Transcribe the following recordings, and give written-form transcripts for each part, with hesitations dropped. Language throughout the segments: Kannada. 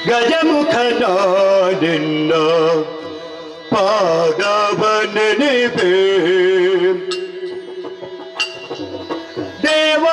ಗಜಮುಖನ ನಿನ್ನ ಪಾದವನೆನಿಪೆ ದೇವ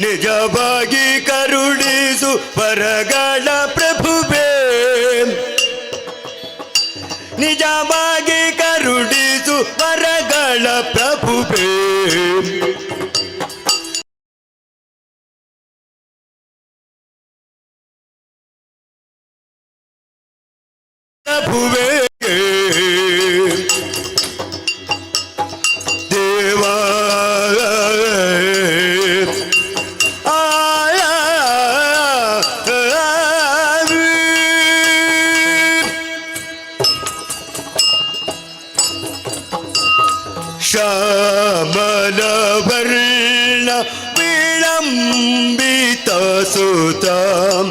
ನಿಜವಾಗಿ ಕರುಣಿಸು ವರಗಳ ಪ್ರಭುವೇ ನಿಜವಾಗಿ ಕರುಣಿಸು ವರಗಳ ಪ್ರಭುವೇ ಪ್ರಭುವೇ ಶ್ಯಾಮಲವರ್ಣ ವಿಳಂಬಿತ ಸುತಂ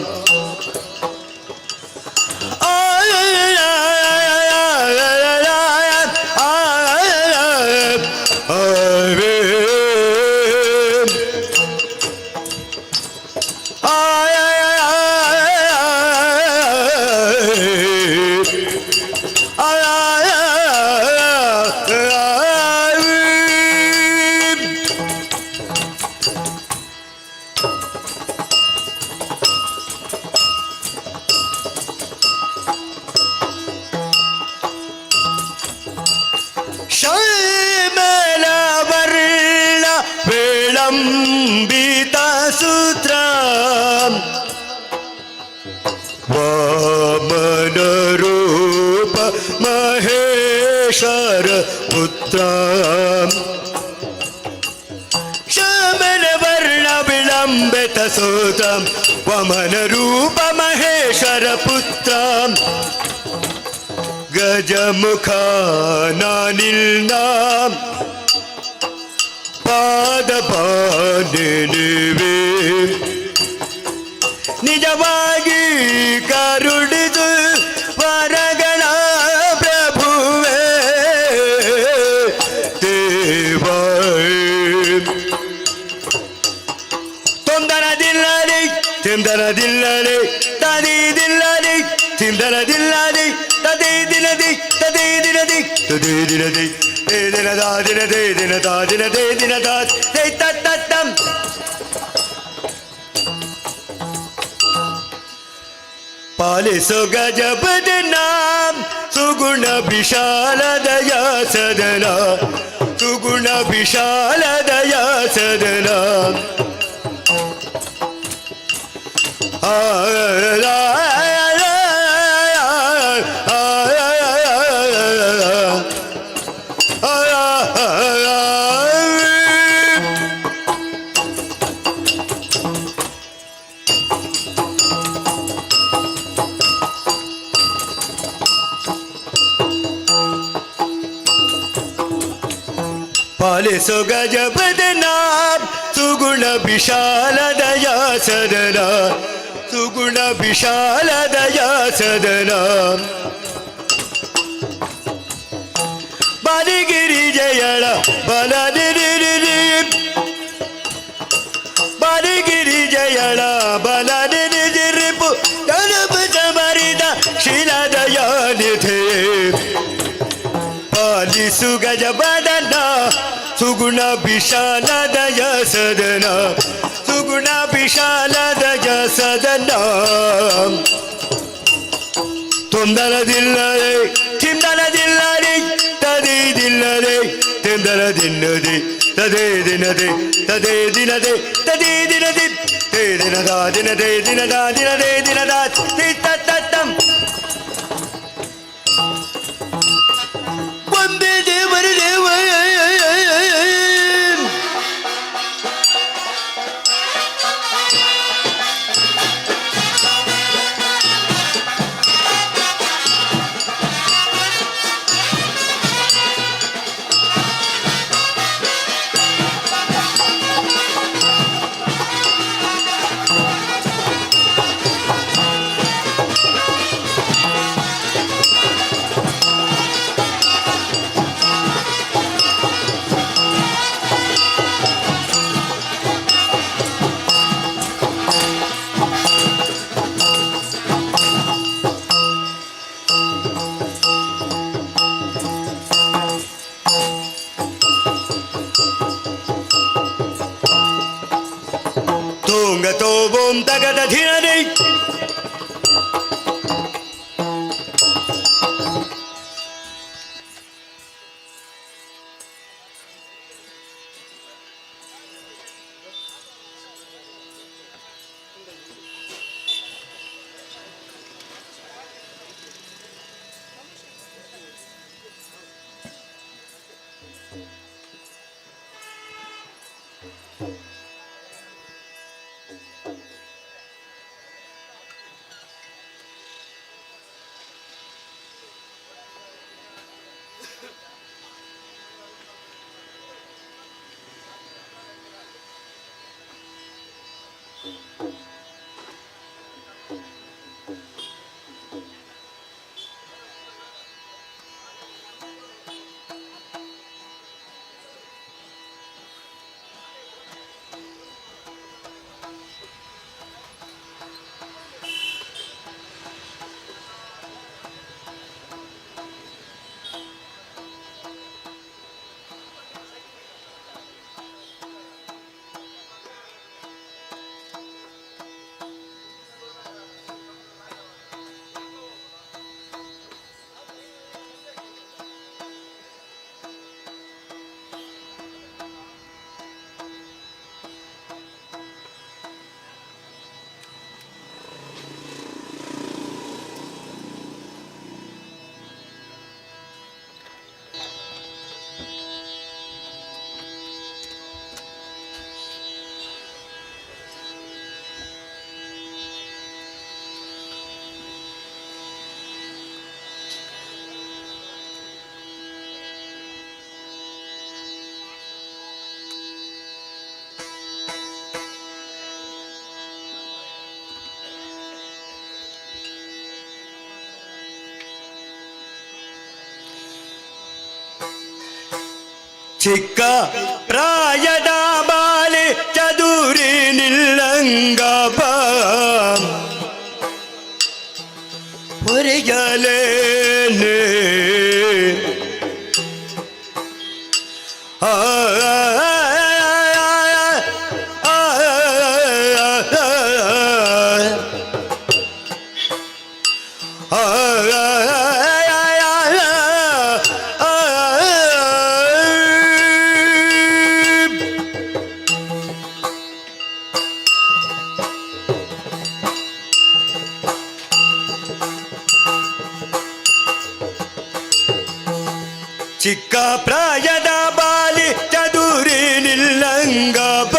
ಶ್ಯಾಮಲವರ್ಣ ವಿಳಂಬಿತ ಸೂತ್ರ ವಾಮನ ರೂಪ ಮಹೇಶ್ವರ ಪುತ್ರ ಶ್ಯಾಮಲವರ್ಣ ವಿಳಂಬಿತ ಸೂತ್ರ ವಾಮನ ರೂಪ ಮಹೇಶ್ವರ ಪುತ್ರ ಗಜಮುಖ ನಿನ್ನ ಪಾದಪಾದೆನಿವೆ ನಿಜವಾಗಿ ಕರುಣಿದು ವರಗಳ ಪ್ರಭುವೇ ದೇವ ತೊಂದರದಿಲ್ಲದೆ ತಿಂದರದಿಲ್ಲದೆ ತದಿದಿಲ್ಲದೆ ತಿಂದರದಿಲ್ಲದೆ ತದೇ ದಿನದಿ ತದೇ ದಿನದಿ ತದೇ ದಿನದಿ ತೇ ದಿನದ ದಿನದೇ ದಿನದ ದಿನದೇ ದಿನದ ತೇ ತತ್ತಂ ಪಾಲಿಸು ಗಜಪದನ ಸುಗುಣ ವಿಶಾಲ ದಯಾ ಸದನ ಸುಗುಣ ವಿಶಾಲ ದಯಾ ಸದನ ಪಾಲಿಸು ಗಜಪದನ ಸುಗುಣ ವಿಶಾಲ ದಯಾ ಸದನ ಸುಗುಣ ವಿಶಾಲ ದಯಾ ಸದನ ಬಾಲಿಗಿರಿ ಜಯಳ ಬಲದಿರಿ ಬಾಲಿಗಿರಿ ಜಯಳ ಬಲದಿರಿಪು ತಲುಪುತ ಮರಿದ ಶಿಲದಯಾನಿಧೆ ಪಾಲಿಸು ಗಜಪದನ ಸುಗುಣ ವಿಶಾಲ ದಯಾ ಸದನ ಸುಗುಣ ವಿಶಾಲ ದಯಾ ಸದನ ತೊಂದರದಿಲ್ಲದೆ ಚಿಂದನದಿಲ್ಲದೆ ತದಿದಿಲ್ಲದೆ ತಿಂದರದಿನ್ನದೆ ತದೇ ದಿನದೆ ತದೇ ದಿನದೆ ತದೇ ದಿನದೆ ತೇ ದಿನದ ದಿನದೇ ದಿನದ ದಿನದೇ ದಿನದ ತತ್ತಂ ಒಂದೇ ದೇವರ ದೇವ ತಗದ ಧಿನದಿ ಚಿಕ್ಕ ಪ್ರಾಯದ ಬಾಲೆ ಚದುರಿ ನಿಲ್ಲಂಗಬ ಹೊರಗಲೇನೆ ಚಿಕ್ಕ ಪ್ರಾಯದ ಬಾಲಿ ಚದುರಿ ನಿಲ್ಲಂಗಬ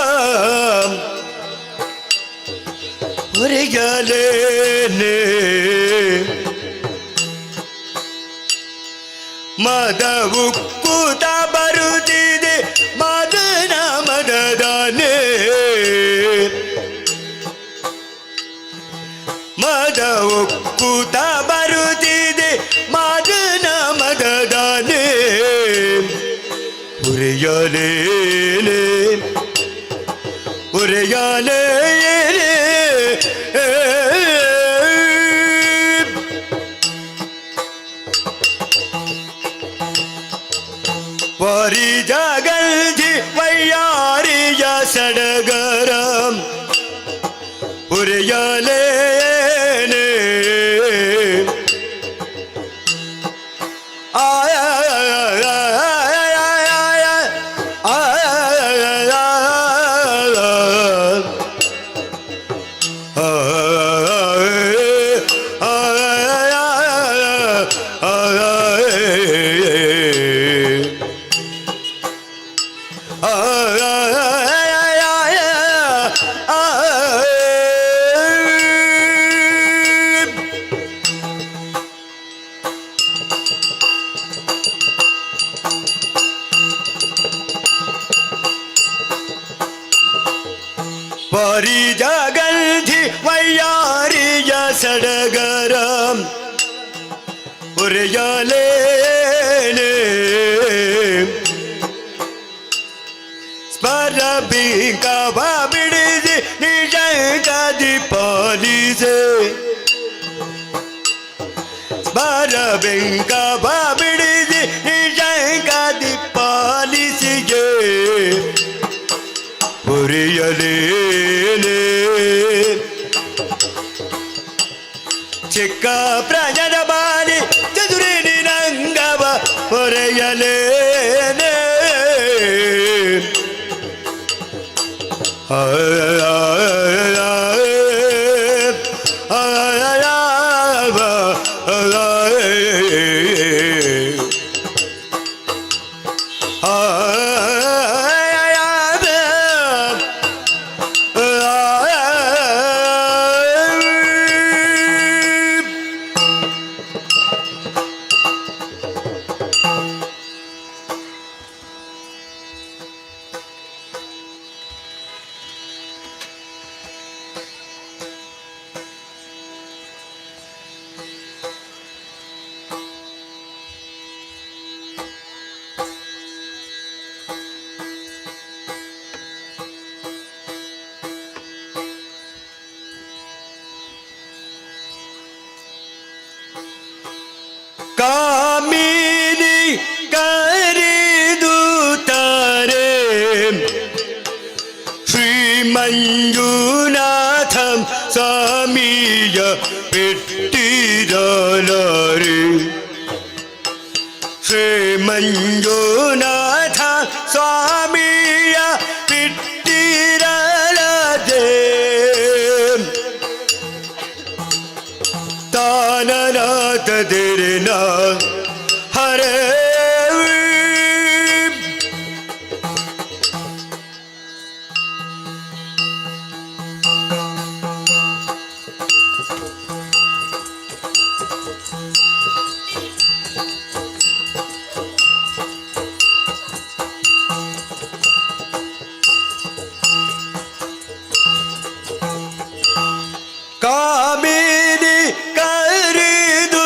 ಹೊರಗಲೇನೆ ಮದವು ಕೂತ ಬರುತ್ತಿದೆ ಮದನ ಮದದಾನೆ ಮದವು ಕೂತ ಬರುತ್ತಿದೆ ಮದನ ಮದದಾನೆ ಉರಿಯಲೇನೆ ಉರಿಯಲೇನೆ ವರಿ ಜಗಲ್ಜಿ ವಯ್ಯಾರಿಯ ಸಡಗರಂ ಉರಿಯಲೇನೆ ವರಿ ಜಗಲ್ಜಿ ವಯ್ಯಾರಿಯ ಸಡಗರಂ ಉರಿಯಲೇನೆ ಸ್ಮರ ಬಿಂಕವ ಬಿಡಿಸಿ ನಿಜದಿ ಪಾಲಿಸೆ ಸ್ಮರ ಬಿಂಕವ ಬಿಡಿಸಿ ನಿಜದಿ ಪಾಲಿಸಿಗೆ ಉರಿಯಲೇನೆ ಪ್ರಾಣದ ಬಾಲಿ ಚದುರಿ ನಂಗವ ಹೊರೆಯಲೇನೆ ಕಾಮಿನಿ ಕರೆದುತ್ತಾರೆ ಶ್ರೀ ಮಂಜುನಾಥಂ ಸ್ವಾಮಿಯ ಬಿಟ್ಟಿರಲಾರೆ ಶ್ರೀ ಮಂಜುನಾಥ ಸ್ವಾಮಿಯ ಬಿಟ್ಟಿರಲಾರೆ ತಾನನಾಥದಿರಿನ ಹರೇ ಕಾಮಿನಿ ಕರೆದುತ್ತಾರೆ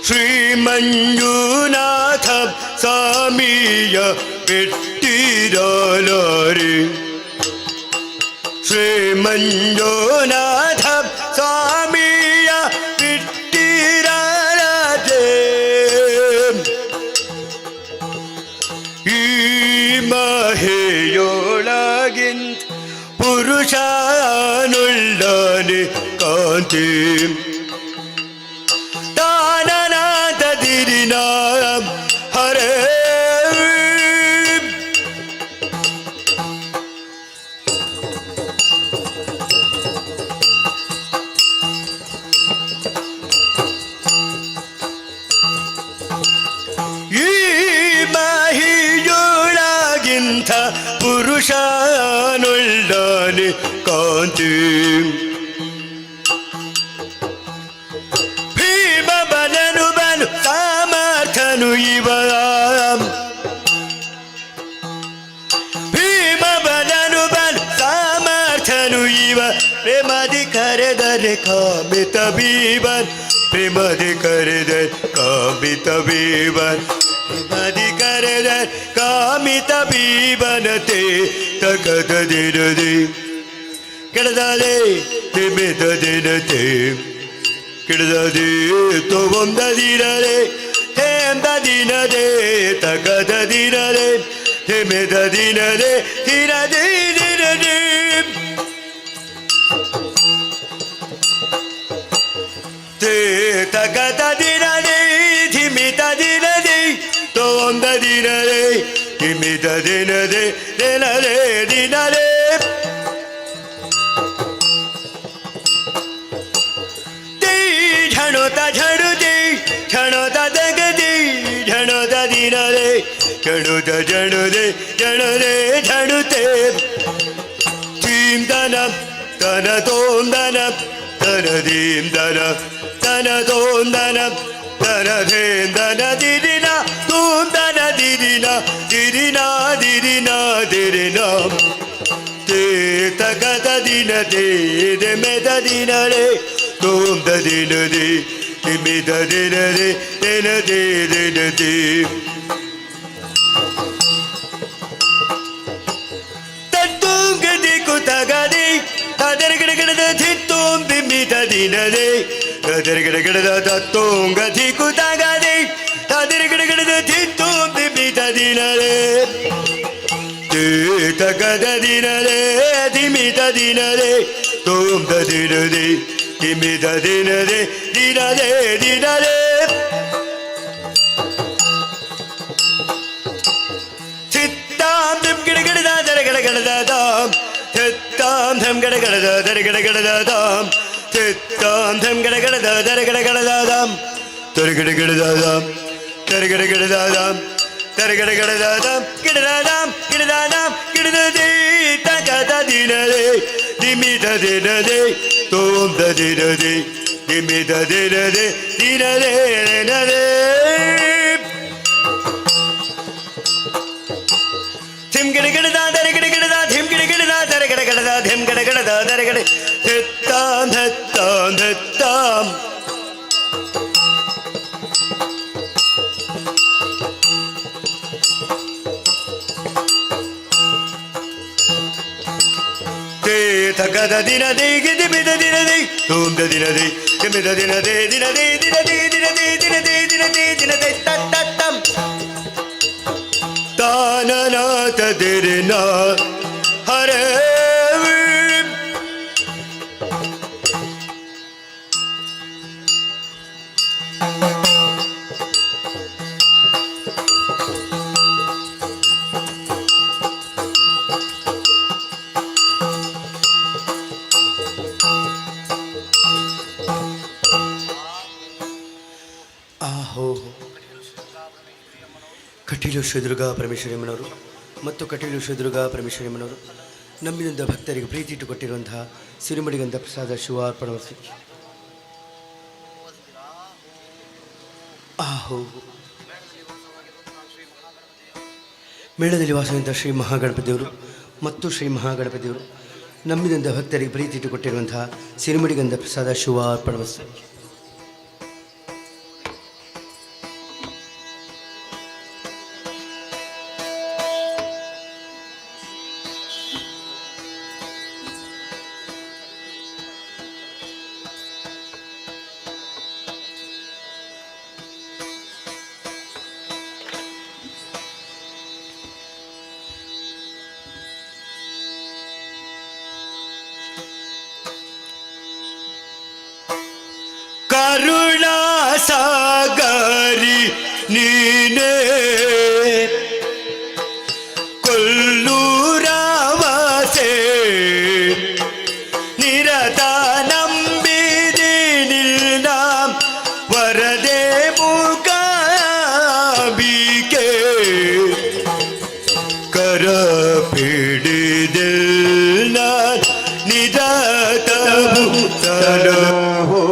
ಶ್ರೀ ಮಂಜುನಾಥ ಸ್ವಾಮಿಯ ಬಿಟ್ಟಿರಲಾರೆ ಶ್ರೀ ಮಂಜುನಾಥ ಸ್ವಾಮಿಯ ಬಿಟ್ಟಿರಲಾರೆ ಈ ಮಹೆಯೊಳಗಿಂತ ಪುರುಷನುಳ್ಳನೆ ಕಾಂತಿ ತಾನನಾಥದಿರಿನ ಹರೇ ಈ ಮಹಿಯೊಳಗಿಂತ ಪುರುಷನುಳ್ಳನೆ ಕಾಂತಿ ಭೀಮ ಬಲನು ಬಲು ಸಾಮರ್ಥನು ಇವ ಭೀಮ ಬಲನು ಬಲು ಸಾಮರ್ಥನು ಇವ ಪ್ರೇಮದಿ ಕರೆದರೆ ಕಾಮಿತ ಬೀವನ್ ಪ್ರೇಮದಿ ಕರೆದರೆ ಕಾಮಿತ ಬೀವನ್ ಪ್ರೇಮದಿ ಕರೆದರೆ ಕಾಮಿತ ಬೀವನತೆ ತಗದದಿರದೆ ಕೆಡದಾದೆ ತಿಮಿತದಿನತೆ ಕೆಡದಾದೆ ತಗೊಂದದಿರದೆ ಹೇಂದದಿನದೆ ತಗದದಿರದೆ ತಿಮಿತದಿನದೆ ತಿರದಿರದೆ ತೇ ತಗದದಿರದೆ ತಿಮಿತದಿರದೆ ತಗೊಂದದಿರದೆ ತಿಮಿತದಿನದೆ ದಿನದೆ ದಿನದೆ ಝಣೋತ ಝಣುದೆ ಝಣೋತ ದಗದೆ ಝಣೋತ ದಿನದೆ ಝಣುತ ಝಣುದೆ ಝಣುದೆ ಝಣುತೆ ಧೀಂ ದನ ತನ ತೋಂ ದನ ತನ ಧೀಂ ದನ ತನ ತೋಂ ದನ ತನ ಧೇಂ ದನ ದಿರಿನ ತೂಂ ದನ ದಿರಿನ ದಿರಿನ ದಿರಿನ ದಿರಿನ ತೇ ತಗದ ದಿನ ತೇ ಮೆದ ದಿನ ರೇ ತೋಂ ದ ದಿನ ದೇ ಮಿದ ದಿನ ರೇ ದಿನ ದೇ ದಿನ ದೇ ತತ್ತುಂಗದಿ ಕುತಗದಿ ತದರ ಗಿಡಗಿಡದ ಧಿತ್ತೋಂ ಬಿಂಬಿತ ದಿನದೆ ತದರ ಗಿಡಗಿಡದ ತತ್ತುಂಗದಿ ಕುತಗದಿ ತದರ ಗಿಡಗಿಡದ ಧಿತ್ತೋಂ ಬಿಂಬಿತ ದಿನದೆ ತಗದ ದಿನದೆ ಧಿಮಿತ ದಿನದೆ Tom da dina de, dimmi da dina de, dina de, dina de. Chittam dim gida gida da da gida gida da dam. Chittam dim gida gida da da gida gida da dam. Chittam dim gida gida da da gida gida da dam. Tar gida gida da dam. Tar gida gida da dam. Tar gida gida da dam. Gida da dam. Gida da dam. Gida da de. Ta ga da dina de. Dimmi da dina de. Tom da dina de. Dimmi da dina de. Dina de. Dina de. Tim gida gida da da gida gida da. Tim gida gida da da gida gida da. Tim gida gida da da gida. Hittam hittam hittam. Takada dina de gidi bida dina de tum da dina de gimi da dina de dina de dina de dina de dina de dina de dina de tat tat tam ta na na ta de na hare Kateel Sri Durga ಪರಮೇಶ್ವರಿಯಮ್ಮನವರು ಮತ್ತು ಕಟೀಲು ಶ್ರೀದುರ್ಗಾ ಪರಮೇಶ್ವರಿಯಮ್ಮನವರು ನಮ್ಮಿನಿಂದ ಭಕ್ತರಿಗೆ ಪ್ರೀತಿ ಇಟ್ಟುಕೊಟ್ಟಿರುವಂತಹ ಸಿರಿಮಡಿಗಂಧ ಪ್ರಸಾದ ಶಿವಾರ್ಪಣವರ್ತಿ ಆಹೋ ಮೇಳದಲ್ಲಿ ವಾಸವಿದ್ದ ಶ್ರೀ ಮಹಾಗಣಪತಿಯವರು ಮತ್ತು ಶ್ರೀ ಮಹಾಗಣಪತಿಯವರು ನಮ್ಮಿನಿಂದ ಭಕ್ತರಿಗೆ ಪ್ರೀತಿ ಇಟ್ಟುಕೊಟ್ಟಿರುವಂತಹ ಸಿರಿಮಡಿಗಂಧ ಪ್ರಸಾದ ಶಿವಾರ್ಪಣವರ್ತಿ ಕರುಣಾ ಸಾಗರಿ ನೀನೇ ಕೊಲ್ಲೂರಾವಾಸೆ ನಿರತ ನಂಬಿದಿ ನಿನ್ನ ವರದೆ ಮುಖಾಂಬಿಕೆ ಕರ ಪಿಡಿದಿಲ್ಲ ನಿರತ ತರಹೋ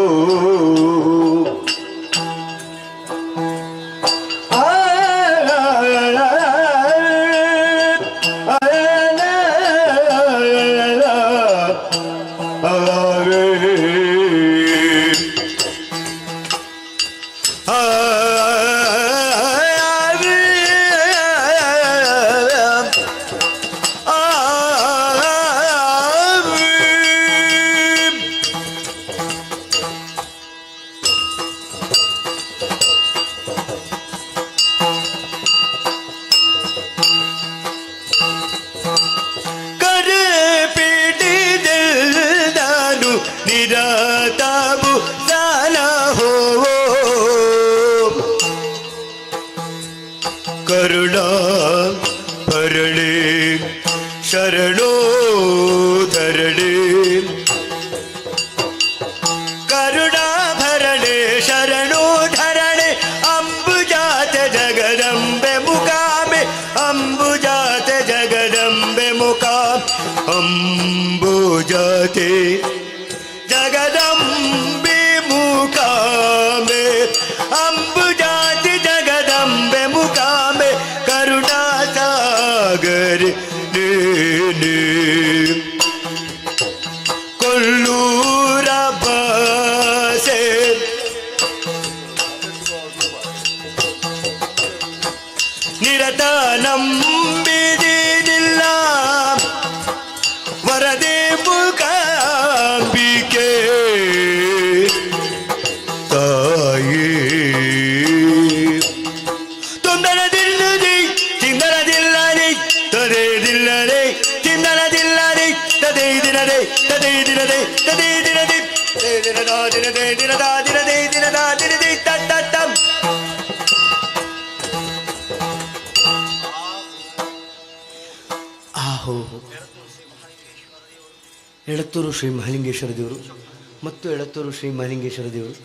ನಿರತಾಬು ದಾನ ಹೋ ಕರುಣಾ ಭರಣೆ ಶರಣೋ ಧರಣೆ ಕರುಣಾ ಭರಣೆ ಶರಣೋ ಧರಣೆ ಅಂಬುಜಾತ ಜಗದಂಬೆ ಮುಖಾಮೆ ಅಂಬುಜಾತ ಜಗದಂಬೆ ಮುಖಾಂ ಅಂಬುಜಾತೆ जगदम्बे मुकामे अंबुजाति जगदम्बे मुकामे करुणा सागर ने कोल्लूर बसे निरत ನಂಬಿದಿಲ್ಲ ವರದೆ ಮುಖಾಂಬಿಕೆ ತಾಯಿ ತೊಂದರದಿಲ್ಲದೆ ಚಿಂದರದಿಲ್ಲದೆ ತದೇದಿಲ್ಲದೆ ಚಿಂದರದಿಲ್ಲದೆ ತದೈದಿನದೆ ತದೈದಿನದೆ ಆಹೋ ಎಳತ್ತೂರು ಶ್ರೀ ಮಹಾಲಿಂಗೇಶ್ವರ ದೇವರು ಮತ್ತು ಎಳತ್ತೂರು ಶ್ರೀ ಮಹಾಲಿಂಗೇಶ್ವರ ದೇವರು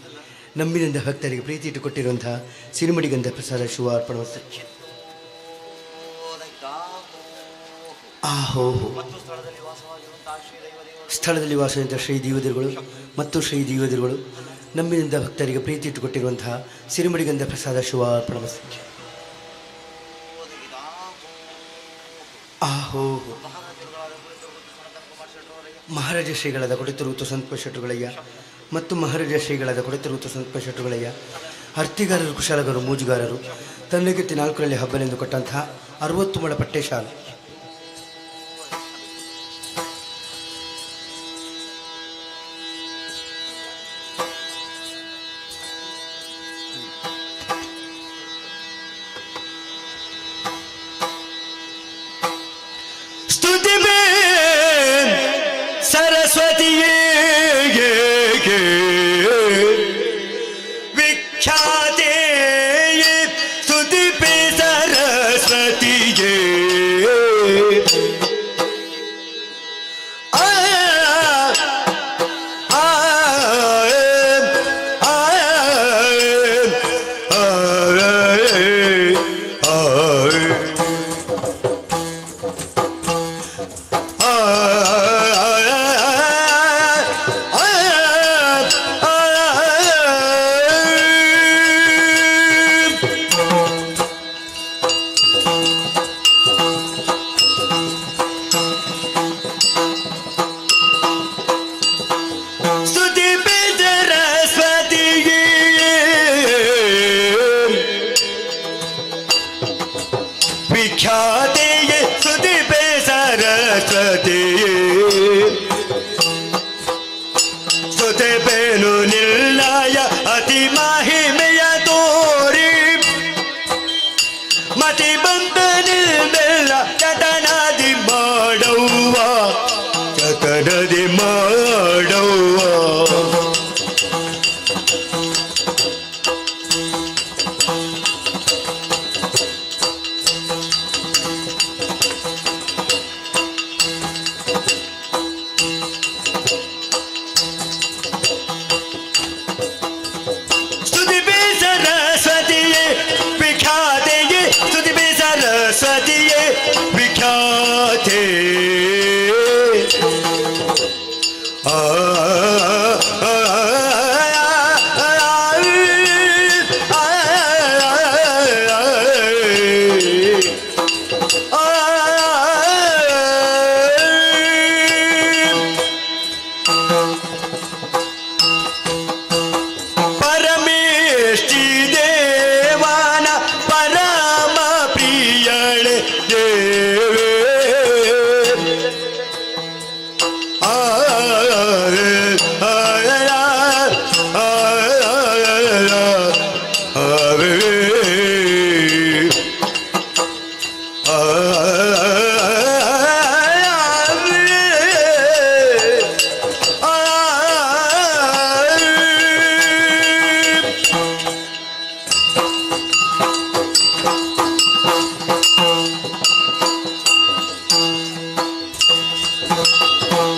ನಮ್ಮಿನಿಂದ ಭಕ್ತರಿಗೆ ಪ್ರೀತಿ ಇಟ್ಟುಕೊಟ್ಟಿರುವಂತಹ ಸಿರಿಮಡಿಗಂಧ ಪ್ರಸಾದ ಶಿವ ಅರ್ಪಣವಸ್ತು. ಆಹೋ ಸ್ಥಳದಲ್ಲಿ ವಾಸವಂತ ಶ್ರೀ ದೇವದೇವರುಗಳು ಮತ್ತು ಶ್ರೀ ದೇವದೇವರುಗಳು ನಮ್ಮಿನಿಂದ ಭಕ್ತರಿಗೆ ಪ್ರೀತಿ ಇಟ್ಟುಕೊಟ್ಟಿರುವಂತಹ ಸಿರಿಮಡಿಗಂಧ ಪ್ರಸಾದ ಶಿವ ಅರ್ಪಣವಸ್ತು. ಆಹೋ ಮಹಾರಾಜ ಶ್ರೀಗಳಾದ ಕೊಡೆತೂರು ಸಂತ ಶೆಟ್ಟುಗಳಯ್ಯ ಮತ್ತು ಮಹಾರಾಜ ಶ್ರೀಗಳಾದ ಕೊಡೆತೂರು ಸಂತ ಶೆಟ್ಟುಗಳಯ್ಯ ಅರ್ತಿಗಾರರು, ಕುಶಾಲಗಾರರು, ಮೂಜುಗಾರರು ತನ್ನಗೆತ್ತಿ 4ರಲ್ಲಿ ಹಬ್ಬನೆಂದು ಕೊಟ್ಟಂತಹ 60 ಮೊಳ ಪಟ್ಟೆ ಶಾಲು. सरस्वतीये विख्याते स्तुति पे सरस्वतीये विख्याते स्तुति पे सरस्वती स्तुति पेनु निर्णय अति महिमेय तोरी मति ಬಂತ ನಿಲ್ಬೆಲ್ಲ ಚತನದಿ ಮಾಡವ್ವ ಚತನದಿ ಮಾಡವ್ವ सरस्वतीये विख्याते परमेष्टि देवान परम प्रियणे देवे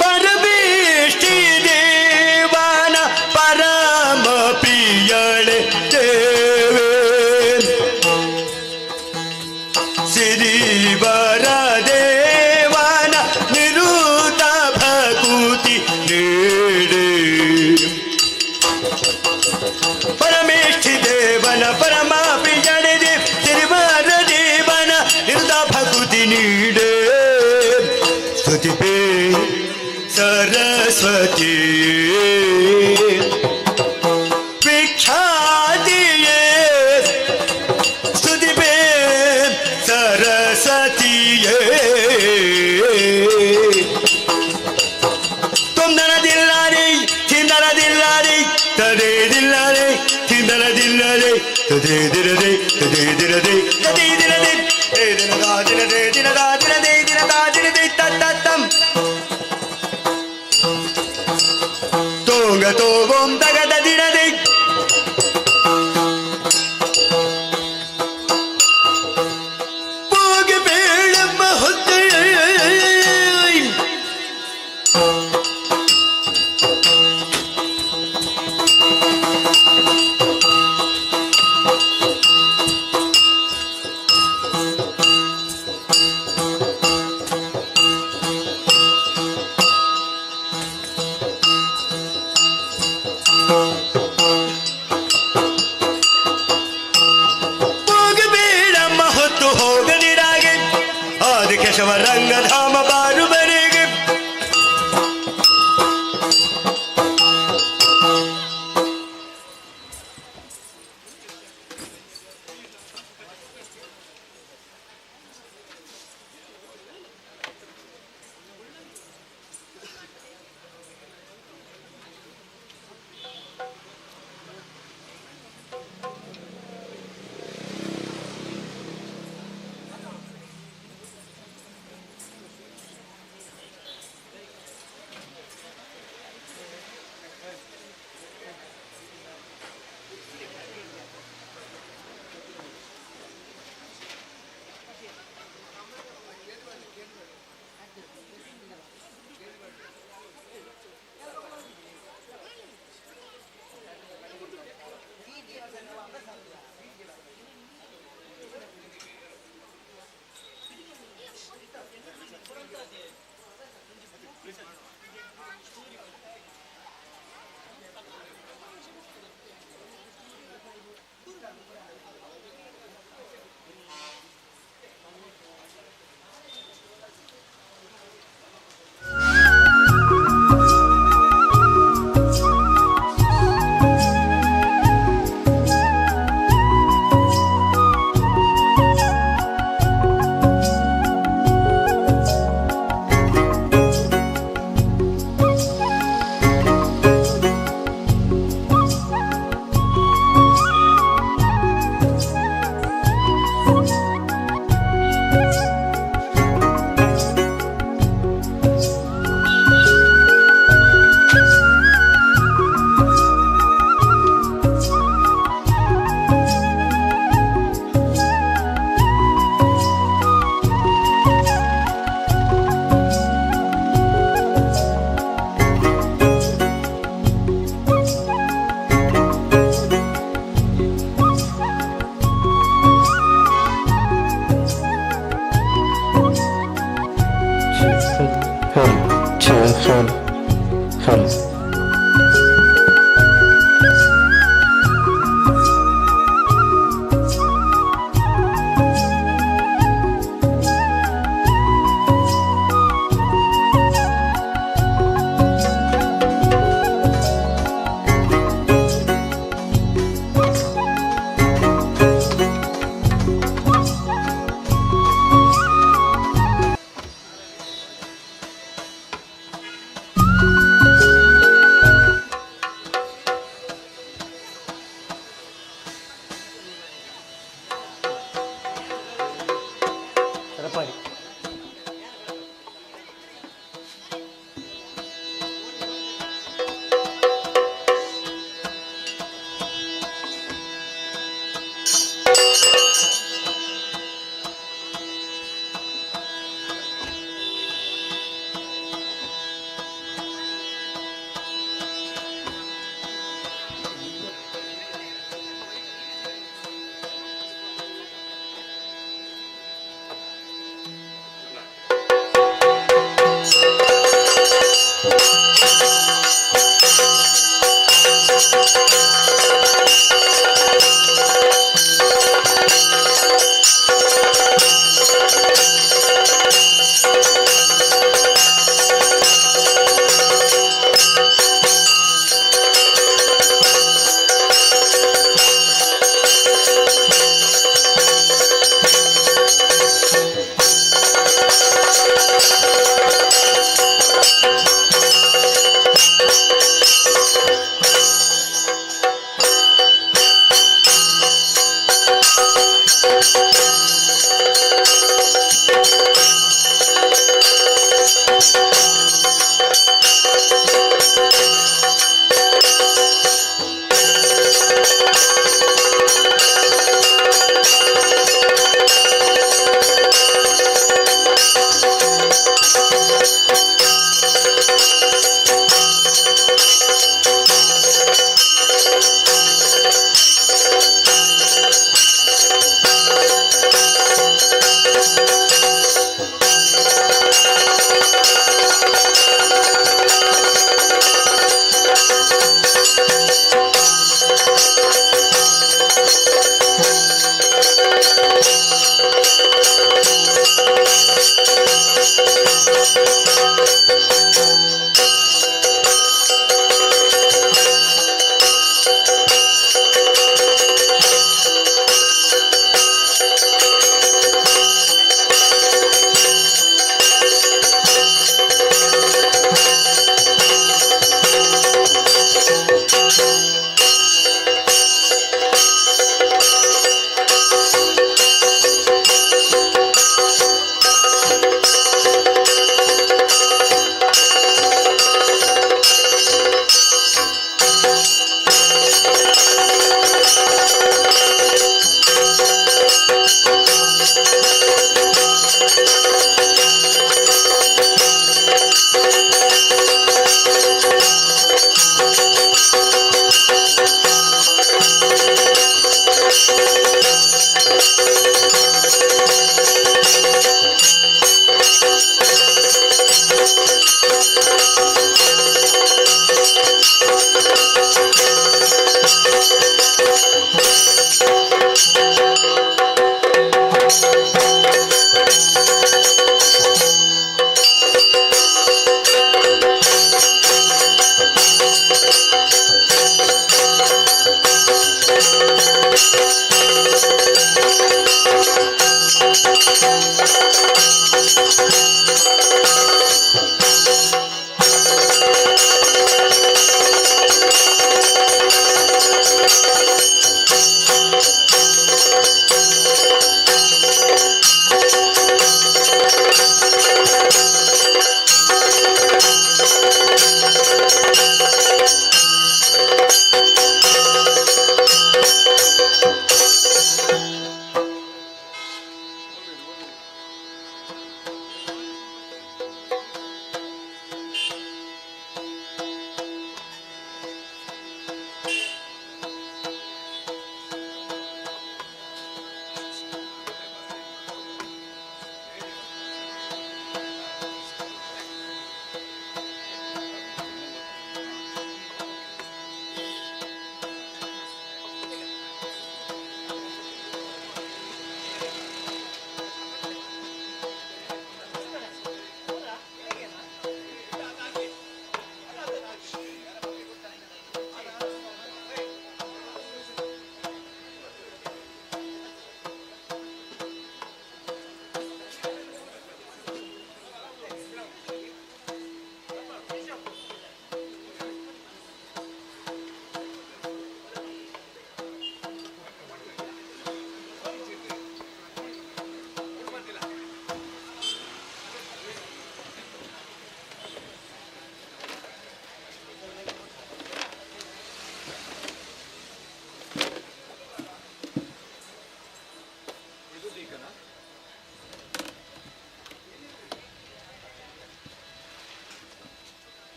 परमेष्टि देवान परम प्रियणे देवे श्रीवर देवान निरुत भकुति नीडे परमेष्टि देवन परम प्रियणे देव श्रीवर देवन निरुत भकुति नीडे स्तुति पे सरस्वती विख्याति स्तुति पे सरस्वती तुम दना दिल्ला रे थिंदना दिल्ला रे तदे दिल्ला रे थिंदना दिल्ला रे तदे दिल रे तदे दिल रे तदे दिल रे ए दिन गा दिल रे दिन गा दिल रे दिन गा दिल रे तत्तम तोंग तो गोम तग केशव रंग धाम बारू बनेगी।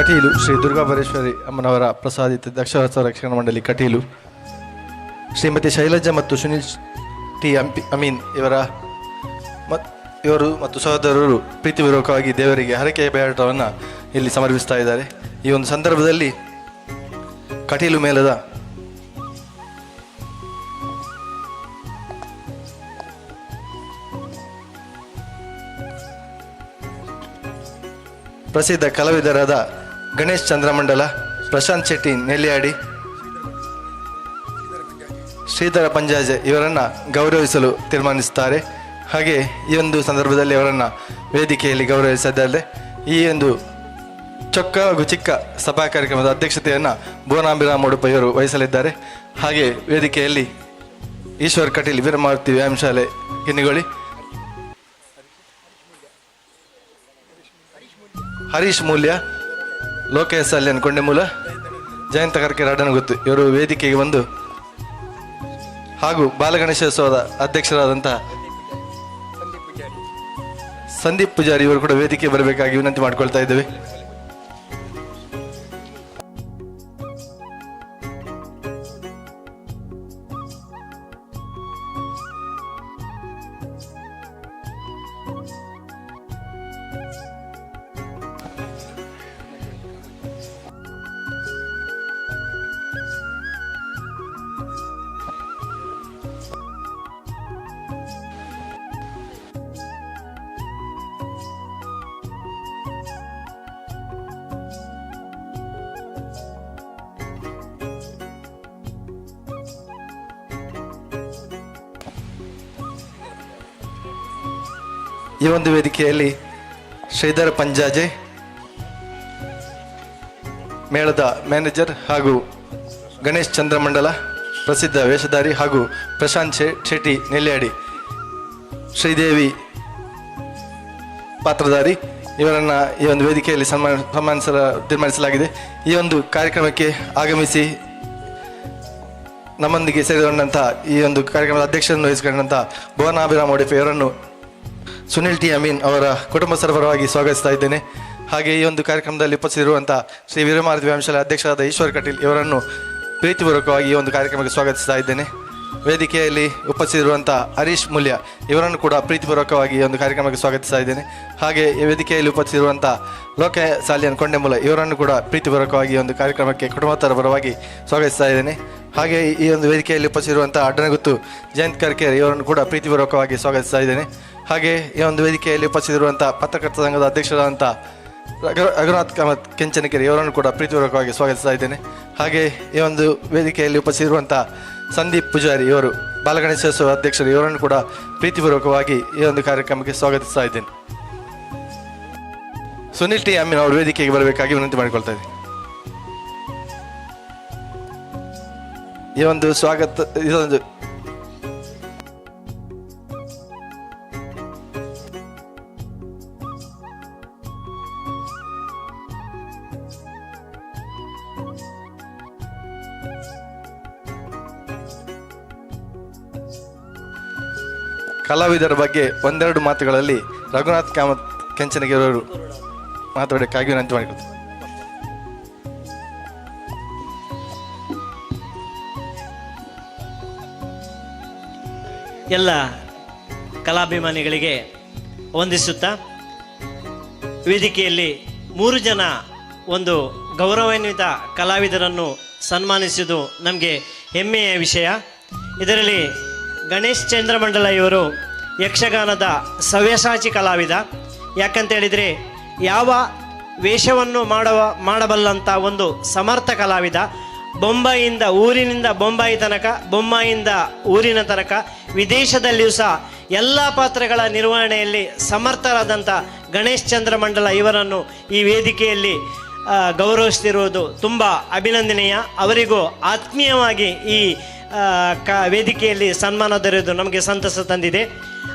ಕಟೀಲು ಶ್ರೀ ದುರ್ಗಾಪರೇಶ್ವರಿ ಅಮ್ಮನವರ ಪ್ರಸಾದಿತ ದಕ್ಷಿಣೋತ್ಸವ ರಕ್ಷಣಾ ಮಂಡಳಿ ಕಟೀಲು ಶ್ರೀಮತಿ ಶೈಲಜಾ ಮತ್ತು ಸುನಿಲ್ ಟಿ ಅಮೀನ್ ಇವರು ಮತ್ತು ಸಹೋದರರು ಪ್ರೀತಿಪೂರ್ವಕವಾಗಿ ದೇವರಿಗೆ ಹರಕೆಯ ಬೇಟವನ್ನು ಇಲ್ಲಿ ಸಮರ್ಪಿಸ್ತಾ ಇದ್ದಾರೆ. ಈ ಒಂದು ಸಂದರ್ಭದಲ್ಲಿ ಕಟೀಲು ಮೇಳದ ಪ್ರಸಿದ್ಧ ಕಲಾವಿದರಾದ ಗಣೇಶ್ ಚಂದ್ರಮಂಡಲ, ಪ್ರಶಾಂತ್ ಶೆಟ್ಟಿ ನೆಲ್ಲಿಯಾಡಿ, ಶ್ರೀಧರ ಪಂಜಾಜೆ ಇವರನ್ನು ಗೌರವಿಸಲು ತೀರ್ಮಾನಿಸುತ್ತಾರೆ. ಹಾಗೆ ಈ ಒಂದು ಸಂದರ್ಭದಲ್ಲಿ ಅವರನ್ನು ವೇದಿಕೆಯಲ್ಲಿ ಗೌರವಿಸಿದ್ದಾರೆ. ಈ ಒಂದು ಚೊಕ್ಕ ಹಾಗೂ ಚಿಕ್ಕ ಸಭಾ ಕಾರ್ಯಕ್ರಮದ ಅಧ್ಯಕ್ಷತೆಯನ್ನು ಭುವನಾಂಬಿರಾಮ್ ಉಡುಪ ಇವರು ವಹಿಸಲಿದ್ದಾರೆ. ಹಾಗೆ ವೇದಿಕೆಯಲ್ಲಿ ಈಶ್ವರ್ ಕಟೀಲ್ ವೀರಮಾರುತಿ ವ್ಯಾಯಾಮ ಶಾಲೆ ಕಿನ್ನಿಗೋಳಿ, ಹರೀಶ್ ಮೂಲ್ಯ, ಲೋಕೇಶ್ ಅಲ್ಯನ್ ಕೊಂಡೆಮೂಲ, ಜಯಂತ ಕರ್ಕೆರೆ ಅಡನಗುತ್ತು ಇವರು ವೇದಿಕೆಗೆ ಬಂದು ಹಾಗೂ ಬಾಲಗಣೇಶೋತ್ಸವದ ಅಧ್ಯಕ್ಷರಾದಂತಹ ಸಂದೀಪ್ ಪೂಜಾರಿ ಇವರು ಕೂಡ ವೇದಿಕೆ ಬರಬೇಕಾಗಿ ವಿನಂತಿ ಮಾಡಿಕೊಳ್ತಾ ಇದ್ದೇವೆ. ಈ ಒಂದು ವೇದಿಕೆಯಲ್ಲಿ ಶ್ರೀಧರ ಪಂಜಾಜೆ ಮೇಳದ ಮ್ಯಾನೇಜರ್ ಹಾಗೂ ಗಣೇಶ್ ಚಂದ್ರಮಂಡಲ ಪ್ರಸಿದ್ಧ ವೇಷಧಾರಿ ಹಾಗೂ ಪ್ರಶಾಂತ್ ಶೆಟ್ಟಿ ನೆಲ್ಲಿಯಾಡಿ ಶ್ರೀದೇವಿ ಪಾತ್ರಧಾರಿ ಇವರನ್ನು ಈ ಒಂದು ವೇದಿಕೆಯಲ್ಲಿ ಸನ್ಮಾನಿಸಲು ತೀರ್ಮಾನಿಸಲಾಗಿದೆ. ಈ ಒಂದು ಕಾರ್ಯಕ್ರಮಕ್ಕೆ ಆಗಮಿಸಿ ನಮ್ಮೊಂದಿಗೆ ಸೇರಿಕೊಂಡಂಥ ಈ ಒಂದು ಕಾರ್ಯಕ್ರಮದ ಅಧ್ಯಕ್ಷರನ್ನು ವಹಿಸಿಕೊಂಡಂಥ ಭುವನಾಭಿರಾಮ್ ಉಡುಪಿ ಅವರನ್ನು ಸುನಿಲ್ ಟಿ ಅಮೀನ್ ಅವರ ಕುಟುಂಬ ಪರವಾಗಿ ಸ್ವಾಗತಿಸ್ತಾ ಇದ್ದೇನೆ. ಹಾಗೆ ಈ ಒಂದು ಕಾರ್ಯಕ್ರಮದಲ್ಲಿ ಉಪಸ್ಥಿತಿರುವಂಥ ಶ್ರೀ ವೀರಮಾರುತಿ ವ್ಯಾಯಾಮ ಶಾಲೆ ಅಧ್ಯಕ್ಷರಾದ ಈಶ್ವರ್ ಕಟೀಲ್ ಇವರನ್ನು ಪ್ರೀತಿಪೂರ್ವಕವಾಗಿ ಈ ಒಂದು ಕಾರ್ಯಕ್ರಮಕ್ಕೆ ಸ್ವಾಗತಿಸ್ತಾ ಇದ್ದೇನೆ. ವೇದಿಕೆಯಲ್ಲಿ ಉಪಸ್ಥಿತಿರುವಂಥ ಹರೀಶ್ ಮೂಲ್ಯ ಇವರನ್ನು ಕೂಡ ಪ್ರೀತಿಪೂರ್ವಕವಾಗಿ ಈ ಒಂದು ಕಾರ್ಯಕ್ರಮಕ್ಕೆ ಸ್ವಾಗತಿಸ್ತಾ ಇದ್ದೇನೆ. ಹಾಗೆ ಈ ವೇದಿಕೆಯಲ್ಲಿ ಉಪಸ್ಥಿತಿರುವಂಥ ಲೋಕೇಶ್ ಅಲ್ಯನ್ ಕೊಂಡೆಮೂಲ ಇವರನ್ನು ಕೂಡ ಪ್ರೀತಿಪೂರ್ವಕವಾಗಿ ಈ ಒಂದು ಕಾರ್ಯಕ್ರಮಕ್ಕೆ ಕುಟುಂಬಸ್ಥರ ಪರವಾಗಿ ಸ್ವಾಗತಿಸ್ತಾ ಇದ್ದೇನೆ. ಹಾಗೆ ಈ ಒಂದು ವೇದಿಕೆಯಲ್ಲಿ ಉಪಸ್ಥಿತಿರುವಂಥ ಅಡ್ಡನಗುತ್ತು ಜಯಂತ್ ಕರ್ಕೆರೆ ಇವರನ್ನು ಕೂಡ ಪ್ರೀತಿಪೂರ್ವಕವಾಗಿ ಸ್ವಾಗತಿಸ್ತಾ ಇದ್ದೇನೆ. ಹಾಗೆ ಈ ಒಂದು ವೇದಿಕೆಯಲ್ಲಿ ಉಪಸ್ಥಿತಿರುವಂಥ ಪತ್ರಕರ್ತರ ಸಂಘದ ಅಧ್ಯಕ್ಷರಾದಂಥ ರಘುನಾಥ್ ಕಾಮತ್ ಕೆಂಚನಕೆರೆ ಇವರನ್ನು ಕೂಡ ಪ್ರೀತಿಪೂರ್ವಕವಾಗಿ ಸ್ವಾಗತಿಸ್ತಾ ಇದ್ದೇನೆ. ಹಾಗೆ ಈ ಒಂದು ವೇದಿಕೆಯಲ್ಲಿ ಉಪಸ್ಥಿತಿರುವಂಥ ಸಂದೀಪ್ ಪೂಜಾರಿ ಇವರು ಬಾಲಗಣೇಶೋತ್ಸವ ಅಧ್ಯಕ್ಷರು ಇವರನ್ನು ಕೂಡ ಪ್ರೀತಿಪೂರ್ವಕವಾಗಿ ಈ ಒಂದು ಕಾರ್ಯಕ್ರಮಕ್ಕೆ ಸ್ವಾಗತಿಸ್ತಾ ಇದ್ದೇನೆ. ಸುನಿಲ್ ಟಿ ಅಮೀನ್ ಅವರು ವೇದಿಕೆಗೆ ಬರಬೇಕಾಗಿ ವಿನಂತಿ ಮಾಡಿಕೊಳ್ತಾ ಇದ್ದೀನಿ. ಇದೊಂದು ಕಲಾವಿದರ ಬಗ್ಗೆ ಒಂದೆರಡು ಮಾತುಗಳಲ್ಲಿ ರಘುನಾಥ್ ಕಾಮತ್ ಕೆಂಚನಗಿರವರು ಮಾತಾಡೋಕ್ಕಾಗಿ ವಿನಂತಿ ಮಾಡಿಕೊಳ್ತಾರೆ. ಎಲ್ಲ ಕಲಾಭಿಮಾನಿಗಳಿಗೆ ವಂದಿಸುತ್ತಾ ವೇದಿಕೆಯಲ್ಲಿ 3 ಜನ ಒಂದು ಗೌರವಾನ್ವಿತ ಕಲಾವಿದರನ್ನು ಸನ್ಮಾನಿಸುವುದು ನಮಗೆ ಹೆಮ್ಮೆಯ ವಿಷಯ. ಇದರಲ್ಲಿ ಗಣೇಶ್ ಚಂದ್ರಮಂಡಲ ಇವರು ಯಕ್ಷಗಾನದ ಸವ್ಯಸಾಚಿ ಕಲಾವಿದ. ಯಾಕಂತೇಳಿದರೆ ಯಾವ ವೇಷವನ್ನು ಮಾಡಬಲ್ಲಂಥ ಒಂದು ಸಮರ್ಥ ಕಲಾವಿದ. ಊರಿನಿಂದ ಬೊಂಬಾಯಿ ತನಕ, ಬೊಂಬಾಯಿಯಿಂದ ಊರಿನ ತನಕ, ವಿದೇಶದಲ್ಲಿಯೂ ಸಹ ಎಲ್ಲ ಪಾತ್ರಗಳ ನಿರ್ವಹಣೆಯಲ್ಲಿ ಸಮರ್ಥರಾದಂಥ ಗಣೇಶ್ ಚಂದ್ರಮಂಡಲ ಇವರನ್ನು ಈ ವೇದಿಕೆಯಲ್ಲಿ ಗೌರವಿಸ್ತಿರುವುದು ತುಂಬ ಅಭಿನಂದನೀಯ. ಅವರಿಗೂ ಆತ್ಮೀಯವಾಗಿ ಈ ವೇದಿಕೆಯಲ್ಲಿ ಸನ್ಮಾನ ದೊರೆಯುವುದು ನಮಗೆ ಸಂತಸ ತಂದಿದೆ.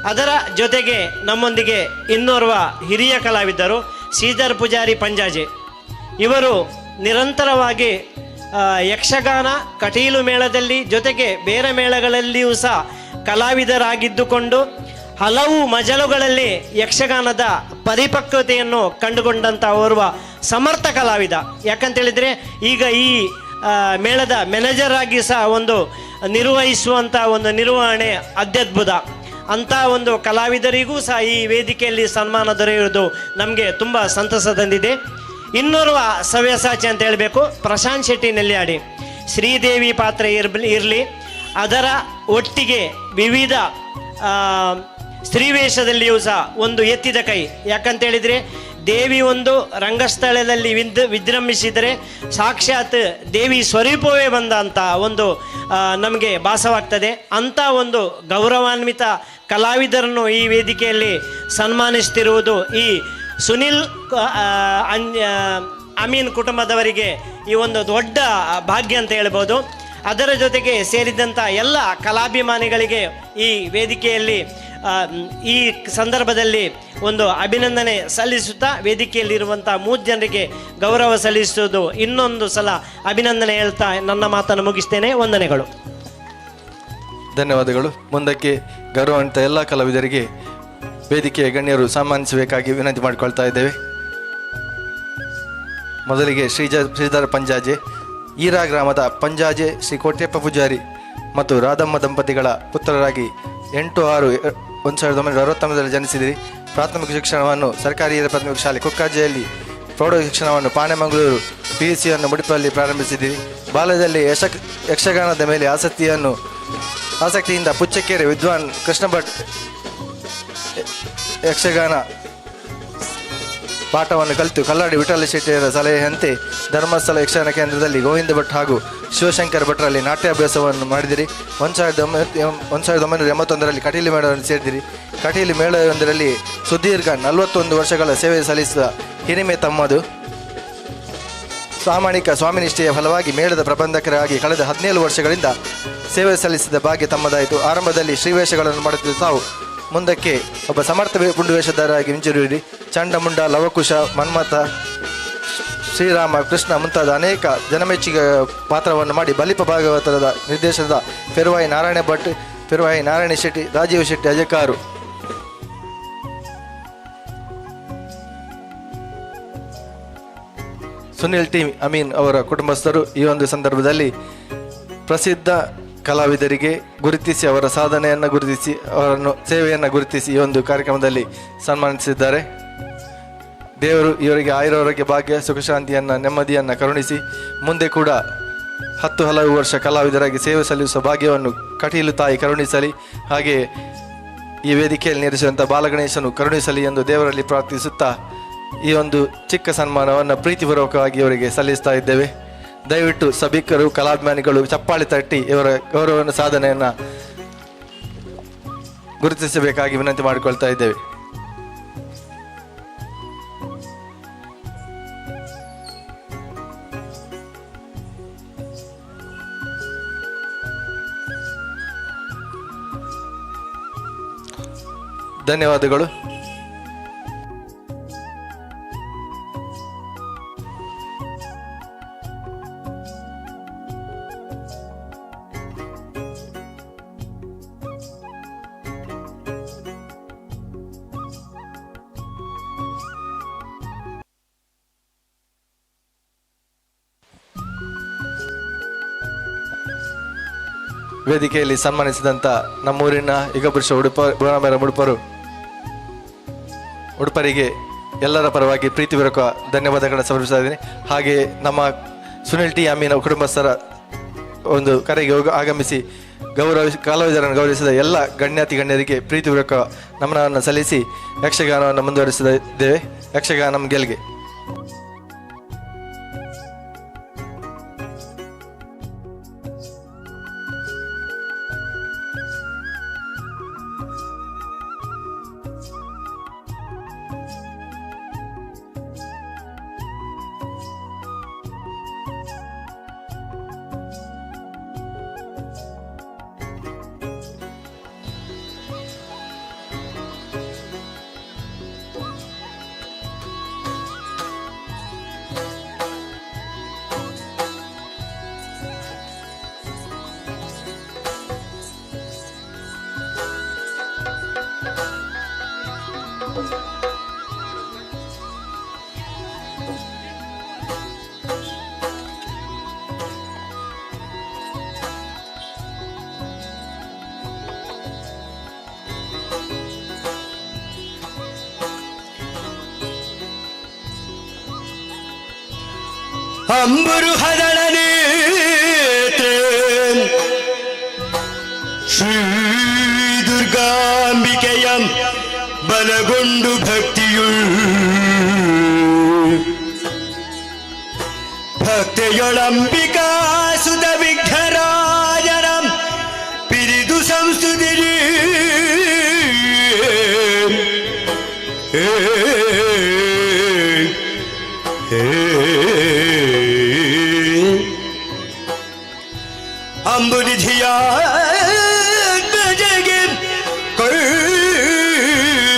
ಅದರ ಜೊತೆಗೆ ನಮ್ಮೊಂದಿಗೆ ಇನ್ನೋರ್ವ ಹಿರಿಯ ಕಲಾವಿದರು ಶ್ರೀಧರ್ ಪೂಜಾರಿ ಪಂಜಾಜೆ ಇವರು ನಿರಂತರವಾಗಿ ಯಕ್ಷಗಾನ ಕಟೀಲು ಮೇಳದಲ್ಲಿ ಜೊತೆಗೆ ಬೇರೆ ಮೇಳಗಳಲ್ಲಿಯೂ ಸಹ ಕಲಾವಿದರಾಗಿದ್ದುಕೊಂಡು ಹಲವು ಮಜಲುಗಳಲ್ಲಿ ಯಕ್ಷಗಾನದ ಪರಿಪಕ್ವತೆಯನ್ನು ಕಂಡುಕೊಂಡಂಥ ಓರ್ವ ಸಮರ್ಥ ಕಲಾವಿದ. ಯಾಕಂತೇಳಿದರೆ ಈಗ ಈ ಮೇಳದ ಮ್ಯಾನೇಜರ್ ಆಗಿ ಸಹ ಒಂದು ನಿರ್ವಹಿಸುವಂಥ ಒಂದು ನಿರ್ವಹಣೆ ಅತ್ಯದ್ಭುತ. ಅಂಥ ಒಂದು ಕಲಾವಿದರಿಗೂ ಸಹ ಈ ವೇದಿಕೆಯಲ್ಲಿ ಸನ್ಮಾನ ದೊರೆಯುವುದು ನಮಗೆ ತುಂಬ ಸಂತಸ ತಂದಿದೆ. ಇನ್ನೋರ್ವ ಸವ್ಯಸಾಚಿ ಅಂತ ಹೇಳಬೇಕು, ಪ್ರಶಾಂತ್ ಶೆಟ್ಟಿ ನೆಲ್ಯಾಡಿ. ಶ್ರೀದೇವಿ ಪಾತ್ರ ಇರಲಿ, ಅದರ ಒಟ್ಟಿಗೆ ವಿವಿಧ ಸ್ತ್ರೀವೇಷದಲ್ಲಿಯೂ ಸಹ ಒಂದು ಎತ್ತಿದ ಕೈ. ಯಾಕಂತೇಳಿದರೆ ದೇವಿ ಒಂದು ರಂಗಸ್ಥಳದಲ್ಲಿ ವಿಜೃಂಭಿಸಿದರೆ ಸಾಕ್ಷಾತ್ ದೇವಿ ಸ್ವರೂಪವೇ ಬಂದ ಅಂತ ಒಂದು ನಮಗೆ ಭಾಸವಾಗ್ತದೆ. ಅಂಥ ಒಂದು ಗೌರವಾನ್ವಿತ ಕಲಾವಿದರನ್ನು ಈ ವೇದಿಕೆಯಲ್ಲಿ ಸನ್ಮಾನಿಸ್ತಿರುವುದು ಈ ಸುನಿಲ್ ಅಮೀನ್ ಕುಟುಂಬದವರಿಗೆ ಈ ಒಂದು ದೊಡ್ಡ ಭಾಗ್ಯ ಅಂತ ಹೇಳ್ಬೋದು. ಅದರ ಜೊತೆಗೆ ಸೇರಿದಂಥ ಎಲ್ಲ ಕಲಾಭಿಮಾನಿಗಳಿಗೆ ಈ ವೇದಿಕೆಯಲ್ಲಿ ಈ ಸಂದರ್ಭದಲ್ಲಿ ಒಂದು ಅಭಿನಂದನೆ ಸಲ್ಲಿಸುತ್ತಾ ವೇದಿಕೆಯಲ್ಲಿರುವಂಥ 3 ಜನರಿಗೆ ಗೌರವ ಸಲ್ಲಿಸುವುದು ಇನ್ನೊಂದು ಸಲ ಅಭಿನಂದನೆ ಹೇಳ್ತಾ ನನ್ನ ಮಾತನ್ನು ಮುಗಿಸ್ತೇನೆ. ವಂದನೆಗಳು. ಧನ್ಯವಾದಗಳು. ಮುಂದಕ್ಕೆ ಗೌರವಾನ್ವಿತ ಎಲ್ಲ ಕಲಾವಿದರಿಗೆ ವೇದಿಕೆಯ ಗಣ್ಯರು ಸನ್ಮಾನಿಸಬೇಕಾಗಿ ವಿನಂತಿ ಮಾಡಿಕೊಳ್ತಾ ಇದ್ದೇವೆ. ಮೊದಲಿಗೆ ಶ್ರೀಧರ ಪಂಜಾಜೆ, ಈರಾ ಗ್ರಾಮದ ಪಂಜಾಜೆ ಶ್ರೀ ಕೋಟ್ಯಪ್ಪ ಪೂಜಾರಿ ಮತ್ತು ರಾಧಮ್ಮ ದಂಪತಿಗಳ ಪುತ್ರರಾಗಿ 8/6/1969 ಜನಿಸಿದಿರಿ. ಪ್ರಾಥಮಿಕ ಶಿಕ್ಷಣವನ್ನು ಸರ್ಕಾರಿ ಹಿರಿಯ ಪ್ರಾಥಮಿಕ ಶಾಲೆ ಕುಕ್ಕಾಜಿಯಲ್ಲಿ, ಪ್ರೌಢ ಶಿಕ್ಷಣವನ್ನು ಪಾಣೆಮಂಗಳೂರು, PUCಯನ್ನು ಮುಡಿಪಲ್ಲಿ ಪ್ರಾರಂಭಿಸಿದಿರಿ. ಬಾಲ್ಯದಲ್ಲಿ ಯಕ್ಷಗಾನದ ಮೇಲೆ ಆಸಕ್ತಿಯಿಂದ ಪುಚ್ಚಕೆರೆ ವಿದ್ವಾನ್ ಕೃಷ್ಣ ಭಟ್ ಯಕ್ಷಗಾನ ಪಾಠವನ್ನು ಕಲಿತು ಕಲ್ಲಾಡಿ ವಿಠಲ ಶೆಟ್ಟಿಯರ ಸಲಹೆಯಂತೆ ಧರ್ಮಸ್ಥಳ ಯಕ್ಷಗಾನ ಕೇಂದ್ರದಲ್ಲಿ ಗೋವಿಂದ ಭಟ್ ಹಾಗೂ ಶಿವಶಂಕರ ಭಟ್ರಲ್ಲಿ ನಾಟ್ಯಾಭ್ಯಾಸವನ್ನು ಮಾಡಿದಿರಿ. 1981ರಲ್ಲಿ ಕಟೀಲು ಮೇಳವನ್ನು ಸೇರಿದಿರಿ. ಕಟೀಲು ಮೇಳವೊಂದರಲ್ಲಿ ಸುದೀರ್ಘ 41 ವರ್ಷಗಳ ಸೇವೆ ಸಲ್ಲಿಸಿದ ಹಿರಿಮೆ ತಮ್ಮದು. ಪ್ರಾಮಾಣಿಕ ಸ್ವಾಮಿನಿಷ್ಠೆಯ ಫಲವಾಗಿ ಮೇಳದ ಪ್ರಬಂಧಕರಾಗಿ ಕಳೆದ 17 ವರ್ಷಗಳಿಂದ ಸೇವೆ ಸಲ್ಲಿಸಿದ ಭಾಗ್ಯ ತಮ್ಮದಾಯಿತು. ಆರಂಭದಲ್ಲಿ ಶ್ರೀವೇಷಗಳನ್ನು ಮಾಡುತ್ತಿದ್ದ ತಾವು ಮುಂದಕ್ಕೆ ಒಬ್ಬ ಸಮರ್ಥ ಪುಂಡುವೇಷಧಾರರಾಗಿ ಮಿಂಚಿರುವಿರಿ. ಚಂಡಮುಂಡ, ಲವಕುಶ, ಮನ್ಮಥ, ಶ್ರೀರಾಮ, ಕೃಷ್ಣ ಮುಂತಾದ ಅನೇಕ ಜನಮೆಚ್ಚುಗೆ ಪಾತ್ರವನ್ನು ಮಾಡಿ ಬಲಿಪ ಭಾಗವತರದ ನಿರ್ದೇಶನದ ಪೆರುವಾಯಿ ನಾರಾಯಣ ಭಟ್, ಪೆರುವಾಯಿ ನಾರಾಯಣ ಶೆಟ್ಟಿ, ರಾಜೀವ್ ಶೆಟ್ಟಿ ಅಜಕಾರು, ಸುನಿಲ್ ಟಿ ಅಮೀನ್ ಅವರ ಕುಟುಂಬಸ್ಥರು ಈ ಒಂದು ಸಂದರ್ಭದಲ್ಲಿ ಪ್ರಸಿದ್ಧ ಕಲಾವಿದರಿಗೆ ಗುರುತಿಸಿ ಅವರ ಸಾಧನೆಯನ್ನು ಗುರುತಿಸಿ ಅವರನ್ನು ಸೇವೆಯನ್ನು ಗುರುತಿಸಿ ಈ ಒಂದು ಕಾರ್ಯಕ್ರಮದಲ್ಲಿ ಸನ್ಮಾನಿಸಿದ್ದಾರೆ. ದೇವರು ಇವರಿಗೆ ಆಯುರಾರೋಗ್ಯ ಭಾಗ್ಯ, ಸುಖಶಾಂತಿಯನ್ನು, ನೆಮ್ಮದಿಯನ್ನು ಕರುಣಿಸಿ ಮುಂದೆ ಕೂಡ 10 ಹಲವು ವರ್ಷ ಕಲಾವಿದರಾಗಿ ಸೇವೆ ಸಲ್ಲಿಸುವ ಭಾಗ್ಯವನ್ನು ಕಟೀಲು ತಾಯಿ ಕರುಣಿಸಲಿ. ಹಾಗೆ ಈ ವೇದಿಕೆಯಲ್ಲಿ ನೆರೆಸಿದಂಥ ಬಾಲಗಣೇಶನು ಕರುಣಿಸಲಿ ಎಂದು ದೇವರಲ್ಲಿ ಪ್ರಾರ್ಥಿಸುತ್ತಾ ಈ ಒಂದು ಚಿಕ್ಕ ಸನ್ಮಾನವನ್ನು ಪ್ರೀತಿಪೂರ್ವಕವಾಗಿ ಇವರಿಗೆ ಸಲ್ಲಿಸ್ತಾ ಇದ್ದೇವೆ. ದಯವಿಟ್ಟು ಸಭಿಕರು, ಕಲಾಭಿಮಾನಿಗಳು ಚಪ್ಪಾಳಿ ತಟ್ಟಿ ಇವರ ಗೌರವವನ್ನು ಸಾಧನೆಯನ್ನು ಗುರುತಿಸಬೇಕಾಗಿ ವಿನಂತಿ ಮಾಡಿಕೊಳ್ತಾ ಇದ್ದೇವೆ. ಧನ್ಯವಾದಗಳು. ವೇದಿಕೆಯಲ್ಲಿ ಸನ್ಮಾನಿಸಿದಂಥ ನಮ್ಮೂರಿನ ಯುಗಪುರುಷ ಉಡುಪರಿಗೆ ಎಲ್ಲರ ಪರವಾಗಿ ಪ್ರೀತಿಪೂರ್ವಕ ಧನ್ಯವಾದಗಳನ್ನು ಸಮರ್ಪಿಸ್ತಾ ಇದ್ದೀನಿ. ಹಾಗೆ ನಮ್ಮ ಸುನಿಲ್ ಟಿ ಅಮೀನ್ ಕುಟುಂಬಸ್ಥರ ಒಂದು ಕರೆಗೆ ಆಗಮಿಸಿ ಕಲಾವಿದರನ್ನು ಗೌರವಿಸಿದ ಎಲ್ಲ ಗಣ್ಯರಿಗೆ ಪ್ರೀತಿಪೂರ್ವಕ ನಮನವನ್ನು ಸಲ್ಲಿಸಿ ಯಕ್ಷಗಾನವನ್ನು ಮುಂದುವರಿಸಿದ್ದೇವೆ. ಯಕ್ಷಗಾನಂ ಗೆಲ್ಗೆ. ಅಂಬುರು ಹದಳ ನೇತ್ರೆ ಶ್ರೀ ದುರ್ಗಾಂಬಿಕೆಯ ಬಲಗೊಂಡು ಭಕ್ತಿಯುಳ್ ಭಕ್ತಿಯೊಳಂಬಿಕಾ ಸುತ ವಿಘ್ನರಾಜನ ಪಿರಿದು ಸಂಸ್ತುತಿರಿ ಅಂಬುನಿಧಿಯ ಜಗೆ ಕೈ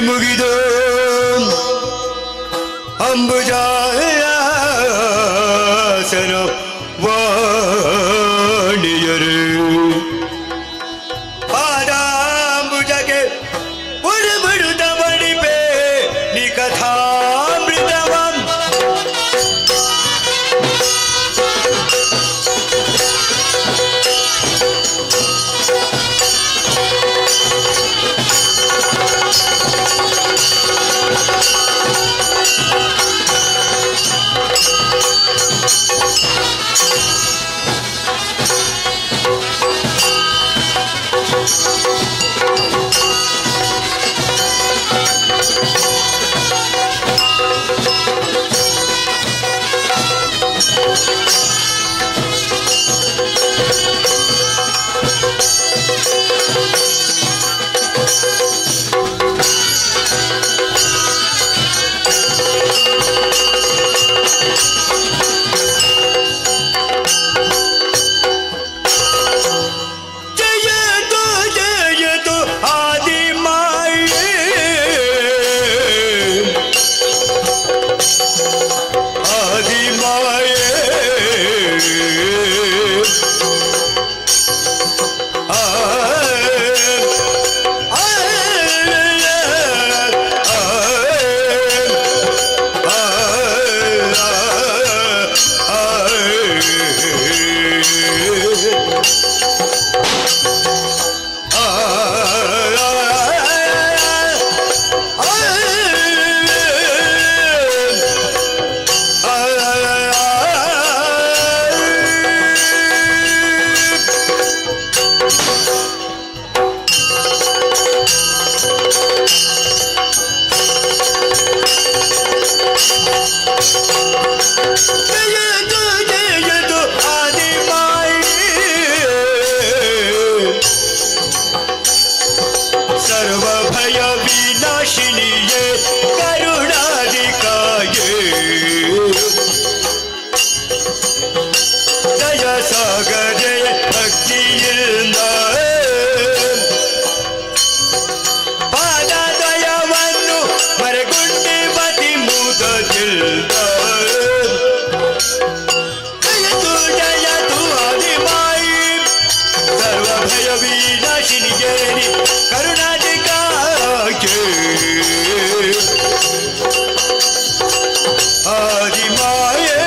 ಮುಗಿದು ಅಂಬುಜಾಸನ ವಾಣಿಯರು ಪಾದಾಂಬುಜಗೆ ಉಡುಬಿಡುತ್ತ ಬಡಿಪೆ ನಿ ಕಥಾಮೃತವಂ ಸರ್ವಭಯ ವಿನಾಶಿನಿಯೇ ಕರುಣಾಧಿಕಾಯೇ ದಯ ಸಾಗರೆ ಭಕ್ತಿಯಿಂದ ಪಾದದಯವನ್ನು ಮರೆಗೊಂಡೆ ಮತಿ ಮುದದಿಲ್ಲ ಜಯತು ಆದಿಮಾಯಿ ಸರ್ವಭಯ ವಿನಾಶಿನಿಯೇ ಕರುಣಾಧಿಕಾಯೇ ಆದಿಮಾಯೇ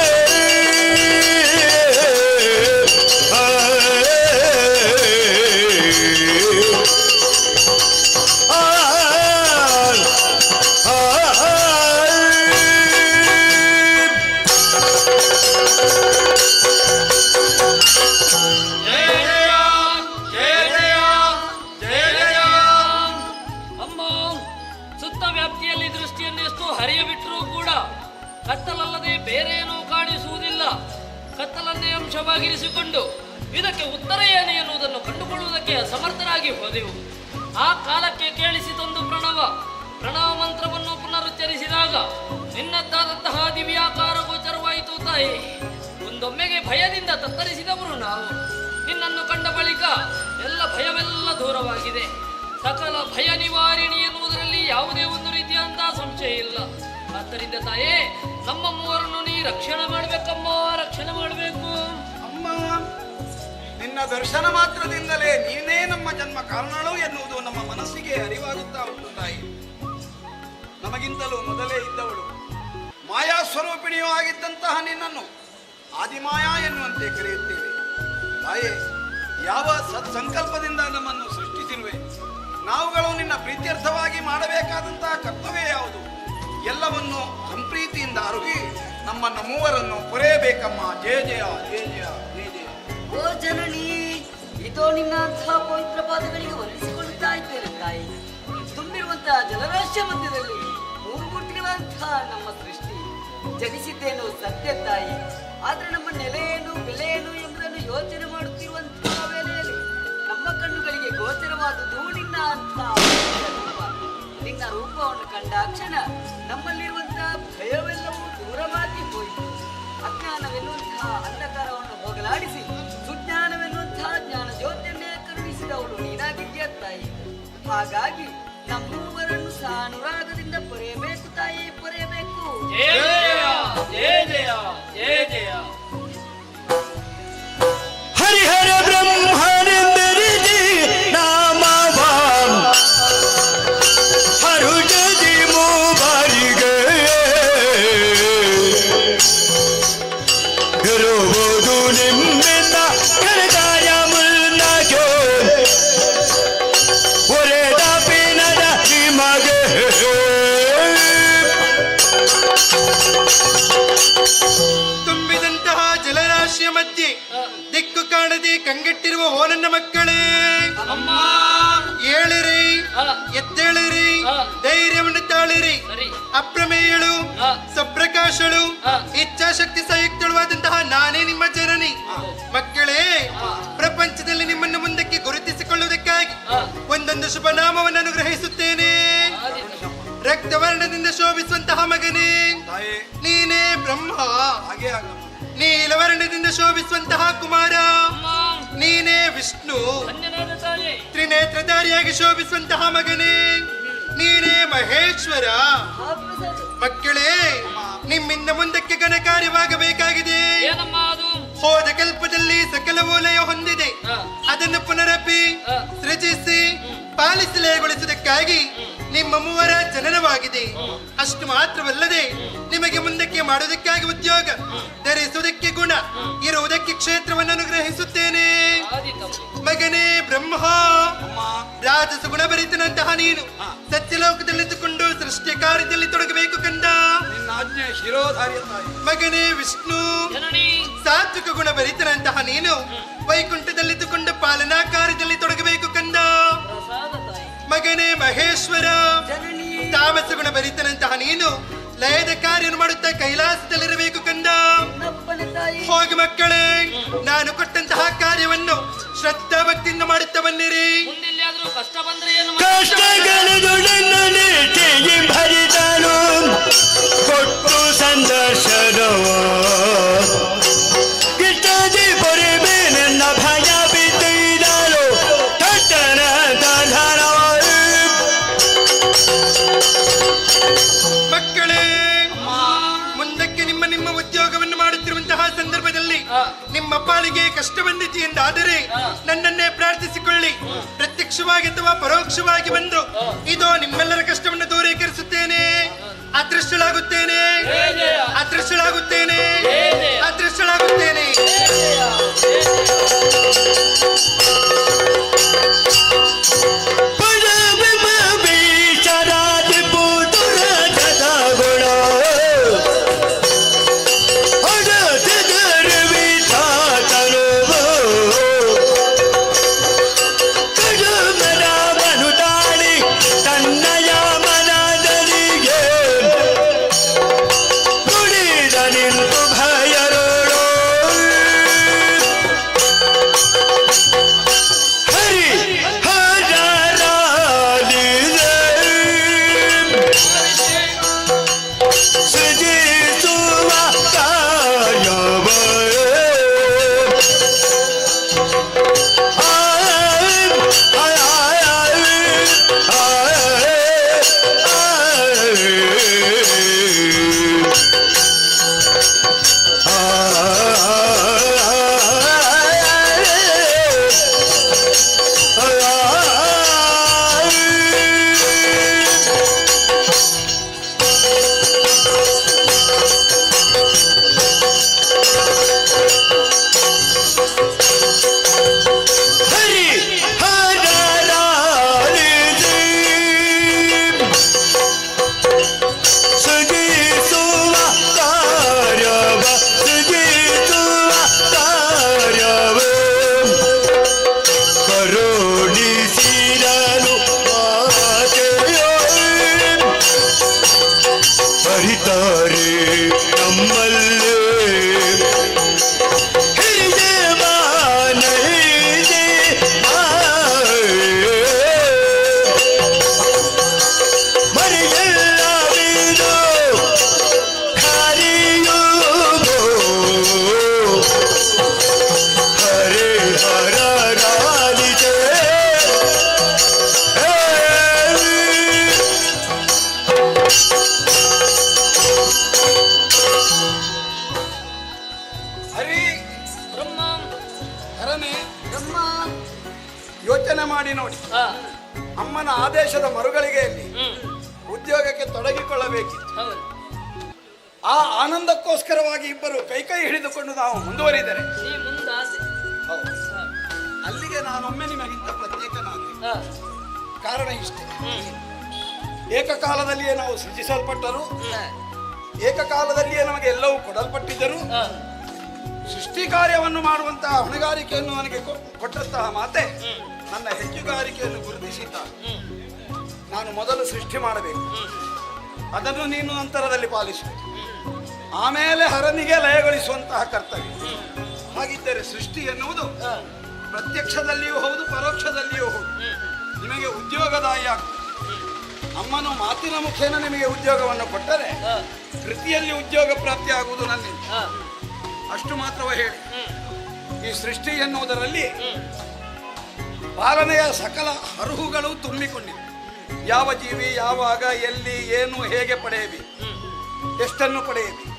ಕತ್ತಲಲ್ಲದೆ ಬೇರೇನೂ ಕಾಣಿಸುವುದಿಲ್ಲ. ಕತ್ತಲನ್ನೇ ಅಂಶವಾಗಿರಿಸಿಕೊಂಡು ಇದಕ್ಕೆ ಉತ್ತರ ಏನೇ ಎನ್ನುವುದನ್ನು ಕಂಡುಕೊಳ್ಳುವುದಕ್ಕೆ ಅಸಮರ್ಥರಾಗಿ ಹೋದೆವು. ಆ ಕಾಲಕ್ಕೆ ಕೇಳಿಸಿತೊಂದು ಪ್ರಣವ ಮಂತ್ರವನ್ನು ಪುನರುಚ್ಚರಿಸಿದಾಗ ನಿನ್ನದ್ದಾದಂತಹ ದಿವ್ಯಾಕಾರ ಗೋಚರವಾಯಿತು ತಾಯಿ. ಒಂದೊಮ್ಮೆಗೆ ಭಯದಿಂದ ತತ್ತರಿಸಿದವರು ನಾವು. ನಿನ್ನನ್ನು ಕಂಡ ಬಳಿಕ ಎಲ್ಲ ಭಯವೆಲ್ಲ ದೂರವಾಗಿದೆ. ಸಕಲ ಭಯ ನಿವಾರಣಿ ಎನ್ನುವುದರಲ್ಲಿ ಯಾವುದೇ ಒಂದು ರೀತಿಯಾದಂತಹ ಸಂಶಯ ಇಲ್ಲ. ಆದ್ದರಿಂದ ತಾಯೇ, ನಮ್ಮ ಮೂವರನ್ನು ನೀ ರಕ್ಷಣೆ ಮಾಡಬೇಕಮ್ಮ, ರಕ್ಷಣೆ ಮಾಡಬೇಕು ಅಮ್ಮ. ನಿನ್ನ ದರ್ಶನ ಮಾತ್ರದಿಂದಲೇ ನೀನೇ ನಮ್ಮ ಜನ್ಮ ಕಾರಣಳು ಎನ್ನುವುದು ನಮ್ಮ ಮನಸ್ಸಿಗೆ ಅರಿವಾಗುತ್ತಾ ಉಂಟು ತಾಯಿ. ನಮಗಿಂತಲೂ ಮೊದಲೇ ಇದ್ದವಳು ಮಾಯಾ ಸ್ವರೂಪಿಣಿಯೂ ಆಗಿದ್ದಂತಹ ನಿನ್ನನ್ನು ಆದಿಮಾಯಾ ಎನ್ನುವಂತೆ ಕರೆಯುತ್ತೇವೆ ತಾಯೇ. ಯಾವ ಸತ್ಸಂಕಲ್ಪದಿಂದ ನಮ್ಮನ್ನು ಸೃಷ್ಟಿಸಿರುವೆ, ನಾವುಗಳು ನಿನ್ನ ಪ್ರೀತ್ಯರ್ಥವಾಗಿ ಮಾಡಬೇಕಾದಂತಹ ಕರ್ತವ್ಯ ಯಾವುದು, ಎಲ್ಲವನ್ನು ಸಂಪ್ರೀತಿಯಿಂದ ಅರುಗಿ ನಮ್ಮನ್ನು ಮೂವರನ್ನು ಪೊರೆಯಬೇಕಮ್ಮ. ಜಯ ಜಯ ಜಯ ಜಯ ಜಯ ಜಯ. ಓ ಜನನಿ, ಇದೋ ನಿನ್ನಂತಹ ಪವಿತ್ರ ಪಾದಗಳಿಗೆ ವಂದಿಸಿಕೊಳ್ಳುತ್ತಾ ಇದ್ದೇನೆ ತಾಯಿ. ತುಂಬಿರುವಂತಹ ಜಲರಾಶಿಯ ಮಧ್ಯದಲ್ಲಿ ಮೂರ್ಮೂರ್ತಿಗಳಂತಹ ನಮ್ಮ ಸೃಷ್ಟಿ ಜನಿಸಿದ್ದೇನು ಸತ್ಯ ತಾಯಿ. ಆದ್ರೆ ನಮ್ಮ ನೆಲೆ ಏನು ಬೆಲೆ ಏನು ಎಂಬುದನ್ನು ಯೋಚನೆ ಮಾಡುತ್ತಿರುವಂತಹ ವೇಳೆಯಲ್ಲಿ ನಮ್ಮ ಕಣ್ಣುಗಳಿಗೆ ಗೋಚರವಾದುದು ನಿನ್ನ ಅಂತಹ ರೂಪ. ನಿನ್ನ ರೂಪವನ್ನು ಕಂಡಾಕ್ಷಣ ನಮ್ಮಲ್ಲಿರುವಂತಹ ಭಯವೆಲ್ಲವೂ ದೂರವಾಗಿ ಹೋಯಿತು. ಅಜ್ಞಾನವೆನ್ನುವಂತಹ ಅಂಧಕಾರವನ್ನು ಹೋಗಲಾಡಿಸಿ ಸುಜ್ಞಾನವೆನ್ನುವಂತಹ ಜ್ಞಾನ ಜ್ಯೋತಿಯನ್ನೇ ಕರುಣಿಸಿದವಳು ನೀನಾಗಿದ್ದೀಯ ತಾಯಿ. ಹಾಗಾಗಿ ನಮ್ಮೂವರನ್ನು ಸಹ ಅನುರಾಗದಿಂದ ಪೊರೆಯಬೇಕು ತಾಯಿ, ಪೊರೆಯಬೇಕು. ಜಯ ಜಯ ಜಯ ಜಯ ಜಯ. ಹರಿಹರ ಬ್ರಹ್ಮನೆಂದರಿದಿ ನಾಮವಾಂ ಹರುಜದಿ ಮೂವರಿಗೆ ಇರುವುದು ನಿಮ್ಮಿಂದ ಕರೆದಾಯ ಮುನ್ನಗೆ ಒರೆದ ಪಿನದ ನಿಮಗೆ ತುಂಬಿದಂತಹ ಜಲರಾಶಿಯ ಮಧ್ಯೆ ದಿಕ್ಕು ಕಾಣದೆ ಕಂಗೆಟ್ಟಿರುವ ಓ ನನ್ನ ಮಕ್ಕಳೇ, ಅಮ್ಮ ಏಳಿರಿ, ಎದ್ದೇಳಿರಿ, ಧೈರ್ಯವನ್ನು ತಾಳಿರಿ. ಸರಿ. ಅಪ್ರಮೇಯಳು, ಸುಪ್ರಕಾಶಳು, ಇಚ್ಛಾಶಕ್ತಿ ಸಂಯುಕ್ತಳುವಾದಂತಹ ನಾನೇ ನಿಮ್ಮ ಜನನಿ. ಮಕ್ಕಳೇ, ಪ್ರಪಂಚದಲ್ಲಿ ನಿಮ್ಮನ್ನು ಮುಂದಕ್ಕೆ ಗುರುತಿಸಿಕೊಳ್ಳುವುದಕ್ಕಾಗಿ ಒಂದೊಂದು ಶುಭ ನಾಮವನ್ನು ಅನುಗ್ರಹಿಸುತ್ತೇನೆ. ರಕ್ತವರ್ಣದಿಂದ ಶೋಭಿಸುವಂತಹ ಮಗನೇ, ತಾಯೇ, ನೀನೇ ಬ್ರಹ್ಮ. ಹಾಗೆ ಆಗಮ್ಮ. ನೀಲವರ್ಣದಿಂದ ಶೋಭಿಸುವಂತಹ ಕುಮಾರ, ಅಮ್ಮ ನೀನೇ ವಿಷ್ಣು. ಧನ್ಯನಾದ ತಾಯಿ. ತ್ರಿನೇತ್ರಧಾರಿಯಾಗಿ ಶೋಭಿಸುವಂತಹ ಮಗನೇ, ನೀನೇ ಮಹೇಶ್ವರ. ಮಕ್ಕಳೇ, ನಿಮ್ಮಿಂದ ಮುಂದಕ್ಕೆ ಘನಕಾರ್ಯವಾಗಬೇಕಾಗಿದೆ. ಏನಮ್ಮ ಅದು? ಹೋದ ಕಲ್ಪದಲ್ಲಿ ಸಕಲ ಓಲಯ ಹೊಂದಿದೆ. ಅದನ್ನು ಪುನರಪಿ ಸೃಜಿಸಿ ಪಾಲಿಸಲೆಗೊಳಿಸುವುದಕ್ಕಾಗಿ ನಿಮ್ಮ ಮೂವರ ಜನನವಾಗಿದೆ. ಅಷ್ಟು ಮಾತ್ರವಲ್ಲದೆ ನಿಮಗೆ ಮುಂದಕ್ಕೆ ಮಾಡುವುದಕ್ಕಾಗಿ ಉದ್ಯೋಗ, ಧರಿಸುವುದಕ್ಕೆ ಗುಣ, ಇರುವುದಕ್ಕೆ ಕ್ಷೇತ್ರವನ್ನು ಅನುಗ್ರಹಿಸುತ್ತೇನೆ. ಮಗನೇ ಬ್ರಹ್ಮ, ರಾಜಸ ಗುಣಭರಿತನಂತಹ ನೀನು ಸತ್ಯಲೋಕದಲ್ಲಿದ್ದುಕೊಂಡು ಸೃಷ್ಟಿ ಕಾರ್ಯದಲ್ಲಿ ತೊಡಗಬೇಕು ಕಂದ. ನಿನ್ನ ಆಜ್ಞೆ ಶಿರೋಧಾರ್ಯ ತಾಯಿ. ಮಗನೇ ವಿಷ್ಣು, ಜನನಿ ಸಾತ್ವಿಕ ಗುಣಭರಿತನಂತಹ ನೀನು ವೈಕುಂಠದಲ್ಲಿದ್ದುಕೊಂಡು ಪಾಲನಾ ಕಾರ್ಯದಲ್ಲಿ ತೊಡಗಬೇಕು ಕಂದ. ಪ್ರಸಾದ ತಾಯಿ. ಮಗನೇ ಮಹೇಶ್ವರ, ಜನನಿ, ತಾಮಸ ಗುಣಭರಿತನಂತಹ ನೀನು ಲಯದ ಕಾರ್ಯವನ್ನು ಮಾಡುತ್ತಾ ಕೈಲಾಸದಲ್ಲಿರಬೇಕು ಕಂದ. ನಪ್ಪನ ತಾಯಿ. ಹೋಗಿ ಮಕ್ಕಳೇ, ನಾನು ಕೊಟ್ಟಂತಹ ಕಾರ್ಯವನ್ನು ಶ್ರದ್ಧಾ ಭಕ್ತಿಯಿಂದ ಮಾಡುತ್ತಾ ಬನ್ನಿರಿ. ಮುಂದೆಲ್ಲಿಯಾದ್ರೂ ಕಷ್ಟ ಬಂದ್ರೆ ಏನು ಕಷ್ಟಗಳೆದು ನನ್ನ ನೆಟ್ಟಿಗೆ ಭರಿತನು ಕೊಟ್ಟು ಸಂದರ್ಶನ ಗಿಟ್ಟದಿ ಪೊರೆಬೆ ನನ್ನ ಭಯ ಬಿದ್ದಿದಳು ತಟ್ಟನ ಧನ. ಮಕ್ಕಳೇ, ಮುಂದಕ್ಕೆ ನಿಮ್ಮ ನಿಮ್ಮ ಉದ್ಯೋಗವನ್ನು ಮಾಡುತ್ತಿರುವಂತಹ ಸಂದರ್ಭದಲ್ಲಿ ನಿಮ್ಮ ಪಾಲಿಗೆ ಕಷ್ಟ ಬಂದಿದೆ ಎಂದಾದರೆ ನನ್ನನ್ನೇ ಪ್ರಾರ್ಥಿಸಿಕೊಳ್ಳಿ. ಪ್ರತ್ಯಕ್ಷವಾಗಿ ಅಥವಾ ಪರೋಕ್ಷವಾಗಿ ಬಂದು ಇದೋ ನಿಮ್ಮೆಲ್ಲರ ಕಷ್ಟವನ್ನು ದೂರೀಕರಿಸುತ್ತೇನೆ. ಅದೃಷ್ಟಳಾಗುತ್ತೇನೆ, ಅದೃಷ್ಟಳಾಗುತ್ತೇನೆ, ಅದೃಷ್ಟಳಾಗುತ್ತೇನೆ. ಯೋಚನೆ ಮಾಡಿ ನೋಡಿ. ಹಾ. ಅಮ್ಮನ ಆದೇಶದ ಮರುಗಳಿಗೆಯಲ್ಲಿ ಹ್ಮ್. ಉದ್ಯೋಗಕ್ಕೆ ತೊಡಗಿಕೊಳ್ಳಬೇಕಿತ್ತು. ಹೌದು. ಆ ಆನಂದಕ್ಕೋಸ್ಕರವಾಗಿ ಇಬ್ಬರು ಕೈ ಹಿಡಿದುಕೊಂಡು ನಾವು ಮುಂದುವರಿದರೆ ನೀ ಮುಂದಾಸೆ. ಹೌದು, ಅಲ್ಲಿಗೆ ನಾನೊಮ್ಮೆ ನಿಮಗಿಂತ ಪ್ರತ್ಯೇಕನಾದೆ. ಹಾ. ಕಾರಣ ಇಷ್ಟೇ, ಹ್ಮ್. ಏಕಕಾಲದಲ್ಲಿಯೇ ನಾವು ಸೃಜಿಸಲ್ಪಟ್ಟರು, ಹಾ. ಏಕಕಾಲದಲ್ಲಿಯೇ ನಮಗೆ ಎಲ್ಲವೂ ಕೊಡಲ್ಪಟ್ಟಿದ್ದರು. ಹಾ. ಸೃಷ್ಟಿ ಕಾರ್ಯವನ್ನು ಮಾಡುವಂತಹ ಹೊಣೆಗಾರಿಕೆಯನ್ನು ನನಗೆ ಕೊಟ್ಟಂತಹ ಮಾತೆ ಹ್ಮ್. ನನ್ನ ಹೆಚ್ಚುಗಾರಿಕೆಯನ್ನು ಗುರುತಿಸಿದ್ದ. ಹ್ಮ್. ನಾನು ಮೊದಲು ಸೃಷ್ಟಿ ಮಾಡಬೇಕು, ಹ್ಮ್. ಅದನ್ನು ನೀನು ನಂತರದಲ್ಲಿ ಪಾಲಿಸುವುದು, ಆಮೇಲೆ ಹರನಿಗೆ ಲಯಗೊಳಿಸುವಂತಹ ಕರ್ತವ್ಯ. ಹಾಗಿದ್ದರೆ ಸೃಷ್ಟಿ ಎನ್ನುವುದು ಹಾ. ಪ್ರತ್ಯಕ್ಷದಲ್ಲಿಯೂ ಹೌದು, ಪರೋಕ್ಷದಲ್ಲಿಯೂ ಹೌದು. ಹ್ಮ್. ನಿಮಗೆ ಉದ್ಯೋಗದಾಯಿ ಆಗ್ತದೆ. ಅಮ್ಮನು ಮಾತಿನ ಮುಖೇನ ನಿಮಗೆ ಉದ್ಯೋಗವನ್ನು ಕೊಟ್ಟರೆ ಹಾ. ಕೃತಿಯಲ್ಲಿ ಉದ್ಯೋಗ ಪ್ರಾಪ್ತಿ ಆಗುವುದು ನನ್ನಿಂದ. ಹಾ. ಅಷ್ಟು ಮಾತ್ರವೇ ಹೇಳಿ, ಹ್ಮ್. ಈ ಸೃಷ್ಟಿ ಎನ್ನುವುದರಲ್ಲಿ ಹ್ಮ್. ಪಾಲನೆಯ ಸಕಲ ಅರುಹುಗಳು ತುಂಬಿಕೊಂಡಿವೆ. ಯಾವ ಜೀವಿ ಯಾವಾಗ ಎಲ್ಲಿ ಏನು ಹೇಗೆ ಪಡೆಯಬೇಕು, ಹ್ಮ್. ಎಷ್ಟನ್ನು ಪಡೆಯಬೇಕು,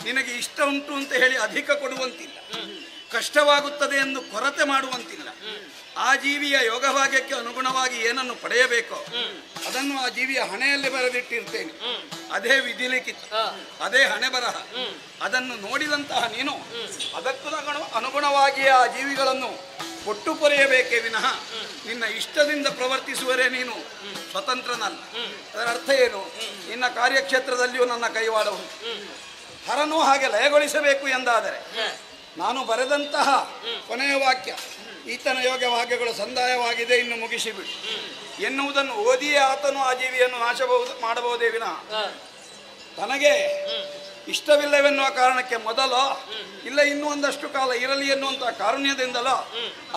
ನಿನಗೆ ಇಷ್ಟ ಉಂಟು ಅಂತ ಹೇಳಿ ಅಧಿಕ ಕೊಡುವಂತಿಲ್ಲ, ಕಷ್ಟವಾಗುತ್ತದೆ ಎಂದು ಕೊರತೆ ಮಾಡುವಂತಿಲ್ಲ. ಆ ಜೀವಿಯ ಯೋಗಭಾಗ್ಯಕ್ಕೆ ಅನುಗುಣವಾಗಿ ಏನನ್ನು ಪಡೆಯಬೇಕೋ ಅದನ್ನು ಆ ಜೀವಿಯ ಹಣೆಯಲ್ಲಿ ಬರೆದಿಟ್ಟಿರ್ತೇನೆ. ಅದೇ ವಿಧಿಲಿಖಿತ, ಅದೇ ಹಣೆ ಬರಹ. ಅದನ್ನು ನೋಡಿದಂತಹ ನೀನು ಅದಕ್ಕೂ ಅನುಗುಣವಾಗಿ ಆ ಜೀವಿಗಳನ್ನು ಕೊಟ್ಟು ಪೊರೆಯಬೇಕೇ ವಿನಃ ನಿನ್ನ ಇಷ್ಟದಿಂದ ಪ್ರವರ್ತಿಸುವರೇ ನೀನು ಸ್ವತಂತ್ರನಲ್ಲ. ಅದರ ಅರ್ಥ ಏನು? ನಿನ್ನ ಕಾರ್ಯಕ್ಷೇತ್ರದಲ್ಲಿಯೂ ನನ್ನ ಕೈವಾಡ ಉಂಟು. ಹರನು ಹಾಗೆ ಲಯಗೊಳಿಸಬೇಕು ಎಂದಾದರೆ ನಾನು ಬರೆದಂತಹ ಕೊನೆಯ ವಾಕ್ಯ, ಈತನ ಯೋಗ ಭಾಗ್ಯಗಳು ಸಂದಾಯವಾಗಿದೆ, ಇನ್ನು ಮುಗಿಸಿಬಿಡು ಎನ್ನುವುದನ್ನು ಓದಿಯೇ ಆತನು ಆ ಜೀವಿಯನ್ನು ಮಾಡಬಹುದೇ ವಿನಃ ತನಗೆ ಇಷ್ಟವಿಲ್ಲವೆನ್ನುವ ಕಾರಣಕ್ಕೆ ಮೊದಲು ಇಲ್ಲ ಇನ್ನೂ ಒಂದಷ್ಟು ಕಾಲ ಇರಲಿ ಎನ್ನುವಂತಹ ಕಾರುಣ್ಯದಿಂದಲೋ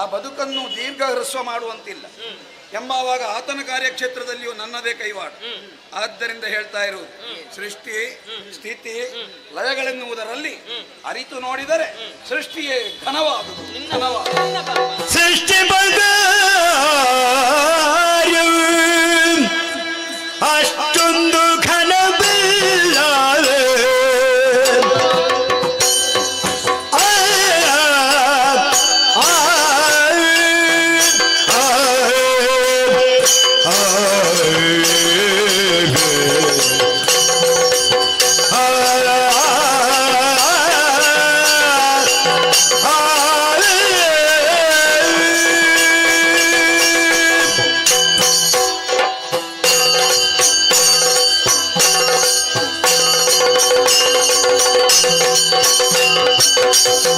ಆ ಬದುಕನ್ನು ದೀರ್ಘ ಹ್ರಸ್ವ ಮಾಡುವಂತಿಲ್ಲ ಎಂಬಾವಾಗ ಆತನ ಕಾರ್ಯಕ್ಷೇತ್ರದಲ್ಲಿಯೂ ನನ್ನದೇ ಕೈವಾಡ. ಆದ್ದರಿಂದ ಹೇಳ್ತಾ ಇರುವುದು, ಸೃಷ್ಟಿ ಸ್ಥಿತಿ ಲಯಗಳೆನ್ನುವುದರಲ್ಲಿ ಅರಿತು ನೋಡಿದರೆ ಸೃಷ್ಟಿಯೇ ಘನವಾದುದು. ಸೃಷ್ಟಿ ಅಷ್ಟೊಂದು ಘನವಿಲ್ಲವೇ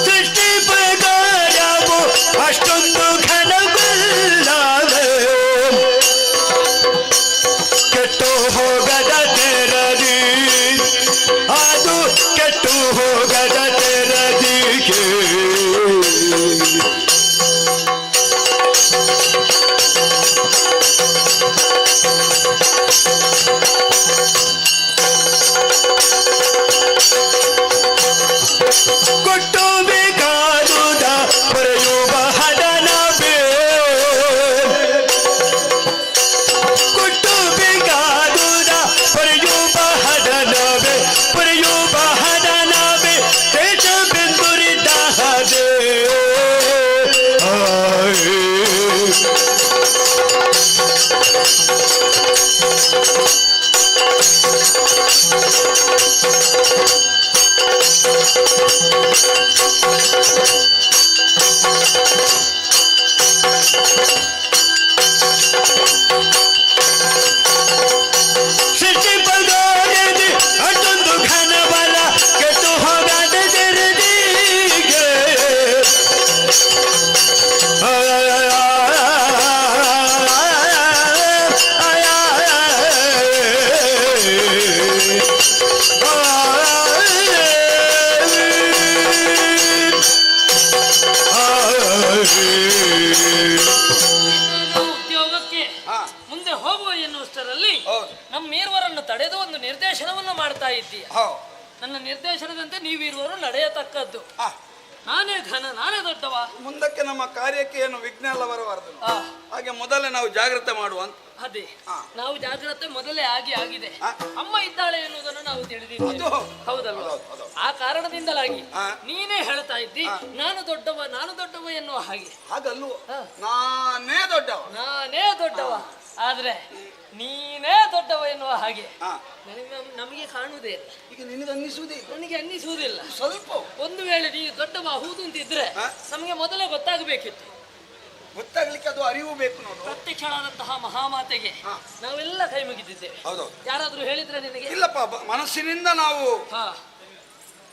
ಸೃಷ್ಟಿ ಪ್ರಕಾರವು ಅಷ್ಟೊಂದು ಘನವಿಲ್ಲವೇ ಕೆಟ್ಟು ಹೋಗದ ತೆರದಿ, ಅದು ಕೆಟ್ಟು ಹೋಗದ ತೆರದಿಗೆ ಕೊಟ್ಟು ಬೇಕಾದುದ ಪಡೆಯುವ ಹಡನವೇ, ಕೊಟ್ಟು ಬೇಕಾದುದ ಪಡೆಯುವ ಹಡನವೇ, ಪಡೆಯುವ ಹಡನವೇ ತೇಜ ಬೆಂದುರಿದ್ದಾದೆ. ಸೃಷ್ಟಿ ಪಗಾರದಿ ಅಷ್ಟೊಂದು ಘನಬಲ ಕೆಟ್ಟು ಹೋಗದ ತೆರೆದಿಗೆ ಉದ್ಯೋಗಕ್ಕೆ ಮುಂದೆ ಹೋಗುವ ಎನ್ನುವಷ್ಟರಲ್ಲಿ ನಮ್ಮೀರ್ವರನ್ನು ತಡೆದು ಒಂದು ನಿರ್ದೇಶನವನ್ನು ಮಾಡ್ತಾ ಇದ್ದೀಯ. ನನ್ನ ನಿರ್ದೇಶನದಂತೆ ನೀವಿರುವರು ನಡೆಯತಕ್ಕದ್ದು. ನಾನೇ ಘನ, ನಾನೇ ದೊಡ್ಡವ. ಮುಂದಕ್ಕೆ ನಮ್ಮ ಕಾರ್ಯಕ್ಕೆ ಏನು ವಿಘ್ನ ಎಲ್ಲ ಬರಬಾರದು. ಹಾಗೆ ಮೊದಲೇ ನಾವು ಜಾಗ್ರತೆ ಮಾಡುವಂತ. ಅದೇ ನಾವು ಜಾಗ್ರತೆ ಮೊದಲೇ ಆಗಿದೆ. ಅಮ್ಮ ಇದ್ದಾಳೆ ಎನ್ನುವುದನ್ನು ನಾವು ತಿಳಿದಿದ್ದೇವೆ, ಹೌದಲ್ವ? ಆ ಕಾರಣದಿಂದಲಾಗಿ ನೀನೇ ಹೇಳ್ತಾ ಇದ್ದಿ ನಾನು ದೊಡ್ಡವ ಎನ್ನುವ ಹಾಗೆ. ಹಾಗಲ್ವ, ನಾನೇ ದೊಡ್ಡ ದೊಡ್ಡವ. ನಾನೇ ದೊಡ್ಡವ, ಆದ್ರೆ ನೀನೇ ದೊಡ್ಡವ ಎನ್ನುವ ಹಾಗೆ ಹಾ. ನಮಗೆ ಕಾಣುವುದೇ ಇಲ್ಲ. ಈಗ ನಿನಗೆ ಅನ್ನಿಸುವುದೇ ಇಲ್ಲ. ನನಗೆ ಅನ್ನಿಸುವುದಿಲ್ಲ. ಸ್ವಲ್ಪ ಒಂದು ವೇಳೆ ನೀನು ದೊಡ್ಡವ ಹೌದು ಅಂತಿದ್ರೆ ಹಾ? ನಮಗೆ ಮೊದಲೇ ಗೊತ್ತಾಗಬೇಕಿತ್ತು. ಗೊತ್ತಾಗ್ಲಿಕ್ಕೆ ಅದು ಅರಿವು ಬೇಕು ನೋಡು. ಪ್ರತ್ಯಕ್ಷಳಾದಂತಹ ಮಹಾಮಾತೆಗೆ ಹಾ. ನಾವೆಲ್ಲ ಕೈ ಮುಗಿದಿದ್ದೇವೆ. ಹೌದೌದು. ಯಾರಾದ್ರೂ ಹೇಳಿದ್ರೆ ನಿನಗೆ? ಇಲ್ಲಪ್ಪ, ಮನಸ್ಸಿನಿಂದ ನಾವು ಹಾ,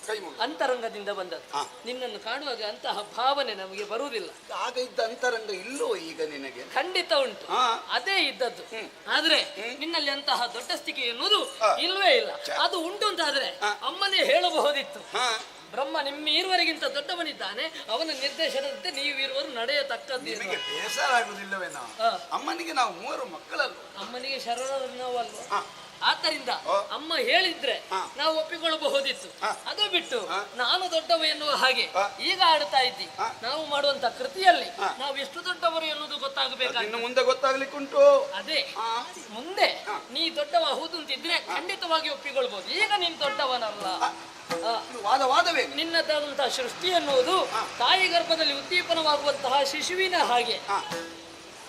ಕೈ ಮುಗಿ. ಅಂತರಂಗದಿಂದ ಬಂದದ್ದು. ಹಾ. ನಿನ್ನನ್ನು ಕಾಣುವಾಗ ಅಂತಹ ಭಾವನೆ ನಮಗೆ ಬರುವುದಿಲ್ಲ. ಆಗ ಇದ್ದ ಅಂತರಂಗ ಇಲ್ಲೋ ಈಗ ನಿನಗೆ? ಖಂಡಿತ ಉಂಟು, ಹಾ. ಅದೇ ಇದ್ದದ್ದು. ಆದ್ರೆ ನಿನ್ನಲ್ಲಿ ಅಂತಹ ದೊಡ್ಡ ಸ್ಥಿತಿ ಎನ್ನುವುದು ಹಾ. ಇಲ್ವೇ ಇಲ್ಲ. ಅದು ಉಂಟು ಅಂತಾದ್ರೆ ಹಾ. ಅಮ್ಮನೇ ಹೇಳಬಹುದಿತ್ತು, ಹಾ. ಬ್ರಹ್ಮ ನಿಮ್ಮ ಇರುವರಿಗಿಂತ ದೊಡ್ಡವನಿದ್ದಾನೆ, ಅವನ ನಿರ್ದೇಶನದಂತೆ ನೀವು ಇರುವರು ನಡೆಯತಕ್ಕದ್ದು. ನಿಮಗೆ ಬೇಸರ ಆಗುದಿಲ್ಲವೇನೋ? ಹಾ. ಅಮ್ಮನಿಗೆ ನಾವು 3 ಮಕ್ಕಳಲ್ಲ. ಅಮ್ಮನಿಗೆ ಶರಣರನ್ನವಲ್ವ? ಹಾ. ಆದ್ದರಿಂದ ಓ. ಅಮ್ಮ ಹೇಳಿದ್ರೆ ಹಾ. ನಾವು ಒಪ್ಪಿಕೊಳ್ಳಬಹುದಿತ್ತು. ಹಾ. ಅದು ಬಿಟ್ಟು ಹಾ. ನಾನು ದೊಡ್ಡವ ಎನ್ನುವ ಹಾಗೆ ಹಾ. ಈಗ ಆಡ್ತಾ ಇದ್ದಿ. ಹಾ. ನಾವು ಮಾಡುವಂತ ಕೃತಿಯಲ್ಲಿ ಹಾ. ನಾವು ಎಷ್ಟು ದೊಡ್ಡವರು ಎನ್ನುವುದು ಇನ್ನು ಗೊತ್ತಾಗಬೇಕಾಗಿದೆ. ಮುಂದೆ ಗೊತ್ತಾಗ್ಲಿಕ್ಕುಂಟು. ಅದೇ ಹಾ. ಮುಂದೆ ಹಾ. ನೀ ದೊಡ್ಡವ ಹೌದು ಅಂತಿದ್ರೆ ಖಂಡಿತವಾಗಿ ಒಪ್ಪಿಕೊಳ್ಬಹುದು. ಈಗ ನೀನ್ ದೊಡ್ಡವನಲ್ಲ. ಆ, ಇದು ವಾದವೇ. ನಿನ್ನದಾದಂತಹ ಸೃಷ್ಟಿ ಎನ್ನುವುದು ತಾಯಿ ಗರ್ಭದಲ್ಲಿ ಉದ್ದೀಪನವಾಗುವಂತಹ ಶಿಶುವಿನ ಹಾಗೆ ಹಾ.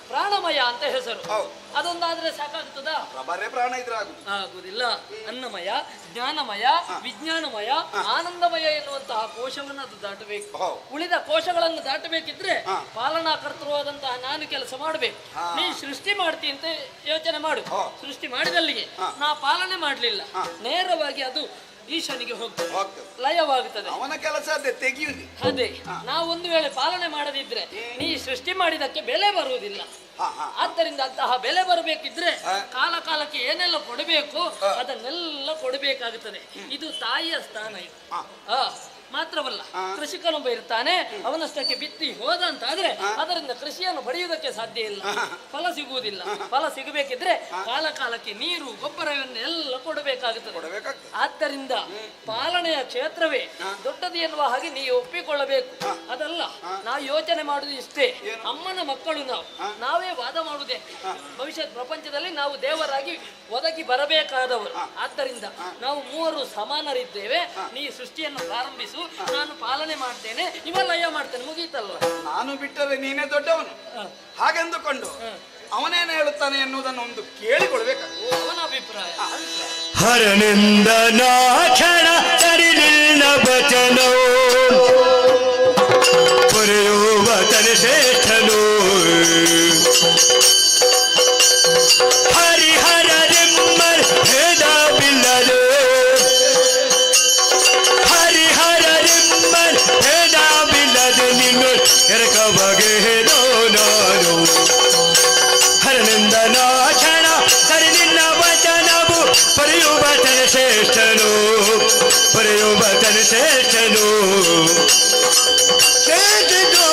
ಪ್ರಾಣಮಯ ಅಂತ ಹೆಸರು. ಹೌದು. ಅದೊಂದಾದ್ರೆ ಸಾಕಾಗ್ತದಾ? ಬರೇ ಪ್ರಾಣ ಇದ್ರೆ ಆಗುದು. ಆಗುದಿಲ್ಲ. ಅನ್ನಮಯ, ಜ್ಞಾನಮಯ, ವಿಜ್ಞಾನಮಯ, ಆನಂದಮಯ ಎನ್ನುವಂತಹ ಕೋಶವನ್ನು ಅದು ದಾಟಬೇಕು. ಹೌದು. ಉಳಿದ ಕೋಶಗಳನ್ನು ದಾಟಬೇಕಿದ್ರೆ ಹಾ. ಪಾಲನಾಕರ್ತೃವಾದಂತಹ ನಾನು ಕೆಲಸ ಮಾಡಬೇಕು. ಹಾ. ನೀ ಸೃಷ್ಟಿ ಮಾಡ್ತಿ ಅಂತ ಯೋಚನೆ ಮಾಡು. ಹಾ. ಸೃಷ್ಟಿ ಮಾಡಿದಲ್ಲಿಗೆ ಹಾ. ನಾ ಪಾಲನೆ ಮಾಡಲಿಲ್ಲ, ಹಾ. ನೇರವಾಗಿ ಅದು ಈಶನಿಗೆ ಹೋಗ್ತದೆ, ಹೋಗ್ತದೆ. ಲಯವಾಗುತ್ತದೆ. ಅವನ ಕೆಲಸ ಅದೇ ತೆಗಿಯುವುದು. ಅದೇ ನಾವು ಒಂದು ವೇಳೆ ಪಾಲನೆ ಮಾಡದಿದ್ರೆ ನೀ ಸೃಷ್ಟಿ ಮಾಡಿದಕ್ಕೆ ಬೆಲೆ ಬರುವುದಿಲ್ಲ. ಹಾ, ಹಾ. ಆದ್ದರಿಂದ ಅಂತಹ ಬೆಲೆ ಬರಬೇಕಿದ್ರೆ ಹಾ. ಕಾಲ ಕಾಲಕ್ಕೆ ಏನೆಲ್ಲ ಕೊಡಬೇಕು ಅದನ್ನೆಲ್ಲ ಕೊಡಬೇಕಾಗುತ್ತದೆ. ಇದು ತಾಯಿಯ ಸ್ಥಾನ ಇದು. ಹಾ. ಆ, ಮಾತ್ರವಲ್ಲ, ಕೃಷಿಕನೊಬ್ಬ ಇರ್ತಾನೆ, ಅವನಷ್ಟಕ್ಕೆ ಬಿತ್ತಿ ಹೋದ ಅಂತ ಆದ್ರೆ ಅದರಿಂದ ಕೃಷಿಯನ್ನು ಪಡೆಯುವುದಕ್ಕೆ ಸಾಧ್ಯ ಇಲ್ಲ, ಫಲ ಸಿಗುವುದಿಲ್ಲ. ಫಲ ಸಿಗಬೇಕಿದ್ರೆ ಕಾಲ ಕಾಲಕ್ಕೆ ನೀರು ಗೊಬ್ಬರವನ್ನೆಲ್ಲ ಕೊಡಬೇಕಾಗುತ್ತದೆ. ಕೊಡಬೇಕಾಗ್ತದೆ. ಆದ್ದರಿಂದ ಪಾಲನೆಯ ಕ್ಷೇತ್ರವೇ ದೊಡ್ಡದು ಎನ್ನುವ ಹಾಗೆ ನೀವು ಒಪ್ಪಿಕೊಳ್ಳಬೇಕು. ಅದಲ್ಲ, ನಾವು ಯೋಚನೆ ಮಾಡುದು ಇಷ್ಟೇ, ಅಮ್ಮನ ಮಕ್ಕಳು ನಾವೇ ವಾದ ಮಾಡುವುದೇ ಭವಿಷ್ಯದ ಪ್ರಪಂಚದಲ್ಲಿ ನಾವು ದೇವರಾಗಿ ಒದಗಿ ಬರಬೇಕಾದವರು. ಆದ್ದರಿಂದ ನಾವು 3 ಸಮಾನರಿದ್ದೇವೆ. ನೀ ಸೃಷ್ಟಿಯನ್ನು ಪ್ರಾರಂಭಿಸು, ನಾನು ಪಾಲನೆ ಮಾಡ್ತೇನೆ, ಇವ ಲಯ ಮಾಡ್ತೇನೆ, ಮುಗೀತಲ್ವ? ನಾನು ಬಿಟ್ಟರೆ ನೀನೇ ದೊಡ್ಡವನು ಹಾಗೆಂದುಕೊಂಡು ಅವನೇನು ಹೇಳುತ್ತಾನೆ ಎನ್ನುವುದನ್ನು ಒಂದು ಕೇಳಿಕೊಳ್ಬೇಕಾಗ್ತದೆ. ಅವನ ಅಭಿಪ್ರಾಯ. ಹರನಿಂದ ನಾಕ್ಷಣ ಸರಿಲಿಲ್ಲ ವಚನೋ ಪುರಿಯುವ ತನಿಶ್ರೇಷ್ಠನು ಹರಿಹರ ನಿಮ್ಮಲ್ ಭೇದವಿಲ್ಲದೆ ಹರಿಹರ ನಿಮ್ಮಲ್ ಭೇದವಿಲ್ಲದೆ ನಿನ್ನ ಎರಕವಾಗಿ ಹೇಳೋ ನಾನು ಹರನಿಂದ ನಾಕ್ಷಣ ಸರಿ ನಿನ್ನ ವಚನವು ಪಡೆಯುವ ಶ್ರೇಷ್ಠನು ಪಡೆಯುವ ಶ್ರೇಷ್ಠನು ಕೇಳಿದೋ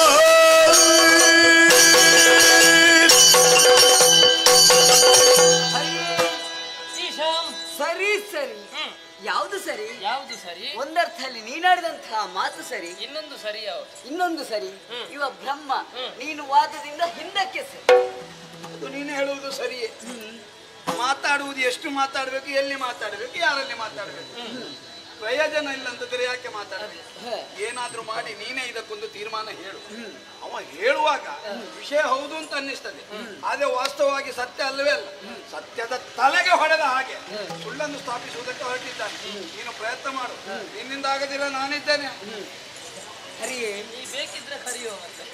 ಈಶಾಮ್, ಸರಿ ಸರಿ. ಯಾವುದು ಸರಿ? ಯಾವುದು ಸರಿ? ಒಂದರ್ಥದಲ್ಲಿ ನೀನಾಡಿದಂತಹ ಮಾತು ಸರಿ, ಇನ್ನೊಂದು ಸರಿ ಯಾವುದು? ಇನ್ನೊಂದು ಸರಿ. ಇವ ಬ್ರಹ್ಮ, ನೀನು ವಾದದಿಂದ ಹಿಂದಕ್ಕೆ ಸರಿ. ಅದು ನೀನು ಹೇಳುವುದು ಸರಿಯೇ. ಮಾತಾಡುವುದು ಎಷ್ಟು ಮಾತಾಡಬೇಕು, ಎಲ್ಲಿ ಮಾತಾಡಬೇಕು, ಯಾರಲ್ಲಿ ಮಾತಾಡಬೇಕು, ಪ್ರಯೋಜನ ಇಲ್ಲ ಅಂತಂದ್ರೆ ಯಾಕೆ ಮಾತಾಡಬೇಕು? ಏನಾದ್ರೂ ಮಾಡಿ ನೀನೇ ಇದಕ್ಕೊಂದು ತೀರ್ಮಾನ ಹೇಳು. ಅವ ಹೇಳುವಾಗ ವಿಷಯ ಹೌದು ಅಂತ ಅನ್ನಿಸ್ತದೆ, ಆದ್ರೆ ವಾಸ್ತವವಾಗಿ ಸತ್ಯ ಅಲ್ಲವೇ ಅಲ್ಲ. ಸತ್ಯದ ತಲೆಗೆ ಹೊಡೆದ ಹಾಗೆ ಸುಳ್ಳನ್ನು ಸ್ಥಾಪಿಸುವುದಕ್ಕೆ ಹೊರಟಿದ್ದಾನೆ. ನೀನು ಪ್ರಯತ್ನ ಮಾಡು, ನಿನ್ನಿಂದ ಆಗದಿರ ನಾನಿದ್ದೇನೆ. ಹರಿಯೇ, ನೀ ಬೇಕಿದ್ರೆ ಕರೆಯುವ ಮತ್ತೆ.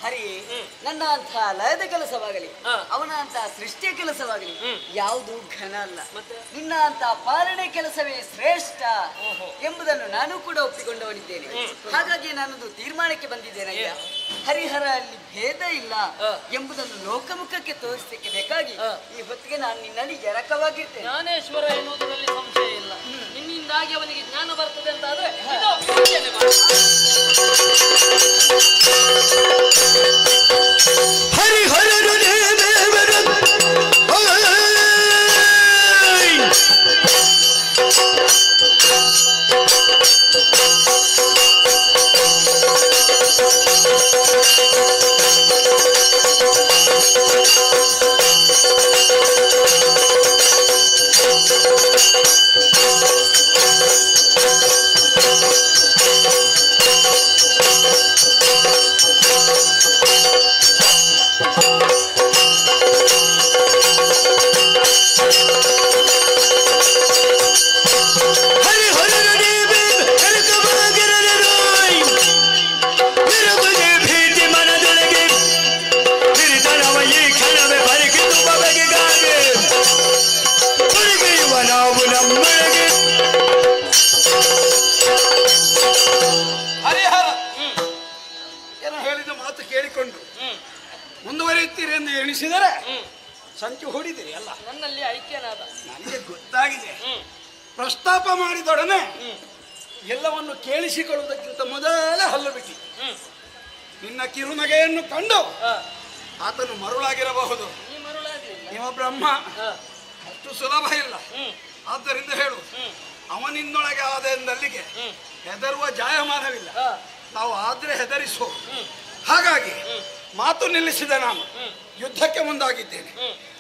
ಹರಿಯೇ, ನನ್ನ ಅಂತಹ ಲಯದ ಕೆಲಸವಾಗಲಿ, ಹಾ. ಅವನ ಅಂತಹ ಸೃಷ್ಟಿಯ ಕೆಲಸವಾಗಲಿ ಯಾವುದು ಘನ ಅಲ್ಲ. ಮತ್ತೆ? ನಿನ್ನ ಅಂತಹ ಪಾಲನೆ ಕೆಲಸವೇ ಶ್ರೇಷ್ಠ ಓಹೋ. ಎಂಬುದನ್ನು ನಾನು ಕೂಡ ಒಪ್ಪಿಕೊಂಡವನಿದ್ದೇನೆ. ಹಾಗಾಗಿ ನಾನೊಂದು ತೀರ್ಮಾನಕ್ಕೆ ಬಂದಿದ್ದೇನೆ. ಹರಿಹರ ಅಲ್ಲಿ ಭೇದ ಇಲ್ಲ ಎಂಬುದನ್ನು ಲೋಕಮುಖಕ್ಕೆ ತೋರಿಸಲಿಕ್ಕೆ ಬೇಕಾಗಿ ಈ ಹೊತ್ತಿಗೆ ನಾನು ನಿನ್ನಲ್ಲಿ ಎರಕವಾಗಿರ್ತೇನೆ. ಜ್ಞಾನೇಶ್ವರ ಎನ್ನುವುದರಲ್ಲಿ ಸಂಶಯ ಇಲ್ಲ. ನಿನ್ನಿಂದಾಗಿ ಅವನಿಗೆ ಜ್ಞಾನ ಬರ್ತದೆ ಅಂತ ಆದ್ರೆ ಇದು ಯೋಚನೆ ಮಾಡು. ಹರಿಹರನು ದೇವರು ಮುಂದುವರಿಯುತ್ತೀರಿ ಎಂದು ಎಣಿಸಿದರೆ ಸಂಚು ಹೂಡಿದಿರಿ ಅಲ್ಲ. ನನ್ನಲ್ಲಿ ಐಕ್ಯನಾದ ನನಗೆ ಗೊತ್ತಾಗಿದೆ. ಪ್ರಸ್ತಾಪ ಮಾಡಿದೊಡನೆ ಎಲ್ಲವನ್ನು ಕೇಳಿಸಿಕೊಳ್ಳುವುದಕ್ಕಿಂತ ಮೊದಲೇ ಹಲ್ಲು ಬಿಟ್ಟಿ. ನಿನ್ನ ಕಿರುನಗೆಯನ್ನು ಕಂಡು ಆತನು ಮರುಳಾಗಿರಬಹುದು. ನಿಮ್ಮ ಬ್ರಹ್ಮ ಅಷ್ಟು ಸುಲಭ ಇಲ್ಲ. ಆದ್ದರಿಂದ ಹೇಳು, ಅವನಿನ್ನೊಳಗೆ ಆದ ಎಂದಲ್ಲಿಗೆ ಹೆದರುವ ಜಾಯಮಾನವಿಲ್ಲ. ನಾವು ಆದ್ರೆ ಹೆದರಿಸೋ. ಹಾಗಾಗಿ ಮಾತು ನಿಲ್ಲಿಸಿದ ನಾನು ಯುದ್ಧಕ್ಕೆ ಮುಂದಾಗಿದ್ದೇನೆ.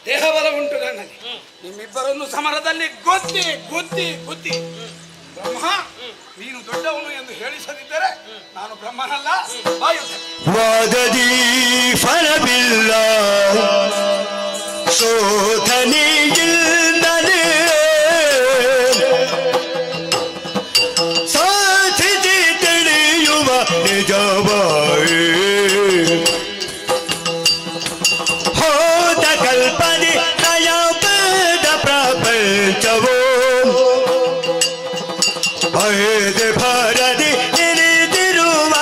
ದೇಹಬಲ ಉಂಟು ನನ್ನಲ್ಲಿ. ನಿಮ್ಮಿಬ್ಬರನ್ನು ಸಮರದಲ್ಲಿ ಗುದ್ದಿ ಗುದ್ದಿ ಗುದ್ದಿ ಬ್ರಹ್ಮ ನೀನು ದೊಡ್ಡವನು ಎಂದು ಹೇಳಿಸದಿದ್ದರೆ ನಾನು ಬ್ರಹ್ಮನಲ್ಲ. ವಾದದಿ ಫಲವಿಲ್ಲ ಶೋಧನೆಯಿಲ್ಲದೆ ಸಾಧಿಸಿ ತಿಳಿಯುವ ನಿಜವಾಯಿ ಹೋದ ಕಲ್ಪನೆ ನಯಪದ ಪ್ರಪಂಚವೋ ಭಯದ ಭರದಿ ನಿರಿದಿರುವ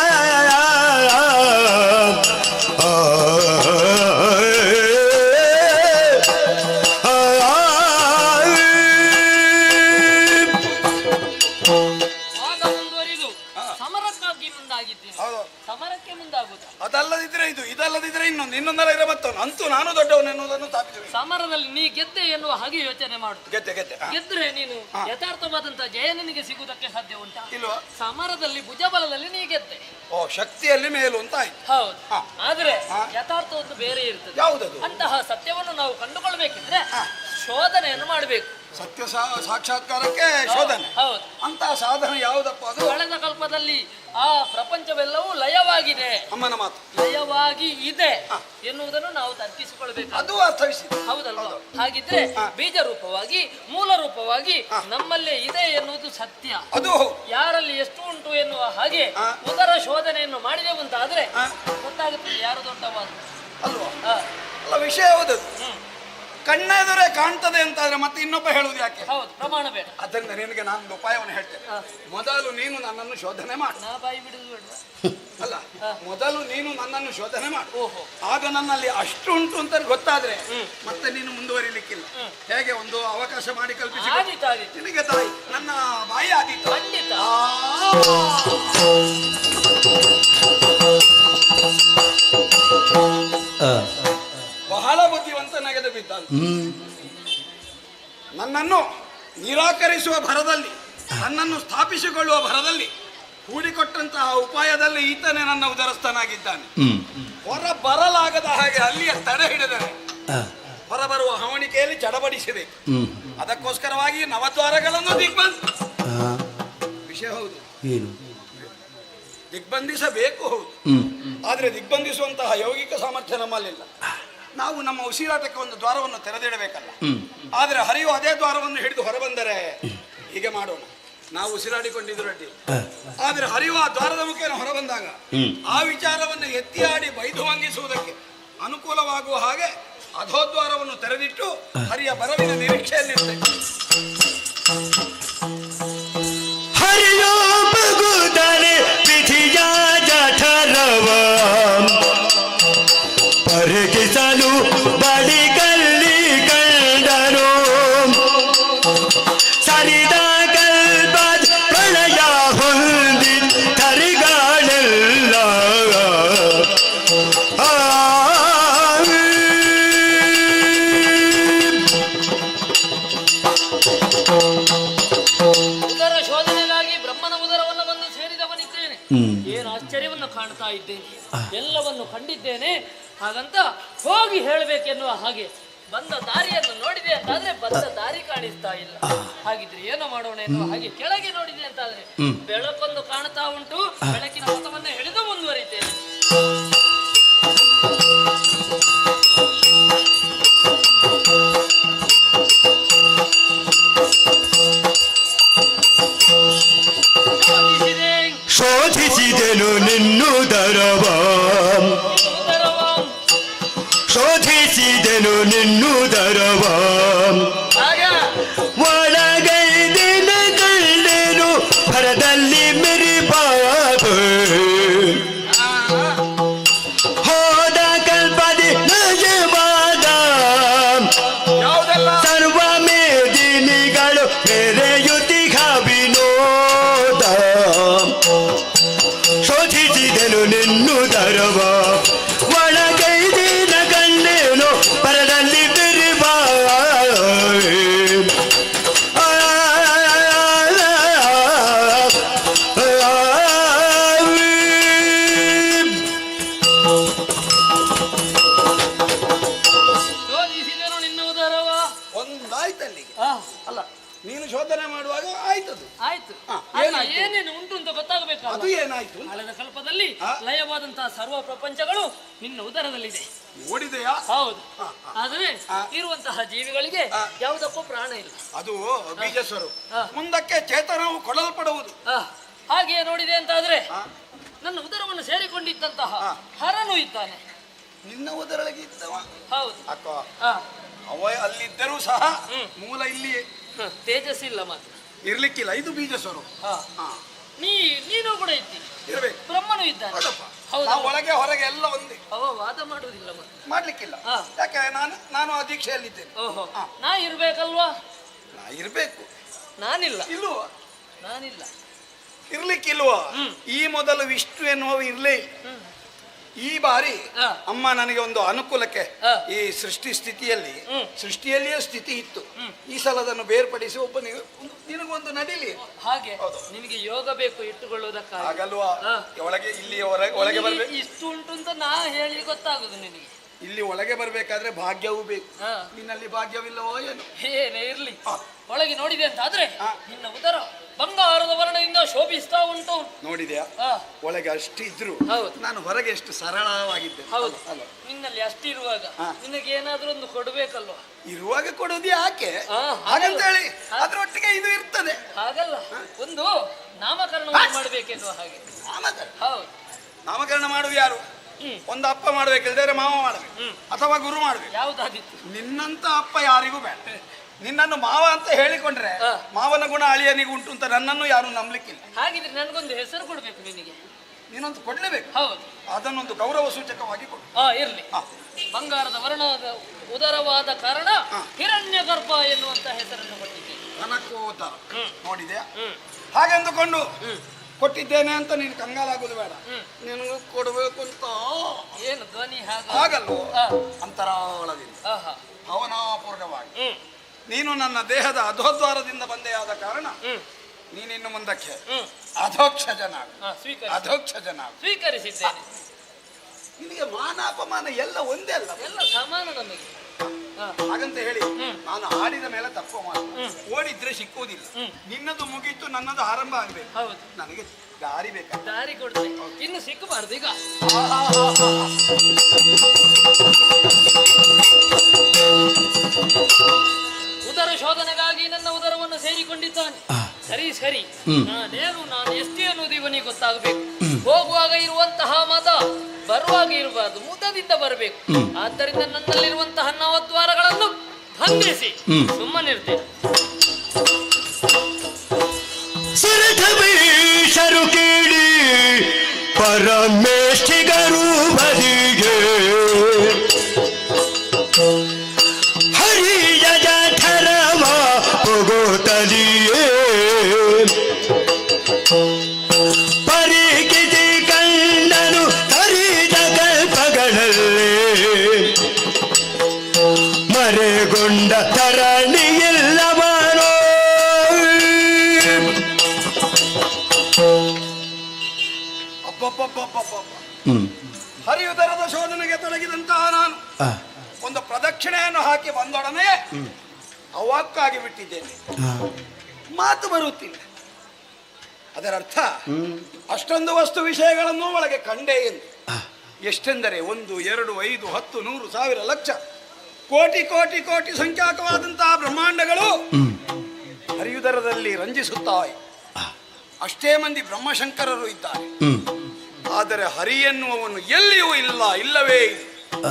ಮುಂದುವರಿದು ಸಮರಕ್ಕಾಗಿ ಮುಂದಾಗಿದ್ದೀನಿ. ಸಮರಕ್ಕೆ ಮುಂದಾಗುವುದು ಅದಲ್ಲದಿದ್ರೆ ಇದು, ಇದಲ್ಲದಿದ್ರೆ ಇನ್ನೊಂದಲ್ಲ ಇರ ಮತ್ತೊಂದು. ಅಂತೂ ನಾನು ದೊಡ್ಡವನು ಎನ್ನುವುದನ್ನು ಸ್ಥಾಪಿಸಬೇಕು. ಸಮರದಲ್ಲಿ ನೀ ಗೆದ್ದೆ ಎನ್ನುವ ಹಾಗೆ ಯೋಚನೆ ಮಾಡು. ಗೆದ್ದೆ ಗೆದ್ರೆ ನೀನು ಯಥಾರ್ಥವಾದಂತಹ ಜಯ ನಿನಗೆ ಸಿಗುವುದಕ್ಕೆ ಸಾಧ್ಯ ಉಂಟಾ? ಇಲ್ವಾ? ಸಮರದಲ್ಲಿ ಭುಜಬಲದಲ್ಲಿ ನೀ ಗೆದ್ದೆ. ಓ, ಶಕ್ತಿಯಲ್ಲಿ ಮೇಲು ಅಂತ ಆಯ್ತು. ಹೌದು. ಆದ್ರೆ ಯಥಾರ್ಥ ಒಂದು ಬೇರೆ ಇರ್ತದೆ. ಯಾವುದದು? ಅಂತಹ ಸತ್ಯವನ್ನು ನಾವು ಕಂಡುಕೊಳ್ಬೇಕಿದ್ರೆ ಶೋಧನೆಯನ್ನು ಮಾಡಬೇಕು. ಸತ್ಯ ಸಾಕ್ಷಾತ್ಕಾರಕ್ಕೆ ಶೋಧನೆ. ಹೌದು. ಅಂತಹ ಸಾಧನೆ ಯಾವುದಪ್ಪ? ಅದು ಕಳೆದ ಕಲ್ಪದಲ್ಲಿ ಆ ಪ್ರಪಂಚವೆಲ್ಲವೂ ಲಯವಾಗಿದೆ, ಅಮ್ಮನ ಮಾತು ಲಯವಾಗಿ ಇದೆ ಎನ್ನುವುದನ್ನು ನಾವು ತರ್ಕಿಸಿಕೊಳ್ಬೇಕು. ಅದು ಅರ್ಥವಿಸಿ. ಹೌದಲ್ವಾ? ಹಾಗಿದ್ರೆ ಬೀಜ ರೂಪವಾಗಿ ಮೂಲ ರೂಪವಾಗಿ ನಮ್ಮಲ್ಲೇ ಇದೆ ಎನ್ನುವುದು ಸತ್ಯ. ಅದು ಯಾರಲ್ಲಿ ಎಷ್ಟು ಉಂಟು ಎನ್ನುವ ಹಾಗೆ ಉದರ ಶೋಧನೆಯನ್ನು ಮಾಡಿದೆವು ಅಂತ ಆದ್ರೆ ಗೊತ್ತಾಗುತ್ತದೆ ಯಾರು ದೊಡ್ಡವಾದ ಅಲ್ವಾ? ಅಲ್ಲ, ವಿಷಯ ಯಾವುದದು? ಕಣ್ಣೆದುರೇ ಕಾಣ್ತದೆ ಅಂತಾದ್ರೆ ಮತ್ತೆ ಇನ್ನೊಬ್ಬ ಹೇಳುವುದು ಯಾಕೆ? ಹೌದು, ಪ್ರಮಾಣ ಬೇಡ. ಅದರಿಂದ ನಿನಗೆ ನಾನು ಉಪಾಯವನ್ನು ಹೇಳ್ತೇನೆ. ಮೊದಲು ನೀನು ನನ್ನನ್ನು ಶೋಧನೆ ಮಾಡು. ನಾ ಬಾಯಿ ಬಿಡುದು ಬೇಡ. ಅಲ್ಲ, ಮೊದಲು ನೀನು ನನ್ನನ್ನು ಶೋಧನೆ ಮಾಡು. ಓಹೋ. ಆಗ ನನ್ನಲ್ಲಿ ಅಷ್ಟು ಉಂಟು ಅಂತ ಗೊತ್ತಾದ್ರೆ ಮತ್ತೆ ನೀನು ಮುಂದುವರಿಲಿಕ್ಕಿಲ್ಲ. ಹೇಗೆ ಒಂದು ಅವಕಾಶ ಮಾಡಿ ಕಲ್ಪಿಸಿ ನಿನಗೆ ತಾಯಿ ನನ್ನ ಬಾಯಿ ಆದೀತು. ಖಂಡಿತ. ಬಹಳ ಬುದ್ಧಿವಂತನಾಗದೆ ಬಿದ್ದ. ನನ್ನನ್ನು ನಿರಾಕರಿಸುವ ಭರದಲ್ಲಿ, ನನ್ನನ್ನು ಸ್ಥಾಪಿಸಿಕೊಳ್ಳುವ ಭರದಲ್ಲಿ ಹೂಡಿಕೊಟ್ಟಂತಹ ಉಪಾಯದಲ್ಲಿ ಈತನೇ ನನ್ನ ಉದರಸ್ಥನಾಗಿದ್ದಾನೆ. ಹೊರ ಬರಲಾಗದ ಹಾಗೆ ಅಲ್ಲಿಯ ತಡೆ ಹಿಡಿದರೆ ಹೊರಬರುವ ಹವಣಿಕೆಯಲ್ಲಿ ಚಡಬಡಿಸಬೇಕು. ಅದಕ್ಕೋಸ್ಕರವಾಗಿ ನವದ್ವಾರಗಳನ್ನು ವಿಷಯ ಹೌದು, ದಿಗ್ಬಂಧಿಸಬೇಕು. ಹೌದು, ಆದ್ರೆ ದಿಗ್ಬಂಧಿಸುವಂತಹ ಯೌಗಿಕ ಸಾಮರ್ಥ್ಯ ನಮ್ಮಲ್ಲಿಲ್ಲ. ನಾವು ನಮ್ಮ ಉಸಿರಾಟಕ್ಕೆ ಒಂದು ದ್ವಾರವನ್ನು ತೆರೆದಿಡಬೇಕಲ್ಲ. ಆದ್ರೆ ಹರಿಯುವ ಅದೇ ದ್ವಾರವನ್ನು ಹಿಡಿದು ಹೊರಬಂದರೆ ಹೀಗೆ ಮಾಡೋಣ. ನಾವು ಉಸಿರಾಡಿಕೊಂಡಿದ್ದು ಅಡ್ಡಿ, ಆದ್ರೆ ಹರಿಯುವ ದ್ವಾರದ ಮುಖೇನ ಹೊರಬಂದಾಗ ಆ ವಿಚಾರವನ್ನು ಎತ್ತಿಯಾಡಿ ಬೈದು ಭಂಗಿಸುವುದಕ್ಕೆ ಅನುಕೂಲವಾಗುವ ಹಾಗೆ ಅಧೋದ್ವಾರವನ್ನು ತೆರೆದಿಟ್ಟು ಹರಿಯ ಬರವಿನ ನಿರೀಕ್ಷೆಯಲ್ಲಿರ್ತೇವೆ. ಹರಿಯೋ ಬಗುದರೆ ವಿಧಿಯ ಜಠರವ ಪರಿಗಿಸಲು ಬಳಿಗಲ್ಲಿ ಕಂಡರು. ಸರಿದ ಕಲ್ಪ ಪ್ರಳಯ ಹೊಂದಿ ತರಿಗಳೆಲ್ಲ ಉದರ ಶೋಧನೆಗಾಗಿ ಬ್ರಹ್ಮನ ಉದರವನ್ನು ಬಂದು ಸೇರಿದವನಿದ್ದೇನೆ. ಏನು ಆಶ್ಚರ್ಯವನ್ನು ಕಾಣ್ತಾ ಇದ್ದೇನೆ, ಎಲ್ಲವನ್ನು ಕಂಡಿದ್ದೇನೆ. ಹಾಗಂತ ಹೋಗಿ ಹೇಳಬೇಕೆನ್ನುವ ಹಾಗೆ ಬಂದ ದಾರಿಯನ್ನು ನೋಡಿದೆ ಅಂತಾದ್ರೆ ಬಂದ ದಾರಿ ಕಾಣಿಸ್ತಾ ಇಲ್ಲ. ಹಾಗಿದ್ರೆ ಏನು ಮಾಡೋಣ ಎನ್ನುವ ಹಾಗೆ ಕೆಳಗೆ ನೋಡಿದೆ ಅಂತಾದ್ರೆ ಬೆಳಕೊಂದು ಕಾಣ್ತಾ ಉಂಟು. ಬೆಳಕಿನ ಪಥವನ್ನು ಹಿಡಿದು ಮುಂದುವರಿತೇನೆ. ಶೋಧಿಸಿದೆನು ನಿನ್ನುದರವ, ಶೋಧಿಸಿದೆನು ನಿನ್ನುದರವ, ಒಳಗೈದಿನ ಕಂಡೆನು ಭರದಲ್ಲಿ ಮೆರಿಬಾಬ. ಹೋದ ಕಲ್ಪದಿ ಲಯವಾದಂತಹ ಸರ್ವ ಪ್ರಪಂಚಗಳು ನಿನ್ನ ಉದರದಲ್ಲಿದೆ. ಓಡಿದೆಯಾ? ಹೌದು. ಆದರೆ ಇರುವಂತಹ ಜೀವಿಗಳಿಗೆ ಯಾವುದಕ್ಕೂ ಪ್ರಾಣ ಇಲ್ಲ. ಅದು ಬೀಜಸ್ವರು. ಮುಂದಕ್ಕೆ ಚೇತನವು ಕೊಡಲ್ಪಡುವುದು. ಹಾಗೆಯೇ ನೋಡಿದೆ ಅಂತಾದ್ರೆ ನನ್ನ ಉದರವನ್ನು ಸೇರಿಕೊಂಡಿದ್ದಂತಹ ಹರನು ಇದ್ದಾನೆ. ನಿನ್ನ ಉದರೊಳಗೆ ಇದ್ದವ? ಹೌದು ಅಕ್ಕ. ಅವ ಅಲ್ಲಿದ್ದರೂ ಸಹ ಮೂಲ ಇಲ್ಲಿ ತೇಜಸ್ ಇಲ್ಲ ಮಾತ್ರ ಇರ್ಲಿಕ್ಕಿಲ್ಲ. ಇದು ಬೀಜಸ್ವರು. ನೀನು ಕೂಡ ಇದ್ದೀನಿ, ಇರ್ಬೇಕು. ಬ್ರಹ್ಮನು ಇದ್ದಾನೆ. ನಾವು ಒಳಗೆ ಹೊರಗೆ ಎಲ್ಲ ಒಂದೇ. ಅವ ವಾದ ಮಾಡುವುದಿಲ್ಲ ಮತ್ತೆ. ಮಾಡ್ಲಿಕ್ಕಿಲ್ಲ. ಯಾಕೆ ನಾನು ಆ ದೀಕ್ಷೆಯಲ್ಲಿದ್ದೇನೆ. ಓಹೋ, ನಾ ಇರ್ಬೇಕಲ್ವಾ? ನಾ ಇರ್ಬೇಕು. ನಾನಿಲ್ಲ. ಇಲ್ವಾ? ನಾನಿಲ್ಲ. ಇರ್ಲಿಕ್ಕಿಲ್ವಾ? ಈ ಮೊದಲು ವಿಷ್ಣು ಎನ್ನುವ ಇರ್ಲೇ. ಈ ಬಾರಿ ಅಮ್ಮ ನನಗೆ ಒಂದು ಅನುಕೂಲಕ್ಕೆ ಈ ಸೃಷ್ಟಿಯಲ್ಲಿಯೇ ಸ್ಥಿತಿ ಇತ್ತು. ಈ ಸಲದನ್ನು ಬೇರ್ಪಡಿಸಿ ನಿನಗೊಂದು ನಡಿಲಿ. ಹಾಗೆ ನಿನಗೆ ಯೋಗ ಬೇಕು ಇಟ್ಟುಕೊಳ್ಳುವುದಕ್ಕಾಗಿ. ಹಾಗಲ್ವಾ? ಒಳಗೆ ಇಲ್ಲಿ ಒಳಗೆ ಬರ್ಬೇಕು. ಇಷ್ಟು ಉಂಟು ಅಂತ ನಾ ಹೇಳಿ ಗೊತ್ತಾಗುದು ನಿನಗೆ. ಇಲ್ಲಿ ಒಳಗೆ ಬರ್ಬೇಕಾದ್ರೆ ಭಾಗ್ಯವೂ ಬೇಕು. ನಿನ್ನಲ್ಲಿ ಭಾಗ್ಯವಿಲ್ಲವೋ ಏನು? ಏನೇ ಇರ್ಲಿ, ಒಳಗೆ ನೋಡಿದೆ ಅಂತ ಆದ್ರೆ ನಿನ್ನ ಉದರ ಬಂಗಾರದ ವರ್ಣದಿಂದ ಶೋಭಿಸ್ತಾ ಉಂಟು. ನೋಡಿದ್ಯಾ? ಒಳಗೆ ಅಷ್ಟಿದ್ರು ನಾನು ಹೊರಗೆ ಎಷ್ಟು ಸರಳವಾಗಿದ್ದೆ. ಹೌದು. ನಿನ್ನಲ್ಲಿ ಅಷ್ಟಿರುವಾಗ ನಿನಗೆ ಏನಾದ್ರೂ ಒಂದು ಕೊಡ್ಬೇಕಲ್ವಾ? ಇರುವಾಗ ಕೊಡೋದು ಯಾಕೆ ಹಾಗಂತ ಹೇಳಿ ಅದ್ರೊಟ್ಟಿಗೆ ಇದು ಇರ್ತದೆ. ಹಾಗಲ್ಲ, ಒಂದು ನಾಮಕರಣ ಮಾಡ್ಬೇಕೆನ್ನುವ ಹಾಗೆ. ಹೌದು. ನಾಮಕರಣ ಮಾಡುವ ಯಾರು? ಒಂದು ಅಪ್ಪ ಮಾಡ್ಬೇಕಿಲ್ದ್ರೆ ಮಾವ ಮಾಡ್ಬೇಕು ಅಥವಾ ಗುರು ಮಾಡ್ಬೇಕು. ಯಾವ್ದಾದಿತ್ತು? ನಿನ್ನಂತ ಅಪ್ಪ ಯಾರಿಗೂ ಬೇಡ. ನಿನ್ನನ್ನು ಮಾವ ಅಂತ ಹೇಳಿಕೊಂಡ್ರೆ ಮಾವನ ಗುಣ ಅಳಿಯನಿಗೆ ಉಂಟು ಅಂತ ನನ್ನನ್ನು ಯಾರು ನಂಬಲಿಕ್ಕಿಲ್ಲ. ಹಾಗಿದ್ರೆ ನನಗೊಂದು ಹೆಸರು ಕೊಡ್ಬೇಕು ನಿನಗೆ. ನೀನೊಂದು ಕೊಡ್ಲೇಬೇಕು. ಹೌದು. ಅದನ್ನೊಂದು ಗೌರವ ಸೂಚಕವಾಗಿ ಕೊಡು. ಇರ್ಲಿ. ಬಂಗಾರದ ವರ್ಣದ ಉದರವಾದ ಕಾರಣ ಹಿರಣ್ಯ ಗರ್ಭ ಎನ್ನುವಂತ ಹೆಸರನ್ನು ಕೊಟ್ಟಿದ್ದೇನೆ. ಕನಕೋದರ. ನೋಡಿದ್ಯಾ? ಹಾಗೆಂದುಕೊಂಡು ಕೊಟ್ಟಿದ್ದೇನೆ ಅಂತ ನೀನು ಕಂಗಾಲಾಗುವುದು ಬೇಡ. ನಿನಗೂ ಕೊಡಬೇಕು ಅಂತ ಏನು ಧ್ವನಿ ಹಾಗಲ್ವೋ? ಅಂತರಾಳದಿಂದ ಭಾವನಾಪೂರ್ಣವಾಗಿ ನೀನು ನನ್ನ ದೇಹದ ಅಧೋದ್ವಾರದಿಂದ ಬಂದೇ ಆದ ಕಾರಣ ನೀನಿನ್ನು ಮುಂದಕ್ಕೆ ಅಧೋಕ್ಷಜನ ಸ್ವೀಕರಿಸಿದ್ದೇನೆ. ನಿನಗೆ ಮಾನ ಅಪಮಾನ ಎಲ್ಲ ಒಂದೇ ಅಲ್ಲ, ಎಲ್ಲ ಸಮಾನ ನಮಗೆ. ಹಾಗಂತ ಹೇಳಿ ನಾನು ಆಡಿದ ಮೇಲೆ ತಪ್ಪು ಮಾಡು. ಓಡಿದ್ರೆ ಸಿಕ್ಕುವುದಿಲ್ಲ. ನಿನ್ನದು ಮುಗೀತು, ನನ್ನದು ಆರಂಭ ಆಗ್ಬೇಕು. ಹೌದು. ನನಗೆ ದಾರಿ ಬೇಕಾ? ದಾರಿ ಕೊಡ್ತೇನೆ. ಇನ್ನು ಸಿಕ್ಕಬಾರ್ದು ಈಗ. ಉದರ ಶೋಧನೆಗಾಗಿ ನನ್ನ ಉದರವನ್ನು ಸೇರಿಕೊಂಡಿದ್ದಾನೆ. ಸರಿ. ನಾನು ಎಷ್ಟು ಅನ್ನೋದು ಇವನಿಗೆ ಗೊತ್ತಾಗಬೇಕು. ಹೋಗುವಾಗ ಇರುವಂತಹ ಮದ ಬರುವಾಗ ಇರಬಾರ್ದು, ಮುದದಿಂದ ಬರಬೇಕು. ಆದ್ದರಿಂದ ನನ್ನಲ್ಲಿರುವಂತಹ ನವದ್ವಾರಗಳನ್ನು ಬಂಧಿಸಿ ಸುಮ್ಮನಿರ್ತೇನೆ. ಸಿರಥವೀಶರು ಕೇಳಿ ಪರಮೇಷ್ಠಿಗರು ಬದಿಗೆ ಹರಿಯ ಜಠರವ ಹೋಗುತ್ತಲಿಯೇ ಪರಿಕಿತಿ ಕಣ್ಣನು ಹರಿದ ಕಲ್ಪಗಳಲ್ಲಿ ಮರೆಗೊಂಡ ತರಣಿಯಿಲ್ಲವನೋ. ಹರಿಯುದರದ ಶೋಧನೆಗೆ ತೊಡಗಿದಂತಹ ನಾನು ಒಂದು ಪ್ರದಕ್ಷಿಣೆಯನ್ನು ಹಾಕಿ ಬಂದೊಡನೆ ಅವಾಕ್ಕಾಗಿ ಬಿಟ್ಟಿದ್ದೇನೆ. ಮಾತು ಬರುತ್ತಿಲ್ಲ. ಅದರ ಅರ್ಥ ಅಷ್ಟೊಂದು ವಸ್ತು ವಿಷಯಗಳನ್ನು ಒಳಗೆ ಕಂಡೇ ಎಂದು. ಎಷ್ಟೆಂದರೆ 1, 2, 5, 10, 100, 1000, ಲಕ್ಷ, ಕೋಟಿ ಕೋಟಿ ಕೋಟಿ ಸಂಖ್ಯಾಕವಾದಂತಹ ಬ್ರಹ್ಮಾಂಡಗಳು ಹರಿಯುದರದಲ್ಲಿ ರಂಜಿಸುತ್ತಾವೆ. ಅಷ್ಟೇ ಮಂದಿ ಬ್ರಹ್ಮಶಂಕರರು ಇದ್ದಾರೆ. ಆದರೆ ಹರಿ ಎನ್ನುವವನು ಎಲ್ಲಿಯೂ ಇಲ್ಲವೇ ಇಲ್ಲ.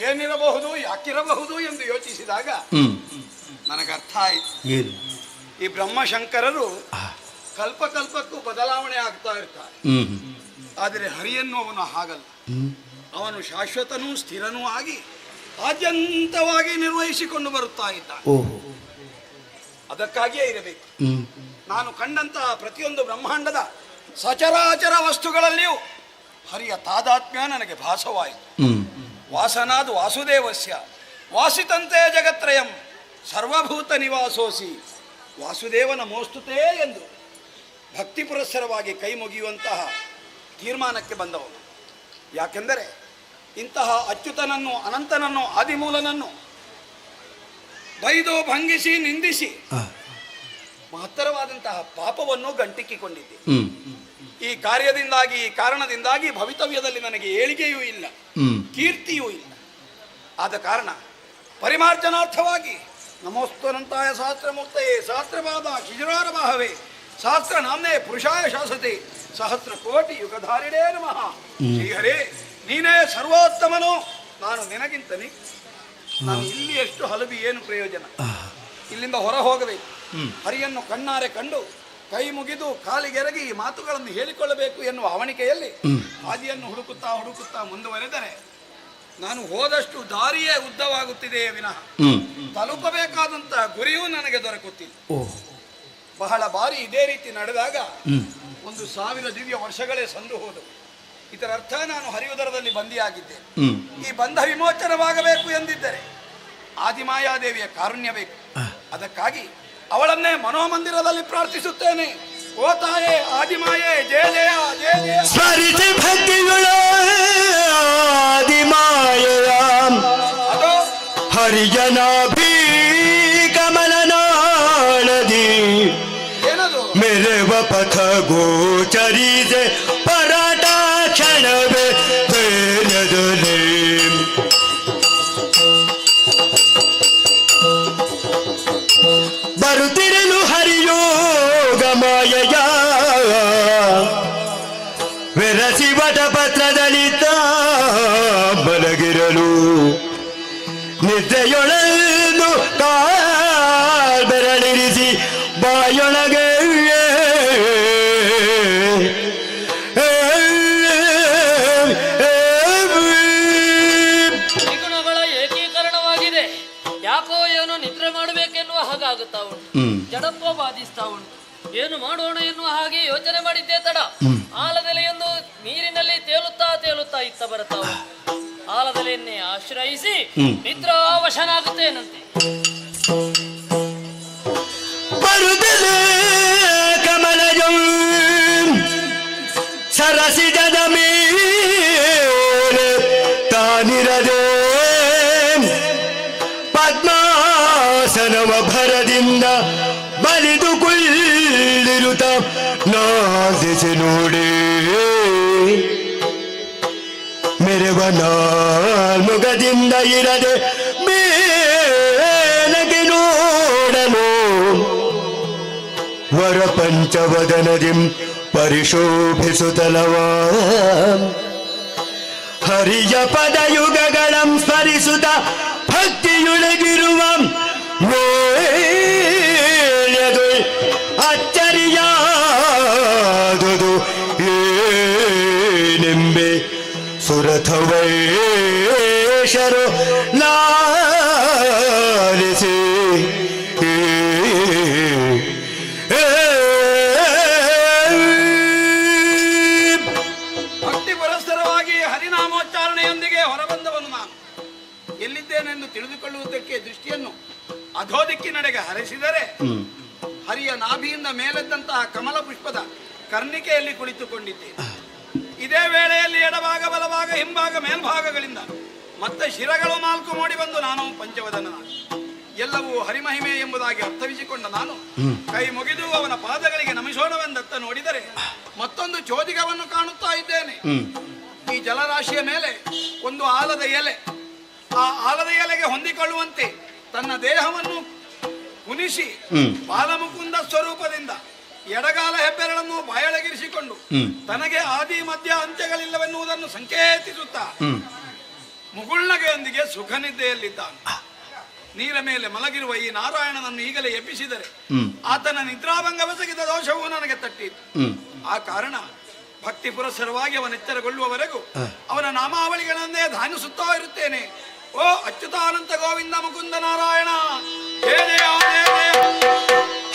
ಏನಿರಬಹುದು, ಯಾಕಿರಬಹುದು ಎಂದು ಯೋಚಿಸಿದಾಗ ನನಗೆ ಅರ್ಥ ಆಯಿತು. ಈ ಬ್ರಹ್ಮಶಂಕರರು ಕಲ್ಪಕ್ಕೂ ಬದಲಾವಣೆ ಆಗ್ತಾ ಇರ್ತಾರೆ. ಆದರೆ ಹರಿ ಎನ್ನುವವನು ಹಾಗಲ್ಲ. ಅವನು ಶಾಶ್ವತನೂ ಸ್ಥಿರನೂ ಆಗಿ ಆದ್ಯಂತವಾಗಿ ನಿರ್ವಹಿಸಿಕೊಂಡು ಬರುತ್ತಾ ಇದ್ದಾನೆ. ಅದಕ್ಕಾಗಿಯೇ ಇರಬೇಕು. ನಾನು ಕಂಡಂತಹ ಪ್ರತಿಯೊಂದು ಬ್ರಹ್ಮಾಂಡದ ಸಚರಾಚರ ವಸ್ತುಗಳಲ್ಲಿಯೂ ಹರಿಯ ತಾದಾತ್ಮ್ಯ ನನಗೆ ಭಾಸವಾಯಿತು. ವಾಸನಾದ್ ವಾಸುದೇವಸ್ಯ ವಾಸಿತಂತೆ ಜಗತ್ರಯಂ ಸರ್ವಭೂತ ನಿವಾಸೋಸಿ ವಾಸುದೇವನ ಮೋಸ್ತುತೇ ಎಂದು ಭಕ್ತಿ ಪುರಸ್ಸರವಾಗಿ ಕೈ ಮುಗಿಯುವಂತಹ ತೀರ್ಮಾನಕ್ಕೆ ಬಂದವನು. ಯಾಕೆಂದರೆ ಇಂತಹ ಅಚ್ಯುತನನ್ನು, ಅನಂತನನ್ನು, ಆದಿಮೂಲನನ್ನು ಬೈದು ಭಂಗಿಸಿ ನಿಂದಿಸಿ ಮಹತ್ತರವಾದಂತಹ ಪಾಪವನ್ನು ಗಂಟಿಕ್ಕಿಕೊಂಡಿದ್ದೆ. ಈ ಕಾರ್ಯದಿಂದಾಗಿ, ಈ ಕಾರಣದಿಂದಾಗಿ ಭವಿತವ್ಯದಲ್ಲಿ ನನಗೆ ಏಳಿಗೆಯೂ ಇಲ್ಲ, ಕೀರ್ತಿಯೂ ಇಲ್ಲ. ಆದ ಕಾರಣ ಪರಿಮಾರ್ಜನಾರ್ಥವಾಗಿ ನಮೋಸ್ತುನಂತಾಯ ಸಹಸ್ರಮೂರ್ತಯೇ ಸಹಸ್ರಪಾದ ಶಿಶುರಾರ ಬಾಹವೇ ಸಹಸ್ರ ನಾಮ್ನೇ ಪುರುಷಾಯ ಶಾಸತೆ ಸಹಸ್ರ ಕೋಟಿ ಯುಗಧಾರಿಣೇ ನಮಃ. ಶ್ರೀಹರೇ, ನೀನೇ ಸರ್ವೋತ್ತಮನು, ನಾನು ನಿನಗಿಂತನೇ. ನಾನು ಇಲ್ಲಿ ಎಷ್ಟು ಹಲಬಿ ಏನು ಪ್ರಯೋಜನ? ಇಲ್ಲಿಂದ ಹೊರ ಹೋಗಬೇಕು, ಹರಿಯನ್ನು ಕಣ್ಣಾರೆ ಕಂಡು ಕೈ ಮುಗಿದು ಕಾಲಿಗೆರಗಿ ಈ ಮಾತುಗಳನ್ನು ಹೇಳಿಕೊಳ್ಳಬೇಕು ಎನ್ನುವ ಅವಣಿಕೆಯಲ್ಲಿ ಹಾದಿಯನ್ನು ಹುಡುಕುತ್ತಾ ಹುಡುಕುತ್ತಾ ಮುಂದುವರೆದರೆ ನಾನು ಹೋದಷ್ಟು ದಾರಿಯೇ ಉದ್ದವಾಗುತ್ತಿದೆಯೇ ವಿನಃ ತಲುಪಬೇಕಾದಂತ ಗುರಿಯೂ ನನಗೆ ದೊರಕುತ್ತಿಲ್ಲ. ಬಹಳ ಬಾರಿ ಇದೇ ರೀತಿ ನಡೆದಾಗ 1000 ದಿವ್ಯ ವರ್ಷಗಳೇ ಸಂದು ಹೋದವು. ಇದರ ಅರ್ಥ ನಾನು ಹರಿಯುದರದಲ್ಲಿ ಬಂದಿಯಾಗಿದ್ದೇನೆ. ಈ ಬಂಧ ವಿಮೋಚನವಾಗಬೇಕು ಎಂದಿದ್ದರೆ ಆದಿಮಾಯಾದೇವಿಯ ಕಾರುಣ್ಯ ಬೇಕು. ಅದಕ್ಕಾಗಿ ಅವಳನ್ನೇ ಮನೋಮಂದಿರದಲ್ಲಿ ಪ್ರಾರ್ಥಿಸುತ್ತೇನೆ. ಓ ತಾಯೇ ಆದಿಮಾಯೇ, ಜಯ ಜಯ ಜಯ ಜಯ. ಸ್ಮರಿಸಿ ಭಕ್ತಿಗಳು ಆದಿಮಾಯೆಯ ಅದೋ ಹರಿಜನಾಭಿ ಕಮಲನಾಳದಿ ಏನದು? ಮೆರವ ಪಥ ಗೋಚರಿಸೆ ಪರಾಟ ಕ್ಷಣವೇ ಧೈರ್ಯದಲ್ಲಿ ಬರುತ್ತಿರಲು ಹರಿಯೋಗ ಮಾಯಯ ಬೆರಸಿ ವಟಪತ್ರದಲ್ಲಿ ಬಲಗಿರಲು ನಿದ್ರೆಯೊಳನ್ನು ಬೆರಳಿರಿಸಿ ಬಾಯೊಳಗೆ ತ್ರಿಗುಣಗಳ ಏಕೀಕರಣವಾಗಿದೆ. ಯಾಕೋ ಏನೋ ನಿದ್ರೆ ಮಾಡಬೇಕೆನ್ನುವ ಹಾಗಾಗುತ್ತಾ ಉಂಟು, ಜಡತ್ವ ಬಾಧಿಸ್ತಾ ಉಂಟು. ಏನು ಮಾಡೋಣ ಎನ್ನುವ ಹಾಗೆ ಯೋಚನೆ ಮಾಡಿದ್ದೇ ತಡ ಆಲದೆಲೆಯೊಂದು ನೀರಿನಲ್ಲಿ ತೇಲುತ್ತಾ ತೇಲುತ್ತಾ ಇತ್ತ ಬರುತ್ತಾ ಉಂಟು. ಆಲದೆಲೆಯನ್ನೇ ಆಶ್ರಯಿಸಿ ನಿದ್ರಾವಶನಾಗುತ್ತೇನಂತೆ. ಬರುತ್ತಲೇ ಕಮಲಜ ಸರಸಿಜದ ಮೇಲೆ ತಾನಿರದೆ ಪದ್ಮಾಸನವ ಭರದಿಂದ ಬಲಿದುಕೊಳ್ಳಿರುತ್ತ ನಾದಿಸಿ ನೋಡಿ ಮೆರವ ನಾಲ್ಮುಗದಿಂದ ಇರದೆ ಮೇಲಗೆ ನೋಡಲು ವರ ಪಂಚವದನದಿಂ ಪರಿಶೋಭಿಸುತ್ತಲವ ಹರಿಯ ಪದಯುಗಗಳಂ ಸ್ಮರಿಸುತ್ತ ಭಕ್ತಿಯೊಳಗಿರುವ ವೇಳೆದು ಅಚ್ಚರಿಯಾದುದು ಏನೆಂಬೆ ಸುರಥವೈಶರು ಲಾಲಿಸಿ ಭಕ್ತಿ ಪುರಸ್ಸರವಾಗಿ ಹರಿನಾಮೋಚ್ಚಾರಣೆಯೊಂದಿಗೆ ಹೊರಬಂದವನು ನಾನು. ಎಲ್ಲಿದ್ದೇನೆಂದು ತಿಳಿದುಕೊಳ್ಳುವುದಕ್ಕೆ ದೃಷ್ಟಿಯನ್ನು ಅಧೋದಿಕ್ಕಿನಡೆಗೆ ಹರಿಸಿದರೆ ಹರಿಯ ನಾಭಿಯಿಂದ ಮೇಲೆದ್ದಂತಹ ಕಮಲ ಪುಷ್ಪದ ಕರ್ಣಿಕೆಯಲ್ಲಿ ಕುಳಿತುಕೊಂಡಿದ್ದೇನೆ. ಇದೇ ವೇಳೆಯಲ್ಲಿ ಎಡಭಾಗ ಬಲಭಾಗ ಹಿಂಭಾಗ ಮೇಲ್ಭಾಗಗಳಿಂದ ಮತ್ತೆ ಶಿರಗಳು 4 ಮೂಡಿ ಬಂದು ನಾನು ಪಂಚವದನ, ಎಲ್ಲವೂ ಹರಿಮಹಿಮೆ ಎಂಬುದಾಗಿ ಅರ್ಥವಿಸಿಕೊಂಡ ನಾನು ಕೈ ಮುಗಿದು ಅವನ ಪಾದಗಳಿಗೆ ನಮಿಸೋಣವೆಂದತ್ತ ನೋಡಿದರೆ ಮತ್ತೊಂದು ಚೋದಿಗವನ್ನು ಕಾಣುತ್ತಾ ಇದ್ದೇನೆ. ಈ ಜಲರಾಶಿಯ ಮೇಲೆ ಒಂದು ಆಲದ ಎಲೆ, ಆ ಆಲದ ಎಲೆಗೆ ಹೊಂದಿಕೊಳ್ಳುವಂತೆ ತನ್ನ ದೇಹವನ್ನು ಕುನಿಸಿ ಬಾಲಮುಕುಂದ ಸ್ವರೂಪದಿಂದ ಎಡಗಾಲ ಹೆಬ್ಬೆರಳನ್ನು ಬಾಯೊಳಗಿರಿಸಿಕೊಂಡು ತನಗೆ ಆದಿ ಮಧ್ಯ ಅಂತ್ಯಗಳಿಲ್ಲವೆನ್ನುವುದನ್ನು ಸಂಕೇತಿಸುತ್ತಾ ಮುಗುಳ್ನಗೆಯೊಂದಿಗೆ ಸುಖ ನಿದ್ದೆಯಲ್ಲಿದ್ದಾನೆ. ನೀರ ಮೇಲೆ ಮಲಗಿರುವ ಈ ನಾರಾಯಣನನ್ನು ಈಗಲೇ ಎಬ್ಬಿಸಿದರೆ ಆತನ ನಿದ್ರಾಭಂಗವೆಸಗಿದ ದೋಷವು ನನಗೆ ತಟ್ಟಿತು. ಆ ಕಾರಣ ಭಕ್ತಿ ಪುರಸ್ಸರವಾಗಿ ಅವನ ಎಚ್ಚರಗೊಳ್ಳುವವರೆಗೂ ಅವನ ನಾಮಾವಳಿಗಳನ್ನೇ ಧ್ಯಾನಿಸುತ್ತಾ ಇರುತ್ತೇನೆ. ಓ ಅಚ್ಯುತಾನಂತ ಗೋವಿಂದ ಮುಕುಂದ ನಾರಾಯಣ, ಜಯ ಜಯ ಜಯ ಜಯ.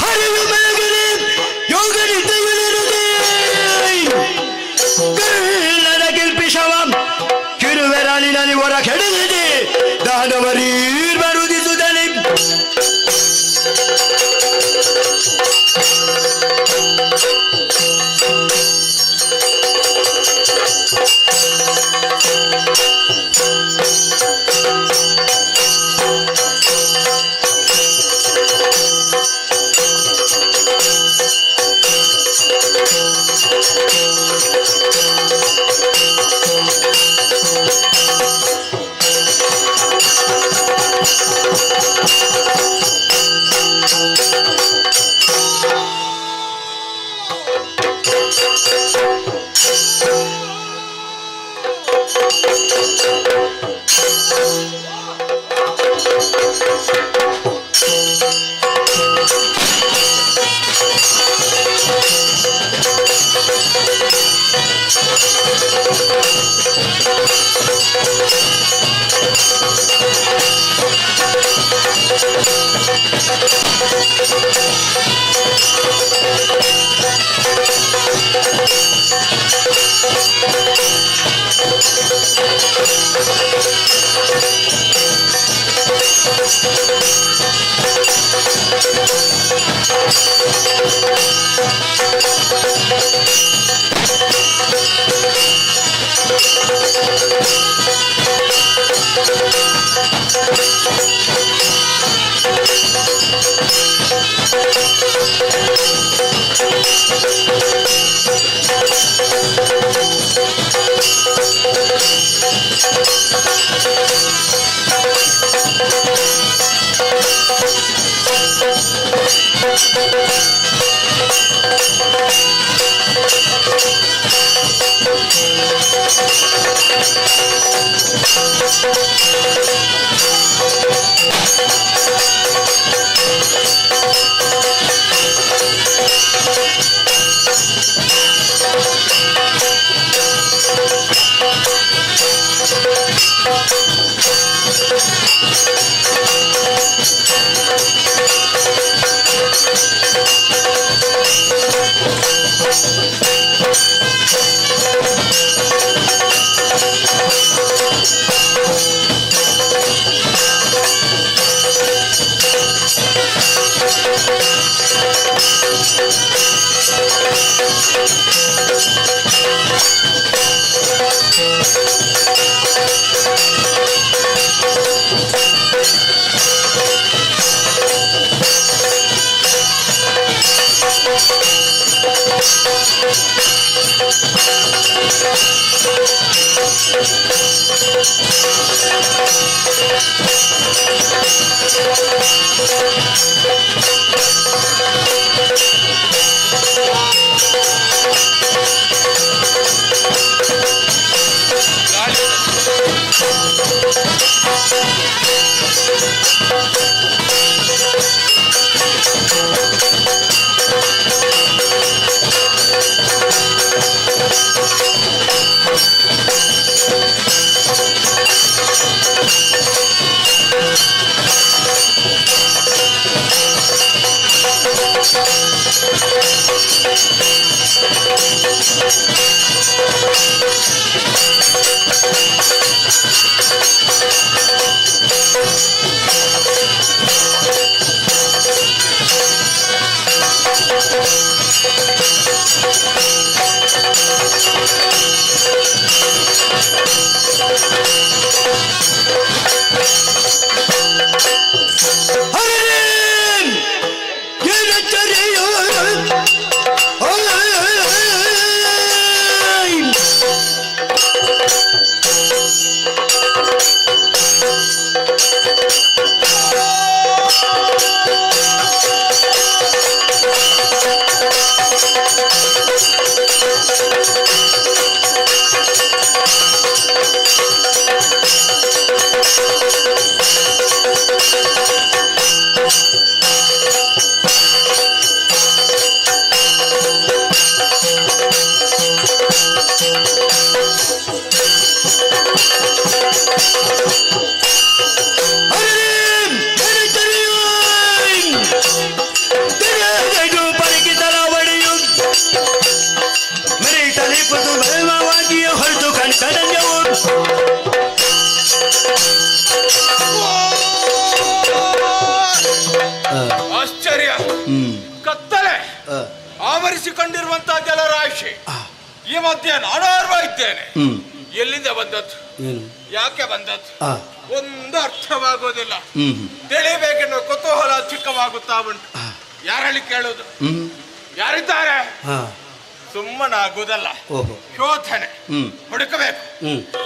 ಹರಿಯು ಮಲಗಿರಿ ಯೋಗ ನಿದ್ದೆಯಲ್ಲಿರುವುದೇ ಕಳ್ಳರ ಕಿಲ್ಪಿಷವ ಕಿರುವೆರಳಿನಲ್ಲಿ ಹೊರ ಕೆಡದಿದೆ ದಾನವರೀರ್ ಬರುದಿಸುತ್ತಲೇ ಆಶ್ಚರ್ಯ, ಕತ್ತಲೆ ಆವರಿಸಿಕೊಂಡಿರುವಂತಹ ಜಲರಾಶಿ. ಈ ಮಧ್ಯೆ ನಾನಾರ್ವ ಇದ್ದೇನೆ. ಎಲ್ಲಿಂದ ಬಂದದ್ದು, ಯಾಕೆ ಬಂದದ್ದು ಒಂದು ಅರ್ಥವಾಗೋದಿಲ್ಲ. ತಿಳಿಬೇಕೆನ್ನುವ ಕುತೂಹಲ ಚಿಕ್ಕವಾಗುತ್ತಾ ಉಂಟು. ಯಾರಲ್ಲಿ ಕೇಳುವುದು, ಯಾರಿದ್ದಾರೆ? ಸುಮ್ಮನಾಗುವುದಲ್ಲ, ಶೋಧನೆ ಹುಡುಕಬೇಕು.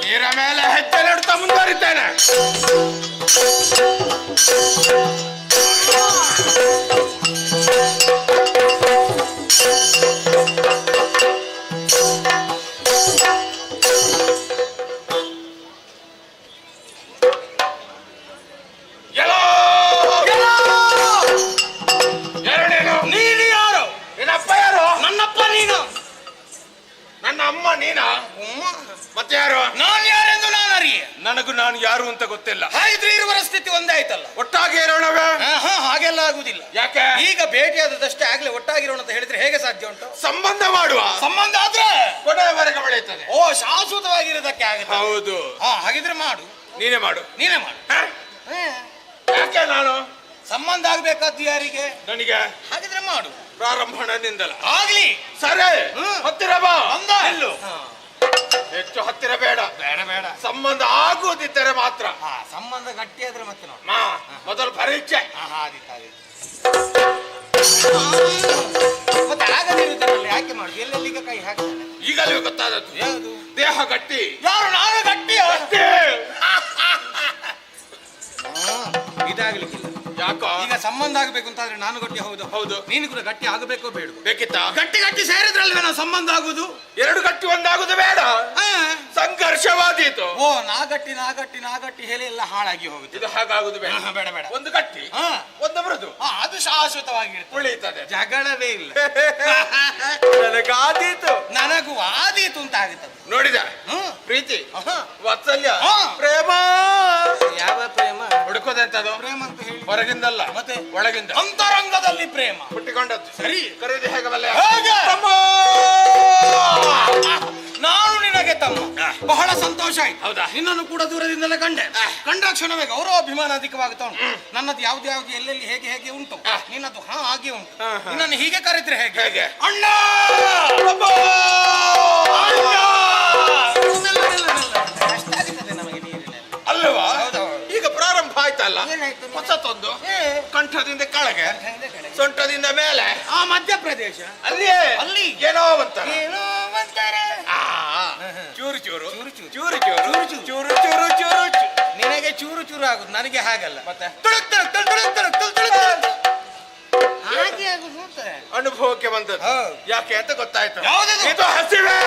ನೀರ ಮೇಲೆ ಹೆಜ್ಜೆ ನೆಡುತ್ತಾ ಮುಂದುವರಿದ್ದೇನೆ. ನೀನು ಯಾರು? ನಿನ್ನಪ್ಪ ಯಾರು? ನನ್ನಪ್ಪ ನೀನು. ನನ್ನ ಅಮ್ಮ ನೀನಾ? ಮತ್ತೆ ಯಾರು? ನಾನು ಯಾರೆಂದು ನಾನು ಅರಿಯೆ. ನನಗೂ ನಾನು ಯಾರು ಅಂತ ಗೊತ್ತಿಲ್ಲ. ಹಾಗಿದ್ರೆ ಇರುವ ಸ್ಥಿತಿ ಒಂದೇ ಆಯ್ತಲ್ಲ. ಒಟ್ಟಾಗಿ ಇರೋಣವೇ? ಹಾಗೆಲ್ಲ ಆಗುದಿಲ್ಲ. ಯಾಕೆ? ಈಗ ಭೇಟಿಯಾದದಷ್ಟೇ ಆಗ್ಲೇ ಒಟ್ಟಾಗಿರೋಣ ಅಂತ ಹೇಳಿದ್ರೆ ಹೇಗೆ ಸಾಧ್ಯ ಉಂಟು? ಸಂಬಂಧ ಮಾಡುವ. ಸಂಬಂಧ ಆದ್ರೆ ಕೊನೆಯವರೆಗೆ ಬೆಳೆಯುತ್ತದೆ. ಓ, ಶಾಶ್ವತವಾಗಿರೋದಕ್ಕೆ ಆಗುತ್ತೆ. ಹೌದು. ಹಾಗಿದ್ರೆ ಮಾಡು. ನೀನೇ ಮಾಡು. ನೀನೇ ಮಾಡು. ಯಾಕೆ? ನಾನು ಸಂಬಂಧ ಆಗ್ಬೇಕಾದ್ದು ಯಾರಿಗೆ? ನನಗೆ. ಹಾಗಿದ್ರೆ ಮಾಡು. ಪ್ರಾರಂಭ ನನ್ನಿಂದಲ್ಲ. ಆಗ್ಲಿ. ಸರಿ, ಹತ್ತಿರ ಬಾ. ಇಲ್ಲು ಹೆಚ್ಚು ಹತ್ತಿರ ಬೇಡ. ಬೇಡ ಬೇಡ. ಸಂಬಂಧ ಆಗುವುದಿದ್ದರೆ ಮಾತ್ರ. ಸಂಬಂಧ ಗಟ್ಟಿ ಆದ್ರೆ ಮತ್ತೆ ಮೊದಲು ಪರೀಕ್ಷೆ. ಮತ್ತೆ ಆಗದಿರುತ್ತಲ್ಲ, ಯಾಕೆ ಮಾಡುದು? ಎಲ್ಲೆಲ್ಲಿಗ ಕೈ ಹಾಕ್ತಾನೆ. ಈಗಲೂ ಗೊತ್ತಾದದ್ದು. ಯಾವುದು? ದೇಹ ಗಟ್ಟಿ. ಯಾರು? ನಾನು ಗಟ್ಟಿ. ಇದಾಗ್ಲಿಕ್ಕಿಲ್ಲ. ಯಾಕೋ? ಈಗ ಸಂಬಂಧ ಆಗ್ಬೇಕು ಅಂತಾದ್ರೆ ನಾನು ಗಟ್ಟಿ ಹೌದು ಹೌದು. ನೀನು ಕೂಡ ಗಟ್ಟಿ ಆಗಬೇಕೋ ಬೇಡ? ಬೇಕಿತ್ತ? ಗಟ್ಟಿ ಗಟ್ಟಿ ಸೇರಿದ್ರಲ್ವೇ ನಾವು ಸಂಬಂಧ ಆಗುದು. ಎರಡು ಗಟ್ಟಿ ಒಂದಾಗುದು ಬೇಡ, ಸಂಘರ್ಷವಾದೀತು. ಓ ನಾ ಗಟ್ಟಿ ಹೇಳಿ ಎಲ್ಲ ಹಾಳಾಗಿ ಹೋಗುತ್ತೆ. ಇದು ಹಾಗಾಗುದು ಬೇಡ. ಬೇಡ ಬೇಡ. ಒಂದು ಗಟ್ಟಿ ಒಂದು ಮೃದು, ಅದು ಶಾಶ್ವತವಾಗಿರುತ್ತೆ, ಉಳಿಯುತ್ತದೆ, ಜಗಳವೇ ಇಲ್ಲ. ನನಗಾದೀತು, ನನಗೂ ಆದೀತು ಅಂತ ಆಗುತ್ತದೆ. ನೋಡಿದ ಪ್ರೀತಿ, ವಾತ್ಸಲ್ಯ, ಪ್ರೇಮ. ಯಾವ ಪ್ರೇಮ? ಹುಡುಕೋದೆಂತದು? ಪ್ರೇಮ ಅಂತ ಹೇಳಿ ಹೊರಗಿಂದಲ್ಲ, ಮತ್ತೆ ಒಳಗಿಂದ ಅಂತರಂಗದಲ್ಲಿ ಪ್ರೇಮ ಹುಟ್ಟಿಕೊಂಡದ್ದು. ಸರಿ. ಕರೀದು ಹೇಗೆ ಬಲ್ಲೆ? ಹೇಗೆ? ನಾನು ನಿನಗೆ ತಮ್ಮ, ಬಹಳ ಸಂತೋಷ ಆಯ್ತು. ಹೌದಾ? ನಿನ್ನನ್ನು ಕೂಡ ದೂರದಿಂದಲೇ ಕಂಡ ಕ್ಷಣವೇ ಗೌರವಾಭಿಮಾನ ಅಧಿಕವಾಗುತ್ತಾ ಉಂಟು. ನನ್ನದು ಯಾವ್ದು ಎಲ್ಲೆಲ್ಲಿ ಹೇಗೆ ಹೇಗೆ ಉಂಟು, ನಿನ್ನದು ಹಾಗೆ ಉಂಟು. ನಿನ್ನನ್ನು ಹೀಗೆ ಕರೆದ್ರೆ ಹೇಗೆ? ಹೇಗೆ? ಅಣ್ಣ ಅಷ್ಟಾಗುತ್ತದೆ ನಮಗೆ ನೀರಿನಲ್ಲಿ. ಅಲ್ಲವಾ? ಹೌದೌದು. ಈಗ ಪ್ರಾರಂಭ ಆಯ್ತಲ್ಲ, ಏನಾಯ್ತು? ಹೊಸತೊಂದು. ಕಂಠದಿಂದ ಕೆಳಗೆ, ಸೊಂಟದಿಂದ ಮೇಲೆ, ಆ ಮಧ್ಯಪ್ರದೇಶ ಅಲ್ಲಿಯೇ ಅಲ್ಲಿ ಏನೋ ಅಂತಾರ. ಏನೋ ಅಂತಾರೆ. ಚೂರು ಚೂರು ಚೂರು ಚೂರು. ಚೂರು ಚೂರು ಚೂರು ಚೂರು ಚೂರು. ನಿನಗೆ ಚೂರು ಚೂರು ಆಗುದು, ನನಗೆ ಹಾಗಲ್ಲ. ಮತ್ತೆ ತುಳುಕ್ ತುಳುಕ್ ತುಳುಕ್ ತುಳುಕ್ ತುಳುಕ್ ತುಳುಕ್ ತುಳುಕ್ ತುಳುಕ್. ಹಾಗೆ ಆಗುದು ಅಂತ. ಅನುಭವಕ್ಕೆ ಬಂದದ್ದು. ಹೌದು. ಯಾಕೆ ಅಂತ ಗೊತ್ತಾಯ್ತು. ಯಾವುದದು? ಇದು ಹಸಿವೆ.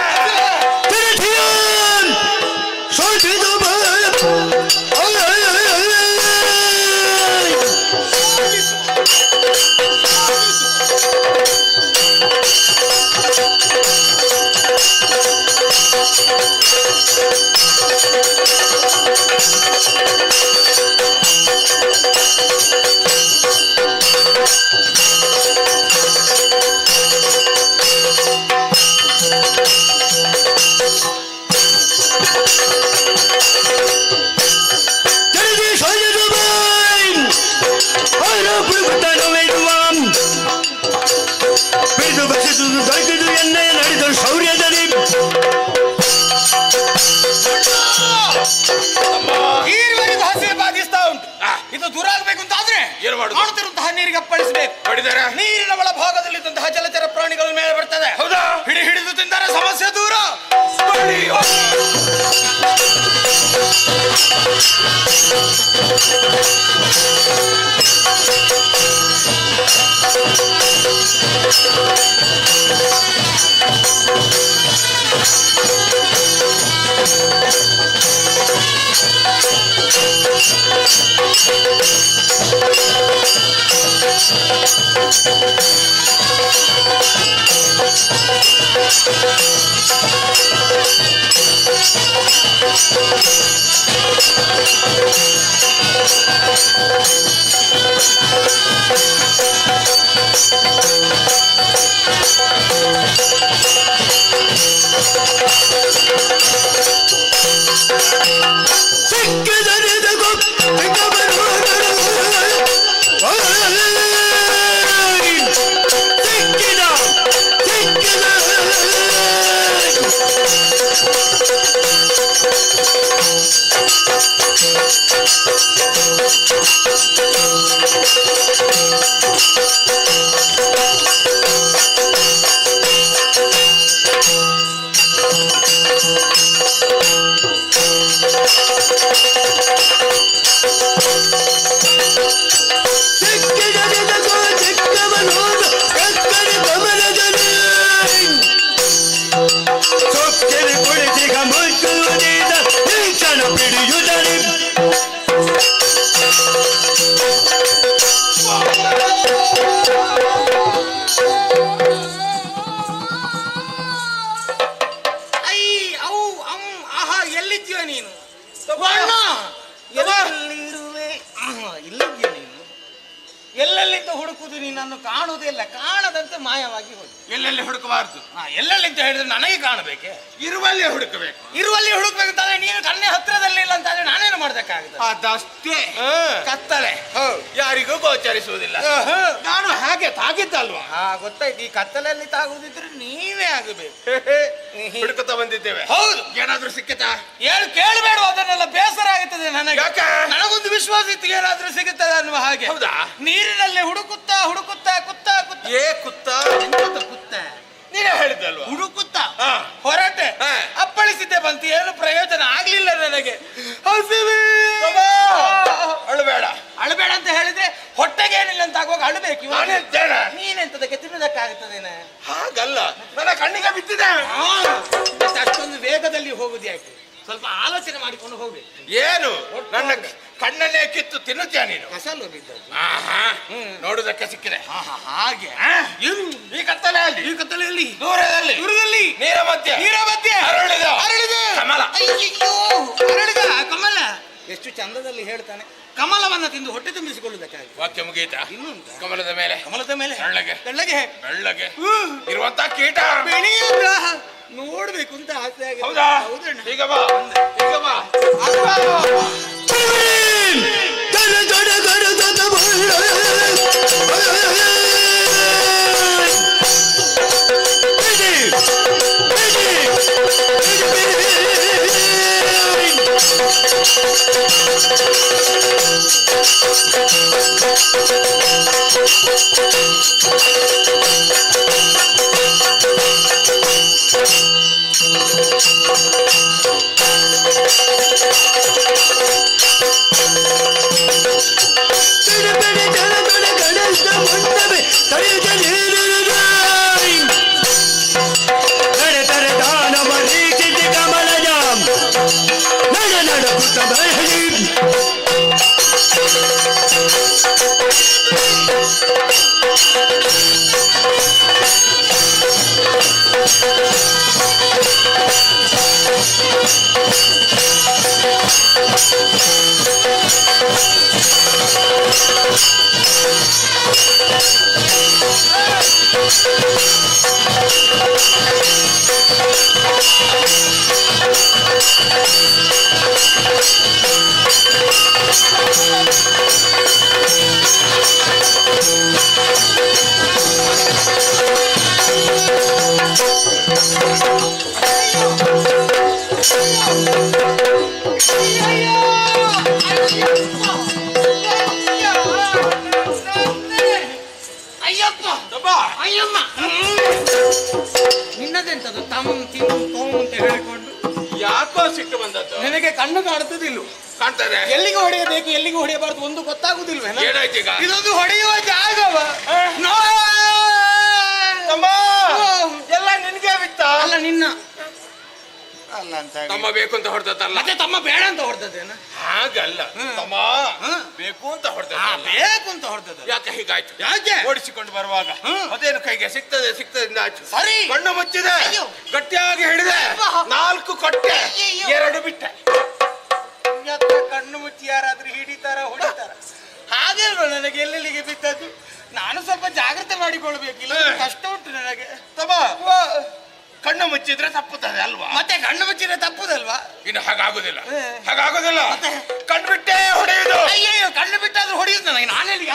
ದೊರಕಿದು ಎನ್ನೆ ನಡೆದ ಶೌರ್ಯದಲ್ಲಿ ಈರುವರೆಗೂ ಹಸಿವೆ ಬಾಧಿಸ್ತಾ ಉಂಟು. ಇದು ದೂರ ಆಗ್ಬೇಕು ಅಂತ ಆದ್ರೆ ಏನು ಮಾಡುದು? ಕಾಣುತ್ತಿರುವಂತಹ ನೀರಿಗೆ ಅಪ್ಪಳಿಸಬೇಕು. ಹೊಡಿದಾರೆ. ನೀರಿನ ಒಳಭಾಗದಲ್ಲಿದ್ದಂತಹ ಜಲಚರ ಪ್ರಾಣಿಗಳ ಮೇಲೆ ಬರ್ತದೆ. ಹೌದಾ? ಹಿಡಿದು ತಿಂದರೆ ಸಮಸ್ಯೆ ದೂರ. ಎಲ್ಲಿದ್ದೀಯ ನೀನು? ಎಲ್ಲಿರುವೆ? ಇಲ್ಲಿದ್ದೀಯ ನೀನು? ಎಲ್ಲೆಲ್ಲಿಂದ ಹುಡುಕುದು ನಿನ್ನನ್ನು ಕಾಣುವುದಿಲ್ಲ, ಕಾಣದಂತೆ ಮಾಯವಾಗಿ ಹೋಗಿ. ಎಲ್ಲೆಲ್ಲಿ ಹುಡುಕಬಾರ್ದು. ಎಲ್ಲೆಲ್ಲಿ ಅಂತ ಹೇಳಿದ್ರೆ ನನಗೆ ಕಾಣಬೇಕೆ? ಇರುವಲ್ಲಿ ಹುಡುಕಬೇಕು. ಇರುವಲ್ಲಿ ಹುಡುಕ್ಬೇಕಂತಾದ್ರೆ ನೀನು ಕಣ್ಣೆ ಹತ್ರದಲ್ಲಿ ಇಲ್ಲ ಅಂತಾದ್ರೆ ನಾನೇನು ಮಾಡ್ಬೇಕಾಗುತ್ತೆ? ಅದಷ್ಟೇ. ಕತ್ತಲೆ ಯಾರಿಗೂ ಗೋಚರಿಸುವುದಿಲ್ಲ. ನಾನು ಹಾಗೆ ತಾಗಿದ್ದಲ್ವಾ? ಗೊತ್ತಾಯ್ತು. ಈ ಕತ್ತಲಲ್ಲಿ ತಾಗುದಿದ್ರೆ ನೀವೇ ಆಗಬೇಕು. ಹುಡುಕುತ್ತಾ ಬಂದಿದ್ದೇವೆ. ಹೌದು. ಏನಾದ್ರೂ ಸಿಕ್ಕತಾ? ಕೇಳಬೇಡ, ಅದನ್ನೆಲ್ಲ ಬೇಸರ ಆಗುತ್ತದೆ ನನಗೆ. ಯಾಕೆ? ನನಗೊಂದು ವಿಶ್ವಾಸ ಇತ್ತು ಏನಾದ್ರೂ ಸಿಗುತ್ತದೆ ಅನ್ನುವ ಹಾಗೆ. ಹೌದಾ? ನೀರಿನಲ್ಲಿ ಹುಡುಕುತ್ತಾ ಹುಡುಕುತ್ತಾ ಕುತ್ತ ಕುತ್ತ ಎಂತ ಕುತ್ತ? ನೀನೇ ಹೇಳಿದ್ದಲ್ವಾ? ಹುಡುಕುತ್ತಾ ಹೊರಟೆ, ಅಪ್ಪಳಿಸಿದ್ದೆ ಬಂತು, ಏನು ಪ್ರಯೋಜನ ಆಗ್ಲಿಲ್ಲ ನನಗೆ. ಹಸಿವೆ. ಅಳಬೇಡ ಅಳಬೇಡ ಅಂತ ಹೇಳಿದ್ರೆ ಹೊಟ್ಟೆ ಆಗ್ತದೇನೆ? ಹಾಗಲ್ಲ, ನನ್ನ ಕಣ್ಣಿಗೆ ಬಿದ್ದಿದೆ. ಮತ್ತೆ ಅಷ್ಟೊಂದು ವೇಗದಲ್ಲಿ ಹೋಗುದು ಯಾಕೆ? ಸ್ವಲ್ಪ ಆಲೋಚನೆ ಮಾಡಿಕೊಂಡು ಹೋಗ್ಬೇಕು. ಏನು ನನ್ನ ಕಣ್ಣನ್ನೇ ಕಿತ್ತು ತಿನ್ನುತ್ತೀಯ ನೀನು? ಕಸಲು ಬಿದ್ದದ್ದು. ನೋಡುದಕ್ಕೆ ಸಿಕ್ಕಿದೆ. ಹಾಗೆ ಈ ಕತ್ತಲೆಯಲ್ಲಿ, ಈ ಕತ್ತಲೆಯಲ್ಲಿ, ದೂರದಲ್ಲಿ, ದೂರದಲ್ಲಿ, ನೀರ ಮಧ್ಯೆ ಅರಳಿದ ಕಮಲ. ಅಯ್ಯೋ, ಅರಳಿದ ಕಮಲ. ಎಷ್ಟು ಚಂದದಲ್ಲಿ ಹೇಳ್ತಾನೆ. ಕಮಲವನ್ನ ತಿಂದು ಹೊಟ್ಟೆ ತುಂಬಿಸಿಕೊಳ್ಳುವುದಕ್ಕಾಗಿ. ವಾಕ್ಯ ಮುಗಿಯಿತಾ? ಇನ್ನುಂಟ. ಕಮಲದ ಮೇಲೆ, ಕಮಲದ ಮೇಲೆ ತೆಳ್ಳಗೆ ತೆಳ್ಳಗೆ ಇರುವಂತ ಕೀಟ ಬೆಳೆಯುತ್ತ ನೋಡ್ಬೇಕು ಅಂತ ಆಸೆ ಆಗಿದೆ. ಹೌದಾ? ಹೌದಣ್ಣ. ಈಗ ಬಾ, ಈಗ ಬಾ. ನಿನ್ನದೆಂತದು ತಮ್ಮ ಅಂತ ಹೇಳಿಕೊಂಡು ಯಾಕೋ ಸಿಟ್ಟು ಬಂದದ್ದು? ನಿನಗೆ ಕಣ್ಣು ಕಾಣುತ್ತದಿಲ್ಲ? ಕಾಣ್ತದೆ. ಎಲ್ಲಿಗೆ ಹೊಡೆಯಬೇಕು, ಎಲ್ಲಿಗೆ ಹೊಡೆಯಬಾರದು ಒಂದು ಗೊತ್ತಾಗುದಿಲ್ವೇ? ಏನಾಯ್ತು ಈಗ? ಇದೊಂದು ಹೊಡೆಯುವ ಜಾಗವ. ಎಲ್ಲ ನಿನ್ಗೆ ಬಿತ್ತ? ಅಲ್ಲ ನಿನ್ನ ಅಲ್ಲ ಅಂತ ತಮ್ಮ ಬೇಕು ಅಂತ ಹೊಡೆದಲ್ಲ, ಮತ್ತೆ ತಮ್ಮ ಬೇಡ ಅಂತ ಹೊಡೆದದ್ದೇನ? ಹಾಗಲ್ಲ, ತಮ್ಮ ಬೇಕು ಅಂತ ಹೊಡೆದ. ಬೇಕು ಅಂತ ಹೊಡೆದದ್ದು. ಯಾಕೆ ಹೀಗಾಯ್ತು? ಯಾಕೆ? ಓಡಿಸಿಕೊಂಡು ಬರುವಾಗ ಅದೇನು ಕೈಗೆ ಸಿಗ್ತದೆ ಆಯ್ತು. ಸರಿ. ಕಣ್ಣು ಮುಚ್ಚಿದೆ, ಗಟ್ಟಿಯಾಗಿ ಹಿಡಿದೆ, 4 ಕೊಟ್ಟೆ, 2 ಬಿಟ್ಟೆ. ಕಣ್ಣು ಮುಚ್ಚಿ ಯಾರಾದ್ರೂ ಹಿಡಿತಾರ ಹೊಡಿತಾರ? ಹಾಗೆ ನನಗೆ ಎಲ್ಲೆಲ್ಲಿಗೆ ಬಿದ್ದದ್ದು. ನಾನು ಸ್ವಲ್ಪ ಜಾಗ್ರತೆ ಮಾಡಿಕೊಳ್ಬೇಕಿಲ್ಲ, ಕಷ್ಟ ಉಂಟು ನನಗೆ. ತಮ್ಮ ಕಣ್ಣು ಮುಚ್ಚಿದ್ರೆ ತಪ್ಪುತ್ತದೆ ಅಲ್ವಾ? ಮತ್ತೆ ಕಣ್ಣು ಮುಚ್ಚಿದ್ರೆ ತಪ್ಪುದಲ್ವಾ? ಇನ್ನು ಹಾಗಾಗುದಿಲ್ಲ, ಹಾಗಾಗುದಿಲ್ಲ. ಕಣ್ಣು ಬಿಟ್ಟೇ ಹೊಡೆಯುದು. ಅಯ್ಯೋ, ಕಣ್ಣು ಬಿಟ್ಟಾದ್ರೂ ಹೊಡೆಯುದು ನನಗೆ. ನಾನೆಲ್ಲಿಗೆ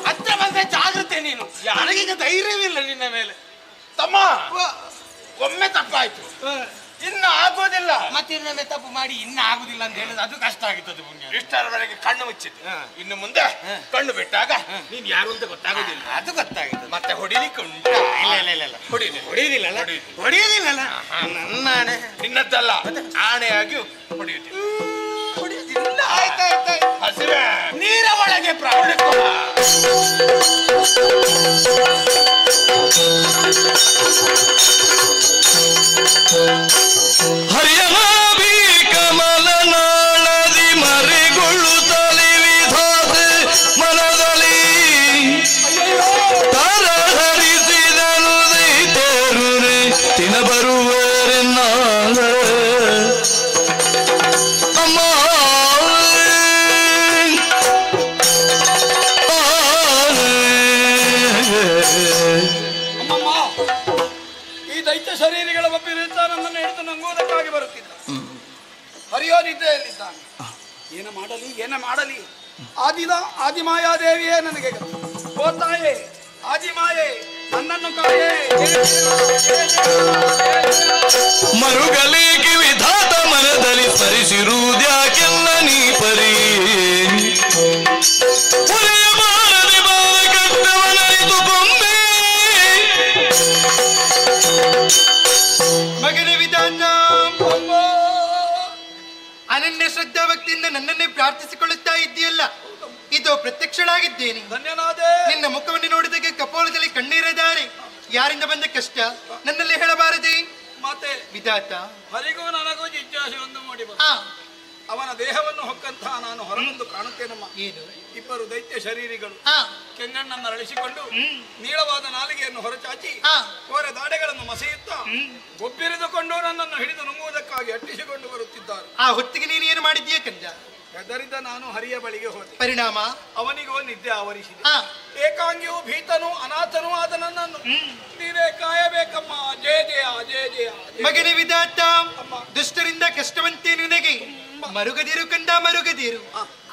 ಹತ್ರ ಬಂದ್ರೆ ಜಾಗ್ರತೆ ನೀನು. ನನಗೀಗ ಧೈರ್ಯವಿಲ್ಲ ನಿನ್ನ ಮೇಲೆ. ತಮ್ಮ ಒಮ್ಮೆ ತಪ್ಪಾಯ್ತು, ಇನ್ನು ಆಗೋದಿಲ್ಲ. ಮತ್ತೆ ಇನ್ನೊಮ್ಮೆ ತಪ್ಪು ಮಾಡಿ ಇನ್ನ ಆಗುದಿಲ್ಲ ಅಂತ ಹೇಳಿದ್ರೆ ಅದು ಕಷ್ಟ ಆಗುತ್ತದೆ. ಪುಣ್ಯ ಇಷ್ಟರವರೆಗೆ ಕಣ್ಣು ಮುಚ್ಚಿತ್ತು, ಇನ್ನು ಮುಂದೆ ಕಣ್ಣು ಬಿಟ್ಟಾಗ ನೀನ್ ಯಾರು ಅಂತ ಗೊತ್ತಾಗೋದಿಲ್ಲ. ಅದು ಗೊತ್ತಾಗಿದೆ. ಮತ್ತೆ ಹೊಡಿಲಿಕ್ಕೆ ಉಂಟು? ಇಲ್ಲ ಹೊಡೆಯುದಿಲ್ಲ. ನನ್ನ ಆಣೆ ನಿನ್ನದ್ದಲ್ಲ, ಆಣೆಯಾಗಿ ಹೊಡೆಯುತ್ತಿಲ್ಲ. ಆಯ್ತಾಯ್ತು. ಹಸಿವೆ ನೀರ ಒಳಗೆ ಪ್ರಾಣ. ಹರಿಯನಾಭಿ ಕಮಲ ನಾಳದಿ ಮರೆಗೊಳ್ಳುತ್ತಲಿ ವಿಧಾತ ಮನದಲ್ಲಿ ತಾರ ಹರಿಸಿದನು ದೈತೇರುರೆ ತಿನ ಬರುವರೆನ್ನಾಳ ಅಮ್ಮ ಈ ದೈತ್ಯ ಶರೀರಿಗಳ ಒಪ್ಪಿರುತ್ತಾ ನನ್ನನ್ನು ಹಿಡಿದು ನಂಗುವುದಕ್ಕಾಗಿ ಬರುತ್ತಿದ್ದ. ಹರಿಯೋ ನಿದ್ದೆಯಲ್ಲಿದ್ದಾನೆ. ಏನ ಮಾಡಲಿ ಆದಿಮಾಯಾದೇವಿಯೇ ನನಗೆ ಗೊತ್ತು. ಓ ತಾಯೇ ಆದಿಮಾಯೇ, ನನ್ನನ್ನು ಕಾಯೇ. ಮರುಗಲಿಗೆ ವಿಧಾತ ಮನದಲ್ಲಿ ಸ್ಮರಿಸಿರುವುದ್ಯಾಕೆಲ್ಲ ನೀ ಪರಿ ಬಾರದೆ ಬಾರ ಕಟ್ಟವನರಿತು ಕೊಂಬೆ ಮಗನ ವಿಧಾನ ಅನನ್ಯ ಶ್ರದ್ಧಾ ಭಕ್ತಿಯಿಂದ ನನ್ನನ್ನೇ ಪ್ರಾರ್ಥಿಸಿಕೊಳ್ಳುತ್ತಾ ಇದ್ದೀಯಲ್ಲ, ಇದು ಪ್ರತ್ಯಕ್ಷಳಾಗಿದ್ದೇನೆ. ಧನ್ಯನಾದೆ. ನಿನ್ನ ಮುಖವನ್ನು ನೋಡಿದಾಗ ಕಪೋಲದಲ್ಲಿ ಕಣ್ಣೀರಿದ್ದಾರೆ. ಯಾರಿಂದ ಬಂದ ಕಷ್ಟ ನನ್ನಲ್ಲಿ ಹೇಳಬಾರದೆ? ಮತ್ತೆ ವಿಧಾತ ಹರಿಗೂ ನನಗೂ ಜಿಜ್ಞಾಸೆ ಒಂದು ಮಾಡಿ ಬಂತು. ಹಾ ಅವನ ದೇಹವನ್ನು ಹೊಕ್ಕಂತಹ ನಾನು ಹೊರಗೊಂದು ಕಾಣುತ್ತೇನಮ್ಮ. ಏನು? ಇಬ್ಬರು ದೈತ್ಯ ಶರೀರಿಗಳು ಹಾ ಕೆಂಗಣ್ಣನ್ನು ಅರಳಿಸಿಕೊಂಡು ನೀಳವಾದ ನಾಲಿಗೆಯನ್ನು ಹೊರಚಾಚಿ ಹಾ ಕೋರೆ ದಾಡೆಗಳನ್ನು ಮಸೆಯುತ್ತಾ ಗೊಬ್ಬಿರಿದುಕೊಂಡು ನನ್ನನ್ನು ಹಿಡಿದು ನುಂಗುವುದಕ್ಕಾಗಿ ಅಟ್ಟಿಸಿಕೊಂಡು ಬರುತ್ತಿದ್ದಾರೆ. ಆ ಹೊತ್ತಿಗೆ ನೀನು ಏನು ಮಾಡಿದ್ದೀಯ ಕಂದ? ಹೆದರಿದ ನಾನು ಹರಿಯ ಬಳಿಗೆ ಹೋದೆ. ಪರಿಣಾಮ ಅವನಿಗೂ ನಿದ್ದೆ ಆವರಿಸಿದೆ. ಹಾ ಏಕಾಂಗಿಯೂ ಭೀತನೂ ಅನಾಥನೂ ಆದ ನನ್ನನ್ನು ನೀನೇ ಕಾಯಬೇಕಮ್ಮ. ಜಯ ಜಯ ಜಯ ಜಯ ಜಯ. ಮಗನೇ ವಿಧಾತ, ದುಷ್ಟರಿಂದ ಕಷ್ಟವಂತೆ ನಿನಗೆ ಮರುಗದಿರು ಕಂದ, ಮರುಗದಿರು.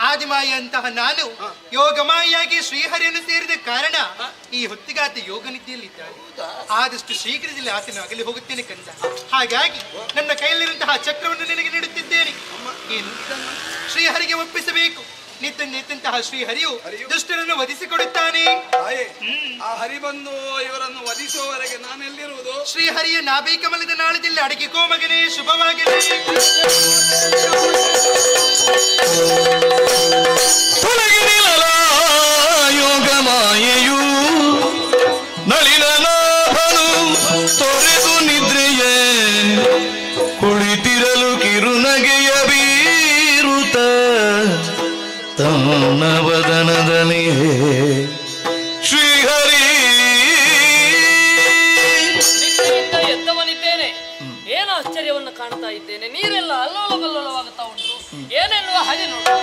ಆದಿಮಾಯ ಅಂತಹ ನಾನು ಯೋಗಮಾಯಿಯಾಗಿ ಶ್ರೀಹರಿಯನ್ನು ಸೇರಿದ ಕಾರಣ ಈ ಹೊತ್ತಿಗಾತ ಯೋಗ ನಿದ್ದೆಯಲ್ಲಿದ್ದಾನೆ. ಆದಷ್ಟು ಶೀಘ್ರದಲ್ಲಿ ಆತನ ಅಗಲಿ ಹೋಗುತ್ತೇನೆ ಕಂದ. ಹಾಗಾಗಿ ನನ್ನ ಕೈಯಲ್ಲಿರುವಂತಹ ಚಕ್ರವನ್ನು ನಿನಗೆ ನೀಡುತ್ತಿದ್ದೇನೆ. ಏನು? ಶ್ರೀಹರಿಗೆ ಒಪ್ಪಿಸಬೇಕು. ನಿತ್ತಂತಹ ಶ್ರೀಹರಿಯು ದುಷ್ಟರನ್ನು ವಧಿಸಿಕೊಡುತ್ತಾನೆ. ತಾಯೇ, ಆ ಹರಿ ಬಂದು ಇವರನ್ನು ವಧಿಸುವವರೆಗೆ ನಾನೆಲ್ಲಿರುವುದು? ಶ್ರೀಹರಿಯ ನಾಭಿಕಮಲದ ನಾಳದಲ್ಲಿ ಅಡಗಿಕೋ ಮಗನೇ, ಶುಭವಾಗಲಿ. ಯೋಗ ಮಾಯೆಯು ನಳಿನನಾಭನು ತೊರೆದು ನಿದ್ರೆಯೇ ಕುಳಿತಿರಲು ಕಿರುನಗೆಯ ಬೀರುತ್ತ ತನ್ನ ವದನದಲ್ಲಿ ಶ್ರೀಹರಿ ಎದ್ದವನಿದ್ದೇನೆ. ಏನು ಆಶ್ಚರ್ಯವನ್ನು ಕಾಣ್ತಾ ಇದ್ದೇನೆ. ನೀರೆಲ್ಲ ಅಲ್ಲೋಲ ಕಲ್ಲೋಲವಾಗುತ್ತಾ ಉಂಟು. ಏನೆನ್ನುವ ಹಾಗೆ ನೋಡು.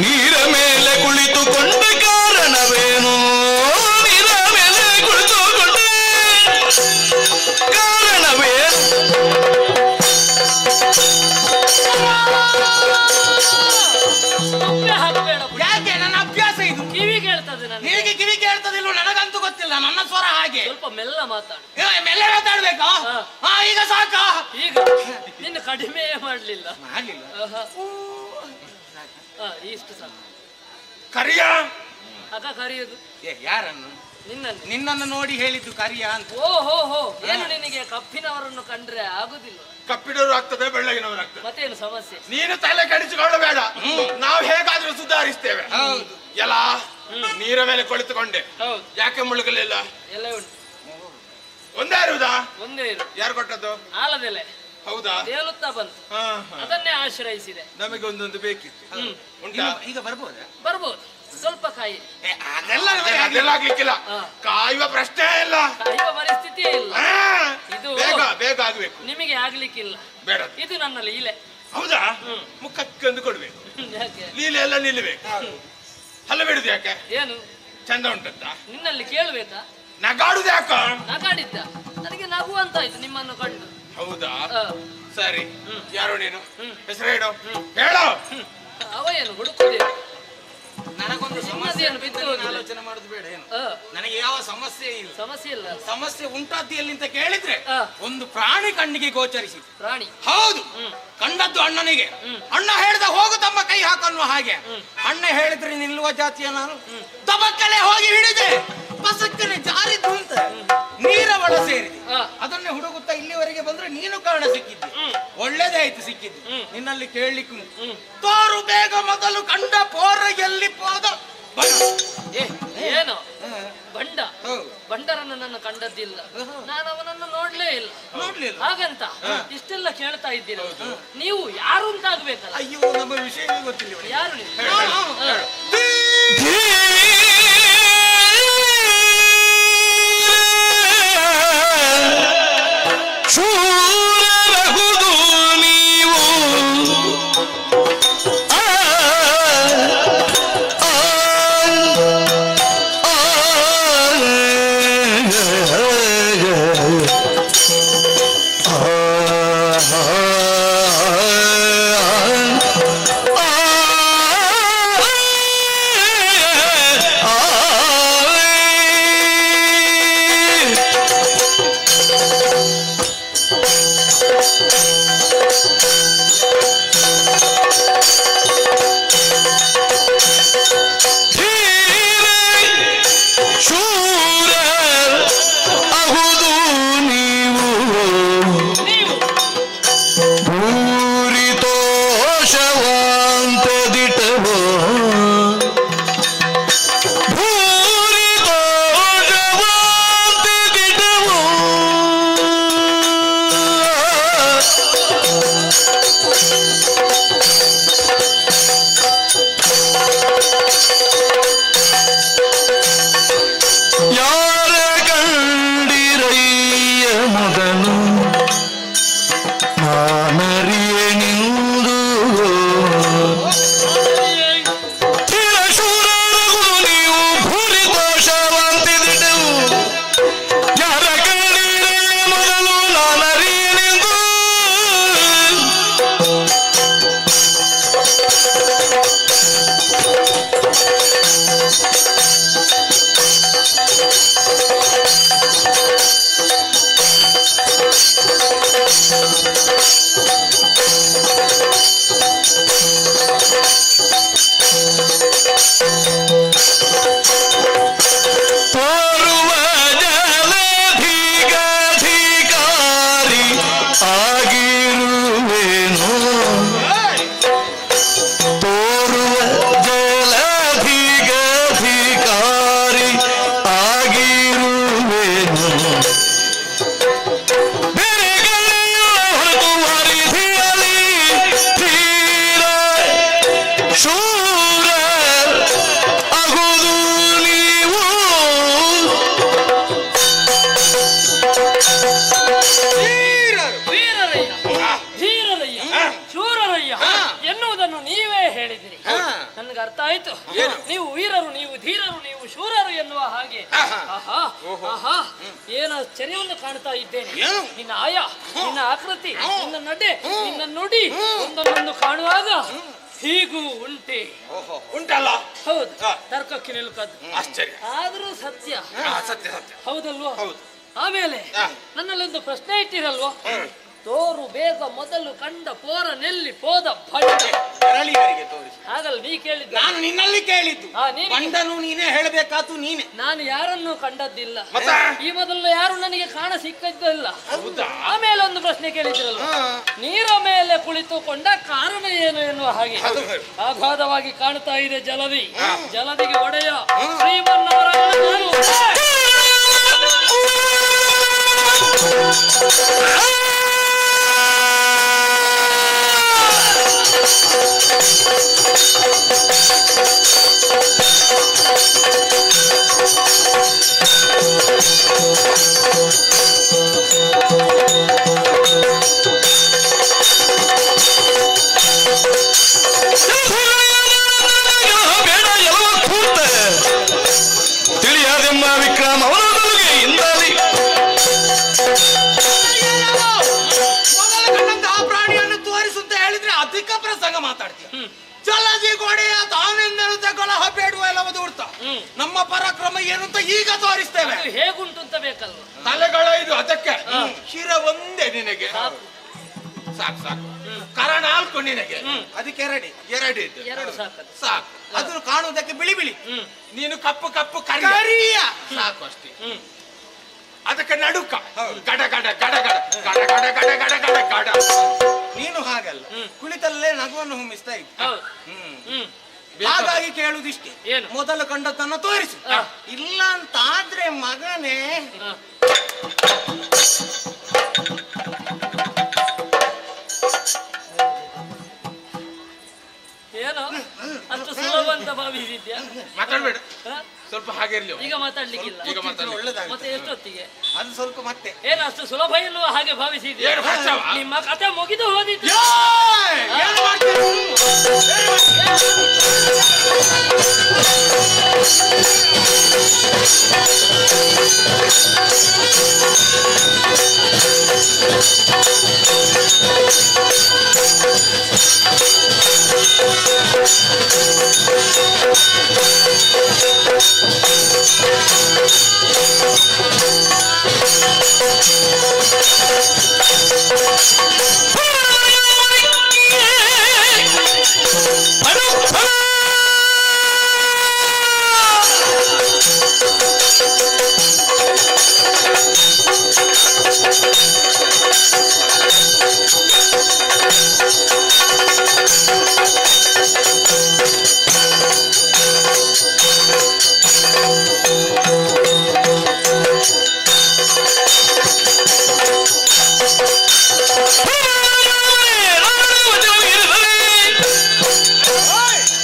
ನೀರ ಮೇಲೆ ಕುಳಿತುಕೊಂಡ ಕಾರಣವೇನು? ನೀರ ಮೇಲೆ ಕುಳಿತುಕೊಂಡ ಕಾರಣವೇನು? ಹಾಕಬೇಡ. ಯಾಕೆ? ನನ್ನ ಅಭ್ಯಾಸ ಇದು. ಕಿವಿ ಕೇಳ್ತದೆ ನನಗೆ. ನಿನಗೆ ಕಿವಿ ಕೇಳ್ತದಿಲ್ವ? ನನಗಂತೂ ಗೊತ್ತಿಲ್ಲ. ನನ್ನ ಸ್ವರ ಹಾಗೆ. ಸ್ವಲ್ಪ ಮೆಲ್ಲ ಮಾತಾಡು. ಮೆಲ್ಲ ಮಾತಾಡ್ಬೇಕಾ? ಹಾ, ಈಗ ಸಾಕಾ? ಈಗ ನಿನ್ನ ಕಡಿಮೆ ಮಾಡ್ಲಿಲ್ಲ. ಇಷ್ಟು ಸಾಕು. ಕರಿಯ ಅಕ್ಕ ಕರೆಯುದು ಯಾರನ್ನು? ನಿನ್ನನ್ನು ನೋಡಿ ಹೇಳಿದ್ದು ಕರಿಯ ಅಂತ. ಓಹೋ, ಏನು ನಿನಗೆ ಕಪ್ಪಿನವರನ್ನು ಕಂಡ್ರೆ ಆಗುದಿಲ್ಲ? ಕಪ್ಪಿನವರು ಆಗ್ತದೆ, ಬೆಳ್ಳಗಿನವರು ಆಗ್ತದೆ. ಮತ್ತೇನು ಸಮಸ್ಯೆ? ನೀನು ತಲೆ ಕೆಡಿಸಿಕೊಳ್ಳಬೇಡ. ನಾವು ಹೇಗಾದ್ರೂ ಸುಧಾರಿಸ್ತೇವೆ. ಎಲ್ಲ ನೀರ ಮೇಲೆ ಕುಳಿತುಕೊಂಡೆ. ಹೌದು. ಯಾಕೆ ಮುಳುಗಲಿಲ್ಲ? ಎಲ್ಲ ಉಂಟು. ಒಂದೇ ಇರುವುದಾ? ಒಂದೇ ಇರು. ಯಾರು ಕೊಟ್ಟದ್ದು? ಆಲದೆಲೆ ಹೌದಾ? ತೇಲುತ್ತಾ ಬಂತು. ಅದನ್ನೇ ಆಶ್ರಯಿಸಿದೆ. ನಮಗೆ ಒಂದೊಂದು ಬೇಕಿತ್ತು. ಉಂಟಾ? ಈಗ ಬರ್ಬೋದು. ಸ್ವಲ್ಪ ಕಾಯಿ. ಅದೆಲ್ಲ ಆಗ್ಲಿಕ್ಕಿಲ್ಲ. ಕಾಯುವ ಪ್ರಶ್ನೆ ಇಲ್ಲ. ಕಾಯುವ ಪರಿಸ್ಥಿತಿಯೇ ಇಲ್ಲ. ಇದು ಬೇಗ ಆಗ್ಬೇಕು. ನಿಮಗೆ ಆಗ್ಲಿಕ್ಕಿಲ್ಲ. ಬೇಡ, ಇದು ನನ್ನ ಲೀಲೆ. ಹೌದಾ? ಮುಖಕ್ಕೊಂದು ಕೊಡ್ಬೇಕು. ಯಾಕೆ? ಲೀಲೆ ಎಲ್ಲ ನಿಲ್ಲಬೇಕು. ಹಲ್ಲ ಬಿಡುದು ಯಾಕೆ? ಏನು ಚಂದ ಉಂಟಂತ ನಿನ್ನಲ್ಲಿ ಕೇಳ್ಬೇಕಾ? ನಗಾಡುದು ಯಾಕ? ನಗಾಡಿದ್ದ. ನನಗೆ ನಗು ಅಂತ ಆಯ್ತು ನಿಮ್ಮನ್ನು ಕಂಡು. ಹೌದಾ? ಸರಿ. ಯಾರು ನೀನು? ಹೆಸರು ಹೇಳು. ಅವ ಏನು ಹುಡುಕುದೇ? ನನಗೊಂದು ಸಮಸ್ಯೆಯನ್ನು ಬಿದ್ದು ಆಲೋಚನೆ ಮಾಡುದು ಬೇಡ. ಏನು? ನನಗೆ ಯಾವ ಸಮಸ್ಯೆ ಇಲ್ಲ. ಸಮಸ್ಯೆ ಇಲ್ಲ. ಸಮಸ್ಯೆ ಉಂಟಾದ್ದು ಎಲ್ಲಿ ಅಂತ ಕೇಳಿದ್ರೆ ಒಂದು ಪ್ರಾಣಿ ಕಣ್ಣಿಗೆ ಗೋಚರಿಸಿತು. ಪ್ರಾಣಿ? ಹೌದು. ಕಂಡದ್ದು ಅಣ್ಣನಿಗೆ. ಅಣ್ಣ ಹೇಳಿದ ಹೋಗು ತಮ್ಮ ಕೈ ಹಾಕನ್ನುವ ಹಾಗೆ. ಅಣ್ಣ ಹೇಳಿದ್ರೆ ನಿಲ್ಲುವ ಜಾತಿಯ ನಾನು ತಬಕ್ಕಲೆ ಹೋಗಿ ಹಿಡಿದೆ. ಪಸಕ್ಕನೆ ಜಾರಿದ್ದು ಅಂತ ನೀರ ಒಳ ಸೇರಿದೆ. ಅದನ್ನೇ ಹುಡುಗುತ್ತಾ ಇಲ್ಲಿವರೆಗೆ ಬಂದ್ರೆ ನೀನು ಕಾರಣ ಸಿಕ್ಕಿದ್ದೆ. ಒಳ್ಳೇದೇ ಆಯ್ತು ಸಿಕ್ಕಿದ್ದು. ನಿನ್ನಲ್ಲಿ ಕೇಳಲಿಕ್ಕೆ ತೋರು ಬೇಗ ಮೊದಲು ಕಂಡ ಪೋರ ಎಲ್ಲಿ ಹೋದ? ಏನು ಬಂಡ? ಬಂಡರನ್ನು ನನ್ನ ಕಂಡದ್ದಿಲ್ಲ. ನಾನು ಅವನನ್ನು ನೋಡ್ಲೇ ಇಲ್ಲ. ಹಾಗಂತ ಇಷ್ಟೆಲ್ಲ ಕೇಳ್ತಾ ಇದ್ದೀರ. ನೀವು ಯಾರು ಅಂತ ಆಗ್ಬೇಕಲ್ಲ? ಅಯ್ಯೋ, ನಮ್ಮ ವಿಷಯ ಗೊತ್ತಿಲ್ಲ. ಯಾರು ನೀವು? ಶೂರರಹುದು ನೀವು ತೋರುವ ಜಲಧಿಗಧಿಕಾರಿ ಆಗಿರುವೆನು ತೋರುವ ಜಲಧಿಗಧಿಕಾರಿ ಆಗಿರುವೆನು ಬೆರೆಗಳೆಲ್ಲ ಹೊರತು ವಾರಿಧಿಯಲಿ ಧೀರ ಶೂರ ಆಗುವುದು ನೀವು ವೀರರಯ್ಯ ಧೀರರಯ್ಯ ಶೂರರಯ್ಯ ಎನ್ನುವುದನ್ನು ನೀವೇ ಹೇಳಿದಿರಿ. ನನಗೆ ಅರ್ಥ ಆಯ್ತು. ನೀವು ವೀರರು, ನೀವು ಧೀರರು, ನೀವು ಶೂರರು ಎನ್ನುವ ಹಾಗೆ. ಆಹಾ ಆಹಾ, ಏನ ಆಶ್ಚರ್ಯವನ್ನು ಕಾಣ್ತಾ ಇದ್ದೇನೆ. ನಿನ್ನ ಆಯ, ನಿನ್ನ ಆಕೃತಿ, ನಿನ್ನ ನಡೆ, ನಿನ್ನ ನುಡಿ ಒಂದನ್ನೊಂದು ಕಾಣುವಾಗ ಹೀಗೂ ಉಂಟೆ. ಉಂಟಲ್ಲ? ಹೌದು, ತರ್ಕಕ್ಕೆ ನಿಲುಕದ್ದು ಆಶ್ಚರ್ಯ. ಆದರೂ ಸತ್ಯ. ಸತ್ಯ ಸತ್ಯ. ಹೌದಲ್ವಾ? ಹೌದು. ಆಮೇಲೆ ನನ್ನಲ್ಲೊಂದು ಪ್ರಶ್ನೆ ಇಟ್ಟಿರಲ್ವಾ? ತೋರು ಬೇಗ ಮೊದಲು ಕಂಡ ಪೋರ ನೆಲ್ಲಿ ಪೋದ ಭಂಡ. ಬೆರಳಿಗರಿಗೆ ತೋರಿಸಿ. ಹಾಗಲ್ಲ ನೀ ಕೇಳಿದ್ದು. ನಾನು ನಿನ್ನಲ್ಲಿ ಕೇಳಿದ್ದು. ನೀನು ಬಂಡನು ನೀನೇ ಹೇಳಬೇಕಾತು ನೀನೆ. ನಾನು ಯಾರನ್ನು ಕಂಡದ್ದಿಲ್ಲ. ಮತ್ತೆ? ಈ ಮೊದಲು ಯಾರು ನನಗೆ ಕಾಣ ಸಿಕ್ಕದ್ದಿಲ್ಲ. ಹೌದಾ? ಆಮೇಲೆ ಒಂದು ಪ್ರಶ್ನೆ ಕೇಳಿದ್ರಲ್ವ, ನೀರ ಮೇಲೆ ಕುಳಿತುಕೊಂಡ ಕಾರಣ ಏನು ಎನ್ನುವ ಹಾಗೆ. ಅಗಾಧವಾಗಿ ಕಾಣ್ತಾ ಇದೆ ಜಲದಿ. ಜಲದಿಗೆ ಒಡೆಯ ಶ್ರೀಮನ್ನಾರಾಯಣ ನಾನು. ಬೇಡ ಎಲ್ಲವ ಕೂತ ತಿಳಿಯಾದೆಮ್ಮ ವಿಕ್ರಮ ಅವನೊಂದಿಗೆ ಇಂದಾಲಿ ಮೊದಲ ಕಂಡಂತಹ ಪ್ರಾಣಿಯನ್ನು ತೋರಿಸುತ್ತ ಹೇಳಿದ್ರೆ ಅಧಿಕ ಪ್ರಸಂಗ ಮಾತಾಡ್ತೀಯ. ಜಲದಿ ಗೋಡೆಯ ತಾನೆಂದನು ತಗೊಳಹ ಬೇಡುವ ಎಲ್ಲವ ದೂರ್ತ. ನಮ್ಮ ಪರಾಕ್ರಮ ಏನು ಅಂತ ಈಗ ತೋರಿಸ್ತೇವೆ. ಅದು ಹೇಗುಂಟು ಅಂತ ಬೇಕಲ್ವ? ತಲೆಗಳ ಇದು ಅದಕ್ಕೆ ಶಿರ ಒಂದೇ ನಿನಗೆ. ಸಾಕು ಸಾಕು. ಕರ 4 ನಿನಗೆ. ಅದಕ್ಕೆ ಎರಡು ಎರಡು ಸಾಕದು. ಸಾಕು. ಅದನ್ನು ಕಾಣುವುದಕ್ಕೆ ಬಿಳಿ ಬಿಳಿ, ನೀನು ಕಪ್ಪು ಕಪ್ಪು ಕರಿಯ. ಸಾಕು ಅಷ್ಟೇ. ಅದಕ್ಕೆ ನಡುಕ ಗಡ ಗಡ ಗಡ ಗಡ ಗಡ ಗಡ ಗಡ ಗಡ ಗಡ ಗಡ. ನೀನು ಹಾಗಲ್ಲ, ಕುಳಿತಲ್ಲೇ ನಗುವನ್ನು ಹೊಮ್ಮಿಸ್ತಾ ಇದ್ದ. ಹಾಗಾಗಿ ಕೇಳುದಿಷ್ಟೇ, ಏನು? ಮೊದಲು ಕಂಡದ್ದನ್ನು ತೋರಿಸು. ಇಲ್ಲ ಅಂತಾದ್ರೆ ಮಗನೇ ಏನೋ ಅಷ್ಟು ಸುಲಭ ಅಂತ ಭಾವಿಸಿದ್ಯಾ? ಮಾತಾಡ್ಬೇಡ, ಸ್ವಲ್ಪ ಹಾಗೆ ಇರ್ಲಿ. ಈಗ ಮಾತಾಡ್ಲಿಕ್ಕಿಲ್ಲ. ಈಗ ಒಳ್ಳೆದಾಗಿ ಮತ್ತೆ ಎಷ್ಟೊತ್ತಿಗೆ? ಅದು ಸ್ವಲ್ಪ ಮತ್ತೆ ಏನು ಅಷ್ಟು ಸುಲಭ ಇಲ್ವ ಹಾಗೆ ಭಾವಿಸಿದ್ಯಾ? ಏನು ಕಷ್ಟವಾ? ನಿಮ್ಮ ಕಥೆ ಮುಗಿದು ಹೋದಿತ್ತು. ಏನು ಮಾಡ್ತೀಯ?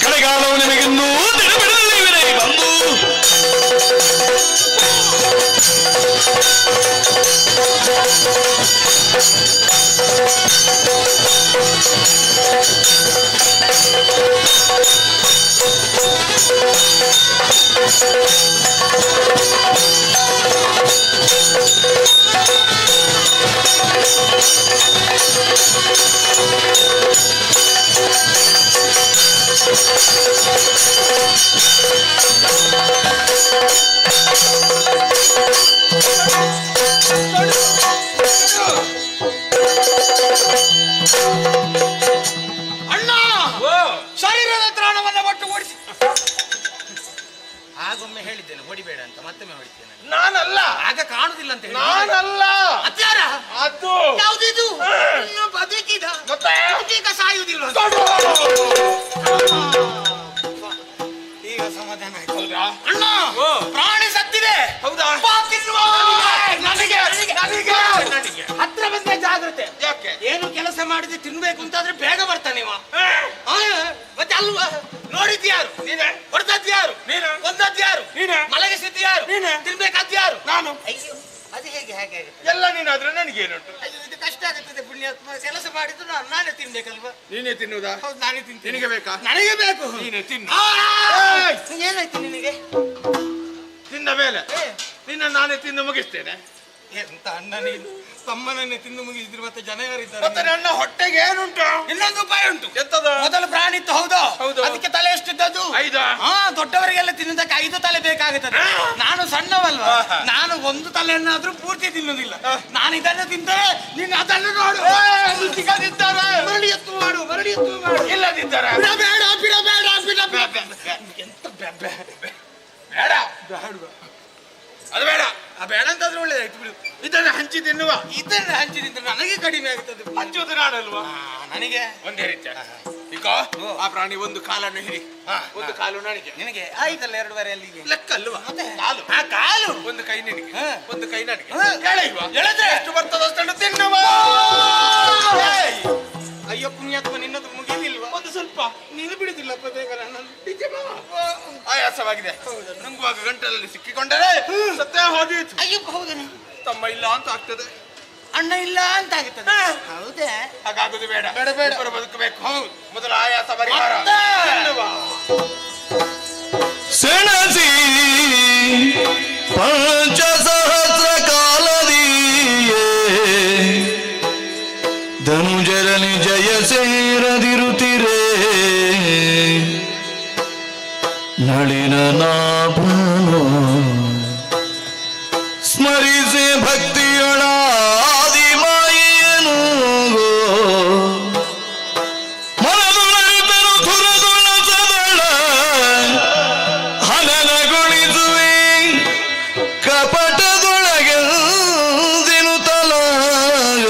ಕಡೆಗಾಲವು ನಿಮಗಿನ್ನೂ ದಿನಬಿಡದಲ್ಲಿ ವಿನಯ ಬಂದು ಅಣ್ಣ ತ್ರಾಣವನ್ನ ಒಟ್ಟು ಓಡಿಸಿ. ಆಗೊಮ್ಮೆ ಹೇಳಿದ್ದೇನೆ ಹೊಡಿಬೇಡ ಅಂತ, ಮತ್ತೊಮ್ಮೆ ಹೊಡಿತೇನೆ. ನಾನಲ್ಲ, ಆಗ ಕಾಣುದಿಲ್ಲ ಅಂತ ಹೇಳಿ. ನಾನಲ್ಲ, ಅತ್ಯಾರ ಅದು ಯಾವುದಿದು? ಬದುಕಿದ ಮತ್ತೆ ಈಗ ಸಾಯುವುದಿಲ್ಲ. ಈಗ ಸಮಾಧಾನ ಆಯ್ತು. ಹೌದಾ? ಅಣ್ಣ ಪ್ರಾಣಿ ಸತ್ತಿದೆ. ಹೌದಾ? ಬಾ ತಿನ್ನುವ. ನನಗೆ ಹತ್ರ ಬಂದ್ರೆ ಜಾಗ್ರತೆ. ಯಾಕೆ? ಏನು ಕೆಲಸ ಮಾಡಿದ್ರೆ ತಿನ್ಬೇಕು ಅಂತಾದ್ರೆ ಬೇಗ ಬರ್ತಾನೆ ಇವ. ಮತ್ತೆ ಅಲ್ವಾ ನೋಡಿದ್ಯಾರು? ನೀನೆ. ಹೊಡೆದದ್ದು ಯಾರು? ನೀನು. ಒಂದದ್ದು ಯಾರು? ನೀನೆ. ಮಲಗಿಸಿದ್ದು ಯಾರು? ನೀನೆ. ತಿನ್ಬೇಕಾದ್ದು ಯಾರು? ನಾನು. ಅಯ್ಯೋ ಅದು ಹೇಗೆ ಆಗುತ್ತೆ? ಎಲ್ಲ ನೀನಾದ್ರೆ ನನಗೇನುಂಟು? ಅಯ್ಯೋ, ಇದು ಕಷ್ಟ ಆಗುತ್ತದೆ. ಪುಣ್ಯಾತ್ಮ ಕೆಲಸ ಮಾಡಿದ್ದು ನಾನೇ ತಿನ್ಬೇಕಲ್ವಾ? ನೀನೇ ತಿನ್ನುವುದಾ? ಹೌದು, ನಾನೇ ತಿಂತೀನಿ. ನಿನಗೆ ಬೇಕಾ? ನನಗೆ ಬೇಕು. ನೀನೇ ತಿನ್ನು. ಆ! ಏನಾಯ್ತು ನಿನಗೆ? ತಿಂದ ಮೇಲೆ ನಿನ್ನ ನಾನೇ ತಿಂದು ಮುಗಿಸ್ತೇನೆ. ಎಂತ ಅಣ್ಣ ನೀನು? ತಮ್ಮನನ್ನೇ ತಿಂದು ಮುಗಿಸಿದ್ರು ಮತ್ತೆ ಜನ ಯಾರಿದ್ದಾರೆ? ಮತ್ತೆ ನನ್ನ ಹೊಟ್ಟೆಗೆ ಏನುಂಟು? ಇನ್ನೊಂದು ಉಪಾಯ ಉಂಟು. ಎಂತದ? ಮೊದಲು ಪ್ರಾಣಿ ಇತ್ತು, ಹೌದು ಹೌದು. ಅದಕ್ಕೆ ತಲೆ ಎಷ್ಟಿದ್ದದ್ದು? 5. ಹಾ, ದೊಡ್ಡವರಿಗೆಲ್ಲ ತಿನ್ನೋದಕ್ಕೆ 5 ತಲೆ ಬೇಕಾಗುತ್ತದೆ. ನಾನು ಸಣ್ಣವಲ್ವಾ, ನಾನು ಒಂದು ತಲೆಯನ್ನಾದ್ರೂ ಪೂರ್ತಿ ತಿನ್ನುವುದಿಲ್ಲ. ನಾನು ಇದನ್ನು ತಿಂದರೆ ನೀನು ಅದನ್ನು ನೋಡು. ಸಿಗದಿದ್ದಾರೆ ಮರಳಿ ಎತ್ತು ಮಾಡು, ಮರಳಿ ಎತ್ತು ಮಾಡು. ಇಲ್ಲದಿದ್ದಾರೆ ಬಿಡಬೇಡ, ಬಿಡಬೇಡ, ಬಿಡಬೇಡ. ಎಂತ ಬೇಡ ಅದು ಬೇಡ. ಬೇಡ ಅಂತಂದ್ರೆ ಒಳ್ಳೇದಾಯ್ತು ಬಿಡು. ಇದನ್ನು ಹಂಚಿ ತಿನ್ನುವ. ಇದನ್ನು ಹಂಚಿನಿಂದ ನನಗೆ ಕಡಿಮೆ ಆಗುತ್ತದೆ. ಹಂಚುವುದು ನಾನಲ್ವಾ? ನನಗೆ ಒಂದೇ ರೀತಿಯ ಈಗ ಆ ಪ್ರಾಣಿ ಒಂದು ಕಾಲನ್ನು ಹಿಡಿ, ಒಂದು ಕಾಲು ನನಗೆ. ನಿನಗೆ ಆಯ್ತಲ್ಲ 2 ಬಾರಿ ಅಲ್ಲಿಗೆ ಲೆಕ್ಕ ಅಲ್ವಾ? ಮತ್ತೆ? ಕಾಲು. ಆ ಕಾಲು ಒಂದು ಕೈ ನಿನಗೆ, ಹಾ. ಒಂದು ಕೈ ನನಗೆ. ಹಾ. ಹೇಳಿಲ್ವಾ? ಹೇಳಿದ್ರೆ? ಎಷ್ಟು ಬರ್ತದಷ್ಟನ್ನು ತಿನ್ನುವ. ಏಯ್! ಅಯ್ಯೋ ಪುಣ್ಯಾತ್ಮ, ನಿನ್ನದು ಮುಗಿಲಿಲ್ವಾ? ಒಂದು ಸ್ವಲ್ಪ ನೀನು ಬಿಡುದಿಲ್ಲಪ್ಪ ಬೇಗ ನನ್ನನ್ನು. ಆಯಾಸವಾಗಿದೆ. ನುಂಗುವಾಗ ಗಂಟಲಲ್ಲಿ ಸಿಕ್ಕಿಕೊಂಡರೆ ಸತ್ಯ ಹೋದೀತು. ಅಯ್ಯೋ ಹೌದನೆ. ತಮ್ಮ ಇಲ್ಲ ಅಂತ ಆಗ್ತದೆ, ಅಣ್ಣ ಇಲ್ಲ ಅಂತ ಆಗುತ್ತದೆ. ಹೌದೇ? ಹಾಗಾಗುದು ಬೇಡ. ಬೇಡ, ಬೇಡ. ಇಬ್ಬರು ಬದುಕಬೇಕು. ಹೌದು, ಮೊದಲ ಆಯಾಸ ಪರಿಹಾರ ಮತ್ತೆ? ತಿನ್ನುವ. ಸೆಣಸಿ ಪಂಚಸಹಸ್ರ ಕಾಲದೀಯೇ ಧನುಜರನಿ ಜಯ ಸೇರದಿರುತ್ತಿರೇ ನಳಿನ ನಾಭನು ಸ್ಮರಿಸಿ ಭಕ್ತಿಯೊಳಾದಿ ಮಾಯೇನು ಮನದೊಳರಿತನು ಥುರದೊಳ ಸದಳ ಹನನಗೊಳಿಸುವೆ ಕಪಟದೊಳಗೆಂದಿನು ತಲಾಗ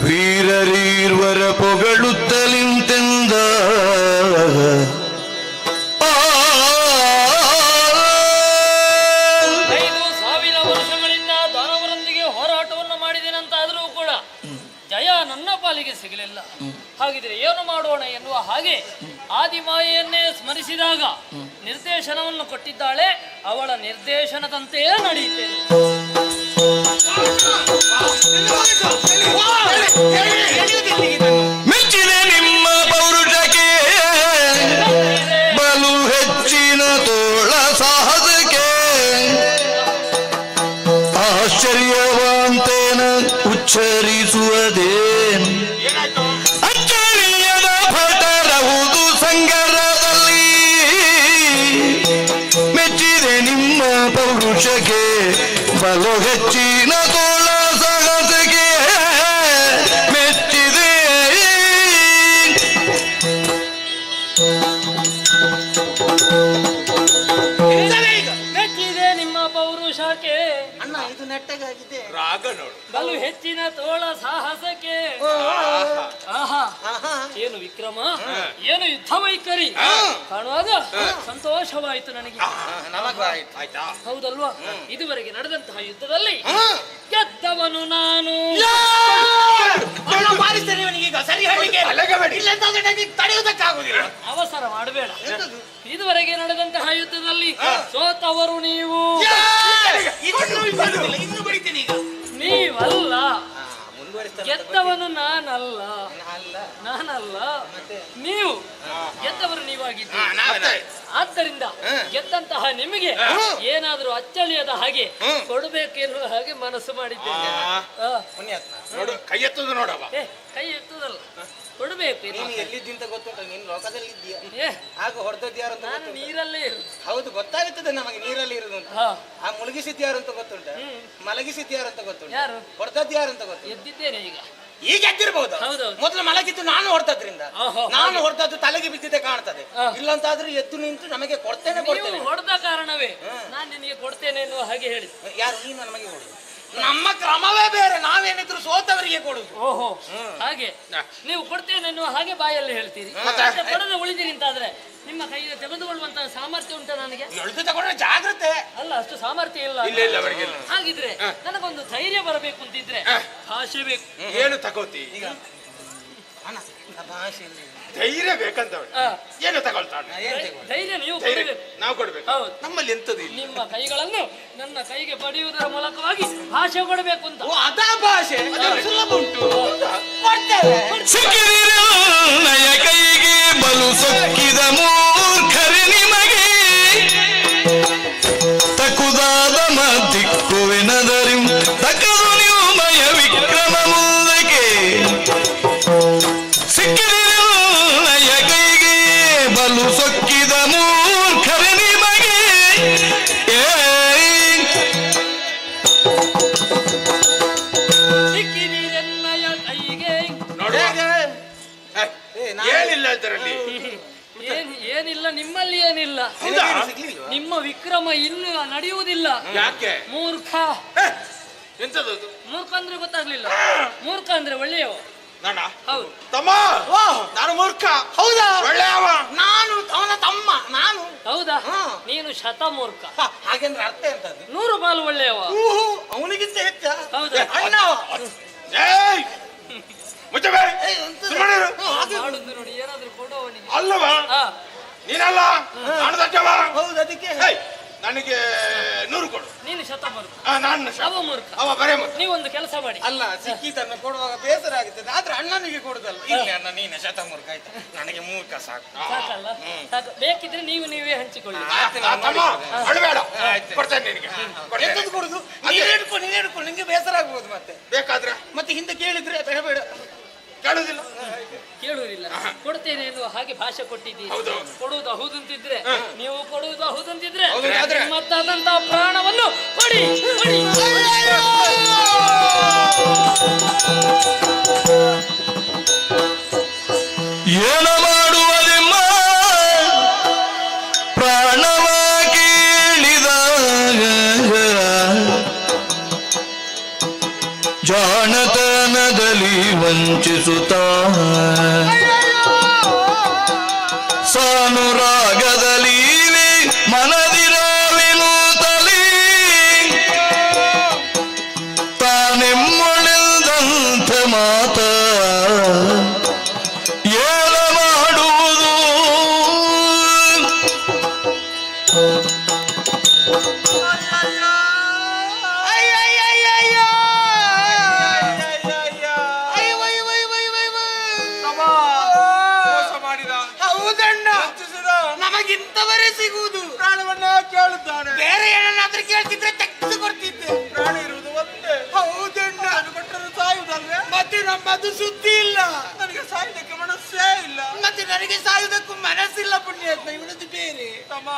ವೀರರೀರ್ವರ ಪೊಗಳುತ್ತಲಿಂತೆಂದ 5,000 ವರ್ಷಗಳಿಂದ ದಾನವರೊಂದಿಗೆ ಹೋರಾಟವನ್ನು ಮಾಡಿದೆನಂತಾದರೂ ಕೂಡ ಜಯ ನನ್ನ ಪಾಲಿಗೆ ಸಿಗಲಿಲ್ಲ. ಹಾಗಿದ್ರೆ ಏನು ಮಾಡೋಣ ಎನ್ನುವ ಹಾಗೆ ಆದಿಮಾಯೆಯನ್ನೇ ಸ್ಮರಿಸಿದಾಗ ನಿರ್ದೇಶನವನ್ನು ಕೊಟ್ಟಿದ್ದಾಳೆ. ಅವಳ ನಿರ್ದೇಶನದಂತೆಯೇ ನಡೆಯುತ್ತೇನೆ. ಮೆಚ್ಚಿದೆ ನಿಮ್ಮ ಪೌರುಷಕ್ಕೆ ಬಲು ಹೆಚ್ಚಿನ ತೋಳ ಸಾಹಸಕ್ಕೆ ಆಶ್ಚರ್ಯವಂತೇನ ಉಚ್ಚರಿಸುವುದೇನು ಅಚ್ಚರಿಯದ ಭಟರಹುದು ಸಂಗರದಲ್ಲಿ ಮೆಚ್ಚಿದೆ ನಿಮ್ಮ ಪೌರುಷಕ್ಕೆ ಬಲು ಹೆಚ್ಚಿನ ತೋಳ ಸಾಹಸಕ್ಕೆ ಮೆಚ್ಚಿದೆ. ಮೆಚ್ಚಿದೆ ನಿಮ್ಮ ಪೌರುಷಕ್ಕೆ ಅಣ್ಣ ಇದು ನೆಟ್ಟಗಾಗಿದೆ. ರಾಗ ನೋಡು. ಬಲು ಹೆಚ್ಚಿನ ತೋಳ ಸಾಹಸಕ್ಕೆ. ಆಹಾ, ಏನು ವಿಕ್ರಮ, ಏನು ಯುದ್ಧ ವೈಖರಿ ಕಾಣುವಾಗ ಸಂತೋಷವಾಯಿತು ನನಗೆ. ಆಯ್ತಾ? ಹೌದಲ್ವಾ? ಇದುವರೆಗೆ ನಡೆದಂತಹ ಯುದ್ಧದಲ್ಲಿ ಗೆದ್ದವನು ನಾನು. ಬಾರಿಸ್ತೇನೆ ಇವನಿಗೀಗ ಸರಿ ಹೇಳಿಕೆ. ಇಲ್ಲ ಅಂತಂದ್ರೆ ನನಗೆ ತಡೆಯುವುದಕ್ಕಾಗುದಿಲ್ಲ. ಅವಸರ ಮಾಡಬೇಡ. ಇದುವರೆಗೆ ನಡೆದಂತಹ ಯುದ್ಧದಲ್ಲಿ ಸೋತವರು ನೀವು. ಇನ್ನು ಬಡಿತೇನೆ ಈಗ. ನೀವಲ್ಲ, ಮುಂದುವರಿಸ್ತಾರೆ. ಗೆದ್ದವನು ನಾನಲ್ಲ. ಅಲ್ಲ. ನಾನಲ್ಲ, ನೀವು ಗೆದ್ದವರು ನೀವಾಗಿದ್ದೀರಿ. ಮತ್ತೆ? ಆದ್ದರಿಂದ ಗೆದ್ದಂತಹ ನಿಮಗೆ ಏನಾದರೂ ಅಚ್ಚಳಿಯದ ಹಾಗೆ ಕೊಡಬೇಕೆನ್ನುವ ಹಾಗೆ ಮನಸ್ಸು ಮಾಡಿದ್ದೇನೆ. ಪುಣ್ಯಾತ್ಮ ನೋಡು, ಕೈ ಎತ್ತುದು ನೋಡವ. ಏ, ಕೈ ಎತ್ತದಲ್ಲ, ಕೊಡಬೇಕು. ನೀನು ಎಲ್ಲಿದ್ದಿಂತ ಗೊತ್ತುಂಟ? ನೀನು ಲೋಕದಲ್ಲಿ ಇದ್ದೀಯ. ಏ, ಆಗ ಹೊಡೆದದ್ದು ಯಾರು ಅಂತ ನಾನು ಗೊತ್ತುಂಟ? ನೀರಲ್ಲೇ ಇರುದು. ಹೌದು, ಗೊತ್ತಾಗುತ್ತದೆ ನಮಗೆ ನೀರಲ್ಲಿ ಇರುದು ಅಂತ. ಹಾ, ಆ ಮುಳುಗಿಸಿದ್ದು ಯಾರು ಅಂತ ಗೊತ್ತುಂಟ? ಮಲಗಿಸಿದ್ದು ಯಾರು ಅಂತ ಗೊತ್ತುಂಟ? ಯಾರು? ಹೊಡೆದದ್ದು ಯಾರು ಅಂತ ಗೊತ್ತು? ಎದ್ದಿದ್ದೇನೆ ಈಗ. ಈಗ ಎದ್ದಿರ್ಬಹುದು. ಹೌದೌದು. ಮೊದಲು ಮಲಗಿದ್ದು ನಾನು ಹೊರತದ್ರಿಂದ, ಓಹೋ, ನಾನು ಹೊರತದ್ದು ತಲೆಗೆ ಬಿದ್ದಿದೆ ಕಾಣ್ತದೆ. ಇಲ್ಲಂತಾದ್ರೂ ಎದ್ದು ನಿಂತು ನಮಗೆ ಕೊಡ್ತೇನೆ. ಹೊಡೆದ ಕಾರಣವೇ ನಾನು ನಿನಗೆ ಕೊಡ್ತೇನೆ ಎನ್ನುವ ಹಾಗೆ ಹೇಳಿದೆ. ಯಾರು? ನೀನು ನಮಗೆ ಕೊಡುದು. ನಮ್ಮ ಕ್ರಮವೇ ಬೇರೆ, ನಾವೇನಿದ್ರು ಸೋತವರಿಗೆ ಕೊಡುದು. ಓಹೋ, ಹಾಗೆ ನೀವು ಕೊಡ್ತೇನೆ ಎನ್ನುವ ಹಾಗೆ ಬಾಯಲ್ಲಿ ಹೇಳ್ತೀರಿ, ಮತ್ತೆ ಕೊಡದೆ ಉಳಿದಿರಿ ಅಂತಾದ್ರೆ ನಿಮ್ಮ ಕೈಗೆ ತೆಗೆದುಕೊಳ್ಳುವಂತಹ ಸಾಮರ್ಥ್ಯ ಉಂಟ ನನಗೆ? ಎಳೆದು ತಗೊಂಡ್ರೆ ಜಾಗ್ರತೆ. ಅಲ್ಲ, ಅಷ್ಟು ಸಾಮರ್ಥ್ಯ ಇಲ್ಲ. ಹಾಗಿದ್ರೆ ನನಗೊಂದು ಧೈರ್ಯ ಬರಬೇಕು ಅಂತಿದ್ರೆ ಭಾಷೆ ಬೇಕು. ಏನು ತಗೋತಿ ಈಗ ಅಣ್ಣ ಭಾಷೆಯಲ್ಲಿ ಧೈರ್ಯ ಬೇಕಂತ ಏನು ತಗೊಳ್ತಾನೆ? ಧೈರ್ಯ ನೀವು ಕೊಡಬೇಕು, ನಾವು ಕೊಡ್ಬೇಕು. ಹೌದು. ನಮ್ಮಲ್ಲಿ ಎಂತದ್ದು ಇಲ್ಲ. ನಿಮ್ಮ ಕೈಗಳನ್ನು ನನ್ನ ಕೈಗೆ ಪಡೆಯುವುದರ ಮೂಲಕವಾಗಿ ಭಾಷೆ ಕೊಡಬೇಕು ಅಂತ. ಅದಾ ಭಾಷೆ ಸುಲಭ ಉಂಟು, ಕೊಡ್ತೇವೆ. ನಯ ಕೈಗೆ ಬಲು ಸೊಕ್ಕಿದ ಮೂರ್ಖರೆ ನಿಮಗೆ ತಕುದಾದ ದಿಕ್ಕುವೆನದರಿ ತಕದು ನೀವು ಮಯ ವಿಕ್ರಮ ಮುಂದಕ್ಕೆ ಸಿಕ್ಕಿದ ಕೈಗೆ ಬಲು ಸೊಕ್ಕಿದ ಮೂರ್ಖರೆ ನಿಮಗೆ ಸಿಕ್ಕಿದೀರೆನ್ನಯ ಕೈಗೆ ಏನಿಲ್ಲ ಇದರಲ್ಲಿ. ಏನಿಲ್ಲ, ನಿಮ್ಮಲ್ಲಿ ಏನಿಲ್ಲ. ನಿಮ್ಮ ವಿಕ್ರಮ ಇನ್ನು ನಡೆಯುವುದಿಲ್ಲ. ಯಾಕೆ? ಮೂರ್ಖ. ಎಂತದ್ದು? ಮೂರ್ಖ ಅಂದ್ರೆ ಗೊತ್ತಾಗ್ಲಿಲ್ಲ. ಮೂರ್ಖ ಅಂದ್ರೆ ಒಳ್ಳೆಯವ. ನಾನ? ಹೌದು. ತಮ್ಮ, ನಾನು ಮೂರ್ಖ. ಹೌದಾ? ಒಳ್ಳೆಯವ. ನಾನು ಅವನ ತಮ್ಮ. ನಾನು ಹೌದಾ? ನೀನು ಶತಮೂರ್ಖ. ಹಾಗೆಂದ್ರೆ ಅರ್ಥ ಎಂತದ್ದು? 100 ಪಾಲು ಒಳ್ಳೆಯವ. ಅವನಿಗಿಂತ ಹೆಚ್ಚ. ಹೌದಾ? ಅಣ್ಣ ಏಯ್ ಮುಚ್ಚಬೇ, ಸುಮ್ಮನಿರು. ಮಾಡುದು ನೋಡಿ, ಏನಾದ್ರೂ ಕೊಡುವವನಿಗೆ. ಅಲ್ಲವಾ? ನೀನಲ್ಲ, ನಾನು ದೊಡ್ಡವ. ಹೌದು, ಅದಕ್ಕೆ ನನಗೆ 100 ಕೊಡು. ನೀನು ಶತಮೂರ್ಖ, ನಾನು ಅವ ಮೂರ್ಖ. ಅವ ಬರೇ ಮೂರ್ಖ. ನೀವೊಂದು ಕೆಲಸ ಮಾಡಿ. ಅಲ್ಲ, ಸಿಕ್ಕಿದ್ದನ್ನು ಕೊಡುವಾಗ ಬೇಸರ ಆಗುತ್ತದೆ, ಆದ್ರೆ ಅಣ್ಣನಿಗೆ ಕೊಡುದಲ್ಲ. ಇಲ್ಲಿ ಅಣ್ಣ ನೀನೆ ಶತಮೂರ್ಖ ಆಯ್ತಾ, ನನಗೆ ಮೂರ್ಖ ಸಾಕು. ಸಾಕಲ್ಲ? ಸಾಕು. ಬೇಕಿದ್ರೆ ನೀವೇ ಹಂಚಿಕೊಳ್ಳಿ. ತಮ್ಮ, ಅಳಬೇಡ, ಕೊಡ್ತೇನೆ ನಿನಗೆ. ಎಂತದ್ದು ಕೊಡುದು? ನೀನೇ ಹಿಡ್ಕೊಂಡು ನಿಂಗೆ ಬೇಸರ ಆಗ್ಬೋದು. ಮತ್ತೆ ಬೇಕಾದ್ರೆ ಮತ್ತೆ ಹಿಂದೆ ಕೇಳಿದ್ರೆ ಬೇಡ ಕೇಳುದಿಲ್ಲ, ಕೇಳುವುದಿಲ್ಲ. ಕೊಡ್ತೇನೆ ಎನ್ನುವ ಹಾಗೆ ಭಾಷೆ ಕೊಟ್ಟಿದ್ದೀರಿ. ಕೊಡುವುದು ಹೌದಂತಿದ್ರೆ, ನೀವು ಕೊಡುವುದು ಹೌದಂತಿದ್ರೆ ನಿಮ್ಮತ್ತಾದಂತಹ ಪ್ರಾಣವನ್ನು ಕೊಡಿ. ಏನ ಮಾಡುವುದೆಮ್ಮ ಪ್ರಾಣವ ಕೇಳಿದಾಗ ಜಾಣತನದಲ್ಲಿ ವಂಚಿಸುತ್ತ ಸಾನುರಾಗದಲ್ಲಿ ಮನದಿರಾವೆನು ತಲಿ ತಾನೆಮ್ಮೊಳೆದಂಥ ಮಾತ ಏನ ಮಾಡುವುದು ನಮಗಿಂತವರೇ ಸಿಗುವುದು. ಪ್ರಾಣವನ್ನ ಕೇಳುತ್ತಾನೆ. ಬೇರೆ ಏನನ್ನಾದ್ರೂ ಕೇಳ್ತಿದ್ರೆ ತೆಗೆದು ಕೊಡ್ತಿದ್ದೆ. ಪ್ರಾಣ ಇರುವುದು ಒಂದೇ. ಹೌದಣ್ಣ. ಕೊಟ್ಟರು ಸಾಯುವುದಲ್ವೇ? ಮತ್ತೆ ನಮ್ಮದು ಸುದ್ದಿ ಇಲ್ಲ. ನನಗೆ ಸಾಯುವುದಕ್ಕೆ ಮನಸ್ಸೇ ಇಲ್ಲ. ಮತ್ತೆ ನನಗೆ ಸಾಯುವುದಕ್ಕೂ ಮನಸ್ಸಿಲ್ಲ. ಪುಣ್ಯಾತ್ಮ ಇವನದ್ದು ಬೇರೆ. ತಮ್ಮ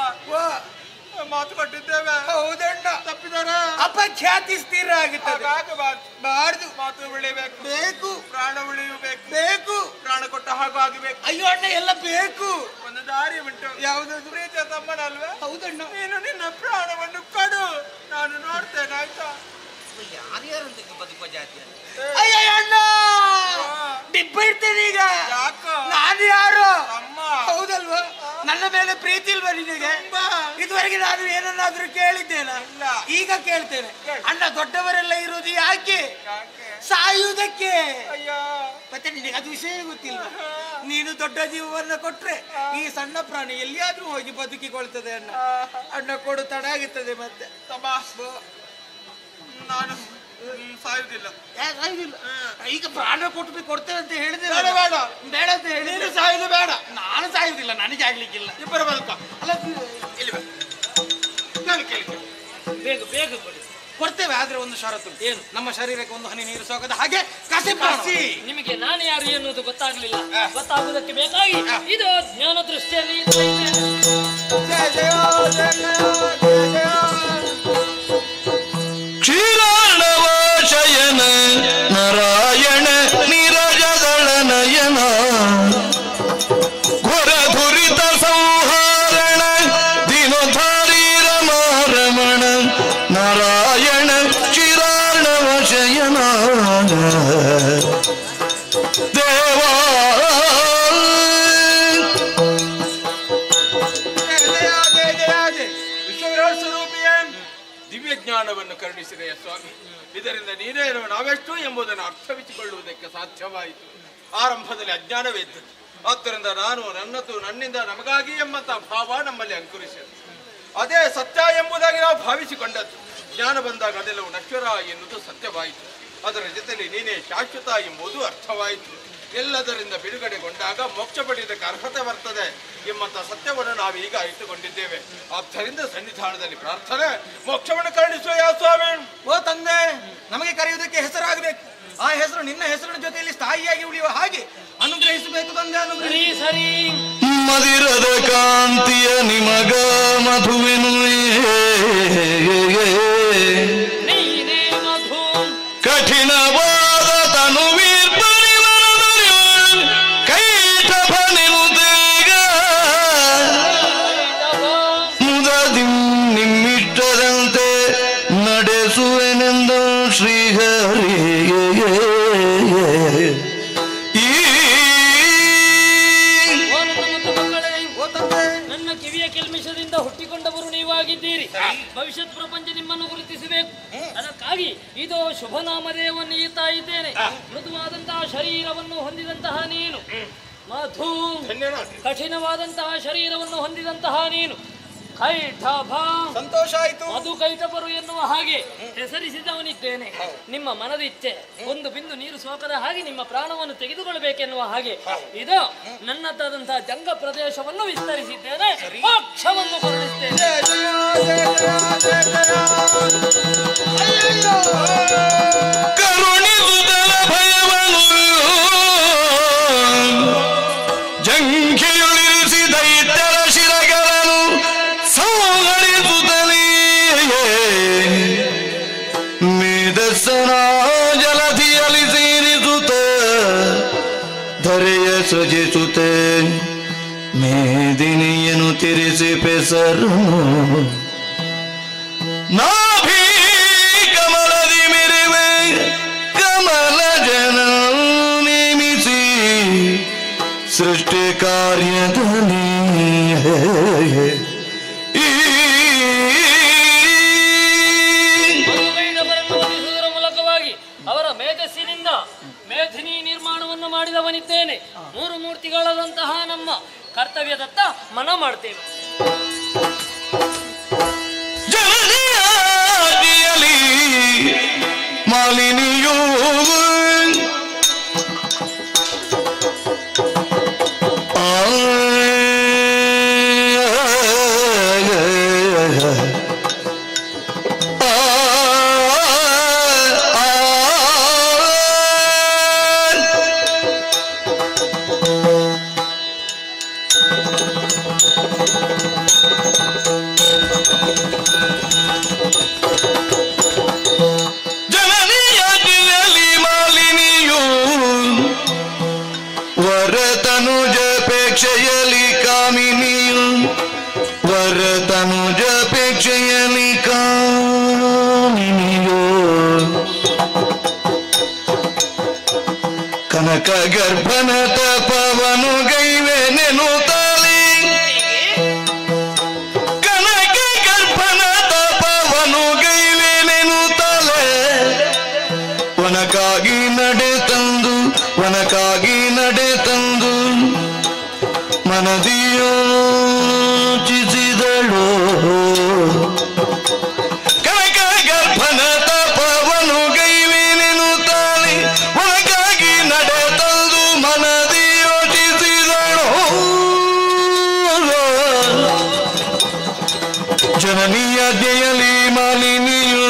ಮಾತು ಕೊಟ್ಟಿದ್ದೇವೆ. ಹೌದಣ್ಣ. ತಪ್ಪಿದಾರ ಅಪಖ್ಯಾತಿ ಸ್ಥಿರ ಆಗುತ್ತದೆ. ಬಾರದು. ಮಾತು ಉಳಿಬೇಕು. ಬೇಕು. ಪ್ರಾಣ ಉಳಿಯಬೇಕು. ಬೇಕು. ಪ್ರಾಣ ಕೊಟ್ಟ ಹಾಗೂ ಆಗಬೇಕು. ಅಯ್ಯೋ ಅಣ್ಣ, ಎಲ್ಲ ಬೇಕು. ಒಂದು ದಾರಿ ಉಂಟು. ಯಾವ್ದು? ಪ್ರೀತಿಯ ತಮ್ಮನಲ್ವೇ? ಹೌದಣ್ಣ. ನೀನು ನಿನ್ನ ಪ್ರಾಣವನ್ನು ಕೊಡು, ನಾನು ನೋಡ್ತೇನೆ. ಆಯ್ತಾ? ಯಾರ್ಯಾರಂತ ಬದುಕುವ ಜಾತಿ ಅಯ್ಯ ಅಣ್ಣ, ಡಿಬ್ಬ ಇರ್ತೇನೆ ಈಗ. ನಾನು ಯಾರು? ಹೌದಲ್ವಾ? ನನ್ನ ಮೇಲೆ ಪ್ರೀತಿ ಇಲ್ವಾ ನಿನಗೆ? ಇದುವರೆಗೆ ನಾನು ಏನನ್ನಾದ್ರೂ ಕೇಳಿದ್ದೇನೆ? ಈಗ ಕೇಳ್ತೇನೆ. ಅಣ್ಣ, ದೊಡ್ಡವರೆಲ್ಲ ಇರುವುದು ಯಾಕೆ? ಸಾಯುವುದಕ್ಕೆ. ಮತ್ತೆ ನಿನಗೆ ಅದು ವಿಷಯ ಗೊತ್ತಿಲ್ಲ. ನೀನು ದೊಡ್ಡ ಜೀವವನ್ನು ಕೊಟ್ರೆ ಈ ಸಣ್ಣ ಪ್ರಾಣಿ ಎಲ್ಲಿಯಾದ್ರೂ ಹೋಗಿ ಬದುಕಿಕೊಳ್ತದೆ. ಅಣ್ಣ ಅಣ್ಣ ಕೊಡು, ತಡ ಆಗುತ್ತದೆ. ಮತ್ತೆ ನಾನು ಸಾಯುವುದಿಲ್ಲ. ಈಗ ಪ್ರಾಣ ಕೊಟ್ಟು ಕೊಡ್ತೇವೆ ಅಂತ ಹೇಳಿದ್ರೆ ಬೇಡ ಬೇಡ ಅಂತ ಹೇಳಿ. ನೀನು ಸಾಯುದು ಬೇಡ, ನಾನು ಸಾಯುವುದಿಲ್ಲ. ನನಗೆ ಆಗ್ಲಿಕ್ಕಿಲ್ಲ. ಇಬ್ಬರು ಬದುಕ. ಅಲ್ಲ, ಇಲ್ಲಿ ನಾನು ಕೇಳ್ತೇನೆ. ಬೇಗ ಬೇಗ ಕೊಡಿ. ಕೊಡ್ತೇವೆ, ಆದ್ರೆ ಒಂದು ಷರತ್ತು. ಏನು? ನಮ್ಮ ಶರೀರಕ್ಕೆ ಒಂದು ಹನಿ ನೀರು ಸೋಗದ ಹಾಗೆ ಕಸಿ. ನಿಮಗೆ ನಾನು ಯಾರು ಎನ್ನುವುದು ಗೊತ್ತಾಗ್ಲಿಲ್ಲ. ಗೊತ್ತಾಗುವುದಕ್ಕೆ ಬೇಕಾಗಿ ಇದು ಜ್ಞಾನ ದೃಷ್ಟಿಯಲ್ಲಿ ಕ್ಷೀರಾಣವ ಶಯನ ನಾರಾಯಣ ತಿಳಿಸಿದೆಯ ಸ್ವಾಮಿ. ಇದರಿಂದ ನೀನೇನು ನಾವೆಷ್ಟು ಎಂಬುದನ್ನು ಅರ್ಥವಿಸಿಕೊಳ್ಳುವುದಕ್ಕೆ ಸಾಧ್ಯವಾಯಿತು. ಆರಂಭದಲ್ಲಿ ಅಜ್ಞಾನವಿತ್ತು, ಆದ್ದರಿಂದ ನಾನು ನನ್ನದು ನನ್ನಿಂದ ನಮಗಾಗಿ ಎಂಬಂತಹ ಭಾವ ನಮ್ಮಲ್ಲಿ ಅಂಕುರಿಸಿದೆ. ಅದೇ ಸತ್ಯ ಎಂಬುದಾಗಿ ನಾವು ಭಾವಿಸಿಕೊಂಡದ್ದು. ಜ್ಞಾನ ಬಂದಾಗ ಅದೆಲ್ಲವೂ ನಶ್ವರ ಎನ್ನುವುದು ಸತ್ಯವಾಯಿತು. ಅದರ ಜೊತೆಯಲ್ಲಿ ನೀನೇ ಶಾಶ್ವತ ಎಂಬುದು ಅರ್ಥವಾಯಿತು. ಎಲ್ಲದರಿಂದ ಬಿಡುಗಡೆಗೊಂಡಾಗ ಮೋಕ್ಷ ಪಡೆಯುವುದಕ್ಕೆ ಅರ್ಹತೆ ಬರ್ತದೆ ಎಂಬಂತಹ ಸತ್ಯವನ್ನು ನಾವೀಗ ಇಟ್ಟುಕೊಂಡಿದ್ದೇವೆ. ಆದ್ದರಿಂದ ಸನ್ನಿಧಾನದಲ್ಲಿ ಪ್ರಾರ್ಥನೆ, ಮೋಕ್ಷವನ್ನು ಕರುಣಿಸುವ ಯಾ ಸ್ವಾಮಿ. ಓ ತಂದೆ, ನಮಗೆ ಕರೆಯುವುದಕ್ಕೆ ಹೆಸರಾಗಬೇಕು. ಆ ಹೆಸರು ನಿನ್ನ ಹೆಸರಿನ ಜೊತೆಯಲ್ಲಿ ಸ್ಥಾಯಿಯಾಗಿ ಉಳಿಯುವ ಹಾಗೆ ಅನುಗ್ರಹಿಸಬೇಕು ತಂದೆ. ಅನುಗ್ರಹಿ. ಸರಿ ಮದಿರದ ಕಾಂತಿಯ ನಿಮಗ ಮಧುವೆನು ನೀನೇ ಮಧು ಕಠಿಣವಾದ ತನುವೀರ್ ಪರಿವರದರಿಯು ಕೈಟಫನೆನು ದೇಗ ಮುದದಿ ನಿಮ್ಮಿಷ್ಟದಂತೆ ನಡೆಸುವೆನೆಂದು ಶ್ರೀಹರಿ. ನನ್ನ ಕಿವಿಯ ಕೆಲ್ಮಿಷದಿಂದ ಹುಟ್ಟಿಕೊಂಡವರು ನೀವಾಗಿದ್ದೀರಿ. ಭವಿಷ್ಯತ್ ಪ್ರಪಂಚ ನಿಮ್ಮನ್ನು ಗುರುತಿಸಬೇಕು. ಅದಕ್ಕಾಗಿ ಇದೋ ಶುಭನಾಮದೇವನ್ನು ಈತಾ ಇದ್ದೇನೆ. ಮೃದುವಾದಂತಹ ಶರೀರವನ್ನು ಹೊಂದಿದಂತಹ ನೀನು ಮಧು, ಕಠಿಣವಾದಂತಹ ಶರೀರವನ್ನು ಹೊಂದಿದಂತಹ ನೀನು ಕೈಟಭ. ಸಂತೋಷ ಆಯಿತು. ಅದು ಕೈಟಭರು ಎನ್ನುವ ಹಾಗೆ ಹೆಸರಿಸಿದವನಿದ್ದೇನೆ. ನಿಮ್ಮ ಮನದಿಚ್ಛೆ ಒಂದು ಬಿಂದು ನೀರು ಸೋಕದ ಹಾಗೆ ನಿಮ್ಮ ಪ್ರಾಣವನ್ನು ತೆಗೆದುಕೊಳ್ಳಬೇಕೆನ್ನುವ ಹಾಗೆ ಇದು ನನ್ನದಾದಂತಹ ಜಂಗ ಪ್ರದೇಶವನ್ನು ವಿಸ್ತರಿಸಿದ್ದೇನೆ. ಮೋಕ್ಷವನ್ನು ಕರುಣಿಸ್ತೇನೆ. ಕರುಣಿಸುತ್ತಲ ಭಯವನು ಜಂಖಿಯುಳಿರಿಸಿ ದೈತ್ಯರ ಶಿರಗಳನ್ನು ಸೋಗಳಿಸುತ್ತಲೇ ಮೇಧಸ್ಸನ ಜಲಧಿಯಲ್ಲಿ ಸೇರಿಸುತ್ತ ಧರೆಯ ಸಜಿಸುತ್ತ ಮೇದಿನಿಯನ್ನು ತಿರಿಸಿ ಪೆಸರು ನಾಭಿ ಕಮಲದಿ ಮೆರೆವೆ ಕಮಲ ಜನ ನೇಮಿಸಿ ಸೃಷ್ಟಿ ಕಾರ್ಯದಲ್ಲಿ ಮಧುಕೈಟಭರನ್ನು ವಧಿಸುವುದರ ಮೂಲಕವಾಗಿ ಅವರ ಮೇಧಸ್ಸಿನಿಂದ ಮೇಧಿನಿ ನಿರ್ಮಾಣವನ್ನು ಮಾಡಿದವನಿದ್ದೇನೆ. ಮೂರು ಮೂರ್ತಿಗಳಾದಂತಹ ನಮ್ಮ ಕರ್ತವ್ಯದತ್ತ ಮನ ಮಾಡ್ತೇವೆ. ಜನನಿಯಾದಿಯಲಿ ಮಾಲಿನಿಯೂ ಜನನಿಯಾದಿಯಲಿ ಮಾಲಿನಿಯೂ ವರತನುಜಪೇಕ್ಷೆಯಲಿ ಕಾಮಿನಿಯು ವರತನುಜಪೇಕ್ಷೆಯಲಿ ಕಾಮಿನಿಯು ಕನಕ ಗರ್ಭನ ತಪವನು ಗೈವೆನೆನು ತಾಲಿ ಕನಕ ಗರ್ಭನ ತಪವನು ಗೈವೆನೆನು ತಲೆ ವನಕ್ಕಾಗಿ ನಡೆ ತಂದು ಮನದಿಯೋಚಿಸಿದಳು ಕನಕ ಗರ್ಭನ ತಪವನು ಗೈವೇನೆನು ತಾಳಿ ಒಳಗಾಗಿ ನಡೆ ತಂದು ಮನದಿಯೋಚಿಸಿದಳು. ಜನನಿಯಾಜ್ಞೆಯಲಿ ಮಾಲಿನಿಯು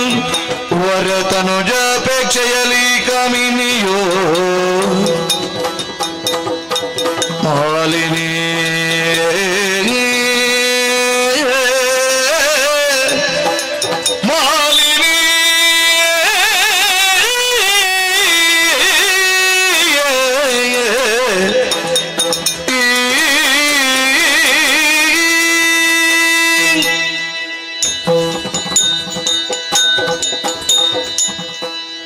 ವರತನುಜಪೇಕ್ಷೆಯಲಿ ಕಾಮಿನಿಯೋ ಮಾಲಿನಿ ಮಾಲಿನಿ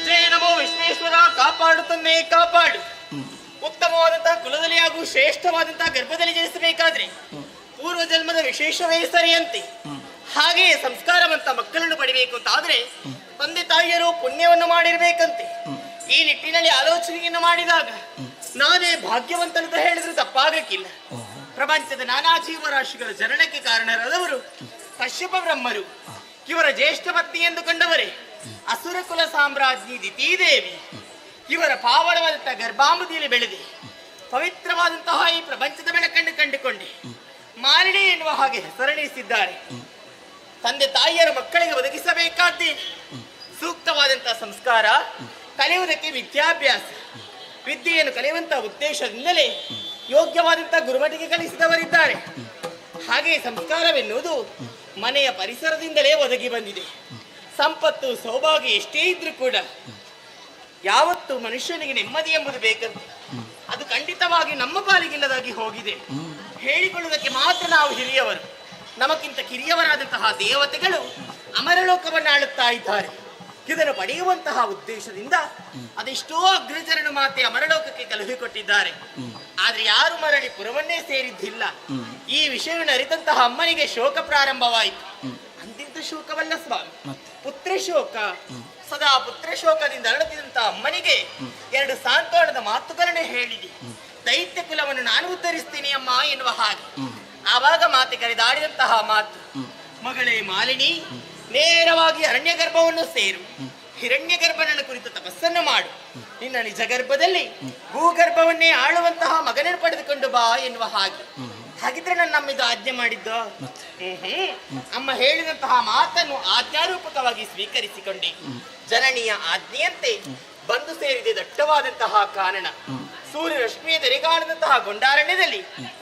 ಜಯ ನಮೋ ವಿಶ್ವೇಶ್ವರ. ಕಾಪಾಡು ತಂದೆ, ಕಾಪಾಡು. ಉತ್ತಮವಾದಂತಹ ಕುಲದಲ್ಲಿ ಹಾಗೂ ಶ್ರೇಷ್ಠವಾದಂತಹ ಗರ್ಭದಲ್ಲಿ ಜನಿಸಬೇಕಾದ್ರೆ ಪೂರ್ವ ಜನ್ಮದ ವಿಶೇಷವೇ ಸರಿಯಂತೆ. ಹಾಗೆಯೇ ಸಂಸ್ಕಾರವಂತ ಮಕ್ಕಳನ್ನು ಪಡಿಬೇಕು ಅಂತ ಆದ್ರೆ ತಂದೆ ತಾಯಿಯರು ಪುಣ್ಯವನ್ನು ಮಾಡಿರ್ಬೇಕಂತೆ. ಈ ನಿಟ್ಟಿನಲ್ಲಿ ಆಲೋಚನೆಯನ್ನು ಮಾಡಿದಾಗ ನಾನೇ ಭಾಗ್ಯವಂತನಂತ ಹೇಳಿದ್ರು ತಪ್ಪಾಗಕ್ಕಿಲ್ಲ. ಪ್ರಪಂಚದ ನಾನಾ ಜೀವರಾಶಿಗಳ ಜನನಕ್ಕೆ ಕಾರಣರಾದವರು ಕಶ್ಯಪ ಬ್ರಹ್ಮರು. ಇವರ ಜ್ಯೇಷ್ಠ ಪತ್ನಿ ಎಂದು ಕಂಡವರೇ ಅಸುರ ಕುಲ ಸಾಮ್ರಾಜ್ಞಿ ದಿತಿದೇವಿ. ಇವರ ಪಾವಳವಾದಂತಹ ಗರ್ಭಾಂಬುದಿಯಲ್ಲಿ ಬೆಳೆದೆ ಪವಿತ್ರವಾದಂತಹ ಈ ಪ್ರಪಂಚದ ಬೆಳಕನ್ನು ಕಂಡುಕೊಂಡೆ ಮಾಲಿನಿ ಎನ್ನುವ ಹಾಗೆ ಹೆಸರಣಿಸಿದ್ದಾರೆ. ತಂದೆ ತಾಯಿಯರ ಮಕ್ಕಳಿಗೆ ಒದಗಿಸಬೇಕಾದ್ದೇ ಸೂಕ್ತವಾದಂತಹ ಸಂಸ್ಕಾರ, ಕಲಿಯುವುದಕ್ಕೆ ವಿದ್ಯಾಭ್ಯಾಸ. ವಿದ್ಯೆಯನ್ನು ಕಲಿಯುವಂತಹ ಉದ್ದೇಶದಿಂದಲೇ ಯೋಗ್ಯವಾದಂತಹ ಗುರುಮಠಿಗೆ ಕಲಿಸಿದವರಿದ್ದಾರೆ. ಹಾಗೆ ಸಂಸ್ಕಾರವೆನ್ನುವುದು ಮನೆಯ ಪರಿಸರದಿಂದಲೇ ಒದಗಿ ಬಂದಿದೆ. ಸಂಪತ್ತು ಸೌಭಾಗ್ಯ ಎಷ್ಟೇ ಇದ್ರೂ ಕೂಡ ಯಾವತ್ತು ಮನುಷ್ಯನಿಗೆ ನೆಮ್ಮದಿ ಎಂಬುದು ಬೇಕಂತ ಅದು ಖಂಡಿತವಾಗಿ ನಮ್ಮ ಪಾಲಿಗಿಲ್ಲದಾಗಿ ಹೋಗಿದೆ. ಹೇಳಿಕೊಳ್ಳುವುದಕ್ಕೆ ಮಾತ್ರ ನಾವು ಹಿರಿಯವರು. ನಮಗಿಂತ ಕಿರಿಯವರಾದಂತಹ ದೇವತೆಗಳು ಅಮರಲೋಕವನ್ನು ಆಳುತ್ತಾ ಇದ್ದಾರೆ. ಇದನ್ನು ಪಡೆಯುವಂತಹ ಉದ್ದೇಶದಿಂದ ಅದೆಷ್ಟೋ ಅಗ್ರಜರನ್ನು ಮಾತೆ ಅಮರಲೋಕಕ್ಕೆ ಕಳುಹಿಕೊಟ್ಟಿದ್ದಾರೆ. ಆದ್ರೆ ಯಾರು ಮರಳಿ ಪುರವನ್ನೇ ಸೇರಿದ್ದಿಲ್ಲ. ಈ ವಿಷಯವನ್ನು ಅರಿತಂತಹ ಅಮ್ಮನಿಗೆ ಶೋಕ ಪ್ರಾರಂಭವಾಯಿತು. ಅಂತಿಂತ ಶೋಕವಲ್ಲ ಸ್ವಾಮಿ, ಪುತ್ರ ಶೋಕ. ಸದಾ ಪುತ್ರ ಶೋಕದಿಂದ ಅರಳುತ್ತಿದ್ದಂತಹ ಅಮ್ಮನಿಗೆ 2 ಸಾಂತ್ವನದ ಮಾತುಗಳನ್ನೇ ಹೇಳಿದೆ. ದೈತ್ಯ ಕುಲವನ್ನು ನಾನು ಉದ್ಧರಿಸ್ತೀನಿ ಅಮ್ಮ ಎನ್ನುವ ಹಾಗೆ. ಆವಾಗ ಮಾತೆ ಕರೆದಾಡಿದಂತಹ ಮಾತು, ಮಗಳೇ ಮಾಲಿನಿ, ನೇರವಾಗಿ ಅರಣ್ಯ ಗರ್ಭವನ್ನು ಸೇರು. ಹಿರಣ್ಯ ಗರ್ಭನನ್ನು ಕುರಿತು ತಪಸ್ಸನ್ನು ಮಾಡು. ನಿನ್ನ ನಿಜ ಗರ್ಭದಲ್ಲಿ ಭೂಗರ್ಭವನ್ನೇ ಆಳುವಂತಹ ಮಗನನ್ನು ಪಡೆದುಕೊಂಡು ಬಾ ಎನ್ನುವ ಹಾಗೆ. ಹಾಗಿದ್ರೆ ನನ್ನ ನಮ್ಮಿದು ಆಜ್ಞೆ ಮಾಡಿದ್ದು. ಅಮ್ಮ ಹೇಳಿದಂತಹ ಮಾತನ್ನು ಆಜ್ಞಾರೂಪಕವಾಗಿ ಸ್ವೀಕರಿಸಿಕೊಂಡೆ. ಜನನಿಯ ಆಜ್ಞೆಯಂತೆ ಬಂದು ಸೇರಿದೆ ದಟ್ಟವಾದಂತಹ ಕಾರಣ. ಸೂರ್ಯ ರಶ್ಮಿಯ ತೆರೆಗಾಣದಂತಹ ಗೊಂಡಾರಣ್ಯದಲ್ಲಿ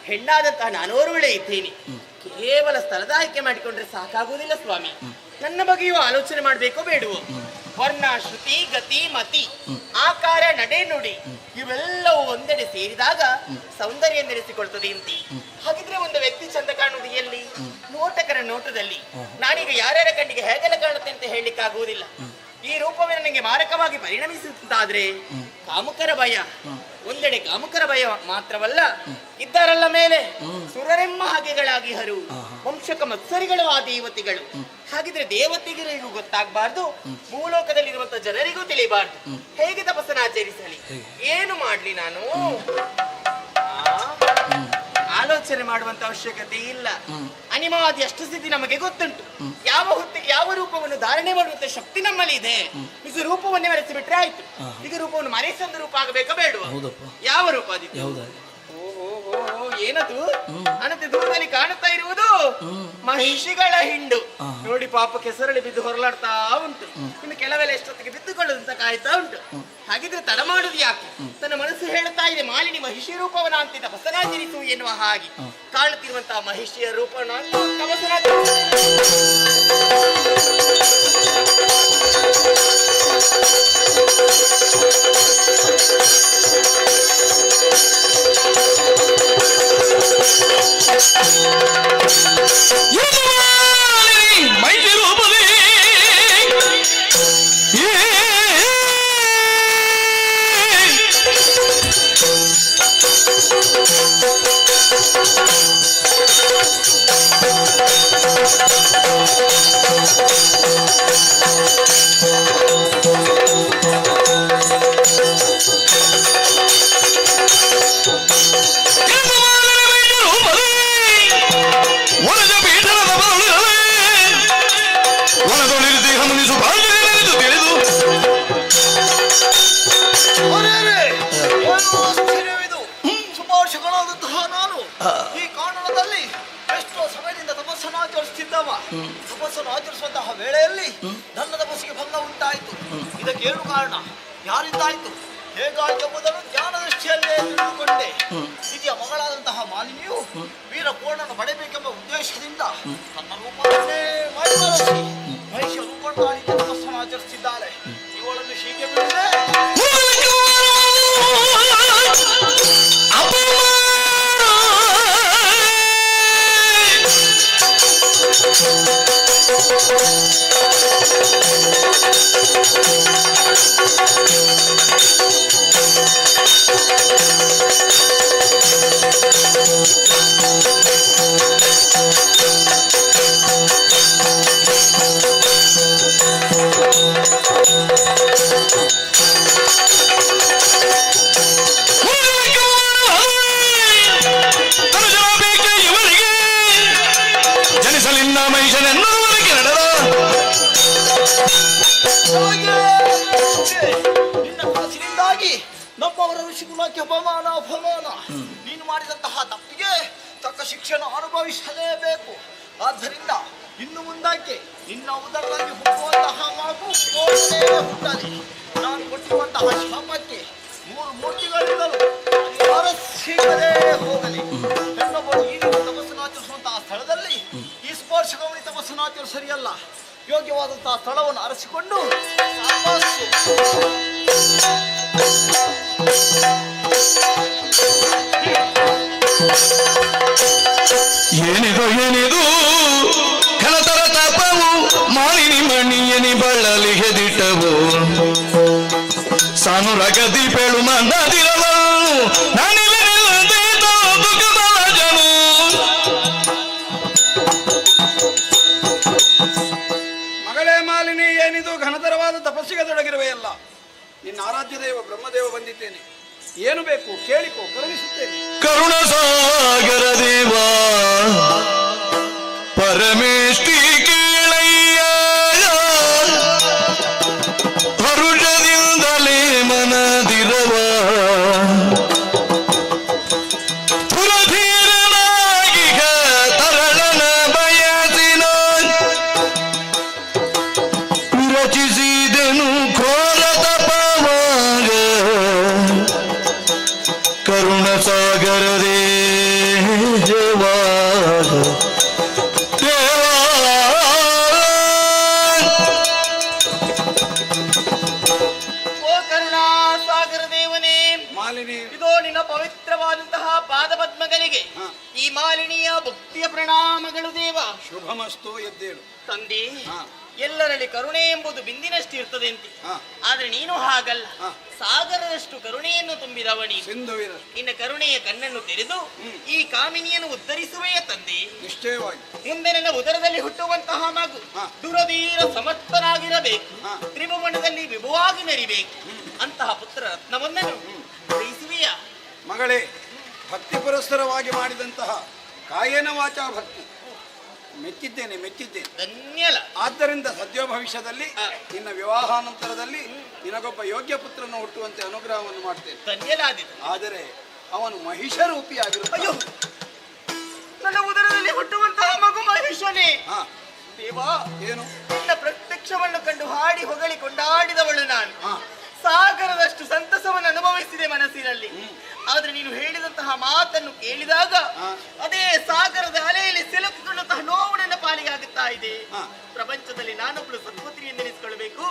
ಹೆಣ್ಣಾದಂತಹ ನಾನೋರ್ವಳೆ ಇದ್ದೇನೆ. ಕೇವಲ ಸ್ಥಳದ ಆಯ್ಕೆ ಮಾಡಿಕೊಂಡ್ರೆ ಸಾಕಾಗುವುದಿಲ್ಲ ಸ್ವಾಮಿ. ನನ್ನ ಬಗ್ಗೆಯೂ ಆಲೋಚನೆ ಮಾಡಬೇಕೋ ಬೇಡವೋ? ವರ್ಣ, ಶ್ರುತಿ, ಗತಿ, ಮತಿ, ಆಕಾರ, ನಡೆ, ನುಡಿ ಇವೆಲ್ಲವೂ ಒಂದೆಡೆ ಸೇರಿದಾಗ ಸೌಂದರ್ಯ ನೆಲೆಸಿಕೊಳ್ತದೆ ಅಂತೆ. ಹಾಗಿದ್ರೆ ಒಂದು ವ್ಯಕ್ತಿ ಚಂದ ಕಾಣುವುದು ಎಲ್ಲಿ? ನೋಟಕರ ನೋಟದಲ್ಲಿ. ನಾನೀಗ ಯಾರ್ಯಾರ ಕಣ್ಣಿಗೆ ಹೇಗೆಲ್ಲ ಕಾಣುತ್ತೆ ಅಂತ ಹೇಳಲಿಕ್ಕಾಗುವುದಿಲ್ಲ. ಈ ರೂಪವೇ ನನಗೆ ಮಾರಕವಾಗಿ ಪರಿಣಮಿಸುತ್ತಾದ್ರೆ ಕಾಮುಕರ ಭಯ. ಒಂದೆಡೆ ಕಾಮುಕರ ಭಯ ಮಾತ್ರವಲ್ಲ, ಇದ್ದಾರಲ್ಲ ಮೇಲೆ ಸುರರೆಮ್ಮ ಹಾಗೆಗಳಾಗಿ ಹರು ವಂಶಕ ಮತ್ಸರಿಗಳು ಆ ದೇವತೆಗಳು. ಹಾಗಿದ್ರೆ ದೇವತೆಗಳಿಗೂ ಗೊತ್ತಾಗಬಾರ್ದು, ಭೂಲೋಕದಲ್ಲಿರುವಂತಹ ಜನರಿಗೂ ತಿಳಿಬಾರ್ದು. ಹೇಗೆ ತಪಸ್ಸನ್ನು ಆಚರಿಸಲಿ? ಏನು ಮಾಡ್ಲಿ ನಾನು? ಆಲೋಚನೆ ಮಾಡುವಂತ ಅವಶ್ಯಕತೆ ಇಲ್ಲ. ಅನಿಮಾದಿ ಅಷ್ಟಸಿದ್ಧಿ ನಮಗೆ ಗೊತ್ತುಂಟು. ಯಾವ ಹೊತ್ತಿಗೆ ಯಾವ ರೂಪವನ್ನು ಧಾರಣೆ ಮಾಡುವಂತ ಶಕ್ತಿ ನಮ್ಮಲ್ಲಿ ಇದೆ. ಈಗ ರೂಪವನ್ನೇ ಮರೆಸಿ ಬಿಟ್ರೆ ಆಯ್ತು. ಈಗ ರೂಪವನ್ನು ಮರೆಸಂದ ರೂಪ ಆಗಬೇಕಾ ಬೇಡುವ? ಯಾವ ರೂಪ ಅದಿತ್ತು? ಏನದು ಅನಂತ ದೂರದಲ್ಲಿ ಕಾಣುತ್ತಾ ಇರುವುದು? ಮಹಿಷಿಗಳ ಹಿಂಡು. ನೋಡಿ ಪಾಪ ಕೆಸರಳಿ ಬಿದ್ದು ಹೊರಲಾಡ್ತಾ ಉಂಟು. ಇನ್ನು ಕೆಲವೆಲ್ಲ ಎಷ್ಟೊತ್ತಿಗೆ ಬಿದ್ದುಕೊಳ್ಳುದಂತ ಕಾಯ್ತಾ ಉಂಟು. ಹಾಗಿದ್ರೆ ತಡ ಮಾಡುದು ಯಾಕೆ? ತನ್ನ ಮನಸ್ಸು ಹೇಳುತ್ತಾ ಇದೆ, ಮಾಲಿನಿ ಮಹಿಷಿ ರೂಪವನ್ನ ಅಂತ ತಪಸ್ಸನಾಚರಿಸು ಎನ್ನುವ ಹಾಗೆ. ಕಾಣುತ್ತಿರುವಂತಹ ಮಹಿಷಿಯ ರೂಪವನ್ನು ಶುಭಾಶಗಳಾದಂತಹ ನಾನು ಈ ಕಾರಣದಲ್ಲಿ ಎಷ್ಟೋ ಸಮಯದಿಂದ ತಪಸ್ಸನ್ನು ಆಚರಿಸುತ್ತಿದ್ದವ. ತಪಸ್ಸನ್ನು ಆಚರಿಸುವಂತಹ ವೇಳೆಯಲ್ಲಿ ನನ್ನ ತಪಸ್ಸಿಗೆ ಭಂಗ ಉಂಟಾಯಿತು. ಇದಕ್ಕೆ ಏನು ಕಾರಣ, ಯಾರಿಂದಾಯಿತು, ಹೇಗಾಯಿತು ಎಂಬುದನ್ನು ಜ್ಞಾನದೃಷ್ಟಿಯಲ್ಲೇ ತಿಳಿದುಕೊಂಡೆ. ಹಿರಿಯ ಮಗಳಾದಂತಹ ಮಾಲಿನಿಯು ವೀರಪೂರ್ಣನ ಪಡೆಯಬೇಕೆಂಬ ಉದ್ದೇಶದಿಂದ ತನ್ನ ರೂಪವನ್ನೇ ಮೈಮರೆಸಿ ಮಹಿಷ ರೂಪವನ್ನು ತಪಸ್ಸನ್ನು ಆಚರಿಸುತ್ತಿದ್ದಾಳೆ. ಇವಳನ್ನು ಹೀಗೆ ಬಿಡದೆ ಇವರಿಗೆ ಜನಿಸಲಿನ್ನ ಮಹಿಷನೆನ್ನುವರಿಗೆ ನಡೆದ ನಿನ್ನ ಮನಸ್ಸಿನಿಂದಾಗಿ ನಮ್ಮವರ ಋಷಿಕುಲಕ್ಕೆ ಅಪಮಾನ. ನೀನು ಮಾಡಿದಂತಹ ತಪ್ಪಿಗೆ ತಕ್ಕ ಶಿಕ್ಷಣ ಅನುಭವಿಸಲೇಬೇಕು. ಆದ್ದರಿಂದ ಇನ್ನು ಮುಂದಕ್ಕೆ ನಿನ್ನ ಉದರದಲ್ಲಿ ಹುಟ್ಟುವಂತಹ ಮಗು ಕೋಣೆ ಹುಟ್ಟಲಿ. ನಾನು ಕೊಟ್ಟಿರುವಂತಹ ಶಾಪಕ್ಕೆ 3 ಮೂರ್ತಿಗಳಿಂದಲೂ ಪರಿಹಾರ ಸಿಗದೇ ಹೋಗಲಿ. ಹೆಣ್ಣೊಬ್ಬಳು ಈ ರೀತಿ ತಪಸ್ಸನ್ನು ಆಚರಿಸುವಂತಹ ಸ್ಥಳದಲ್ಲಿ ಈ ಸ್ಪರ್ಶಗಮನಿ ತಪಸ್ಸನ್ನು ಆಚರಿಸ ಸರಿಯಲ್ಲ. ಯೋಗ್ಯವಾದಂತಹ ಸ್ಥಳವನ್ನು ಅರಸಿಕೊಂಡು ಏನಿದು ಕನತರ ತಪವು ಮಾಲಿನಿ ಮಣಿಯನಿ ಬಳ್ಳಲಿ ಹೆದಿಟ್ಟವು ಸಾನು ರಗದಿ ಪೇಳು ಮಂದದಿರವು ಜನು ಮಗಳೇ ಮಾಲಿನಿ, ಏನಿದು ಘನತರವಾದ ತಪಸ್ಸಿಗೆ ತೊಡಗಿರುವೆಯಲ್ಲ. ನಿನ್ನ ಆರಾಧ್ಯ ದೇವ ಬ್ರಹ್ಮದೇವ ಬಂದಿದ್ದೇನೆ. ಏನು ಬೇಕು ಕೇಳಿಕೋ, ಕರುಣಿಸುತ್ತೇನೆ. ಕರುಣ ಸಾಗರ ದೇವ ಪರಮೇಷ್ಠಿ ಕೇಳಯ್ಯ ಹರುಷದಿಂದಲೇ ಮನದಿರವ ಪುರಧೀರನಾಗಿಗ ತರಳನ ಬಯಸಿನ ರಚಿಸಿದೆನು ಘೋರ ತಪವಾಗ ಕರುಣ ಸಾಗರ ದೇವಾ ಓ ಕರುಣಾ ಸಾಗರ ದೇವನೇ, ಮಾಲಿನಿ, ಇದೋ ನಿನ್ನ ಪವಿತ್ರವಾದಂತಹ ಪಾದಪದ್ಮಗಳಿಗೆ ಈ ಮಾಲಿನಿಯ ಭಕ್ತಿಯ ಪ್ರಣಾಮಗಳು ದೇವ. ಶುಭಮಸ್ತು. ಎದ್ದೇಳು ತಂದೆ. ಹಾ. ಎಲ್ಲರಲ್ಲಿ ಕರುಣೆ ಎಂಬುದು ಬಿಂದಿನಷ್ಟು ಇರ್ತದೆ ಅಂತ, ಹಾ. ಆದ್ರೆ ನೀನು ಹಾಗಲ್ಲ. ಹಾ. ಸಾಗರದಷ್ಟು ಕರುಣೆಯನ್ನು ತುಂಬಿದವ ನೀನು. ಸಿಂಧುವಿನ ನಿನ್ನ ಕರುಣೆಯ ಕಣ್ಣನ್ನು ತೆರೆದು ಈ ಕಾಮಿನಿಯನ್ನು ಉದ್ಧರಿಸುವೆಯ ತಂದೆ. ನಿಶ್ಚಯವಾಗಿ ಮುಂದೆ ನನ್ನ ಉದರದಲ್ಲಿ ಹುಟ್ಟುವಂತಹ ಮಗು ಹಾ. ದುರಧೀರ ಸಮರ್ಥನಾಗಿರಬೇಕು. ಹಾ. ತ್ರಿಭುವನದಲ್ಲಿ ವಿಭುವಾಗಿ ಮೆರಿಬೇಕು. ಅಂತಹ ಪುತ್ರ ರತ್ನವನ್ನನು ಗ್ರಹಿಸುವೆಯ. ಮಗಳೇ, ಭಕ್ತಿ ಪುರಸ್ಸರವಾಗಿ ಮಾಡಿದಂತಹ ಕಾಯೇನ ವಾಚಾ ಭಕ್ತಿ ಮೆಚ್ಚಿದ್ದೇನೆ. ಧನ್ಯಲ. ಆದ್ದರಿಂದ ಸದ್ಯ ಭವಿಷ್ಯದಲ್ಲಿ ನಿನ್ನ ವಿವಾಹಾನಂತರದಲ್ಲಿ ನಿನಗೊಬ್ಬ ಯೋಗ್ಯ ಪುತ್ರನ ಹುಟ್ಟುವಂತೆ ಅನುಗ್ರಹವನ್ನು ಮಾಡ್ತೇನೆ. ಧನ್ಯಲಾದಿತು. ಆದರೆ ಅವನು ಮಹಿಷ ರೂಪಿಯಾಗಿರುತ್ತಾನೆ. ಅಯ್ಯೋ, ನನ್ನ ಉದರದಲ್ಲಿ ಹುಟ್ಟುವಂತಹ ಮಗು ಮಹಿಷನೇ. ಹಾ. ದೇವಾ, ಏನು? ನಿನ್ನ ಪ್ರತ್ಯಕ್ಷವನ್ನು ಕಂಡು ಹಾಡಿ ಹೊಗಳಿ ಕೊಂಡಾಡಿದವಳು ನಾನು. ಹಾ. ಸಾಗರದಷ್ಟು ಸಂತಸವನ್ನು ಅನುಭವಿಸಿದೆ ಮನಸ್ಸಿನಲ್ಲಿ. ಆದ್ರೆ ನೀನು ಹೇಳಿದಂತಹ ಮಾತನ್ನು ಕೇಳಿದಾಗ ಅದೇ ಸಾಗರದ ಅಲೆಯಲ್ಲಿ ಸಿಲುಕಿಕೊಳ್ಳುವಂತಹ ನೋವು ನನ್ನ ಪಾಲಿಗೆ ಆಗುತ್ತಾ ಇದೆ. ಪ್ರಪಂಚದಲ್ಲಿ ನಾನೊಬ್ಬಳು ಸತ್ಪುತ್ರಿ ಎಂದೆನಿಸಿಕೊಳ್ಳಬೇಕು,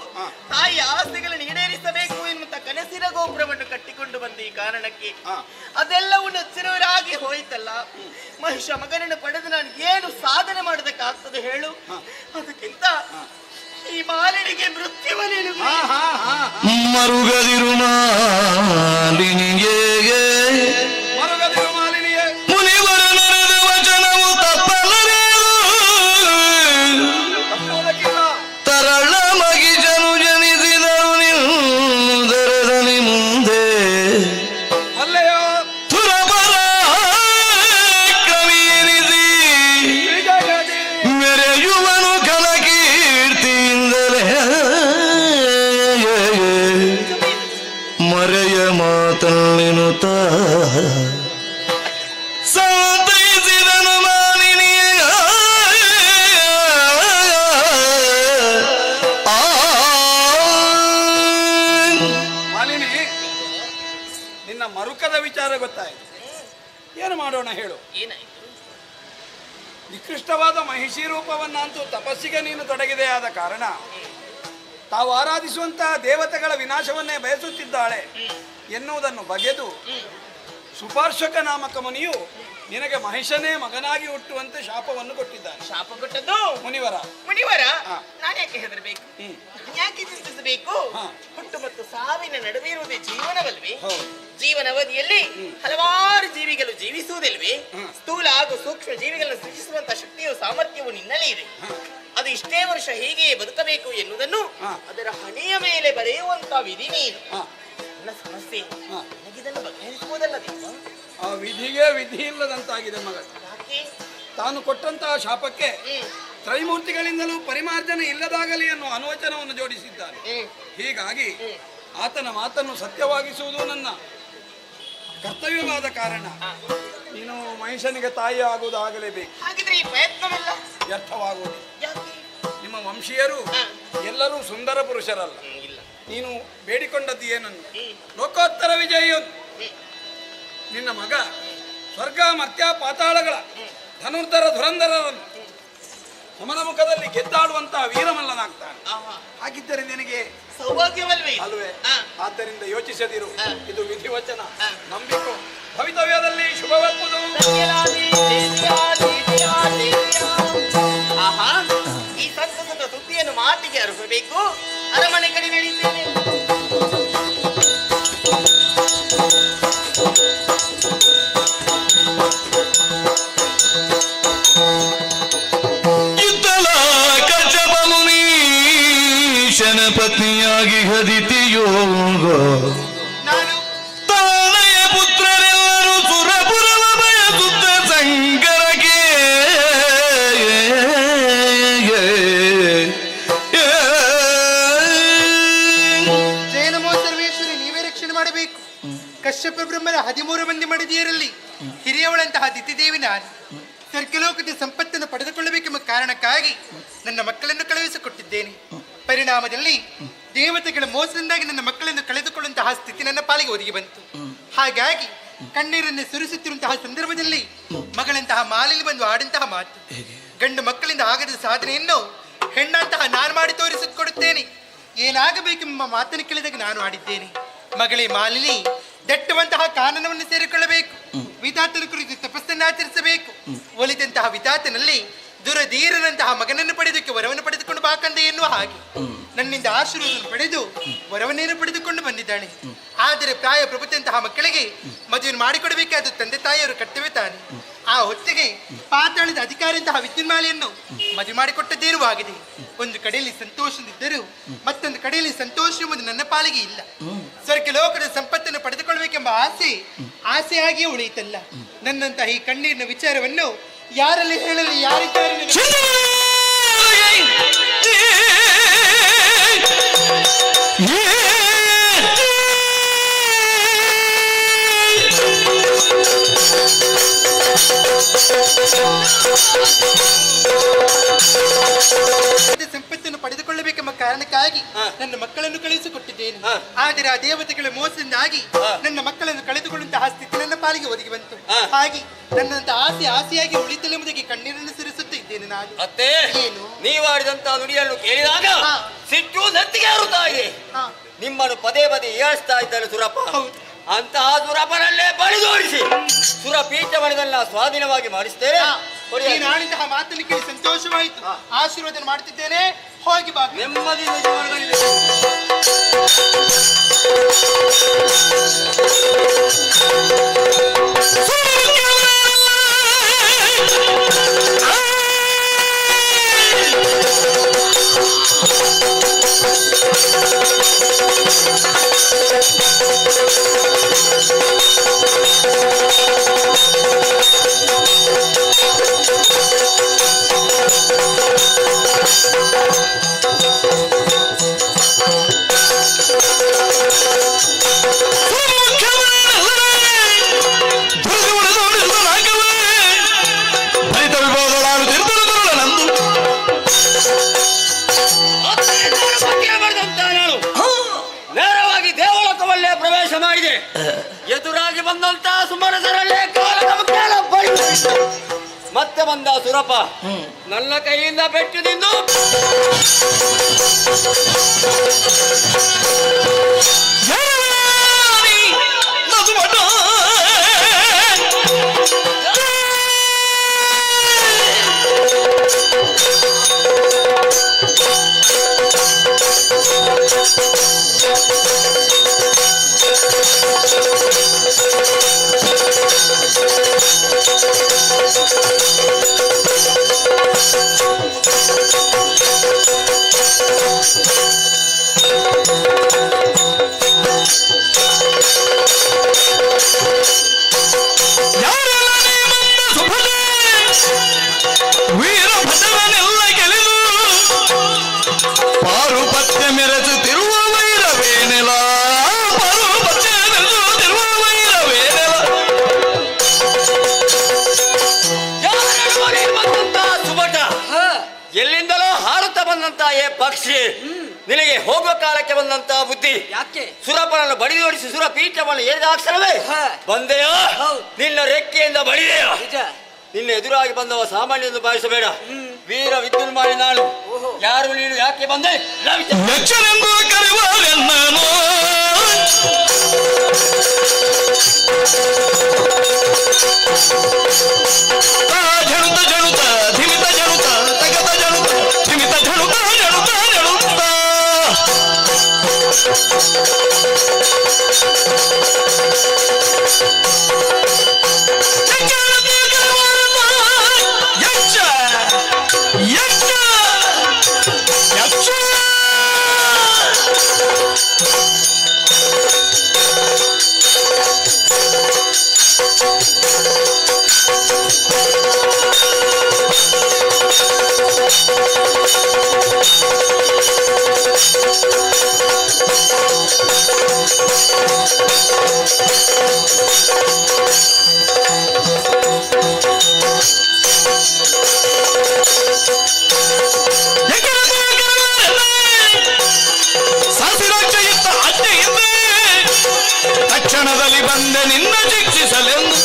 ತಾಯಿಯ ಆಸೆಗಳನ್ನು ಈಡೇರಿಸಬೇಕು ಎನ್ನುವಂತ ಕನಸಿನ ಗೋಪುರವನ್ನು ಕಟ್ಟಿಕೊಂಡು ಬಂದ ಈ ಕಾರಣಕ್ಕೆ ಅದೆಲ್ಲವೂ ಚಿರವರಾಗಿ ಹೋಯಿತಲ್ಲ. ಮಹಿಷ ಮಗನನ್ನು ಪಡೆದು ನಾನು ಏನು ಸಾಧನೆ ಮಾಡೋದಕ್ಕಾಗ್ತದೆ ಹೇಳು? ಅದಕ್ಕಿಂತ ಈ ಮಾಲಿನಿಗೆ ಮೃತ್ಯುವನೇನು. ಮರುಗದಿರು ಮಾಲಿನಿಗೆ ಮುನಿವರ ನರದ ವಚನವು ತಪ್ಪಲರೇನು ತರಳ ಮಗಿಜನು ಜನಿಸಿದರು ನಿಂದರದಲ್ಲಿ ಮುಂದೆ ತುರಬರ ಕ್ರಮೀನಿಸಿ ಮೆರೆಯುವನು ಘನಕೀರ್ತಿಯಿಂದಲೇ ಮರೆಯ ಮಾತನ್ನೆನುತ್ತ ಸಂತೈಸಿದನು ಮಾಲಿನಿಯ. ಮಾಲಿನಿ, ನಿನ್ನ ಮರುಕದ ವಿಚಾರ ಗೊತ್ತಾಯಿತು. ಏನು ಮಾಡೋಣ ಹೇಳು? ಏನಾಯ್ತು? ನಿಕೃಷ್ಟವಾದ ಮಹಿಷಿ ರೂಪವನ್ನಂತೂ ತಪಸ್ಸಿಗೆ ನೀನು ತೊಡಗಿದೆ ಆದ ಕಾರಣ ತಾವು ಆರಾಧಿಸುವಂತಹ ದೇವತೆಗಳ ವಿನಾಶವನ್ನೇ ಬಯಸುತ್ತಿದ್ದಾಳೆ ಎನ್ನುವುದನ್ನು ಬಗೆದು ಸುಪಾರ್ಶ್ವಕ ನಾಮಕ ಮುನಿಯು ನಿನಗೆ ಮಹಿಷನೇ ಮಗನಾಗಿ ಹುಟ್ಟುವಂತೆ ಶಾಪವನ್ನು ಕೊಟ್ಟಿದ್ದಾನೆ. ಶಾಪ ಕೊಟ್ಟದ್ದು ಮುನಿವರ. ನಾನು ಯಾಕೆ ಹೆದರಬೇಕು? ಯಾಕೆ ಚಿಂತಿಸಬೇಕು? ಹುಟ್ಟು ಮತ್ತು ಸಾವಿನ ನಡುವೆ ಇರುವುದೇ ಜೀವನವಲ್ವೇ? ಜೀವನವಧಿಯಲ್ಲಿ ಹಲವಾರು ಜೀವಿಗಳು ಜೀವಿಸುವುದಿಲ್ವೇ? ಸ್ಥೂಲ ಹಾಗೂ ಸೂಕ್ಷ್ಮ ಜೀವಿಗಳನ್ನು ಸೃಷ್ಟಿಸುವಂತಹ ಶಕ್ತಿಯು ಸಾಮರ್ಥ್ಯವು ನಿನ್ನಲ್ಲಿ ಇದೆ. ಅದು ಇಷ್ಟೇ ವರ್ಷ ಹೀಗೆ ಬದುಕಬೇಕು ಎನ್ನುವುದನ್ನು ಅದರ ಹಣೆಯ ಮೇಲೆ ಬರೆಯುವಂತ ವಿಧಿ ನೀನು. ನನ್ನ ಸಮಸ್ಯೆ ನನಗಿದನ್ನು ಬಗೆಹರಿಸುವುದಲ್ಲದೆ ಆ ವಿಧಿಗೆ ವಿಧಿ ಇಲ್ಲದಂತಾಗಿದೆ ಮಗ. ಯಾಕೆ? ತಾನು ಕೊಟ್ಟಂತಹ ಶಾಪಕ್ಕೆ ತ್ರೈಮೂರ್ತಿಗಳಿಂದಲೂ ಪರಿಮಾರ್ಜನೆ ಇಲ್ಲದಾಗಲಿ ಅನ್ನೋ ಅನುವಚನವನ್ನು ಜೋಡಿಸಿದ್ದಾನೆ. ಹೀಗಾಗಿ ಆತನ ಮಾತನ್ನು ಸತ್ಯವಾಗಿಸುವುದು ನನ್ನ ಕರ್ತವ್ಯವಾದ ಕಾರಣ ನೀನು ಮನುಷ್ಯನಿಗೆ ತಾಯಿ ಆಗುವುದಾಗಲೇಬೇಕು. ಹಾಗಿದ್ರೆ ಈ ಪ್ರಯತ್ನವೆಲ್ಲ ವ್ಯರ್ಥವಾಗುವುದು. ಯಾಕೆ? ನಿಮ್ಮ ವಂಶೀಯರು ಎಲ್ಲರೂ ಸುಂದರ ಪುರುಷರಲ್ಲ. ನೀನು ಬೇಡಿಕೊಂಡದ್ದು ಏನನ್ನು? ಲೋಕೋತ್ತರ ವಿಜಯಿಯನ್ನು. ನಿನ್ನ ಮಗ ಸ್ವರ್ಗ ಮರ್ತ್ಯ ಪಾತಾಳಗಳ ಧನುರ್ಧರ ಧುರಂಧರರನ್ನು ಸಮರ ಮುಖದಲ್ಲಿ ಗೆದ್ದಾಡುವಂತಹ ವೀರಮಲ್ಲನಾಗ್ತಾನೆ. ಹಾಗಿದ್ದರೆ ನಿನಗೆ ಸೌಭಾಗ್ಯವಲ್ವೇ? ಅಲ್ವೇ? ಆದ್ದರಿಂದ ಯೋಚಿಸದಿರು. ಇದು ವಿಧಿವಚನ. ನಂಬಿಕೋ. ಭವಿತವ್ಯದಲ್ಲಿ ಶುಭವೆಂಬುದು. ಆಹಾ, ಈ ಸಂತಸದ ಸುದ್ದಿಯನ್ನು ಮಾತಿಗೆ ಅರುಹಬೇಕು. ಅರಮನೆ ಕಡೆ ನಡೆಯುತ್ತೇನೆ. ಪತ್ನಿಯಾಗಿ ಹದಿತಿಯೋಗ ನಾನು ತಾಳೆಯ ಪುತ್ರರೆಲ್ಲರೂ ಸುರಪುರವ ಬಯಸುತ್ತ ಸಂಕರಕ್ಕೆ ಜಯ ನಮೋ ಸರ್ವೇಶ್ವರಿ, ನೀವೇ ರಕ್ಷಣೆ ಮಾಡಬೇಕು. ಕಶ್ಯಪ ಬ್ರಹ್ಮನ 13 ಮಂದಿ ಮಡದಿಯರಲ್ಲಿ ಹಿರಿಯವಳಂತಹ ದಿತಿದೇವಿ ನಾನು. ಸ್ವರ್ಗಲೋಕದ ಸಂಪತ್ತನ್ನು ಪಡೆದುಕೊಳ್ಳಬೇಕೆಂಬ ಕಾರಣಕ್ಕಾಗಿ ನನ್ನ ಮಕ್ಕಳನ್ನು ಕಳುಹಿಸಿಕೊಟ್ಟಿದ್ದೇನೆ. ಪರಿಣಾಮದಲ್ಲಿ ದೇವತೆಗಳ ಮೋಸದಿಂದಾಗಿ ನನ್ನ ಮಕ್ಕಳನ್ನು ಕಳೆದುಕೊಳ್ಳುವಂತಹ ಸ್ಥಿತಿ ನನ್ನ ಪಾಲಿಗೆ ಒದಗಿ ಬಂತು. ಹಾಗಾಗಿ ಕಣ್ಣೀರನ್ನು ಸುರಿಸುತ್ತಿರುವಂತಹ ಸಂದರ್ಭದಲ್ಲಿ ಮಗಳಂತಹ ಮಾಲಿಲಿ ಬಂದು ಆಡಂತಹ ಮಾತು, ಗಂಡು ಮಕ್ಕಳಿಂದ ಆಗದ ಸಾಧನೆಯನ್ನು ಹೆಣ್ಣಂತಹ ನಾನು ಮಾಡಿ ತೋರಿಸಿಕೊಡುತ್ತೇನೆ, ಏನಾಗಬೇಕೆಂಬ ಮಾತನ್ನು ಕೇಳಿದಾಗ ನಾನು ಆಡಿದ್ದೇನೆ. ಮಗಳೇ ಮಾಲಿನಿ, ದಟ್ಟುವಂತಹ ಕಾನನವನ್ನು ಸೇರಿಕೊಳ್ಳಬೇಕು. ವಿಧಾತನ ಕುರಿತು ತಪಸ್ಸನ್ನು ಆಚರಿಸಬೇಕು. ಒಲಿದಂತಹ ವಿಧಾತನಲ್ಲಿ ದುರಧೀರನಂತಹ ಮಗನನ್ನು ಪಡೆದಕ್ಕೆ ವರವನ್ನು ಪಡೆದುಕೊಂಡು ಬಾಕಂದೆ ಎನ್ನುವ ಹಾಗೆ ನನ್ನಿಂದ ಆಶೀರ್ವಾದವನ್ನು ಪಡೆದು ವರವನ್ನೇನು ಪಡೆದುಕೊಂಡು ಬಂದಿದ್ದಾಳೆ. ಆದರೆ ಪ್ರಾಯ ಪ್ರಭುತ್ವಂತಹ ಮಕ್ಕಳಿಗೆ ಮದುವೆ ಮಾಡಿಕೊಡಬೇಕಾದ ತಂದೆ ತಾಯಿಯವರು ಕರ್ತವ್ಯ ತಾನೆ. ಆ ಹೊತ್ತಿಗೆ ಪಾತಾಳದ ಅಧಿಕಾರಿಯಂತಹ ವಿದ್ಯುನ್ಮಾಲೆಯನ್ನು ಮದುವೆ ಮಾಡಿಕೊಟ್ಟದ್ದೇನೂ ಆಗಿದೆ. ಒಂದು ಕಡೆಯಲ್ಲಿ ಸಂತೋಷದಿದ್ದರೂ ಮತ್ತೊಂದು ಕಡೆಯಲ್ಲಿ ಸಂತೋಷ ಎಂಬುದು ನನ್ನ ಪಾಲಿಗೆ ಇಲ್ಲ. ಸ್ವರ್ಗ ಲೋಕದ ಸಂಪತ್ತನ್ನು ಪಡೆದುಕೊಳ್ಳಬೇಕೆಂಬ ಆಸೆಯಾಗಿಯೇ ಉಳಿಯಿತಲ್ಲ. ನನ್ನಂತಹ ಈ ಕಣ್ಣೀರಿನ ವಿಚಾರವನ್ನು ಯಾರಲ್ಲಿ ಹೇಳಲಿ, ಯಾರಿದ್ದಾರೆ? ಸಂಪತ್ತನ್ನು ಪಡೆದುಕೊಳ್ಳಬೇಕೆಂಬ ಕಾರಣಕ್ಕಾಗಿ ನನ್ನ ಮಕ್ಕಳನ್ನು ಕಳುಹಿಸಿಕೊಟ್ಟಿದ್ದೇನೆ. ಆದರೆ ಆ ದೇವತೆಗಳ ಮೋಸದಿಂದಾಗಿ ನನ್ನ ಮಕ್ಕಳನ್ನು ಕಳೆದುಕೊಳ್ಳುವಂತಹ ಸ್ಥಿತಿ ನನ್ನ ಪಾಲಿಗೆ ಒದಗಿ ಬಂತು. ಹಾಗೆ ನನ್ನಂತ ಆಸೆಯಾಗಿ ಉಳಿತಲೆಂಬುದಕ್ಕೆ ಕಣ್ಣೀರನ್ನು ಸುರಿಸುತ್ತಿದ್ದೇನೆ ನಾನು. ಅತ್ತೆ, ಏನು? ನೀವಾಡಿದಂತಹ ನುಡಿಯನ್ನು ಕೇಳಿದಾಗ ಸಿಟ್ಟು ನೆತ್ತಿಗೆ ಏರುತ್ತಾ ಇದೆ. ನಿಮ್ಮನ್ನು ಪದೇ ಪದೇ ಏಳಿಸ್ತಾ ಇದ್ದಾರೆ ಸುರಪ್ಪ. ಅಂತಹ ಸುರಪ್ಪನಲ್ಲೇ ಬಳಿದೋಡಿಸಿ ಸುರಪೀಠವನದನ್ನ ಸ್ವಾಧೀನವಾಗಿ ಮಾಡಿಸ್ತೇನೆ. ನಾನಿಂತಹ ಮಾತನ್ನು ಕೇಳಿ ಸಂತೋಷವಾಯಿತು. ಆಶೀರ್ವಾದ ಮಾಡುತ್ತಿದ್ದೇನೆ. ಹೋಗಿ ಬಾ. ನೆಮ್ಮದಿಯಿಂದ ಜೀವನಗಳಿದೆ. ನೇರವಾಗಿ ದೇವಲೋಕವಲ್ಲೇ ಪ್ರವೇಶ ಮಾಡಿದೆ. ಎದುರಾಗಿ ಬಂದಂತ ಸುಮರಸರಲ್ಲೇ ಮತ್ತೆ ಬಂದ ಸುರಪ್ಪ ನನ್ನ ಕೈಯಿಂದ ಬೆಟ್ಟು ತಿಂದು ಎಲ್ಲಿಂದಲೋ ಹಾರುತ್ತಾ ಬಂದಂತ ಏ ಪಕ್ಷಿ, ನಿನಗೆ ಹೋಗುವ ಕಾಲಕ್ಕೆ ಬಂದಂತ ಬುದ್ಧಿ. ಯಾಕೆ? ಸುರಪನನ್ನು ಬಡಿದೋಡಿಸಿ ಸುರ ಪೀಠವನ್ನು ಏರಿದಾಕ್ಷರವೇ ಬಂದೆಯೋ, ನಿನ್ನ ರೆಕ್ಕೆಯಿಂದ ಬಡಿದೆಯೋ. ನಿನ್ನ ಎದುರಾಗಿ ಬಂದವ ಸಾಮಾನ್ಯ ಎಂದು ಭಾವಿಸಬೇಡ. ವೀರ ವಿದ್ಯುನ್ಮಾನಿ ನಾನು. ಯಾರು ನೀನು, ಯಾಕೆ ಬಂದೆ? ಜನುತ ಜನುತ ಧಿಮಿತ ಜನುತ ತಗತ ಜನುತ ಧಿಮಿತ ಜನುತ ಜನುತ ಜನುತ ಯಕ್ಷ ಯಕ್ಷ ಯಕ್ಷ ಸಾಸಿರಾಕ್ಷಯುಕ್ತ ಅಜ್ಜೆಯಿಂದ ತಕ್ಷಣದಲ್ಲಿ ಬಂದೆ ನಿನ್ನ ಶಿಕ್ಷಿಸಲೆಂದು.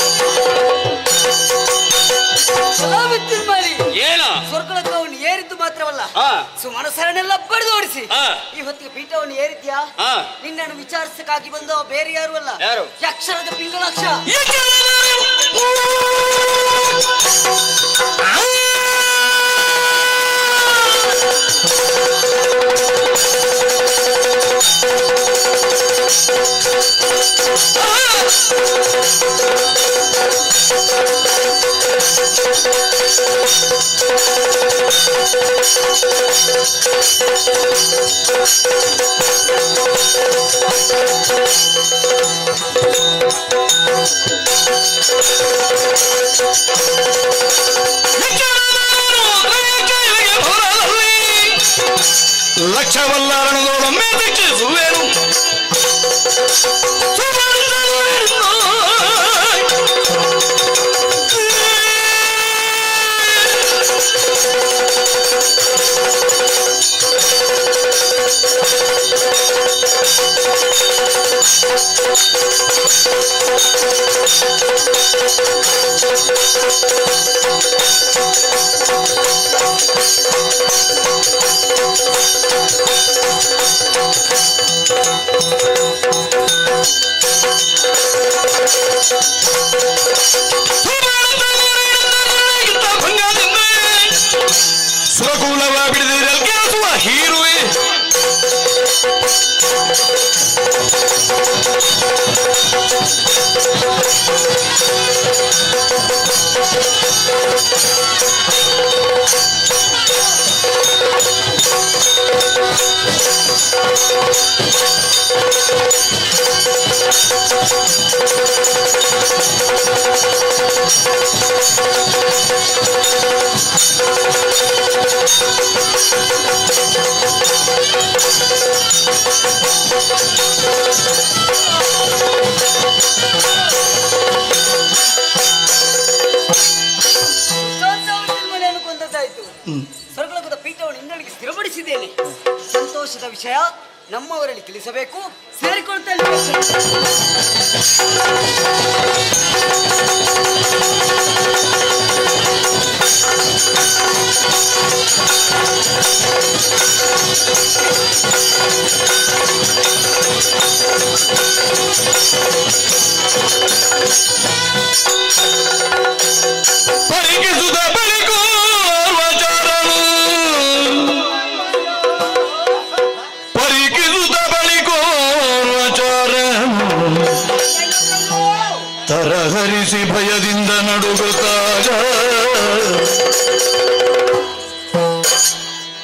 ಏನ ಸ್ವರ್ಗಲೋಕವನ್ನು ಏರಿದ್ದು ಮಾತ್ರವಲ್ಲ, ಸುಮನಸರನ್ನೆಲ್ಲ ಬಡಿದೋಡಿಸಿ ಈ ಹೊತ್ತಿಗೆ ಪೀಠವನ್ನು ಏರಿದ್ಯಾ? ನಿನ್ನನ್ನು ವಿಚಾರಿಸಕ್ಕಾಗಿ ಬಂದವ ಬೇರೆ ಯಾರು ಅಲ್ಲ, ಯಾರು? ಯಕ್ಷರದ ಪಿಂಗಳಾಕ್ಷ. ಲಕ್ಷವಲ್ಲಾರಣದೊಳೊಮ್ಮೆ ದೀಕ್ಷಿಸುವೆನು. ಸುರಕೂಲವ ಬಿಡದಿರಲ್ ಕೆಲಸುವ ಹೀರುವೆ. ಸ್ವರ್ಗಲೋಕದ ಪೀಠವನ್ನು ಇನ್ನೊಳಗೆ ಸ್ಥಿರಪಡಿಸಿದ್ದೇನೆ. ಸಂತೋಷದ ವಿಷಯ ನಮ್ಮವರಲ್ಲಿ ತಿಳಿಸಬೇಕು. ಸೇರಿಕೊಳ್ತಾ ಪರಿಗಿಸುದ ಬಳಿಕೋ ವಾಚಾರನು, ಪರಿಗಿಸುದ ಬಳಿಕೋ ವಾಚಾರನು ತರಹರಿಸಿ ಭಯದಿಂದ ನಡುಗುತ್ತಾಗ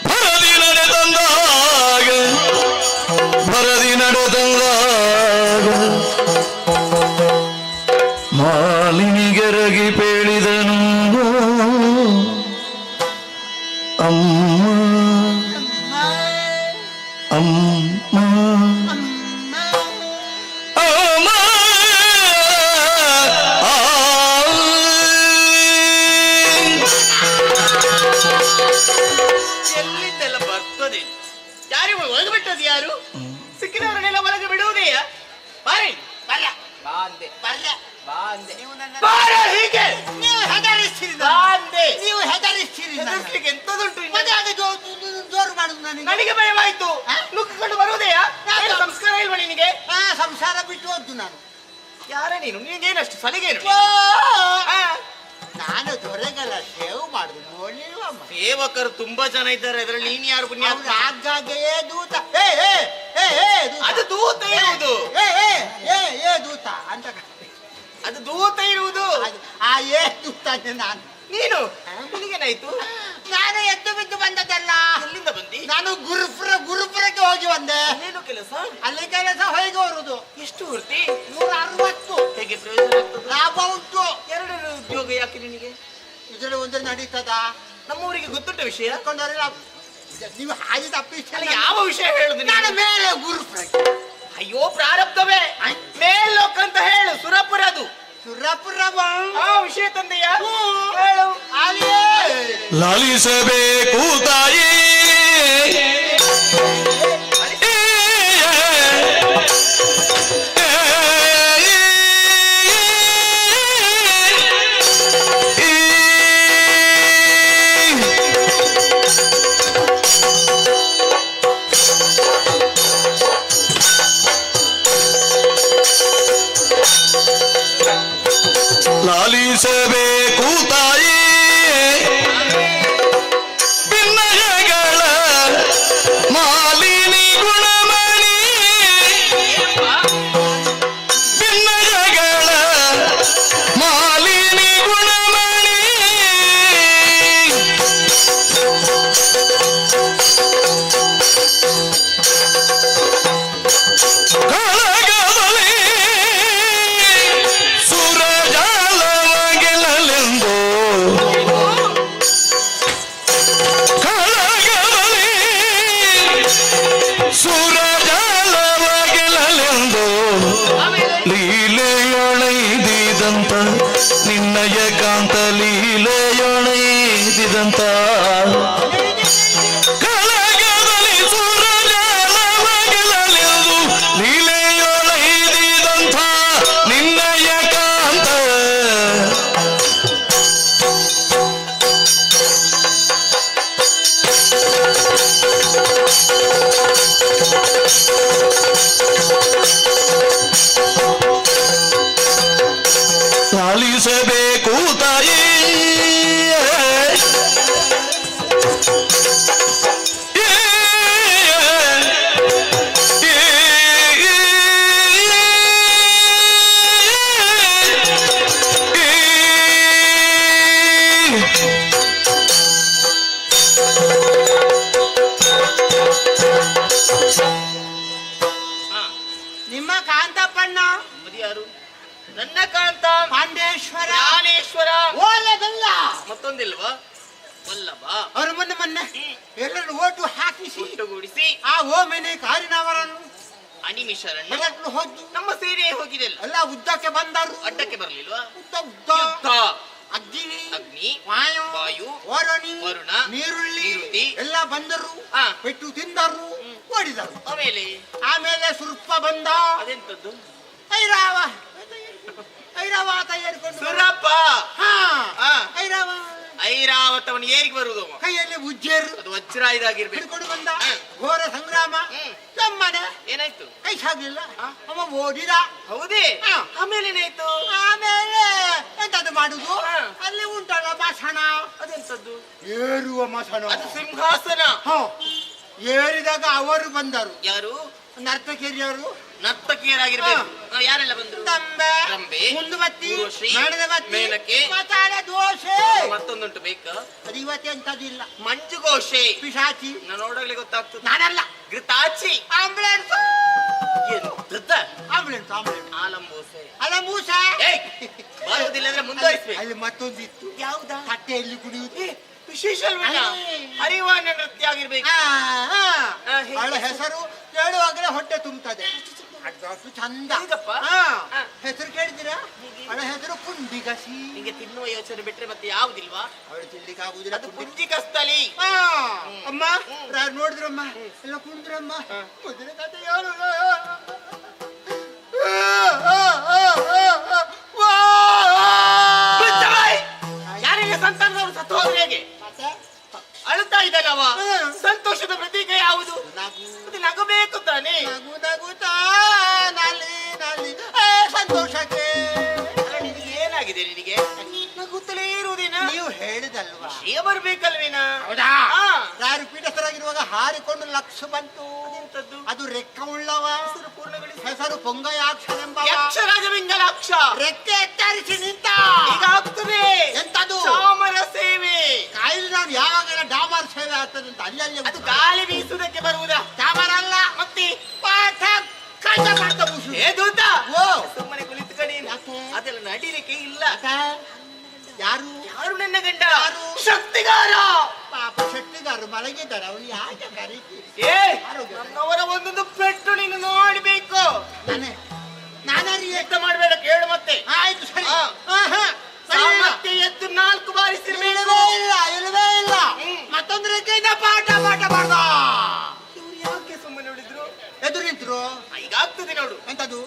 ಭರದಿ ನಡೆದಂದಾಗ ಭರದಿ ನಡೆದಂದಾಗ ಮಾಲಿನಿಗೆರಗಿ ಪೇಳಿದನು ಅಮ್ಮ ಅಮ್ಮ ಅಮ್ಮ ಎಲ್ಲಿಂದೆಲ್ಲ ಬರ್ತದೆ? ಯಾರು ಒಳಗೆ ಯಾರು? ಸಿಕ್ಕಿದವರನ್ನೆಲ್ಲ ಒಳಗೆ ಬಿಡುವುದೇಯ? ಬಾರಿ ಬಲ್ಲ ಬಾಂದೆ ಬಲ್ಲ ಬಾಂದೆ. ನೀವು ನನ್ನ ಬಾರ ಹೀಗೆ ನೀವು ಹೆದರಿಸ್ತೀರಿ. ಬಾಂದೆ ನೀವು ಹೆದರಿಸ್ತೀರಿ. ಹೆದರಿಸ್ಲಿಕ್ಕೆ ಎಂತದುಂಟು? ಜೋರು ಮಾಡುದು ನನಗೆ ಭಯವಾಯ್ತು. ನುಗ್ಗಿಕೊಂಡು ಬರುವುದೇಯ? ಸಂಸ್ಕಾರ ಇಲ್ವಾ ನಿನಗೆ? ಸಂಸಾರ ಬಿಟ್ಟು ಹೋದ್ದು ನಾನು. ಯಾರ ನೀನು? ನಿನಗೇನಷ್ಟು ಸಲಿಗೇನು? ನಾನು ದೊರೆಗಲ್ಲ ಸೇವ್ ಮಾಡುದು ನೋಡ್ಲಿಲ್ವಮ್ಮ. ಸೇವಕರು ತುಂಬಾ ಜನ ಇದ್ದಾರೆ, ಅದರಲ್ಲಿ ನೀನ್ ಯಾರು ಪುಣ್ಯ? ಆಗಾಗ್ಗೆ ದೂತ ಅದು ದೂತ ಇರುವುದು. ದೂತ ಅಂತ ಅದು ದೂತ ಇರುವುದು. ಆ ದೂತ ನಾನು. ನೀನು ನಿನಗೇನಾಯ್ತು? ನಾನು ಎದ್ದು ಬಿದ್ದು ಬಂದದಲ್ಲ. ಎಲ್ಲಿಂದ ಬಂದಿ? ನಾನು ಗುರುಪುರಕ್ಕೆ ಹೋಗಿ ಬಂದೆ. ಏನು ಕೆಲಸ? ಅಲ್ಲಿ ಕೆಲಸ ಹೋಗಿ ಬರುದು. ಎಷ್ಟು ಹೊರ್ತಿ? 160. ಹೇಗೆ ಪ್ರಯೋಜನ ಆಗ್ತದೆ? ಲಾಭ ಉಂಟು. 2 ಉದ್ಯೋಗ ಯಾಕೆ ನಿನಗೆ? ಇದರಲ್ಲಿ ಒಂದೇ ನಡೀತದ? ನಮ್ಮೂರಿಗೆ ಗೊತ್ತುಂಟ ವಿಷಯ. ನೀವು ಹಾಗೆ ತಪ್ಪಿಸ್ತಾರೆ. ಯಾವ ವಿಷಯ ಹೇಳುದು? ನಾನು ಮೇಲೆ ಗುರುಪುರಕ್ಕೆ. ಅಯ್ಯೋ ಪ್ರಾರಬ್ಧವೇ. ಮೇಲ್ಲೋಕಂತ ಹೇಳು. ಸುರಪುರ ಅದು. ಸುರಪುರ ವಿಷಯ ತಂದೆಯ ಹೇಳು. ಲಾಲಿಸಬೇಕು ತಾಯಿ ಲಾಲಿಸಬೇಕು ತಾಯಿ ಭಿನ್ನಯಗಳ ಮಾಲಿನಿ ಗುಣಮಣಿ ಭಿನ್ನಯಗಳ ಮಾಲಿನಿ ಗುಣಮಣಿ ಲೀಲೆಯೊಳೈದಿದಂತ ನಿನ್ನಯ ಕಾಂತ ಲೀಲೆಯೊಳೈದಿದಂತ ಕಳಗದಲ್ಲಿ ಸುರಜಾಲವಗೆಲೆಂದು ಲೀಲೆಯೊಳೈದಿದಂತ ನಿನ್ನಯ ಕಾಂತ ಲಾಲಿಸಬೇಕು ತಾಯಿ ನಿಮ್ಮ ಕಾಂತಪ್ಪಣ್ಣ. ಯಾರು? ನನ್ನ ಕಾಂತ ಪಾಂಡೇಶ್ವರ ಜ್ಞಾನೇಶ್ವರ ಓಲೆದಲ್ಲ ಮತ್ತೊಂದಿಲ್ವಾ? ವಲ್ಲಭ ಅವರು ಮೊನ್ನೆ ಎಲ್ಲರೂ ಓಟು ಹಾಕಿಸಿ ಒಟ್ಟುಗೂಡಿಸಿ ಆ ಓಮೆನೆ ಕಾರಿನವರನ್ನು ಅನಿಮಿಷರನ್ನು ಹೋಗಿ ನಮ್ಮ ಸೇನೆ ಹೋಗಿದೆ ಎಲ್ಲ ಉದ್ದಕ್ಕೆ ಬಂದರು. ಅಡ್ಡಕ್ಕೆ ಬರಲಿಲ್ವಾ? ಉದ್ದ ಅಗ್ನಿ ವಾಯು ವರುಣ ನೀರುಳ್ಳಿ ಎಲ್ಲ ಬಂದರು. ಪೆಟ್ಟು ತಿಂದರು, ಓಡಿದರು. ಆಮೇಲೆ ಸುರ್ಪ ಬಂದ. ಅದೆಂತದ್ದು? ಐರಾವತ ಏರ್ಕೊಂಡು ಸುರಪ್ಪ. ಐರಾವತವನು ಏರಿಗೆ ಬರುವುದು. ಕೈಯಲ್ಲಿ ಉಜ್ಜೇರು, ಅದು ವಜ್ರಾಯುಧಾಗಿರ್ಬೇಕು. ಹಿಡ್ಕೊಂಡು ಬಂದ. ಘೋರ ಸಂಗ್ರಾಮ. ನಮ್ಮನೆ ಏನಾಯ್ತು? ಕೈ ಸಾಗ್ಲಿಲ್ಲ. ಅವ ಓಡಿದ. ಹೌದೇ? ಆಮೇಲೆ ಏನಾಯ್ತು? ಆಮೇಲೆ ಎಂತದ್ದು ಮಾಡುದು? ಅಲ್ಲಿ ಉಂಟಲ್ಲ ಮಸಣ. ಅದೆಂತದ್ದು? ಏರುವ ಮಸಣ. ಅದು ಸಿಂಹಾಸನ. ಏರಿದಾಗ ಅವರು ಬಂದರು. ಯಾರು? ನರ್ತಕಿಯರು. ನರ್ತಕಿಯರಾಗಿರ್ಬೇಕು. ಯಾರೆಲ್ಲ ಬಂದ್ರು? ರಂಬೆ, ಮುಂದುವತ್ತಿ, ಮೇನಕೆ, ದೋಷೆ. ಮತ್ತೊಂದುಂಟು ಬೇಕಾ? ಅದು ಇವತ್ತೆಂತದಿಲ್ಲ. ಮಂಜು ಘೋಷೆ, ಪಿಶಾಚಿ. ನಾನು ನೋಡಲಿ ಗೊತ್ತಾಗ್ತದೆ. ನಾನಲ್ಲ, ಘೃತಾಚಿ, ಆಂಬುಲೆನ್ಸ್. ಆಂಬುಲೆನ್ಸ್ ಆಲಂಬೂಸೆ. ಅಲಂಬೂಸೆ ಬರುವುದಿಲ್ಲ ಅಂದ್ರೆ ಮುಂದುವರಿಸ್ಬೇಕು. ಅಲ್ಲಿ ಮತ್ತೊಂದಿತ್ತು. ಯಾವ್ದಾ? ಕಟ್ಟೆಯಲ್ಲಿ ಕುಡಿಯುವುದು. ವಿಶೇಷ ಹರಿವಾನ ನೃತ್ಯ ಆಗಿರ್ಬೇಕು. ಅವಳ ಹೆಸರು ಹೇಳುವಾಗಲೇ ಹೊಟ್ಟೆ ತುಂಬುತ್ತದೆ. ಅದಷ್ಟು ಚಂದ. ಹೌದಪ್ಪ. ಹೆಸರು ಕೇಳಿದ್ದೀರಾ? ಅವಳ ಹೆಸರು ಪುಂಡಿಗಸಿ. ನಿಂಗೆ ತಿನ್ನುವ ಯೋಚನೆ ಬಿಟ್ರೆ ಮತ್ತೆ ಯಾವುದಿಲ್ವಾ? ಅವಳು ತಿನ್ಲಿಕ್ಕೆ ಆಗುದಿಲ್ಲ. ಅದು ಪುಂಜಿಕಸ್ಥಳಿ. ಅಮ್ಮ ಯಾರು ನೋಡಿದ್ರಮ್ಮ ಎಲ್ಲ ಕುಂದ್ರಮ್ಮ. ಮೊದಲ ಕತೆ ಯಾರು? ಯಾರಿಗೆ ಸಂತಾನದವರು ಸತ್ತು ಹೋದ್ರೆ ಹೇಗೆ? ಅಳುತ್ತಾ ಇದ್ದಾನವ. ಸಂತೋಷದ ಪ್ರತೀಕ ಯಾವುದು? ಅದು ನಗಬೇಕು ತಾನೇ. ನಗುತ್ತಾ ನಾಲಿ ನಾಲಿ ಸಂತೋಷಕ್ಕೆ. ನಿನಗೆ ಏನಾಗಿದೆ? ನಿನಗೆ ನಗುತ್ತಲೇ ಇರುವುದೇನ? ನೀವು ಹೇಳಿದಲ್ವಾ ವಿಷಯ ಬರ್ಬೇಕಲ್ವೇನ? ಹೌದಾ? ಯಾರು ಪೀಠಸ್ಥರಾಗಿರುವಾಗ ಹಾರಿಕೊಂಡು ಲಕ್ಷ ಬಂತು. ಅದು ರೆಕ್ಕ ಉಳ್ಳವ. ಹೆಸರು ಪೊಂಗಯಾಕ್ಷನೆಂಬ ಯಕ್ಷರಾಜವಿಂಗಲಾಕ್ಷ. ರೆಕ್ಕೆ ಎತ್ತರಿಸಿ ನಿಂತ. ಈಗ ಆಗ್ತದೆ ಎಂತದು? ಚಾಮರ ಸೇವೆ. ಕಾಯಿಲೆ ನಾನು ಯಾವಾಗ ಡಾಮರ್ ಸೇವೆ ಆಗ್ತದೆ ಅಂತ ಅಲ್ಲಲ್ಲಿ ಅದು ಗಾಳಿ ಬೀಸುವುದಕ್ಕೆ ಬರುವುದಾ? ಡಾಮರ್ ಅಲ್ಲ ಮತ್ತೆ ಪಾಠ ಕಳ್ಳ ಮಾಡ್ತಾ ಮುಸು. ಏದೂತ ಓ ಸುಮ್ಮನೆ ಕುಳಿತುಕಡಿ. ಅದೆಲ್ಲ ನಡೀಲಿಕ್ಕೆ ಇಲ್ಲ. ಯಾರು ಯಾರು ನನ್ನ ಗಂಡ? ಶಕ್ತಿಗಾರ. ಪಾಪ ಶಕ್ತಿಗಾರರು ಮಲಗಿದ್ದಾರೆ. ಅವನು ಯಾಕೆ ಕರೀತೀರಿ? ನನ್ನವರ ಒಂದೊಂದು ಪೆಟ್ಟು ನೀನು ನೋಡ್ಬೇಕು. ನಾನೇ ಎತ್ತ ಮಾಡಬೇಡ, ಕೇಳು ಮತ್ತೆ. ಆಯ್ತು ಸರಿ. ಮತ್ತೆ ಎದ್ದು 4 ಬಾರಿ ಸಿರ್ಬೇಡ. ಇಲ್ಲವೇ ಇಲ್ಲ. ಮತ್ತೊಂದು ರೆಕ್ಕೆಯಿಂದ ಪಾಠ ಮಾಡ್ದ. ಇವ್ರು ಯಾಕೆ ಸುಮ್ಮನೆ ನೋಡಿದ್ರು? ಎದುರು ನಿಂತರು. ಈಗ ಆಗ್ತದೆ ನೋಡು. ಎಂತದು?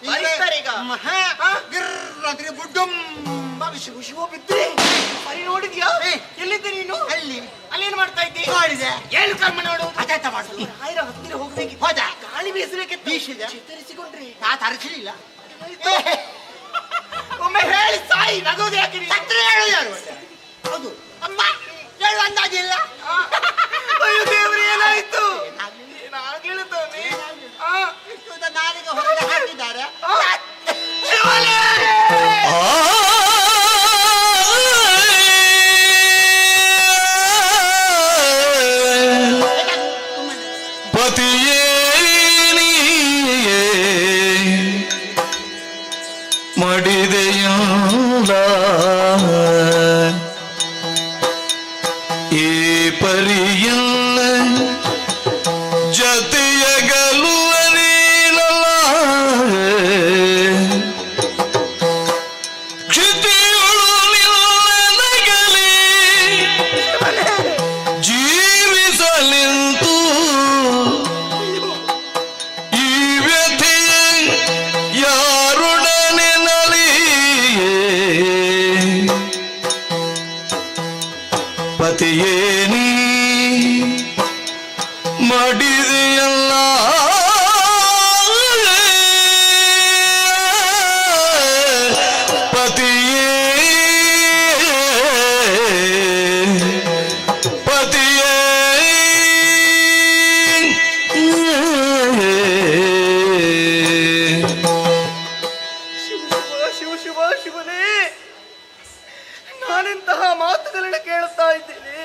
ಬರೀತಾರೆ ಈಗ. ಗಿರ್ರಾತ್ರಿ ಬುಡ್ಡುಂಬ ಶಿವ ಬಿದ್ದೆ. ಬರೀ ನೋಡಿದ್ಯಾ? ಎಲ್ಲಿದ್ದೆ ನೀನು? ಅಲ್ಲೇನು ಮಾಡ್ತಾ ಇದ್ದಿ? ಮಾಡಿದೆ. ಏನು ಕರ್ಮ ನೋಡು. ಅದಂತ ಮಾಡುದು. ಆಯ್ರ ಹತ್ತಿರ ಹೋಗ್ಬೇಕಿತ್ತು. ಹೋದ ಗಾಳಿ ಬೀಸಬೇಕೆ? ಬೀಸಿದೆ. ಚಿತ್ತರಿಸಿಕೊಂಡ್ರಿ. ನಾ ತರಿಸಲಿಲ್ಲ. ಒಮ್ಮೆ ಹೇಳಿ ಸಾಯಿ. ನಗೋದು ಯಾಕೆ? ಸತ್ರ ಹೇಳು ಯಾರು? ಹೌದು ಅಮ್ಮ ಹೇಳು ಅಂದಾಜಿಲ್ಲ. ಅಯ್ಯೋ ದೇವ್ರಿ, ಏನಾಯ್ತು? ಏನಾಗ್ಲಿಲ್ಲ ತಾನೆ. ನಾಲಿಗೆ ಹೊರಗೆ ಹಾಕಿದ್ದಾರೆ. ಪತಿಯೇ ಮಡಿದೆಯಲ್ಲ ಈ ಪರಿಯಲ್ಲ ಜತೆಯಗಲು ಕ್ಷಿತಿಯೊಳು ನಿಲ್ಲನಗಲಿ ಜೀವಿಸಲೆಂತು ಈ ವ್ಯಥೆಯ ಯಾರೊಡನೆ ನಲಿಯೇ ಪತಿಯೇನಿ ಮಾಡಿದೆಯಲ್ಲ ಪತಿಯೇ ಪತಿಯೇ ಶಿವನೇ, ನಾನೆಂತಹ ಮಾತುಗಳನ್ನು ಕೇಳುತ್ತಾ ಇದ್ದೇನೆ.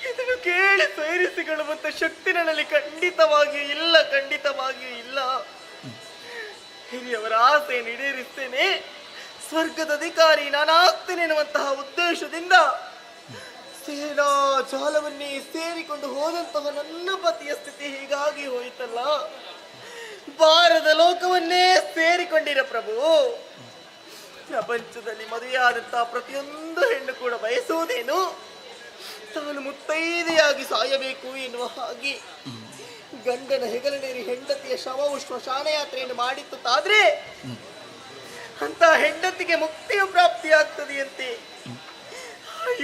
ಇದನ್ನು ಕೇಳಿ ಸೈರಿಸಿಕೊಳ್ಳುವಂತ ಶಕ್ತಿ ನನ್ನಲ್ಲಿ ಖಂಡಿತವಾಗಿಯೂ ಇಲ್ಲ. ಹಿರಿಯವರ ಆಸೆಯನ್ನು ಈಡೇರಿಸ್ತೇನೆ, ಸ್ವರ್ಗದ ಅಧಿಕಾರಿ ನಾನಾಗ್ತೇನೆ ಎನ್ನುವಂತಹ ಉದ್ದೇಶದಿಂದ ಸೇನಾ ಜಾಲವನ್ನೇ ಸೇರಿಕೊಂಡು ಹೋದಂತಹ ನನ್ನ ಪತಿಯ ಸ್ಥಿತಿ ಹೀಗಾಗಿ ಹೋಯಿತಲ್ಲ. ಭಾರತ ಲೋಕವನ್ನೇ ಸೇರಿಕೊಂಡಿರ ಪ್ರಭು. ಪ್ರಪಂಚದಲ್ಲಿ ಮದುವೆಯಾದಂತಹ ಪ್ರತಿಯೊಂದು ಹೆಣ್ಣು ಕೂಡ ಬಯಸುವುದೇನು? ತಾನು ಮುತ್ತೈದೆಯಾಗಿ ಸಾಯಬೇಕು ಎನ್ನುವ ಹಾಗೆ ಗಂಡನ ಹೆಗಲನೇರಿ ಹೆಂಡತಿಯ ಶವವು ಶ್ಮಶಾನ ಯಾತ್ರೆಯನ್ನು ಮಾಡಿತ್ತು ತಾದ್ರೆ ಅಂತ ಹೆಂಡತಿಗೆ ಮುಕ್ತಿಯ ಪ್ರಾಪ್ತಿಯಾಗ್ತದೆಯಂತೆ.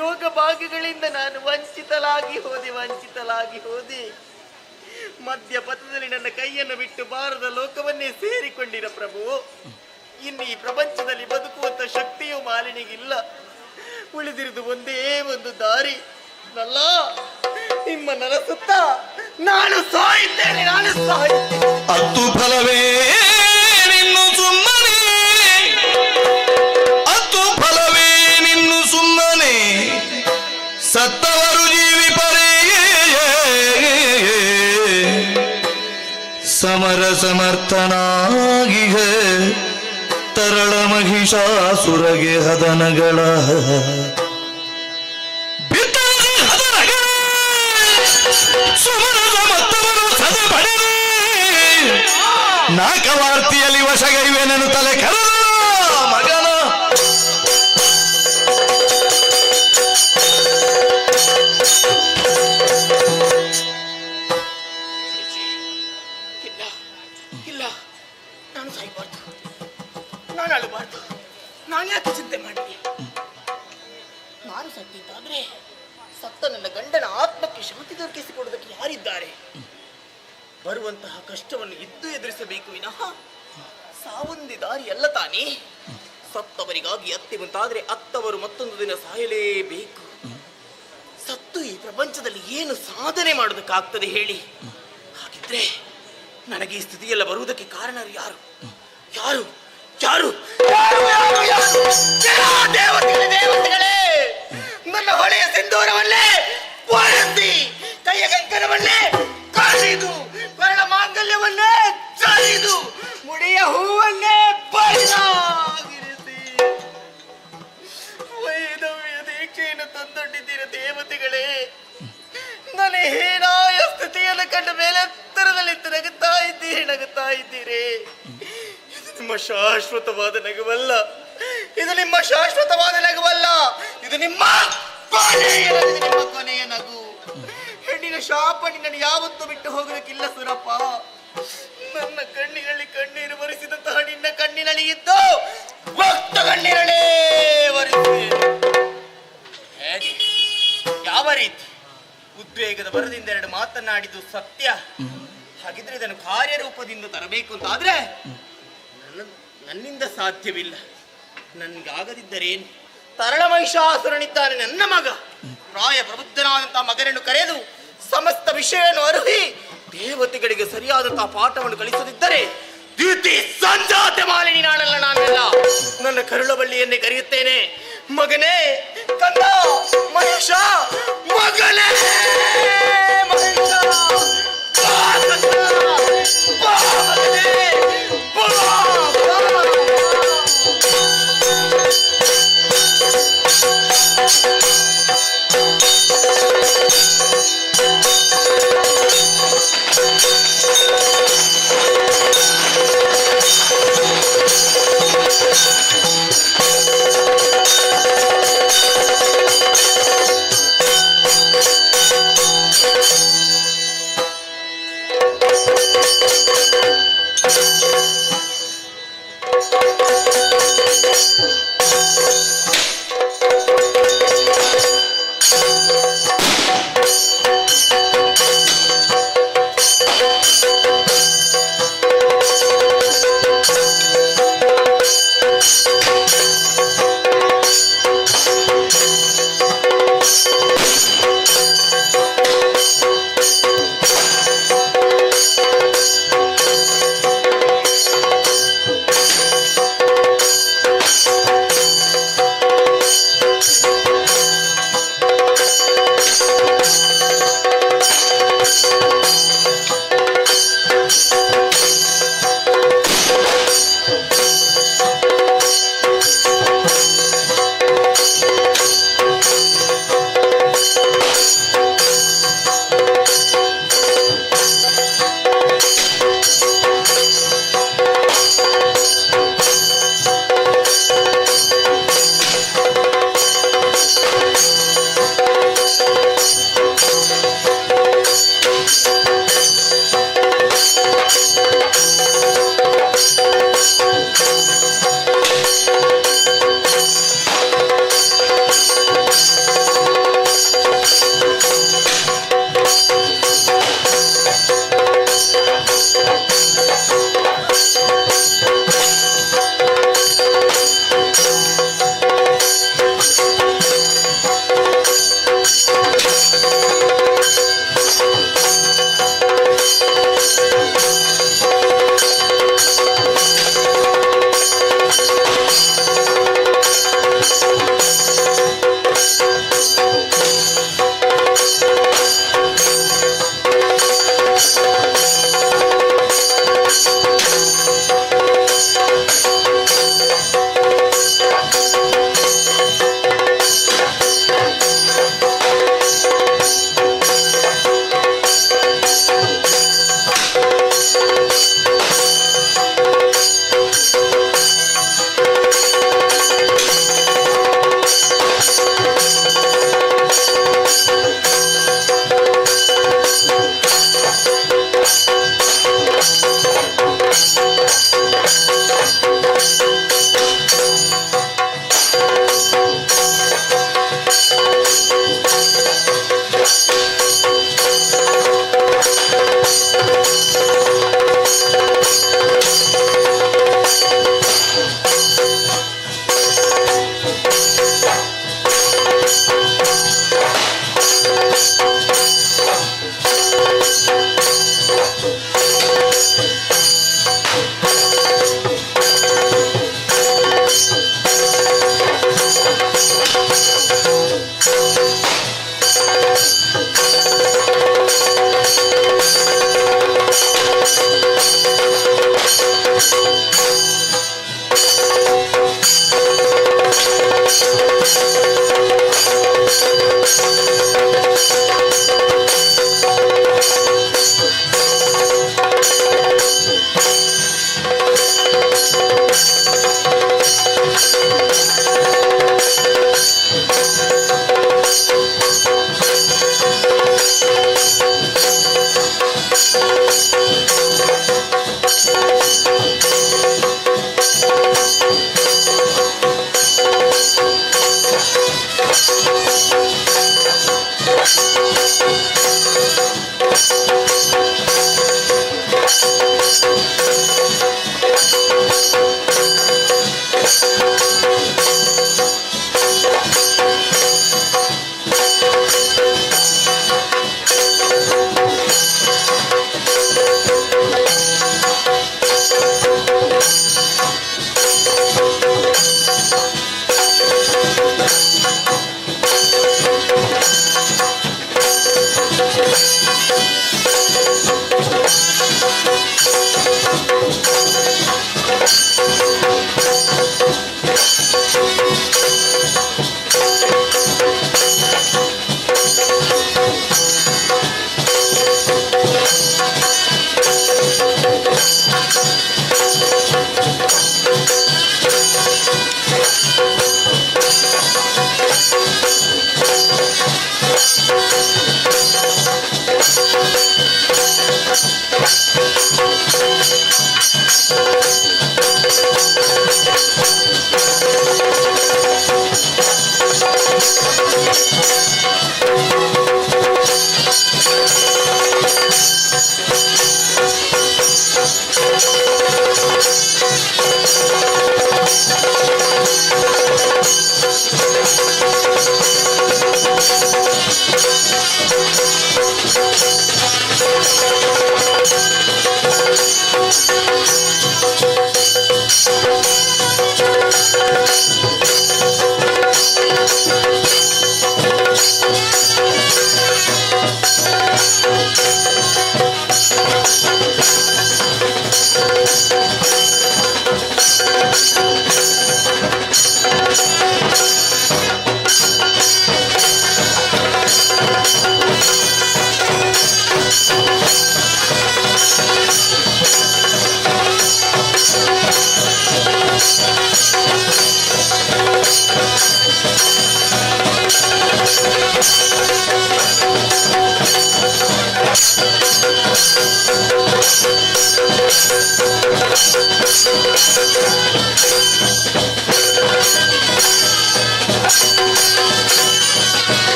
ಯೋಗ ಭಾಗ್ಯಗಳಿಂದ ನಾನು ವಂಚಿತಲಾಗಿ ಹೋದೆ. ಮಧ್ಯಪಥದಲ್ಲಿ ನನ್ನ ಕೈಯನ್ನು ಬಿಟ್ಟು ಬಾರದ ಲೋಕವನ್ನೇ ಸೇರಿಕೊಂಡಿರ ಪ್ರಭು. ಇನ್ನು ಈ ಪ್ರಪಂಚದಲ್ಲಿ ಬದುಕುವಂತ ಶಕ್ತಿಯು ಮಾಲಿನಿಗಿಲ್ಲ. ಉಳಿದಿರುವುದು ಒಂದೇ ಒಂದು ದಾರಿ. ನಲ್ಲ ನಿಮ್ಮ ನರಸುತ್ತ ನಾನು ಸಾಯುತ್ತೇನೆ. ಅತ್ತು ಫಲವೇ ನಿನ್ನು ಸುಮ್ಮನೆ ಸತ್ತವರು ಜೀವಿ ಪರೆಯೇ ಸಮರ ಸಮರ್ಥನಾಗಿ ತರಳ ಮಹಿಷಾಸುರಗೆ ಹದನಗಳ ಸಮರದ ಮತ್ತವರು ಸದ ಪಡೆದು ನಾಕವಾರ್ತಿಯಲ್ಲಿ ವಶಗೈವೇನನ್ನು ತಲೆ ಕರೆದ ಮಗನ ಇಲ್ಲ ಇಲ್ಲ, ನಾನು ಸಾಯಬಾರ್ದು, ನಾನು ಅಳಬಾರ್ದು. ನಾನು ಯಾಕೆ ಚಿಂತೆ ಮಾಡಲಿ? ನಾನು ಸತ್ತಿದ್ದಾದ್ರೆ ಸತ್ತ ನನ್ನ ಗಂಡನ ಆತ್ಮಕ್ಕೆ ಶಾಂತಿ ದೊರಕಿಸಿಕೊಡುವುದಕ್ಕೆ ಯಾರಿದ್ದಾರೆ? ಬರುವಂತಹ ಕಷ್ಟವನ್ನು ಇದ್ದು ಎದುರಿಸಬೇಕು ವಿನಃ ಸಾವೊಂದೇ ದಾರಿ ಅಲ್ಲ ತಾನೇ. ಸತ್ತವರಿಗಾಗಿ ಅತ್ತೆ ಮುಂತಾದ್ರೆ ಅತ್ತವರು ಮತ್ತೊಂದು ದಿನ ಸಾಯಲೇಬೇಕು. ಸತ್ತು ಈ ಪ್ರಪಂಚದಲ್ಲಿ ಏನು ಸಾಧನೆ ಮಾಡೋದಕ್ಕಾಗ್ತದೆ ಹೇಳಿ? ಹಾಗಿದ್ರೆ ನನಗೆ ಈ ಸ್ಥಿತಿಯೆಲ್ಲ ಬರುವುದಕ್ಕೆ ಕಾರಣ ಯಾರು? ಯಾರು ಯಾರು ಯಾರು ಯಾರು ಯಾರು? ದೇವತೆಗಳೇ ದೇವತೆಗಳೇ, ನನ್ನ ಹೊಳೆಯ ಸಿಂಧೂರವನ್ನೇ ಒರೆಸಿ, ಕೈಯ ಕಂಕಣವನ್ನೇ ಕಸಿದು, ಬರಳ ಮಾಂಗಲ್ಯವನ್ನೇ ಚರಿದು, ಮುಡಿಯ ಹೂವನ್ನೇ ಬರಿದಾಗಿರಿಸಿ, ವೈದವ್ಯ ದೀಕ್ಷೆಯನ್ನು ತಂದೊಡ್ಡಿದ್ದೀರ ದೇವತೆಗಳೇ. ನನ್ನ ಹೀನಾಯ ಸ್ಥಿತಿಯನ್ನು ಕಂಡ ಮೇಲೆ ಎತ್ತರದಲ್ಲಿ ನಗುತ್ತಾ ಇದ್ದೀರಿ. ಇದು ನಿಮ್ಮ ಶಾಶ್ವತವಾದ ನಗುವಲ್ಲ, ಇದು ನಿಮ್ಮ ಶಾಶ್ವತವಾದ ನಗುವಲ್ಲ, ಇದು ನಿಮ್ಮ ಕೊನೆಯ ನಗು. ಹೆಣ್ಣಿನ ಶಾಪ ನಿನ್ನನ್ನು ಯಾವತ್ತೂ ಬಿಟ್ಟು ಹೋಗೋದಕ್ಕಿಲ್ಲ ಸುರಪ್ಪ. ನನ್ನ ಕಣ್ಣಿನಲ್ಲಿ ಕಣ್ಣೀರು ಬರಿಸಿದಂತಹ ನಿನ್ನ ಕಣ್ಣಿನಲ್ಲಿ ಇದ್ದು ಭಕ್ತ ಕಣ್ಣೀರನೇ ಬರಿಸಿದೆ. ಹೇಗೆ, ಯಾವ ರೀತಿ ಉದ್ವೇಗದ ಬರದಿಂದ ಎರಡು ಮಾತನಾಡಿದ್ದು ಸತ್ಯ. ಹಾಗಿದ್ರೆ ಇದನ್ನು ಕಾರ್ಯರೂಪದಿಂದ ತರಬೇಕು ಅಂತ ಆದ್ರೆ ನನ್ನಿಂದ ಸಾಧ್ಯವಿಲ್ಲ. ನನ್ಗಾಗದಿದ್ದರೇನು? ತರಳ ಮಹಿಷಾಸುರನಿದ್ದಾನೆ ನನ್ನ ಮಗ. ಪ್ರಾಯ ಪ್ರಬುದ್ಧನಾದಂತಹ ಮಗನನ್ನು ಕರೆದು ಸಮಸ್ತ ವಿಷಯವನ್ನು ಅರುಹಿ ದೇವತೆಗಳಿಗೆ ಸರಿಯಾದಂತಹ ಪಾಠವನ್ನು ಕಲಿಸದಿದ್ದರೆ ದ್ಯುತಿ ಸಂಜಾತ ಮಾಲಿನಿ ನಾನಲ್ಲ, ನಾನೆಲ್ಲ. ನನ್ನ ಕರುಳ ಬಳ್ಳಿಯನ್ನೇ ಕರೆಯುತ್ತೇನೆ. ಮಗನೇ, ಕಂದ, ಮಹಿಷ, ಮಗನೇ ಮಹಿಷ, ಬಾ ಕಂದ, ಬಾ ಮಗನೇ, ಬಾ, ಬಾ.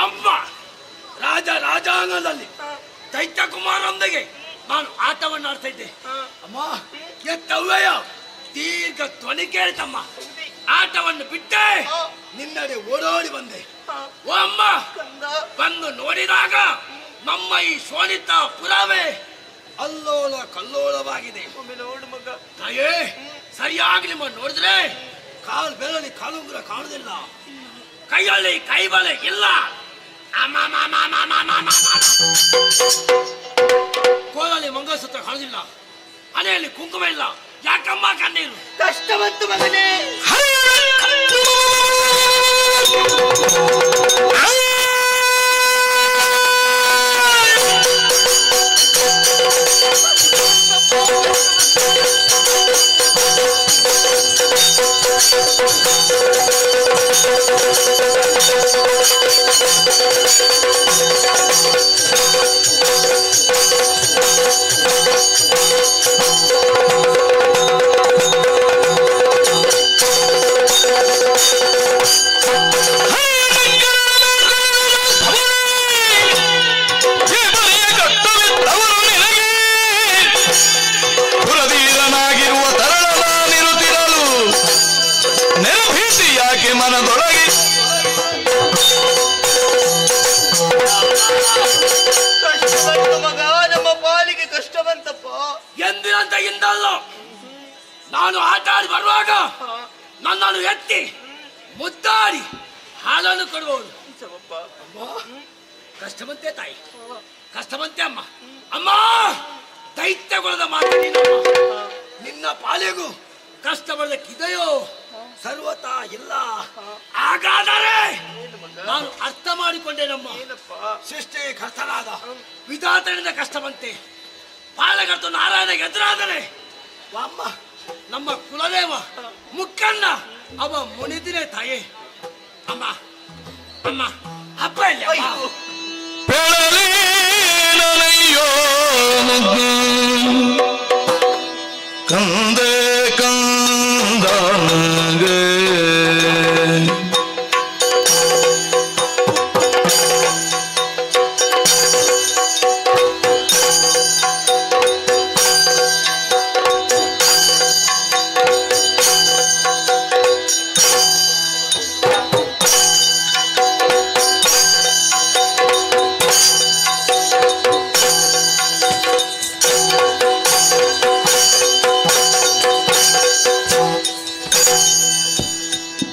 ಅಮ್ಮ ರಾಜಾಂಗದಲ್ಲಿ ದೈತ್ಯ ಕುಮಾರೊಂದಿಗೆ ನಾನು ಆಟವನ್ನು ಆಡ್ತಾ ಇದ್ದೆ. ಅಮ್ಮ ಎತ್ತವ್ವಯ್ಯ ದೀರ್ಘ ಧ್ವನಿ ಕೇಳಿತಮ್ಮ. ಆಟವನ್ನು ಬಿಟ್ಟೆ ನಿನ್ನಡೆ ಓಡೋಡಿ ಬಂದೆ. ಓ ಅಮ್ಮ, ಬಂದು ನೋಡಿದಾಗ ನಮ್ಮ ಈ ಶೋಣಿತ ಪುರಾವೆ ಅಲ್ಲೋಲ ಕಲ್ಲೋಲವಾಗಿದೆ. ತಾಯೇ, ಸರಿಯಾಗಿ ನಿಮ್ಮ ನೋಡಿದ್ರೆ ಕಾಲು ಬೆರಳಿ ಕಾಲುಂಗುರ ಕಾಣುದಿಲ್ಲ, ಕೈಯಲ್ಲಿ ಕೈ ಬಳೆ ಇಲ್ಲ, ಕೋಲಲ್ಲಿ ಮಂಗಲಸೂತ್ರ ಕಾಣುದಿಲ್ಲ, ಮನೆಯಲ್ಲಿ ಕುಂಕುಮ ಇಲ್ಲ. ಯಾಕಮ್ಮ ಕಣ್ಣೀರು? ಕಷ್ಟ ಬಂತು ಮಗನೇ. ಮನದೊಳಗೆ ಕಷ್ಟ ಬಂತು ಮಗ, ನಮ್ಮ ಪಾಲಿಗೆ ಕಷ್ಟ ಬಂತಪ್ಪ. ಎಂದಿನಂತ ಇಂದಲ್ಲ, ನಾನು ಆಟ ಆಡಿ ಬರುವಾಗ ನನ್ನನ್ನು ಎತ್ತಿ ಮುದ್ದಾಡಿ ಹಾಲನ್ನು ಕೊಡುವವಳು. ಕಷ್ಟ ಬಂತೆ ತಾಯಿ, ಕಷ್ಟ ಬಂತೆ ಅಮ್ಮ. ಅಮ್ಮ, ದೈತ್ಯಗೊಳದ ಮಾತು ನೀನಮ್ಮ. ನಿನ್ನ ಪಾಲಿಗೂ ಕಷ್ಟ ಬರಲಿಕ್ಕಿದೆಯೋ? ಸರ್ವತಾ ಇಲ್ಲ. ಹಾಗಾದರೆ ನಾನು ಅರ್ಥ ಮಾಡಿಕೊಂಡೇನಮ್ಮ. ಸೃಷ್ಟಿ ಕರ್ತನಾದ ವಿಧಾತನಿಂದ ಕಷ್ಟ ಬಂತೆ, ಪಾಲಕರ್ತ ನಾರಾಯಣ ಎದುರಾದರೆ ಅಮ್ಮ ನಮ್ಮ ಕುಲದೇವ ಮುಕ್ಕಣ್ಣ ಅವ ಮುನಿದಿನೇ ತಾಯಿ. ಅಮ್ಮ ಅಮ್ಮ ಹಬ್ಬ ಇಲ್ಲ ಪೆಳಲಿ ನನಯ್ಯೋ ಮುದ್ದು ಕಂದೆ ಕಂದನಗೆ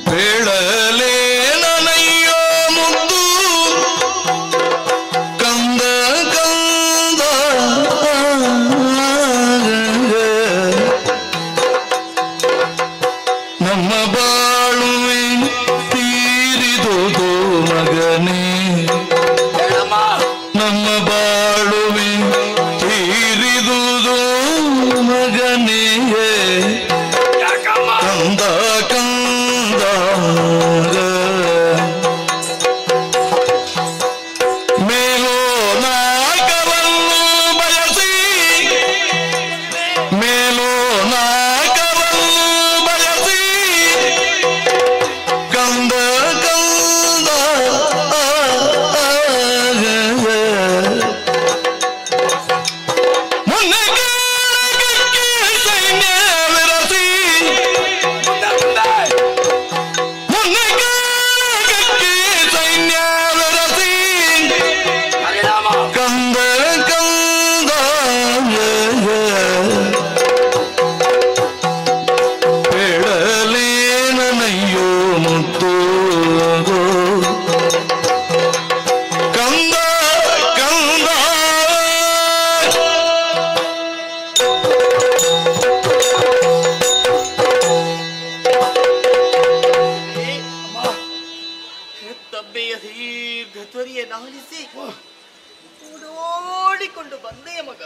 ಬೇಡಲೇ ನನಯ್ಯೋ ಮುದ್ದು ಕಂದ ಕಂದ ನಮ್ಮ ಬಾಳುವೆ ತೀರಿದುದು ಮಗನೇ ನಮ್ಮ ಬಾಳುವೆ ತೀರಿದುದು ಮಗನೇ ಕಂದ ಕಂದ ಮೇಲೋ ನಾಗವನ್ನು ಬಯಸಿ ಮೇಲೋ ನಾಗವನ್ನು ಬಯಸಿ ಕಂದ ಕಂದ ಮುನ್ನೆ ಸೈನ್ಯ ವಿರಸಿ ಮುನ್ನೆ ಸೈನ್ಯ ವಿರಸಿ ಕಂದ ಕಂದ ಬೇಡಲೇ ನನಯ್ಯೋ ಮುತ್ತು ಕಂದ ಕಂದ ತಬ್ಬೆಯ ದೀರ್ಘ ಧ್ವನಿಯ ನಾಲಿಸಿ ಓಡೋಡಿಕೊಂಡು ಬಂದೆಯ ಮಗ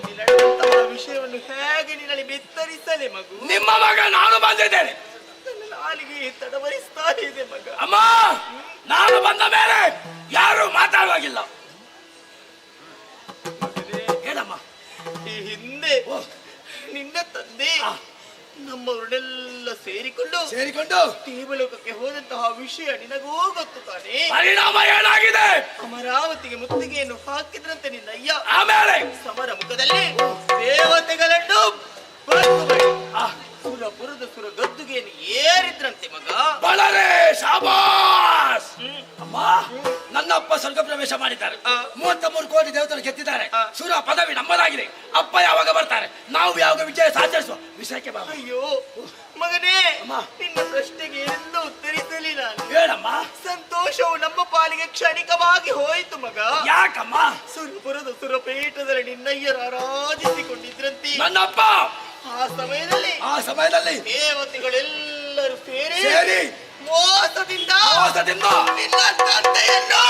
ನಡೆದಂತಹ ವಿಷಯವನ್ನು ಹೇಗೆ ನಿನ್ನಲ್ಲಿ ಬೆತ್ತರಿಸಲೆ ಮಗು ನಿಮ್ಮ ಮಗ ನಾನು ಬಂದಿದ್ದೇನೆ ನನ್ನ ನಾಲಿಗೆ ತಡವರಿಸ್ತಾ ಇದೆ ಮಗ ಅಮ್ಮ ನಾನು ಬಂದ ಮೇಲೆ ಯಾರು ಮಾತಾಡುವಾಗಿಲ್ಲ ಹೇಳಮ್ಮ ಈ ಹಿಂದೆ ನಿನ್ನ ತಂದೆ ನಮ್ಮವರನ್ನೆಲ್ಲ ಸೇರಿಕೊಂಡು ದೇವಲೋಕಕ್ಕೆ ಹೋದಂತಹ ವಿಷಯ ನಿನಗೂ ಗೊತ್ತು ತಾನೆ ಪರಿಣಾಮ ಏನಾಗಿದೆ ಅಮರಾವತಿಗೆ ಮುತ್ತಿಗೆಯನ್ನು ಹಾಕಿದ್ರಂತೆ ನಿನ್ನಯ್ಯ ಆಮೇಲೆ ಸಮರ ಮುಖದಲ್ಲಿ ದೇವತೆಗಳನ್ನು ಹೊರತು ಮಾಡಿ ಸುರಪುರದ ಸುರ ಗದ್ದುಗೆಯನ್ನು ಏರಿದ್ರಂತೆ ಮಗ ಬಳರೆ ಶಾಬಾಸ್ ಅಮ್ಮ ನನ್ನಪ್ಪ ಸ್ವರ್ಗ ಪ್ರವೇಶ ಮಾಡಿದ್ದಾರೆ 33 ಕೋಟಿ ದೇವತರು ಗೆದ್ದಿದ್ದಾರೆ ಸುರ ಪದವಿ ನಮ್ಮದಾಗಿದೆ ಅಪ್ಪ ಯಾವಾಗ ಬರ್ತಾರೆ ನಾವು ಯಾವಾಗ ವಿಜಯ ಸಾಧಿಸುವ ವಿಷಯಕ್ಕೆ ಬಾ ಅಯ್ಯೋ ಮಗನೇ ನಿನ್ನ ಪ್ರಶ್ನೆಗೆ ಎಂದು ಉತ್ತರಿಸಲಿ ನಾನು ಹೇಳಮ್ಮ ಸಂತೋಷವು ನಮ್ಮ ಪಾಲಿಗೆ ಕ್ಷಣಿಕವಾಗಿ ಹೋಯಿತು ಮಗ ಯಾಕಮ್ಮ ಸುರಪುರದ ಸುರಪೀಠದಲ್ಲಿ ನಿನ್ನಯ್ಯರು ಆರಾಧಿಸಿಕೊಂಡಿದ್ರಂತೆ ನನ್ನಪ್ಪ ಆ ಸಮಯದಲ್ಲಿ ದೇವತೆಗಳೆಲ್ಲರೂ ಸೇರಿ ಮೋಸದಿಂದ ನಿನ್ನ ತಂದೆಯನ್ನು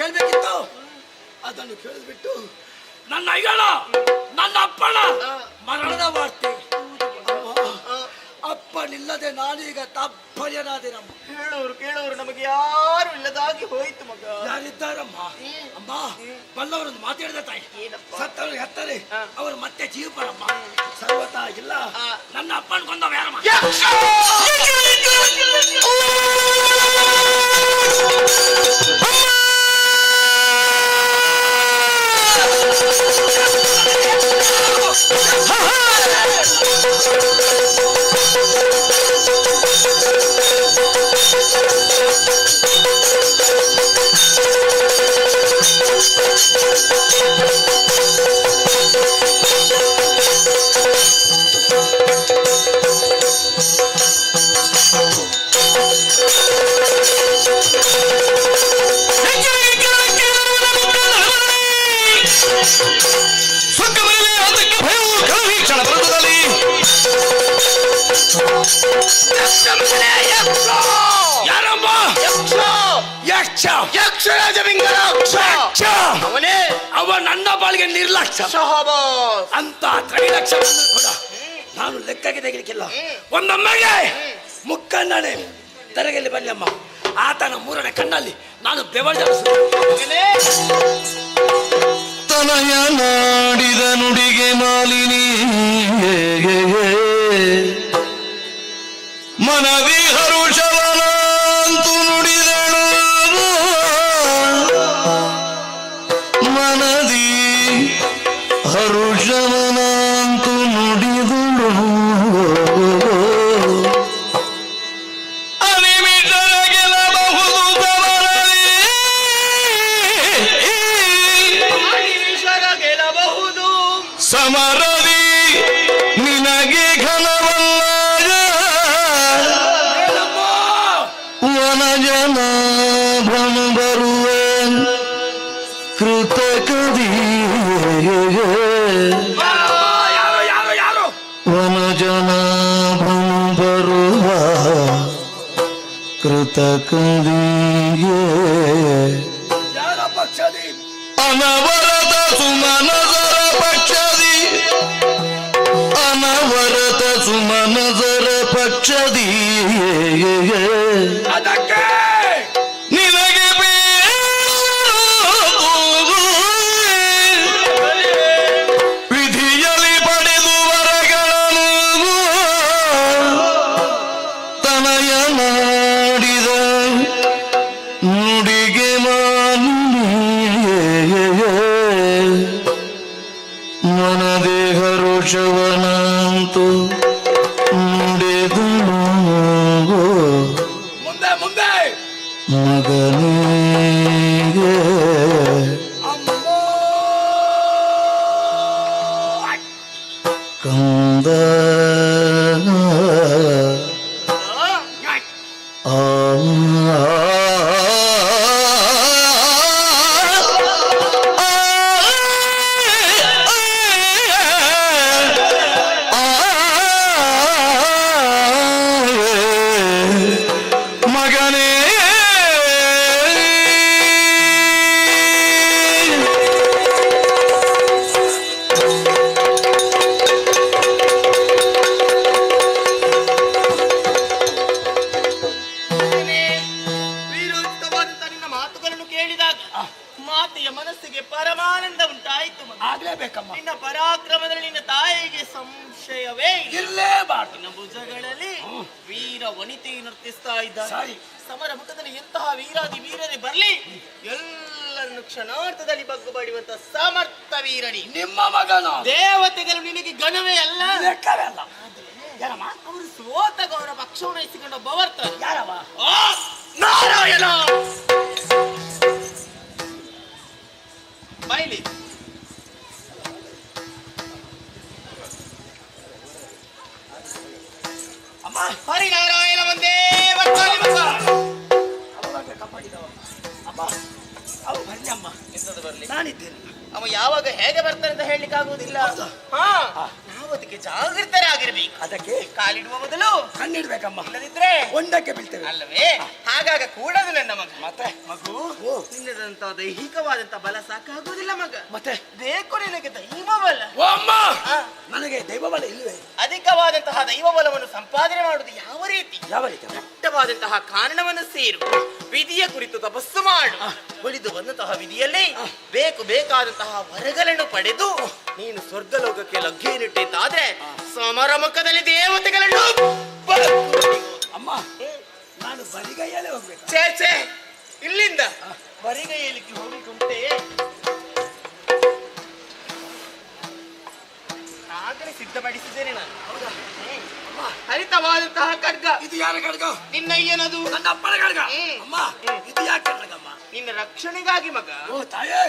ಕೇಳ್ಬೇಕಿತ್ತು. ಅದನ್ನು ಕೇಳಿದ್ಬಿಟ್ಟು ನನ್ನ ಅಯ್ಯಣ ನನ್ನ ಅಪ್ಪಣ ಮರಣದ ವಾರ್ತೆ. ಅಪ್ಪನಿಲ್ಲದೆ ನಾನೀಗ ತಪ್ಪಯ್ಯನಾದೇನಮ್ಮ. ಕೇಳೋರು ನಮಗೆ ಯಾರು ಇಲ್ಲದಾಗಿ ಹೋಯ್ತು ಮಗ. ಯಾರಿದ್ದಾರಮ್ಮ? ಅಮ್ಮ ಬಲ್ಲವರನ್ನು ಮಾತಾಡಿದ ತಾಯಿ, ಸತ್ತವರು ಹೆತ್ತರೆ ಅವರು ಮತ್ತೆ ಜೀವಪರಮ್ಮ. ಸರ್ವತಾ ಇಲ್ಲ. ನನ್ನ ಅಪ್ಪನ ಕೊಂದವ ಯಾರಮ್ಮ? ಅವನೇ ಅವ ನನ್ನ ಬಾಳಿಗೆ ನಿರ್ಲಕ್ಷ್ಯ ಅಂತ ತ್ರೈಲಕ್ಷ್ಯ ಕೂಡ ನಾನು ಲೆಕ್ಕಕ್ಕೆ ತೆಗಿಲಿಕ್ಕಿಲ್ಲ. ಒಂದೊಮ್ಮೆಗೆ ಮುಕ್ಕಣ್ಣನೆ ತರಗೆಲ್ಲಿ ಬಲ್ಲಮ್ಮ, ಆತನ ಮೂರನೇ ಕಣ್ಣಲ್ಲಿ ನಾನು ತನಯ ನಾಡಿದ ನುಡಿಗೆ ಮಾಲಿನಿ ಮನದಿ ಹರುಷವನಂತು ನುಡಿದಳು, ಮನದಿ ಹರುಷವನಂತು ನುಡಿದಳು. ಸಮರದಿ ನಿನಗೆ ಘನವಲ್ಲ ವನಜನ ಭನು ಬರುವೆ ಕೃತಕದಿ ವನಜನ ಭನು ಬರುವ ಕೃತಕದಿಗೆ ಅನವರತ ಸುಮನಸರ ಪಕ್ಷದಿ ಅನವರತ ಸುಮನಸರ ಪಕ್ಷದಿ ಅದಕ್ಕೆ ನಿನಗೆ ವಿಧಿಯಲ್ಲಿ ಪಡೆದು ವರಗಳನ್ನು ತನಯ ಮಾಡಿದ ನುಡಿಗೆ ಮನದೇ ಹರುಷವನಂತು ನುಡಿದಳು ಮಗನಿಗೆ ಕಂದ ಮಗನೇ ವೀರೋಚಿತವಾದಂತ ನಿನ್ನ ಮಾತುಗಳನ್ನು ಕೇಳಿದಾಗ ಮಾತೆಯ ಮನಸ್ಸಿಗೆ ಪರಮಾನಂದ ಉಂಟಾಯಿತು. ಆಗ್ಲೇಬೇಕಮ್ಮ. ನಿನ್ನ ಪರಾಕ್ರಮದಲ್ಲಿ ನಿನ್ನ ತಾಯಿಗೆ ಸಂಶಯವೇ ಇರಲೇಬಾರ್ದು. ನಿನ್ನ ಭುಜಗಳಲ್ಲಿ ವೀರ ವನಿತೆ ನರ್ತಿಸ್ತಾ ಇದ್ದಾರೆ. ಸಮರ ಮುಖದಲ್ಲಿ ಎಂತಹ ವೀರಾದಿ ವೀರನೇ ಬರಲಿ, ಎಲ್ಲರನ್ನು ಕ್ಷಣಾರ್ಥದಲ್ಲಿ ಬಗ್ಗು ಬಡಿಯುವಂತ ಸಮರ್ಥ ವೀರನಿ ನಿಮ್ಮ ಮಗನು. ದೇವತೆಗಳು ನಿನಗೆ ಗಣವೇ ಅಲ್ಲ, ಲೆಕ್ಕವೇ ಅಲ್ಲ. ಅವರು ಸೋತ ಗೌರ ಪಕ್ಷವನ್ನು ಇಸಿಕೊಂಡ ಬರ್ತಾರೆ. ಯಾರವ? ನಾರಾಯಣ ಬೈಲಿ. ಅಮ್ಮ ಹರಿನಾರಾಯಣ ಒಂದೇ ಬರ್ತಾನೆ ಮಗ. ಅಮ್ಮ ಅವು ಬನ್ನಿ ಅಮ್ಮ, ನಾನಿದ್ದೇನೆ. ಅವ ಯಾವಾಗ ಹೇಗೆ ಬರ್ತಾನೆ ಅಂತ ಹೇಳಲಿಕ್ಕೆ ಆಗುವುದಿಲ್ಲ. ನಾವು ಹೊತ್ತಿಗೆ ಜಾಗೃತರಾಗಿರ್ಬೇಕು. ಅದಕ್ಕೆ ಕಾಲಿಡುವ ಮೊದಲು ಕಣ್ಣಿಡ್ಬೇಕಮ್ಮ, ಇಲ್ಲದಿದ್ರೆ ಒಂದಕ್ಕೆ ಬೀಳ್ತೇವೆ ಅಲ್ಲವೇ? ಹಾಗಾಗ ಕೂಡದು ನನ್ನ ಮಗ. ಮತ್ತೆ ಮಗು, ನಿನ್ನದಂತ ದೈಹಿಕವಾದಂತ ಬಲ ಸಾಕಾಗುವುದಿಲ್ಲ ಮಗ. ಮತ್ತೆ ಬೇಕು ನಿನಗೆ ದೈವ ಬಲ. ಓ ಅಮ್ಮ, ನನಗೆ ದೈವ ಬಲ ಇಲ್ಲವೇ? ಅಧಿಕವಾದಂತಹ ದೈವ ಬಲವನ್ನು ಸಂಪಾದನೆ ಮಾಡುವುದು ಯಾವ ರೀತಿ? ಯಾವ ರೀತಿ? ದಟ್ಟವಾದಂತಹ ಕಾರಣವನ್ನು ಸೇರು, ವಿಧಿಯ ಕುರಿತು ತಪಸ್ಸು ಮಾಡು. ಉಳಿದು ಬಂದಂತಹ ವಿಧಿಯಲ್ಲಿ ಬೇಕಾದಂತಹ ವರಗಳನ್ನು ಪಡೆದು ನೀನು ಸ್ವರ್ಗಲೋಕಕ್ಕೆ ಲಗ್ಗೆಯನ್ನಿಟ್ಟಿದ್ದಾದ್ರೆ ಸಮರ ಮುಖದಲ್ಲಿ ದೇವತೆಗಳನ್ನು ಅಮ್ಮ, ನಾನು ಬರಿಗೈಯಲ್ಲೇ ಹೋಗ್ಬೇಕು. ಚೇ ಇಲ್ಲಿಂದ ಬರಿಗೈಯಲಿಕ್ಕೆ ಹೋಗಿಕುಂಟೆ. ಆಗಲೇ ಸಿದ್ಧಪಡಿಸಿದ್ದೇನೆ ನಾನು. ಹರಿತವಾದಂತಹ ಖಡ್ಗ. ಇದು ಯಾರ ಖಡ್ಗ? ನಿನ್ನಯ್ಯನದು. ನನ್ನ ಅಪ್ಪನ ಖಡ್ಗ. ಅಮ್ಮ, ಇದು ಯಾಕೆ ಖಡ್ಗಮ್ಮ? ನಿನ್ನ ರಕ್ಷಣೆಗಾಗಿ ಮಗ. ಓ ತಾಯೇ,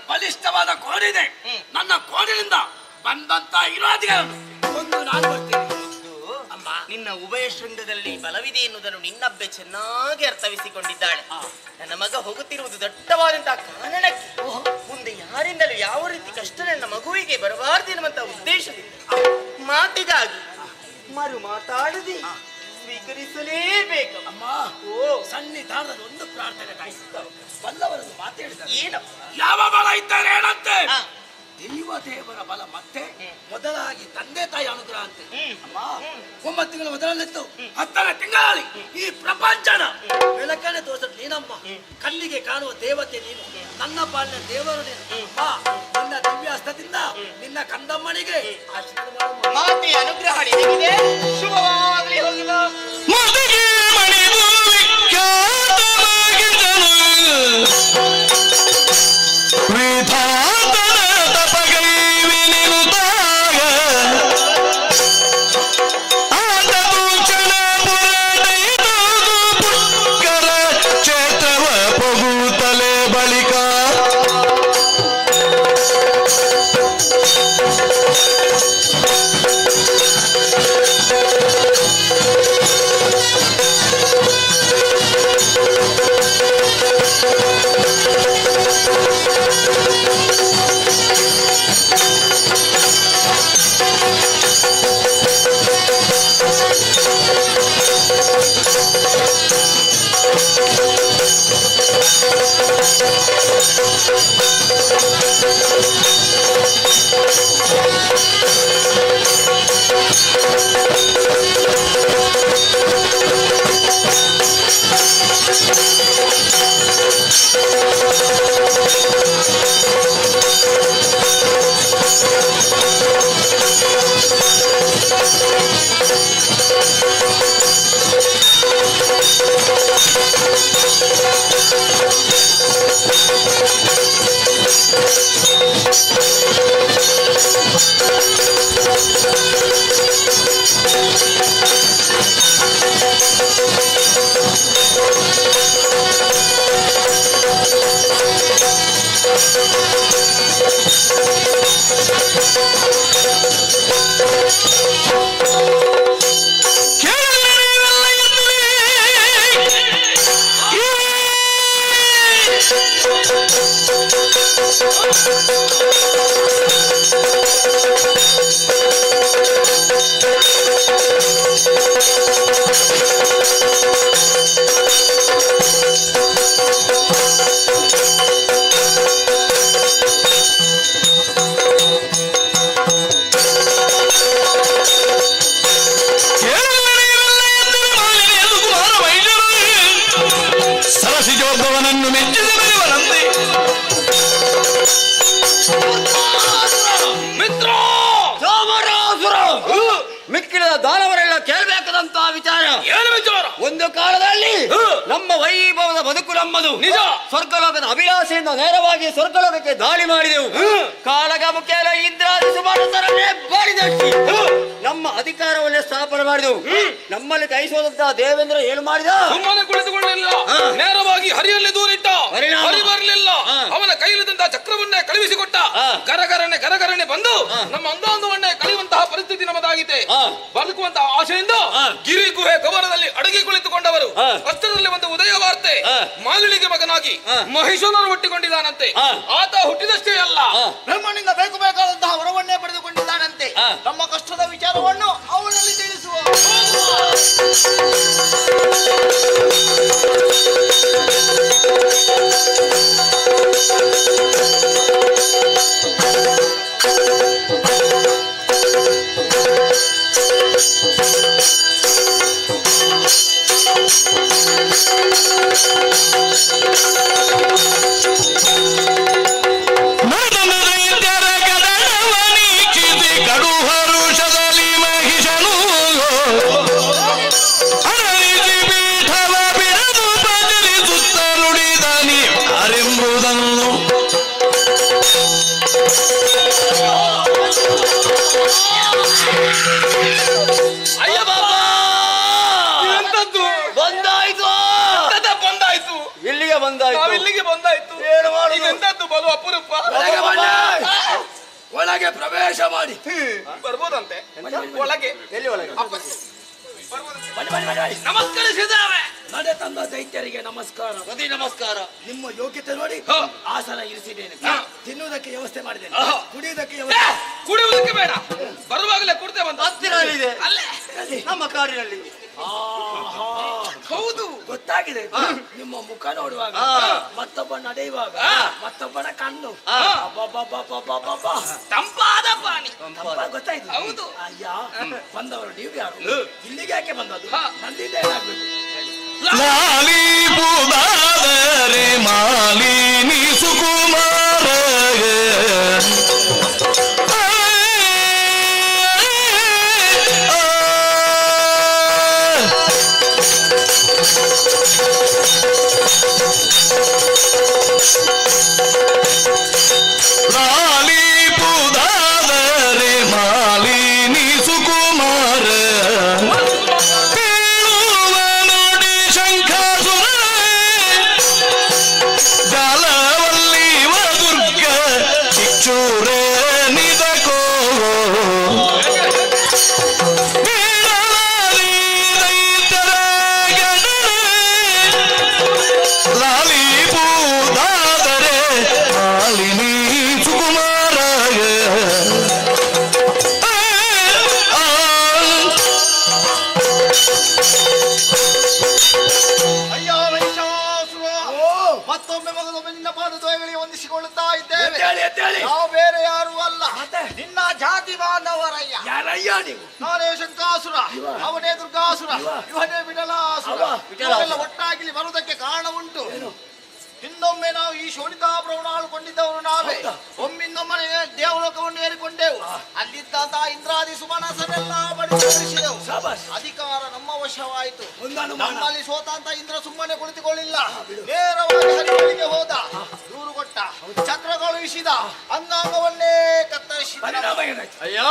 ಬಲಿಷ್ಠವಾದ ಕೋಡಿದೆ. ನನ್ನ ಕೋಡಿನಿಂದ ಬಂದಂತ ವಿರೋಧಿಗಳನ್ನು ಒಂದು ನಾನು ಬರ್ತೀನಿ. ಅಮ್ಮ, ನಿನ್ನ ಉಭಯ ಶೃಂಗದಲ್ಲಿ ಬಲವಿದೆ ಎನ್ನುವುದನ್ನು ನಿನ್ನಬ್ಬೆ ಚೆನ್ನಾಗಿ ಅರ್ಥವಿಸಿಕೊಂಡಿದ್ದಾಳೆ. ನನ್ನ ಮಗ ಹೋಗುತ್ತಿರುವುದು ದಟ್ಟವಾದಂತಹ ಕಾರಣಕ್ಕೆ ಮುಂದೆ ಯಾರಿಂದಲೂ ಯಾವ ರೀತಿ ಕಷ್ಟ ನನ್ನ ಮಗುವಿಗೆ ಬರಬಾರದು ಎನ್ನುವಂತ ಉದ್ದೇಶದಿಂದ ಮಾತಿಗಾಗಿ ಮರು ಮಾತಾಡದೆ ಸ್ವೀಕರಿಸಲೇಬೇಕು. ಅಮ್ಮ, ಸನ್ನಿಧಾನದಲ್ಲಿ ಒಂದು ಪ್ರಾರ್ಥನೆ ಕಾಯಿಸ್ತಾವೆ. ಬಲ್ಲವರನ್ನು ಮಾತಾಡಿದ ಏನು? ಯಾವ ಬಲ ಇದ್ದಾರೆ ಏನಂತೆ? ದೇವರ ಬಲ ಮತ್ತೆ ಮೊದಲಾಗಿ ತಂದೆ ತಾಯಿ ಅನುಗ್ರಹ ಅಂತೆ. ಅಮ್ಮ, 9 ತಿಂಗಳ ಮೊದಲನೆತ್ತು 10ನೇ ತಿಂಗಳಲ್ಲಿ ಈ ಪ್ರಪಂಚನ ಬೆಳಕನೆ ತೋರಿಸಲು ನೀನಮ್ಮ. ಕಣ್ಣಿಗೆ ಕಾಣುವ ದೇವತೆ ನೀನು, ನನ್ನ ಪಾಲಿನ ದೇವರು ನೀನು. ಅಮ್ಮ, ನಿನ್ನ ದಿವ್ಯಾಸ್ತದಿಂದ ನಿನ್ನ ಕಂದಮ್ಮನಿಗೆ ಆಶೀರ್ವಾದ ಮಾಡು. ಮಾತೆ ಅನುಗ್ರಹ ನಿನಗಿದೆ. ಶುಭವಾಗಲಿ. ಹೋಗಿಲ್ಲ ಮದುವೆ ಮಣಿದು ವಿಖ್ಯಾತವಾಗಿದ್ದನು ವಿಧಾತನ ತಪಗೈವಿನಿನುದಾಗ ಆದದು ಕ್ಷಣಪುರದೈದು ಪುಷ್ಕರ ಕ್ಷೇತ್ರವ ಪೊಗುತ್ತಲೆ ಬಳಿಕ ಸರಸಿಜೋರ್ಧವನನ್ನು ಮೆಚ್ಚಿದ ಬರೆವನಂತೆ ಮಿತ್ರ ಸೋಮರಾಸುರ ಮಿಕ್ಕಿದ ದಾನವರೆಲ್ಲ ಕೇಳಬೇಕಾದಂತಹ ವಿಚಾರ ಏನು ವಿಚಾರ? ಒಂದು ಕಾಲದಲ್ಲಿ ನಮ್ಮ ವೈಭವದ ಬದುಕು ನಮ್ಮದು ನಿಜ. ಸ್ವರ್ಗಲೋಕದ ಅಭಿಲಾಷೆಯಿಂದ ನೇರವಾಗಿ ಸ್ವರ್ಗಲೋಕಕ್ಕೆ ದಾಳಿ ಮಾಡಿದೆವು. ಕಾಲಗಮುಖೇನ ಇಂದ್ರಾದಿ ಸುಮಾರಸರನ್ನೇ ಬಾಡಿದಟ್ಟಿ ನಮ್ಮ ಅಧಿಕಾರವನ್ನೇ ಸ್ಥಾಪನೆ ಮಾಡಿದೆವು. ನಮ್ಮಲ್ಲಿ ಕೈಸೋದಂತಹ ದೇವೇಂದ್ರ ಏನು ಮಾಡಿದ? ಸುಮ್ಮನೆ ಕುಳಿತುಕೊಳ್ಳಲಿಲ್ಲ, ನೇರವಾಗಿ ಹರಿಯಲ್ಲಿ ದೂರಿಟ್ಟ. ಹರಿ ಬರಲಿಲ್ಲ, ಅವನ ಕೈಲಿದ್ದಂತಹ ಚಕ್ರವನ್ನೇ ಕಳುಹಿಸಿಕೊಟ್ಟ. ಗರಗರನೆ ಬಂದು ನಮ್ಮ ಅಂದಾಂಗವನ್ನೇ ಕಳೆಯುವಂತಹ ಪರಿಸ್ಥಿತಿ ನಮ್ಮದಾಗಿದೆ. ಬದುಕುವಂತಹ ಆಶೆಯಿಂದ ಗಿರಿ ಗುಹೆ ಕವರದಲ್ಲಿ ಅಡಗಿ ಕುಳಿತುಕೊಂಡವರು. ಅಷ್ಟರಲ್ಲಿ ಒಂದು ಉದಯ ವಾರ್ತೆ, ಮಾಲಿಳಿಗೆ ಮಗನಾಗಿ ಮಹಿಷನರು ಹುಟ್ಟಿಕೊಂಡಿದ್ದಾನಂತೆ. ಆತ ಹುಟ್ಟಿದಷ್ಟೇ ಅಲ್ಲ, ಬ್ರಹ್ಮನಿಂದ ಬೇಕಾದಂತಹ ವರವನ್ನೇ ಪಡೆದುಕೊಂಡಿದ್ದಾನಂತೆ. ನಮ್ಮ ಕಷ್ಟದ ರಹಸ್ಯವನ್ನು ಅವನಲ್ಲಿ ತಿಳಿಸುವ. ದೈತ್ಯರ ಕದನವನೀಕ್ಷಿಸಿ ಕಡು ಹರುಷದಲ್ಲಿ ಮಹಿಷನು ಅರಳಿಸಿ ಪೀಠವ ಬಿಡದು ಬದಲಿಸುತ್ತ ನುಡಿದನಿ ಅರೆಂಬುದನ್ನು ಅಯ್ಯ ಬಾಬಾ ಎಂತದ್ದು ಬಂದಾಯ್ತು ಬಂದಾಯ್ತು ಇಲ್ಲಿಗೆ ಬಂದಾಯ್ತು ಇಲ್ಲಿಗೆ ಬಂದಾಯ್ತು ಏನು ಮಾಡುದು ಎಂತದ್ದು ಬಲು ಅಪರೂಪ ಒಳಗೆ ಪ್ರವೇಶ ಮಾಡಿ. ಬರ್ಬೋದಂತೆ ಒಳಗೆ ಎಲ್ಲಿ ಒಳಗೆ ನಮಸ್ಕರಿಸಿದ್ದಾವೆ. ನಡೆ ತಂದ ದೈತ್ಯರಿಗೆ ನಮಸ್ಕಾರ. ಪ್ರತಿ ನಮಸ್ಕಾರ. ನಿಮ್ಮ ಯೋಗ್ಯತೆ ನೋಡಿ ಆಸನ ಇರಿಸಿದ್ದೇನೆ. ತಿನ್ನುವುದಕ್ಕೆ ವ್ಯವಸ್ಥೆ ಮಾಡಿದ್ದೇನೆ. ಹಾ. ಕುಡಿಯುವುದಕ್ಕೆ ಏ, ವ್ಯವಸ್ಥೆ. ಕುಡಿಯುವುದಕ್ಕೆ ಬೇಡ, ಬರುವಾಗಲೇ ಕುಡ್ತೇವೆ ಅಂತ. ಹತ್ತಿರಲ್ಲಿದೆ ಅಲ್ಲೇ ನಮ್ಮ ಕಾರಿನಲ್ಲಿ. ಹೌದು ಗೊತ್ತಾಗಿದೆ. ನಿಮ್ಮ ಮುಖ ನೋಡುವಾಗ ಮತ್ತೊಬ್ಬ ನಡೆಯುವಾಗ ಮತ್ತೊಬ್ಬನ ಕಣ್ಣು ಅಬ್ಬಬ್ಬಬ್ಬಬ್ಬಬ್ಬಬ್ಬ. ತಂಪಾದ ಪಾನಿ. ಗೊತ್ತಾಯ್ತು. ಹೌದು. ಅಯ್ಯ ಬಂದವರು ನೀವು ಯಾರು? ಇಲ್ಲಿಗೆ ಯಾಕೆ ಬಂದದ್ದು? ನನ್ನಿಂದ ಏನಾಗ್ಬೇಕು? ಲಾಲಿ ಪುದಾದರೆ ಮಾಲಿನಿ ಸುಕುಮಾರ ಲಾಲಿ ಪುದಾದರೆ ಮಾಲಿನಿ ಸುಕುಮಾರ ನೋಡಿ ಶಂಖಾಸುರ ಜಾಲವಲ್ಲಿ ದುರ್ಗ ಚಿಚ್ಚೂರೇ ನಿದಕೋ ಲಾಲಿ ಪೂದಾದರೆ ಮಾಲಿನಿ ಸುಕುಮಾರ ಅಯ್ಯ ಮಹಿಷಾಸುರ, ಮತ್ತೊಮ್ಮೆ ಮೊದಲೊಮ್ಮೆ ನಿನ್ನ ಪಾದದ್ವಯಗಳಿಗೆ ವಂದಿಸಿಕೊಳ್ಳುತ್ತಾ ಇದ್ದೇವೆ. ನಾವು ಬೇರೆ ಯಾರು ಅಲ್ಲ, ನಿನ್ನ ಜಾತಿ ಬಾಂಧವರಯ್ಯ. ಯಾರಯ್ಯ ನೀವು? ನಾನೇ ಶಂಕಾಸುರ, ಅವನೇ ದುರ್ಗಾಸುರ, ಇವನೇ ವಿಠಲಾಸುರ. ಇವರೆಲ್ಲ ಒಟ್ಟಾಗಿ ಬರುವುದಕ್ಕೆ ಕಾರಣ ಉಂಟು. ಹಿಂದೊಮ್ಮೆ ನಾವು ಈ ಶೋಣಿತಾ ಪ್ರವಣಾಳುಕೊಂಡಿದ್ದವರು ನಾವೇ. ಒಮ್ಮಿಂದೊಮ್ಮನೆ ದೇವಲೋಕವನ್ನು ಏರಿಕೊಂಡೆವು. ಅಲ್ಲಿದ್ದಂತಹ ಇಂದ್ರಾದಿ ಸುಮನಸರೆಲ್ಲ ಬಡಿಸಿದೆವು. ಅಧಿಕಾರ ನಮ್ಮ ವಶವಾಯಿತು. ನಮ್ಮಲ್ಲಿ ಸೋತಂತ ಇಂದ್ರ ಸುಮ್ಮನೆ ಕುಳಿತುಕೊಳ್ಳಿಲ್ಲ. ನೇರವಾಗಿ ಹರಿಗಳಿಗೆ ಹೋದ, ದೂರು ಕೊಟ್ಟ, ಚಕ್ರ ಕಳುಹಿಸಿದ, ಅಂಗಾಂಗವನ್ನೇ ಕತ್ತರಿಸಿದ. ಅಯ್ಯೋ,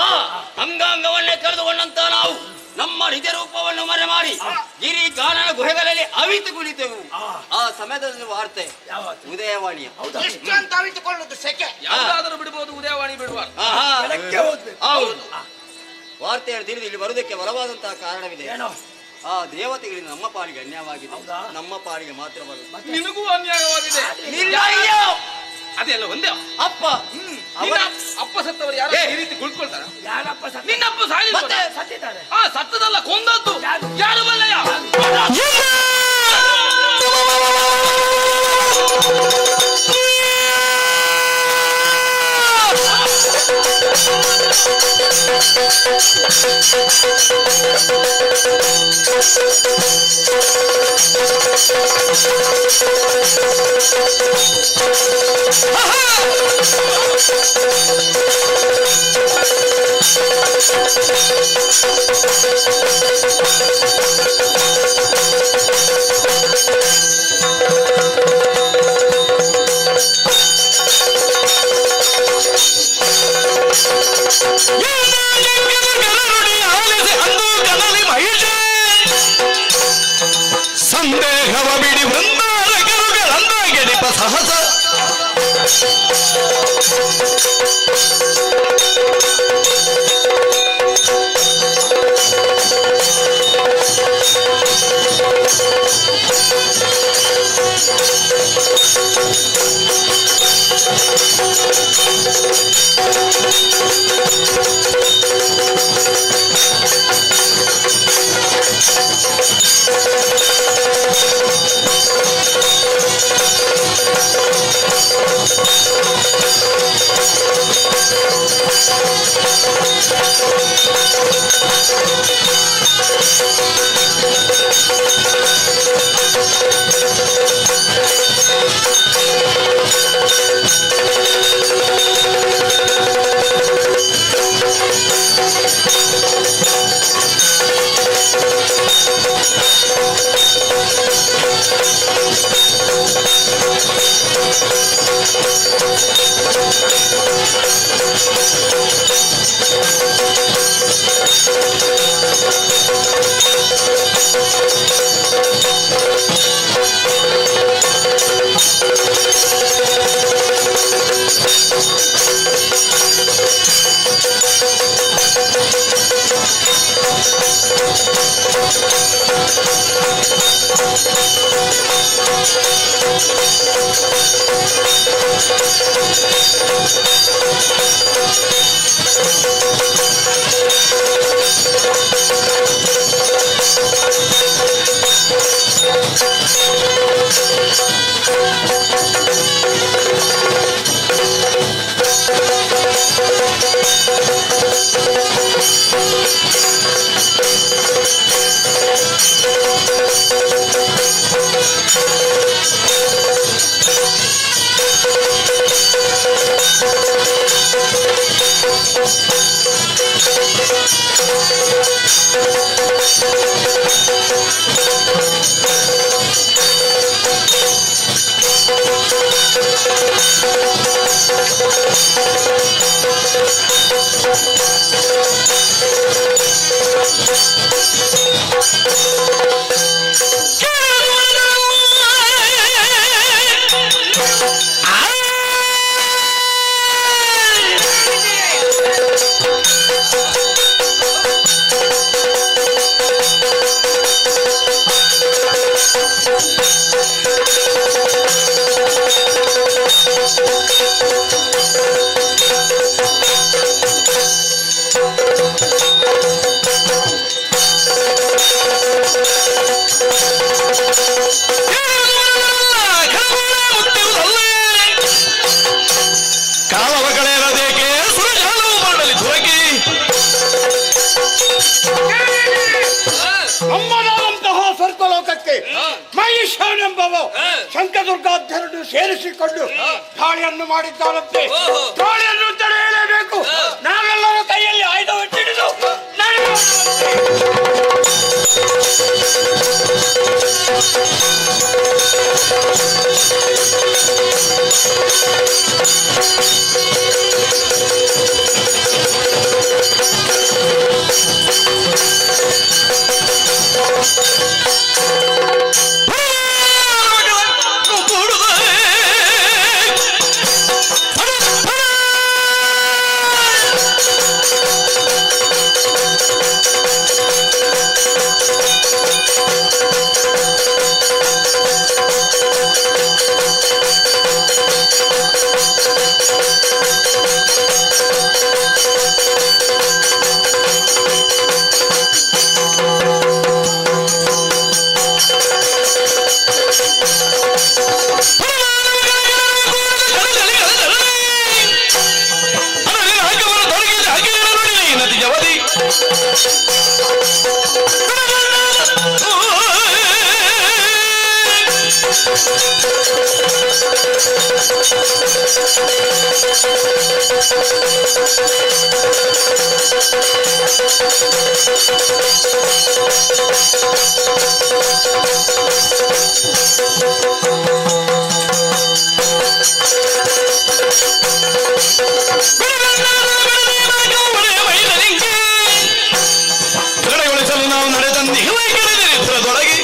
ಅಂಗಾಂಗವನ್ನೇ ಕರೆದುಕೊಂಡಂತ ನಾವು ನಮ್ಮ ನಿಜ ರೂಪವನ್ನು ಮರೆ ಮಾಡಿ ಗಿರಿ ಗಾನನ ಗುಹೆಗಳಲ್ಲಿ ಅವಿತು ಕುಳಿತೆವು. ಆ ಸಮಯದಲ್ಲಿ ವಾರ್ತೆ ಉದಯವಾಣಿಯ ಅಂತ ಅವಿತುಕೊಳ್ಳುವುದು ಸೆಕೆ. ಯಾವ್ದಾದರೂ ಬಿಡಬಹುದು, ಉದಯವಾಣಿ ಬಿಡುವ. ಹೌದು. ವಾರ್ತೆಯನ್ನು ತಿಳಿದು ಇಲ್ಲಿ ಬರುವುದಕ್ಕೆ ಬಲವಾದಂತಹ ಕಾರಣವಿದೆ. ಆ ದೇವತೆಗಳಿಗೆ ನಮ್ಮ ಪಾಲಿಗೆ ಅನ್ಯಾಯವಾಗಿದೆ, ನಮ್ಮ ಪಾಲಿಗೆ ಮಾತ್ರವಲ್ಲ ನಿನಗೂ ಅನ್ಯಾಯವಾಗಿದೆ. ಅದೆಲ್ಲ ಒಂದೇ ಅಪ್ಪ. ಅಪ್ಪ ಸತ್ತವರು ಯಾರು ಈ ರೀತಿ ಕುಳ್ಕೊಳ್ತಾರ? ಯಾರಪ್ಪ ನಿನ್ನಪ್ಪ ಸತ್ತಿದ್ದಾರೆ? ಸತ್ತದಲ್ಲ, ಕೊಂದದ್ದು. ಯಾರು ಬಲ್ಲಯ್ಯ? ಸಂದೇಹವ ಬಿಡಿ ವೃಂದಾರಕರುಗಳಂದ ಗೆಡಿಪ ಸಹಸ ನಮ್ಮದಾದಂತಹ ಸ್ವರ್ಗಲೋಕಕ್ಕೆ ಮಹಿಷನೆಂಬವ ಶಂಕದುರ್ಗಾಧ್ಯರನ್ನು ಸೇರಿಸಿಕೊಂಡು ದಾಳಿಯನ್ನು ಮಾಡಿದ್ದಾರಂತೆ. ದಾಳಿಯನ್ನು ತಡೆಯಲೇಬೇಕು. ನಾವೆಲ್ಲರೂ ಕೈಯಲ್ಲಿ ಆಯುಧವನ್ನು ಹಿಡಿದು ನಾವು ನಡೆದಂತೆ ಹಿಮದೊಳಗೆ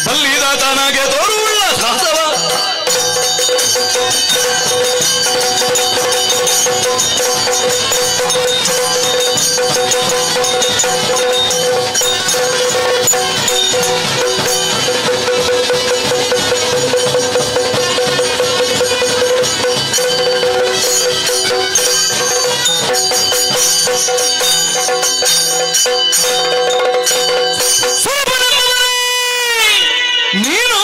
ಬಲ್ಲಿದಾತನಾಗೆ ತೋರುಳ್ಳ ಸಾಹಸವ ನೀನು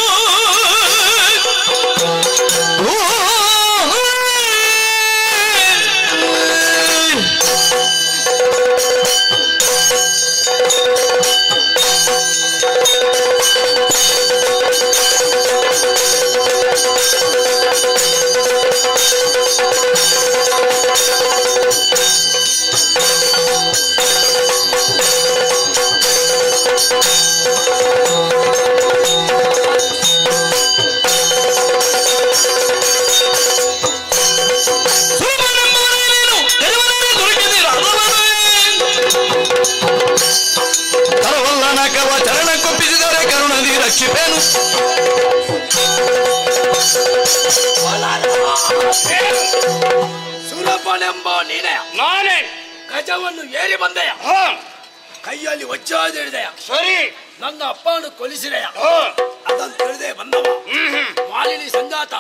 ಕರವಲ್ಲನಕವ ಚರಣ ಕೊಪ್ಪಿಸಿದರೆ ಕರುಣದಿ ರಕ್ಷಿಪೇನು ಸುರಪನೆಂಬ ನೀನೆ ನಾನೇ ಗಜವನ್ನು ಏರಿ ಬಂದೆಯ ಕೈಯಲ್ಲಿ ವಜ್ರಾದ ಹಿಡಿದೆಯ ಸರಿ ನನ್ನ ಅಪ್ಪನು ಕೊಲಿಸಿದೆಯ ಅದನ್ನು ತಿಳಿದೇ ಬಂದವ ಮಾಲಿನಿ ಸಂಜಾತ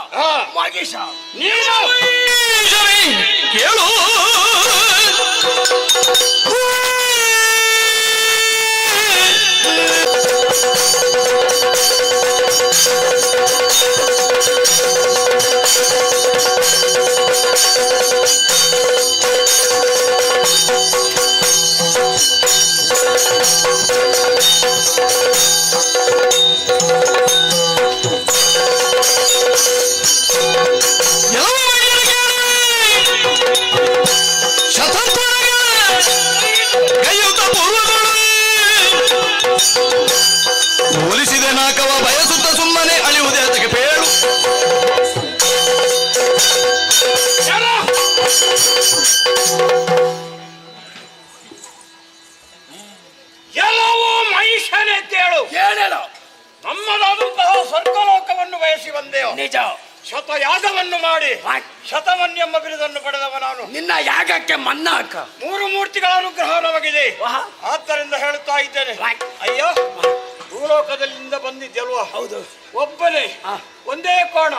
ಮಗೇಶ ನೀನು ಕೇಳು ಒಲಿಸಿದೆ ನಾಕವ ಬಯಸುತ್ತ ಸುಮ್ಮನೆ ಅಳಿಯುವುದೇ ಅದಕ್ಕೆ ಬೇಳು ಎಲ್ಲವೂ ಮಹಿಷನೇ ಕೇಳು ಏನೇನು ನಮ್ಮದಾದಂತಹ ಸ್ವರ್ಗಲೋಕವನ್ನು ಬಯಸಿ ಬಂದೆಯೋ ನಿಜ ಶತಯಾಗವನ್ನು ಮಾಡಿ ಶತವನ್ಯೆಂಬ ಬಿರುದನ್ನು ಪಡೆದವ ನಾನು. ನಿನ್ನ ಯಾಗಕ್ಕೆ ಮನ್ನಾ ಅಕ್ಕ 3 ಮೂರ್ತಿಗಳ ಅನುಗ್ರಹ ನಮಗಿದೆ. ಆದ್ದರಿಂದ ಹೇಳುತ್ತಾ ಇದ್ದೇನೆ, ಅಯ್ಯೋ ಭೂಲೋಕದಲ್ಲಿಂದ ಬಂದಿದ್ಯಲ್ವಾ? ಹೌದು. ಒಬ್ಬನೇ ಒಂದೇ ಕೋಣ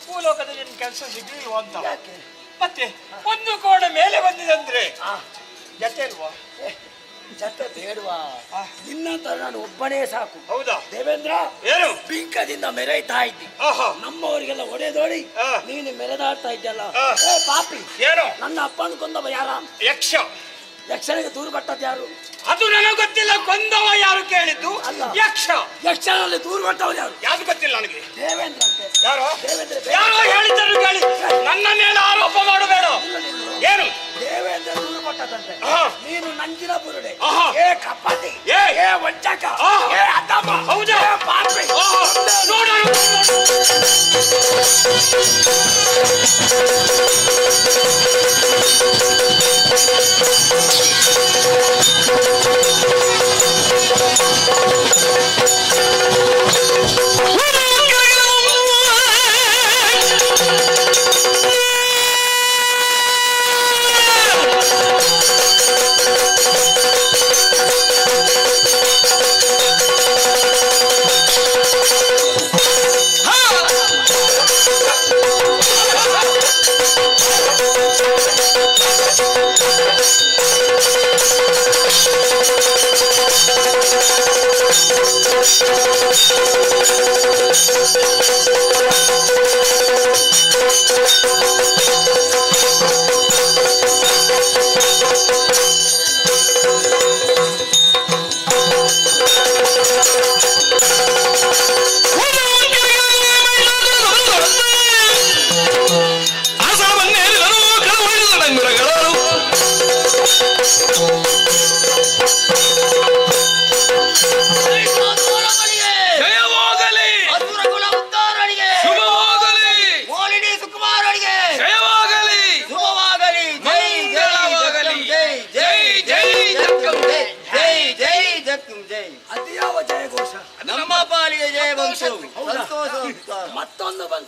ಭೂಲೋಕದಲ್ಲಿ ಕೆಲಸ ಸಿಗ್ಲಿಲ್ವಾ ಅಂತ. ಮತ್ತೆ ಒಂದು ಕೋಣ ಮೇಲೆ ಬಂದಿದೆ ಅಂದ್ರೆ ಜತೆ ಅಲ್ವಾ? ಜತೆ ಬೇಡವಾ? ನಿನ್ನಂತ ನಾನು ಒಬ್ಬನೇ ಸಾಕು. ಹೌದಾ ದೇವೇಂದ್ರ? ಏನು ಬಿಂಕದಿಂದ ಮೆರೆಯ್ತಾ ಇದ್ದಿ, ನಮ್ಮವರಿಗೆಲ್ಲ ಹೊಡೆದೋಡಿ ನೀನು ಮೆರೆದಾಡ್ತಾ ಇದ್ದಲ್ಲ. ಪಾಪಿ ಏನು? ನನ್ನ ಅಪ್ಪನ ಕೊಂದವ ಯಾರ? ಯಕ್ಷ. ಯಕ್ಷನಿಗೆ ದೂರು ಕೊಟ್ಟದ್ದು ಯಾರು? ಅದು ನನಗೆ ಗೊತ್ತಿಲ್ಲ. ಕೊಂದವ ಯಾರು ಕೇಳಿದ್ದು? ಅಲ್ಲ, ಯಕ್ಷ. ಯಕ್ಷನಲ್ಲಿ ದೂರು ಕೊಟ್ಟವರು ಯಾರು? ಯಾರು ಗೊತ್ತಿಲ್ಲ ನನಗೆ. ದೇವೇಂದ್ರ ಅಂತೆ. ಯಾರೋ ದೇವೇಂದ್ರ ಯಾರೋ ಹೇಳಿದ್ದನ್ನು ಕೇಳಿ ನನ್ನ ಮೇಲೆ ಆರೋಪ ಮಾಡಬೇಡ. ಏನು? ದೇವೇಂದ್ರ ದೂರು ಕೊಟ್ಟದಂತೆ ನೀನು ನಂಜಿನ ಬುರುಡೆ, ಏ ಕಪ್ಪತಿ, ಏ ವಂಚಕ, ಏ ಅಧಮ. ಹೌದಾ? ಪಾಪಿ. ನೋಡೋಣ.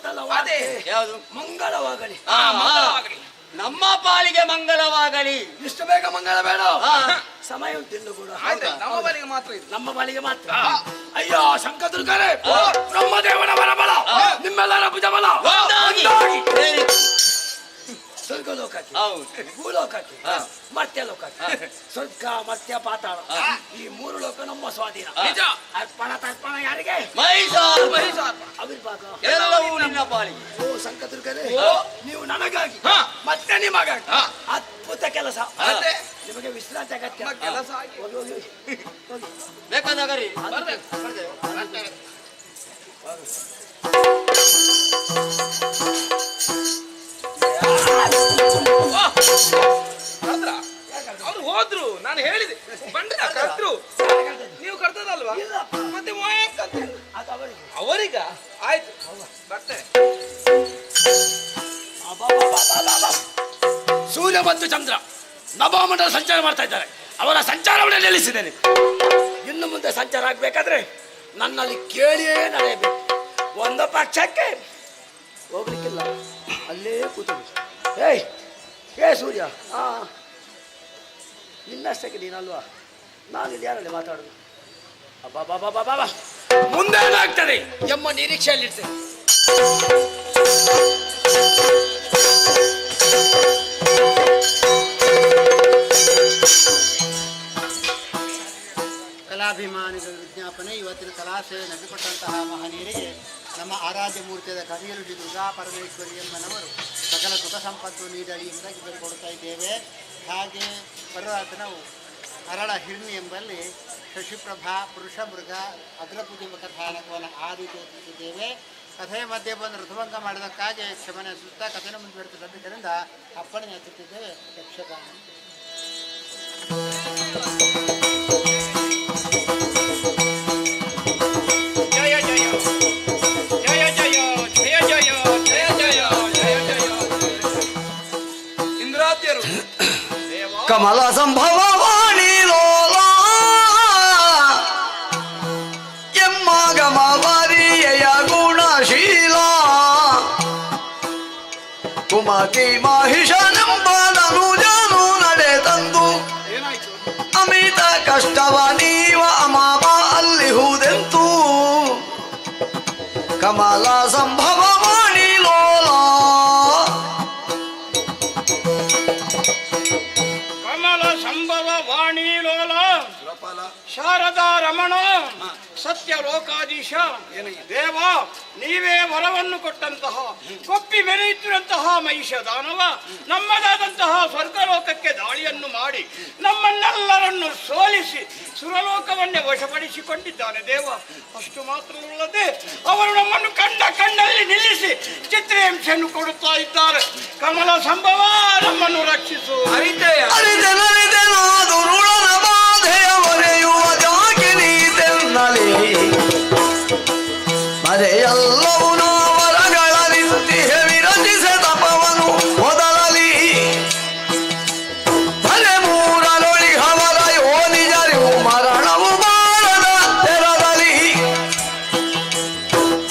ಬಂತಲ್ಲ ಅದೇ ಯಾವುದು? ಮಂಗಳವಾಗಲಿ. ನಮ್ಮ ಪಾಲಿಗೆ ಮಂಗಲವಾಗಲಿ. ಇಷ್ಟು ಬೇಗ ಮಂಗಳ ಬೇಡ, ಹಾ. ಸಮಯ ಉಂಟು ಕೂಡ. ನಮ್ಮ ಬಳಿಗೆ ಮಾತ್ರ ಇದು. ನಮ್ಮ ಬಳಿಗೆ ಮಾತ್ರ. ಅಯ್ಯೋ ಶಂಕದುರ್ಗರೇ, ನಮ್ಮ ದೇವನ ವರಬಲ, ನಿಮ್ಮೆಲ್ಲರ ಭುಜಬಲ ಒಂದಾಗಿ ಸೇರಿ. ಸ್ವರ್ಗಲೋಕಕ್ಕೆ, ಹೌದು. ಭೂಲೋಕಕ್ಕೆ, ಮರ್ತ್ಯ ಲೋಕಕ್ಕೆ. ಸ್ವರ್ಗ, ಮರ್ತ್ಯ, ಪಾತಾಳ, ಈ ಮೂರು ಲೋಕ ನಮ್ಮ ಸ್ವಾಧೀನ. ನಿಜ. ಅರ್ಪಣ ತರ್ಪಣ ಯಾರಿಗೆ? ಮಹಿಷಾಸುರ ಅವಿರ್ಭಾಗ ಎಲ್ಲವೂ ನಿನ್ನ ಪಾಲಿಗೆ. ಓ ಶಂಕದುರ್ಗರೇ, ನೀವು ನನಗಾಗಿ ಮತ್ತೆ ನಿಮಗಾಗಿ ಅದ್ಭುತ ಕೆಲಸ. ನಿಮಗೆ ವಿಶ್ರಾಂತಿ ಅಗತ್ಯ. ಕೆಲಸ ಹೋಗಿ, ಹೋಗಿ, ಹೋಗಿ. ಬೇಕಾದಾಗರಿ ಅವ್ರು ಹೋದ್ರು, ನಾನು ಹೇಳಿದೆ ಬಂದ್ರ ಕರ್ತರು. ನೀವು ಕರ್ತದಲ್ವಾ? ಮತ್ತೆ ಅದು ಅವರಿಗೆ. ಅವರಿಗ ಆಯ್ತು, ಬರ್ತೇನೆ. ಸೂರ್ಯ ಮತ್ತು ಚಂದ್ರ ನಭಮಂಡಲ ಸಂಚಾರ ಮಾಡ್ತಾ ಇದ್ದಾರೆ. ಅವರ ಸಂಚಾರವನ್ನೇ ನಿಲ್ಲಿಸಿದ್ದೇನೆ. ಇನ್ನು ಮುಂದೆ ಸಂಚಾರ ಆಗ್ಬೇಕಾದ್ರೆ ನನ್ನಲ್ಲಿ ಕೇಳಿಯೇ ನಡೆಯಬೇಕು. ಒಂದು ಪಕ್ಷಕ್ಕೆ ಹೋಗ್ಲಿಕ್ಕಿಲ್ಲ, ಅಲ್ಲೇ ಕೂತಬೇಕು. ಏ ಸೂರ್ಯ, ನಿನ್ನಷ್ಟಕ್ಕೆ ನೀನಲ್ವಾ? ನಾನು ಇಲ್ಲಿ ಯಾರಲ್ಲಿ ಮಾತಾಡೋದು? ಅಬ್ಬಾ, ಮುಂದೆ ಏನಾಗ್ತದೆ ಎಂಬ ನಿರೀಕ್ಷೆಯಲ್ಲಿರ್ತೇನೆ. ಕಲಾಭಿಮಾನಿಗಳ ವಿಜ್ಞಾಪನೆ. ಇವತ್ತಿನ ಕಲಾಸೇವೆ ನಡೆಸಿಕೊಟ್ಟಂತಹ ಮಹನೀಯರಿಗೆ ನಮ್ಮ ಆರಾಧ್ಯ ಮೂರ್ತಿಯಾದ ಕವಿಯಲು ಶ್ರೀ ದುರ್ಗಾ ಪರಮೇಶ್ವರಿ ಎಂಬನವರು ಸಕಲ ಸುಖ ಸಂಪತ್ತು ನೀಡಲಿಯಿಂದಾಗಿ ಬೇಡಿಕೊಡ್ತಾ ಇದ್ದೇವೆ. ಹಾಗೆ ಬರುವಾಗ ನಾವು ಅರಳ ಹಿರ್ಣಿ ಎಂಬಲ್ಲಿ ಶಶಿಪ್ರಭಾ ಪುರುಷ ಮೃಗ ಅಗ್ರಪೂಜೆ ಕಥಾನಕವನ್ನು ಆ ರೀತಿ ಓದಿಸಿದ್ದೇವೆ. ಕಥೆಯ ಮಧ್ಯೆ ಬಂದು ಋತುಭಂಗ ಮಾಡಿದಕ್ಕಾಗಿ ಕ್ಷಮನೆ ಸುತ್ತ ಕಥೆನ ಮುಂದುವರಿಸಿದ್ದರಿಂದ ಅಪ್ಪಣೆ ಹಚ್ಚುತ್ತಿದ್ದೇವೆ. ಯಕ್ಷಗಾನ ಇಂದ್ರಾದ್ಯರು ಕಮಲ ಸಂಭವ ವಾಣಿ ಲೋಲ ಎಮ್ಮಗಮ ವರಿಯ ಗುಣಶೀಲ ಕುಮತಿ ಮಹಿಷನೆಂಬನನು ಜನು ನಡೆ ತಂದು ಅಮಿತ ಕಷ್ಟವ ನೀವ ಅಮಾಮ ಅಲ್ಲಿಹುದೆಂತು ಕಮಲ ಸಂಭವ ವಾಣಿ ಲೋಲ ಕಮಲ ಸಂಭವ ವಾಣಿ ಲೋಲ ಶಾರದಾ ರಮಣ ಸತ್ಯ ಲೋಕಾಧೀಶ ದೇವ, ನೀವೇ ವರವನ್ನು ಕೊಟ್ಟಂತಹ ಕೊಪ್ಪಿ ಮೆರೆಯುತ್ತಿರುವಂತಹ ಮಹಿಷ ದಾನವ ನಮ್ಮದಾದಂತಹ ಸ್ವರ್ಗಲೋಕಕ್ಕೆ ದಾಳಿಯನ್ನು ಮಾಡಿ ನಮ್ಮನ್ನೆಲ್ಲರನ್ನು ಸೋಲಿಸಿ ಸುರಲೋಕವನ್ನೇ ವಶಪಡಿಸಿಕೊಂಡಿದ್ದಾನೆ ದೇವ. ಅಷ್ಟು ಮಾತ್ರವಲ್ಲದೆ ಅವರು ನಮ್ಮನ್ನು ಕಣ್ಣಲ್ಲಿ ನಿಲ್ಲಿಸಿ ಚಿತ್ರಹಿಂಸೆಯನ್ನು ಕೊಡುತ್ತಾ ಇದ್ದಾರೆ. ಕಮಲ ಸಂಭವ, ನಮ್ಮನ್ನು ರಕ್ಷಿಸು. ಮರೆಯಲ್ಲವು ನಾವರಗಳ ನಿಂತಿಹೆ ವಿರಚಿಸೆ ತಪವನು ಮೊದಲಲಿ ಭಲೆ ಮೂರಲೊಳಿಹವರ ಯೋನಿಜರಿವು ಮರಣವು ಮಾಡದ ತೆರದಲ್ಲಿ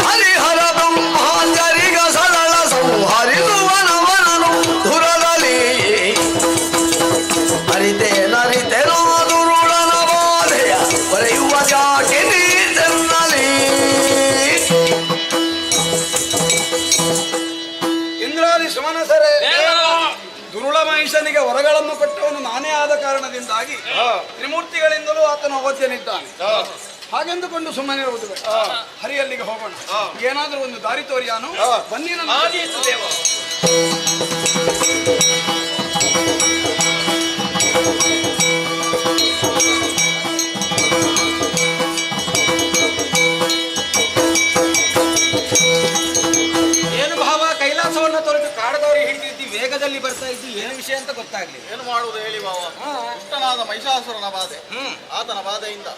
ಹರಿಹರ ಬ್ರಹ್ಮಾಂಜರಿಗ ಸರಳ ಸಂಹರಿಸುವನವನನು ಧುರದಲ್ಲಿ ಅರಿತೆ ದುರುಳನ ಬಾಧೆಯ ಬರೆಯುವ ಜಾಕೆ ನೀತೆನ್ನಲಿ. ಇಂದ್ರಾದಿ ಸುಮನಸರೇ, ದುರುಳ ಮಹಿಷನಿಗೆ ವರಗಳನ್ನು ಕೊಟ್ಟವನು ನಾನೇ ಆದ ಕಾರಣದಿಂದಾಗಿ ತ್ರಿಮೂರ್ತಿಗಳಿಂದಲೂ ಆತನು ಅವಧ್ಯನಿದ್ದಾನೆ. ಹಾಗೆಂದುಕೊಂಡು ಸುಮ್ಮನಿರುವುದು ಬೇಡ. ಹರಿಯಲ್ಲಿಗೆ ಹೋಗೋಣ. ಏನಾದರೂ ಒಂದು ದಾರಿ ತೋರಿಯಾನು ಬನ್ನಿ ನನ್ನ ದೇವ. ಏನು ಭಾವ, ಕೈಲಾಸವನ್ನ ತೊರೆದು ಕಾಡದವರು ಹಿಡಿದಿದ್ದಿ, ವೇಗದಲ್ಲಿ ಬರ್ತಾ ಇದ್ದಿ, ಏನು ವಿಷಯ ಅಂತ ಗೊತ್ತಾಗ್ಲಿಲ್ಲ. ಏನು ಮಾಡುವುದು ಹೇಳಿ ಮಾವ? ದುಷ್ಟನಾದ ಮಹಿಷಾಸುರನ ಬಾಧೆ, ಆತನ ಬಾಧೆಯಿಂದ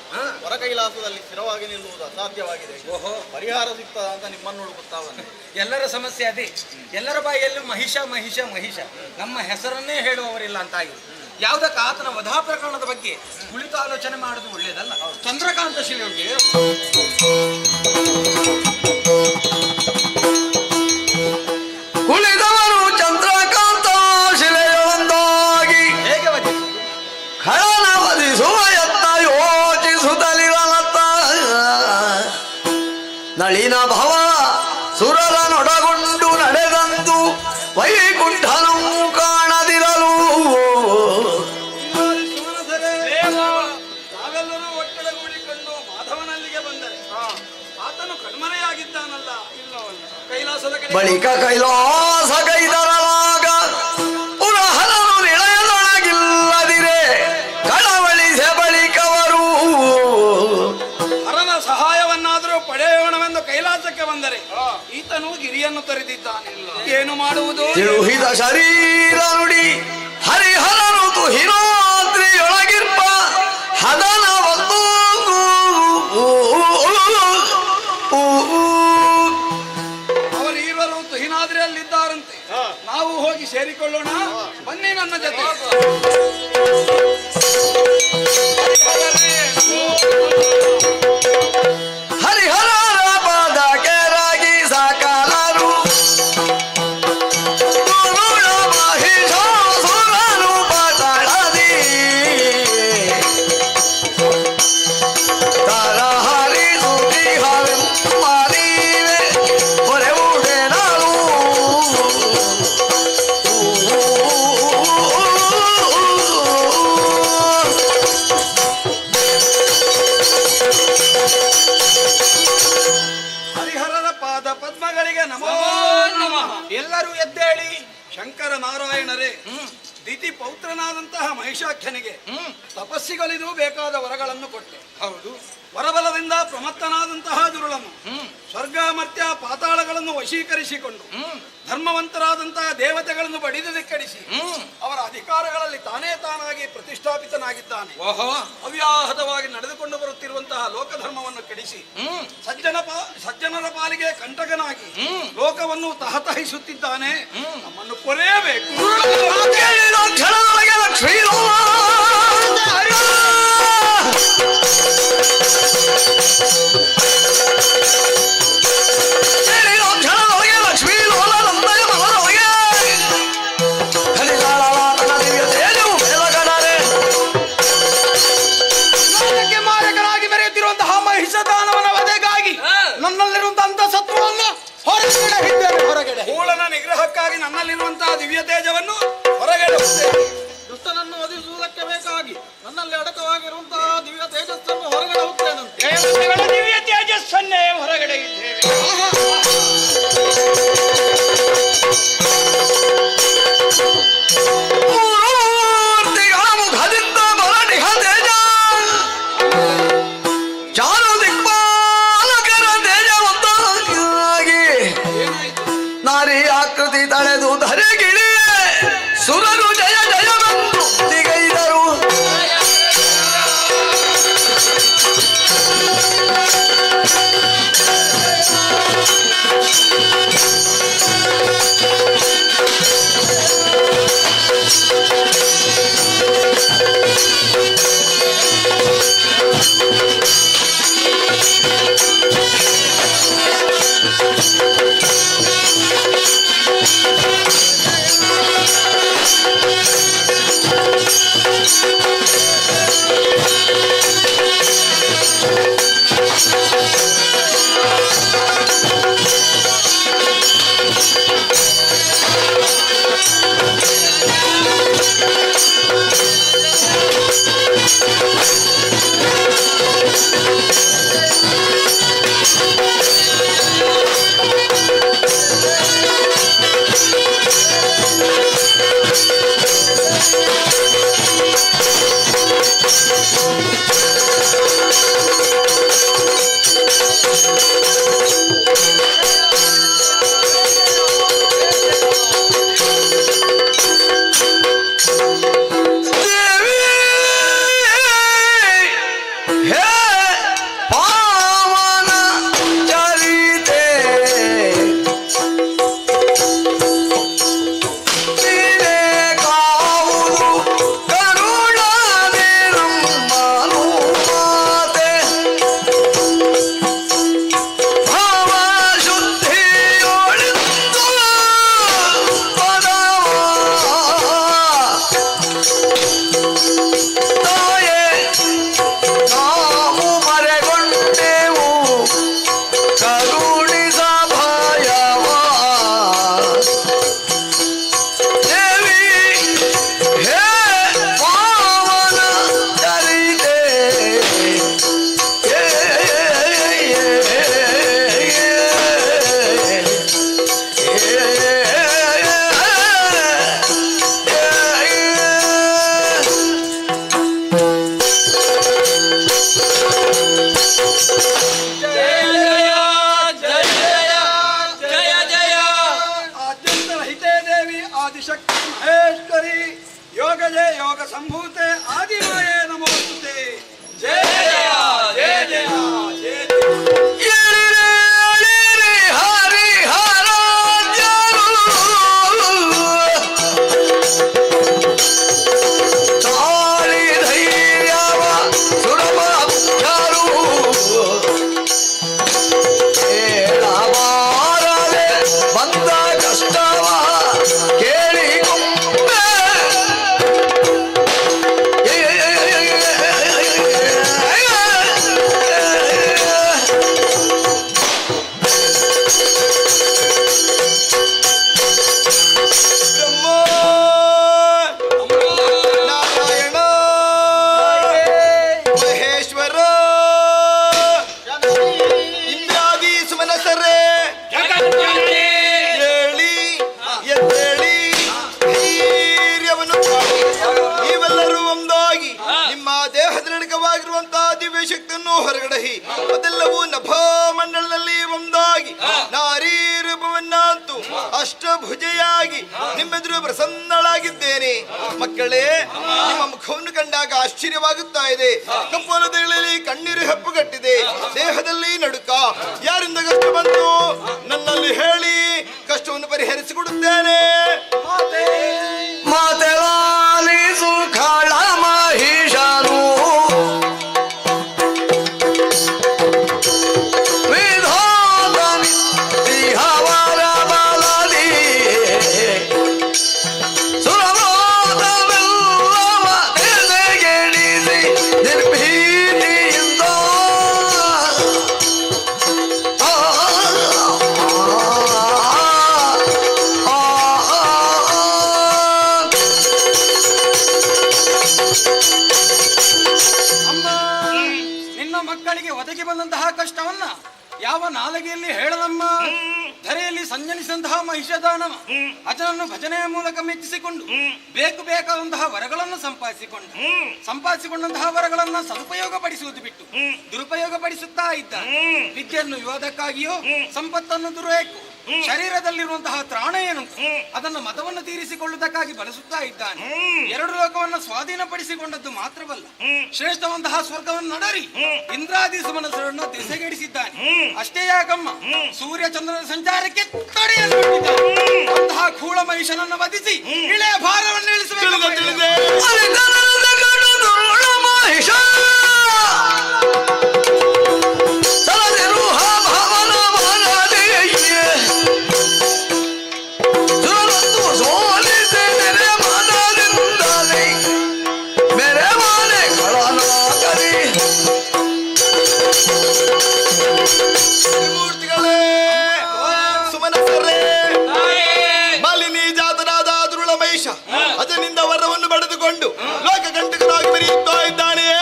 ಹೊರ ಕೈಲಾಸದಲ್ಲಿ ಸ್ಥಿರವಾಗಿ ನಿಲ್ಲುವುದು ಅಸಾಧ್ಯವಾಗಿದೆ. ಪರಿಹಾರ ಸಿಗ್ತದ ಅಂತ ನಿಮ್ಮನ್ನು ಹುಡುಕುತ್ತಾ ಬಂದೆ. ಎಲ್ಲರ ಸಮಸ್ಯೆ ಅದೇ. ಎಲ್ಲರ ಬಾಯಲ್ಲೂ ಮಹಿಷ ಮಹಿಷ ಮಹಿಷ, ನಮ್ಮ ಹೆಸರನ್ನೇ ಹೇಳುವವರಿಲ್ಲ ಅಂತಾಗಿದೆ. ಯಾವುದಕ್ಕೆ ಆತನ ವಧಾ ಪ್ರಕರಣದ ಬಗ್ಗೆ ಕುಳಿತು ಆಲೋಚನೆ ಮಾಡುವುದು ಒಳ್ಳೆಯದಲ್ಲ. ಚಂದ್ರಕಾಂತ ಶಿಲೆಗೆ ಬಳಿಕ ಕೈಲಾಸ ಕೈದರಲಾಗ ಪುನಃರನು ನಿಳಯದೊಳಗಿಲ್ಲದಿರೆ ಕಳವಳಿಸೆ ಬಳಿಕವರು ಹರನ ಸಹಾಯವನ್ನಾದರೂ ಪಡೆಯೋಣವೆಂದು ಕೈಲಾಸಕ್ಕೆ ಬಂದರೆ ಈತನು ಗಿರಿಯನ್ನು ತೊರೆದಿದ್ದಾನೆ. ಏನು ಮಾಡುವುದು? ತಿಳುಹಿದ ಶರೀರ ನುಡಿ ಹರಿಹರನು ತುಹಿರಾದ್ರಿಯೊಳಗಿರ್ಪ ಹದನ ಒಂದು ಅವರೀವರು ತುಹಿನಾದ್ರಿಯಲ್ಲಿದ್ದಾರಂತೆ. ನಾವು ಹೋಗಿ ಸೇರಿಕೊಳ್ಳೋಣ, ಬನ್ನಿ ನನ್ನ ಜೊತೆ. ಹರಿಹರರ ಪಾದ ಕೆರಗಿ ಸಕಲರು ಮಹಿಷಾಸುರನು ಪಟಳದಿ ತರಹರಿಸುತ್ತಿಹವೆಂಬರಿವೆ ಹೊರೆವುಡೆನರು ಹರಿಹರರ ಪಾದ ಪದ್ಮಗಳಿಗೆ ನಮೋ ನಮಃ. ಎಲ್ಲರೂ ಎದ್ದೇಳಿ. ಶಂಕರ ನಾರಾಯಣರೇ, ದಿತಿ ಪೌತ್ರನಾದಂತಹ ಮಹಿಷಾಖ್ಯನಿಗೆ ತಪಸ್ಸಿಗಳಿಗೂ ಬೇಕಾದ ವರಗಳನ್ನು ಕೊಟ್ಟೆ. ಹೌದು. ವರಬಲದಿಂದ ಪ್ರಮತ್ತನಾದಂತಹ ದುರುಳನು ಸ್ವರ್ಗ ಮರ್ತ್ಯ ಪಾತಾಳಗಳನ್ನು ವಶೀಕರಿಸಿಕೊಂಡು ಧರ್ಮವಂತರಾದಂತಹ ದೇವತೆಗಳನ್ನು ಬಡಿದು ಧಿಕ್ಕರಿಸಿ ಅವರ ಅಧಿಕಾರಗಳಲ್ಲಿ ತಾನೇ ತಾನಾಗಿ ಪ್ರತಿಷ್ಠಾಪಿತನಾಗಿದ್ದಾನೆ. ಅವ್ಯಾಹತವಾಗಿ ನಡೆದುಕೊಂಡು ಬರುತ್ತಿರುವಂತಹ ಲೋಕಧರ್ಮವನ್ನು ಕೆಡಿಸಿ ಸಜ್ಜನರ ಪಾಲಿಗೆ ಕಂಟಕನಾಗಿ ಲೋಕವನ್ನು ತಹತಹಿಸುತ್ತಿದ್ದಾನೆ. ನಮ್ಮನ್ನು ಕೊರೆಯಬೇಕು. ಮಾರಕರಾಗಿ ಮೆರೆಯುತ್ತಿರುವಂತಹ ಮಹಿಷದಾನವನ ವಧೆಗಾಗಿ ನನ್ನಲ್ಲಿರುವಂತಹ ಅಂತಸತ್ವವನ್ನು ಹೊರಗಡೆ ಮೂಳನ ನಿಗ್ರಹಕ್ಕಾಗಿ ನನ್ನಲ್ಲಿರುವಂತಹ ದಿವ್ಯ ತೇಜವನ್ನು ಹೊರಗಡೆ ದುಷ್ಟನನ್ನು ವಧಿಸುವುದಕ್ಕೆ ಬೇಕಾಗಿ ನನ್ನಲ್ಲಿ ಅಡಕವಾಗಿರುವಂತಹ ದಿವ್ಯ ತೇಜಸ್ಸನ್ನು ಹೊರಗಡೆ ಹೋಗ್ತೇನಂತೆ. ದಿವ್ಯ ತೇಜಸ್ಸನ್ನೇ ಹೊರಗಡೆ ಇದ್ದೇವೆ. ನಾರಿ ಆಕೃತಿ ತಳೆದು ಧರೆಗಿಳಿ ಸುರರು ಜಯ ಜಯವೆಂದು ದಿಗೈದರು. ಆದಿಶಕ್ತಿ ಮಹೇಶ್ವರಿ ಯೋಗ ಜಯ ಯೋಗ ಸಂಭೂತೆ ಆದಿಮಾಯೇ ನಮೋಸ್ತುತೆ. ಜಯ ಜಯ ಜಯ ಜಯ ಜಯ ಹೊರಗಡಹಿ ಅದೆಲ್ಲವೂ ನಭಮಂಡಲದಲ್ಲಿ ಒಂದಾಗಿ ನಾರೀ ರೂಪವನ್ನಂತೂ ಅಷ್ಟಭುಜೆಯಾಗಿ ನಿಮ್ಮೆದುರು ಪ್ರಸನ್ನಳಾಗಿದ್ದೇನೆ. ಮಕ್ಕಳೇ, ನಿಮ್ಮ ಮುಖವನ್ನು ಕಂಡಾಗ ಆಶ್ಚರ್ಯವಾಗುತ್ತಾ ಇದೆ. ಕಪ್ಪಲದಲ್ಲಿ ಕಣ್ಣೀರು ಹೆಪ್ಪುಗಟ್ಟಿದೆ, ದೇಹದಲ್ಲಿ ನಡುಕ. ಯಾರಿಂದ ಕಷ್ಟ ಬಂತು ನನ್ನಲ್ಲಿ ಹೇಳಿ, ಕಷ್ಟವನ್ನು ಪರಿಹರಿಸಿಕೊಡುತ್ತೇನೆ. ಮಾತೆಲಾಲಿಸು ಕಾಳ ಮಹಿಷನು ಒದಗಿ ಬಂದಂತಹ ಕಷ್ಟವನ್ನ ಯಾವ ನಾಲಗೆಯಲ್ಲಿ ಹೇಳದಮ್ಮ. ಧರೆಯಲ್ಲಿ ಸಂಜನಿಸಿದಂತಹ ಮಹಿಷದಾನವ ಅಜನನ್ನು ಭಜನೆಯ ಮೂಲಕ ಮೆಚ್ಚಿಸಿಕೊಂಡು ಬೇಕಾದಂತಹ ವರಗಳನ್ನು ಸಂಪಾದಿಸಿಕೊಂಡಂತಹ ವರಗಳನ್ನ ಸದುಪಯೋಗ ಪಡಿಸುವುದು ಬಿಟ್ಟು ದುರುಪಯೋಗ ಪಡಿಸುತ್ತಾ ಇದ್ದ. ವಿದ್ಯೆಯನ್ನು ವಿವಾದಕ್ಕಾಗಿಯೋ ಸಂಪತ್ತನ್ನು ದುರ್ಬೇಕು, ಶರೀರದಲ್ಲಿರುವಂತಹ ತ್ರಾಣ ಏನು ಅದನ್ನು ಮತವನ್ನು ತೀರಿಸಿಕೊಳ್ಳುವುದಕ್ಕಾಗಿ ಬಳಸುತ್ತಾ ಇದ್ದಾನೆ. ಎರಡು ಲೋಕವನ್ನ ಸ್ವಾಧೀನಪಡಿಸಿಕೊಂಡದ್ದು ಮಾತ್ರವಲ್ಲ, ಶ್ರೇಷ್ಠವಂತಹ ಸ್ವರ್ಗವನ್ನು ನಡರಿ ಇಂದ್ರಾದಿ ಸುಮನಸರನ್ನು ದೆಸೆಗೆಡಿಸಿದ್ದಾನೆ. ಅಷ್ಟೇ ಯಾಕಮ್ಮ, ಸೂರ್ಯ ಚಂದ್ರನ ಸಂಚಾರಕ್ಕೆ ತಡೆಯನ್ನು ಅಂತಹ ಕೂಳ ಮಹಿಷನನ್ನು ವಧಿಸಿ ಇಳೆಯ ಭಾರವನ್ನು ಇಳಿಸಬೇಕು. ಅದನಿಂದ ವರವನ್ನು ಪಡೆದುಕೊಂಡು ಲೋಕಕಂಟಕನಾಗಿ ಮೆರೆಯುತ್ತಾ ಇದ್ದಾನೆಯೇ,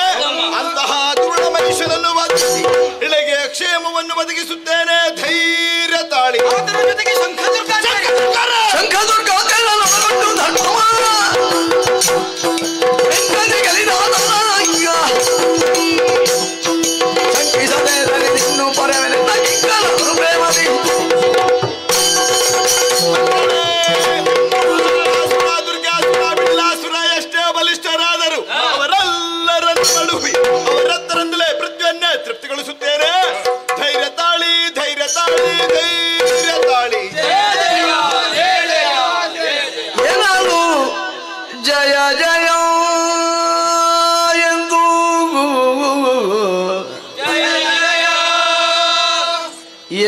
ಅಂತಹ ದುರುಳ ಮನುಷ್ಯನನ್ನು ವಧಿಸಿ ಇಳೆಗೆ ಕ್ಷೇಮವನ್ನು ಒದಗಿಸುತ್ತೇನೆ. ಧೈರ್ಯ ತಾಳಿ. ಅದರ ಜೊತೆಗೆ ಶಂಖದುರ್ಗ ಅವರತ್ತರಿಂದಲೇ ಪೃಥ್ವಿಯನ್ನೇ ತೃಪ್ತಿಗೊಳಿಸುತ್ತೇನೆ. ಧೈರ್ಯ ತಾಳಿ, ಧೈರ್ಯ ತಾಳಿ, ಧೈರ್ಯ ತಾಳಿ. ಏನಾದ್ರು ಜಯ ಜಯ ಎಂದು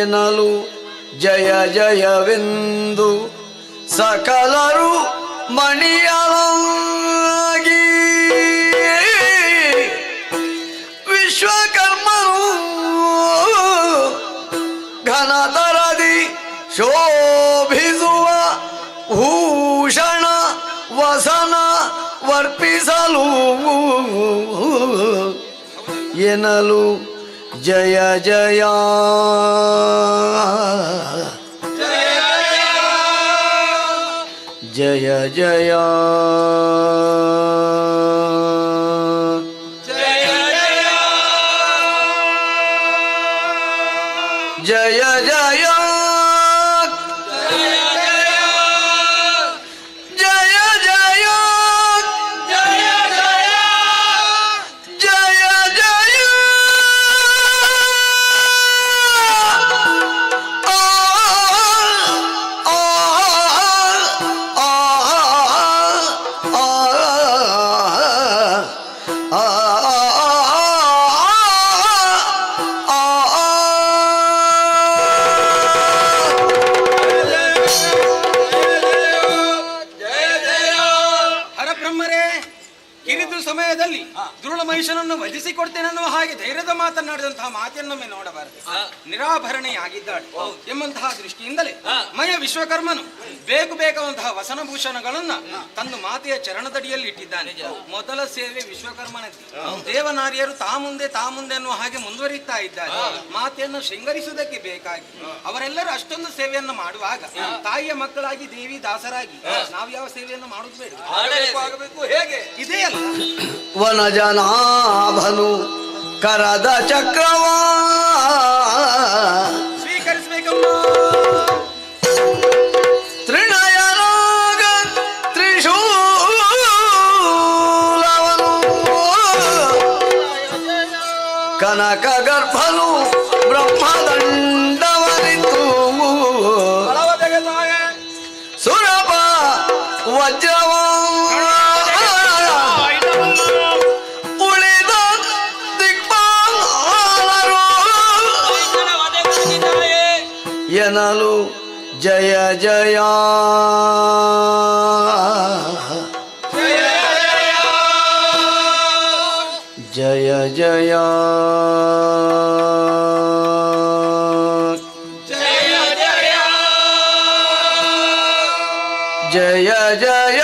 ಎನ್ನಲು ಜಯ ಜಯವೆಂದು ಸಕಲರು ಮಣಿಯಲಾಗಿ ವಿಶ್ವಕರ್ಮನು ಘನತರದಿ ಶೋಭಿಸುವ ಭೂಷಣ ವಸನ ವರ್ಪಿಸಲು ಎನ್ನಲು ಜಯ ಜಯ ಜಯ ಜಯ ಜಯ ಜಯ ಜಯ ಸಮಯದಲ್ಲಿ ದುರುಳ ಮಹಿಷನನ್ನು ವಧಿಸಿಕೊಡ್ತೇನೆನ್ನುವ ಹಾಗೆ ಧೈರ್ಯದ ಮಾತನಾಡಿದಂತಹ ಮಾತನ್ನೊಮ್ಮೆ ನೋಡಬಾರದು. ನಿರಾಭರಣೆಯಾಗಿದ್ದಾಳೆ ಎಂಬಂತಹ ದೃಷ್ಟಿಯಿಂದಲೇ ಮಯ ವಿಶ್ವಕರ್ಮನು ಬೇಕಾದಂತಹ ವಸನಭೂಷಣಗಳನ್ನ ತಂದು ಮಾತೆಯ ಚರಣದಡಿಯಲ್ಲಿ ಇಟ್ಟಿದ್ದಾನೆ. ಮೊದಲ ಸೇವೆ ವಿಶ್ವಕರ್ಮನದ್ದು. ದೇವನಾರಿಯರು ತಾ ಮುಂದೆ ಅನ್ನುವ ಹಾಗೆ ಮುಂದುವರಿತಾ ಇದ್ದಾರೆ. ಮಾತೆಯನ್ನು ಶೃಂಗರಿಸುವುದಕ್ಕೆ ಬೇಕಾಗಿ ಅವರೆಲ್ಲರೂ ಅಷ್ಟೊಂದು ಸೇವೆಯನ್ನು ಮಾಡುವಾಗ ತಾಯಿಯ ಮಕ್ಕಳಾಗಿ ದೇವಿ ದಾಸರಾಗಿ ನಾವು ಯಾವ ಸೇವೆಯನ್ನು ಮಾಡುವುದು ಬೇಡ, ಆಗಬೇಕು. ಹೇಗೆ ಇದೇ ಅಲ್ಲ ವನಜನಾಭನು ಕರದ ಚಕ್ರವ ಸ್ವೀಕರಿಸಬೇಕಮ್ಮ. ತ್ರಿನಯನಾಗ ತ್ರಿಶೂಲವನು ಕನಕ ಗರ್ಭನು ಬ್ರಹ್ಮದಂಡವನಿತು ಸುರಪ ವಜ್ರವ ಉಳಿದ ದಿಕ್ಪಾಲರು ಎನ್ನಲು ಜಯ ಜಯ ಜಯ ಜಯ ಜಯ ಜಯ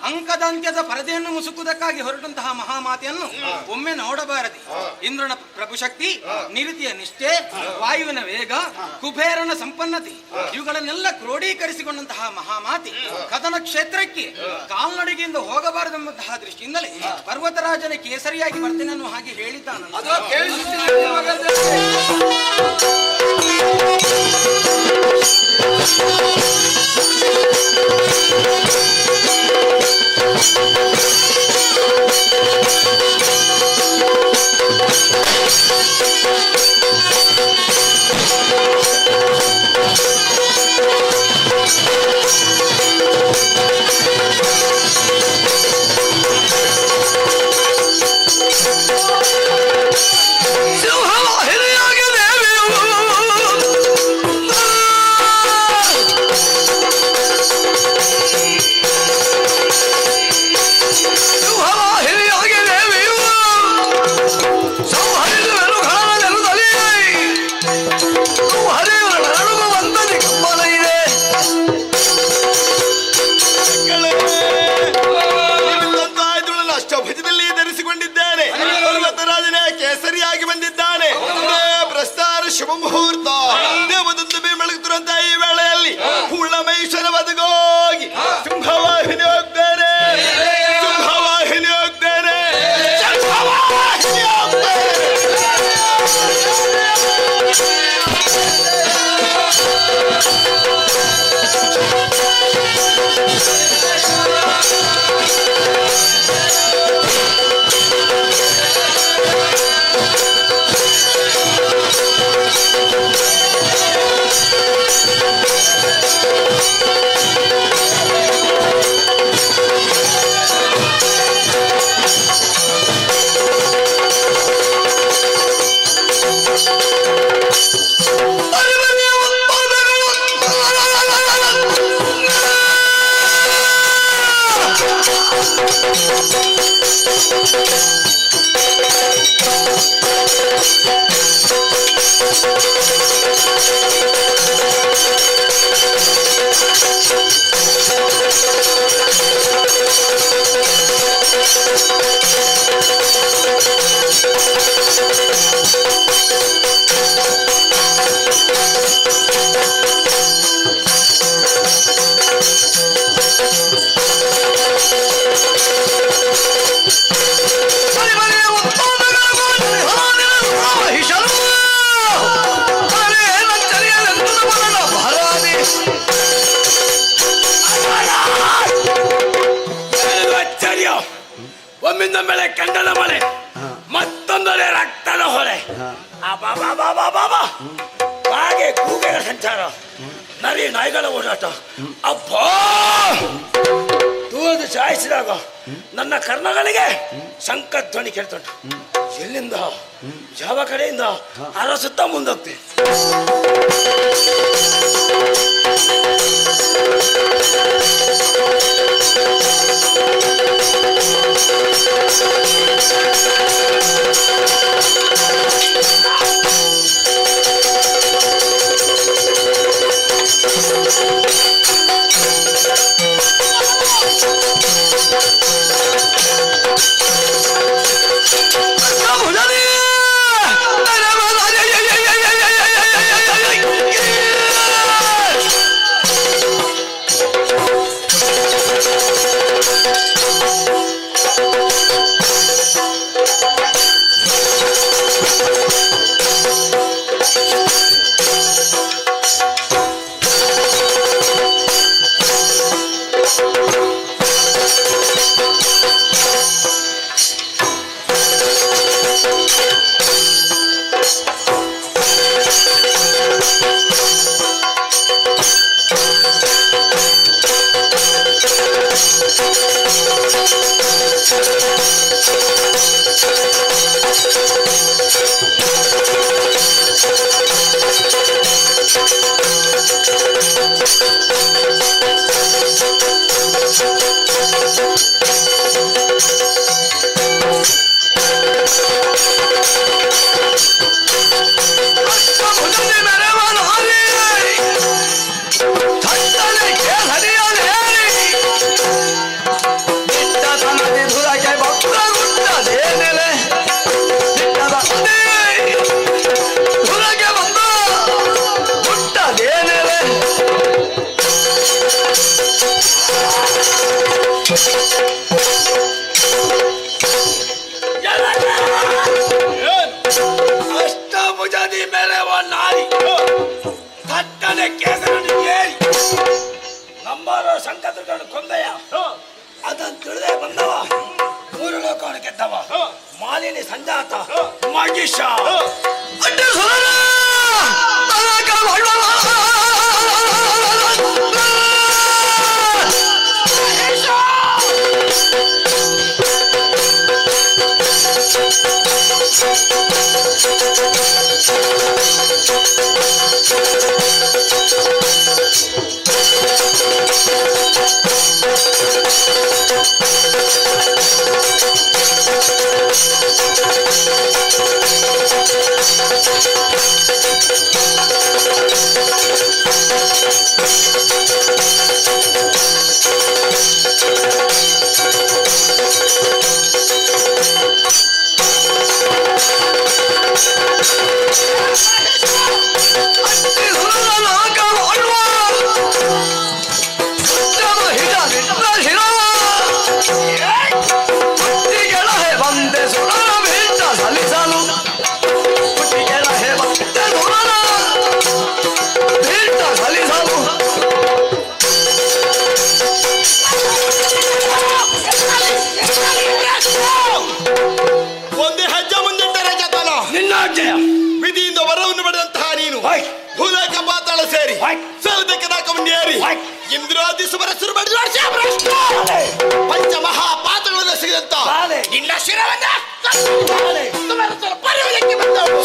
ಅಂಕದಂತ್ಯದ ಪರದೆಯನ್ನು ಮುಸುಕುವುದಕ್ಕಾಗಿ ಹೊರಟಂತಹ ಮಹಾಮಾತೆಯನ್ನು ಒಮ್ಮೆ ನೋಡಬಾರದು. ಇಂದ್ರನ ಪ್ರಭುಶಕ್ತಿ, ನಿರುತಿಯ ನಿಷ್ಠೆ, ವಾಯುವಿನ ವೇಗ, ಕುಬೇರನ ಸಂಪನ್ನತೆ ಇವುಗಳನ್ನೆಲ್ಲ ಕ್ರೋಢೀಕರಿಸಿಕೊಂಡಂತಹ ಮಹಾಮಾತೆ ಕದನ ಕ್ಷೇತ್ರಕ್ಕೆ ಕಾಲ್ನಡಿಗೆಯಿಂದ ಹೋಗಬಾರದೆಂಬಂತಹ ದೃಷ್ಟಿಯಿಂದಲೇ ಪರ್ವತರಾಜನ ಕೇಸರಿಯಾಗಿ ಬರ್ತೇನೆ ಅನ್ನುವ ಹಾಗೆ ಹೇಳಿದ್ದಾನ. ಕೇಸರಿಯಾಗಿ ಬಂದಿದ್ದಾನೆ. ಪ್ರಸ್ತಾರ ಶುಭ ಮುಹೂರ್ತ ದೇವದೊಂದು ಬೆಳಗುತ್ತಿರುವಂತ ಈ ವೇಳೆಯಲ್ಲಿ ಪೂರ್ಣ ಮಹಿಷನ ಬದುಕೋಗಿ ಸಿಂಹವಾಹಿನಿ ಹೋಗ್ತಾರೆ, ಸಿಂಹವಾಹಿನಿ ಹೋಗ್ತಾರೆ, ಸಿಂಹವಾಹಿನಿ ಹೋಗ್ತಾರೆ. ಮಹಿಷನು ಸಂಚಾರ, ನರಿ ನಾಯಿಗಳ ಓಡಾಟ. ಅಬ್ಬಾ, ದೂರದ ಚಾಯಿಸಿದಾಗ ನನ್ನ ಕರ್ಣಗಳಿಗೆ ಶಂಖಧ್ವನಿ ಕೇಳ್ತುಂಟು. ಎಲ್ಲಿಂದ, ಯಾವ ಕಡೆಯಿಂದ ಅರಸುತ್ತಾ ಮುಂದೋಗ್ತೇನೆ. ಅಷ್ಟಭುಜದಿ ಮೇಲೆ ನಾರಿ ತಟ್ಟನೆ ಕೇಸರನ್ನು ಏರಿ ನಂಬರ ಸಂಕಟಗಳನ್ನು ಕೊಂದೆಯ ಅದನ್ನು ತಿಳಿದೇ ಬಂದವ, ಮೂರು ಲೋಕವನ್ನು ಗೆದ್ದವ, ಮಾಲಿನಿ ಸಂಜಾತ ಮಗಿಷ. ಒಂದೇ ಹೆಜ್ಜೆ ಮುಂದಿಟ್ಟರೆ ಜತನ ನಿನ್ನ ಅಜ್ಜಯ ವಿಧಿಯಿಂದ ವರವನ್ನು ಪಡೆದಂತಹ ನೀನು ಭೂಲೋಕ ಪಾತಾಳ ಸೇರಿ ಸಲದಕ್ಕೆ ನಾಕವನ್ನೇರಿ ಇಂದ್ರಾದಿ ಸುಬರಸುರು ಪಂಚ ಮಹಾಪಾತಗಳನ್ನು ಸಿಗದಂತ ನಿನ್ನ ಶಿರವನ್ನ ಪರ್ವತಕ್ಕೆ ಬಂದವು.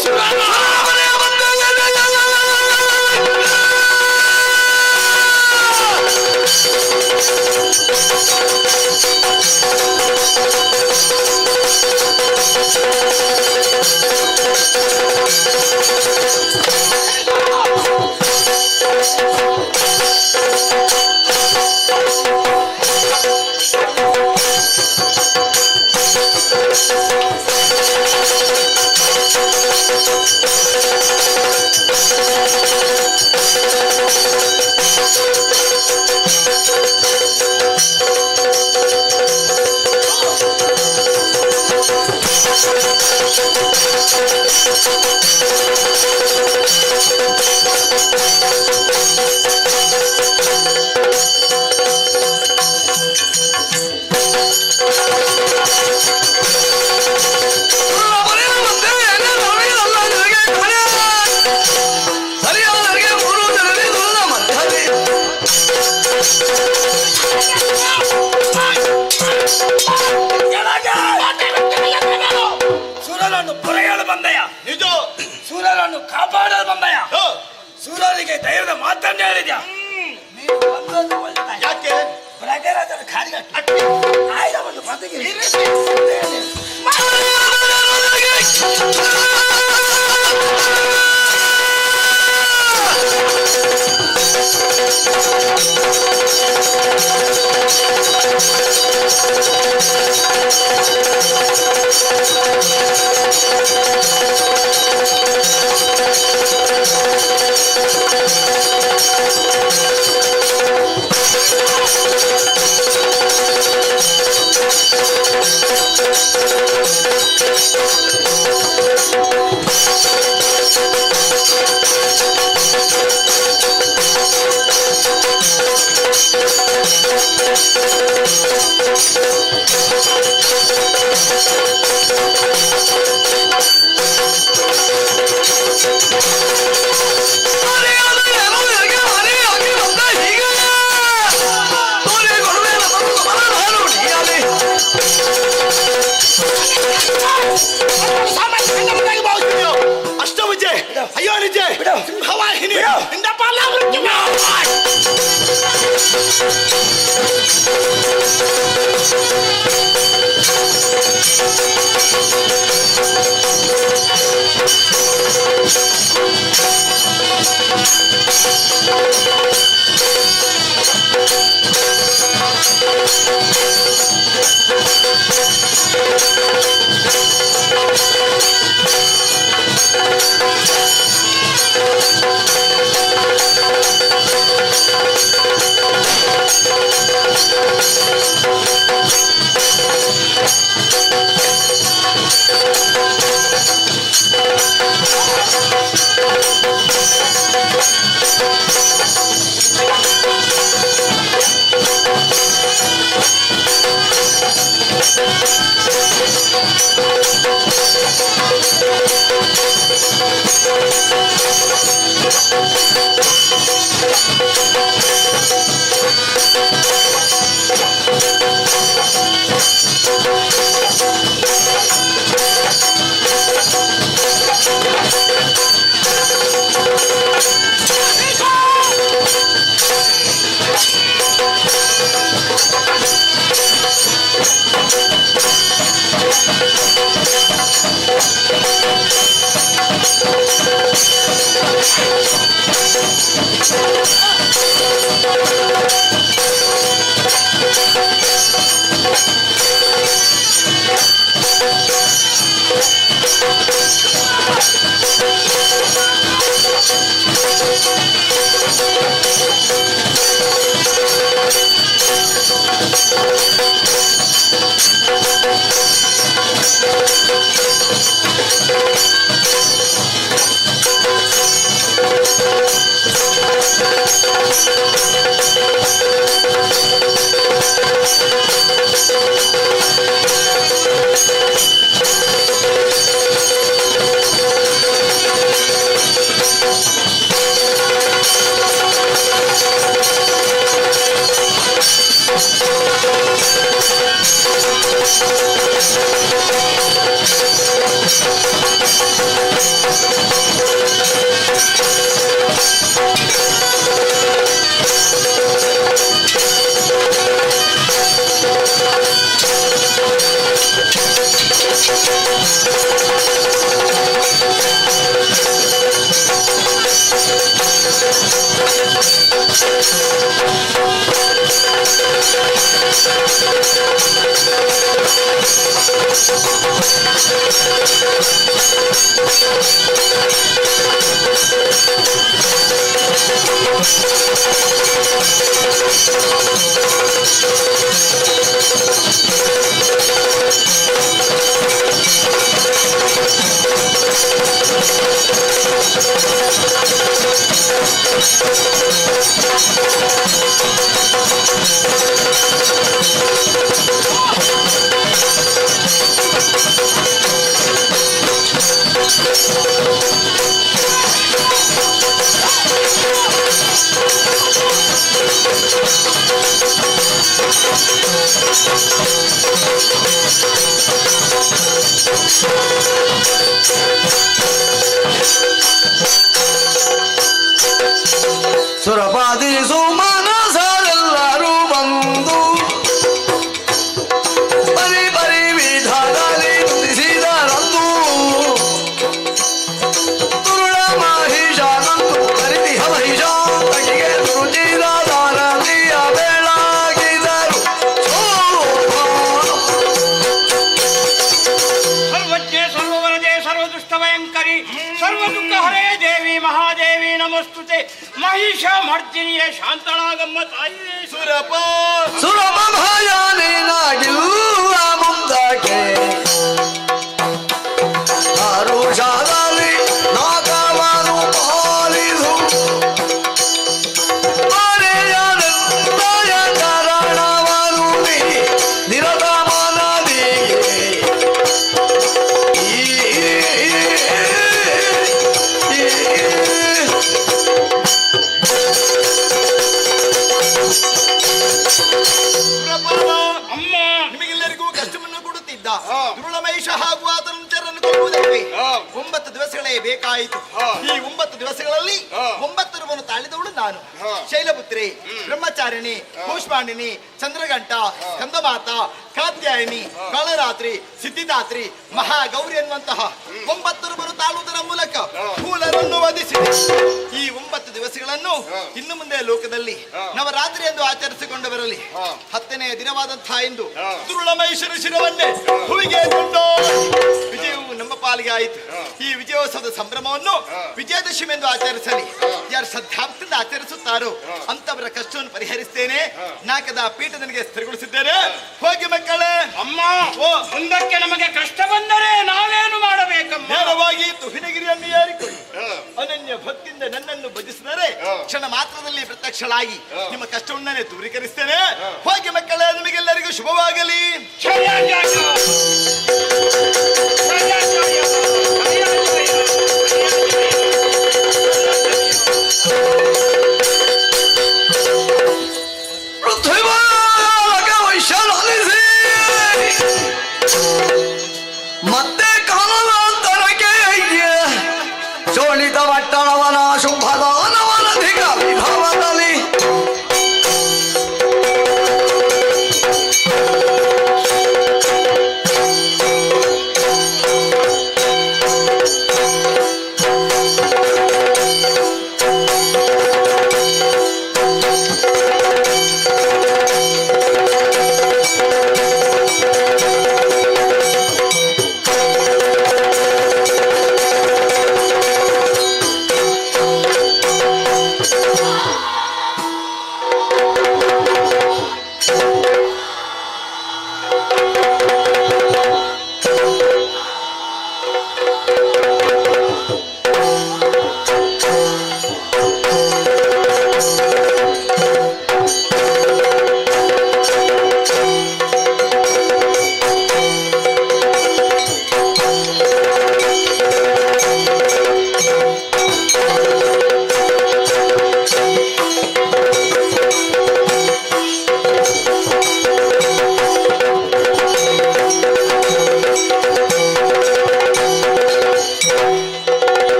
Thank you. ಕಾಪಾಡ ಬೊಮ್ಮಯ್ಯ. ಸೂರ್ಯನಿಗೆ ಧೈರ್ಯದ ಮಾತನ್ನೇ ಹೇಳಿದ್ಯಾ? ನೀನು ಬಂದದ್ದು ಒಳ್ಳೆದಾಯ್ತು. ಯಾಕೆ ಪ್ರಜೆರಾಜನ ಕಾರ್ಯ ಆಯ್ದವನ್ನು ಬದುಕಿರಿ. ಅಷ್ಟವಿಜೆ ಅಯ್ಯೋ ನಿಜೆ ಸಿಂಹವಾಹಿನಿ ಇಂದ ಪಾಲ ಸುರಪಾದಿಸು ಮನಸರೆಲ್ಲರೂ ಬಂದು ಬರಿ ಬರಿ ವಿಧಾನದಲ್ಲಿ ನುಡಿಸಿದರಂದು ತುರುಳ ಮಹಿಷಾನಂದು ಕರಿದಿಹ ಮಹಿಷಾಂತಕಿಗೆ ರುಚಿದ ದಾರಲಿಯ ಬೆಳಗಿದರು ಸರ್ವಜ್ಞೆ ಸರ್ವವರದೆ ಸರ್ವದುಷ್ಟ ಭಯಂಕರಿ ಸರ್ವ ದುಃಖ ಹರೇ ದೇವಿ ಮಹಾದೇವಿ ನಮಸ್ತುತೆ ಮಹಿಷ ಮರ್ದಿನಿಯ ಶಾಂತಳಾಗಮ್ಮ ತಾಯಿಯೇ ಸುರಪ ಭಯಾನೇನಾಗಿಲ್ಲ ಮುಂದಕ್ಕೆ ಹರುಷದಲ್ಲಿ ನಾಗವನ್ನು ಪಾಲಿಸು ಮರೆಯದೆಂದಯ ಕಾರಣವನ್ನು ನೀ ನಿರತ ಮನದಿ ಅಮ್ಮ ನಿಮಗೆಲ್ಲರಿಗೂ ಕಷ್ಟವನ್ನು ಕೊಡುತ್ತಿದ್ದ ದುರುಳಮಹಿಷ ಹಾಗೂ ಆತನ ಚರನ್ನು ಕೊಡುವುದಕ್ಕೆ 9 ದಿವಸಗಳೇ ಬೇಕಾಯಿತು. ಈ 9 ದಿವಸಗಳಲ್ಲಿ 9 ತಾಳಿದವಳು ನಾನು. ಶೈಲಪುತ್ರಿ, ಬ್ರಹ್ಮಚಾರಿಣಿ, ಕೂಷ್ಮಾಂಡಿನಿ, ಚಂದ್ರಘಂಟ, ಕಂದಮಾತ, ಕಾತ್ಯಾಯಿನಿ, ಕಾಳರಾತ್ರಿ, ಸಿದ್ಧಿದಾತ್ರಿ, ಮಹಾಗೌರಿ ಎನ್ನುವಂತಹ 9 ತಾಳುವುದರ ಮೂಲಕ ಕೂಲರನ್ನು ವಧಿಸಿದೆ. ಈ 9 ದಿವಸಗಳನ್ನು ಇನ್ನು ಮುಂದೆ ಲೋಕದಲ್ಲಿ ನವರಾತ್ರಿ ಎಂದು ಆಚರಿಸಿಕೊಂಡು ಬರಲಿ. 10ನೇ ದಿನವಾದಂತಹ ಇಂದು ದುರುಳಮಹಿಷನ ಶಿರವನ್ನೇ ಹೂವಿಗೆ ಕೊಂಡು ವಿಜಯವು ನಮ್ಮ ಪಾಲಿಗೆ ಆಯಿತು. ಈ ವಿಜಯೋತ್ಸವದ ಸಂಭ್ರಮವನ್ನು ವಿಜಯದಶಮಿ ಎಂದು ಆಚರಿಸಲಿ. ಯಾರು ಶ್ರದ್ಧಾಂತದಿಂದ ಆಚರಿಸುತ್ತಾರೋ ಅಂತವರ ಕಷ್ಟವನ್ನು ಪರಿಹರಿಸ್ತೇನೆ. ನಾಕದ ಪೀಠ ನನಗೆ ಸ್ಥಿರಗೊಳಿಸಿದ್ದೇನೆ. ಹೋಗಿ ಮಕ್ಕಳೇ. ಅಮ್ಮ ಮುಂದಕ್ಕೆ ನಮಗೆ ಕಷ್ಟ ಬಂದರೆ ನಾವೇನು ಮಾಡಬೇಕಮ್ಮ? ನೇರವಾಗಿ ತುಹಿನಗಿರಿಯನ್ನು ಏರಿಕೊಳ್ಳಿ. ಅನನ್ಯ ಭಕ್ತಿಯಿಂದ ನನ್ನನ್ನು ಭಜಿಸಿದರೆ ಕ್ಷಣ ಮಾತ್ರದಲ್ಲಿ ಪ್ರತ್ಯಕ್ಷಳಾಗಿ ನಿಮ್ಮ ಕಷ್ಟವನ್ನೇ ದೂರೀಕರಿಸ್ತೇನೆ. ಹೋಗಿ ಮಕ್ಕಳೇ, ನಿಮಗೆಲ್ಲರಿಗೂ ಶುಭವಾಗಲಿ. ಮತ್ತೆ ಕಾಲಾಂತರಕ್ಕೆ ಶೋಣಿತ ಪಟ್ಟಣವನ ಶುಭದಾನವನಧಿಕ ವಿಭವದಲ್ಲಿ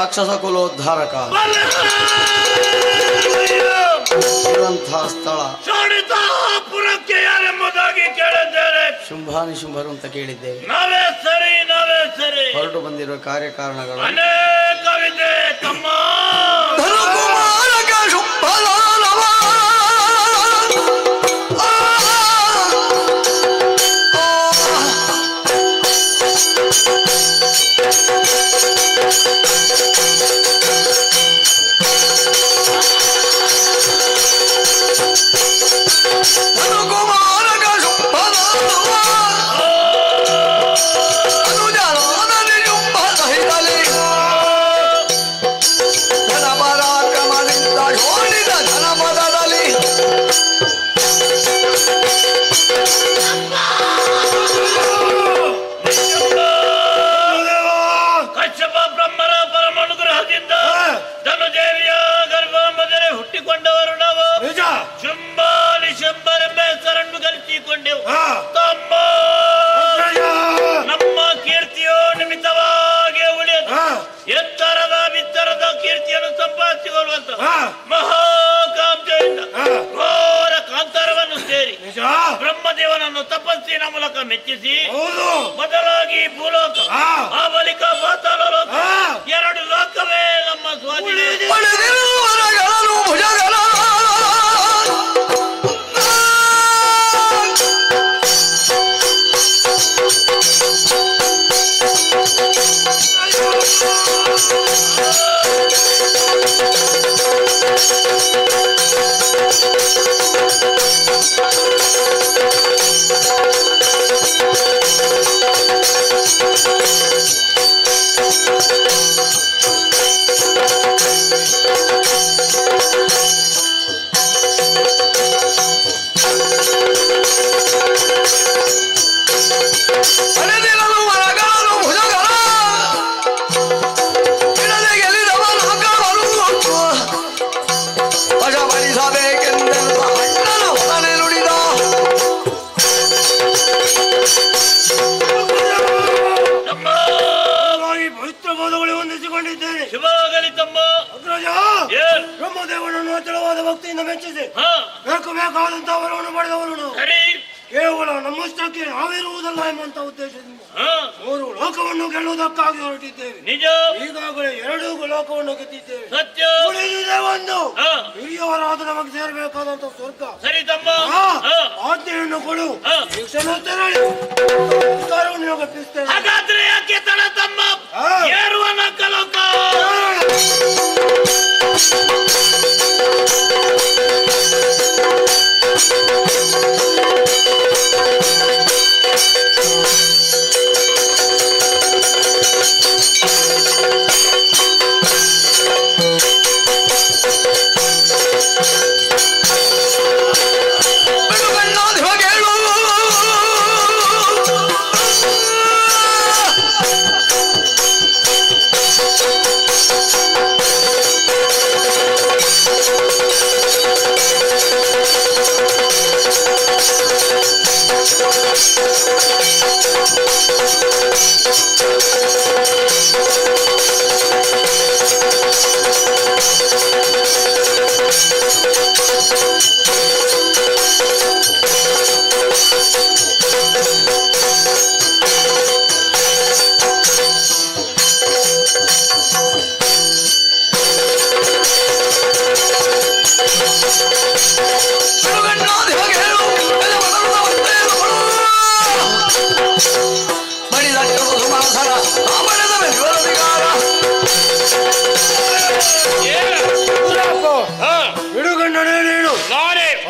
ರಾಕ್ಷಸ ಕುಲೋದ್ಧಾರಕ ಇರುವಂತಹ ಸ್ಥಳ ಪುರಕ್ಕೆ ಯಾರೆಂಬುದಾಗಿ ಕೇಳಿದ್ದೇನೆ. ಶುಂಭಾನಿಶುಂಭರು ಅಂತ ಕೇಳಿದ್ದೇವೆ. ನಾವೇ ಸರಿ ಹೊರಟು ಬಂದಿರುವ ಕಾರ್ಯಕಾರಣಗಳು ಅನೇಕವಿದೆ ತಮ್ಮ. ನಮ್ಮ ಕೀರ್ತಿಯೋ ನಿಮಿತ್ತವಾಗಿ ಉಳಿಯದು. ಎತ್ತರದ ಬಿತ್ತರದ ಕೀರ್ತಿಯನ್ನು ಸಂಪಾದಿಸಿಕೊಳ್ಳುವಂತ ಮಹಾಕಾಂಕ್ಷೆಯಿಂದ ಘೋರ ಕಾಂತಾರವನ್ನು ಸೇರಿ ಬ್ರಹ್ಮದೇವನನ್ನು ತಪಸ್ಸಿನ ಮೂಲಕ ಮೆಚ್ಚಿಸಿ ಬದಲಾಗಿ ಭೂಲೋಕ ಆ ಬಳಿಕ ಪಾತಾಳ ಲೋಕ ಎರಡು ಲೋಕವೇ ನಮ್ಮ ಸ್ವಾಧೀನ. ಶಿವಾಗಲಿ ತಮ್ಮ. ಬ್ರಹ್ಮದೇವನನ್ನು ಅಚಲವಾದ ಭಕ್ತಿಯಿಂದ ಮೆಚ್ಚಿಸಿ ಬೇಕಾದಂತಹ ವರವನ್ನು ಪಡೆದವನು ಕೇವಲ ನಮ್ಮಷ್ಟಕ್ಕೆ ನಾವಿರುವುದಲ್ಲ ಎಂಬಂತ ಉದ್ದೇಶದಿಂದ 3 ಲೋಕವನ್ನು ಗೆಲ್ಲುವುದಕ್ಕಾಗಿ ಹೊರಟಿದ್ದೇವೆ. ನಿಜ. ಈಗಾಗಲೇ 2 ಲೋಕವನ್ನು ಗೆದ್ದಿದ್ದೇವೆ. ಸತ್ಯ. ಉಳಿದಿದೆ ಒಂದು. ಹಿರಿಯವರಾದ ನಮಗೆ ಸೇರಬೇಕಾದಂತ ಸ್ವರ್ಗ. ಸರಿ ತಮ್ಮ. ಆಜ್ಞೆಯನ್ನು ಕೊಡು. ತೆರಳಿ ಅಧಿಕಾರವನ್ನು ಒಪ್ಪಿಸ್ತೇನೆ. ಹಾಗಾದ್ರೆ ಯಾಕೆ ತಡ ತಮ್ಮ? ಏರುವ ನಕ್ಕಲೋಕ.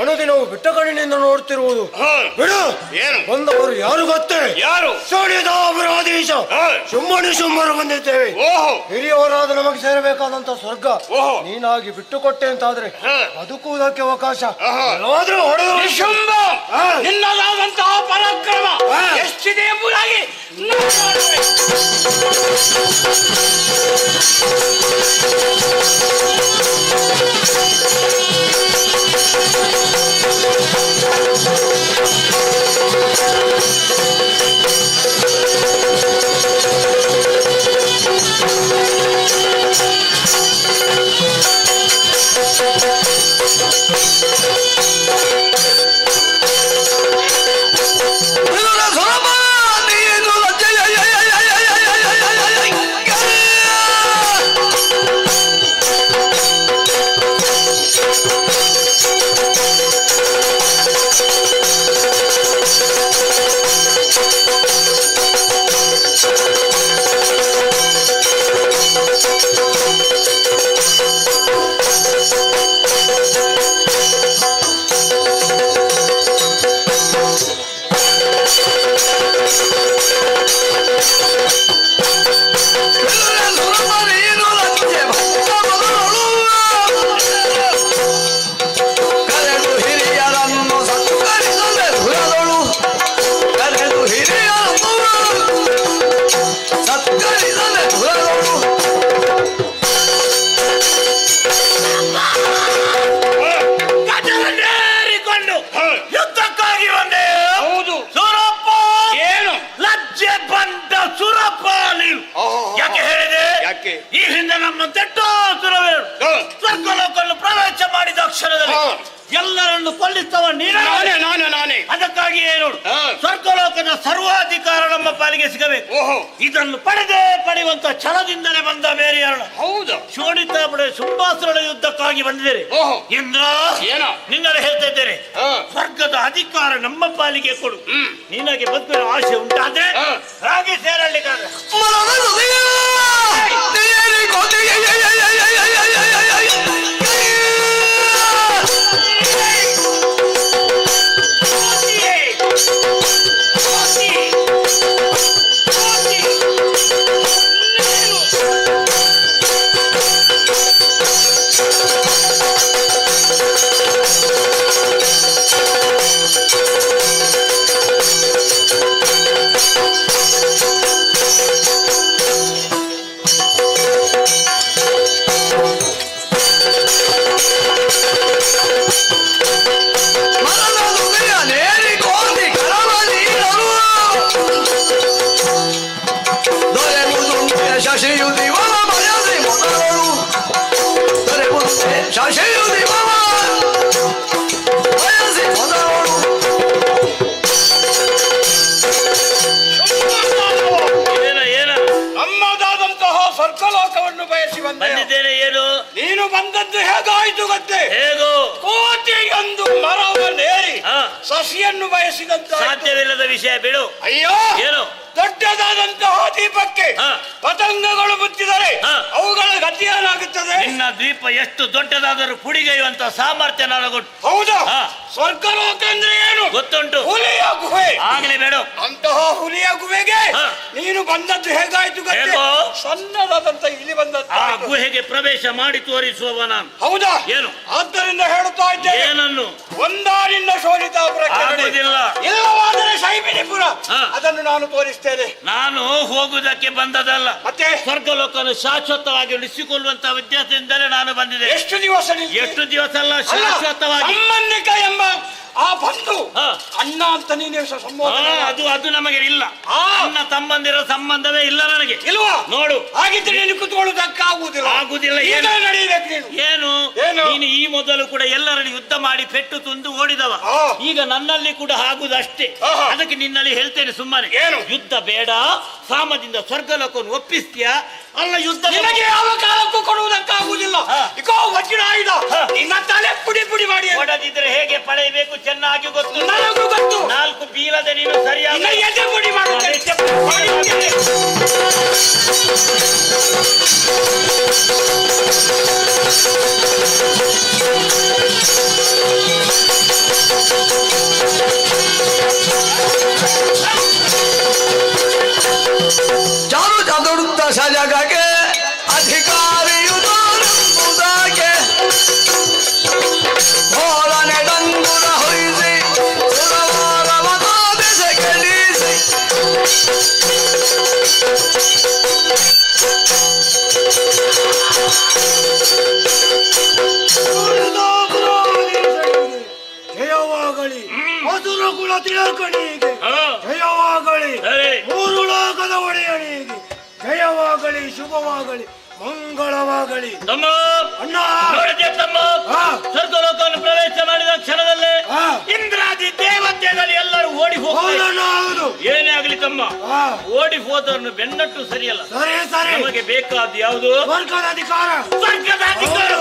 ಅನುದಿನವು ಬಿಟ್ಟ ಕಣ್ಣಿನಿಂದ ನೋಡ್ತಿರುವುದು ಬಿಡು. ಬಂದವರು ಯಾರು ಗೊತ್ತೇ? ಯಾರು? ಶೋಣಿತಾಪರಾಧೀಶ ಶುಂಭಣಿ ಶುಂಭರು ಬಂದಿದ್ದೇವೆ. ಹಿರಿಯವರಾದ ನಮಗೆ ಸೇರಬೇಕಾದಂತ ಸ್ವರ್ಗ ನೀನಾಗಿ ಬಿಟ್ಟುಕೊಟ್ಟೆ ಅಂತಾದ್ರೆ ಬದುಕುವುದಕ್ಕೆ ಅವಕಾಶ ಶುಂಭ ನಿನ್ನದಾದಂತಹ ಪರಾಕ್ರಮ ಎಷ್ಟಿದೆ ಎಂಬುದಾಗಿ ಈ ಹಿಂದೆ ನಮ್ಮ ದಟ್ಟಾಸುರವೇರು ಸ್ವರ್ಗಲೋಕವನ್ನು ಪ್ರವೇಶ ಮಾಡಿದ ಅಕ್ಷರದಲ್ಲಿ ಎಲ್ಲರನ್ನು ಕೊಲ್ಲಿಸ್ತವ ನಾನೇ. ಅದಕ್ಕಾಗಿ ಏನು ಸ್ವರ್ಗಲೋಕದ ಸರ್ವಾಧಿಕಾರ ನಮ್ಮ ಪಾಲಿಗೆ ಸಿಗಬೇಕು. ಇದನ್ನು ಪಡೆಯುವಂತ ಛಲದಿಂದಲೇ ಬಂದ ಬೇರೆ ಯಾರು? ಹೌದು, ಶೋಣಿತಾಪಡೆ ಶುಂಭಾಸುರನ ಯುದ್ಧಕ್ಕಾಗಿ ಬಂದಿದ್ದೇನೆ. ಇಂದ್ರ, ನಿನ್ನಲ್ಲಿ ಹೇಳ್ತಾ ಇದ್ದೇನೆ, ಸ್ವರ್ಗದ ಅಧಿಕಾರ ನಮ್ಮ ಪಾಲಿಗೆ ಕೊಡು. ನಿನಗೆ ಬದುಕಿನ ಆಸೆ ಉಂಟಾದ್ರೆ ರಾಗಿ ಸೇರಲಿಕ್ಕಾದ್ರೆ ಸ್ವರ್ಗಲೋಕವನ್ನು ಬಯಸಿ ಬಂದಿದ್ದೇನೆ. ಏನು ನೀನು ಬಂದದ್ದು ಹೇಗಾಯ್ತು ಗೊತ್ತೇ? ಹೇಗೋ ಕೋಟೆಯೊಂದು ಮರವನ್ನೇರಿ ಸಸಿಯನ್ನು ಬಯಸಿದಂತ ಸಾಧ್ಯವಿಲ್ಲದ ವಿಷಯ ಬಿಡು. ಅಯ್ಯೋ, ಏನು ದೊಡ್ಡದಾದಂತಹ ದೀಪಕ್ಕೆ ಪತಂಗಗಳು ಮುತ್ತಿದರೆ ಅವುಗಳ ಗತಿಯೇನಾಗುತ್ತದೆ? ನಿನ್ನ ದ್ವೀಪ ಎಷ್ಟು ದೊಡ್ಡದಾದರೂ ಪುಡಿಗೈಯುವಂತ ಸಾಮರ್ಥ್ಯ ನನಗೊಟ್ಟು. ಹೌದಾ? ಸ್ವರ್ಗಲೋಕ ಅಂದ್ರೆ ಏನು ಗೊತ್ತುಂಟು? ಹುಲಿಯ ಗುಹೆ. ಆಗಲೇ ಬೇಡ. ಅಂತಹ ಹುಲಿಯ ಗುಹೆಗೆ ನೀನು ಬಂದದ್ದು ಹೇಗಾಯ್ತು ಗೊತ್ತೇ? ಸಣ್ಣದಾದಂತ ಇಲ್ಲಿ ಬಂದದ್ದು. ಆ ಗುಹೆಗೆ ಪ್ರವೇಶ ಮಾಡಿ ತೋರಿಸುವವ ನಾನು. ಹೌದಾ? ಏನು? ಆದ್ದರಿಂದ ಹೇಳುತ್ತಾ ಇದ್ದೇನೆ, ಏನನ್ನು ಒಂದಾರಿನ ಶೋಣಿತಾಪುರಕ್ಕೆ ಇಲ್ಲವಾದರೆ ಶೈಬಿನಿಪುರ ಅದನ್ನು ನಾನು ತೋರಿಸ್ತೇನೆ. ನಾನು ಹೋಗುವುದಕ್ಕೆ ಬಂದದಲ್ಲ, ಮತ್ತೆ ಸ್ವರ್ಗಲೋಕವನ್ನು ಶಾಶ್ವತವಾಗಿ ಉಳಿಸಿಕೊಳ್ಳುವಂತ ಉದ್ದೇಶದಿಂದಲೇ ನಾನು ಬಂದಿದೆ. ಎಷ್ಟು ದಿವಸ? ಎಷ್ಟು ದಿವಸ ಅಲ್ಲ, ಶಾಶ್ವತವಾಗಿ. ಸಂಬಂಧಿಕ ಎಂಬ ಆ ಬಂಧು ಅಣ್ಣ ಅಂತ ನೀನೇ ಸಂಬೋಧನೆ ಅದು ನಮಗೆ ಇಲ್ಲ. ಅಣ್ಣ ತಮ್ಮಂದಿರ ಸಂಬಂಧವೇ ಇಲ್ಲ ನನಗೆ. ಇಲ್ವಾ? ನೋಡು, ಹಾಗಿದ್ರೆ ನೀನು ಕೂತ್ಕೊಳ್ಳುವುದಕ್ಕಾಗುವುದಿಲ್ಲ. ಏನು ನೀನು ಈ ಮೊದಲು ಕೂಡ ಎಲ್ಲರಲ್ಲಿ ಯುದ್ಧ ಮಾಡಿ ಪೆಟ್ಟು ತುಂದು ಓಡಿದವ. ಈಗ ನನ್ನಲ್ಲಿ ಕೂಡ ಆಗುವುದಷ್ಟೇ. ಅದಕ್ಕೆ ನಿನ್ನಲ್ಲಿ ಹೇಳ್ತೇನೆ, ಸುಮ್ಮನೆ ಯುದ್ಧ ಬೇಡ, ಸಾಮದಿಂದ ಸ್ವರ್ಗಲೋಕವನ್ನು ಒಪ್ಪಿಸ್ತೀಯ ಅಲ್ಲ? ಯುದ್ಧ ನಿನಗೆ ಯಾವ ಕಾಲಕ್ಕೂ ಕೊಡುವುದಕ್ಕಾಗುವುದಿಲ್ಲ. ವಜ್ರ ಆಯುಧ ನಿನ್ನ ತಲೆ ಪುಡಿ ಪುಡಿ ಮಾಡಿ ಓಡದಿದ್ರೆ ಹೇಗೆ ಪಡೆಯಬೇಕು ಚೆನ್ನಾಗಿ ಗೊತ್ತು. ನನಗೂ ಗೊತ್ತು. ನಾಲ್ಕು ಬೀಳದೆ ನೀನು ಸರಿಯಾಗಿ ಎದೆ ಪುಡಿ ಮಾಡುತ್ತೇನೆ. ಜಾರು ಜಾದುಡುತ್ತ ಸಜಗಕ್ಕೆ ಅಧಿಕಾರಿಯುದಾಗೆ ಭೋಳನೆ ಡಂಗುರ ಹೊಯ್ಸಿ ಸುರವಾರ ಮತಾದೆಸೆ ಗೆಲ್ಲಿಸಿ ಜಯವಾಗಲಿ ಮಧುರ ಕುಲ ತಿಲಕಣಿಗೆ, ಜಯವಾಗಲಿ ಮೂರು ಲೋಕದ ಒಡೆಯಣಿಗೆ, ಜಯವಾಗಲಿ, ಶುಭವಾಗಲಿ, ಮಂಗಳವಾಗಲಿ. ತಮ್ಮ ಅಣ್ಣ ನೋಡಿದ್ಯಾ ತಮ್ಮ, ಸ್ವರ್ಗಲೋಕ ಓಡಿ ಹೋದವರನ್ನು ಬೆನ್ನಟ್ಟು ಸರಿಯಲ್ಲ. ನಮಗೆ ಬೇಕಾದ ಯಾವುದು? ಸ್ವರ್ಗದ ಅಧಿಕಾರ. ಸ್ವರ್ಗದ ಅಧಿಕಾರ,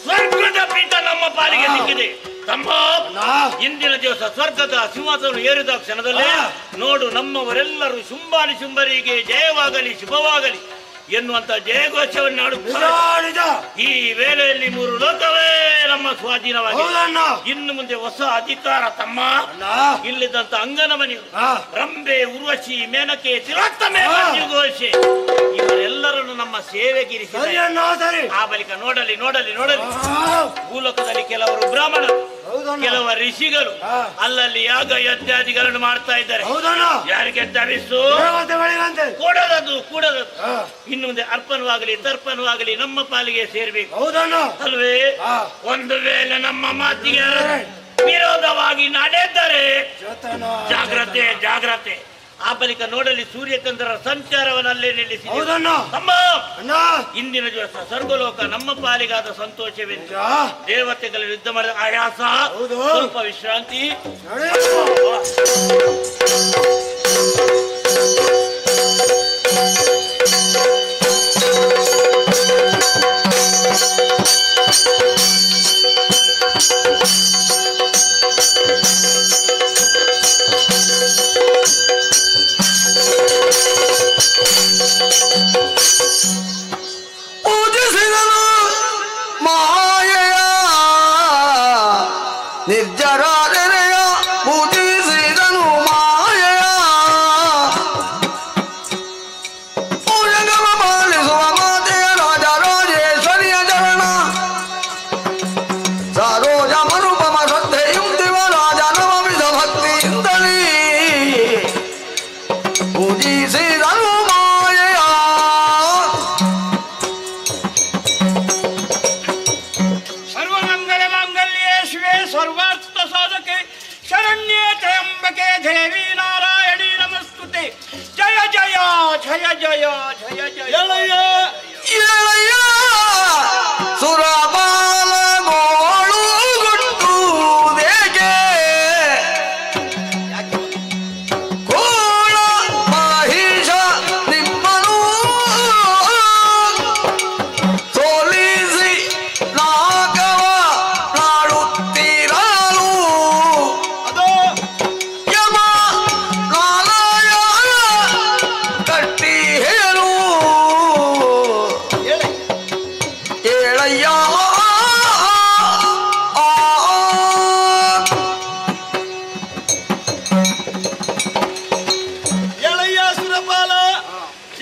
ಸ್ವರ್ಗದ ಪೀಠ ನಮ್ಮ ಪಾಲಿಗೆ ಸಿಕ್ಕಿದೆ. ತಮ್ಮ ಇಂದಿನ ದಿವಸ ಸ್ವರ್ಗದ ಸಿಂಹಾಸನ ಏರಿದ ಕ್ಷಣದಲ್ಲಿ ನೋಡು, ನಮ್ಮವರೆಲ್ಲರೂ ಶುಂಭರಿಗೆ ಜಯವಾಗಲಿ ಶುಭವಾಗಲಿ ಎನ್ನುವಂತ ಜಯಘೋಷವನ್ನು ಆಡುತ್ತಾರೆ. ಈ ವೇಳೆಯಲ್ಲಿ 3 ಲೋಕವೇ ನಮ್ಮ ಸ್ವಾಧೀನವಾಗಿದೆ. ಇನ್ನು ಮುಂದೆ ಹೊಸ ಅಧಿಕಾರ ತಮ್ಮ. ಇಲ್ಲಿದ್ದಂತ ಅಂಗನಮನಿ, ರಂಬೆ, ಉರ್ವಶಿ, ಮೇನಕೆ, ತಿಲೋತ್ತಮೆ, ಘೋಷೆ ಇವರೆಲ್ಲರನ್ನು ನಮ್ಮ ಸೇವೆಗಿರಿಸಿದ್ದಾರೆ. ಆ ಬಳಿಕ ನೋಡಲಿ ಭೂಲೋಕದಲ್ಲಿ ಕೆಲವರು ಬ್ರಾಹ್ಮಣರು, ಕೆಲವ ಋಷಿಗಳು ಅಲ್ಲಲ್ಲಿ ಯಾಗ ಯಜ್ಞಾದಿಗಳನ್ನು ಮಾಡ್ತಾ ಇದ್ದಾರೆ. ಯಾರಿಗೆ ತರಿಸು ಕೂಡದದು. ಇನ್ನು ಮುಂದೆ ಅರ್ಪಣವಾಗಲಿ ತರ್ಪಣವಾಗಲಿ ನಮ್ಮ ಪಾಲಿಗೆ ಸೇರ್ಬೇಕು ಅಲ್ವೇ? ಒಂದು ವೇಳೆ ನಮ್ಮ ಮಾತಿಗೆ ವಿರೋಧವಾಗಿ ನಡೆದರೆ ಜಾಗ್ರತೆ. ಆ ಬಳಿಕ ನೋಡಲಿ ಸೂರ್ಯಚಂದ್ರರ ಸಂಚಾರವನ್ನಲ್ಲೇ ನಿಲ್ಲಿಸಿದೆ. ಇಂದಿನ ದಿವಸ ಸ್ವರ್ಗಲೋಕ ನಮ್ಮ ಪಾಲಿಗಾದ ಸಂತೋಷವೆಂದು ದೇವತೆಗಳ ಯುದ್ಧ ಮಾಡಿದ ಆಯಾಸ, ಸ್ವಲ್ಪ ವಿಶ್ರಾಂತಿ. ಪೂಜಿಸಿದನು ಮಾಯೆಯ ನಿರ್ಜರಾದನೆಯ, ಪೂಜಿಸಿದನು ಮಾಯೆಯ ಪೂಜಗಮ ಪಾಲಿಸುವ ಮಾತೆಯ ರಾಜರಾಜೇಶ್ವರಿಯ ಚರಣ ಸರೋಜ ಮರುಪಮ ಶ್ರದ್ಧೆಯುಕ್ತಿವ ರಾಜ ನವವಿಧ ಭಕ್ತಿಯಿಂದಲೀ ಪೂಜಿಸಿದನು ಮಾಯೆಯ. ಸರ್ವಾರ್ಥ ಸಾಧಕೆ ಶರಣ್ಯೇ ತ್ರಯಂಬಕೆ ದೇವಿ ನಾರಾಯಣಿ ನಮಸ್ತುತೆ. ಜಯ ಜಯ ಜಯ ಜಯ ಜಯ ಜಯ ಎಳೆಯ ಸುರಬಾಲಗೋಳು ಗುಟ್ಟುವುದೇಕೆ ಕೋಳ ಮಹಿಷ ನಿಮ್ಮನು ಸೋಲಿಸಿ ನಾಗವ ನಾಡುತ್ತೀರಲು ಯಮ ನಾಲಯ ಕಟ್ಟಿ ಹೇಳು ಏಳಯ್ಯ. ಎಳೆಯ ಸುರಪಾಲ,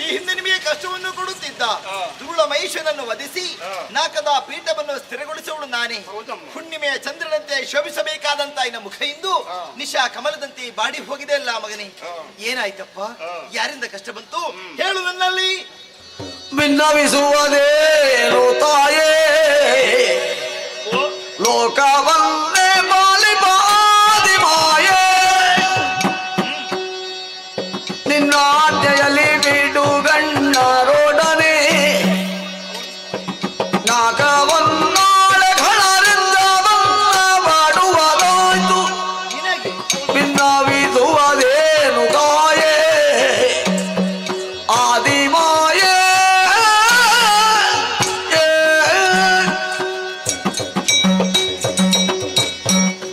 ಈ ಹಿಂದೆ ನಿಮಗೆ ಕಷ್ಟವನ್ನು ಕೊಡುತ್ತಿದ್ದ ದುರುಳ ಮಹಿಷನನ್ನು ವಧಿಸಿ ನಾಕದ ಪೀಠವನ್ನು ಸ್ಥಿರಗೊಳಿಸುವಳು ನಾನೇ. ಹುಣ್ಣಿಮೆಯ ಚಂದ್ರನಂತೆ ಶೋಭಿಸಬೇಕಾದಂತ ಇನ್ನ ಮುಖ ಇಂದು ನಿಶಾ ಕಮಲದಂತೆ ಬಾಡಿ ಹೋಗಿದೆ ಅಲ್ಲ ಮಗನೇ. ಏನಾಯ್ತಪ್ಪ? ಯಾರಿಂದ ಕಷ್ಟ ಬಂತು ಹೇಳು ನನ್ನಲ್ಲಿ. ಭಿನ್ನವಿಸುವುದೇನು ತಾಯೇ ಲೋಕವನ್ನೇ ಪಾಲಿಪಾದಿ ಮಾಯೇ, ನಿನ್ನ ಆಜ್ಞೆಯಲ್ಲಿ ಬಿಡು ಗಣ್ಣರೊಡನೆ ನಾಗವನ್ನಾಳೆ ಖಳರಿಂದ ಮಾಡುವುದಾಯ್ತು. ಭಿನ್ನವಿಸುವುದೇನು ತಾಯೇ ಆದಿ ಮಾಯೇ.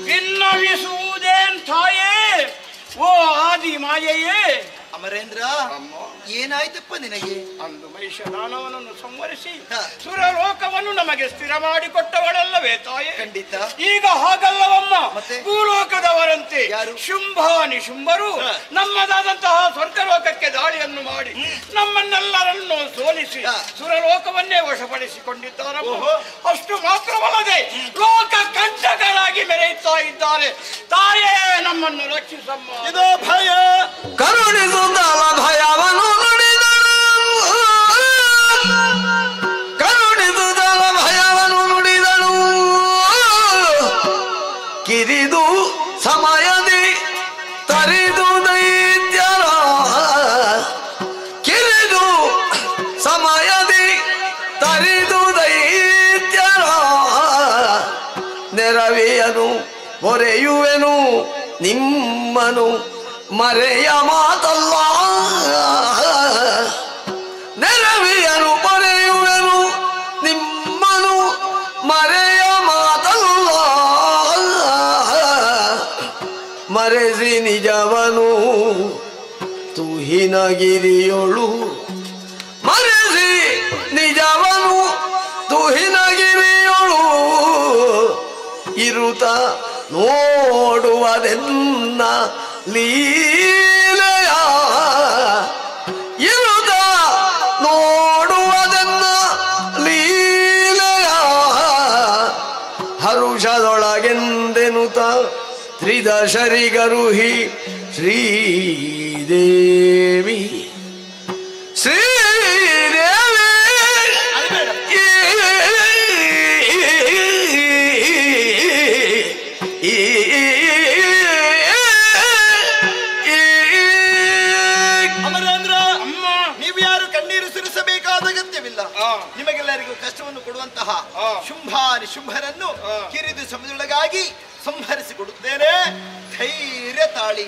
ಭಿನ್ನವಿಸುವುದೇನ್ ತಾಯೇ ಓ ಆದಿ ಮಾಯೆಯೇ. ಅಮರೇಂದ್ರ, ಏನಾಯ್ತಪ್ಪ ನಿನಗೆ? ಅಂದು ಮಹಿಷದಾನವನನ್ನು ಸಂವರಿಸಿ ಸುರಲೋಕವನ್ನು ನಮಗೆ ಸ್ಥಿರ ಮಾಡಿಕೊಟ್ಟವಳಲ್ಲವೇ ತಾಯೇ? ಖಂಡಿತ. ಈಗ ಹಾಗಲ್ಲವಮ್ಮ. ಭೂಲೋಕದವರಂತೆ ಶುಂಭ ನಿಶುಂಭರು ನಮ್ಮದಾದಂತಹ ಸ್ವರ್ಗಲೋಕಕ್ಕೆ ದಾಳಿಯನ್ನು ಮಾಡಿ ನಮ್ಮನ್ನೆಲ್ಲರನ್ನು ಸೋಲಿಸಿ ಸುರಲೋಕವನ್ನೇ ವಶಪಡಿಸಿಕೊಂಡಿದ್ದಾರಮ್ಮ. ಅಷ್ಟು ಮಾತ್ರವಲ್ಲದೆ ಲೋಕ ಕಂಟಕರಾಗಿ ಮೆರೆಯುತ್ತಾ ಇದ್ದಾರೆ. ತಾಯೇ ನಮ್ಮನ್ನು ರಕ್ಷಿಸಮ್ಮ. ಇದು ಭಯ ಕರುಣಿಸುತ್ತಲ ಭಯವನ್ನು ನುಡಿದಳು, ಕರುಣಿಸುತ್ತಲ ಭಯವನ್ನು ನುಡಿದಳು. ಕಿರಿದು ಸಮಯದಿ ತರಿದು ದೈತ್ಯರ, ಕಿರಿದು ಸಮಯದಿ ತರಿದು ದೈತ್ಯರ ನೆರವಿಯನು ಮೊರೆಯುವೆನು ನಿಮ್ಮನು ಮರೆಯ ಮಾತಲ್ಲ ನೆರವಿಯನು ಪಡೆಯುವೆನು ನಿಮ್ಮನು ಮರೆಯ ಮಾತಲ್ಲ ಮರೆಸಿ ನಿಜವನು ತುಹಿನಗಿರಿಯೊಳು ಮರೆಸಿ ನಿಜವನು ತುಹಿನಗಿರಿಯೊಳು ಇರುತ್ತ ನೋಡುವುದೆನ್ನ ಲೀಲೆಯ ಇರುತ್ತ ನೋಡುವುದೆನ್ನ ಲೀಲೆಯ ಹರುಷದೊಳಗೆಂದೆನುತ ತ್ರಿದಶರಿಗರುಹಿ ಶ್ರೀದೇವಿ ಶ್ರೀದೇವಿ ಅಮರೇಂದ್ರ, ನೀವು ಯಾರು ಕಣ್ಣೀರು ಸುರಿಸಬೇಕಾದ ಅಗತ್ಯವಿಲ್ಲ. ನಿಮಗೆಲ್ಲರಿಗೂ ಕಷ್ಟವನ್ನು ಕೊಡುವಂತಹ ಶುಂಭಾನಿ ಶುಂಭರನ್ನು ಕಿರಿದು ಸಮುದ್ರೊಳಗಾಗಿ ಸಂಹರಿಸಿಕೊಡುತ್ತೇನೆ. ಧೈರ್ಯ ತಾಳಿ.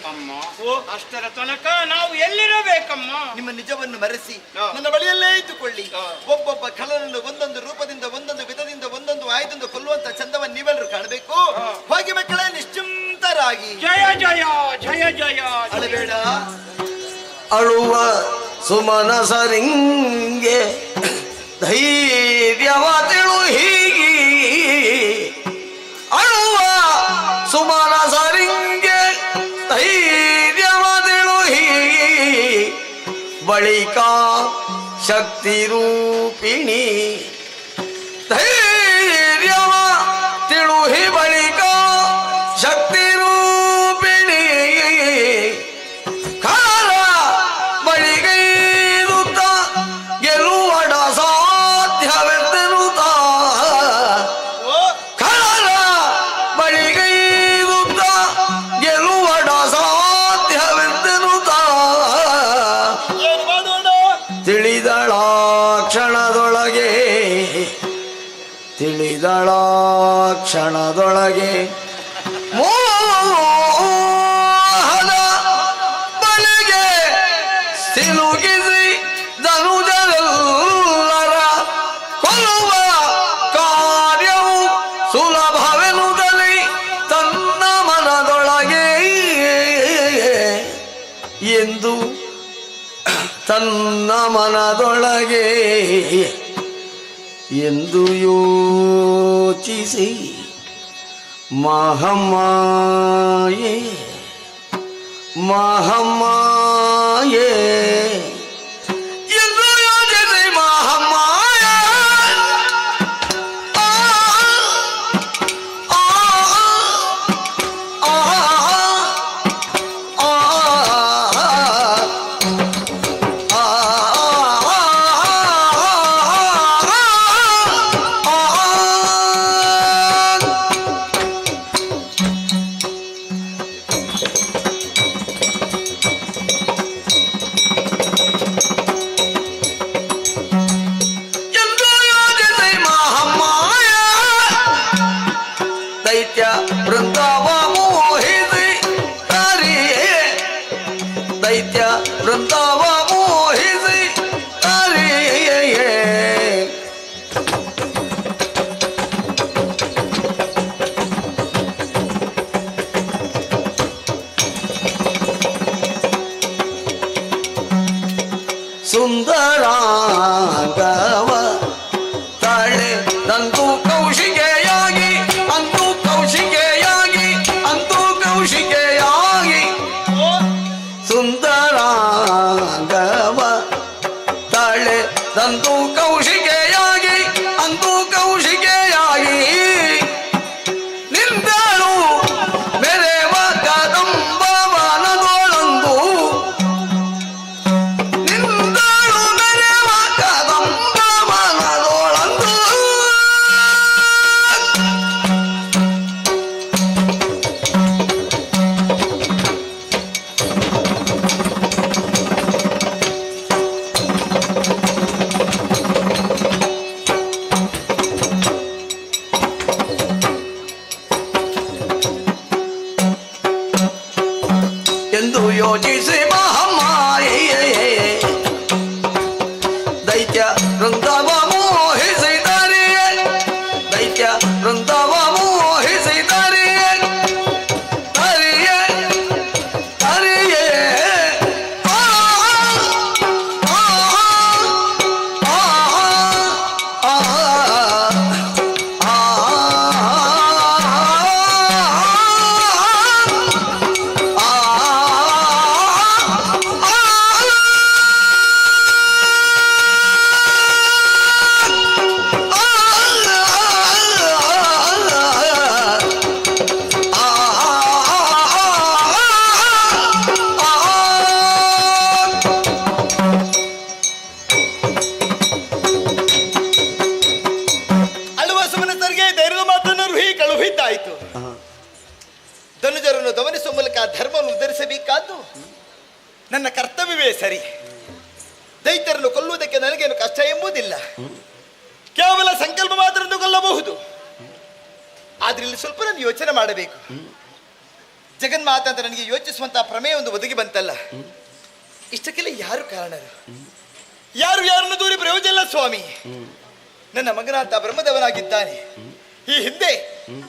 ಅಷ್ಟರ ತನಕ ನಾವು ಎಲ್ಲಿರಬೇಕಮ್ಮ? ನಿಮ್ಮ ನಿಜವನ್ನು ಮರೆಸಿ ನನ್ನ ಬಳಿಯಲ್ಲೇ ಇದ್ದುಕೊಳ್ಳಿ. ಒಬ್ಬೊಬ್ಬ ಕಳ್ಳನನ್ನು ಒಂದೊಂದು ರೂಪದಿಂದ ಒಂದೊಂದು ವಿಧದಿಂದ ಒಂದೊಂದು ಆಯುಧದಿಂದ ಕೊಲ್ಲುವಂತ ಚಂದವನ್ನು ನೀವೆಲ್ಲರೂ ಕಾಣಬೇಕು. ಹೋಗಿ ಮಕ್ಕಳೇ ನಿಶ್ಚಿಂತರಾಗಿ. ಜಯ ಜಯ ಜಯ ಜಯ. ಅಳಬೇಡ. ಅಳುವ ಸುಮನಸರಿಂಗೆ ಧೈರ್ಯವ ತಿಳು ಹೀಗಿ ಅಳುವ ಸುಮನಸರಿಂಗೆ ಧೈರ್ಯವ ತಿಳು ಹೀಗಿ ಬಳಿಕ ಶಕ್ತಿ ರೂಪಿಣಿ ಧೈರ್ಯವ ತಿಳುಹಿ ಬಳಿಕ ಶಕ್ತಿ ರೂಪಿಣಿ ಕಾಲ ಬಳಿಗೈರುತ್ತ ಗೆಲುವಡ ಸಾಧ್ಯವೆಂದೆನುತ್ತ ಕಾಲ ಬಳಿಗೈರುತ್ತ ಗೆಲುವಡ ಸಾಧ್ಯವೆಂದೆನುತ್ತ ತಿಳಿದಳ ಕ್ಷಣದೊಳಗೆ ತಿಳಿದಳ ಕ್ಷಣದೊಳಗೆ ಮೋಹದ ಬಳಿಗೆ ಸಿಲುಕಿಸಿ ಧನುಜರೆಲ್ಲರ ಕೊಲ್ಲುವ ಕಾರ್ಯವು ಸುಲಭವೆನುದಲಿ ತನ್ನ ಮನದೊಳಗೆ ಎಂದು ತನ್ನ ಮನದೊಳಗೆ ಎಂದು ಯೋಚಿಸಿ ಮಹಮ್ಮಾಯೆ ಮಹಮ್ಮಾಯೆ ಎಂದು ಯೋಚಿಸಿ ಮಹಮ್ಮಾಯೆ ದೈತ್ಯ ವೃಂದಾವ ಮೋಹಿಸಿ ಹರಿಯೇ ದೈತ್ಯ ವೃಂದಾವ ಮೋಹಿಸಿ ಹರಿಯೇ ಸುಂದರಾಂಗವ ತಾಳೆ ನಂದು ಕೌಶಿಕೆಯಾಗಿ ಅಂದು ಕೌಶಿಕೆಯಾಗಿ ಅಂದು ಕೌಶಿಕೆಯಾಗಿ ಸುಂದರಾಂಗ ಯೋಚಿಸಿ ಮಹಾಮಾಯೆ ದೈತ್ಯ ವೃಂದವ ಮೋಹಿಸಿದರೆ ದೈತ್ಯ ವೃಂದವ ಮೋಹಿಸಿದರೆ ಹರಿಯೇ ಹರಿಯೇ ಅಳುವ ಸುಮನಸರಿಗೆ ಧೈರ್ಯದ ಮಾತನ್ನು ರುಹಿ ಕಳುಹಿದ್ದಾಯಿತು. ಧನುಜರನ್ನು ಗಮನಿಸುವ ಮೂಲಕ ಧರ್ಮವನ್ನು ಉದ್ಧರಿಸಬೇಕಾದ್ದು ನನ್ನ ಕರ್ತವ್ಯವೇ ಸರಿ. ದೈತ್ಯರನ್ನು ಕೊಲ್ಲುವುದಕ್ಕೆ ನನಗೇನು ಕಷ್ಟ ಎಂಬುದಿಲ್ಲ. ಕೇವಲ ಸಂಕಲ್ಪ ಮಾತ್ರ ಕೊಲ್ಲಬಹುದು. ಆದ್ರೆ ಇಲ್ಲಿ ಸ್ವಲ್ಪ ನಾನು ಯೋಚನೆ ಮಾಡಬೇಕು. ಜಗನ್ಮಾತ ಅಂತ ನನಗೆ ಯೋಚಿಸುವಂತಹ ಪ್ರಮೇಯ ಒಂದು ಒದಗಿ ಬಂತಲ್ಲ, ಇಷ್ಟಕ್ಕೆಲ್ಲ ಯಾರು ಕಾರಣರು? ಯಾರನ್ನು ದೂರಿ ಪ್ರಯೋಜನ ಇಲ್ಲ ಸ್ವಾಮಿ. ನನ್ನ ಮಗನಾಥ ಬ್ರಹ್ಮದೇವನಾಗಿದ್ದಾನೆ. ಈ ಹಿಂದೆ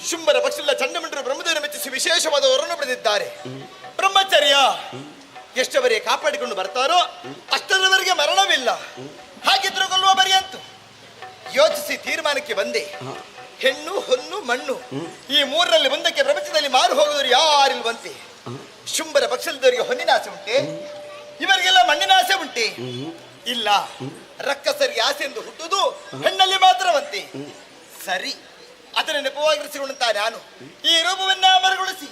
ಶುಂಭರ ಪಕ್ಷದ ಚಂಡಮಂಡರು ಬ್ರಹ್ಮದೇವನ ಮೆಚ್ಚಿಸಿ ವಿಶೇಷವಾದ ವರನ್ನು ಪಡೆದಿದ್ದಾರೆ. ಬ್ರಹ್ಮಚರ್ಯ ಎಷ್ಟವರೆಗೆ ಕಾಪಾಡಿಕೊಂಡು ಬರ್ತಾರೋ ಅಷ್ಟರವರೆಗೆ ಮರಣವಿಲ್ಲ. ಹಾಗಿದ್ರು ಕೊಲ್ಲುವ ಬರಿಯಂತು ಯೋಚಿಸಿ ತೀರ್ಮಾನಕ್ಕೆ ಬಂದೆ. ಹೆಣ್ಣು ಹೊನ್ನು ಮಣ್ಣು ಈ ಮೂರರಲ್ಲಿ ಒಂದಕ್ಕೆ ಪ್ರಪಂಚದಲ್ಲಿ ಮಾರು ಹೋಗೋರು ಯಾರಿಲ್ವಂತೆ. ಶುಂಭರ ಪಕ್ಷದವರಿಗೆ ಹೊನ್ನಿನ ಆಸೆ ಉಂಟೆ, ಇವರಿಗೆಲ್ಲ ಮಣ್ಣಿನ ಆಸೆ ಉಂಟೆ? ಇಲ್ಲ, ರಕ್ಕಸರಿಗೆ ಆಸೆ ಎಂದು ಹುಟ್ಟುವುದು ಹೆಣ್ಣಲ್ಲಿ ಮಾತ್ರವಂತೆ. ಸರಿ, ಅದರ ನೆಪವಾಗಿರಿಸಿಕೊಂಡಂತಹ ನಾನು ಈ ರೂಪವನ್ನ ಮರುಗೊಳಿಸಿ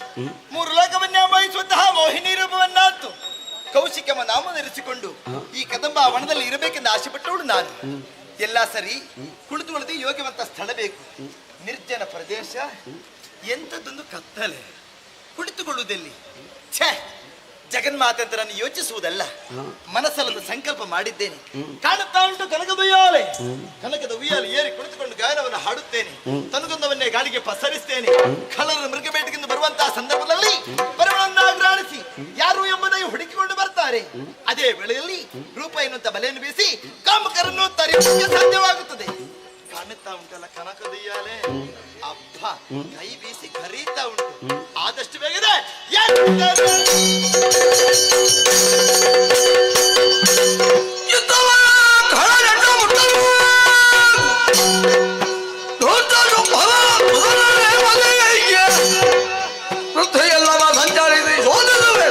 ಮೂರು ಲೋಕವನ್ನ ವಹಿಸುವಂತಹ ಮೋಹಿನಿ ರೂಪವನ್ನಂತೂ ಕೌಶಿಕಮ್ಮ ನಾಮಧರಿಸಿಕೊಂಡು ಈ ಕದಂಬ ವನದಲ್ಲಿ ಇರಬೇಕೆಂದು ಆಸೆ ಪಟ್ಟವಳು ನಾನು. ಎಲ್ಲ ಸರಿ, ಕುಳಿತುಕೊಳ್ಳದೆ ಯೋಗ್ಯವಂತ ಸ್ಥಳ ಬೇಕು. ನಿರ್ಜನ ಪ್ರದೇಶ, ಎಂಥದ್ದೊಂದು ಕತ್ತಲೆ, ಕುಳಿತುಕೊಳ್ಳುವುದೆಲ್ಲಿ? ಛೇ, ಜಗನ್ಮಾತೆ ಅಂತ ನಾನು ಯೋಚಿಸುವುದಲ್ಲ, ಮನಸ್ಸಲ್ಲೊಂದು ಸಂಕಲ್ಪ ಮಾಡಿದ್ದೇನೆ. ಕಾಣುತ್ತಾ ಉಂಟು ಕನಕದ ಉಯ್ಯಾಲೆ. ಕನಕದ ಉಯ್ಯಾಲೆ ಏರಿ ಕುಳಿತುಕೊಂಡು ಗಾಯನವನ್ನು ಹಾಡುತ್ತೇನೆ. ತನಗೊಂದವನ್ನೇ ಗಾಳಿಗೆ ಪಸರಿಸ್ತೇನೆ. ಕಳ್ಳರ ಮೃಗಬೇಟೆಗೆಂದು ಬರುವಂತಹ ಸಂದರ್ಭದಲ್ಲಿ ಪರವಳನ್ನಾಗ್ರಾಣಿಸಿ ಯಾರು ಎಂಬುದಾಗಿ ಹುಡುಕಿಕೊಂಡು ಬರ್ತಾರೆ. ಅದೇ ವೇಳೆಯಲ್ಲಿ ರೂಪ ಎನ್ನುವಂತ ಬಲೆಯನ್ನು ಬೀಸಿ ಕಾಮಕರನ್ನು ತರಿಸಲಿಕ್ಕೆ ಸಾಧ್ಯವಾಗುತ್ತದೆ. ಕಾಣುತ್ತಾ ಉಂಟಲ್ಲ ಕನಕದ ಉಯ್ಯಾಲೆ, ಅಬ್ಬ ಕೈ ಬೀಸಿ ಕರೀತಾ ಉಂಟು. ಆದಷ್ಟು ಬೇಗನೆ ವೃದ್ಧೆಯಲ್ಲವ ಸಂಚಾರಿಸಿ ಸೋದರುವೆ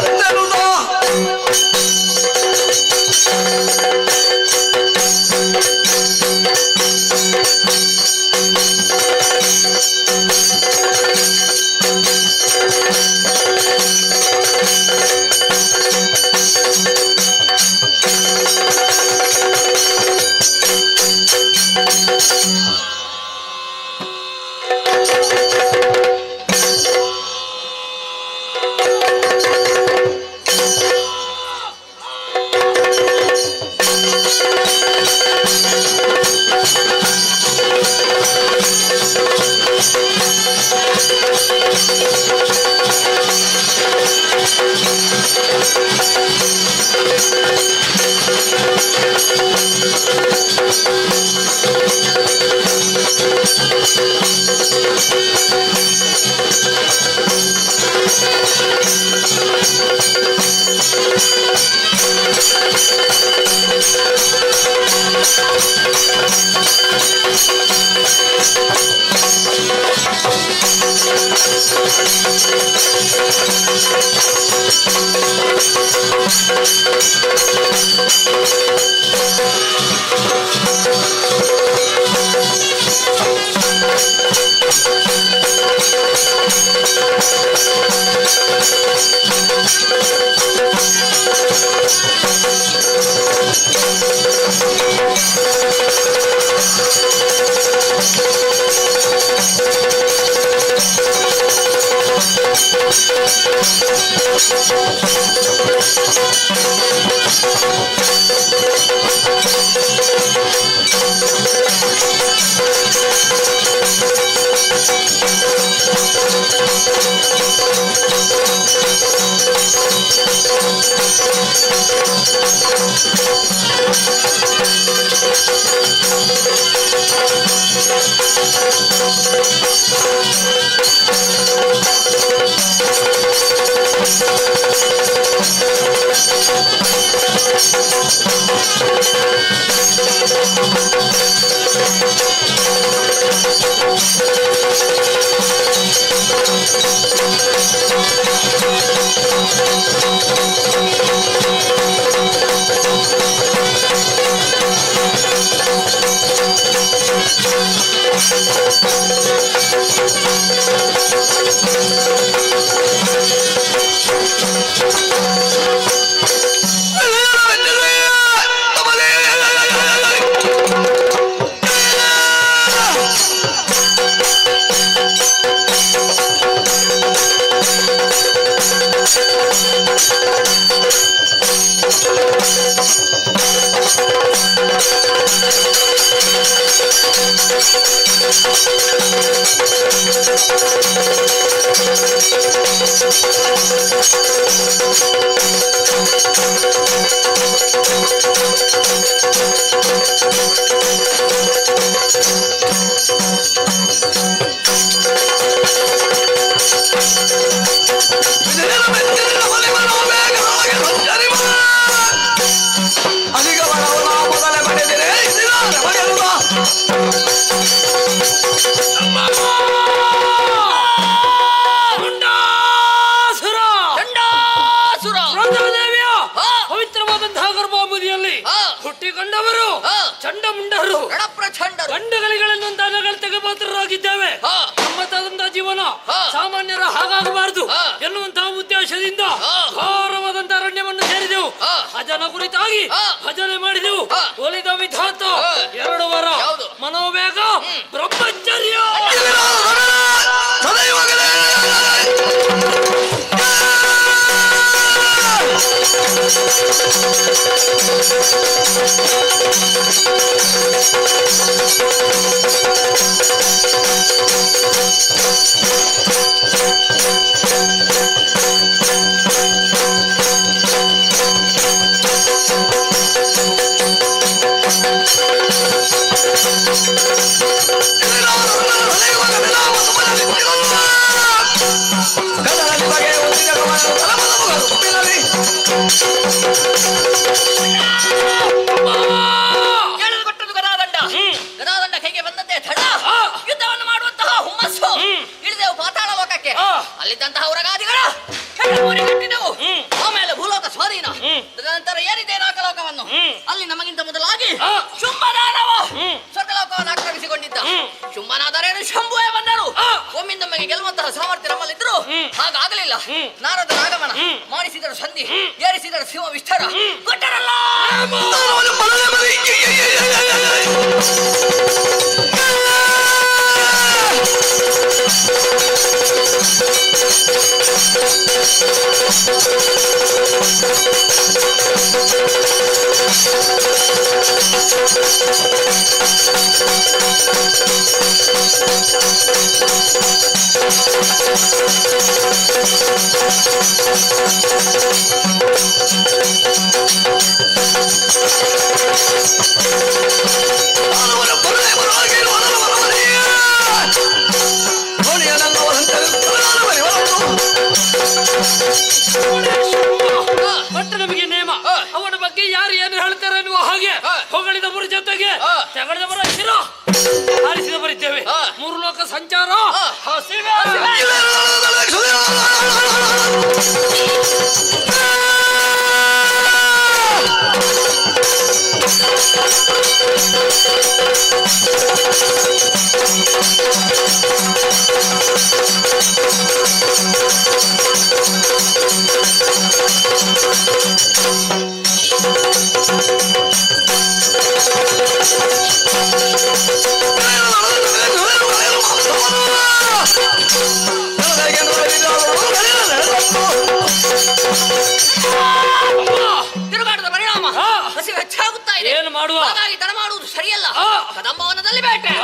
ಪವಿತ್ರವಾದಂತಹ ಗರ್ಭಾಬುದಿಯಲ್ಲಿ ಹುಟ್ಟಿಕೊಂಡವರು ಚಂಡಮುಂಡರು ಗಂಡಗಲಿಗಳನ್ನು ದಾನಗಳ ತೆಗೆಪಾತ್ರರಾಗಿದ್ದೇವೆ. ನಮ್ಮದಾದಂತಹ ಜೀವನ ಸಾಮಾನ್ಯರ ಹಾಗಾಗಬಾರದು ಎನ್ನುವಂತಹ ಉದ್ದೇಶದಿಂದ ಘೋರವಾದಂತಹ ಅರಣ್ಯವನ್ನು ಸೇರಿದೆವು. ಭಜನ ಕುರಿತಾಗಿ ಭಜನೆ ಮಾಡಿದೆವು. ಒಲಿದ ವಿಧಾತ 2 ವಾರ ಮನೋವೇಗ ಬ್ರಹ್ಮಚರ್ಯ ಗದಾದಂಡ ಕೈಗೆ ಬಂದಂತೆ ತಡ ಯುದ್ಧವನ್ನು ಮಾಡುವಂತಹ ಹುಮ್ಮಸ್ಸು. ಇಳಿದೆವು ಪಾತಾಳ ಲೋಕಕ್ಕೆ. ಅಲ್ಲಿದ್ದಂತಹ ಉರಗಾದಿಗಳ ಕಟ್ಟಿದೆವು. ಆಮೇಲೆ ಭೂಲೋಕ ಸ್ವಾಧೀನ. ತದನಂತರ ಏನಿದೆ ನಾಗಲೋಕವನ್ನು. ಅಲ್ಲಿ ನಮಗಿಂತ ಮೊದಲಾಗಿ ಶುಂಭನಾದವ ಸ್ವರ್ಗಲೋಕವನ್ನು ಆಕ್ರಮಿಸಿಕೊಂಡಿದ್ದ. ಶುಂಭನಾದರೇನು ಶಂಭುವೇ ಬಂದರು. ಒಮ್ಮಿಂದೊಮ್ಮೆಗೆ ಗೆಲ್ಲುವಂತಹ ಸಾಮರ್ಥ್ಯ ನಮ್ಮಲ್ಲಿದ್ರು. ಹಾಗಾಗಲಿಲ್ಲ. ನಾರದರ ಆಗಮನ ಮಾಡಿಸಿದರು ಸಂಧಿ, ಏರಿಸಿದರು ಶಿವ ವಿಸ್ತಾರ ಕೊಟ್ಟರಲ್ಲ. ನಮಗೆ ನೇಮ. ಅವನ ಬಗ್ಗೆ ಯಾರು ಏನು ಹೇಳ್ತಾರೆ ಅನ್ನುವ ಹಾಗೆ ಹೊಗಳಿದವರ ಜೊತೆಗೆ ತೆಗೆದವರ ಶಿರ ಆರಿಸಿದ ಬರಿದ್ದೇವೆ. 3 ಲೋಕ ಸಂಚಾರ ಹಸಿವೆ ತಿರುಗಾಟದ ಪರಿಣಾಮ ಹಸಿವು ಹೆಚ್ಚಾಗುತ್ತಾ ಇದೆ. ಏನು ಮಾಡುವ? ಹಾಗಾಗಿ ತಡ ಮಾಡುವುದು ಸರಿಯಲ್ಲ. ಕದಂಬವನದಲ್ಲಿ ಬೇಟೆ.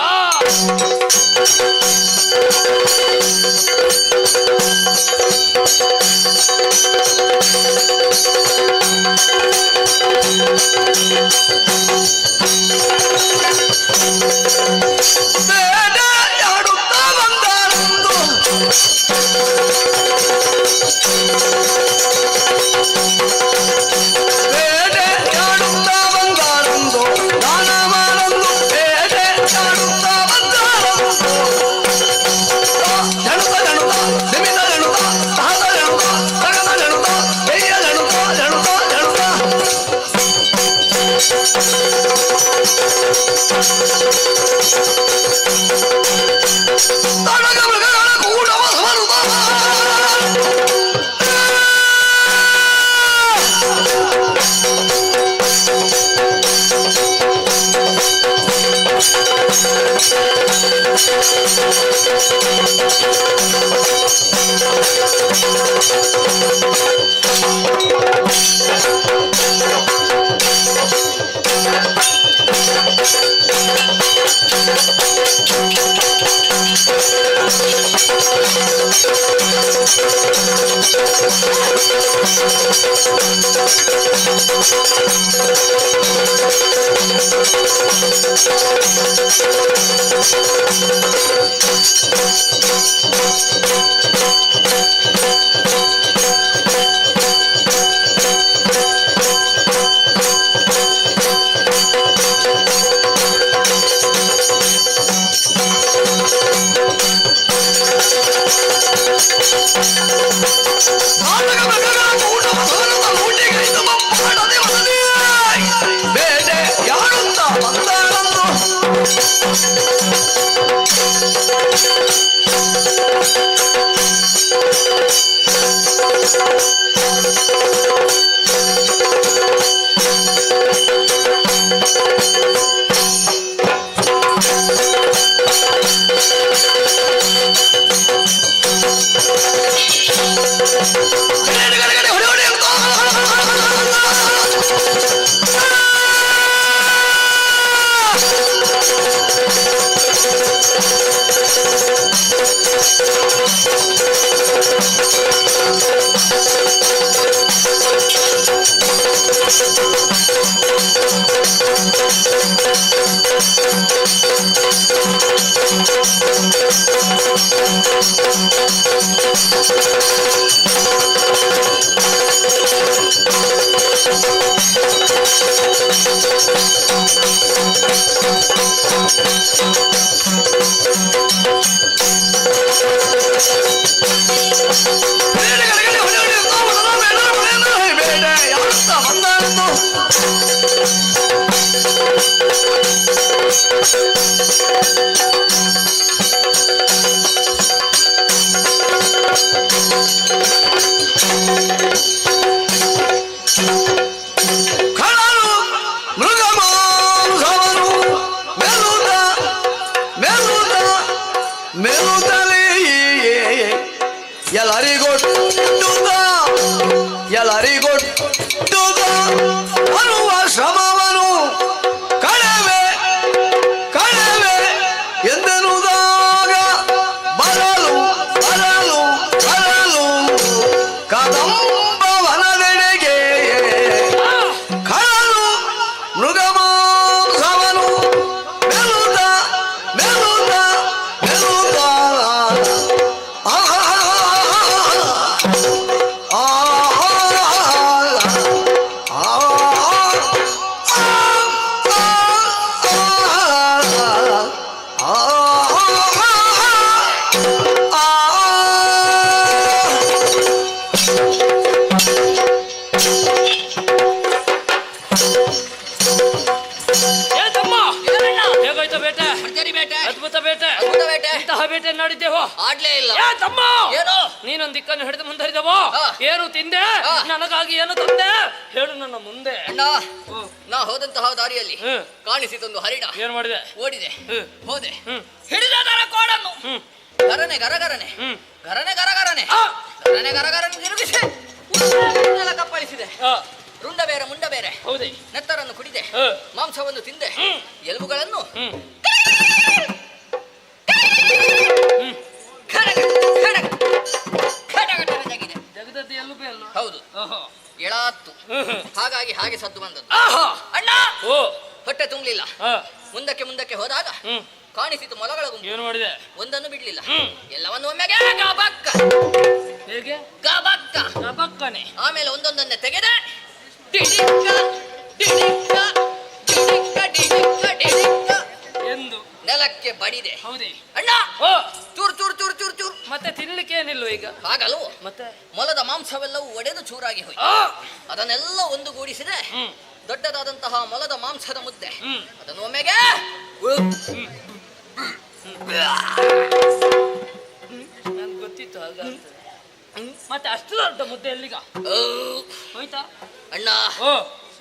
ಬೇಟೆ ಯಾರುಂತ ಬಂದಾಳನ್ನು ಎಲ್ಲರಿಗೊಟ್ಟುದ ಅನ್ನುವ ಶ್ರಮವನು ಕಳವೆ ಕಳವೆ ಎಂದೆನುದಾಗ ಬರಲು ಬರಲು ಬರಲು ಕದಂಬವನದೆಡೆಗೆ ಕಳಲು ಮೃಗಮಾಂಸವನು ಮೆಲುದ ಮೆಲುದ ಮೆಲುದ ಅದ್ಭುತ ಬೇಟೆ ಇಂತಹ ಬೇಟೆ ನಾಡಿದ್ದೇವೋ ಆಡ್ಲೇ ಇಲ್ಲ ತಮ್ಮ ಏನು ನೀನೊಂದು ದಿಕ್ಕನ್ನು ಹಿಡಿದು ಮುಂದರಿದವೋ ಏನು ತಿಂದೆ ನನಗಾಗಿ ಏನು ತಂದೆ ಹೇಳು ನನ್ನ ಮುಂದೆ ಅಣ್ಣ ನಾ ಹೋದಂತಹ ದಾರಿಯಲ್ಲಿ ಕಾಣಿಸಿತೊಂದು ಹರಿಣ ಏನ್ ಮಾಡಿದೆ ಓಡಿದೆ ಹೋದೆ ಹಿಡಿದ ದರ ಕೋಡನ್ನು ಗರನೆ ಗರಗರನೆ ಗರನೆ ಗರಗರನೆ ಗರನೆ ಗರಗರನೆ ತಿರುಗಿಸಿ ಕಪ್ಪಳಿಸಿದೆ ರುಂಡ ಬೇರೆ ಮುಂಡ ಬೇರೆ ಹೌದೇ ನೆತ್ತರನ್ನು ಕುಡಿದೆ ಮಾಂಸವನ್ನು ತಿಂದೆ ಎಲುಬುಗಳನ್ನು ಹೌದು ಎಳಾತ್ತು ಹಾಗಾಗಿ ಹಾಗೆ ಸದ್ದು ಬಂದದ್ದು ಅಣ್ಣ ಹೊಟ್ಟೆ ತುಂಬಲಿಲ್ಲ ಮುಂದಕ್ಕೆ ಮುಂದಕ್ಕೆ ಹೋದಾಗ ಕಾಣಿಸಿತು ಮೊಲಗಳ ಗುಂಪು ಏನು ಮಾಡಿದೆ ಒಂದನ್ನು ಬಿಡ್ಲಿಲ್ಲ ಎಲ್ಲವನ್ನು ಒಮ್ಮೆಗೆ ಗಬಕ್ಕ ಹೇಗೆ ಗಬಕ್ಕ ಗಬಕ್ಕನೆ ಆಮೇಲೆ ಒಂದೊಂದನ್ನೇ ತೆಗೆದೆ ಡಿಡಿಕ್ಕ ಡಿಡಿಕ್ಕ ಡಿಡಿಕ್ಕ ಡಿಡಿಕ್ಕ ಡಿಡಿಕ್ಕ ಎಂದು ನೆಲಕ್ಕೆ ಬಡಿದೆ ಹೌದೇ ಅಣ್ಣ ಚೂರ್ ಚೂರ್ ಚೂರ್ ಚೂರ್ ಚೂರ್ ಮತ್ತೆ ತಿನ್ಲಿಕ್ಕೆ ಏನಿಲ್ವ ಈಗ ಹಾಗಲ್ವ ಮತ್ತೆ ಮೊಲದ ಮಾಂಸವೆಲ್ಲವೂ ಒಡೆದು ಚೂರಾಗಿ ಹೋಯ್ತು ಅದನ್ನೆಲ್ಲ ಒಂದುಗೂಡಿಸಿದೆ ದೊಡ್ಡದಾದಂತಹ ಮೊಲದ ಮಾಂಸದ ಮುದ್ದೆ ಅದನ್ನು ಒಮ್ಮೆಗೆ ನನ್ಗೆ ಗೊತ್ತಿತ್ತು ಹಾಗ ಮತ್ತೆ ಅಷ್ಟು ದೊಡ್ಡ ಮುದ್ದೆ ಎಲ್ಲಿಗ ಹೋಯ್ತಾ ಅಣ್ಣ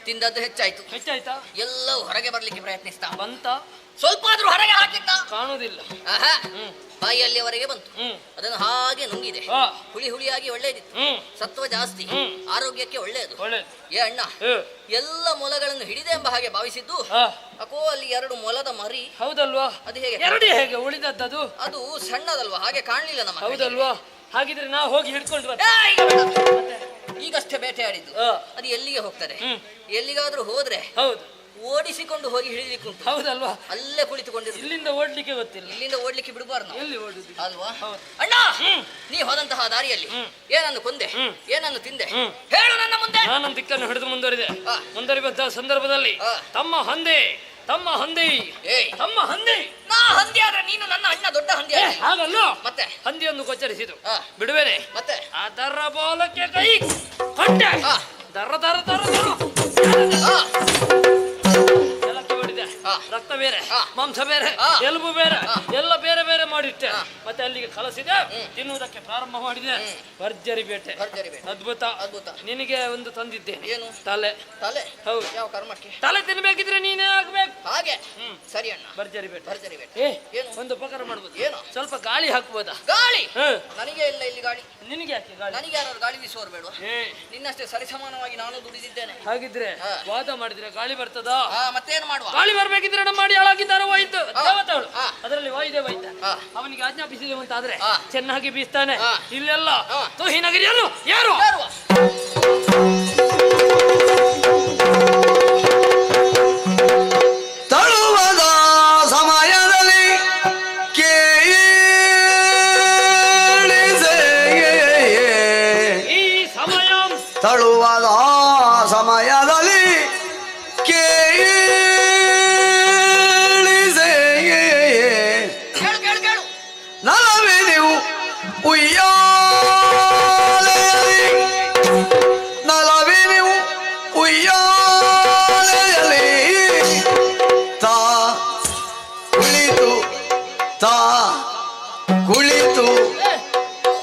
ತಿಂದದ್ದು ಹೆಚ್ಚಾಯ್ತು ಹೆಚ್ಚಾಯ್ತಾ ಎಲ್ಲವೂ ಹೊರಗೆ ಬರ್ಲಿಕ್ಕೆ ಪ್ರಯತ್ನಿಸ್ತಾ ಬಂತ ಸ್ವಲ್ಪ ಆದ್ರೂ ಹೊರಗೆ ಹಾಕಿದ್ದ ಕಾಣುವುದಿಲ್ಲ ಬಾಯಿಯಲ್ಲಿಯವರೆಗೆ ಬಂತು. ಅದನ್ನು ಹಾಗೆ ನುಂಗಿದೆ. ಹುಳಿ ಹುಳಿಯಾಗಿ ಒಳ್ಳೇದಿತ್ತು. ಸತ್ವ ಜಾಸ್ತಿ, ಆರೋಗ್ಯಕ್ಕೆ ಒಳ್ಳೆಯದು. ಏ ಅಣ್ಣ, ಎಲ್ಲ ಮೊಲಗಳನ್ನು ಹಿಡಿದೆ ಎಂಬ ಹಾಗೆ ಭಾವಿಸಿದ್ದು ಅಕೋ ಅಲ್ಲಿ 2 ಮೊಲದ ಮರಿ. ಹೌದಲ್ವಾ? ಅದು ಹೇಗೆ ಹೇಗೆ ಉಳಿದದ್ದು? ಅದು ಸಣ್ಣದಲ್ವಾ, ಹಾಗೆ ಕಾಣಲಿಲ್ಲ ನಮ್ಮ. ಹೌದಲ್ವಾ? ಹಾಗಿದ್ರೆ ನಾವು ಹೋಗಿ ಹಿಡ್ಕೊಂಡು ಈಗಷ್ಟೇ ಬೇಟೆಯಾಡಿದ್ದು. ಅದು ಎಲ್ಲಿಗೆ ಹೋಗ್ತದೆ? ಎಲ್ಲಿಗಾದ್ರೂ ಹೋದ್ರೆ ಓಡಿಸಿಕೊಂಡು ಹೋಗಿ ಹಿಡಿಲಿಕ್ಕುಂಟು. ಹೌದಲ್ವಾ? ಅಲ್ಲೇ ಕುಳಿತುಕೊಂಡಿರು. ಇಲ್ಲಿಂದ ಓಡ್ಲಿಕ್ಕೆ ಗೊತ್ತಿಲ್ಲ. ಇಲ್ಲಿಂದ ಓಡ್ಲಿಕ್ಕೆ ಬಿಡಬಾರ್ದು. ಎಲ್ಲಿ ಓಡುದು ಅಲ್ವಾ? ಅಣ್ಣ, ನೀ ಹೋದಂತಹ ದಾರಿಯಲ್ಲಿ ಏನನ್ನು ಕೊಂದೆ, ಏನನ್ನು ತಿಂದೆ ಹೇಳು ನನ್ನ ಮುಂದೆ. ನಾನು ದಿಕ್ಕನ್ನು ಹಿಡಿದು ಮುಂದುವರಿದ ಸಂದರ್ಭದಲ್ಲಿ ತಮ್ಮ ಹಂದಿ ನಾ ಹಂದಿ ಆದ್ರೆ ನೀನು ನನ್ನ ಅಣ್ಣ ದೊಡ್ಡ ಹಂದಿ. ಹಾಗಲ್ಲ, ಮತ್ತೆ ಹಂದಿಯನ್ನು ಗೋಚರಿಸಿತು. ಬಿಡುವೇನೆ? ಮತ್ತೆ ಅದರ ಬಾಲಕ್ಕೆ ಕೈ ಕಟ್ಟೆ ದರ ದರ ದರ ರಕ್ತ ಬೇರೆ, ಮಾಂಸ ಬೇರೆ, ಎಲುಬು ಬೇರೆ, ಎಲ್ಲ ಬೇರೆ ಬೇರೆ ಮಾಡಿಟ್ಟೆ. ಮತ್ತೆ ಅಲ್ಲಿಗೆ ಕಲಸಿದೆ, ತಿನ್ನುವುದಕ್ಕೆ ಪ್ರಾರಂಭ ಮಾಡಿದೆ. ಭರ್ಜರಿ ಬೇಟೆ, ಅದ್ಭುತ. ನಿನಗೆ ಒಂದು ತಂದಿದ್ದೆ. ಏನು? ತಲೆ. ತಲೆ? ಹೌದು. ಯಾವ ಕರ್ಮಕ್ಕೆ? ತಲೆ ತಿನ್ಬೇಕಿದ್ರೆ ನೀನೇ ಆಗ್ಬೇಕು. ಹಾಗೆ? ಸರಿ ಅಣ್ಣ. ಭರ್ಜರಿ ಬೇಟೆ. ಭರ್ಜರಿ ಬೇಟೆ. ಏನು ಒಂದು ಉಪಕಾರ ಮಾಡ್ಬೋದು? ಏನು? ಸ್ವಲ್ಪ ಗಾಳಿ ಹಾಕ್ಬೋದಾ? ಗಾಳಿ? ನನಗೆ ಇಲ್ಲ ಇಲ್ಲಿ ಗಾಳಿ. ನಿನಗೆ ಯಾಕೆ ಗಾಳಿ? ನನಗೆ ಯಾರು ಗಾಳಿ ಬೀಸುವವರು ಬೇಡ. ನಿನ್ನಷ್ಟೇ ಸರಿಸಮಾನವಾಗಿ ನಾನು ದುಡಿದಿದ್ದೇನೆ. ಹಾಗಿದ್ರೆ ವಾದ ಮಾಡಿದ್ರೆ ಗಾಳಿ ಬರ್ತದಾ? ಮತ್ತೇನು ಮಾಡುವ? ಗಾಳಿ ಬರ್ಬೇಕಿದ್ರೆ ನಮ್ಮ ಮಾಡಿ ಹಾಳಾಗಿದ್ದಾರೆ ವೈದ್ಯ ದೇವತೆಗಳು. ಅದರಲ್ಲಿ ವಾಯುದೇ ವೈದ್ಯ. ಅವನಿಗೆ ಆಜ್ಞಾಪಿಸಿದೆ ಅಂತಾದ್ರೆ ಚೆನ್ನಾಗಿ ಬೀಸ್ತಾನೆ. ಇಲ್ಲೆಲ್ಲ ತುಹಿ ನಗರಿಯನ್ನು ಯಾರು ತಳುವದ ಸಮಯದಲ್ಲಿ ಈ ಸಮಯ ತಳುವದ ಸಮಯದಲ್ಲಿ ನಲವೇ ನೀವು ಉಯ್ಯಾಲೆಯಲ್ಲಿ ನಲವೇ ನೀವು ಉಯ್ಯಾಲೆಯಲ್ಲಿ ತಾ ಕುಳಿತು ತಾ ಕುಳಿತು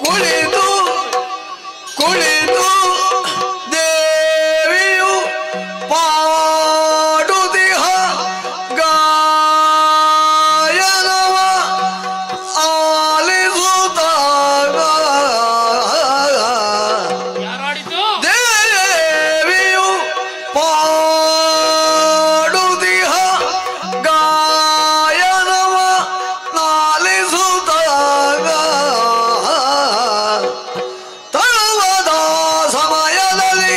ಕುಳಿತು ಕುಳಿತು ದೇವಿಯು ಪಾಡುದಿಹ ಗಾಯನವ ಆಲಿಸುತ್ತಾಗ ದೇವಿಯು ಪಾಡುದಿಹ ಗಾಯನವ ನಾಲಿಸುತ್ತಾಗ ತಳುವದ ಸಮಯದಲ್ಲಿ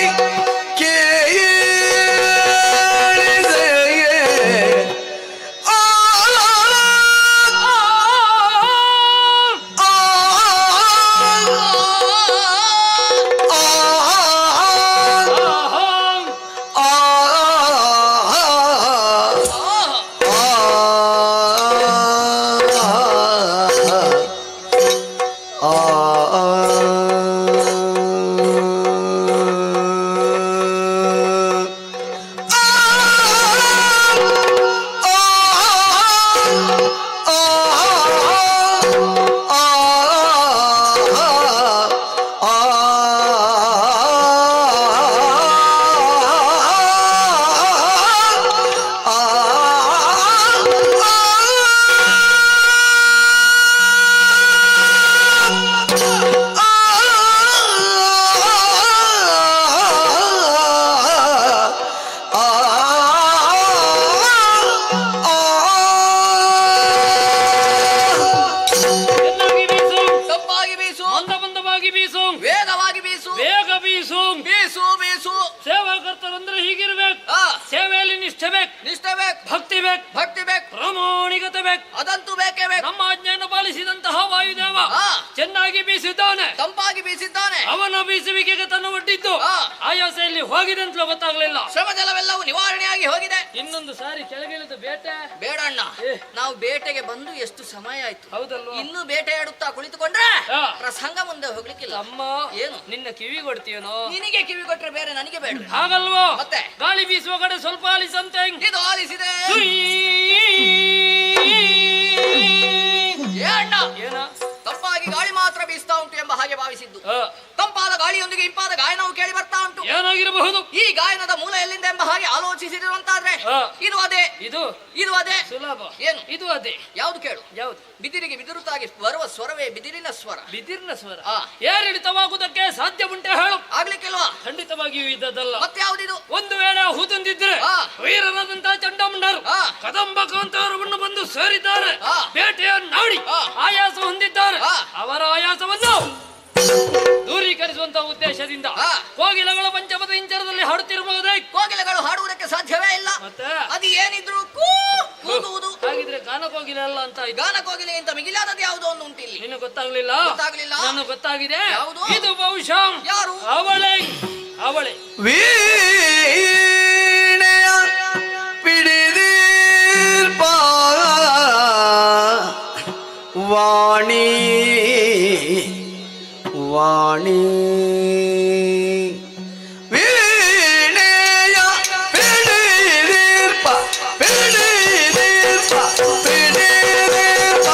ವೇಗವಾಗಿ ಬೀಸು. ಬೇಗ ಬೀಸು. ಬೀಸು ಬೀಸು. ಸೇವಾಕರ್ತರಂದ್ರೆ ಹೀಗಿರ್ಬೇಕು. ಸೇವೆಯಲ್ಲಿ ನಿಷ್ಠೆ ಬೇಕು. ನಿಷ್ಠೆ ಬೇಕು. ಭಕ್ತಿ ಬೇಕು. ಭಕ್ತಿ ಬೇಕು. ಪ್ರಾಮಾಣಿಕತೆ ಬೇಕು. ಅದಂತೂ ಬೇಕೇ ಬೇಕು. ನಮ್ಮ ಆಜ್ಞೆಯನ್ನು ಪಾಲಿಸಿದಂತಹ ವಾಯುದೇವ ಚೆನ್ನಾಗಿ ಬೀಸಿದ್ದಾನೆ, ತಂಪಾಗಿ ಬೀಸಿದ್ದಾನೆ. ಅವನ ಬೀಸುವಿಕೆಗೆ ತನ್ನ ಒಡ್ಡಿದ್ದು ಆಯಾಸೆಯಲ್ಲಿ ಹೋಗಿದೆ ಅಂತಲೂ ಗೊತ್ತಾಗ್ಲಿಲ್ಲ. ಶ್ರಮಜಲವೆಲ್ಲವೂ ನಿವಾರಣೆಯಾಗಿ ಹೋಗಿದೆ. ಇನ್ನೊಂದು ಸಾರಿ ಕೆಳಗಿಳಿದು ಬೇಟೆ ಬೇಡ ಅಣ್ಣ. ನಾವು ಬೇಟೆಗೆ ಬಂದು ಎಷ್ಟು ಸಮಯ ಆಯ್ತು. ಹೌದಲ್ವಾ? ಇನ್ನು ಬೇಟೆಯಾಡುತ್ತಾ ಕುಳಿತುಕೊಂಡ್ರೆ ಪ್ರಸಂಗ ಮುಂದೆ ಹೋಗ್ಲಿಕ್ಕಿಲ್ಲ. ಅಮ್ಮ ಏನು ನಿನ್ನ ಕಿವಿ ಕೊಡ್ತೀಯನೋ? ನಿನಗೆ ಕಿವಿ ಕೊಟ್ರೆ ಬೇರೆ ನನಗೆ ಬೇಡ. ಹಾಗಲ್ವೋ? ಮತ್ತೆ ಗಾಳಿ ಬೀಸುವ ಕಡೆ ಸ್ವಲ್ಪ ಆಲಿಸಂತೆ. ಇದು ಆಲಿಸಿದೆ. ಅಣ್ಣ ಏನ ತಂಪಾಗಿ ಗಾಳಿ ಮಾತ್ರ ಬೀಸ್ತಾ ಉಂಟು ಎಂಬ ಹಾಗೆ ಭಾವಿಸಿದ್ದು. ತಂಪಾದ ಗಾಳಿಯೊಂದಿಗೆ ಇಂಪಾದ ಗಾಯನವು ಕೇಳಿ ಬರ್ತಾ ಉಂಟು. ಏನಾಗಿರಬಹುದು? ಈ ಗಾಯನದ ಮೂಲ ಎಲ್ಲಿಂದ ಎಂಬ ಹಾಗೆ ಆಲೋಚಿಸಿದಿರುವಂತಾದ್ರೆ ಇದು ಅದೇ. ಇದು ಅದೇ ಸುಲಭ. ಏನು ಇದು ಅದೇ. ಯಾವುದು ಕೇಳು? ಯಾವುದು? ಬಿದಿರಿಗೆ ಬಿದಿರುತ್ತಾಗಿ ಬರುವ ಸ್ವರವೇ ಬಿದಿರಿನ ಸ್ವರ. ಬಿದಿರಿನ ಸ್ವರ ಏರಿಳಿತವಾಗುವುದಕ್ಕೆ ಸಾಧ್ಯ ಉಂಟೆ ಹೇಳು? ಆಗ್ಲಿಕ್ಕಿಲ್ವಾ? ಖಂಡಿತವಾಗಿಯೂ ಇದ್ದದಲ್ಲ. ಮತ್ತೆ ಯಾವುದಿದು? ಒಂದು ವೇಳೆ ಹೂತಂದಿದ್ರೆ ವೀರರಾದಂತಹ ಚಂಡಮುಂಡರು ಕದಂಬ ಕಾಂತಾರವನ್ನು ಬಂದು ಸೇರಿದ್ದಾರೆ, ಬೇಟೆಯನ್ನಾಡಿ ಆಯಾಸ ಹೊಂದಿದ್ದಾರೆ. ಅವರ ಆಯಾಸವನ್ನು ದೂರೀಕರಿಸುವಂತಹ ಉದ್ದೇಶದಿಂದ ಕೋಗಿಲೆಗಳ ಪಂಚಪದ ಇಂಚರದಲ್ಲಿ ಹಾಡುತ್ತಿರಬಹುದೇ? ಕೋಗಿಲೆಗಳು ಹಾಡುವುದಕ್ಕೆ ಸಾಧ್ಯವೇ ಇಲ್ಲ. ಮತ್ತೆ ಅದು ಏನಿದ್ರು ಕೂಗುವುದು. ಹಾಗಿದ್ರೆ ಗಾನ ಕೋಗಿಲೆ ಅಲ್ಲ ಅಂತ. ಗಾನ ಕೋಗಿಲೆ ಅಂತ ಮಿಗಿಲಾದದ್ದು ಯಾವುದೋ ಒಂದು ಉಂಟಿಲ್ಲಿ. ನಿನಗೆ ಗೊತ್ತಾಗ್ಲಿಲ್ಲ? ಗೊತ್ತಾಗ್ಲಿಲ್ಲ. ನನಗೆ ಗೊತ್ತಾಗಿದೆ. ಯಾವುದು? ಇದು ಬಹುಶಃ ಯಾರು? ಅವಳೇ. ವೀಣೆಯ ಪಿಡಿದೀರ್ಪ ವಾಣಿ ವಾಣಿ ವೀಣೆಯ ಪಿಡಿದೀರ್ಪ ಪಿಡಿದೀರ್ಪ ಪಿಡಿದೀರ್ಪ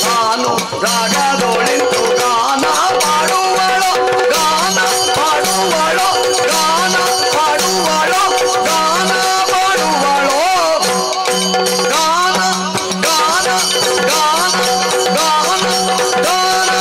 ನಾನು ರಾಗದೊಳಿಂತು ಗಾನ ಪಾಡುವಳೋ ಗಾನ ಪಾಡುವಳೋ ಗಾನ ಪಾಡುವಳೋ ಗಾನ ಪಾಡುವಳೋ ಗಾನ ಗಾನ ಗಾನ ಗಾನ ಗಾನ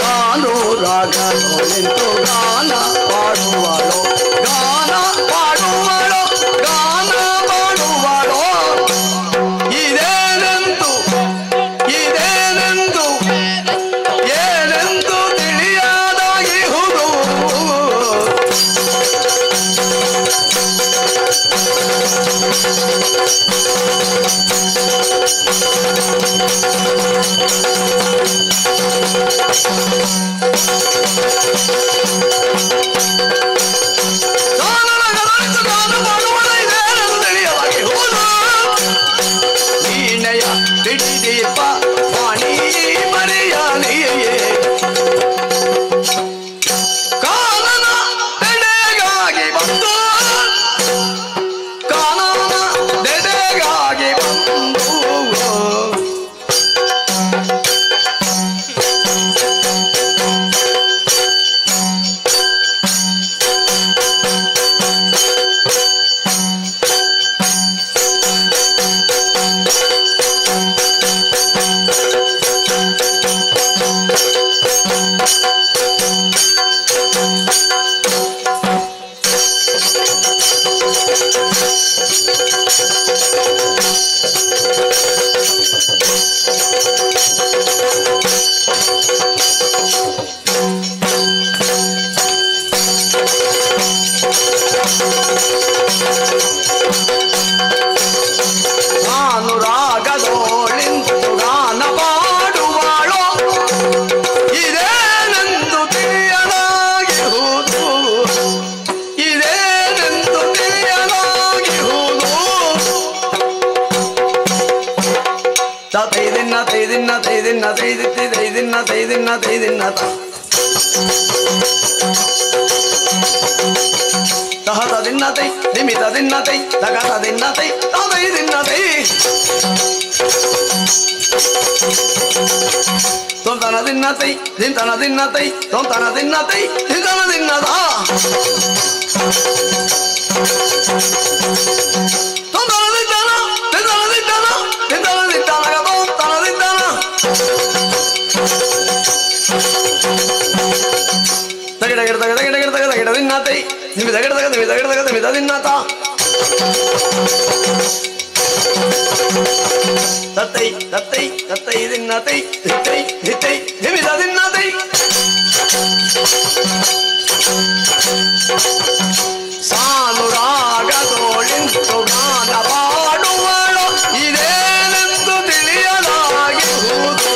ನಾನು ರಾಗದೊಳಿಂತು ಗಾನ ಪಾಡುವಳೋ ಗಾನ ಪಾಡುವಳೋ ಗಾನ ಪಾಡುವಳೋ ಇದೇನೆಂದು ಇದೇನೆಂದು ಏನೆಂದು ತಿಳಿಯದಾಗಿಹುದು ವೀಣೆಯ ಬಿಡಿದೀಪ ವಾಣಿ ಮರೆಯಲಿಯೇ ಕಾನನ ದೆಡೆಗಾಗಿ ಬಂದು ಕಾನನ ದೆಡೆಗಾಗಿ ಬಂದು ತೈದಿನ್ನ ತೈದಿನ್ನ ತೈದಿನ್ನ ತೈದಿತ್ತಿ ತೈದಿನ್ನ ತೈದಿನ್ನ ತೈದಿನ್ನ ತಹತ ದಿನ್ನ ತೈ ನಿಮಿತ ದಿನ್ನ ತೈ ತಗತ ದಿನ್ನ ತೈ ತೈ ದಿನ್ನ ತೈ ತೊಂತನ ದಿನ್ನ ತೈ ದಿಂತನ ದಿನ್ನ ತೈ ತೊಂತನ ದಿನ್ನ ತೈ ದಿಂತನ ದಿನ್ನದ ತೊಂತನ ದಿದ್ದನ ದಿಂತನ ದಿದ್ದನ ದಿಂತನ ದಿದ್ದನಗ ತೊಂತನ ದಿದ್ದನ ತಗಡ ಗಿಡ ತಗಡ ಗಿಡ ಗಿಡ ತಗಡ ಗಿಡ ದಿನ್ನ ತೈ ನಿಮಿ ತಗಡ ತಗದ ನಿಮಿ ತಗಡ ತಗದ ನಿಮಿತ ದಿನ್ನತ ತತ್ತೈ ತತ್ತೈ ತತ್ತೈ ದಿನ್ನತೈ ಹಿತ್ತೈ ಹಿತ್ತೈ ನಿಮಿತ ದಿನ್ನತೈ ಸಾನುರಾಗದೋಳಿಂತು ಗಾನ ಪಾಡುವಳು ಇದೇನೆಂದು ತಿಳಿಯಲಾಗಿರುವುದು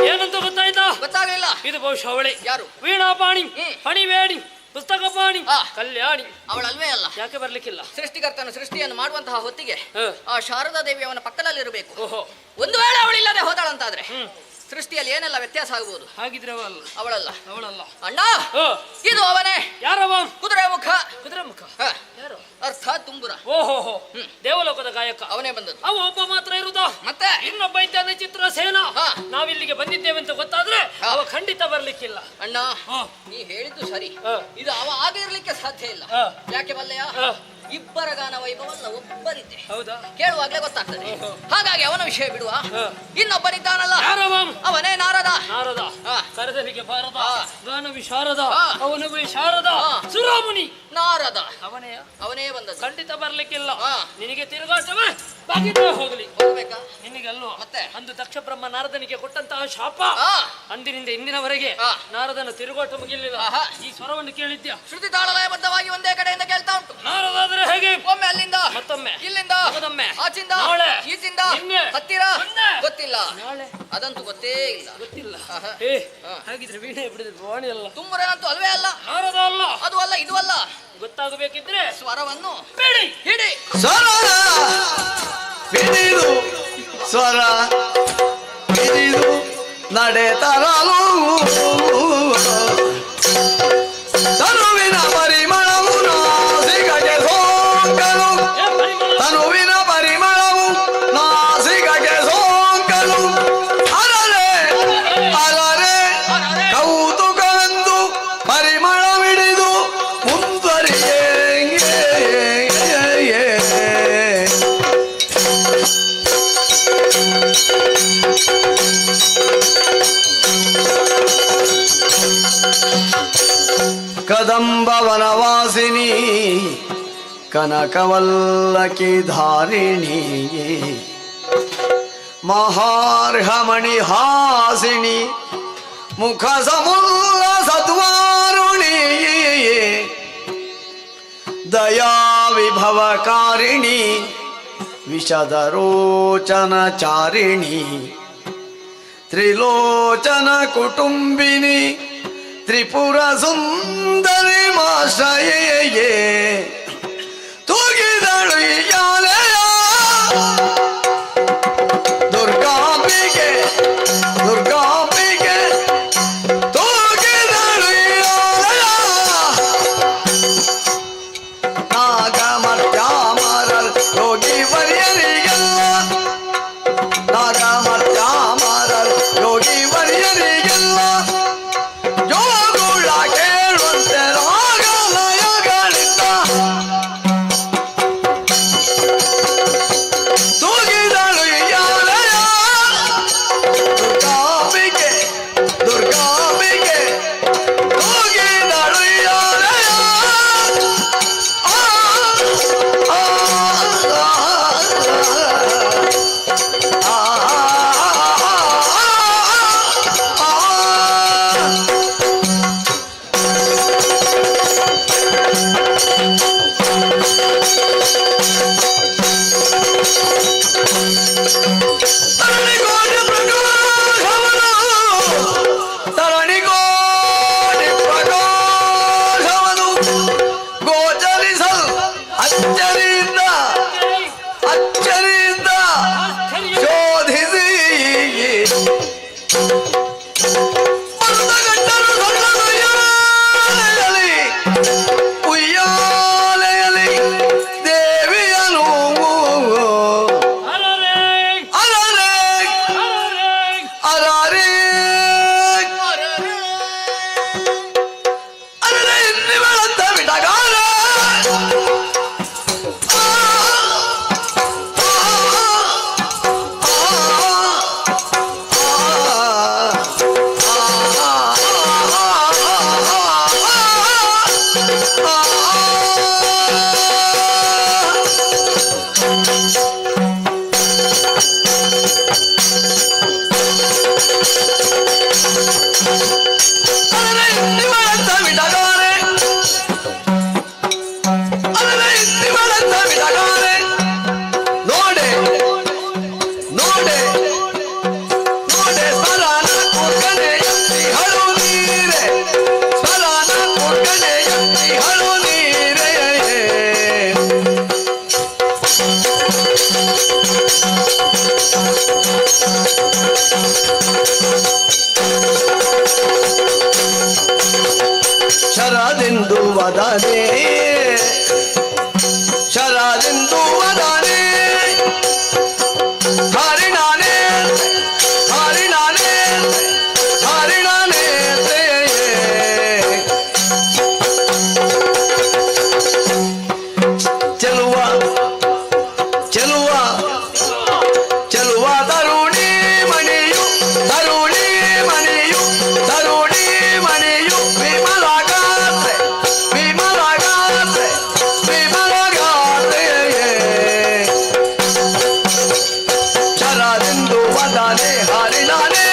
ಏನಂತ ಗೊತ್ತಾಯ್ತಾ? ಗೊತ್ತಾಗಲಿಲ್ಲ. ಇದು ಬಹುಶಃ ಅವಳೆ. ಯಾರು? ವೀಣಾಪಾಣಿ, ಫಣಿವೇಣಿ, ಪುಸ್ತಕ ಪಾಣಿ, ಕಲ್ಯಾಣಿ. ಅವಳಲ್ವೇ ಅಲ್ಲ. ಯಾಕೆ ಬರ್ಲಿಕ್ಕಿಲ್ಲ? ಸೃಷ್ಟಿಕರ್ತನ ಸೃಷ್ಟಿಯನ್ನು ಮಾಡುವಂತಹ ಹೊತ್ತಿಗೆ ಆ ಶಾರದಾ ದೇವಿ ಅವನ ಪಕ್ಕದಲ್ಲಿರಬೇಕು. ಓಹೋ. ಒಂದು ವೇಳೆ ಅವಳಿಲ್ಲದೆ ಹೋದಳಂತಾದ್ರೆ ಸೃಷ್ಟಿಯಲ್ಲಿ ಏನೆಲ್ಲ ವ್ಯತ್ಯಾಸ ಆಗಬಹುದು. ಹಾಗಿದ್ರೆ ಅವಳಲ್ಲ. ಅಣ್ಣ, ಇದು ಅವನೇ. ಯಾರವ? ಕುದುರೆ ಮುಖ. ಕುದುರೆ ಮುಖ ಯಾರು? ಅರ್ಥಾತ್ ತುಂಬುರ. ಓಹೋ, ದೇವಲೋಕದ ಗಾಯಕ ಅವನೇ ಬಂದದ್ದು. ಅವ ಒಬ್ಬ ಮಾತ್ರ ಇರುದಾ? ಮತ್ತೆ ಇನ್ನೊಬ್ಬ ಇದ್ದಾನೆ ಚಿತ್ರಸೇನ. ನಾವಿಲ್ಲಿಗೆ ಬಂದಿದ್ದೇವೆ ಅಂತ ಗೊತ್ತಾದ್ರೆ ಅವ ಖಂಡಿತ ಬರ್ಲಿಕ್ಕಿಲ್ಲ. ಅಣ್ಣ, ನೀ ಹೇಳಿದ್ದು ಸರಿ. ಇದು ಅವ ಆಗಿರ್ಲಿಕ್ಕೆ ಸಾಧ್ಯ ಇಲ್ಲ. ಯಾಕೆ ಬಲ್ಲೆಯ? ಇಬ್ಬರ ಗಾನ ವೈಭವಲ್ಲ, ಒಬ್ಬರಿದ್ದೆ. ಹೌದಾ? ಕೇಳುವಾಗ್ಲೇ ಗೊತ್ತಾಗ್ತದೆ. ಹಾಗಾಗಿ ಅವನ ವಿಷಯ ಬಿಡುವ. ಇನ್ನೊಬ್ಬರಿದ್ದಾನಲ್ಲ, ಅವನೇ ನಾರದ. ನಾರದ ಕರೆದಲಿಗೆ ಬಾರದ ಗಾನ ವಿಶಾರದ, ಅವನು ಶಾರದ ಸುರಾಮುನಿ ನಾರದ. ಅವನೇ ಬಂದ. ಖಂಡಿತ ಬರ್ಲಿಕ್ಕಿಲ್ಲ. ನಿನಗೆ ತಿರುಗಾಟವೇ ಬಾಗಿದ್ರೆ ಹೋಗ್ಲಿ. ಹೋಗ್ಬೇಕಾ? ನಿನಗಲ್ವ ಮತ್ತೆ ಅಂದು ದಕ್ಷ ಬ್ರಹ್ಮ ನಾರದನಿಗೆ ಕೊಟ್ಟಂತಹ ಶಾಪ. ಅಂದಿನಿಂದ ಇಂದಿನವರೆಗೆ ನಾರದನ ತಿರುಗಾಟ ಮುಗಿಲಿಲ್ಲ. ಈ ಸ್ವರವನ್ನು ಕೇಳಿದ್ಯಾ? ಶ್ರುತಿ ತಾಳಲಯಬದ್ಧವಾಗಿ ಒಂದೇ ಕಡೆಯಿಂದ ಕೇಳ್ತಾ ಉಂಟು. ನಾರದಾದ್ರೆ ಹೇಗೆ? ಒಮ್ಮೆ ಅಲ್ಲಿಂದ, ಮತ್ತೊಮ್ಮೆ ಇಲ್ಲಿಂದ, ಮತ್ತೊಮ್ಮೆ ಆಚಿಂದ, ನಾಳೆ, ಈಚಿಂದ, ಹತ್ತಿರ ಗೊತ್ತಿಲ್ಲ. ಅದಂತೂ ಗೊತ್ತೇ ಇಲ್ಲ. ಗೊತ್ತಿಲ್ಲ. ಹಾಗಿದ್ರೆ ವೀಣೆ ಬಿಡಿದ್ರೆ ವಾಣಿ ಅಲ್ಲ, ತುಂಬುರನಂತೂ ಅಲ್ವೇ ಅಲ್ಲ. ನಾರದ ಅಲ್ಲ, ಅದು ಅಲ್ಲ, ಇದು ಅಲ್ಲ. ಗೊತ್ತಾಗಬೇಕಿದ್ರೆ ಸ್ವರವನ್ನು ಬಿಡಿ. ಹಿಡಿ. ಸ್ವರ ಹಿಡಿದು ಸ್ವರ ಹಿಡಿದು ನಡೆ ತರಲು ತನುವಿನ ಪರಿಮಳವು ನಾಸಿಕಗೆ ಸೋಂಕಲು, ತನುವಿನ ಪರಿಮಳವು ನಾಸಿಕಗೆ ಸೋಂಕಲು, ಅರರೆ ಅರರೆ ಕೌತುಕವೆಂದು ಪರಿಮಳವಿಡಿದು ಮುಂದುವರಿಯೇ ಕದಂಬ ವನವಾಸಿನಿ ಕನಕವಲ್ಲಕಿ ಧಾರಿಣಿ ಮಹಾರ್ಹಮಣಿ ಹಾಸಿನಿ ಮುಖ ಸಮುಲ್ಲ ಸದ್ವಾರುಣಿ ದಯಾ ವಿಭವಕಾರಿಣಿ ವಿಷದರೋಚನ ಚಾರಿಣಿ ತ್ರಿಲೋಚನ ಕುಟುಂಬಿನಿ ತ್ರಿಪುರ ಸುಂದರಿ ಮಾಶ್ರಯೇ ತೂಗಿದಳು ಯಾಲೆಯ ದುರ್ಗಾಂಬಿಕೆ ದುರ್ಗಾಂಬಿಕೆ ತೂಗಿದಳು ಯಾಲೆಯ ನಾಗಮರ್ತ್ಯಾಮರಲ್ ಯೋಗಿ ವರ್ಯರಿಗೆಲ್ಲ ನಾಗಮರ್ತ್ಯಾಮರಲ್ ಯೋಗಿ ವರ್ಯರಿಗೆಲ್ಲ ಯೋಗುಳ ಕೇಳುವಂತೆ ರಾಗಲಯಗಳಿಂದ ತೂಗಿದಳು ಯಾಲೆಯ ದುರ್ಗಾಂಬಿಕೆ ದುರ್ಗಾಂಬಿಕೆ ತೂಗಿದಳು ಯಾಲೆಯ ತರಣಿಗೋಡಿ ಪ್ರಕಾಶವನು ಗೋಚರಿಸಲ್ ಅಚ್ಚರಿಯಿಂದ ಶೋಧಿಸಿ ಉಯ್ಯಾಲೆಯಲ್ಲಿ ದೇವಿಯನು ಶರದೆಂದು ವದನೆ ಶರದೆಂದು ವದನೆ ಹರಿಣಾನೆ ಹರಿಣಾನೆ ಹರಿಣಾನೆ ಚೆಲುವ ಚೆಲುವ ಚೆಲುವ ತರುಣಿ ಮಣಿಯು ತರುಣಿ ಮಣಿಯು ತರುಣಿ ಮಣಿಯು ವಿಮಲ ಗಾತ್ರೆ ವಿಮಲ ಗಾತ್ರೆ ವಿಮಲ ಗಾತ್ರೆ ಶರದೆಂದು ವದನೆ ಹರಿಣಾನೆ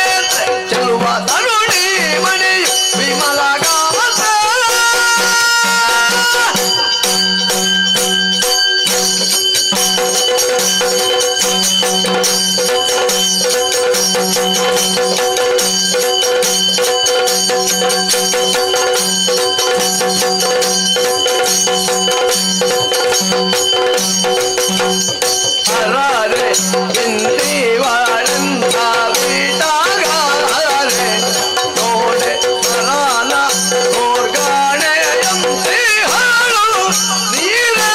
ಚೆಲುವ ತರುಣಿ ಮಣಿಯು ವಿಮಲ ಗಾತ್ರೆ ಹರರೆ ಇಂದಿವಳಂತ ಬಿಡಗಾರೆ ನೋಡೆ ಸರಾನ ಕೋರ್ಗಾಣೆಯಂತೆ ಹಾಳು ನೀರೇ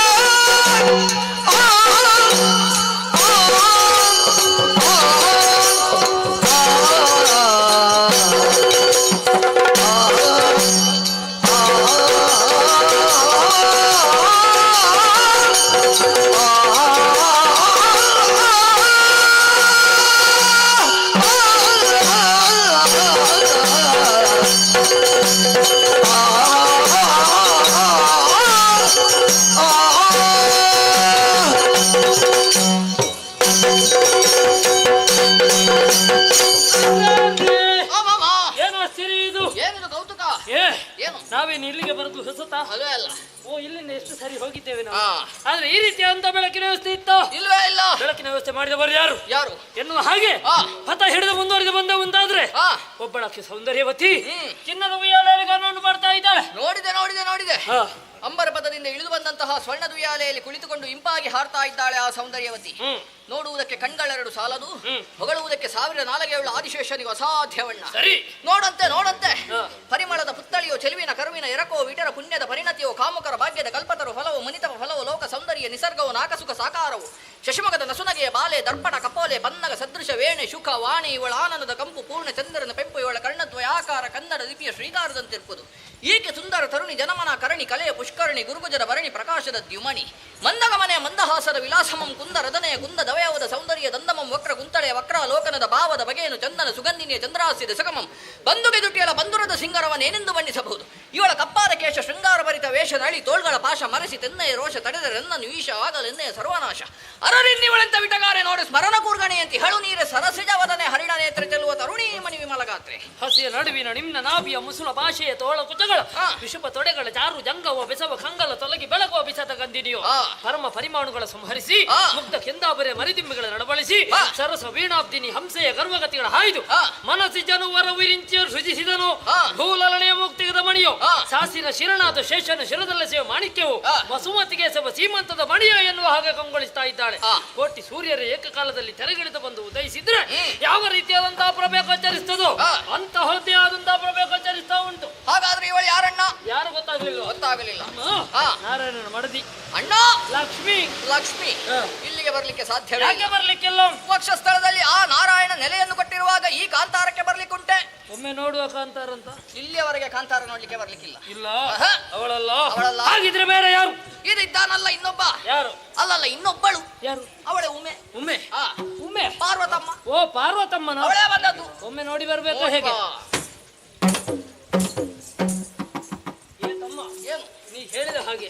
ಏನು ಸಿರಿ ಇದು ಏನಿದು ಕೌತುಕ ಏನು ನಾವೇನು ಇಲ್ಲಿಗೆ ಬರೋದು ಹೊಸತಾ ಅಲ್ವೇ ಅಲ್ಲ ಓ ಇಲ್ಲಿಂದ ಎಷ್ಟು ಸರಿ ಹೋಗಿದ್ದೇವೆ ನಾವು ಹಾ. ಆದ್ರೆ ಈ ರೀತಿಯ ಅಂತ ಬೆಳಕಿನ ವ್ಯವಸ್ಥೆ ಇತ್ತು ಇಲ್ವೇ ಇಲ್ಲ ಬೆಳಕಿನ ವ್ಯವಸ್ಥೆ ಮಾಡಿದವರು ಯಾರು ಯಾರು ಎನ್ನುವ ಹಾಗೆ ಹಾ. ಪಥ ಹಿಡಿದು ಮುಂದುವರಿದು ಬಂದ ಮುಂದಾದ್ರೆ ಹಾ. ಒಬ್ಬಳಕ್ಕೆ ಸೌಂದರ್ಯವತಿ ಚಿನ್ನದ ಉಯ್ಯಾಲೆಯಲ್ಲಿ ಗಾನವನ್ನು ಮಾಡ್ತಾ ಇದ್ದಾಳೆ ನೋಡಿದೆ ನೋಡಿದೆ ನೋಡಿದೆ ಹಾ. ಅಂಬರ ಪದದಿಂದ ಇಳಿದು ಬಂದಂತಹ ಸ್ವರ್ಣ ದುಯಾಲೆಯಲ್ಲಿ ಕುಳಿತುಕೊಂಡು ಇಂಪಾಗಿ ಹಾರ್ತಾ ಇದ್ದಾಳೆ ಆ ಸೌಂದರ್ಯವತಿ ನೋಡುವುದಕ್ಕೆ ಕಣ್ಗಳೆರಡು ಸಾಲದು ಹೊಗಳುವುದಕ್ಕೆ ಸಾವಿರ ನಾಲಗೆಯುಳ್ಳ ಆದಿಶೇಷನಿಗೆ ಅಸಾಧ್ಯವಣ್ಣ ಸರಿ ನೋಡಂತೆ ನೋಡಂತೆ ಪರಿಮಳದ ಪುತ್ತಳಿಯೋ ಚೆಲುವಿನ ಕರುವಿನ ಎರಕೋ ವಿಟರ ಪುಣ್ಯದ ಪರಿಣತಿಯೋ ಕಾಮುಕರ ಭಾಗ್ಯದ ಕಲ್ಪತರು ಫಲವು ಮನಿತವ ಫಲವು ಲೋಕ ಸೌಂದರ್ಯ ನಿಸರ್ಗವು ನಾಕಸುಖ ಸಾಕಾರವು ಶಶಿಮಗದ ನಸುನಗೆಯ ಬಾಲೆ ದರ್ಪಣ ಕಪೋಲೆ ಪನ್ನಗ ಸದೃಶ ವೇಣೆ ಶುಖ ವಾಣಿ ಇವಳ ಆನಂದದ ಕಂಪು ಪೂರ್ಣ ಚಂದ್ರನ ಪೆಂಪು ಇವಳ ಕಣ್ಣದ್ವಯಾಕಾರ ಕನ್ನಡ ಲಿಪಿಯ ಶ್ರೀಕಾರದಂತಿರುವುದು ಈಕೆ ಸುಂದರ ತರುಣಿ ಜನಮನ ಕರಣಿ ಕಲೆಯ ಪುಷ್ಕರಣಿ ಗುರುಗುಜರ ಭರಣಿ ಪ್ರಕಾಶದ ದ್ಯುಮಣಿ ಮಂದಗಮನೆಯ ಮಂದಹಾಸದ ವಿಲಾಸಮಂ ಕುಂದ ರದನೆಯ ಕುಂದ ದವಯವದ ಸೌಂದರ್ಯ ದಂದಮಂ ವಕ್ರ ಕುಂತಳೆಯ ವಕ್ರಾಲೋಕನದ ಭಾವದ ಬಗೆಯನ್ನು ಚಂದನ ಸುಗಂಧಿನಿಯ ಚಂದ್ರಾಸ್ಯದ ಸುಗಮಂ ಬಂದುಗೆ ದುಟಿಯಲ ಬಂದುರದ ಸಿಂಗರವನ್ನೇನೆಂದು ಬಣ್ಣಿಸಬಹುದು ಇವಳ ಕಪ್ಪಾದ ಕೇಶ ಶೃಂಗಾರ ಭರಿತ ವೇಷ ನಳಿ ತೋಳ್ಗಳ ಪಾಶ ಮರೆಸಿ ತೆನ್ನೆಯ ರೋಷ ತಡೆದರೆನ್ನನು ಈಶ ಆಗಲೆನ್ನೆಯ ಸರ್ವನಾಶ ಅರರಿನ್ನಿವಳೆಂತ ವಿಟಗಾರೆ ನೋಡಿ ಸ್ಮರಣ ಕೂರ್ಗಣೆಯಂತಿ ಹಳು ನೀರೆ ಸರಸಿಜ ವದನೆ ಹರಿಣ ನೇತ್ರ ಚೆಲ್ಲುವ ತರುಣಿ ಮಣಿ ನಲಗಾತ್ರೆ ಹಸಿಯ ನಡುವಿನ ನಿಮ್ನ ನಾಭಿಯ ಮುಸುಳ ಭಾಷೆಯ ತೋಳ ಕುಚಗಳ ವಿಷುಪ ತೊಡೆಗಳ ಜಾರು ಜಂಗವ ಬೆಸವ ಕಂಗಲ ತೊಲಗಿ ಬೆಳಗುವ ಬಿಸದ ಗಂಧಿನಿಯು ಪರಮ ಪರಿಮಾಣುಗಳ ಸಂಹರಿಸಿ ಮುಗ್ಧ ಕೆಂದಾಬರೆ ಮರಿದಿಮ್ಮಿಗಳ ನಡಬಳಿಸಿ ಸರಸ ವೀಣಾಬ್ದಿನಿ ಹಂಸೆಯ ಗರ್ವಗತಿಗಳ ಹಾಯ್ದು ಮನಸ್ಸಿ ಜನುವರ ವಿರಿಂಚಿಯ ಸೃಜಿಸಿದನು ಭೂಲಲನೆಯ ಮುಕ್ತಿಗದ ಮಣಿಯು ಸಾಸಿನ ಶಿರನಾದ ಶೇಷನ ಶಿರದಲ್ಲ ಸೇವ ಮಾಣಿಕ್ಯವು ವಸುಮತಿಗೆ ಸಭ ಸೀಮಂತದ ಮಣಿಯ ಎನ್ನುವ ಹಾಗೆ ಕಂಗೊಳಿಸ್ತಾ ಇದ್ದಾಳೆ. ಕೋಟಿ ಸೂರ್ಯರ ಏಕಕಾಲದಲ್ಲಿ ತೆರೆಗಿಳಿದು ಬಂದು ಉದಯಿಸಿದ್ರೆ ಯಾವ ರೀತಿಯಾದಂತಹ ಪ್ರಭೆ ಗೋಚರಿಸ್ತದೋ ಅಂತಹದ್ದೇ ಆದಂತಹ ಪ್ರಭೆ ಗೋಚರಿಸ್ತಾ ಉಂಟು. ಹಾಗಾದ್ರೆ ಇವಳು ಯಾರಣ್ಣ? ಯಾರು ಗೊತ್ತಾಗಲಿಲ್ಲ. ನಾರಾಯಣನ ಮಡದಿ ಅಣ್ಣ ಲಕ್ಷ್ಮಿ. ಲಕ್ಷ್ಮಿ ಇಲ್ಲಿಗೆ ಬರ್ಲಿಕ್ಕೆ ಸಾಧ್ಯ? ಯಾಕೆ ಬರ್ಲಿಕ್ಕಿಲ್ಲ? ವಕ್ಷಸ್ಥಳದಲ್ಲಿ ಆ ನಾರಾಯಣ ನೆಲೆಯನ್ನು ಕೊಟ್ಟಿರುವಾಗ ಈ ಕಾಂತಾರಕ್ಕೆ ಬರ್ಲಿಕ್ಕುಂಟೆ? ಒಮ್ಮೆ ನೋಡುವ ಕಾಂತಾರ ಅಂತ. ಇಲ್ಲಿಯವರೆಗೆ ಕಾಂತಾರ ನೋಡ್ಲಿಕ್ಕೆ ಬರ್ಲಿಕ್ಕಿಲ್ಲ. ಇಲ್ಲ ಅವಳಲ್ಲ. ಹಾಗಿದ್ರೆ ಬೇರೆ ಯಾರು? ಇದ್ದಾನಲ್ಲ ಇನ್ನೊಬ್ಬ. ಯಾರು? ಅಲ್ಲಲ್ಲ ಇನ್ನೊಬ್ಬಳು. ಯಾರು? ಅವಳೆ ಉಮೆ. ಉಮೆ? ಉಮೆ ಪಾರ್ವತಮ್ಮ. ಓ ಪಾರ್ವತಮ್ಮನ. ಅವಳೇ ಬಂದದ್ದು. ಒಮ್ಮೆ ನೋಡಿ ಬರ್ಬೇಕು. ಹೇಗೆ ನೀ ಹೇಳಿದ ಹಾಗೆ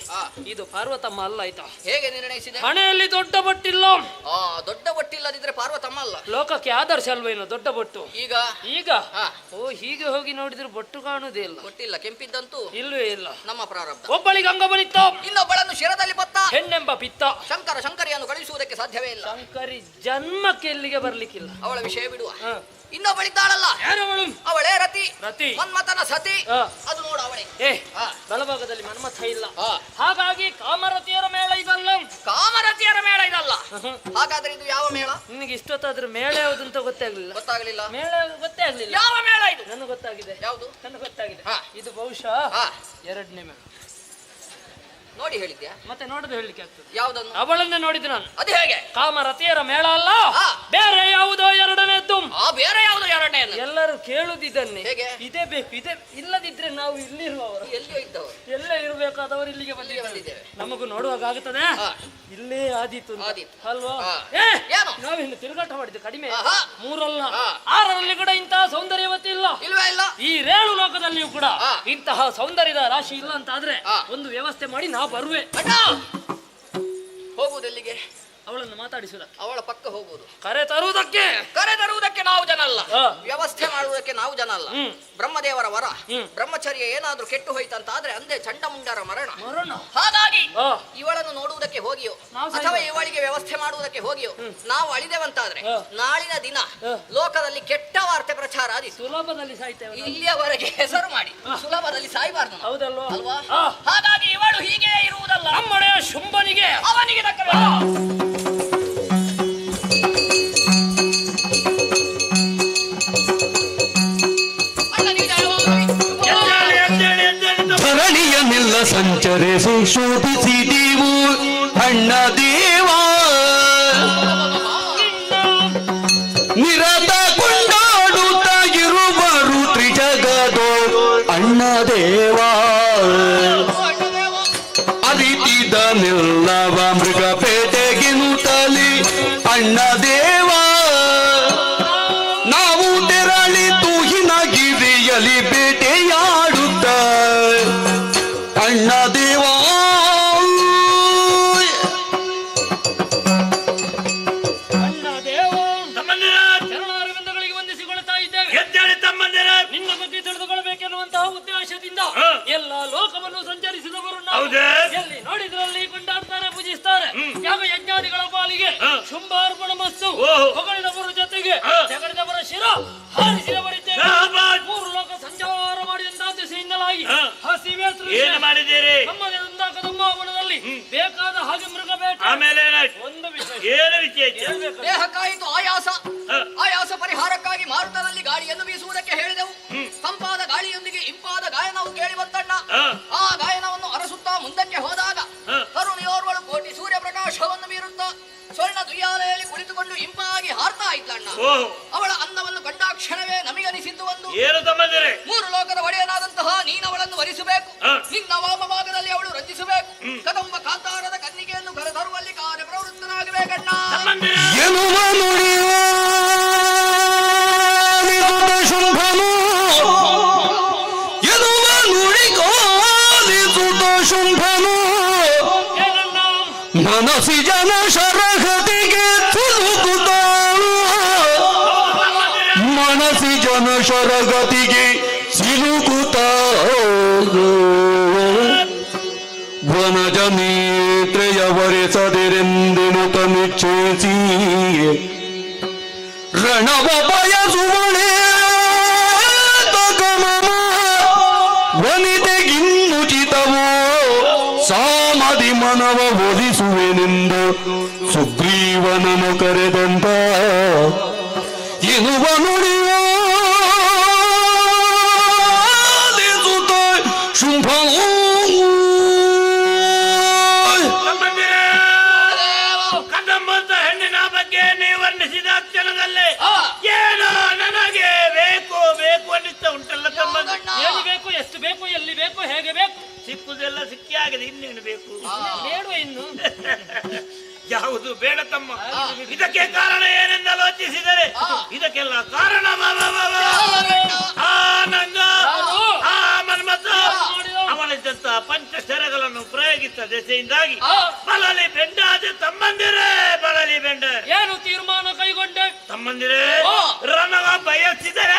ಇದು ಪಾರ್ವತಮ್ಮ ಅಲ್ಲ ಆಯ್ತಾ? ಹೇಗೆ ನಿರ್ಣಯಿಸಿದೆ? ಹಣೆಯಲ್ಲಿ ದೊಡ್ಡ ಬೊಟ್ಟಿಲ್ಲ. ದೊಡ್ಡ ಬೊಟ್ಟಿಲ್ಲದಿದ್ರೆ ಪಾರ್ವತಮ್ಮ ಅಲ್ಲ. ಲೋಕಕ್ಕೆ ಆದರ್ಶ ಅಲ್ವೇನು ದೊಡ್ಡ ಬೊಟ್ಟು? ಈಗ ಓ ಹೀಗೆ ಹೋಗಿ ನೋಡಿದ್ರೆ ಬೊಟ್ಟು ಕಾಣುವುದೇ ಇಲ್ಲ. ಬೊಟ್ಟಿಲ್ಲ, ಕೆಂಪಿದ್ದಂತೂ ಇಲ್ವೇ ಇಲ್ಲ. ನಮ್ಮ ಪ್ರಾರಬ್ಧ. ಒಬ್ಬಳಿಗೆ ಅಂಗಬನಿತ್ತ, ಇನ್ನೊಬ್ಬಳನ್ನು ಶಿರದಲ್ಲಿ ಬತ್ತ, ಹೆಣ್ಣೆಂಬ ಪಿತ್ತ. ಶಂಕರಿಯನ್ನು ಕಳಿಸುವುದಕ್ಕೆ ಸಾಧ್ಯವೇ ಇಲ್ಲ. ಶಂಕರಿ ಜನ್ಮಕ್ಕೆ ಎಲ್ಲಿಗೆ ಬರ್ಲಿಕ್ಕಿಲ್ಲ. ಅವಳ ವಿಷಯ ಬಿಡುವ. ಇನ್ನೊಬ್ಬಳಿದ್ದಾಳಲ್ಲ, ಅವಳೇ ರತಿ. ಮನ್ಮಥನ ಸತಿ. ಅದು ನೋಡು ಅವಳೇ. ಬಲಭಾಗದಲ್ಲಿ ಮನ್ಮಥ ಇಲ್ಲ. ಹಾಗಾಗಿ ಕಾಮರತಿಯರ ಮೇಳ ಇದಲ್ಲ. ಕಾಮರತಿಯರ ಮೇಳ ಇದಲ್ಲ. ಹಾಗಾದ್ರೆ ಇದು ಯಾವ ಮೇಳ? ನಿನಗೆ ಇಷ್ಟೊತ್ತಾದ್ರೆ ಮೇಳ ಯಾವ್ದಂತ ಗೊತ್ತಾಗ್ಲಿಲ್ಲ. ಮೇಳ ಗೊತ್ತೇ ಆಗ್ಲಿಲ್ಲ. ಯಾವ ಮೇಳ ಇದು? ನನಗೆ ಗೊತ್ತಾಗಿದೆ. ಯಾವುದು? ನನಗೆ ಗೊತ್ತಾಗಿದೆ. ಇದು ಬಹುಶಃ ಎರಡನೇ ಮೇಳ. ನೋಡಿ ಹೇಳಿದ್ಯಾ? ಮತ್ತೆ ನೋಡದೆ ಹೇಳಲಿಕ್ಕೆ ಆಗ್ತದೆ. ಯಾವುದನ್ನು? ಅವಳನ್ನೇ ನೋಡಿದ್ದು ನಾನು. ಅದು ಹೇಗೆ? ಕಾಮರತಿಯರ ಮೇಳ ಅಲ್ಲ, ಬೇರೆ ಯಾವುದೋ ಎರಡನೇದ್ದು. ಬೇರೆ ಯಾವುದೋ ಎರಡನೇ. ಎಲ್ಲರೂ ಕೇಳುದಿದ್ದನ್ನೇ. ಹೇಗೆ? ಇದೇ ಬೇಕು, ಇದೇ ಇಲ್ಲದಿದ್ರೆ ನಾವು ಇಲ್ಲಿರುವವರು. ಎಲ್ಲಿಯೋ ಇದ್ದವರು. ಎಲ್ಲೇ ಇರಬೇಕಾದವರು ಇಲ್ಲಿಗೆ ಬಂದಿದ್ದೇವೆ. ನಮಗೂ ನೋಡುವಾಗ ಆಗುತ್ತದೆ ಇಲ್ಲೇ ಆದೀತು ಅಲ್ವಾ? ನಾವಿನ್ನು ತಿರುಗಾಟ ಮಾಡಿದ್ದು ಕಡಿಮೆ. 3 ಅಲ್ಲ 6ರಲ್ಲಿ ಕೂಡ ಇಂತಹ ಸೌಂದರ್ಯವತಿ ಇಲ್ಲ. ಈ 7 ಲೋಕದಲ್ಲಿಯೂ ಕೂಡ ಇಂತಹ ಸೌಂದರ್ಯದ ರಾಶಿ ಇಲ್ಲ ಅಂತ ಆದ್ರೆ ಒಂದು ವ್ಯವಸ್ಥೆ ಮಾಡಿ ನಾವು ಬರುವೆ. ಹೋಗುವುದೆಲ್ಲಿಗೆ? ಅವಳನ್ನು ಮಾತಾಡಿಸುವುದ. ಅವಳ ಪಕ್ಕ ಹೋಗುವುದು. ಕರೆ ತರುವುದಕ್ಕೆ ನಾವು ಜನ ಅಲ್ಲ. ವ್ಯವಸ್ಥೆ ಮಾಡುವುದಕ್ಕೆ ನಾವು ಜನ ಅಲ್ಲ. ಬ್ರಹ್ಮದೇವರ ವರ. ಬ್ರಹ್ಮಚರ್ಯ ಏನಾದ್ರೂ ಕೆಟ್ಟು ಹೋಯ್ತಂತಾದ್ರೆ ಅಂದೇ ಚಂಡಮುಂಡರ ಮರಣ. ಹಾಗಾಗಿ ಇವಳನ್ನು ನೋಡುವುದಕ್ಕೆ ಹೋಗಿಯೋ ಅಥವಾ ಇವಳಿಗೆ ವ್ಯವಸ್ಥೆ ಮಾಡುವುದಕ್ಕೆ ಹೋಗಿಯೋ ನಾವು ಅಳಿದೇವಂತಾದ್ರೆ ನಾಳಿನ ದಿನ ಲೋಕದಲ್ಲಿ ಕೆಟ್ಟ ವಾರ್ತೆ ಪ್ರಚಾರ ಆದೀತು. ಸುಲಭದಲ್ಲಿ ಸಾಯ್ತೇವೆ. ಇಲ್ಲಿಯವರೆಗೆ ಹೆಸರು ಮಾಡಿ ಸುಲಭದಲ್ಲಿ ಸಾಯ್ಬಾರ್ದು. ಹೌದಲ್ವಾ? ಅಲ್ವಾ? ಹಾಗಾಗಿ ಇವಳು ಹೀಗೆ ಇರುವುದಲ್ಲ. ನಮ್ಮನೆಯ ಶುಂಭನಿಗೆ ಅವನಿಗೆ ಧರಣಿಯನ್ನೆಲ್ಲ ಸಂಚರಿಸಿ ಶೋಧಿಸಿ ನೀವು ಅಣ್ಣ ದೇವ ನಿರತ ಕೊಂಡಾಡುತ್ತಾ ಇರುವರು ತ್ರಿಜಗದೋ ಅಣ್ಣ ದೇವ ಅರಿತಿದನೆಲ್ಲವ ಮೃಗಪೇಟೆಗಿನುತ್ತಲಿ ಅಣ್ಣ ದೇವ ನಾವು ತೆರಳಿ ತೂಹಿನಗಿರಿಯಲಿ ಬೇಟೆಯಾಡುತ್ತ ಅಣ್ಣ ದೇವ ಚರಣಾರವಿಂದಗಳಿಗೆ ವಂದಿಸಿಕೊಳ್ತಾ ಇದ್ದೇವೆ. ನಿನ್ನ ಬಗ್ಗೆ ತಿಳಿದುಕೊಳ್ಳಬೇಕೆನ್ನುವಂತಹ ಉದ್ದೇಶದಿಂದ ಎಲ್ಲ ಲೋಕವನ್ನು ಸಂಚರಿಸಿದವರು ನಾವು. ಎಲ್ಲಿ ನೋಡಿದ್ರಲ್ಲಿ ಕೊಂಡಾಡ್ತಾರೆ, ಪೂಜಿಸ್ತಾರೆ. ಯಾಗ ಯಜ್ಞಾದಿಗಳ ಪಾಲಿಗೆ ಶುಂಭಾರ್ಪಣ ಮಸ್ತು. ಹೊಗಳಿದವರ ಜೊತೆಗೆ ಜಗಡಿದವರ ಶಿರ ಹಾರಿಸಿದವರಿದ್ದೇವೆ. 3 ಲೋಕ ಸಂಚಾರ ಮಾಡಿದಂತಹ ದಿಸೆಯಿಂದಲಾಗಿ ಹಸಿವೆ ಮಾಡಿದ್ದೀರಿ. ನಮ್ಮ ವನದಲ್ಲಿ ಬೇಕಾದ ಹಾಗೆ ಮೃಗಬೇಟೆ. ಆಮೇಲೆ ಒಂದು ವಿಷಯ. ಏನು ವಿಷಯ? ದೇಹಕ್ಕಾಯಿತು ಆಯಾಸ ಪರಿಹಾರಕ್ಕಾಗಿ ಮಾರುತದಲ್ಲಿ ಗಾಳಿಯನ್ನು ಬೀಸುವುದಕ್ಕೆ ಹೇಳಿದೆವು. ತಂಪಾದ ಗಾಳಿಯೊಂದಿಗೆ ಇಂಪಾದ ಗಾಯನವು ಕೇಳಿ ಬಂತಣ್ಣ. ಆ ಗಾಯನವನ್ನು ಅರಸುತ್ತಾ ಮುಂದಕ್ಕೆ ಹೋದಾಗ ತರುಣಿಯೋರ್ವಳು ಕೋಟಿ ಸೂರ್ಯ ಪ್ರಕಾಶವನ್ನು ಬೀರುತ್ತಾ ಸ್ವರ್ಣ ದುಯ್ಯಾಲೆಯಲ್ಲಿ ಕುಳಿತುಕೊಂಡು ಇಂಪಾಗಿ ಹಾರ್ತಾ ಇದ್ದಣ್ಣ. ಅವಳ ಅನ್ನವನ್ನು ಕಂಡಾಕ್ಷಣವೇ ನಮಗನಿಸಿದ್ದು ಒಂದು. 3 ಲೋಕದ ಒಡೆಯನಾದಂತಹ ನೀನವಳನ್ನು ವರಿಸಬೇಕು. ನಿನ್ನ ವಾಮಭಾಗದಲ್ಲಿ ಅವಳು ರಂಜಿಸಬೇಕು. ಕದಂಬ ಕಾಂತಾರದ ಕನ್ನಿಗೆಯನ್ನು ಕರೆತರುವಲ್ಲಿ ಕಾರ್ಯಪ್ರವೃತ್ತನಾಗಬೇಕಣ್ಣ. ಎನ್ನುವ ನುಡಿಯುವ ಶುಂಭನು ಎನ್ನುವ ನುಡಿಗೋಲಿಸುತ್ತ ಶುಂಭನು ಮನಸ್ಸಿ ಜನ ಶರಹತಿಗೆ ತುಳುಕುತ್ತ ಮನಸ್ಸಿ ಜನ ಸುಗ್ರೀವನ ಶರಗತಿಗೆ ಸಿಲುಕುತ್ತ ವನಜ ನೇತ್ರೆಯ ವರೆಸದಿರೆಂದೆನುತ ನಿಶ್ಚಯಿಸಿ ರಣವ ಬಯಸುವಳೆ ವನಿತೆಗಿನ್ನುಚಿತವೋ ಸಾಮದಿ ಮನವ ಒಲಿಸುವೆನೆಂದು ಸುಗ್ರೀವನನು ಕರೆದಂತ ಎನ್ನುವ ನುಡಿಯ ಶುಂಭನು ಕದಂಬಂತ ಹೆಣ್ಣಿನ ಬಗ್ಗೆ ನೀವು ವರ್ಣಿಸಿದ ಕ್ಷಣದಲ್ಲೇ ಏನೋ ನನಗೆ ಬೇಕು ಬೇಕು ಅನ್ನಿಸ್ತಾ ಉಂಟಲ್ಲ ತಮ್ಮ. ಏನು ಬೇಕು, ಎಷ್ಟು ಬೇಕು, ಎಲ್ಲಿ ಬೇಕು, ಹೇಗೆ ಬೇಕು? ಸಿಕ್ಕುದೆಲ್ಲ ಸಿಕ್ಕಿ ಆಗಿದೆ, ಇನ್ನೇನು ಬೇಕು? ಬೇಡ ಇನ್ನು. ಯಾವುದು ಬೇಡ ತಮ್ಮ. ಇದಕ್ಕೆ ಕಾರಣ ಏನೆಂದು ಆಲೋಚಿಸಿದರೆ ಇದಕ್ಕೆಲ್ಲ ಕಾರಣ ಆನಂದ ಆ ಮನ್ಮಥ ಅವಳಿದ್ದಂತಹ ಪಂಚಶರಗಳನ್ನು ಪ್ರಯೋಗಿಸಿದ ದೆಸೆಯಿಂದಾಗಿ ಬಳಲಿ ಬೆಂಡಾದ ತಮ್ಮಂದಿರೇ, ಬಳಲಿ ಬೆಂಡ. ಏನು ತೀರ್ಮಾನ ಕೈಗೊಂಡೆ? ತಮ್ಮಂದಿರೇ, ರಣವ ಬಯಸಿದರೆ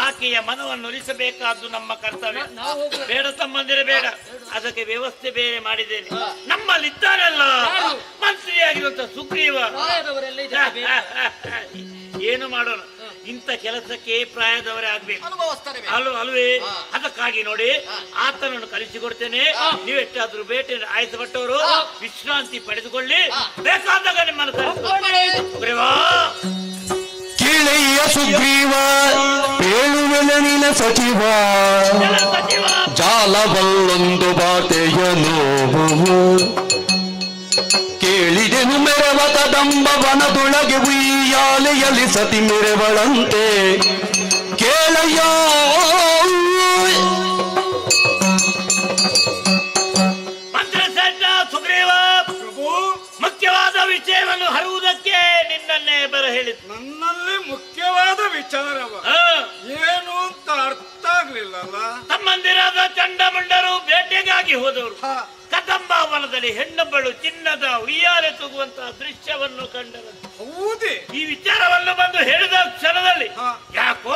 ಆಕೆಯ ಮನವನ್ನು ಒಲಿಸಬೇಕಾದ್ದು ನಮ್ಮ ಕರ್ತವ್ಯ. ಬೇಡ ತಮ್ಮಂದಿರೇ, ಬೇಡ. ಅದಕ್ಕೆ ವ್ಯವಸ್ಥೆ ಬೇರೆ ಮಾಡಿದ್ದೇನೆ. ನಮ್ಮಲ್ಲಿದ್ದಾರಲ್ಲ ಮಂತ್ರಿಯಾಗಿರುವಂತ ಸುಗ್ರೀವ, ಏನು ಮಾಡೋಣ? ಇಂಥ ಕೆಲಸಕ್ಕೆ ಪ್ರಾಯದವರೇ ಆಗ್ಬೇಕು ಅಲ್ವೇ? ಅದಕ್ಕಾಗಿ ನೋಡಿ, ಆತನನ್ನು ಕಳಿಸಿಕೊಡ್ತೇನೆ. ನೀವೆಷ್ಟಾದ್ರೂ ಬೇಟೆ ಆಯ್ಸಪಟ್ಟವರು ವಿಶ್ರಾಂತಿ ಪಡೆದುಕೊಳ್ಳಿ. ಬೇಕಾದಾಗ ನಿಮ್ಮನ್ನು ಸುಗ್ರೀವ ಕಿಳೆಯ ಸುಗ್ರೀವ ಪೇಳುವೆಲನಿನ ಸಚಿವ ಜಾಲವಲ್ಲೊಂದು ಬಾಟೆಯನು ಕೇಳಿದೆನು ಮೆರವ ಕದಂಬವನದೊಳಗೆ ಉಯ್ಯಾಲೆಯಲ್ಲಿ ಸತಿ ಮೆರವಳಂತೆ ಕೇಳಯ್ಯ ಮಂತ್ರಸೇನ ಸುಗ್ರೀವ, ಮುಖ್ಯವಾದ ವಿಷಯವನ್ನು ಹರುವುದಕ್ಕೆ ನಿನ್ನನ್ನೇ ಬರ ಹೇಳಿದ. ನನ್ನಲ್ಲಿ ಮುಖ್ಯವಾದ ವಿಚಾರವ ಏನು ಅಂತ ಅರ್ಥ ಆಗ್ಲಿಲ್ಲಲ್ಲ. ತಮ್ಮಂದಿರಾದ ಚಂಡಮುಂಡರು ಬೇಟೆಗಾಗಿ ಹೋದವರು ಕದಂಬಾವನದಲ್ಲಿ ಹೆಣ್ಣೊಬ್ಬಳು ಚಿನ್ನದ ಉಯ್ಯಾಲೆ ತೂಗುವಂತಹ ದೃಶ್ಯವನ್ನು ಕಂಡರು. ಹೌದೇ? ಈ ವಿಚಾರವನ್ನು ಬಂದು ಹೇಳಿದ ಕ್ಷಣದಲ್ಲಿ ಯಾಕೋ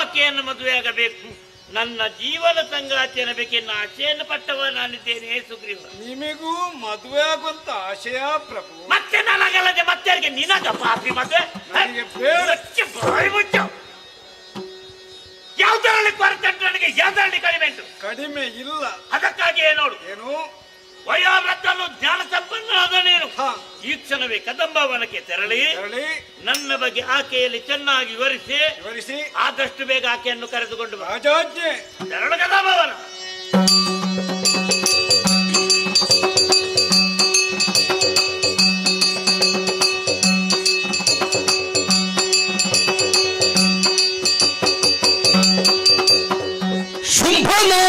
ಆಕೆಯನ್ನು ಮದುವೆಯಾಗಬೇಕು, ನನ್ನ ಜೀವನ ಸಂಗಾತಿಯನ್ನು ಬೇಕೆನ್ನ ಆಶೆಯನ್ನು ಪಟ್ಟವ ನಾನಿದ್ದೇನೆ ಸುಗ್ರೀವ. ನಿಮಗೂ ಮದುವೆ ಆಗುವಂತ ಆಶಯ ಪ್ರಭು? ಮತ್ತೆ ನನಗಲ್ಲದೆ ಮತ್ತೆ ನಿನಗ ಪಾಪಿ ಮದುವೆ ಯಾವ್ದರಲ್ಲಿ ಕೊರತೆ ಉಂಟು ನನಗೆ? ಯಾವ್ದರಲ್ಲಿ ಕಡಿಮೆ ಉಂಟು? ಕಡಿಮೆ ಇಲ್ಲ. ಅದಕ್ಕಾಗಿಯೇ ನೋಡು, ಏನು ವಯೋವೃದ್ಧನು ಜ್ಞಾನ ಸಂಪನ್ನನಾದ ನೀನು ಈ ಕ್ಷಣವೇ ಕದಂಬವನಕ್ಕೆ ತೆರಳಿ ನನ್ನ ಬಗ್ಗೆ ಆಕೆಯಲ್ಲಿ ಚೆನ್ನಾಗಿ ವಿವರಿಸಿ ಆದಷ್ಟು ಬೇಗ ಆಕೆಯನ್ನು ಕರೆದುಕೊಂಡು ಬಾ. ತೆರಳು ಕದಂಬವನ. ಶುಂಭನೋ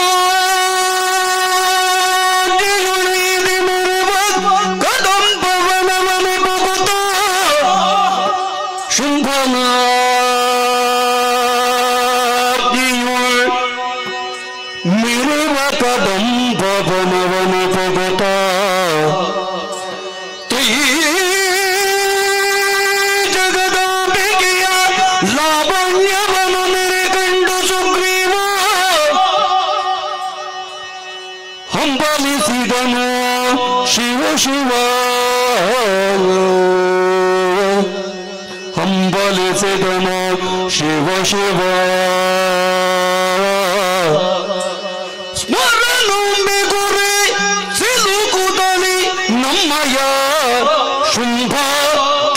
ಶಿವ ಹಂಬಲಿಸಿದನು ಶಿವ ಶಿವ ಸ್ಮರಣೊಮ್ಮೆ ಗುರಿ ಸಿಲುಕುದಲಿ ನಮ್ಮಯ ಶುಂಭ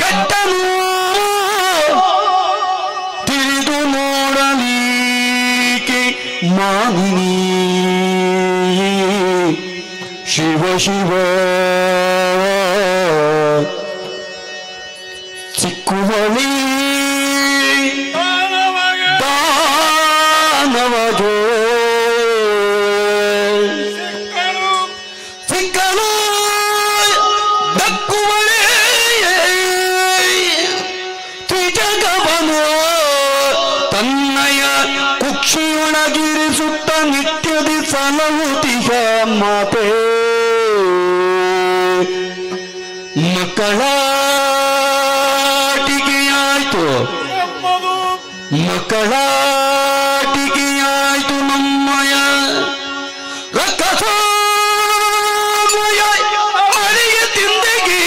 ಕೆಟ್ಟನು ತಿಳಿದು ನೋಡಲೀಕೆ ಮಾನಿನಿ ಶಿವ ಶಿವ ಸಿಕ್ಕುವಳಿ ದಾನವಗೆ ಸಿಕ್ಕಲು ದಕ್ಕುವಳಿ ತ್ರಿಜಗವನು ತನ್ನಯ ಕುಕ್ಷಿಯೊಳಗಿರಿಸುತ್ತ ನಿತ್ಯದಿ ಸಲಹುತಿಹ ಮಾತೆ ಮಕ್ಕಳಾಟಿಕೆಯಾಯ್ತು ಮಕ್ಕಳಾಟಿಕೆಯಾಯ್ತು ನಮ್ಮಯ ರಕ್ಕಸಮಯ ಅಡಿಗೆ ತಿಂದಗಿ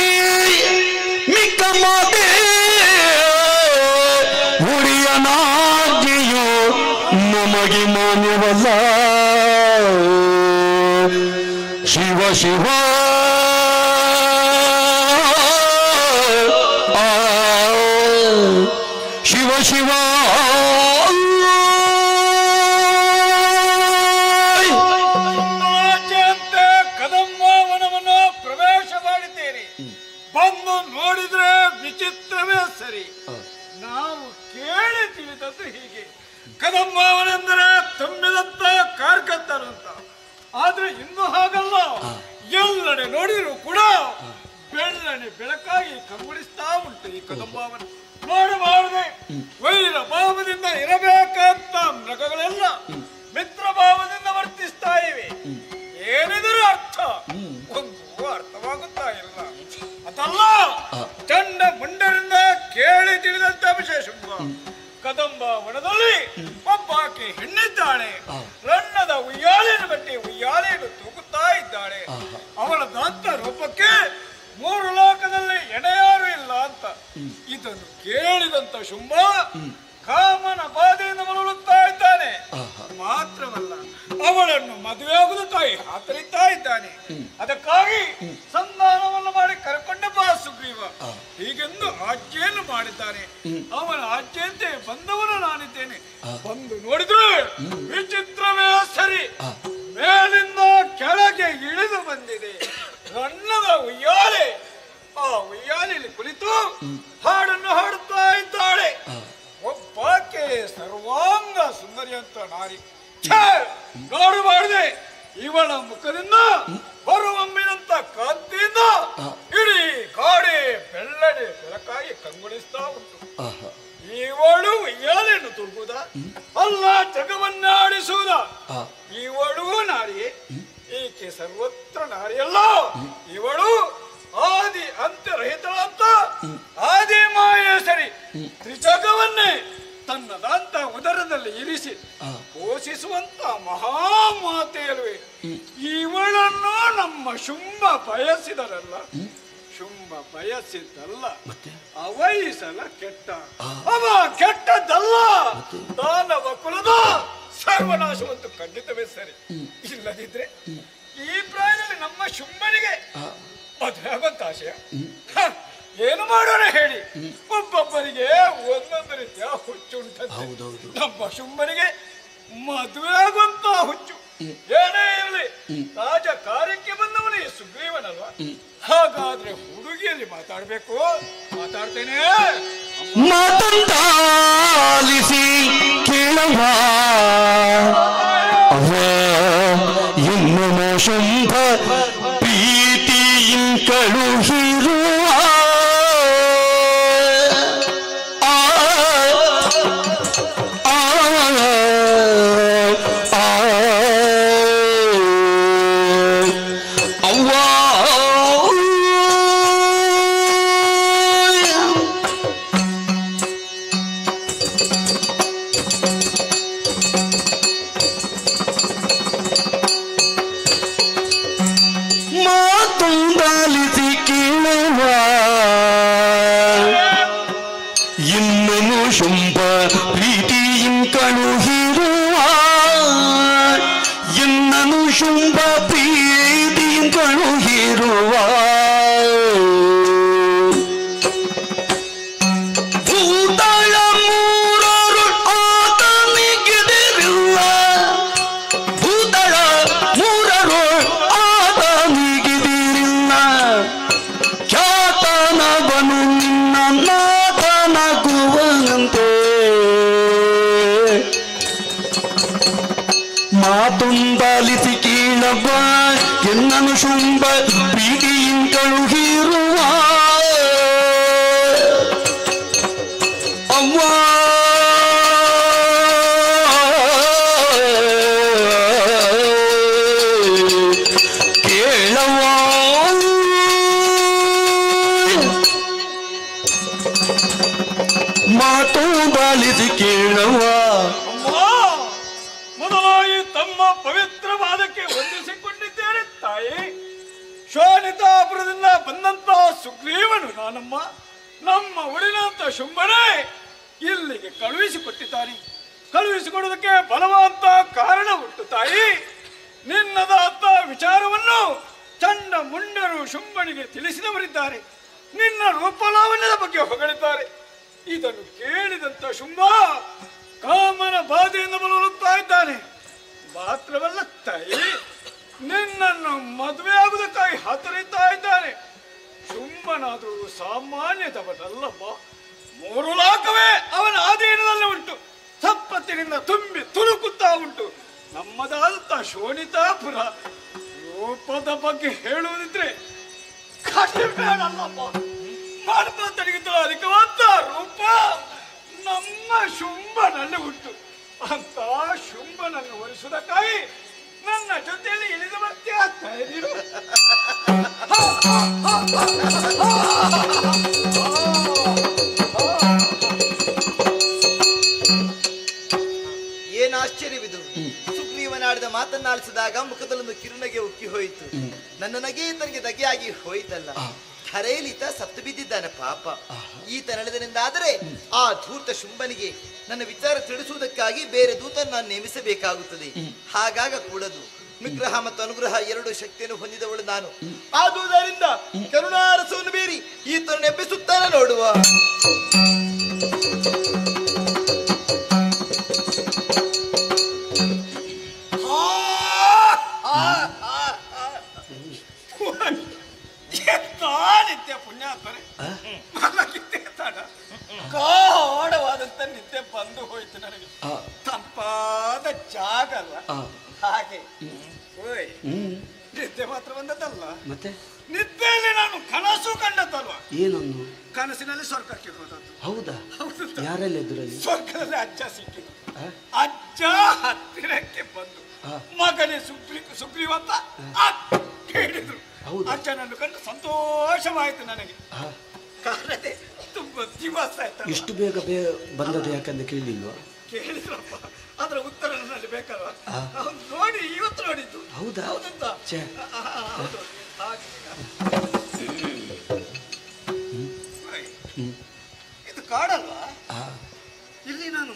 ಮಿಕ್ಕ ಮಾತೆ ಹುಡಿಯನಾಜ್ಞೆಯೋ ನಮಗೆ ಮಾನ್ಯವಲ್ಲ. ಶಿವ ಶಿವ ಶಿವ ಶಿವ ಆಚೆಯಂತೆ ಕದಂಬವನವನ್ನು ಪ್ರವೇಶ ಮಾಡಿದ್ದೀರಿ. ಬಂದು ನೋಡಿದ್ರೆ ವಿಚಿತ್ರವೇ ಸರಿ. ನಾವು ಕೇಳಿ ತಿಳಿದದ್ದು ಹೀಗೆ, ಕದಂಬವನೆಂದರೆ ತುಂಬಿದಂತ ಕಾರ್ಕತ್ತರು ಅಂತ. ಆದ್ರೆ ಇನ್ನು ಹಾಗಲ್ಲ, ಎಲ್ಲೆಡೆ ನೋಡಿದ್ರು ಕೂಡ ಬೆಳ್ಳನೆ ಬೆಳಕಾಗಿ ಕಂಗೊಳಿಸ್ತಾ ಉಂಟು ಈ ಕದಂಬವನ. ನೋಡಬಾರದೆ ವೈರ ಭಾವದಿಂದ ಇರಬೇಕಂತ ಮೃಗಗಳೆಲ್ಲ ಮಿತ್ರ ಭಾವದಿಂದ ವರ್ತಿಸ್ತಾ ಇವೆ. ಏನಿದರೂ ಅರ್ಥ ಒಂದು ಅರ್ಥವಾಗುತ್ತಾ ಇಲ್ಲ. ಅದಲ್ಲ, ಚಂಡ ಮುಂಡರಿಂದ ಕೇಳಿ ತಿಳಿದಂತ ವಿಶೇಷ. ಕದಂಬ ವನದಲ್ಲಿ ಒಬ್ಬಾಕೆ ಹೆಣ್ಣಿದ್ದಾಳೆ. ರಣ್ಣದ ಉಯ್ಯಾಲೆಯನ್ನು ಕಟ್ಟಿ ಉಯ್ಯಾಲೆಯನ್ನು ತೂಗುತ್ತಾ ಇದ್ದಾಳೆ. ಅವಳ ದಾಂತ ರೂಪಕ್ಕೆ ಮೂರು ಲೋಕದಲ್ಲಿ ಎಡೆಯಾರು ಇಲ್ಲ ಅಂತ. ಇದನ್ನು ಕೇಳಿದಂತ ಶುಂಭ ಕಾಮನ ಬಾಧೆಯಿಂದ ಮರಳುತ್ತಾ ಇದ್ದಾನೆ. ಮಾತ್ರವಲ್ಲ, ಅವಳನ್ನು ಮದುವೆಯಾಗುವುದಕ್ಕಾಗಿ ಹಾತರಿತಾ ಇದ್ದಾನೆ. ಅದಕ್ಕಾಗಿ ಸಂಧಾನವನ್ನು ಮಾಡಿ ಕರೆಕೊಂಡ ಬಾ ಸುಗ್ರೀವ ಹೀಗೆಂದು ಆಜ್ಞೆಯನ್ನು ಮಾಡಿದ್ದಾನೆ. ಅವನ ಆಜ್ಞೆಯಂತೆ ಬಂದವನು ನಾನಿದ್ದೇನೆ. ಬಂದು ನೋಡಿದ್ರೆ ವಿಚಿತ್ರವೇ ಸರಿ, ಮೇಲಿಂದ ಕೆಳಗೆ ಇಳಿದು ಬಂದಿದೆ ರನ್ನದ ಉಯ್ಯಾಲೆ. ಆ ಉಯ್ಯಾಲೆಯಲ್ಲಿ ಕುಳಿತು ಹಾಡನ್ನು ಹಾಡುತ್ತಾ ಇದ್ದಾಳೆ. ಒಬ್ಬಾಕೆ ಸರ್ವಾಂಗ ಸುಂದರಿ ಅಂತ ನಾರಿ. ನೋಡಬಾರದೆ ಇವಳ ಮುಖದಿಂದ ಬರುವಂಬಿನಂತ ಕಾಂತಿಯಿಂದ ಇಡೀ ಗಾಡಿ ಬೆಳ್ಳಡೆ ಬೆಳಕಾಗಿ ಕಂಗೊಳಿಸ್ತಾ ಉಂಟು. ಇವಳು ಉಯ್ಯಾಲೆಯನ್ನು ತುಳುಕುವುದ ಅಲ್ಲ, ಜಗವನ್ನಾಡಿಸುವುದ? ಇವಳು ನಾರಿಯೇ? ಈಕೆ ಸರ್ವತ್ರ ನಾರಿಯಲ್ಲ. ಇವಳು ಆದಿ ಅಂತ್ಯರಹಿತಳಂತ ಆದಿ ಮಾಯೇಶ್ವರಿ. ತ್ರಿಜಗವನ್ನೇ ತನ್ನದಂತ ಉದರದಲ್ಲಿ ಇರಿಸಿ ಪೋಷಿಸುವಂತ ಮಹಾಮಾತೆಯಲ್ವೇ. ಇವಳನ್ನು ನಮ್ಮ ಶುಂಭ ಬಯಸಿದರಲ್ಲ, ಶುಂಭ ಬಯಸಿದ್ದಲ್ಲ, ಅವೈಸಲ ಕೆಟ್ಟ. ಅವ ಕೆಟ್ಟದ್ದಲ್ಲ, ದಾನವ ಕುಲದ ಸರ್ವನಾಶವಂತೂ ಖಂಡಿತವೇ ಸರಿ. ಇಲ್ಲದಿದ್ರೆ ಈ ಪ್ರಾಯದಲ್ಲಿ ನಮ್ಮ ಶುಂಭನಿಗೆ ಮದುವೆ ಆಗುವಂತ ಆಶಯ. ಏನು ಮಾಡೋಣ ಹೇಳಿ, ಒಬ್ಬೊಬ್ಬರಿಗೆ ಒಂದೊಂದು ರೀತಿಯ ಹುಚ್ಚು ಉಂಟಂತೆ. ನಮ್ಮ ಶುಂಭನಿಗೆ ಮದುವೆ ಆಗುವಂತ ಹುಚ್ಚು. ಏನೇ ಇರಲಿ, ರಾಜ ಕಾರ್ಯಕ್ಕೆ ಬಂದವನೇ ಸುಗ್ರೀವನಲ್ವಾ? ಹಾಗಾದ್ರೆ ಹುಡುಗಿಯಲ್ಲಿ ಮಾತಾಡ್ಬೇಕು. ಮಾತಾಡ್ತೇನೆ. ಮಾತಂತಾಲಿಸಿ ಕೇಳವ ಇನ್ನು ಶುಂಭ ಪ್ರೀತಿಯಿಂ ಕಳುಹಿರುವ ಶುಂಭ ಪ್ರೀತಿಯಿಂ ಕಳುಹಿರುವ ಎನ್ನನು ಶುಂಭ ಪ್ರೀತಿಯಿಂ ಕಳುಹಿರುವ ಭೂತಳ ಮೂರರು ಆತನಿಗಿದಿರಿಲ್ಲ, ಭೂತಳ ಮೂರರು ಆತನಿಗಿದಿರಿಲ್ಲ. ಖ್ಯಾತನವನು ನಿನ್ನ ನಾಥನಗುವನಂತೆ ಮಾತೊಂದಾಲಿಸಿ ಕೀಳವ ಎನ್ನನು ಶುಂಭ ಪ್ರೀತಿಯಿಂ ಕಳುಹಿರುವ ಅವ್ವ ಕೇಳವ ಮಾತೊಂದ ಆಲಿಸಿ ಕೇಳವ್ವ. ಮೊದಲಾಗಿ ತಮ್ಮ ಪವಿತ್ರವಾದಕ್ಕೆ ವಂದಿಸಿಕೊಂಡಿದ್ದೇನೆ ತಾಯಿ. ಶೋಣಿತಾಪುರದಿಂದ ಬಂದಂತಹ ಸುಗ್ರೀವನು ನಾನಮ್ಮ ನಮ್ಮ ಉಳಿನಂತ ಶುಂಭನೇ ಇಲ್ಲಿಗೆ ಕಳುಹಿಸಿಕೊಟ್ಟಿದ್ದಾನೆ. ಕಳುಹಿಸಿಕೊಡುವುದಕ್ಕೆ ಬಲವಂತ ಕಾರಣ ಉಂಟು ತಾಯಿ. ನಿನ್ನದಾದ ವಿಚಾರವನ್ನು ಚಂಡ ಮುಂಡರು ಶುಂಭನಿಗೆ ತಿಳಿಸಿದವರಿದ್ದಾರೆ. ನಿನ್ನ ರೂಪಲಾವಣ್ಯದ ಬಗ್ಗೆ ಹೊಗಳಿದ್ದಾರೆ. ಇದನ್ನು ಕೇಳಿದಂತ ಶುಂಭ ಕಾಮನ ಬಾಧೆಯಿಂದ ಬಳಲುತ್ತಾ ಇದ್ದಾನೆ. ಮಾತ್ರವಲ್ಲ ತಾಯಿ, ನಿನ್ನನ್ನು ಮದುವೆ ಆಗುವುದಕ್ಕಾಗಿ ಹತರಿತಾ ಇದ್ದಾನೆ. ಶುಂಭನಾದರೂ ಸಾಮಾನ್ಯದವನಲ್ಲಮ್ಮ. 3 ಲೋಕವೇ ಅವನ ಅಧೀನದಲ್ಲಿ ಉಂಟು. ಸಂಪತ್ತಿನಿಂದ ತುಂಬಿ ತುಳುಕುತ್ತಾ ಉಂಟು ನಮ್ಮದಾದಂತ ಶೋಣಿತಾಪುರ. ರೂಪದ ಬಗ್ಗೆ ಹೇಳುವುದಿದ್ರೆ ಕಡಿಮೆನಲ್ಲಮ್ಮ. ಮನ್ಮಥನಿಗಿಂತಲೂ ಅಧಿಕವಾದ ರೂಪ ನಮ್ಮ ಶುಂಭನಲ್ಲಿ ಉಂಟು. ಅಂತ ಶುಂಭನನ್ನು ಒಲಿಸುವುದಕ್ಕಾಗಿ ನನ್ನ ಜೊತೆಯಲ್ಲಿ ಇಳಿದು ಬರ್ತೀಯ ತಾಯಿರು. ಏನ್ ಆಶ್ಚರ್ಯವಿದು. ಸುಗ್ರೀವನಾಡಿದ ಮಾತನ್ನಾಲಿಸಿದಾಗ ಮುಖದಲ್ಲೊಂದು ಕಿರುನಗೆ ಉಕ್ಕಿ ಹೋಯಿತು. ನನ್ನ ನಗೆ ತನಗೆ ದಗೆಯಾಗಿ ಹೋಯಿತಲ್ಲ. ಧರೆಯಲಿತ ಸತ್ತು ಬಿದ್ದಿದ್ದಾನೆ ಪಾಪ. ಈತ ನಡೆದನೆಂದಾದರೆ ಆ ಧೂರ್ತ ಶುಂಭನಿಗೆ ನನ್ನ ವಿಚಾರ ತಿಳಿಸುವುದಕ್ಕಾಗಿ ಬೇರೆ ದೂತನ್ನು ನಾನು ನೇಮಿಸಬೇಕಾಗುತ್ತದೆ. ಹಾಗಾಗ ಕೂಡದು. ನಿಗ್ರಹ ಮತ್ತು ಅನುಗ್ರಹ 2 ಶಕ್ತಿಯನ್ನು ಹೊಂದಿದವಳು ನಾನು. ಆದುದರಿಂದ ಕರುಣಾರಸವನ್ನು ಬೀರಿ ಈತನನ್ನು ಎಬ್ಬಿಸುತ್ತಾನೆ ನೋಡುವ. ನಿತ್ಯ ಪುಣ್ಯಾತ್ಮನೆ ಮಲಗಿದ್ದೆ ತಾಡ ಗಾಢವಾದಂತ ನಿದ್ದೆ ಬಂದು ಹೋಯ್ತು ನನಗೆ. ತಂಪಾದ ಜಾಗ ಅಲ್ಲ ಹಾಗೆ. ಓಯ್ ನಿದ್ದೆ ಮಾತ್ರ ಬಂದದ್ದಲ್ಲ, ಮತ್ತೆ ನಿದ್ದೆಯಲ್ಲಿ ನಾನು ಕನಸು ಕಂಡದ್ದಲ್ವ. ಏನನ್ನು? ಕನಸಿನಲ್ಲಿ ಸ್ವರ್ಗಕ್ಕೆ ಹೋದದ್ದು. ಹೌದಾ? ಯಾರೆಲ್ಲ ಎದುರಲ್ಲಿ? ಸ್ವರ್ಗದಲ್ಲಿ ಅಜ್ಜ ಸಿಕ್ಕಿದ್ರು. ಅಜ್ಜ ಹತ್ತಿರಕ್ಕೆ ಬಂದು ಮಗನೇ ಸುಗ್ರೀವ ಅಂತ ಹೇಳಿದ್ರು. ಅಜ್ಜನನ್ನು ಕಂಡು ಸಂತೋಷವಾಯಿತು ನನಗೆ. ಕಾರಣತೆ ತುಂಬಾ ದಿವಸ ಆಯ್ತು. ಇಷ್ಟು ಬೇಗ ಬಂದದ್ದು ಯಾಕಂದ್ರೆ ಕೇಳಲಿಲ್ವಾ? ಕೇಳಿದ್ರಪ್ಪ, ಅದ್ರ ಉತ್ತರ ನನ್ನಲ್ಲಿ ಬೇಕಲ್ವ. ನೋಡಿ ಇವತ್ತು ನೋಡಿದ್ದು. ಹೌದಾ? ಹೌದಂತ. ಇದು ಕಾಡಲ್ವಾ? ಇಲ್ಲಿ ನಾನು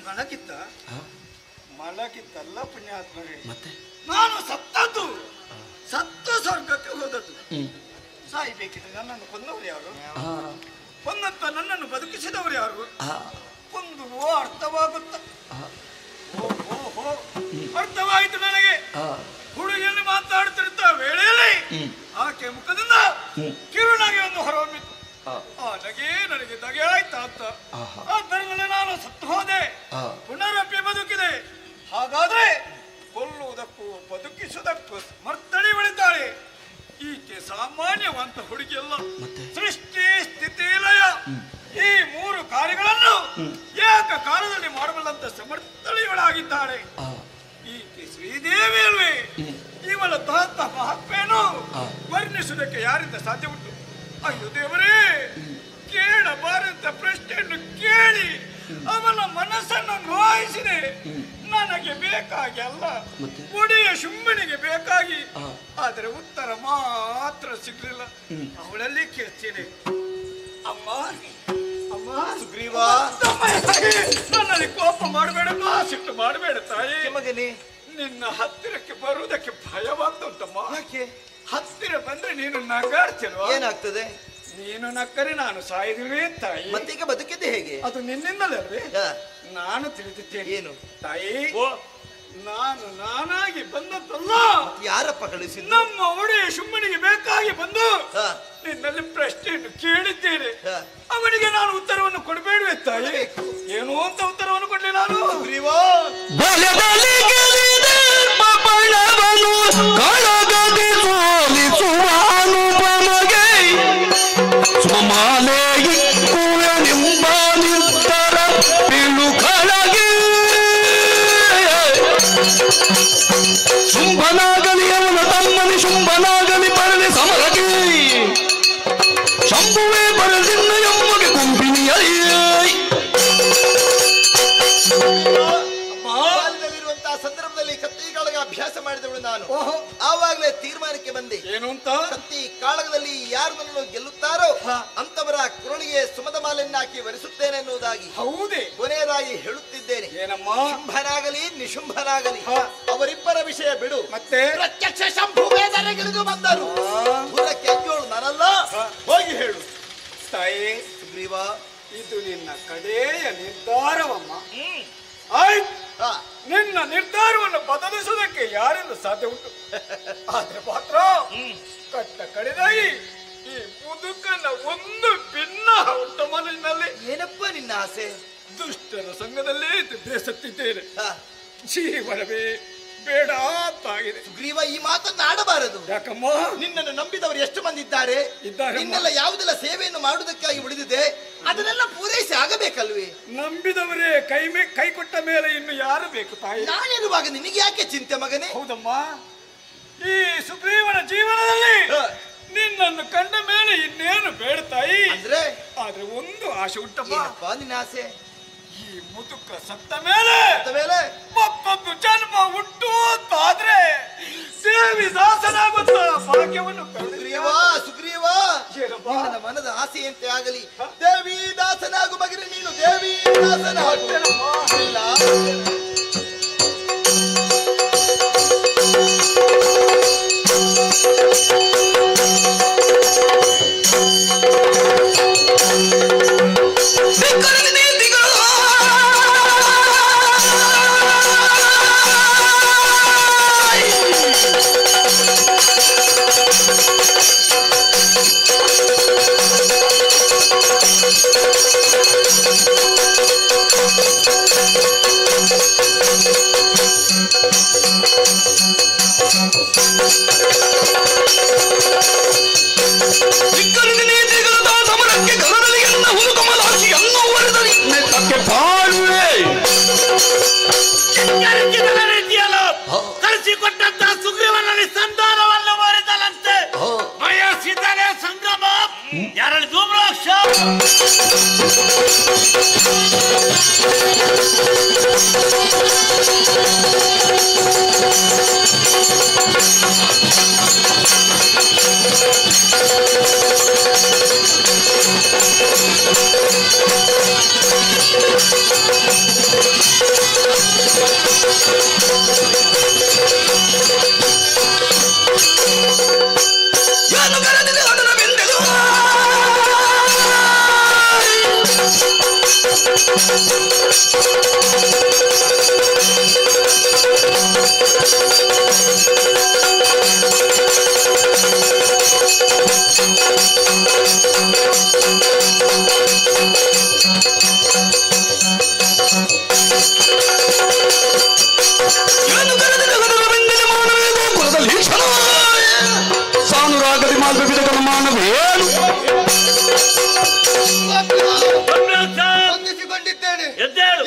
ಮಲಗಿದ್ದಲ್ಲ ಪುಣ್ಯಾತ್ಮರೇ. ಮತ್ತೆ ನಾನು ಸತ್ತದ್ದು, ಸತ್ತ ಸ್ವರ್ಗಕ್ಕೆ ಹೋದದ್ದು. ಸಾಯ್ಬೇಕಿದ್ರೆ ನನ್ನನ್ನು ಕೊಂದವರು ಯಾರು? ಕೊಂದಂತ ನನ್ನನ್ನು ಬದುಕಿಸಿದವರು ಯಾರು? ಒಂದು ಅರ್ಥವಾಗುತ್ತ. ಅರ್ಥವಾಯಿತು ನನಗೆ. ಹುಡುಗಿಯಲ್ಲಿ ಮಾತಾಡುತ್ತಿರುತ್ತ ವೇಳೆಯಲ್ಲಿ ಆಕೆ ಮುಖದಿಂದ ಕಿರುನಗೆ ಒಂದು ಹೊರಹೊಮ್ಮಿತು. ಆ ನಗೆ ನನಗೆ ದಗೆ ಆಯ್ತಾ ಅಂತ. ಆದ್ದರಿಂದ ನಾನು ಸತ್ತು ಹೋದೆ, ಪುನರಪ್ಪಿ ಬದುಕಿದೆ. ಹಾಗಾದ್ರೆ ಕೊಲ್ಲುವುದಕ್ಕೂ ಬದುಕಿಸುವುದಕ್ಕೂ ಸಮರ್ಥನೆ ಉಳಿತಾಳೆ. ಈಕೆ ಸಾಮಾನ್ಯವಂತ ಹುಡುಗಿಯಲ್ಲ. ಸೃಷ್ಟಿ ಸ್ಥಿತಿ ಲಯ ಈ 3 ಕಾರ್ಯಗಳನ್ನು ಏಕ ಕಾಲದಲ್ಲಿ ಮಾಡಬಲ್ಲಂತ ಸಮರ್ಥಳೆಯವಳಾಗಿದ್ದಾಳೆ. ಈಕೆ ಶ್ರೀದೇವಿ ಅಲ್ವೇ? ಇವಳ ತಹತ್ತ ಮಹಾತ್ಮೇನು ವರ್ಣಿಸುವುದಕ್ಕೆ ಯಾರಿಂದ ಸಾಧ್ಯ ಉಂಟು? ಅಯ್ಯೋ ದೇವರೇ, ಕೇಳಬಾರಂತ ಪ್ರಶ್ನೆಯನ್ನು ಕೇಳಿ ಅವನ ಮನಸ್ಸನ್ನು ನೋಯಿಸಿದೆ. ನನಗೆ ಬೇಕಾಗಿ ಅಲ್ಲ, ಒಡೆಯ ಶುಂಭನಿಗೆ ಬೇಕಾಗಿ. ಆದರೆ ಉತ್ತರ ಮಾತ್ರ ಸಿಗ್ಲಿಲ್ಲ. ಅವಳಲ್ಲಿ ಕೇಳ್ತೀನಿ, ಅಮ್ಮ ಅಮ್ಮ ಸುಗ್ರೀವ, ನನ್ನಲ್ಲಿ ಕೋಪ ಮಾಡಬೇಡಮ್ಮ, ಸಿಟ್ಟು ಮಾಡಬೇಡ ತಾಯಿ. ಮಗನೇ, ನಿನ್ನ ಹತ್ತಿರಕ್ಕೆ ಬರುವುದಕ್ಕೆ ಭಯವಾಗ್ತುಂಟಮ್ಮ. ಯಾಕೆ? ಹತ್ತಿರ ಬಂದ್ರೆ ನೀನು ನಗಾಡ್ತಿಲ್ವಾ? ಏನಾಗ್ತದೆ? ನೀನು ನಕ್ಕರೆ ನಾನು ಸಾಯಿದಿರುವೆ ತಾಯಿ. ಮತ್ತೀಗ ಬದುಕಿದ್ದೆ ಹೇಗೆ? ಅದು ನಿನ್ನಿಂದಲೇ ಅಲ್ವೇ? ನಾನು ತಿಳಿದಿದ್ದೇನೆ. ಏನು ತಾಯಿ? ನಾನು ನಾನಾಗಿ ಬಂದದ್ದಲ್ಲ. ಯಾರಪ್ಪ ಕಳಿಸಿದ್ದು? ನಮ್ಮ ಒಡೆಯ ಶುಂಭನಿಗೆ ಬೇಕಾಗಿ ಬಂದು ನಿನ್ನಲ್ಲಿ ಪ್ರಶ್ನೆಯನ್ನು ಕೇಳಿದ್ದೇನೆ. ಅವನಿಗೆ ನಾನು ಉತ್ತರವನ್ನು ಕೊಡಬೇಡವೇ ತಾಯಿ? ಏನು ಅಂತ ಉತ್ತರವನ್ನು ಕೊಡ್ಲಿ ನಾನು? ಶುಂಭನಾಗಲಿ ಅವನ ತಮ್ಮನಿ ಶುಂಭನಾಗಲಿ ಬರಲಿ ಸಮರಗೆ ಶಂಭುವೇ ಬರಲಿನ್ನ ಎಮ್ಮಗೆ ಗುಂಪಿನಿಯ ಕೇಳಿದವಳು ನಾನು. ಆವಾಗಲೇ ತೀರ್ಮಾನಕ್ಕೆ ಬಂದೆ. ಏನು ಅಂತ? ಪ್ರತಿ ಕಾಳಗದಲ್ಲಿ ಯಾರು ನನ್ನನ್ನು ಗೆಲ್ಲುತ್ತಾರೋ ಅಂತವರ ಕುರಳಿಗೆ ಸುಮದ ಮಾಲೆಯನ್ನು ಹಾಕಿ ವರಿಸುತ್ತೇನೆ ಎನ್ನುವುದಾಗಿ. ಹೌದೇ? ಕೊನೆಯದಾಗಿ ಹೇಳುತ್ತಿದ್ದೇನೆ. ಏನಮ್ಮ? ಶುಂಭನಾಗಲಿ ನಿಶುಂಭನಾಗಲಿ ಅವರಿಬ್ಬರ ವಿಷಯ ಬಿಡು. ಮತ್ತೆ ಪ್ರತ್ಯಕ್ಷ ಶಂಭುವೇದನೆಗಿಳಿದು ಬಂದರು. ದೂರಕ್ಕೆ ಅಜ್ಜೋಳು ನಾನಲ್ಲ, ಹೋಗಿ ಹೇಳು. ತಾಯಿ ಸುಗ್ರೀವ, ಇದು ನಿನ್ನ ಕಡೆಯ ನಿರ್ಧಾರವಮ್ಮ. ಆಯ್ತು, ನಿನ್ನ ನಿರ್ಧಾರವನ್ನು ಬದಲಿಸುವುದಕ್ಕೆ ಯಾರೆಲ್ಲ ಸಾಧ್ಯ ಉಂಟು? ಆದ್ರೆ ಮಾತ್ರ ಕಟ್ಟ ಕಡೆದಾಗಿ ಈ ಮುದುಕನ ಒಂದು ಭಿನ್ನ ಉಂಟ ಮನಸ್ಸಿನಲ್ಲಿ. ಏನಪ್ಪ ನಿನ್ನ ಆಸೆ? ದುಷ್ಟರ ಸಂಘದಲ್ಲೇ ಬೇಸತ್ತಿದ್ದೇನೆ. ಜೀವನವೇ ಬೇಡ ಅಂತಾಗಿದೆ. ಸುಗ್ರೀವ, ಈ ಮಾತನ್ನು ಆಡಬಾರದು. ಯಾಕಮ್ಮ? ನಿನ್ನನ್ನು ನಂಬಿದವರು ಎಷ್ಟು ಮಂದಿ ಇದ್ದಾರೆ? ಇದ್ದಾರೆ. ನಿನ್ನೆಲ್ಲ ಯಾವುದೆಲ್ಲ ಸೇವೆಯನ್ನು ಮಾಡುವುದಕ್ಕಾಗಿ ಉಳಿದಿದೆ ಅದನ್ನೆಲ್ಲ ಪೂರೈಸಿ ಆಗಬೇಕಲ್ವೇ? ನಂಬಿದವರೇ ಕೈ ಕೊಟ್ಟ ಮೇಲೆ ಇನ್ನು ಯಾರು ಬೇಕು ತಾಯಿ? ನಾನಿರುವಾಗ ನಿನಗೆ ಯಾಕೆ ಚಿಂತೆ ಮಗನೇ? ಹೌದಮ್ಮ, ಈ ಸುಗ್ರೀವನ ಜೀವನದಲ್ಲಿ ನಿನ್ನನ್ನು ಕಂಡ ಮೇಲೆ ಇನ್ನೇನು ಬೇಡ ತಾಯಿ. ಆದ್ರೆ ಒಂದು ಆಸೆ ಉಂಟಮ್ಮ. ನಿನ್ನ ಆಸೆ? ಈ ಮುದುಕ ಸತ್ತ ಮೇಲೆ ಮತ್ತೊಂದು ಜನ್ಮ ಉಂಟು ಅಂತಾದ್ರೆ ದೇವಿ ದಾಸನಾಗುತ್ತ ಭಾಗ್ಯವನ್ನು. ಸುಗ್ರೀವ, ನಿನ್ನ ಮನದ ಆಸೆಯಂತೆ ಆಗಲಿ. ದೇವಿ ದಾಸನಾಗು ಮಗನೇ, ನೀನು ದೇವಿ ದಾಸನಾಗು. ಕಳಿಸಿಕೊಟ್ಟಂತಹ ಸುಗ್ರೀವನಲ್ಲಿ ಸಂಧಾನವನ್ನು ಮರೆತಲಂತೆ ಬಯಸಿದರೆ ಸಂಗಮ ಯಾರಲ್ಲಿ ಧೂಮ್ರಾಕ್ಷ.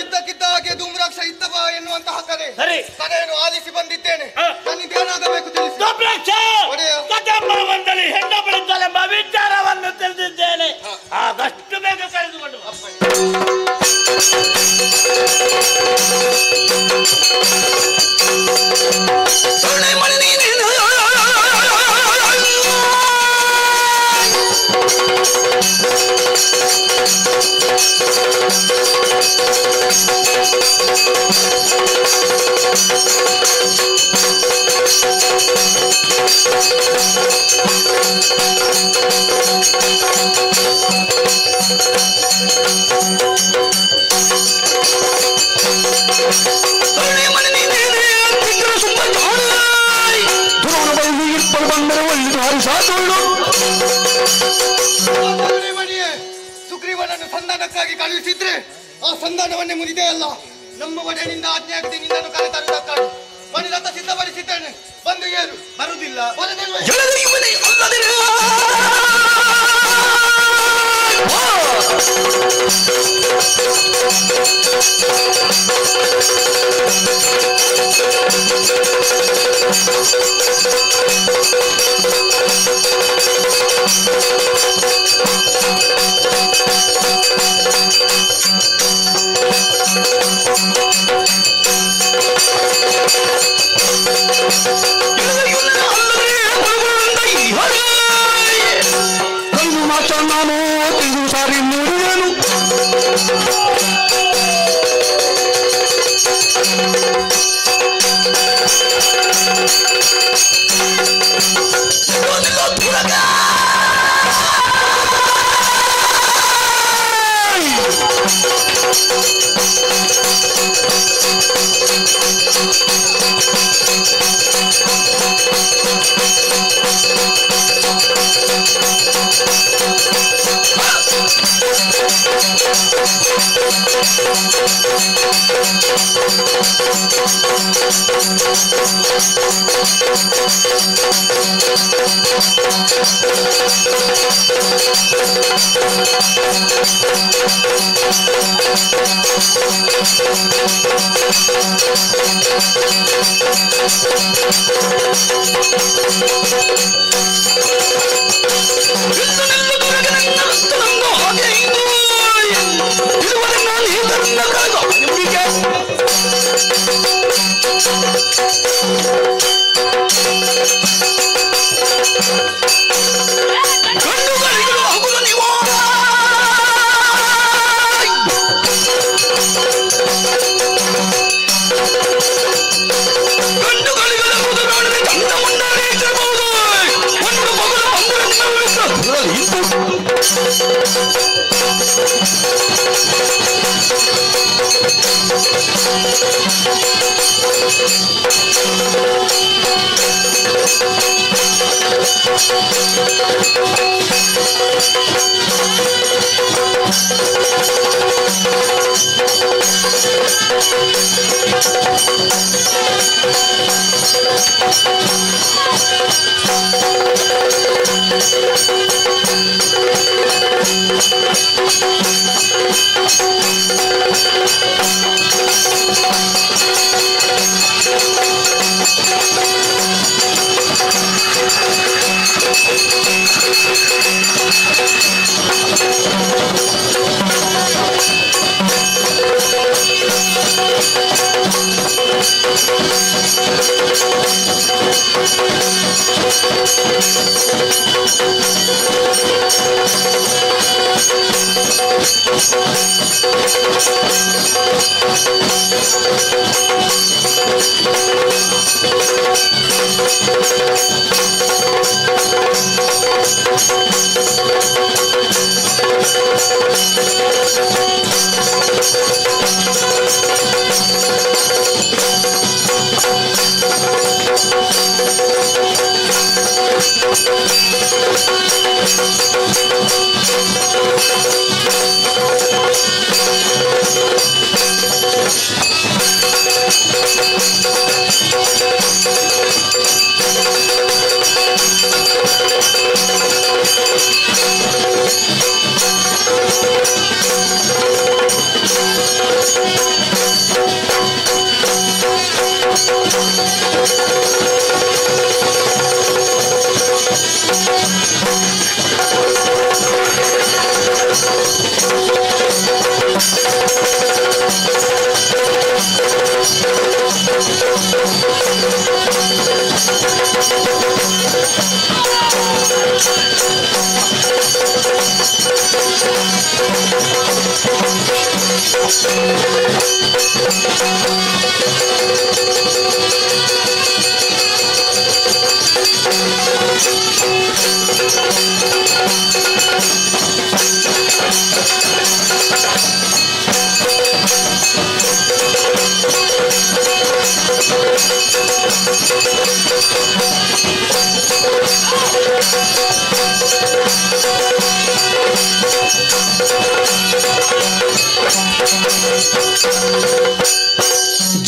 ಇದ್ದಕ್ಕಿದ್ದ ಹಾಗೆ ಧೂಮ್ರಾಕ್ಷ ಇದ್ದವ ಎನ್ನುವಂತಹ ಕರೆಯನ್ನು ಆಲಿಸಿ ಬಂದಿದ್ದೇನೆ. ನನ್ನಿಂದೇನಾಗಬೇಕು ತಿಳಿಸಿ. ಕದಂಬವನದಲ್ಲಿ ಹೆಣ್ಣು ಬಳಿದ್ದಲೆಂಬ ವಿಚಾರವನ್ನು ತಿಳಿದಿದ್ದೇನೆ. ಆದಷ್ಟು ಬೇಗ ಕರೆದುಕೊಂಡು ಸುಗ್ರೀವನನ್ನು ಸಂಧಾನಕ್ಕಾಗಿ ಕಳುಹಿಸಿದ್ರೆ ಆ ಸಂಧಾನವನ್ನೇ ಮುರಿದೇ ಅಲ್ಲ. ನಮ್ಮ ಒಡೆಯನಿಂದ ಆಜ್ಞೆ ಆಗದೆ ನಿನ್ನನ್ನು ಕರೆತರುವುದಕ್ಕಾಗಿ ಮಣಿರಥ ಸಿದ್ಧಪಡಿಸಿದ್ದೇನೆ. ಬಂದು ಏನು ಬರುವುದಿಲ್ಲ. Thank you. ಮೂರು ಸಾರಿ ನುಡಿಯನು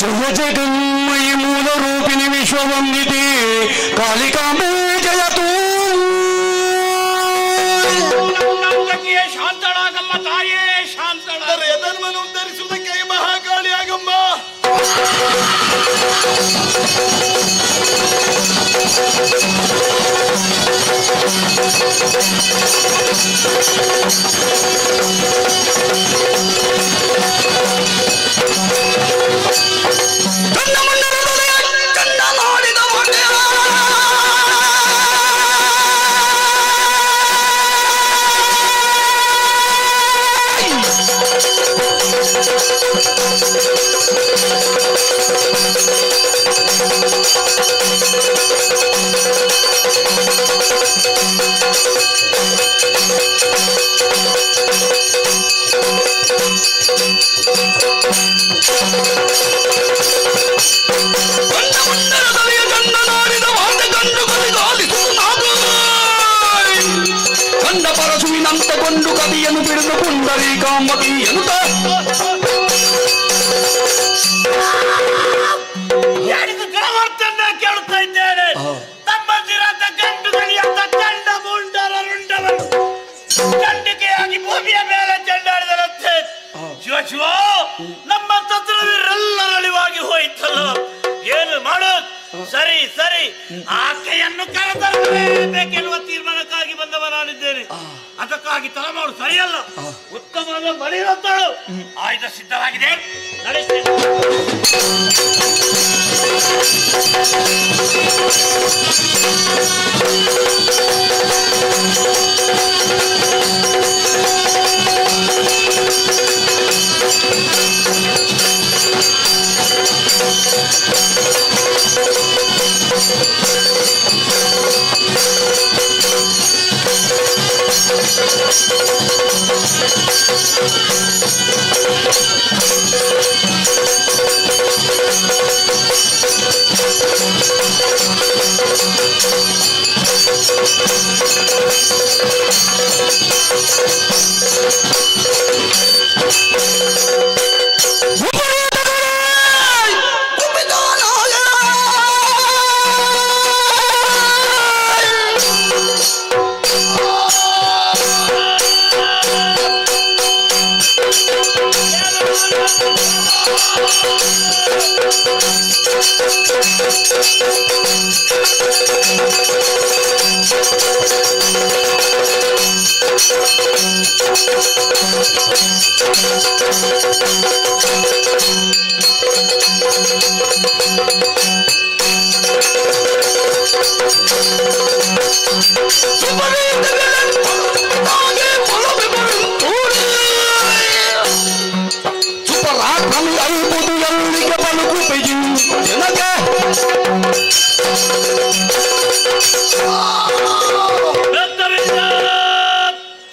ಜಯ ಜಗನ್ಮಯಿ ಮೂಲ ರೂಪಿಣಿ ವಿಶ್ವವಂದಿತೆ ಕಾಳಿಕಾಂಬೆ ಜಯತು ಶಾಂತಳಾಗಮ್ಮ ತಾಯೇ ಶಾಂತಳ ಧರ್ಮವನ್ನು ಉದ್ಧರಿಸುವುದಕ್ಕೆ ಮಹಾಕಾಳಿ ಆಗಮ್ಮ. ಕಂಡ ಪರಶುವಿನಂತಗೊಂಡು ಕವಿಯನ್ನು ಬಿಡಿದು ಪುಂಡರೀಕಾಂಬಕಿ ಎನ್ನುತ್ತ ಕೇಳುತ್ತಾ ಇದ್ದೇನೆ. ತಮ್ಮಂದಿರಾದ ಗಂಡು ಗಲಿಯಾದ ಚಂಡ ಮುಂಡರ ರುಂಡವನ್ನು ಚಂಡಿಕೆಯಾಗಿ ಭೂಮಿಯ ಮೇಲೆ ಚೆಂಡಾಡಿದರಂತೆ. ಶಿವ ಶಿವ, ನಮ್ಮ ತತ್ವರೆಲ್ಲರ ಅಳಿವಾಗಿ ಹೋಯಿತಲ್ಲ, ಏನು ಮಾಡೋದು? ಸರಿ ಸರಿ, ಆಕೆಯನ್ನು ಕರೆತರಬೇಕೆನ್ನುವ ತೀರ್ಮಾನಕ್ಕಾಗಿ ಬಂದವ ನಾನಿದ್ದೇನೆ. ಅದಕ್ಕಾಗಿ ತಲೆಮಾಡು ಸರಿಯಲ್ಲ, ಉತ್ತಮವಾದ ಮಡಿರತ್ತಳು ಆಯುಧ ಸಿದ್ಧವಾಗಿದೆ, ನಡೆಸ್ತೇನೆ.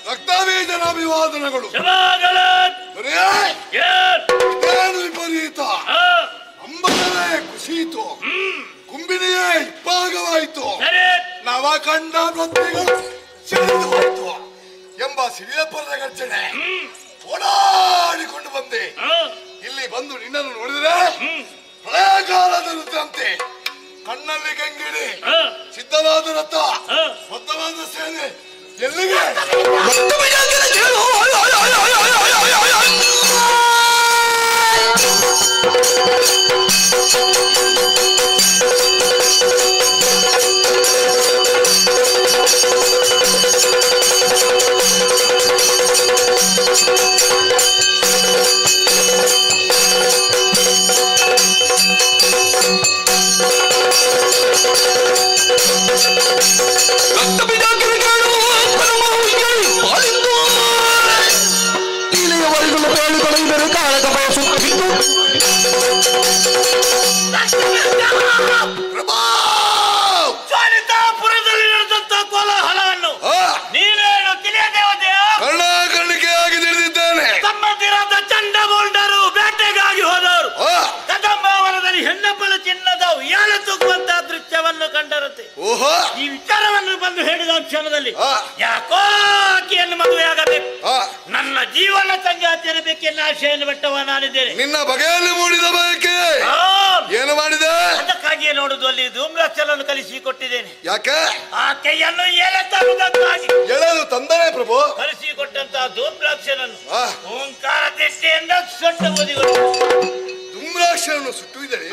ರಕ್ತಬೀಜನಾಭಿವಾದನಗಳು. ಏನು ವಿಪರೀತ! ಅಂಬರವೇ ಕುಸಿಯಿತು, ಕುಂಬಿನಿಯೇ ಇಬ್ಬಾಗವಾಯಿತು, ನವ ಕಂಡ ವೃತ್ತಿಗಳು ಸಿಡಿದು ಹೋಯಿತು ಎಂಬ ಸಿಡಿಯಪ್ಪರ ಗರ್ಜನೆ ಓಡಾಡಿಕೊಂಡು ಬಂದೆ. ಇಲ್ಲಿ ಬಂದು ನಿನ್ನನ್ನು ನೋಡಿದರೆ ಪ್ರಳಯ ಕಾಲದ ರುದ್ರಂತೆ. ಕಣ್ಣಲ್ಲಿ ಗಂಗಿಡಿ, ಸಿದ್ಧವಾದ ರಥ, ಬದ್ಧವಾದ ಸೇನೆ, ಎಲ್ಲಿಗೆ? ಚಾರಿತಾಪುರದಲ್ಲಿ ನಡೆದಂತ ಕೋಲಾಹಲವನ್ನು ನೀನೇನು ತಿಳಿಯದೇವತೆಯ ಕರ್ಣಾಕರ್ಣಿಕೆಯಾಗಿ ತಿಳಿದಿದ್ದೇನೆ. ತಮ್ಮಂದಿರಾದ ಚಂಡಮುಂಡರು ಬೇಟೆಗಾಗಿ ಹೋದವರು ಕದಂಬಾವನದಲ್ಲಿ ಹೆಣ್ಣಪ್ಪಳ ಚಿನ್ನದ ಉಯ್ಯಾಲೆ ತೂಗುವಂತಹ ದೃಶ್ಯವನ್ನು ಕಂಡರಂತೆ. ಈ ವಿಚಾರವನ್ನು ಬಂದು ಹೇಳಿದ ಕ್ಷಣದಲ್ಲಿ ಯಾಕೋ ಆಕೆಯನ್ನು ಮದುವೆಯಾಗಬೇಕು, ನನ್ನ ಜೀವನ ಸಂಗಾತಿಯನ್ನು ಬೇಕೆನ್ನ ಆಶೆಯನ್ನು ಬಿಟ್ಟವ ನಾನಿದ್ದೇನೆ. ನಿನ್ನ ಬಗೆಯಲ್ಲಿ ಮೂಡಿದ ಬಯಕೆ ಏನು ಮಾಡಿದೆ? ಅದಕ್ಕಾಗಿಯೇ ನೋಡುದು ಅಲ್ಲಿ ಧೂಮ್ರಾಕ್ಷರನ್ನು ಕಲಿಸಿ ಕೊಟ್ಟಿದ್ದೇನೆ. ಯಾಕೆ? ಆ ಕೈಯನ್ನು ಎಳೆ ತರುವುದಕ್ಕಾಗಿ. ಎಳೆದು ತಂದನೆ ಪ್ರಭು. ಕಲಿಸಿ ಕೊಟ್ಟಂತಹ ಧೂಮ್ರಾಕ್ಷರನ್ನು ಓಂಕಾರ ದೃಷ್ಟಿಯಿಂದ ಸೊಟ್ಟ ಓದಿಕೊಂಡು ಧೂಮ್ರಾಕ್ಷರನ್ನು ಸುಟ್ಟುವುದರೆ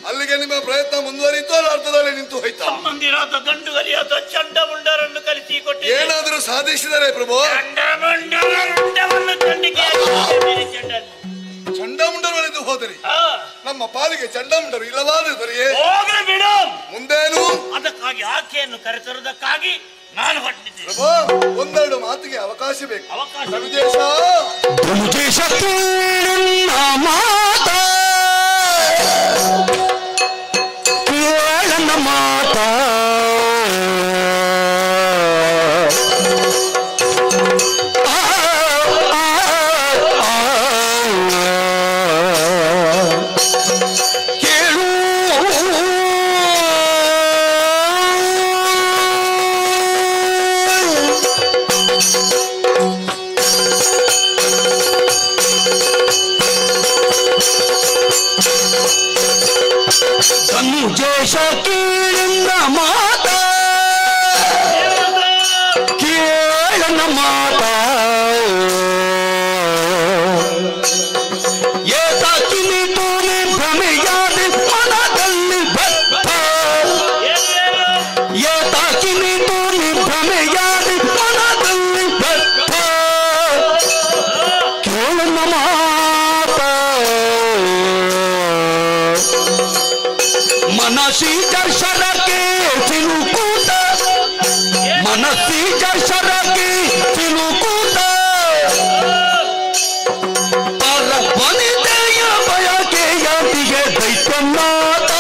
ಅಲ್ಲಿಗೆ ನಿಮ್ಮ ಪ್ರಯತ್ನ ಮುಂದುವರಿಯಿತು, ಅರ್ಥದಲ್ಲಿ ನಿಂತು ಹೋಯ್ತಾ? ಮಂದಿರಾದ ಗಂಡು ಗಲಿಯಾದ ಚಂಡಮುಂಡರನ್ನು ಕಲಿಸಿ ಕೊಟ್ಟಿದ್ದೆ. ಏನಾದರೂ ಸಾಧಿಸಿದರೆ ಪ್ರಭು? ಚಂಡಮುಂಡರನ್ನು ಚಂಡಮುಂಡರು ಹೋದರೆ ನಮ್ಮ ಪಾಲಿಗೆ ಚಂಡಮುಂಡರು ಇಲ್ಲವಾದರೆ ಬಿಡು. ಮುಂದೇನು? ಅದಕ್ಕಾಗಿ ಆಕೆಯನ್ನು ಕರೆತರುವುದಕ್ಕಾಗಿ ನಾನು ಹೊರಟಿದ್ದೇನೆ. ಪ್ರಭು, ಒಂದೆರಡು ಮಾತಿಗೆ ಅವಕಾಶ ಬೇಕು. ಅವಕಾಶ ಮುಜೆ ಶಕ್ತಿ ಮಾತ ಕೇಳನ ಮಾತ ಧನುಜೇಶ ಕೇಳನ ಮಾತ ಕೇಳನ ಮಾತ ಏತಾಕಿನಿ ತೂನೆ ಭ್ರಮೆಯಾದ ಮನದಲ್ಲಿ ಭತ್ತ ಏತಾಕಿನಿ ತೂನೆ ಭ್ರಮೆಯಾದ ಮನದಲ್ಲಿ ಭತ್ತ ಕೇಳನ ಮಾತ मनसी जशर के चिलुकूट मनसी जशर के चिलुकूट पर वनितेय बयके यादिगे दैत्यनाथ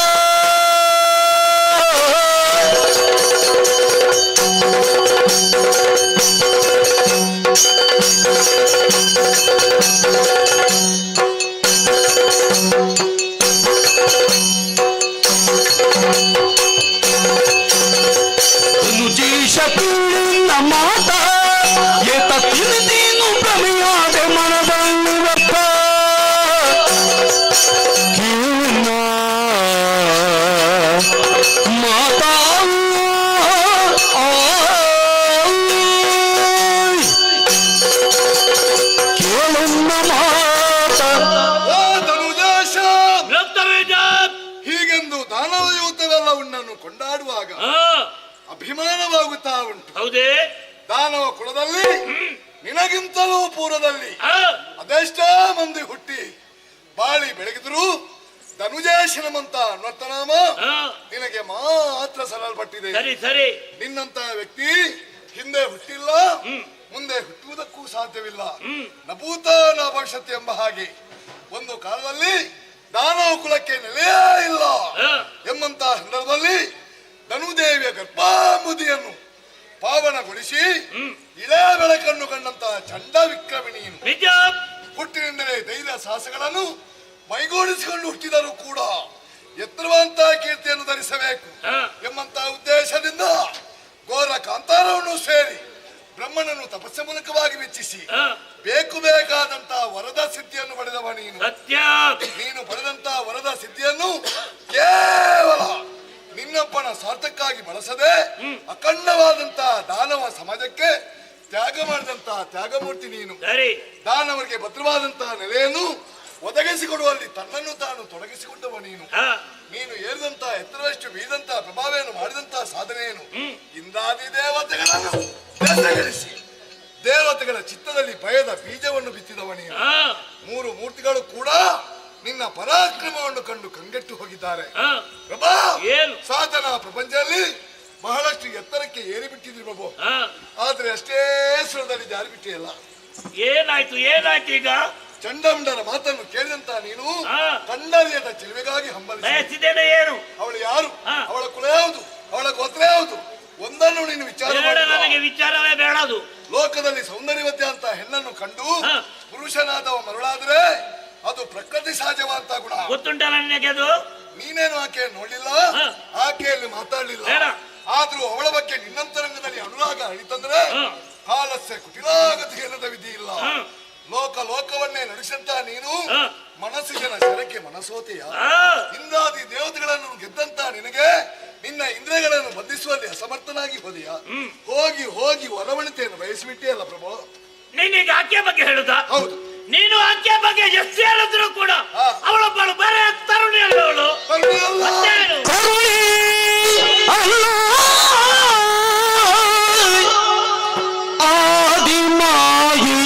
ಮಾತ ಏತ ತಿಂದೀನು ಪ್ರಮೆಯಾದ ಮನದಲ್ಲಿ ಒಪ್ಪ ಕೇಳನ ಮಾತಾ ಕೇಳನ್ನ ಮಾತ ಧನುಜಾಶ ಹೀಗೆಂದು ದಾನವ ಯೂತವೆಲ್ಲ ಉಣ್ಣನ್ನು ಕೊಂಡಾಡುವಾಗ ಅಭಿಮಾನವಾಗುತ್ತಾ ಉಂಟು. ಹೌದೇ? ದಾನವ ಕುಲದಲ್ಲಿ ನಿನಗಿಂತಲೂ ಪೂರ್ವದಲ್ಲಿ ಅದೆಷ್ಟೋ ಮಂದಿ ಹುಟ್ಟಿ ಬಾಳಿ ಬೆಳಗಿದ್ರು ಧನುಜೇಶನಮಂತ ನರ್ತನಾಮ ನಿನಗೆ ಮಾತ್ರ ಸರಲ್ಪಟ್ಟಿದೆ. ಸರಿ ಸರಿ. ನಿನ್ನಂತ ವ್ಯಕ್ತಿ ಹಿಂದೆ ಹುಟ್ಟಿಲ್ಲ, ಮುಂದೆ ಹುಟ್ಟುವುದಕ್ಕೂ ಸಾಧ್ಯವಿಲ್ಲ. ನಭೂತ ನ ಭವಿಷ್ಯತ್ ಎಂಬ ಹಾಗೆ ಒಂದು ಕಾಲದಲ್ಲಿ ದಾನವ ಕುಲಕ್ಕೆ ನೆಲೆಯೇ ಇಲ್ಲ ಎಂಬಂತ ಸಂದರ್ಭದಲ್ಲಿ ಧನುದೇವಿಯ ಗರ್ಭಾಂಬುದಿಯನ್ನು ಪಾವನಗೊಳಿಸಿ ಇದೇ ಬೆಳಕನ್ನು ಕಂಡಂತ ಚಂಡ ವಿಕ್ರಮಿಣಿಯನು ಹುಟ್ಟಿನಿಂದಲೇ ಧೈರ್ಯ ಸಾಹಸಗಳನ್ನು ಮೈಗೂಡಿಸಿಕೊಂಡು ಹುಟ್ಟಿದರೂ ಕೂಡ ಎತ್ತರವಂತ ಕೀರ್ತಿಯನ್ನು ಧರಿಸಬೇಕು ಎಂಬಂತ ಉದ್ದೇಶದಿಂದ ಘೋರ ಕಾಂತಾರವನ್ನು ಸೇರಿ ಬ್ರಹ್ಮನನ್ನು ತಪಸ್ಸ ಮೂಲಕವಾಗಿ ಮೆಚ್ಚಿಸಿ ಬೇಕು ಬೇಕಾದಂತ ವರದ ಸಿದ್ಧಿಯನ್ನು ಪಡೆದವ ನೀನು. ನೀನು ಪಡೆದಂತ ವರದ ಸಿದ್ಧಿಯನ್ನು ಕೇವಲ ನಿನ್ನಪ್ಪನ ಸ್ವಾರ್ಥಕ್ಕಾಗಿ ಬಳಸದೆ ಅಖಂಡವಾದಂತ ದಾನವ ಸಮಾಜಕ್ಕೆ ತ್ಯಾಗ ಮಾಡಿದಂತ ತ್ಯಾಗಮೂರ್ತಿ ನೀನು. ದಾನವರಿಗೆ ಭದ್ರವಾದಂತ ನೆಲೆಯನ್ನು ಒದಗಿಸಿಕೊಡುವಲ್ಲಿ ತನ್ನನ್ನು ತಾನು ತೊಡಗಿಸಿಕೊಂಡವ ನೀನು. ನೀನು ಏರಿದಂತ ಎತ್ತರವಷ್ಟು ಬೀದಂತ ಪ್ರಭಾವವನ್ನು ಮಾಡಿದಂತ ಸಾಧನೆಯನ್ನು ಇಂದಾದಿ ದೇವತೆಗಳನ್ನು ಬೆಸಗಳಿಸಿ ದೇವತೆಗಳ ಚಿತ್ತದಲ್ಲಿ ಭಯದ ಬೀಜವನ್ನು ಬಿತ್ತಿದವ ನೀನು. ಮೂರು ಮೂರ್ತಿಗಳು ಕೂಡ ನಿನ್ನ ಪರಾಕ್ರಮವನ್ನು ಕಂಡು ಕಂಗೆಟ್ಟು ಹೋಗಿದ್ದಾರೆ. ಪ್ರಭಾ, ಸಾಧನ ಪ್ರಪಂಚದಲ್ಲಿ ಬಹಳಷ್ಟು ಎತ್ತರಕ್ಕೆ ಏರಿ ಬಿಟ್ಟಿದ್ರಿ ಪ್ರಭು. ಆದ್ರೆ ಅಷ್ಟೇ ಸುರದಲ್ಲಿ ಜಾರಿ ಬಿಟ್ಟಿಯಲ್ಲ. ಏನಾಯ್ತು ಏನಾಯ್ತು ಈಗ? ಚಂಡಮುಂಡರ ಮಾತನ್ನು ಕೇಳಿದಂತ ನೀನು ಕಂಡರಿಯದ ಚೆಲುವೆಗಾಗಿ ಹಂಬಲಿಸಿದ್ದೇನೆ. ಏನು ಅವಳು ಯಾರು, ಅವಳ ಕುಲ ಯಾವುದು, ಅವಳ ಗೋತ್ರ ಯಾವುದು ಒಂದನ್ನು ನೀನು ವಿಚಾರ ನನಗೆ ವಿಚಾರವೇ ಬೇಡದು. ಲೋಕದಲ್ಲಿ ಸೌಂದರ್ಯವತೆ ಅಂತ ಹೆಣ್ಣನ್ನು ಕಂಡು ಪುರುಷನಾದವ ಮರುಳಾದ್ರೆ ಅದು ಪ್ರಕೃತಿ ಸಹಜವಂತ ಗುಣ. ಗೊತ್ತುಂಟಲ್ಲ ನನಗೆ ಅದು. ನೀನೇನು ಆಕೆ ನೋಡ್ಲಿಲ್ಲ, ಆಕೆಯಲ್ಲಿ ಮಾತಾಡ್ಲಿಲ್ಲ. ಆದ್ರೂ ಅವಳ ಬಗ್ಗೆ ನಿನ್ನಂತರಂಗದಲ್ಲಿ ಅನುರಾಗ ಅಳಿತಂದ್ರೆ ಕಾಲಸ್ಯ ಕುಟಿಲಾಗತಿ ಏನದ ವಿಧಿ ಇಲ್ಲ. ಲೋಕವನ್ನೇ ನಡೆಸಂತ ನೀನು ಮನಸ್ಸು ಜನ ಶರಕ್ಕೆ ಮನಸೋತೆಯ. ಇಂದಾದಿ ದೇವತೆಗಳನ್ನು ಗೆದ್ದಂತ ನಿನಗೆ ನಿನ್ನ ಇಂದ್ರಿಯಗಳನ್ನು ಬಂಧಿಸುವಲ್ಲಿ ಅಸಮರ್ಥನಾಗಿ ಹೋದೆಯ. ಹೋಗಿ ಹೋಗಿ ಹೊರವಣಿತೆಯನ್ನು ಬಯಸಿಬಿಟ್ಟಿಯಲ್ಲ ಪ್ರಭು. ನೀನೀಗ ಆಕೆ ಬಗ್ಗೆ ಹೇಳುದಾ? ಹೌದು. ನೀನು ಆಕೆ ಬಗ್ಗೆ ಎಷ್ಟು ಹೇಳಿದ್ರು ಕೂಡ ಅವಳೊಬ್ಬಳು ಬರೇ ತರುಣಿ ಅಲ್ಲ. ಅವಳು ಆದಿಮಾಯಿ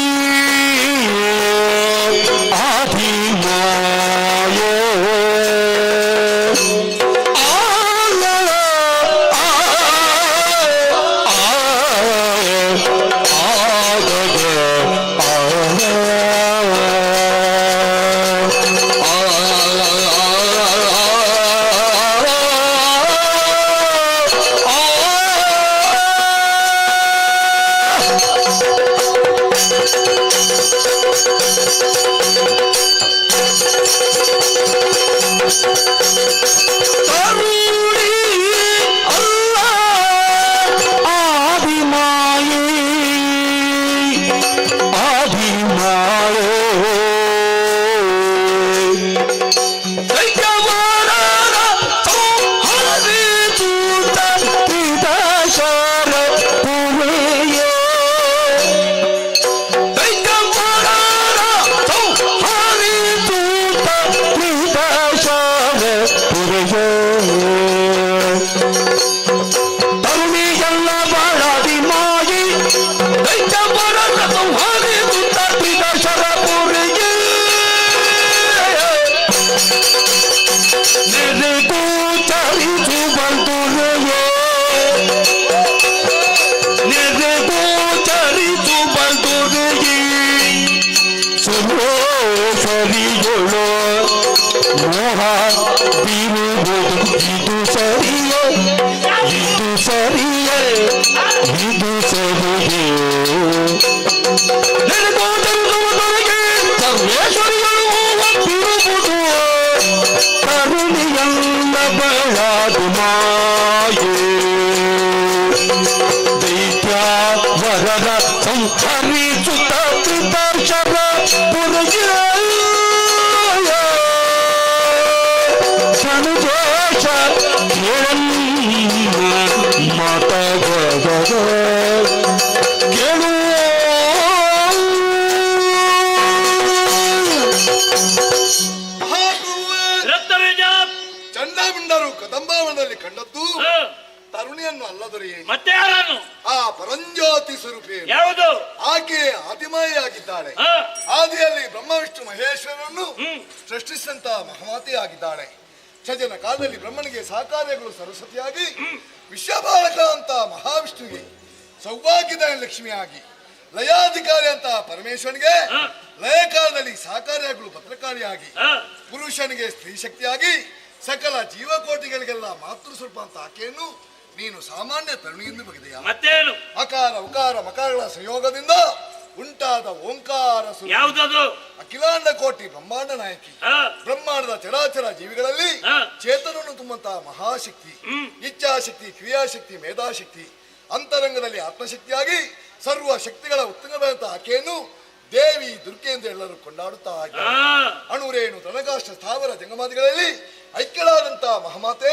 ಚಂಡಾಮಂಡರು ಕದಂಬಾವನದಲ್ಲಿ ಕಂಡದ್ದು ತರುಣಿಯನ್ನು ಅಲ್ಲದೊರೆಯೇ ಮತ್ತೆ ಯಾರನ್ನು? ಆ ಪರಂಜ್ಯೋತಿ ಸ್ವರೂಪಿ ಯಾವುದು? ಆಕೆ ಆದಿಮಾಯಿಯಾಗಿದ್ದಾಳೆ. ಆದಿಯಲ್ಲಿ ಬ್ರಹ್ಮ ವಿಷ್ಣು ಮಹೇಶ್ವರನ್ನು ಸೃಷ್ಟಿಸಿದಂತ ಮಹಾಮಾತೆ ಆಗಿದ್ದಾಳೆ. ಸಜನ ಕಾಲದಲ್ಲಿ ಬ್ರಹ್ಮನಿಗೆ ಸಹಕಾರ್ಯಗಳು ಸರಸ್ವತಿಯಾಗಿ ವಿಶ್ವಪಾಲಕ ಅಂತ ಮಹಾವಿಷ್ಣುವಿಗೆ ಸೌಭಾಗ್ಯದ ಲಕ್ಷ್ಮಿಯಾಗಿ ಲಯಾಧಿಕಾರಿ ಅಂತ ಪರಮೇಶ್ವರನಿಗೆ ಲಯಕಾಲದಲ್ಲಿ ಸಹಕಾರ್ಯಗಳು ಭದ್ರಕಾರಿಯಾಗಿ ಪುರುಷನಿಗೆ ಸ್ತ್ರೀ ಶಕ್ತಿಯಾಗಿ ಸಕಲ ಜೀವಕೋಟಿಗಳಿಗೆಲ್ಲ ಮಾತೃ ಸ್ವರೂಪ ಅಂತ ಆಕೆಯನ್ನು ನೀನು ಸಾಮಾನ್ಯ ತರುಣಿಯಿಂದ ಬಗೆದೆಯ. ಮತ್ತೇನು? ಅಕಾರ ಉಕಾರ ಮಕಾರಗಳ ಸಂಯೋಗದಿಂದ ಉಂಟಾದ ಓಂಕಾರ ಯಾವುದದು? ಅಖಿಲಾಂಡ ಕೋಟಿ ಬ್ರಹ್ಮಾಂಡ ನಾಯಕಿ. ಬ್ರಹ್ಮಾಂಡದ ಚರಾಚರ ಜೀವಿಗಳಲ್ಲಿ ಚೇತನವನ್ನು ತುಂಬಂತಹ ಮಹಾಶಕ್ತಿ, ಇಚ್ಛಾಶಕ್ತಿ, ಕ್ರಿಯಾಶಕ್ತಿ, ಮೇಧಾಶಕ್ತಿ, ಅಂತರಂಗದಲ್ಲಿ ಆತ್ಮಶಕ್ತಿಯಾಗಿ ಸರ್ವ ಶಕ್ತಿಗಳ ಉತ್ತಮವಾದಂತ ಆಕೆಯನ್ನು ದೇವಿ ದುರ್ಗೆ ಎಂದು ಎಲ್ಲರೂ ಕೊಂಡಾಡುತ್ತಾ ಇದ್ದಾರೆ. ಅಣುರೇಣು ತನಗಾಷ್ಟ ಸ್ಥಾವರ ಜಂಗಮಾದಿಗಳಲ್ಲಿ ಐಕ್ಯಳಾದಂತಹ ಮಹಾಮಾತೆ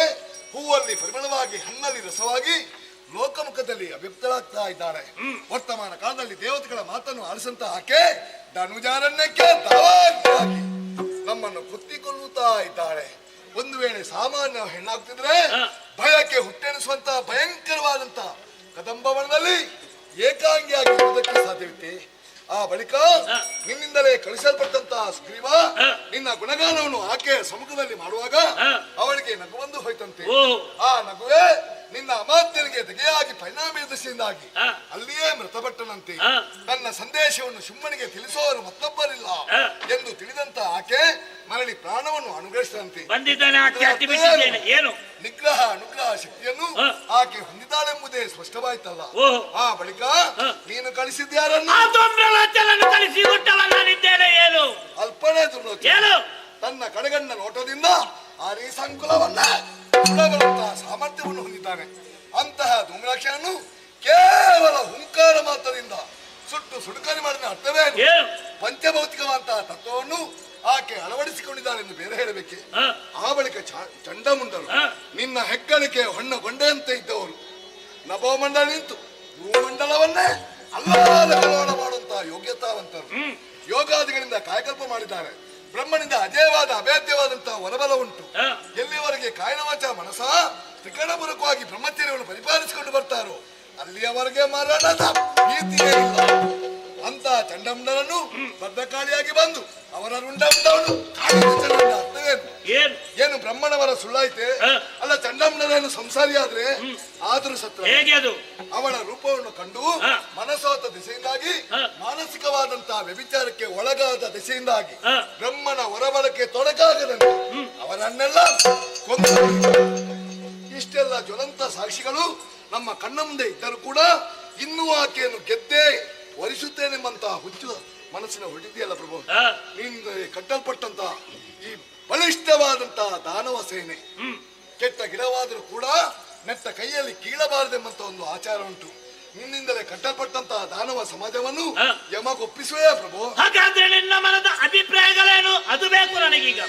ಹೂವಲ್ಲಿ ಪರಿಮಳವಾಗಿ, ಹಣ್ಣಲ್ಲಿ ರಸವಾಗಿ, ಲೋಕಮುಖದಲ್ಲಿ ಅಭಿವ್ಯಕ್ತಳಾಗ್ತಾ ಇದ್ದಾಳೆ. ವರ್ತಮಾನ ಕಾಲದಲ್ಲಿ ದೇವತೆಗಳ ಮಾತನ್ನು ಆಲಿಸಂತ ಆಕೆ ಧನುಜಾರಣ್ಯಕ್ಕೆ ದಾವಾಗ್ನಿಯಾಗಿ ನಮ್ಮನ್ನು ಕುತ್ತಿಕೊಳ್ಳುತ್ತಾ ಇದ್ದಾಳೆ. ಒಂದು ವೇಳೆ ಸಾಮಾನ್ಯ ಹೆಣ್ಣಾಗ್ತಿದ್ರೆ ಭಯಕ್ಕೆ ಹುಟ್ಟೆನಿಸುವಂತ ಭಯಂಕರವಾದಂತ ಕದಂಬವನದಲ್ಲಿ ಏಕಾಂಗಿಯಾಗಿ ಇರುವುದಕ್ಕೆ ಸಾಧ್ಯವಿತ್ತೆ. ಆ ಬಳಿಕ ನಿನ್ನಿಂದಲೇ ಕಳಿಸಲ್ಪಟ್ಟಂತಹ ಸುಗ್ರೀವ ನಿನ್ನ ಗುಣಗಾನವನ್ನು ಆಕೆಯ ಸಮ್ಮುಖದಲ್ಲಿ ಮಾಡುವಾಗ ಅವಳಿಗೆ ನಗು ಬಂದು ಹೋಯ್ತಂತೆ. ಆ ನಗುವೆ ನಿನ್ನ ಅಮಾತ್ಯನಿಗೆ ತೆಗೆಯಾಗಿ ಪರಿಣಾಮ ದಶೆಯಿಂದಾಗಿ ಅಲ್ಲಿಯೇ ಮೃತಪಟ್ಟನಂತೆ. ತನ್ನ ಸಂದೇಶವನ್ನು ಶುಂಭನಿಗೆ ತಿಳಿಸುವವರು ಮತ್ತೊಬ್ಬರಿಲ್ಲ ಎಂದು ತಿಳಿದಂತ ಆಕೆ ಮರಳಿ ಪ್ರಾಣವನ್ನು ಅನುಗ್ರಹಿಸಿದಂತೆ. ಏನು ನಿಗ್ರಹ ಅನುಗ್ರಹ ಶಕ್ತಿಯನ್ನು ಆಕೆ ಹೊಂದಿದ್ದಾಳೆಂಬುದೇ ಸ್ಪಷ್ಟವಾಯ್ತಲ್ಲ. ಆ ಬಳಿಕ ನೀನು ಕಳಿಸಿದ್ಯಾರನ್ನು ಅಲ್ಪನೇ ದುರ್ಲೋಚನ ತನ್ನ ಕಡೆಗಣ್ಣ ನೋಟದಿಂದ ಆ ರೀಸಂಕುಲವನ್ನ ಸಾಮರ್ಥ್ಯವನ್ನು ಹೊಂದಿದ್ದಾನೆ. ಅಂತಹ ಧೂಮ್ರಾಕ್ಷನನ್ನು ಕೇವಲ ಹುಂಕಾರ ಮಾತ್ರದಿಂದ ಸುಟ್ಟು ಸುಡುಕಾರಿ ಮಾಡಿದ ಅರ್ಥವೇ ಪಂಚಭೌತಿಕವಂತಹ ತತ್ವವನ್ನು ಆಕೆ ಅಳವಡಿಸಿಕೊಂಡಿದ್ದಾಳೆಂದು ಬೇರೆ ಹೇಳಬೇಕೆ. ಆ ಬಳಿಕ ಚಂಡಮುಂಡರು ನಿನ್ನ ಹೆಗ್ಗಳಿಕೆ ಹೊಣ್ಣಗೊಂಡೆಯಂತೆ ಇದ್ದವರು ನಭೋಮಂಡಲ ನಿಂತು ಭೂಮಂಡಲವನ್ನೇ ಅಲ್ಲಾದ ಕಲೋಣ ಮಾಡುವಂತಹ ಯೋಗ್ಯತಾವಂತರು ಯೋಗಾದಿಗಳಿಂದ ಕಾಯಕಲ್ಪ ಮಾಡಿದ್ದಾರೆ. ಬ್ರಹ್ಮನಿಂದ ಅಜೇಯವಾದ ಅಭೇದ್ಯವಾದಂತಹ ವರಬಲ ಉಂಟು. ಎಲ್ಲಿವರೆಗೆ ಕಾಯನವಾಚ ಮನಸ ತ್ರಿಕರಣಪೂರ್ವಕವಾಗಿ ಬ್ರಹ್ಮಚರ್ಯವನ್ನು ಪರಿಪಾಲಿಸಿಕೊಂಡು ಬರ್ತಾರೋ ಅಲ್ಲಿಯವರೆಗೆ ಮರಣದ ಭೀತಿಯೇ ಇಲ್ಲ. ಅಂತ ಚಂಡಮುಂಡರನ್ನು ಬದ್ಧಕಾಳಿಯಾಗಿ ಬಂದು ಅವರ ರುಂಡವನ್ನು ಅರ್ಥವೇನು? ಏನು ಬ್ರಹ್ಮಣವರ ಸುಳ್ಳಾಯ್ತೆ ಅಲ್ಲ? ಚಂಡಮುಂಡರನ್ನು ಸಂಸಾರಿಯಾದ್ರೆ ಆದರೂ ಸತ್ರ ಅವಳ ರೂಪವನ್ನು ಕಂಡು ಮನಸೋತ ದಿಸೆಯಿಂದಾಗಿ ಮಾನಸಿಕವಾದಂತಹ ವ್ಯಭಿಚಾರಕ್ಕೆ ಒಳಗಾದ ದಿಸೆಯಿಂದಾಗಿ ಬ್ರಹ್ಮನ ಹೊರಬಳಕ್ಕೆ ತೊಡಕಾಗದಂತೆ ಅವರನ್ನೆಲ್ಲ ಕೊಂದು. ಇಷ್ಟೆಲ್ಲ ಜ್ವಲಂತ ಸಾಕ್ಷಿಗಳು ನಮ್ಮ ಕಣ್ಣ ಮುಂದೆ ಇದ್ದರೂ ಕೂಡ ಇನ್ನೂ ಆಕೆಯನ್ನು ಗೆದ್ದೇ ವರಿಸುತ್ತೇನೆಂಬಂತಹ ಹುಚ್ಚು ಮನಸ್ಸಿನ ಹೊರಟಿದೆಯಲ್ಲ ಪ್ರಭು, ನಿಂದ ಕಟ್ಟಲ್ಪಟ್ಟಂತ ಈ ಬಲಿಷ್ಠವಾದಂತ ದಾನವ ಸೇನೆ ಕೆಟ್ಟ ಗಿಡವಾದರೂ ಕೂಡ ನೆಟ್ಟ ಕೈಯಲ್ಲಿ ಕೀಳಬಾರದೆಂಬಂತ ಒಂದು ಆಚಾರ ಉಂಟು. ನಿನ್ನಿಂದಲೇ ಕಟ್ಟಲ್ಪಟ್ಟಂತ ದಾನವ ಸಮಾಜವನ್ನು ಯಮಗೊಪ್ಪಿಸುವೆಯಾ ಪ್ರಭು? ಹಾಗಾದ್ರೆ ನಿನ್ನ ಮನದ ಅಭಿಪ್ರಾಯಗಳೇನು? ಅದು ಬೇಕು ನನಗೀಗ.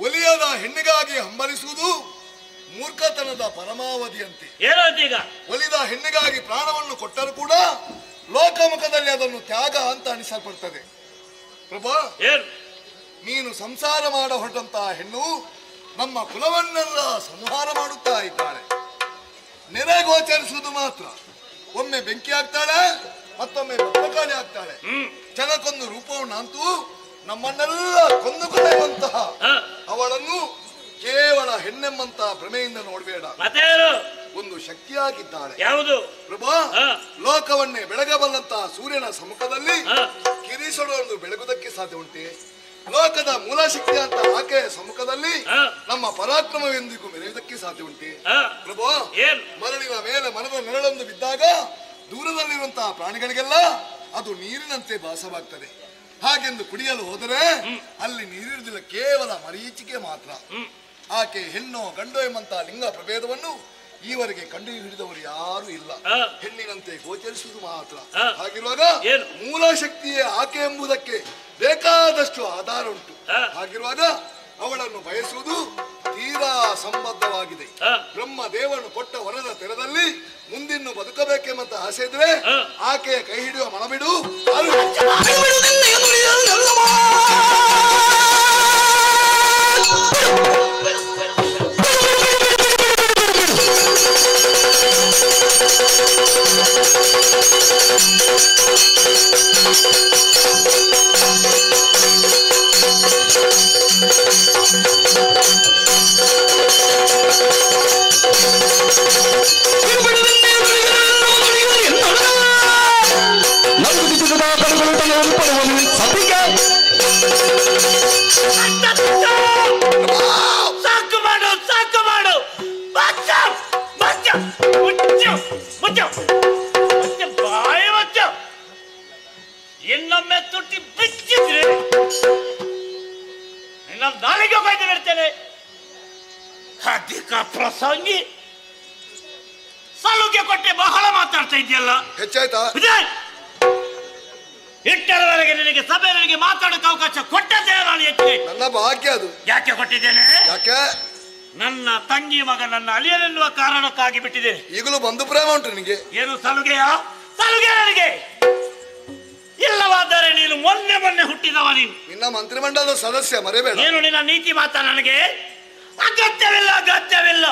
ಒಲಿಯದ ಹೆಣ್ಣಿಗಾಗಿ ಹಂಬಲಿಸುವುದು ಮೂರ್ಖತನದ ಪರಮಾವಧಿಯಂತೆ. ಒಲಿದ ಹೆಣ್ಣಿಗಾಗಿ ಪ್ರಾಣವನ್ನು ಕೊಟ್ಟರೂ ಕೂಡ ಲೋಕಮುಖದಲ್ಲಿ ಅದನ್ನು ತ್ಯಾಗ ಅಂತ ಅನಿಸಲ್ಪಡ್ತದೆ. ಪ್ರಭಾ, ನೀನು ಸಂಸಾರ ಮಾಡ ಹೊರಟಂತಹ ಹೆಣ್ಣು ನಮ್ಮ ಕುಲವನ್ನೆಲ್ಲ ಸಂಹಾರ ಮಾಡುತ್ತಾ ಇದ್ದಾಳೆ. ನೆರೆಗೋಚರಿಸುವುದು ಮಾತ್ರ. ಒಮ್ಮೆ ಬೆಂಕಿ ಆಗ್ತಾಳೆ, ಮತ್ತೊಮ್ಮೆ ಭದ್ರಕಾಳಿ ಆಗ್ತಾಳೆ. ಜನಕ್ಕೊಂದು ರೂಪವನ್ನಂತೂ ನಮ್ಮನ್ನೆಲ್ಲ ಕೊಂದುಕೊಳ್ಳುವಂತಹ ಅವಳನ್ನು ಕೇವಲ ಹೆಣ್ಣೆಂಬಂತ ಭ್ರಮೆಯಿಂದ ನೋಡಬೇಡ. ಒಂದು ಶಕ್ತಿಯಾಗಿದ್ದಾಳೆ. ಯಾವುದು ಪ್ರಭಾ? ಲೋಕವನ್ನೇ ಬೆಳಗಬಲ್ಲಂತಹ ಸೂರ್ಯನ ಸಮ್ಮುಖದಲ್ಲಿ ಕಿರಿಸೊಡಲು ಬೆಳಗುವುದಕ್ಕೆ ಸಾಧ್ಯ ಉಂಟೆ? ಲೋಕದ ಮೂಲ ಶಕ್ತಿ ಅಂತ ಆಕೆಯ ಸಮ್ಮುಖದಲ್ಲಿ ನಮ್ಮ ಪರಾಕ್ರಮವೆಂದಿಗೂ ಮೆರೆಯುವುದಕ್ಕೆ ಸಾಧ್ಯ ಉಂಟೆ? ಪ್ರಭು, ಮರಳಿನ ಮೇಲೆ ಮನದ ನೆರಳೊಂದು ಬಿದ್ದಾಗ ದೂರದಲ್ಲಿರುವಂತಹ ಪ್ರಾಣಿಗಳಿಗೆಲ್ಲ ಅದು ನೀರಿನಂತೆ ಭಾಸವಾಗ್ತದೆ. ಹಾಗೆಂದು ಕುಡಿಯಲು ಹೋದರೆ ಅಲ್ಲಿ ನೀರಿರುವುದಿಲ್ಲ, ಕೇವಲ ಮರೀಚಿಕೆ ಮಾತ್ರ. ಆಕೆ ಹೆಣ್ಣೋ ಗಂಡೋ ಎಂಬಂತಹ ಲಿಂಗ ಪ್ರಭೇದವನ್ನು ಈವರೆಗೆ ಕಂಡು ಹಿಡಿದವರು ಯಾರು ಇಲ್ಲ. ಹೆಣ್ಣಿನಂತೆ ಗೋಚರಿಸುವುದು ಮಾತ್ರ. ಹಾಗಿರುವಾಗ ಮೂಲ ಶಕ್ತಿಯೇ ಆಕೆ ಎಂಬುದಕ್ಕೆ ಬೇಕಾದಷ್ಟು ಆಧಾರ ಉಂಟು. ಹಾಗಿರುವಾಗ ಅವಳನ್ನು ಬಯಸುವುದು ತೀರಾ ಸಂಬದ್ಧವಾಗಿದೆ. ಬ್ರಹ್ಮ ದೇವನು ಕೊಟ್ಟ ವರದ ತೆರದಲ್ಲಿ ಮುಂದಿನ್ನು ಬದುಕಬೇಕೆಂಬಂತ ಆಸೆ ಇದ್ರೆ ಆಕೆಯ ಕೈ ಹಿಡಿಯುವ ಮನಬಿಡು. ಸಾಕು ಮಾಡು, ಸಾಕು ಮಾಡು. ಬಾಯಿ ಮಚ್ಚ. ಇನ್ನೊಮ್ಮೆ ತುಟ್ಟಿ ಬಿಚ್ಚಿದ್ರೆ ನಿನ್ನ ನಾಲಿಗೆ ಬೈದು ಬಿಡ್ತೇನೆ. ಅಧಿಕ ಪ್ರಸಂಗಿ. ಸಲುಗೆ ಕೊಟ್ಟೆ ಬಹಳ ಮಾತಾಡ್ತಾ ಇದೆಯಲ್ಲ, ಹೆಚ್ಚಾಯ್ತಾ? ಇಟ್ಟರವರೆಗೆ ನಿನಗೆ ಸಭೆ ನನಗೆ ಮಾತಾಡೋಕೆ ಅವಕಾಶ ಕೊಟ್ಟದ್ದೇ ನಾನು ಹೆಚ್ಚಿಗೆ. ನನ್ನ ಭಾಗ್ಯ ಅದು. ಯಾಕೆ ಕೊಟ್ಟಿದ್ದೇನೆ? ಯಾಕೆ? ನನ್ನ ತಂಗಿ ಮಗ ನನ್ನ ಅಳಿಯನೆನ್ನುವ ಕಾರಣಕ್ಕಾಗಿ ಬಿಟ್ಟಿದ್ದೇನೆ. ಈಗಲೂ ಬಂಧು ಪ್ರೇಮ ಉಂಟು ನಿನಗೆ? ಏನು ಸಲುಗೆಯ? ಸಲುಗೆ ನನಗೆ ಇಲ್ಲವಾದರೆ ನೀನು ಮೊನ್ನೆ ಹುಟ್ಟಿದವ. ನೀನು ನಿನ್ನ ಮಂತ್ರಿಮಂಡಲದ ಸದಸ್ಯ, ಮರೆಯಬೇಡ. ಏನು ನಿನ್ನ ನೀತಿ ಮಾತಾ ನನಗೆ ಅಗತ್ಯವಿಲ್ಲ.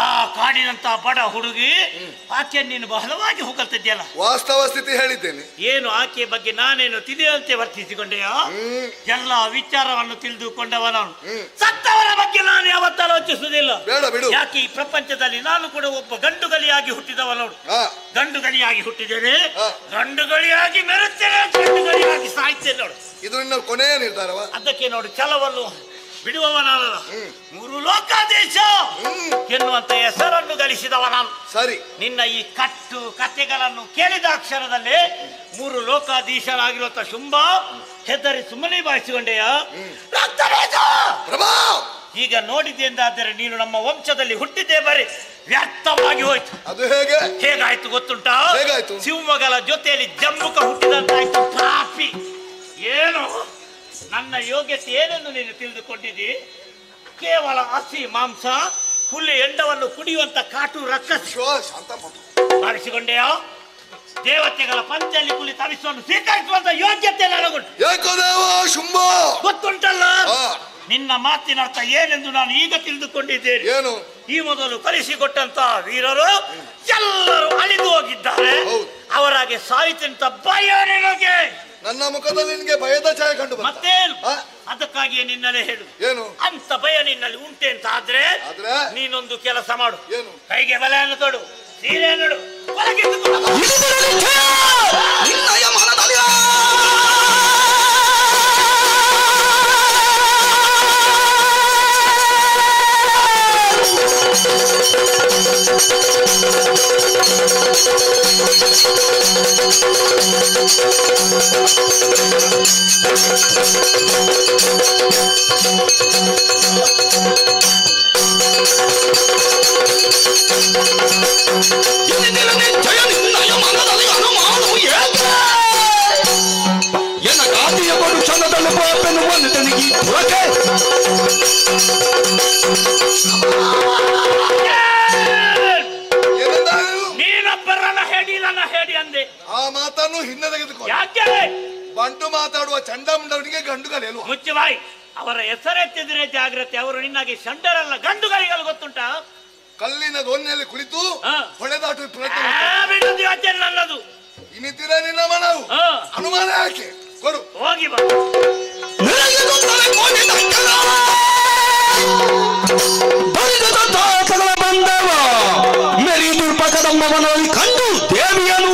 ಆ ಕಾಡಿನಂತ ಬಡ ಹುಡುಗಿ ಆಕೆಯನ್ನು ನೀನು ಬಹಳವಾಗಿ ಹೊಗಳ್ತಿದ್ಯಲ್ಲ. ವಾಸ್ತವ ಸ್ಥಿತಿ ಹೇಳಿದ್ದೇನೆ. ಏನು ಆಕೆಯ ಬಗ್ಗೆ ನಾನೇನು ತಿಳಿಯುವಂತೆ ವರ್ತಿಸಿಕೊಂಡೆಯೋ? ಎಲ್ಲ ವಿಚಾರವನ್ನು ತಿಳಿದುಕೊಂಡವನವನು. ಸತ್ತವರ ಬಗ್ಗೆ ನಾನು ಯಾವತ್ತೂ ಆಲೋಚಿಸುವುದಿಲ್ಲ. ಯಾಕೆ ಈ ಪ್ರಪಂಚದಲ್ಲಿ ನಾನು ಕೂಡ ಒಬ್ಬ ಗಂಡುಗಲಿಯಾಗಿ ಹುಟ್ಟಿದವನವನು. ಗಂಡುಗಲಿಯಾಗಿ ಹುಟ್ಟಿದ್ದೇನೆ, ಗಂಡುಗಲಿಯಾಗಿ ಮೆರುತ್ತೇನೆ, ಗಂಡುಗಲಿಯಾಗಿ ಸಾಯ್ತೇನೆ ನೋಡು. ಇದು ನಿನ್ನ ಕೊನೆಯ ನಿರ್ಧಾರವ? ಅದಕ್ಕೆ ನೋಡು, ಛಲವನ್ನು ಬಿಡುವವನಲ್ಲ, ಮೂರು ಲೋಕಾಧೀಶ ಎನ್ನುವಂತ ಹೆಸರನ್ನು ಗಳಿಸಿದವ ನಾನು. ಸರಿ, ನಿನ್ನ ಈ ಕಟ್ಟು ಕಥೆಗಳನ್ನು ಕೇಳಿದ ಅಕ್ಷರದಲ್ಲಿ ಮೂರು ಲೋಕಾಧೀಶರಾಗಿರುವಂತ ಶುಂಭ ಹೆದರಿ ಸುಮ್ಮನೆ ಬಾಯಿಸಿಕೊಂಡೆಯ. ಈಗ ನೋಡಿದೆ ಎಂದಾದರೆ ನೀನು ನಮ್ಮ ವಂಶದಲ್ಲಿ ಹುಟ್ಟಿದ್ದೇ ಬರೀ ವ್ಯರ್ಥವಾಗಿ ಹೋಯ್ತು. ಅದು ಹೇಗೆ? ಹೇಗಾಯ್ತು ಗೊತ್ತುಂಟಾ? ಶಿವಮೊಗ್ಗಲ ಜೊತೆಯಲ್ಲಿ ಜಂಬುಕ ಹುಟ್ಟಿದಂತಾಯ್ತು. ಕಾಫಿ ಏನು ನನ್ನ ಯೋಗ್ಯತೆ ಏನೆಂದು ನೀನು ತಿಳಿದುಕೊಂಡಿದ್ದಿ? ಕೇವಲ ಹಸಿ ಮಾಂಸ, ಹುಲಿ ಎಂಡವನ್ನು ಕುಡಿಯುವಂತ ಕಾಟು ರಕ್ಕಸಿ ಬಾರಿಸಿಕೊಂಡೆಯೋ? ದೇವತೆಗಳ ಪಂಚಲ್ಲಿ ಕುಳಿ ತರಿಸುವನ್ನು ಸ್ವೀಕರಿಸುವಂತ ಯೋಗ್ಯತೆ ನನಗುಂಟು. ಗೊತ್ತುಂಟಲ್ಲ ನಿನ್ನ ಮಾತಿನ ಅರ್ಥ ಏನೆಂದು ನಾನು ಈಗ ತಿಳಿದುಕೊಂಡಿದ್ದೇನೆ. ಏನು? ಈ ಮೊದಲು ಕಲಿಸಿಕೊಟ್ಟಂತ ವೀರರು ಎಲ್ಲರೂ ಅಳಿದು ಹೋಗಿದ್ದಾರೆ. ಅವರಾಗೆ ಸಾಯಿತಂತ ಭಯ ನಿನಗೆ. ನನ್ನ ಮುಖದಲ್ಲಿ ನಿನಗೆ ಭಯದ ಛಾಯೆ ಕಂಡು ಮತ್ತೇನು? ಅದಕ್ಕಾಗಿಯೇ ನಿನ್ನಲ್ಲೇ ಹೇಳು, ಏನು ಅಂತ ಭಯ ನಿನ್ನಲ್ಲಿ ಉಂಟೆ ಅಂತ ಆದ್ರೆ ನೀನೊಂದು ಕೆಲಸ ಮಾಡು. ಕೈಗೆ ಬಲೆಯನ್ನು ತೊಡು, ಸೀರೆ ನೋಡು, ನೀನೊಬ್ಬರನ್ನ ಹೇಳಿ ನನ್ನ ಹೇಳಿ ಅಂದೆ. ಆ ಮಾತನ್ನು ಹಿಂದೆ ತೆಗೆದುಕೊ. ಯಾಕೆ? ಬಂಟು ಮಾತಾಡುವ ಚಂಡಮುಂಡವನಿಗೆ ಗಂಡುಗಲಿ ಅಲ್ವಾ? ಮುಚ್ಚುಬಾಯಿ. ಅವರ ಹೆಸರೆತ್ತಿದ್ರೆ ಜಾಗ್ರತೆ. ಅವರು ನಿನ್ನಾಗಿ ಚಂಡರಲ್ಲ, ಗಂಡುಗಳಿಗಲ್ಲ. ಗೊತ್ತುಂಟಾ? ಕಲ್ಲಿನ ದೋಣಿಯಲ್ಲಿ ಕುಳಿತು ಹೊಳೆದಾಟುವ ಪ್ರಯತ್ನ ನನ್ನದು. ಇನ್ನಿತೀರ ನಿನ್ನ ಮನವು ಅನುಮಾನ ಯಾಕೆ? ಕೊಡು, ಹೋಗಿ ಬಾ. ಬಂದವ ಮೆರಿದು ಪಕದಮ್ಮವನಲ್ಲಿ ಕಂಡು ದೇವಿಯನು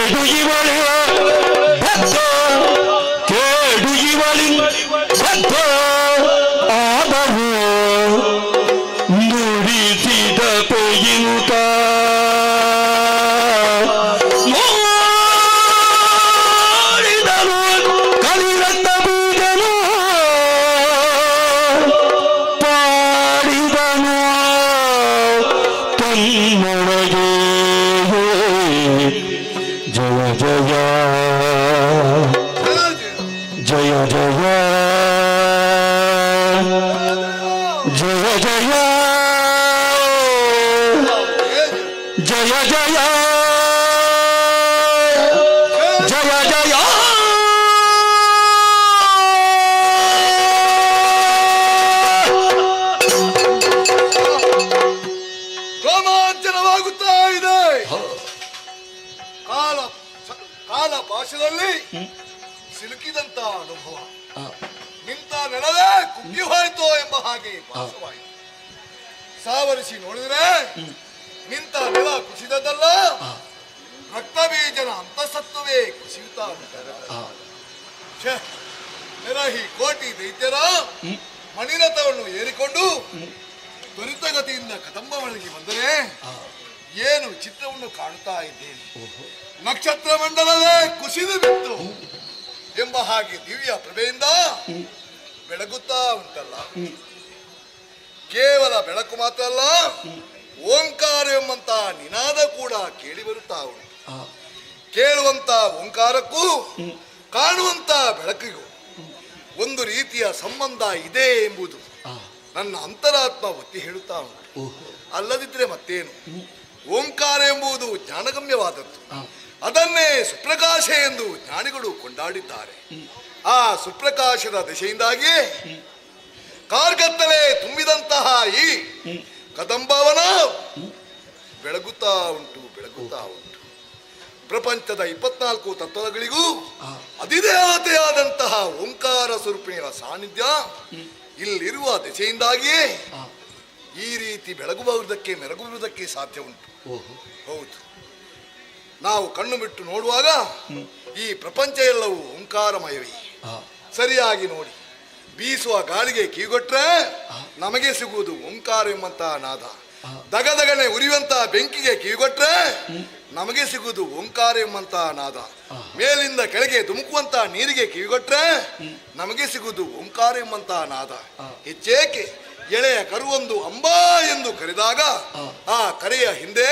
ಕೇಡು ಇವಳಿಯ ಭಕ್ತ ಕೇಡು ಇವಳಿ ಭಕ್ತ ಆದರೂ ನುಡಿಸಿದ ಪೆಯುತ ನೋಡಿದನು ಕಲಿರತ್ತ ಬೀಜನು ಪಾಡಿದನು ತನ್ನೊಳಗೆ ಜಯ ಜಯ ಜಯ ಜಯ ಜಯ ಜಯ ಜಯ ಜಯ ಜಯ ಜಯ ರೋಮಾಂಚನವಾಗುತ್ತಾ ಇದೆ. ಕಾಲ ಪಾಶದಲ್ಲಿ ಸಿಲುಕಿದಂತ ಅನುಭವ ನಿಂತ ನೆಲವೇ ಕುಗ್ಗಿ ಹೋಯಿತೋ ಎಂಬ ಹಾಗೆ ಭಾಸವಾಯಿತು. ಸಾವರಿಸಿ ನೋಡಿದ್ರೆ ನಿಂತ ನೆಲ ಕುಸಿದದಲ್ಲ, ರಕ್ತಬೀಜನ ಅಂತಸತ್ವವೇ ಕುಸಿಯುತ್ತಾ ಉಂಟು. ನೆರಹಿ ಕೋಟಿ ದೈತ್ಯರ ಮಣಿರಥವನ್ನು ಏರಿಕೊಂಡು ತ್ವರಿತಗತಿಯಿಂದ ಕದಂಬ ಒಳಗೆ ಬಂದರೆ ಏನು ಚಿತ್ರವನ್ನು ಕಾಣುತ್ತಾ ಇದ್ದೇನೆ. ನಕ್ಷತ್ರ ಮಂಡಲವೇ ಕುಸಿದು ಬಿತ್ತು ಎಂಬ ಹಾಗೆ ದಿವ್ಯ ಪ್ರಭೆಯಿಂದ ಬೆಳಗುತ್ತಾ ಉಂಟಲ್ಲ. ಕೇವಲ ಬೆಳಕು ಮಾತ್ರ ಅಲ್ಲ, ಓಂಕಾರ ಎಂಬಂತ ನಿನಾದ ಕೂಡ ಕೇಳಿ ಬರುತ್ತಾ ಉಂಟು. ಕೇಳುವಂತ ಓಂಕಾರಕ್ಕೂ ಕಾಣುವಂತ ಬೆಳಕಿಗೂ ಒಂದು ರೀತಿಯ ಸಂಬಂಧ ಇದೆ ಎಂಬುದು ನನ್ನ ಅಂತರಾತ್ಮ ಒತ್ತಿ ಹೇಳುತ್ತಾ ಉಂಟು. ಅಲ್ಲದಿದ್ರೆ ಮತ್ತೇನು, ಓಂಕಾರ ಎಂಬುದು ಜ್ಞಾನಗಮ್ಯವಾದದ್ದು. ಅದನ್ನೇ ಸುಪ್ರಕಾಶ ಎಂದು ಜ್ಞಾನಿಗಳು ಕೊಂಡಾಡಿದ್ದಾರೆ. ಆ ಸುಪ್ರಕಾಶದ ದಿಶೆಯಿಂದಾಗಿ ಕಾರ್ಗತ್ತಲೆ ತುಂಬಿದಂತಹ ಈ ಕದಂಬವನ ಬೆಳಗುತ್ತಾ ಉಂಟು, ಬೆಳಗುತ್ತಾ ಉಂಟು. ಪ್ರಪಂಚದ 24 ತತ್ವಗಳಿಗೂ ಅಧಿದೇವತೆಯಾದಂತಹ ಓಂಕಾರ ಸ್ವರೂಪಿಣಿಯ ಸಾನ್ನಿಧ್ಯ ಇಲ್ಲಿರುವ ದಿಶೆಯಿಂದಾಗಿಯೇ ಈ ರೀತಿ ಬೆಳಗುವುದಕ್ಕೆ ಮೆರಗುವುದಕ್ಕೆ ಸಾಧ್ಯ ಉಂಟು. ಹೌದು, ನಾವು ಕಣ್ಣು ಬಿಟ್ಟು ನೋಡುವಾಗ ಈ ಪ್ರಪಂಚ ಎಲ್ಲವೂ ಓಂಕಾರಮಯವೇ. ಸರಿಯಾಗಿ ನೋಡಿ, ಬೀಸುವ ಗಾಳಿಗೆ ಕಿವಿಗೊಟ್ರೆ ನಮಗೆ ಸಿಗುವುದು ಓಂಕಾರ ಎಂಬಂತಹ ನಾದ. ದಗದಗನೆ ಉರಿಯುವಂತಹ ಬೆಂಕಿಗೆ ಕಿವಿಗೊಟ್ರೆ ನಮಗೆ ಸಿಗುವುದು ಓಂಕಾರ ಎಂಬಂತಹ ನಾದ. ಮೇಲಿಂದ ಕೆಳಗೆ ಧುಮುಕುವಂತಹ ನೀರಿಗೆ ಕಿವಿಗೊಟ್ರೆ ನಮಗೆ ಸಿಗುವುದು ಓಂಕಾರ ಎಂಬಂತಹ ನಾದ. ಹೆಚ್ಚೇಕೆ ಎಳೆಯ ಕರುವೊಂದು ಅಂಬಾ ಎಂದು ಕರೆದಾಗ ಆ ಕರೆಯ ಹಿಂದೆ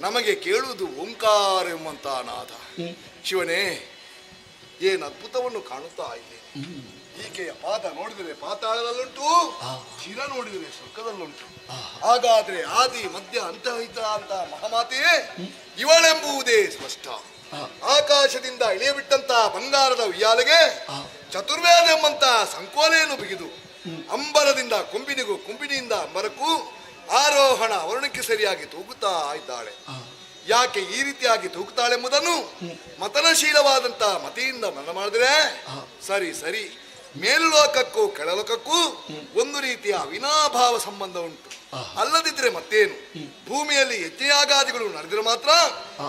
ನಮಗೆ ಕೇಳುವುದು ಓಂಕಾರ ಎಂಬಂತಹ ನಾದ. ಶಿವನೇ, ಏನು ಅದ್ಭುತವನ್ನು ಕಾಣುತ್ತಾ ಇದ್ದೇನೆ. ಈಕೆಯ ಪಾದ ನೋಡಿದರೆ ಪಾತಾಳದಲ್ಲುಂಟು, ಶಿರ ನೋಡಿದರೆ ಸ್ವರ್ಗದಲ್ಲುಂಟು. ಹಾಗಾದ್ರೆ ಆದಿ ಮಧ್ಯ ಅಂತಹಿತ ಅಂತ ಮಹಾಮಾತೆಯೇ ಇವಳೆಂಬುವುದೇ ಸ್ಪಷ್ಟ. ಆಕಾಶದಿಂದ ಇಳಿಯಬಿಟ್ಟಂತ ಬಂಗಾರದ ಉಯ್ಯಾಲೆಗೆ ಚತುರ್ವೇದ ಎಂಬಂತ ಸಂಕೋಲೆಯನ್ನು ಬಿಗಿದು ಅಂಬರದಿಂದ ಕೊಂಬಿನಿಗೂ ಕೊಂಬಿನಿಯಿಂದ ಅಂಬರಕ್ಕೂ ಆರೋಹಣ ಅವರಣಕ್ಕೆ ಸರಿಯಾಗಿ ತೂಗುತ್ತಾ ಇದ್ದಾಳೆ. ಯಾಕೆ ಈ ರೀತಿಯಾಗಿ ತೂಗುತ್ತಾಳೆಂಬುದನ್ನು ಮತನಶೀಲವಾದಂತ ಮತಿಯಿಂದ ಮನ ಮಾಡಿದ್ರೆ ಸರಿ ಸರಿ. ಮೇಲುಲೋಕಕ್ಕೂ ಕೆಳಲೋಕಕ್ಕೂ ಒಂದು ರೀತಿಯ ಅವಿನಾಭಾವ ಸಂಬಂಧ ಉಂಟು. ಅಲ್ಲದಿದ್ರೆ ಮತ್ತೇನು, ಭೂಮಿಯಲ್ಲಿ ಯಜ್ಞಯಾಗಾದಿಗಳು ನಡೆದರೆ ಮಾತ್ರ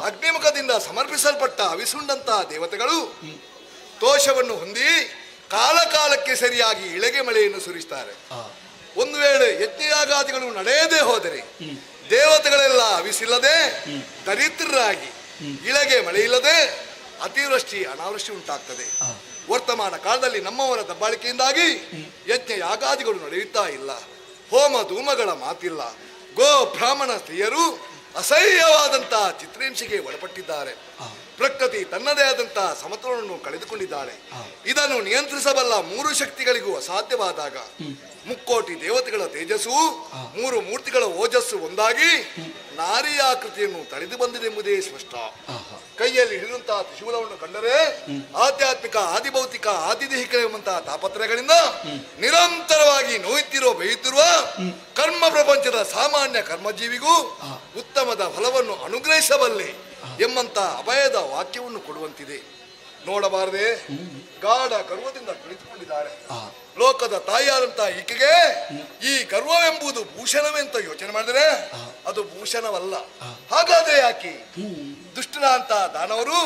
ಅಗ್ನಿಮುಖದಿಂದ ಸಮರ್ಪಿಸಲ್ಪಟ್ಟ ಅವಿಸುಂಡಂತಹ ದೇವತೆಗಳು ದೋಷವನ್ನು ಹೊಂದಿ ಕಾಲ ಕಾಲಕ್ಕೆ ಸರಿಯಾಗಿ ಇಳೆಗೆ ಮಳೆಯನ್ನು ಸುರಿಸ್ತಾರೆ. ಒಂದು ವೇಳೆ ಯಜ್ಞಯಾಗಾದಿಗಳು ನಡೆಯದೇ ಹೋದರೆ ದೇವತೆಗಳೆಲ್ಲ ಅವಿಸಿಲ್ಲದೆ ದರಿದ್ರರಾಗಿ ಇಳೆಗೆ ಮಳೆ ಇಲ್ಲದೆ ಅತಿವೃಷ್ಟಿ ಅನಾವೃಷ್ಟಿ ಉಂಟಾಗ್ತದೆ. ವರ್ತಮಾನ ಕಾಲದಲ್ಲಿ ನಮ್ಮವರ ದಬ್ಬಾಳಿಕೆಯಿಂದಾಗಿ ಯಜ್ಞ ಯಾಗಾದಿಗಳು ನಡೆಯುತ್ತಾ ಇಲ್ಲ. ಹೋಮ ಧೂಮಗಳ ಮಾತಿಲ್ಲ. ಗೋ ಬ್ರಾಹ್ಮಣ ಸ್ತ್ರೀಯರು ಅಸಹ್ಯವಾದಂತಹ ಚಿತ್ರಹಿಂಸೆಗೆ ಒಳಪಟ್ಟಿದ್ದಾರೆ. ಪ್ರಕೃತಿ ತನ್ನದೇ ಆದಂತಹ ಸಮತೋಲನವನ್ನು ಕಳೆದುಕೊಂಡಿದ್ದಾಳೆ. ಇದನ್ನು ನಿಯಂತ್ರಿಸಬಲ್ಲ 3 ಶಕ್ತಿಗಳಿಗೂ ಅಸಾಧ್ಯವಾದಾಗ ಮುಕ್ಕೋಟಿ ದೇವತೆಗಳ ತೇಜಸ್ಸು 3 ಮೂರ್ತಿಗಳ ಓಜಸ್ಸು ಒಂದಾಗಿ ನಾರಿಯ ಆಕೃತಿಯನ್ನು ತಳೆದು ಬಂದಿದೆ ಎಂಬುದೇ ಸ್ಪಷ್ಟ. ಕೈಯಲ್ಲಿ ಹಿಡಿದಂತಹ ತ್ರಿಶೂಲವನ್ನು ಕಂಡರೆ ಆಧ್ಯಾತ್ಮಿಕ, ಆದಿಭೌತಿಕ, ಆದಿದೈಹಿಕ ಎಂಬಂತಹ ತಾಪತ್ರಯಗಳಿಂದ ನಿರಂತರವಾಗಿ ನೋಯುತ್ತಿರುವ ಬೇಯುತ್ತಿರುವ ಕರ್ಮ ಪ್ರಪಂಚದ ಸಾಮಾನ್ಯ ಕರ್ಮಜೀವಿಗೂ ಉತ್ತಮದ ಫಲವನ್ನು ಅನುಗ್ರಹಿಸಬಲ್ಲೆ ಎಂಬಂತ ಅಭಯದ ವಾಕ್ಯವನ್ನು ಕೊಡುವಂತಿದೆ. ನೋಡಬಾರದೆ, ಗಾಢ ಗರ್ವದಿಂದ ಕುಳಿತುಕೊಂಡಿದ್ದಾರೆ. ಲೋಕದ ತಾಯಿಯಾದಂತಹ ಈಕೆಗೆ ಈ ಗರ್ವವೆಂಬುದು ಭೂಷಣವೇ ಅಂತ ಯೋಚನೆ ಮಾಡಿದರೆ ಅದು ಅದು ಭೂಷಣವಲ್ಲ. ಹಾಗಾದ್ರೆ ಯಾಕೆ ದುಷ್ಟನ ಅಂತ ದಾನವರು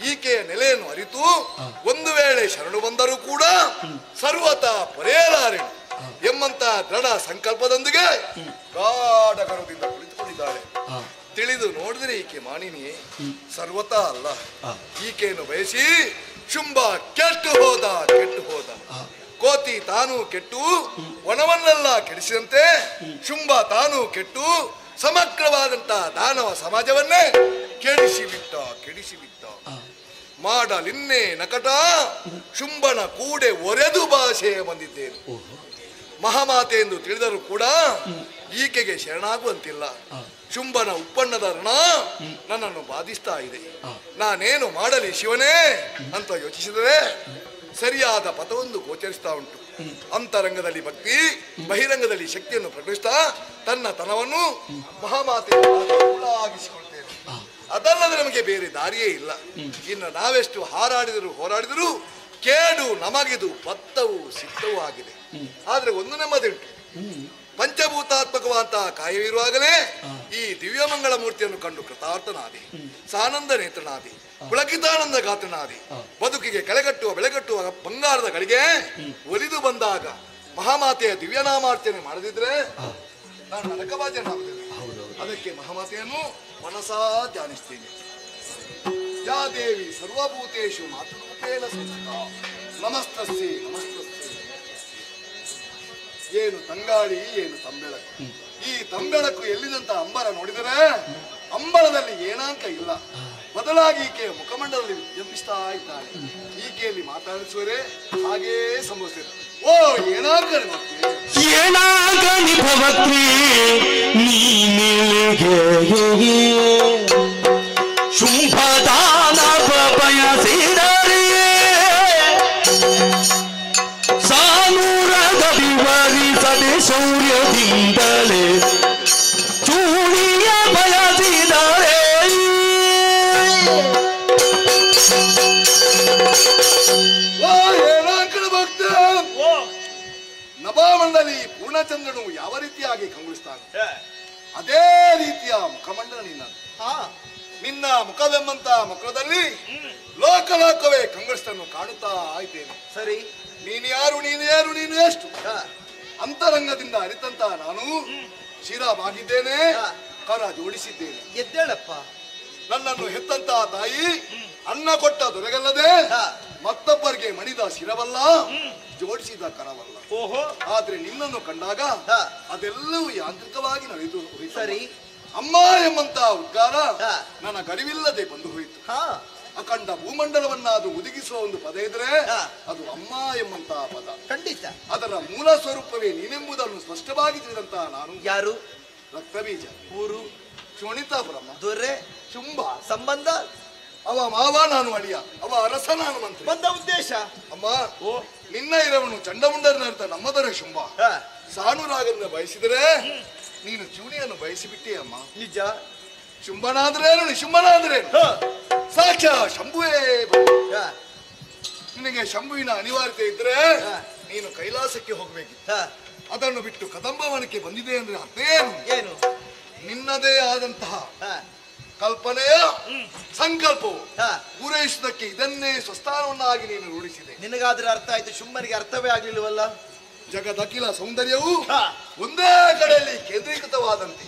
ಈಕೆಯ ನೆಲೆಯನ್ನು ಅರಿತು ಒಂದು ವೇಳೆ ಶರಣು ಬಂದರೂ ಕೂಡ ಸರ್ವತಾ ಪರೆಯಲಾರೆನು ಎಂಬಂತ ದೃಢ ಸಂಕಲ್ಪದೊಂದಿಗೆ ಗಾಢ ಗರ್ವದಿಂದ ಕುಳಿತುಕೊಂಡಿದ್ದಾಳೆ. ತಿಳಿದು ನೋಡಿದ್ರೆ ಈಕೆ ಮಾನಿನಿಯೇ ಸರ್ವತಾ ಅಲ್ಲ. ಈಕೆಯನ್ನು ಬಯಸಿ ಶುಂಭ ಕೆಟ್ಟು ಹೋದ. ಕೋತಿ ತಾನು ಕೆಟ್ಟು ವನವನ್ನೆಲ್ಲ ಕೆಡಿಸಿದಂತೆ ಶುಂಭ ತಾನು ಕೆಟ್ಟು ಸಮಗ್ರವಾದಂತ ದಾನವ ಸಮಾಜವನ್ನೇ ಕೆಡಿಸಿಬಿಟ್ಟ. ಮಾಡಲಿನ್ನೆ ನಕಟ ಶುಂಭನ ಕೂಡೆ ಒರೆದು ಭಾಷೆ ಬಂದಿದ್ದೇನೆ. ಮಹಾಮಾತೆ ಎಂದು ತಿಳಿದರೂ ಕೂಡ ಈಕೆಗೆ ಶರಣಾಗುವಂತಿಲ್ಲ. ಶುಂಭನ ಉಪ್ಪಣ್ಣದ ಋಣ ನನ್ನನ್ನು ಬಾಧಿಸ್ತಾ ಇದೆ. ನಾನೇನು ಮಾಡಲಿ ಶಿವನೇ ಅಂತ ಯೋಚಿಸಿದರೆ ಸರಿಯಾದ ಪಥವೊಂದು ಗೋಚರಿಸ್ತಾ ಉಂಟು. ಅಂತರಂಗದಲ್ಲಿ ಭಕ್ತಿ, ಬಹಿರಂಗದಲ್ಲಿ ಶಕ್ತಿಯನ್ನು ಪ್ರಕಟಿಸ್ತಾ ತನ್ನ ತನವನ್ನು ಮಹಾಮಾತೆ ಆಗಿಸಿಕೊಳ್ತೇನೆ. ಅದಲ್ಲದೆ ನಮಗೆ ಬೇರೆ ದಾರಿಯೇ ಇಲ್ಲ. ಇನ್ನು ನಾವೆಷ್ಟು ಹೋರಾಡಿದರೂ ಕೇಡು ನಮಗಿದು ಬತ್ತವು ಸಿದ್ಧವೂ ಆಗಿದೆ. ಆದ್ರೆ ಒಂದು ನೆಮ್ಮದಿಂಟು, ಪಂಚಭೂತಾತ್ಮಕವಾದಂತಹ ಕಾಯವಿರುವಾಗಲೇ ಈ ದಿವ್ಯಮಂಗಳ ಮೂರ್ತಿಯನ್ನು ಕಂಡು ಕೃತಾರ್ಥನಾದಿ, ಸಾನಂದ ನೇತ್ರನಾದಿ, ಪುಳಕಿತಾನಂದ ಗಾತ್ರನಾದಿ, ಬದುಕಿಗೆ ಬೆಳೆಗಟ್ಟುವ ಬಂಗಾರದ ಗಳಿಗೆ ಒಲಿದು ಬಂದಾಗ ಮಹಾಮಾತೆಯ ದಿವ್ಯನಾಮಾರ್ಚನೆ ಮಾಡದಿದ್ರೆ ನಾನು ನರಕಭಾಜನಾಗುತ್ತೇನೆ. ಅದಕ್ಕೆ ಮಹಾಮಾತೆಯನ್ನು ಮನಸಾ ಧ್ಯಾನಿಸ್ತೇನೆ. ಯಾ ದೇವಿ ಸರ್ವಭೂತೇಶು ಮಾತೃರೂಪೇಣ ಸಂಸ್ಥಿತ ನಮಸ್ತಸ್ಸೇ. ಏನು ತಂಗಾಳಿ, ಏನು ತಂಬೆಳಕು. ಈ ತಂಬೆಳಕು ಎಲ್ಲಿದಂತ ಅಂಬರ ನೋಡಿದರೆ ಅಂಬರದಲ್ಲಿ ಏನಾಂಕ ಇಲ್ಲ. ಬದಲಾಗಿ ಈಕೆಯ ಮುಖಮಂಡಲದಲ್ಲಿ ವಿಜೃಂಭಿಸ್ತಾ ಇದ್ದಾಳೆ. ಈಕೆಯಲ್ಲಿ ಮಾತಾಡಿಸುವರೆ ಹಾಗೇ ಸಂಭವಿಸಿದೆ. ಓ ಏನಾಂಕ ಭವತ್ರಿ ನೀನಿಗೆ ಶುಂಭದಾನ ಬಯಸಿದರಿಯೇ ಸಾನೂರದ ವಿವರಿಸದೆ ಸೂರ್ಯದಿಂದಲೇ ಚೂಳಿಯ ಬಯಸಿದರೆ ನಭಾಮಂಡಲಿ ಪೂರ್ಣಚಂದ್ರನು ಯಾವ ರೀತಿಯಾಗಿ ಕಂಗೊಳಿಸ್ತಾನೆ ಅದೇ ರೀತಿಯ ಮುಖಮಂಡಲ ನಿನ್ನ ಮುಖವೆಂಬಂತ ಮುಖದಲ್ಲಿ ಲೋಕವೇ ಕಂಗೊಳಿಸ್ತನ್ನು ಕಾಣುತ್ತಾ ಇದ್ದೇನೆ. ಸರಿ, ನೀನು ಯಾರು ಎಷ್ಟು ಅಂತರಂಗದಿಂದ ಅರಿತಂತ ನಾನು ಶಿರ ಬಾಗಿದ್ದೇನೆ, ಕರ ಜೋಡಿಸಿದ್ದೇನೆ. ಎದ್ದೇಳಪ್ಪ. ನನ್ನನ್ನು ಹೆತ್ತಂತ ತಾಯಿ ಅನ್ನ ಕೊಟ್ಟ ದೊರೆಗಲ್ಲದೆ ಮತ್ತೊಬ್ಬರಿಗೆ ಮಣಿದ ಶಿರವಲ್ಲ, ಜೋಡಿಸಿದ ಕರವಲ್ಲ. ಆದ್ರೆ ನಿನ್ನನ್ನು ಕಂಡಾಗ ಅದೆಲ್ಲವೂ ಯಾಂತ್ರಿಕವಾಗಿ ನಡೆದು ಹೋಯಿತು. ಸರಿ, ಅಮ್ಮ ಎಂಬಂತ ಉದ್ಗಾರ ನನ್ನ ಗರಿವಿಲ್ಲದೆ ಬಂದು ಹೋಯಿತು. ಅಖಂಡ ಭೂಮಂಡಲವನ್ನ ಅದು ಒದಗಿಸುವ ಒಂದು ಪದ ಇದ್ರೆ ಅದು ಅಮ್ಮ ಎಂಬಂತ ಪದ. ಖಂಡಿತ ಅದರ ಮೂಲ ಸ್ವರೂಪವೇ ನೀನೆಂಬುದನ್ನು ಸ್ಪಷ್ಟವಾಗಿ ತಿಳಿದಂತ ನಾನು ಯಾರು? ರಕ್ತಬೀಜ. ಊರು ಶೋಣಿತಾಪುರಮ್ಮ. ದೊರೆ ಶುಂಭ. ಸಂಬಂಧ ಅವ ಮಾವ, ನಾನು ಅಳಿಯ, ಅವ ಅರಸ, ನಾನು ಮಂತ್ರಿ. ಬಂದ ಉದ್ದೇಶ ಅಮ್ಮ, ನಿನ್ನ ಇರವನು ಚಂಡಮುಂಡರನರ್ಥ ನಮ್ಮ ದೊರೆ ಶುಂಭ. ಸಾನುರಾಗನ್ನ ಬಯಸಿದರೆ ನೀನು ಚೂಣಿಯನ್ನು ಬಯಸಿಬಿಟ್ಟೆ ಅಮ್ಮ. ನಿಜ. ಶುಂಭನಾದ್ರೇನು ನಿಶುಂಭನಾದ್ರೇನು ಸಾಕ್ಷ ಶಂಭುವೇ. ನಿನಗೆ ಶಂಭುವಿನ ಅನಿವಾರ್ಯತೆ ಇದ್ರೆ ನೀನು ಕೈಲಾಸಕ್ಕೆ ಹೋಗ್ಬೇಕಿತ್ತು. ಅದನ್ನು ಬಿಟ್ಟು ಕದಂಬವನಕ್ಕೆ ಬಂದಿದೆ ಅಂದ್ರೆ ಅದೇನು? ಏನು? ನಿನ್ನದೇ ಆದಂತಹ ಕಲ್ಪನೆಯ ಸಂಕಲ್ಪವು ಪೂರೈಸುವುದಕ್ಕೆ ಇದನ್ನೇ ಸ್ವಸ್ಥಾನವನ್ನಾಗಿ ನೀನು ರೂಢಿಸಿದೆ. ನಿನಗಾದ್ರೆ ಅರ್ಥ ಆಯ್ತು, ಶುಂಭನಿಗೆ ಅರ್ಥವೇ ಆಗ್ಲಿಲ್ವಲ್ಲ. ಜಗದಖಿಲ ಸೌಂದರ್ಯವು ಒಂದೇ ಕಡೆಯಲ್ಲಿ ಕೇಂದ್ರೀಕೃತವಾದಂತೆ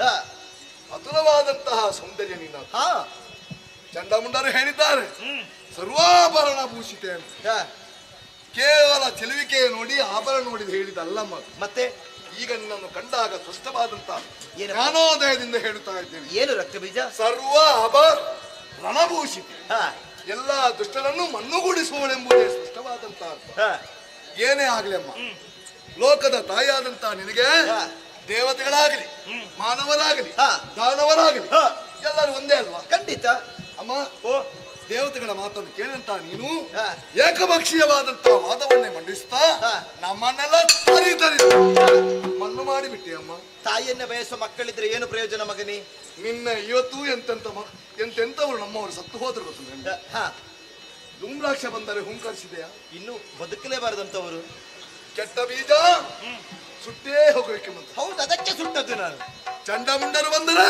ಅತುಲವಾದಂತಹ ಸೌಂದರ್ಯ ನಿನ್ನ. ಚಂಡಮುಂಡರು ಹೇಳಿದ್ದಾರೆ ಸರ್ವಾಭರಣ ಭೂಷಿತೆ ಅಂತ. ಕೇವಲ ಚೆಲುವಿಕೆ ನೋಡಿ ಆಭರಣ ನೋಡಿದ ಹೇಳಿದಲ್ಲ ಮತ್ತೆ. ಈಗ ನಿನ್ನನ್ನು ಕಂಡಾಗ ಸ್ಪಷ್ಟವಾದಂತ ಜ್ಞಾನೋದಯದಿಂದ ಹೇಳುತ್ತಾ ಇದ್ದೇನೆ. ಏನು ರಕ್ತಬೀಜ? ಸರ್ವ ರಣಭೂಷಿತ, ಎಲ್ಲ ದುಷ್ಟರನ್ನು ಮಣ್ಣುಗೂಡಿಸುವಳೆಂಬುದೇ ಸ್ಪಷ್ಟವಾದಂತ ಅರ್ಥ. ಏನೇ ಆಗ್ಲಿ ಅಮ್ಮ, ಲೋಕದ ತಾಯಿಯಾದಂತ ನಿನಗೆ ದೇವತೆಗಳಾಗಲಿ ಮಾನವರಾಗಲಿ ದಾನವರಾಗಲಿ ಎಲ್ಲರೂ ಒಂದೇ ಅಲ್ವಾ? ಖಂಡಿತ ಅಮ್ಮ. ದೇವತೆಗಳ ಮಾತನ್ನು ಕೇಳಂತ ನೀನು ಏಕಪಕ್ಷೀಯವಾದಂತ ವಾದವನ್ನೇ ಮಂಡಿಸ್ತಾ ನಮ್ಮನ್ನೆಲ್ಲ ಮಣ್ಣು ಮಾಡಿಬಿಟ್ಟೆ ಅಮ್ಮ. ತಾಯಿಯನ್ನ ಬಯಸುವ ಮಕ್ಕಳಿದ್ರೆ ಏನು ಪ್ರಯೋಜನ ಮಗನೇ? ನಿನ್ನ ಇವತ್ತು ಎಂತೆಂತವರು ನಮ್ಮವರು ಸತ್ತು ಹೋದ್ರು ಗೊತ್ತ. ಧೂಮ್ರಾಕ್ಷ ಬಂದರೆ ಹುಂಕರಿಸಿದೆಯಾ? ಇನ್ನು ಬದುಕಲೇಬಾರದಂತವರು. ಕೆಟ್ಟ ಬೀಜ ಸುಟ್ಟೇ ಹೋಗಬೇಕು ಅಂತ. ಹೌದು, ಅದಕ್ಕೆ ಸುಟ್ಟದ್ದು ನಾನು. ಚಂಡಮುಂಡರು ಬಂದರೆ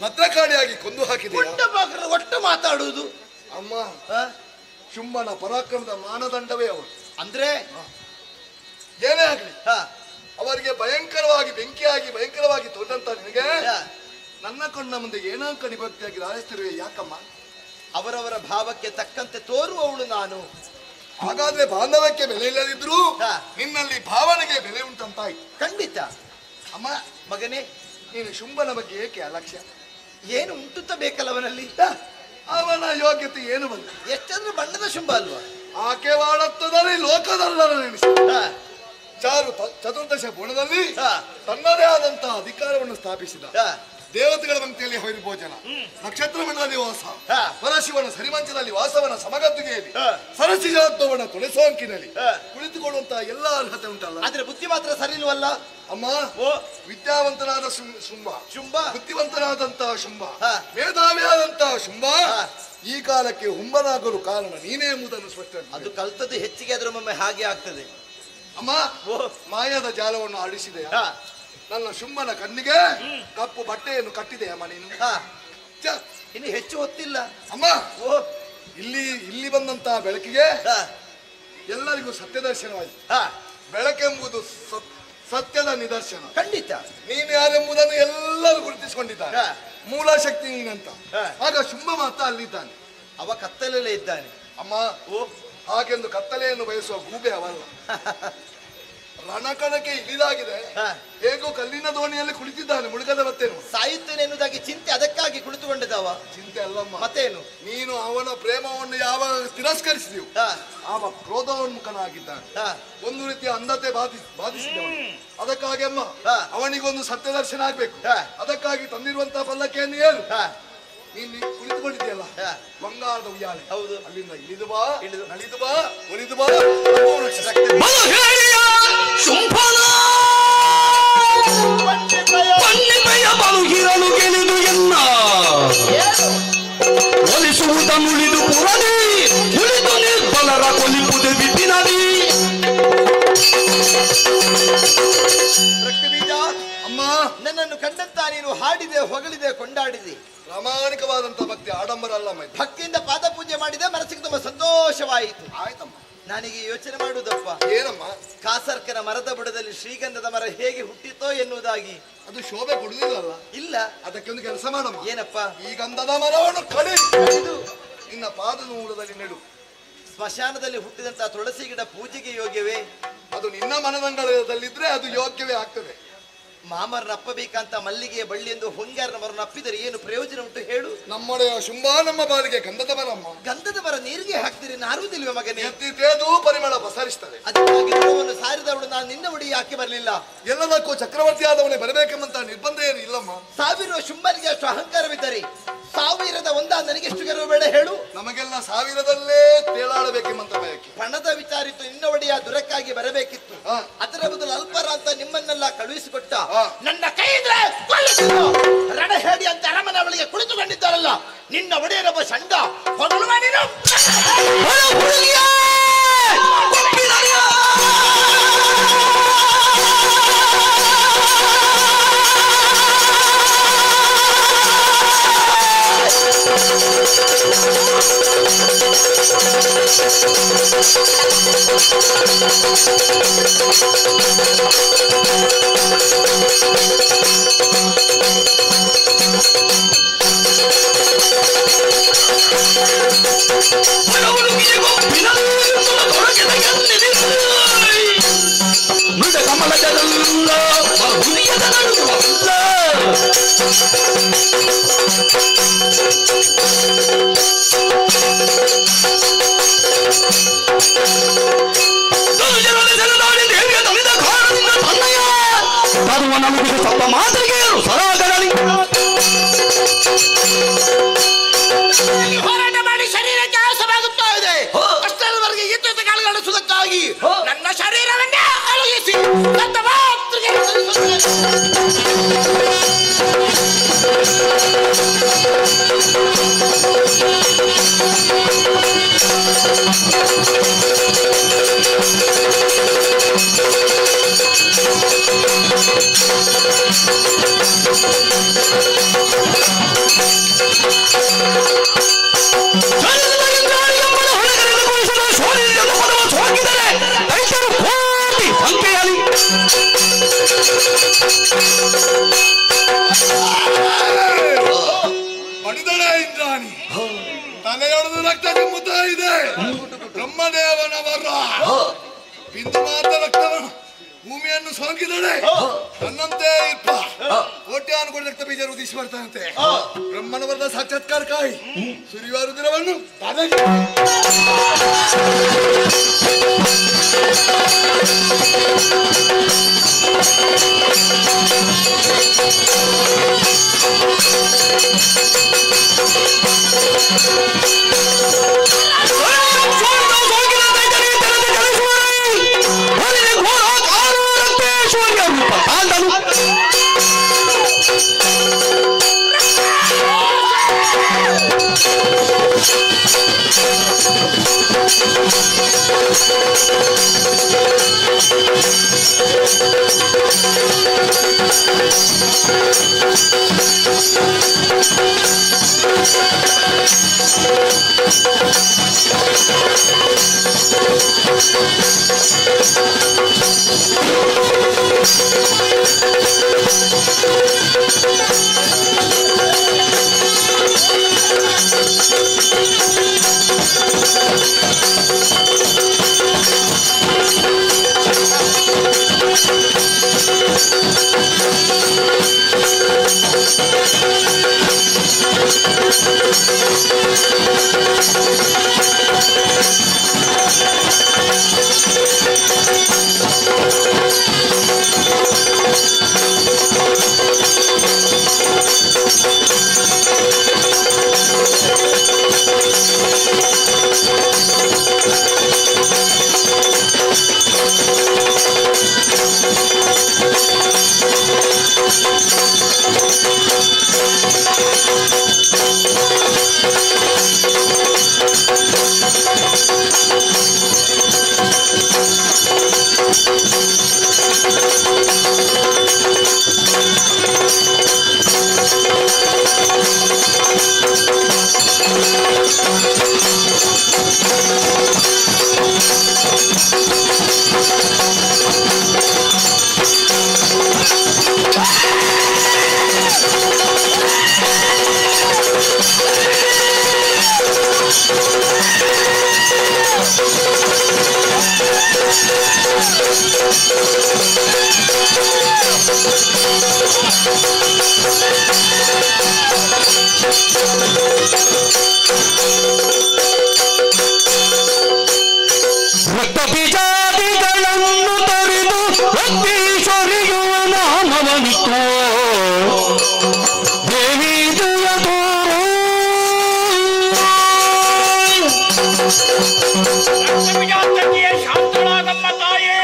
ಭದ್ರಕಾಳಿಯಾಗಿ ಕೊಂದು ಹಾಕಿದೆ. ಒಟ್ಟು ಮಾತಾಡುವುದು ಅಮ್ಮ, ಶುಂಭನ ಪರಾಕ್ರಮದ ಮಾನದಂಡವೇ ಅವರು. ಅಂದ್ರೆ ಏನೇ ಆಗಲಿ ಅವರಿಗೆ ಭಯಂಕರವಾಗಿ ಭಯಂಕರವಾಗಿ ತೋರಿದಂತ ನಿನಗೆ ನನ್ನ ಕಣ್ಣ ಮುಂದೆ ಏನಾಂಕ ನಿಭಕ್ತಿಯಾಗಿ ರಾಜಿಸ್ತಿರುವೆ ಯಾಕಮ್ಮ? ಅವರವರ ಭಾವಕ್ಕೆ ತಕ್ಕಂತೆ ತೋರುವವಳು ನಾನು. ಹಾಗಾದ್ರೆ ಬಾಂಧವ್ಯಕ್ಕೆ ಬೆಲೆ ಇಲ್ಲದಿದ್ರು ನಿನ್ನಲ್ಲಿ ಭಾವನೆಗೆ ಬೆಲೆ ಉಂಟಂತಾಯ್ತು. ಖಂಡಿತ. ಅಮ್ಮ ಮಗನೇ, ನೀನು ಶುಂಭನ ಬಗ್ಗೆ ಏಕೆ ಅಲಕ್ಷ್ಯ? ಏನು ಉಂಟುತ್ತ ಬೇಕಲ್ಲ ಅವನಲ್ಲಿ? ಅವನ ಯೋಗ್ಯತೆ ಏನು ಬಂದ? ಎಷ್ಟಾದ್ರೂ ಬಣ್ಣದ ಶುಂಭ ಅಲ್ವಾ? ಆಕೆ ವಾಡತ್ತದಲ್ಲಿ ಲೋಕದಲ್ಲರ ನೆನೆಸಿ ಚಾರು ಚತುರ್ದಶ ಗುಣದಲ್ಲಿ ತನ್ನದೇ ಆದಂತಹ ಅಧಿಕಾರವನ್ನು ಸ್ಥಾಪಿಸಿದ. ದೇವತೆಗಳ ಪಂಕ್ತಿಯಲ್ಲಿ ಹರಿಭೋಜನ, ನಕ್ಷತ್ರ ಮಂಡಲದಲ್ಲಿ ವಾಸ, ಪರಶಿವನ ಸರಿಮಂಚದಲ್ಲಿ ವಾಸವನ ಸಮಗದ್ದುಗೆಯಲ್ಲಿ, ಸರಸಿಜಾತ್ವವನ ತುಳಸೋಂಕಿನಲ್ಲಿ ಕುಳಿತುಕೊಳ್ಳುವಂತಹ ಎಲ್ಲ ಅರ್ಹತೆ ಉಂಟಲ್ಲ. ಆದ್ರೆ ಬುದ್ಧಿ ಮಾತ್ರ ಸರಿ ಇಲ್ವಲ್ಲ ಅಮ್ಮ. ವಿದ್ಯಾವಂತನಾದ ಶುಂಭ, ಬುದ್ಧಿವಂತನಾದಂತಹ ಶುಂಭ, ಮೇಧಾವಿಯಾದಂತಹ ಶುಂಭ ಈ ಕಾಲಕ್ಕೆ ಹುಂಬನಾಗಲು ಕಾರಣ ನೀನೇ ಎಂಬುದನ್ನು ಸ್ಪಷ್ಟ. ಅದು ಕಲ್ತದ್ದು ಹೆಚ್ಚಿಗೆ ಆದ್ರೂ ಒಮ್ಮೆ ಹಾಗೆ ಆಗ್ತದೆ. ಅಮ್ಮ, ಮಾಯದ ಜಾಲವನ್ನು ಆಡಿಸಿದೆ ನನ್ನ ಶುಂಭನ ಕಣ್ಣಿಗೆ ಕಪ್ಪು ಬಟ್ಟೆಯನ್ನು ಕಟ್ಟಿದೆಯಮ್ಮ ನೀನು. ಇನ್ನು ಹೆಚ್ಚು ಹೊತ್ತಿಲ್ಲ ಅಮ್ಮ. ಇಲ್ಲಿ ಬಂದಂತಹ ಬೆಳಕಿಗೆ ಎಲ್ಲರಿಗೂ ಸತ್ಯ ದರ್ಶನವಾಯಿತು. ಬೆಳಕೆಂಬುದು ಸತ್ಯದ ನಿದರ್ಶನ. ಖಂಡಿತ. ನೀನು ಯಾರೆಂಬುದನ್ನು ಎಲ್ಲರೂ ಗುರುತಿಸಿಕೊಂಡಿದ್ದಾರೆ. ಮೂಲ ಶಕ್ತಿ ನೀನಂತ. ಆಗ ಶುಂಭ ಮಾತ್ರ ಅಲ್ಲಿದ್ದಾನೆ, ಅವ ಕತ್ತಲಲ್ಲೇ ಇದ್ದಾನೆ. ಅಮ್ಮ, ಹಾಗೆಂದು ಕತ್ತಲೆಯನ್ನು ಬಯಸುವ ಗೂಬೆ ಅವಲ್ಲ. ರಣಕಣಕ್ಕೆ ಇಳಿದಾಗಿದೆ, ಹೇಗೋ ಕಲ್ಲಿನ ದೋಣಿಯಲ್ಲಿ ಕುಳಿತಿದ್ದಾನೆ, ಮುಳುಗದ ಮತ್ತೇನು. ಸಾಯುತ್ತೇನೆ ಎನ್ನುವುದಾಗಿ ಚಿಂತೆ, ಅದಕ್ಕಾಗಿ ಕುಳಿತುಕೊಂಡಿದ್ದವ. ಚಿಂತೆ ಅಲ್ಲಮ್ಮ, ಮತ್ತೇನು? ನೀನು ಅವನ ಪ್ರೇಮವನ್ನು ಯಾವಾಗ ತಿರಸ್ಕರಿಸಿದೆವು ಆವ ಕ್ರೋಧೋನ್ಮುಖನಾಗಿದ್ದಾನೆ. ಒಂದು ರೀತಿಯ ಅಂಧತೆ ಬಾಧಿಸಿದವನು. ಅದಕ್ಕಾಗಿ ಅಮ್ಮ, ಅವನಿಗೊಂದು ಸತ್ಯ ದರ್ಶನ ಆಗ್ಬೇಕು. ಅದಕ್ಕಾಗಿ ತಂದಿರುವಂತಹ ಪಲ್ಲಕ್ಕಿಯನ್ನು ಏನು ನೀನು ಕುಳಿತುಕೊಂಡಿದೆಯಲ್ಲ, ಬಂಗಾರದ ಉಯ್ಯಾಲೆ. ಹೌದು. ಅಲ್ಲಿಂದ ಇಳಿದು ಬಾ, ನಲಿದು ಬಾ, ಒಲಿದು ಬಾ. ಬಲುಗಿರಲು ಗೆಲಿದು ಎನ್ನ ಒಲಿಸುವುದನ್ನುಳಿದು ಪುರದಿ ಉಳಿದು ನಿರ್ಬಲರ ಕೊಲಿಪುದೆ ಬಿದ್ದಿನದಿ. ರಕ್ತಬೀಜ, ಅಮ್ಮ, ನನ್ನನ್ನು ಕಂಡಂತ ನೀನು ಹಾಡಿದೆ, ಹೊಗಳಿದೆ, ಕೊಂಡಾಡಿದೆ. ಪ್ರಾಮಾಣಿಕವಾದಂತಹ ಭಕ್ತಿ, ಆಡಂಬರ ಅಲ್ಲ. ಭಕ್ತಿಯಿಂದ ಪಾದ ಪೂಜೆ ಮಾಡಿದೆ, ಮನಸ್ಸಿಗೆ ತುಂಬ ಸಂತೋಷವಾಯಿತು. ಆಯ್ತಮ್ಮ. ನಾನೀಗ ಯೋಚನೆ ಮಾಡುವುದಪ್ಪ, ಏನಮ್ಮ? ಕಾಸರ್ಕನ ಮರದ ಬುಡದಲ್ಲಿ ಶ್ರೀಗಂಧದ ಮರ ಹೇಗೆ ಹುಟ್ಟಿತೋ ಎನ್ನುವುದಾಗಿ. ಅದು ಶೋಭೆ ಕೊಡುವುದಿಲ್ಲ. ಇಲ್ಲ. ಅದಕ್ಕೆ ಒಂದು ಕೆಲಸ ಮಾಡಮ್ಮ. ಏನಪ್ಪ? ಈ ಗಂಧದ ಮರವನ್ನು ಕಡಿದು ನಿನ್ನ ಪಾದದ ಮೂಲದಲ್ಲಿ ನೆಡು. ಸ್ಮಶಾನದಲ್ಲಿ ಹುಟ್ಟಿದಂತಹ ತುಳಸಿ ಗಿಡ ಪೂಜೆಗೆ ಯೋಗ್ಯವೇ? ಅದು ನಿನ್ನ ಮನದಂಗಳದಲ್ಲಿದ್ರೆ ಅದು ಯೋಗ್ಯವೇ ಆಗ್ತದೆ. ಮಾಮರನ್ನ ಅಪ್ಪಬೇಕಂತ ಮಲ್ಲಿಗೆಯ ಬಳ್ಳಿ ಎಂದು ಹೊಂಗಾರನ ಮರನ್ನು ಅಪ್ಪಿದರೆ ಏನು ಪ್ರಯೋಜನ ಉಂಟು ಹೇಳು? ನಮ್ಮೊಡೆಯ ಶುಂಭ ನಮ್ಮ ಬಾಲಿಗೆ ಗಂಧದ ಮರಮ್ಮ. ಗಂಧದ ಮರ ನೀರಿಗೆ ಹಾಕ್ತಿರಿ, ನಾರುವುದಿಲ್ವ ಮಗನೇ? ಎತ್ತಿತೇದು ಪರಿಮಳ ಪಸರಿಸ್ತದೆ. ಅದಕ್ಕಾಗಿ ದುರವನ್ನು ಸಾರಿದವಳು ನಾನು ನಿನ್ನ ಒಡಿ ಯಾಕೆ ಬರಲಿಲ್ಲ? ಎಲ್ಲದಕ್ಕೂ ಚಕ್ರವರ್ತಿ ಆದವನೇ ಬರಬೇಕೆಂಬಂತ ನಿರ್ಬಂಧ ಏನು ಇಲ್ಲಮ್ಮ. ಸಾವಿರ ಶುಂಭನಿಗೆ ಅಷ್ಟು ಅಹಂಕಾರವಿದ್ದರೆ ಸಾವಿರದ ಒಂದ ನನಗೆಷ್ಟು ಗರ್ವ ಬೇಡ ಹೇಳು? ನಮಗೆಲ್ಲ ಸಾವಿರದಲ್ಲೇ ತೇಲಾಡಬೇಕೆಂಬಂತ ಬಯಕೆ. ಪಣದ ವಿಚಾರಿತ್ತು, ನಿನ್ನ ಒಡೆಯ ದುರಕ್ಕಾಗಿ ಬರಬೇಕಿತ್ತು. ಅದರ ಬದಲು ಅಲ್ಪರ ಅಂತ ನಿಮ್ಮನ್ನೆಲ್ಲ ಕಳುಹಿಸಿಕೊಟ್ಟ. ನನ್ನ ಕೈ ಇದ್ರೆ ರಣ ಹೇಳಿ ಅಂತ ಅರಮನೆ ಅವಳಿಗೆ ಕುಳಿತುಕೊಂಡಿದ್ದಾರಲ್ಲ, ನಿನ್ನ ಒಡೆಯರೊಬ್ಬ ಚಂಡ ಹೊಗಳುವ ನೀನು. ಮೃದ ಕಮಲದಲ್ಲ ಬಹುನಿಯದ ನಡುವಲ್ಲ ತರುವ ನಮಗೆ ಸ್ವಲ್ಪ ಮಾತಿಗೆ ಸರಾಗರಳಿ ಹೋರಾಟ ಮಾಡಿ ಶರೀರಕ್ಕೆ ಆಸವಾಗುತ್ತಾ ಇದೆ. ಅಷ್ಟರವರೆಗೆ ಇದ್ದ ಕಾಲುಗಳಿಸುವುದಕ್ಕಾಗಿ ನನ್ನ ಶರೀರವನ್ನೇ ಅಳುಗಿಸಿ ನನ್ನ ಮಾತೃಗೆ ತಲೆ ಹೊಡೆದು ರಕ್ತ ಚಿಮ್ಮುತ್ತಾ ಇದೆ. ಬ್ರಹ್ಮದೇವನ ವರ ಬಿಂದು ಮಾತ್ರ ರಕ್ತವನ್ನು ಭೂಮಿಯನ್ನು ಸೋಂಕಿದಳೆ. ನನ್ನಂತೆ ಇಪ್ಪ ಕೋಟ್ಯಾನುಕೋಟಿ ರಕ್ತ ಬೀಜ ಉದಿಸಿ ಬರ್ತಾನಂತೆ. ಬ್ರಹ್ಮನ ವರದ ಸಾಕ್ಷಾತ್ಕಾರಕ್ಕಾಗಿ ಸುರಿಯುವ ದಿನವನ್ನು ರಕ್ತ ಬೀಜಾದಿಗಳನ್ನು ತೊರೆದು ರಕ್ತೀಶ್ವರಿಯುವ ನಾಮವನಿತ್ತು ದೇವಿ ದುಯದು ಶಾಂತಳಾಗಮ್ಮ ತಾಯೇ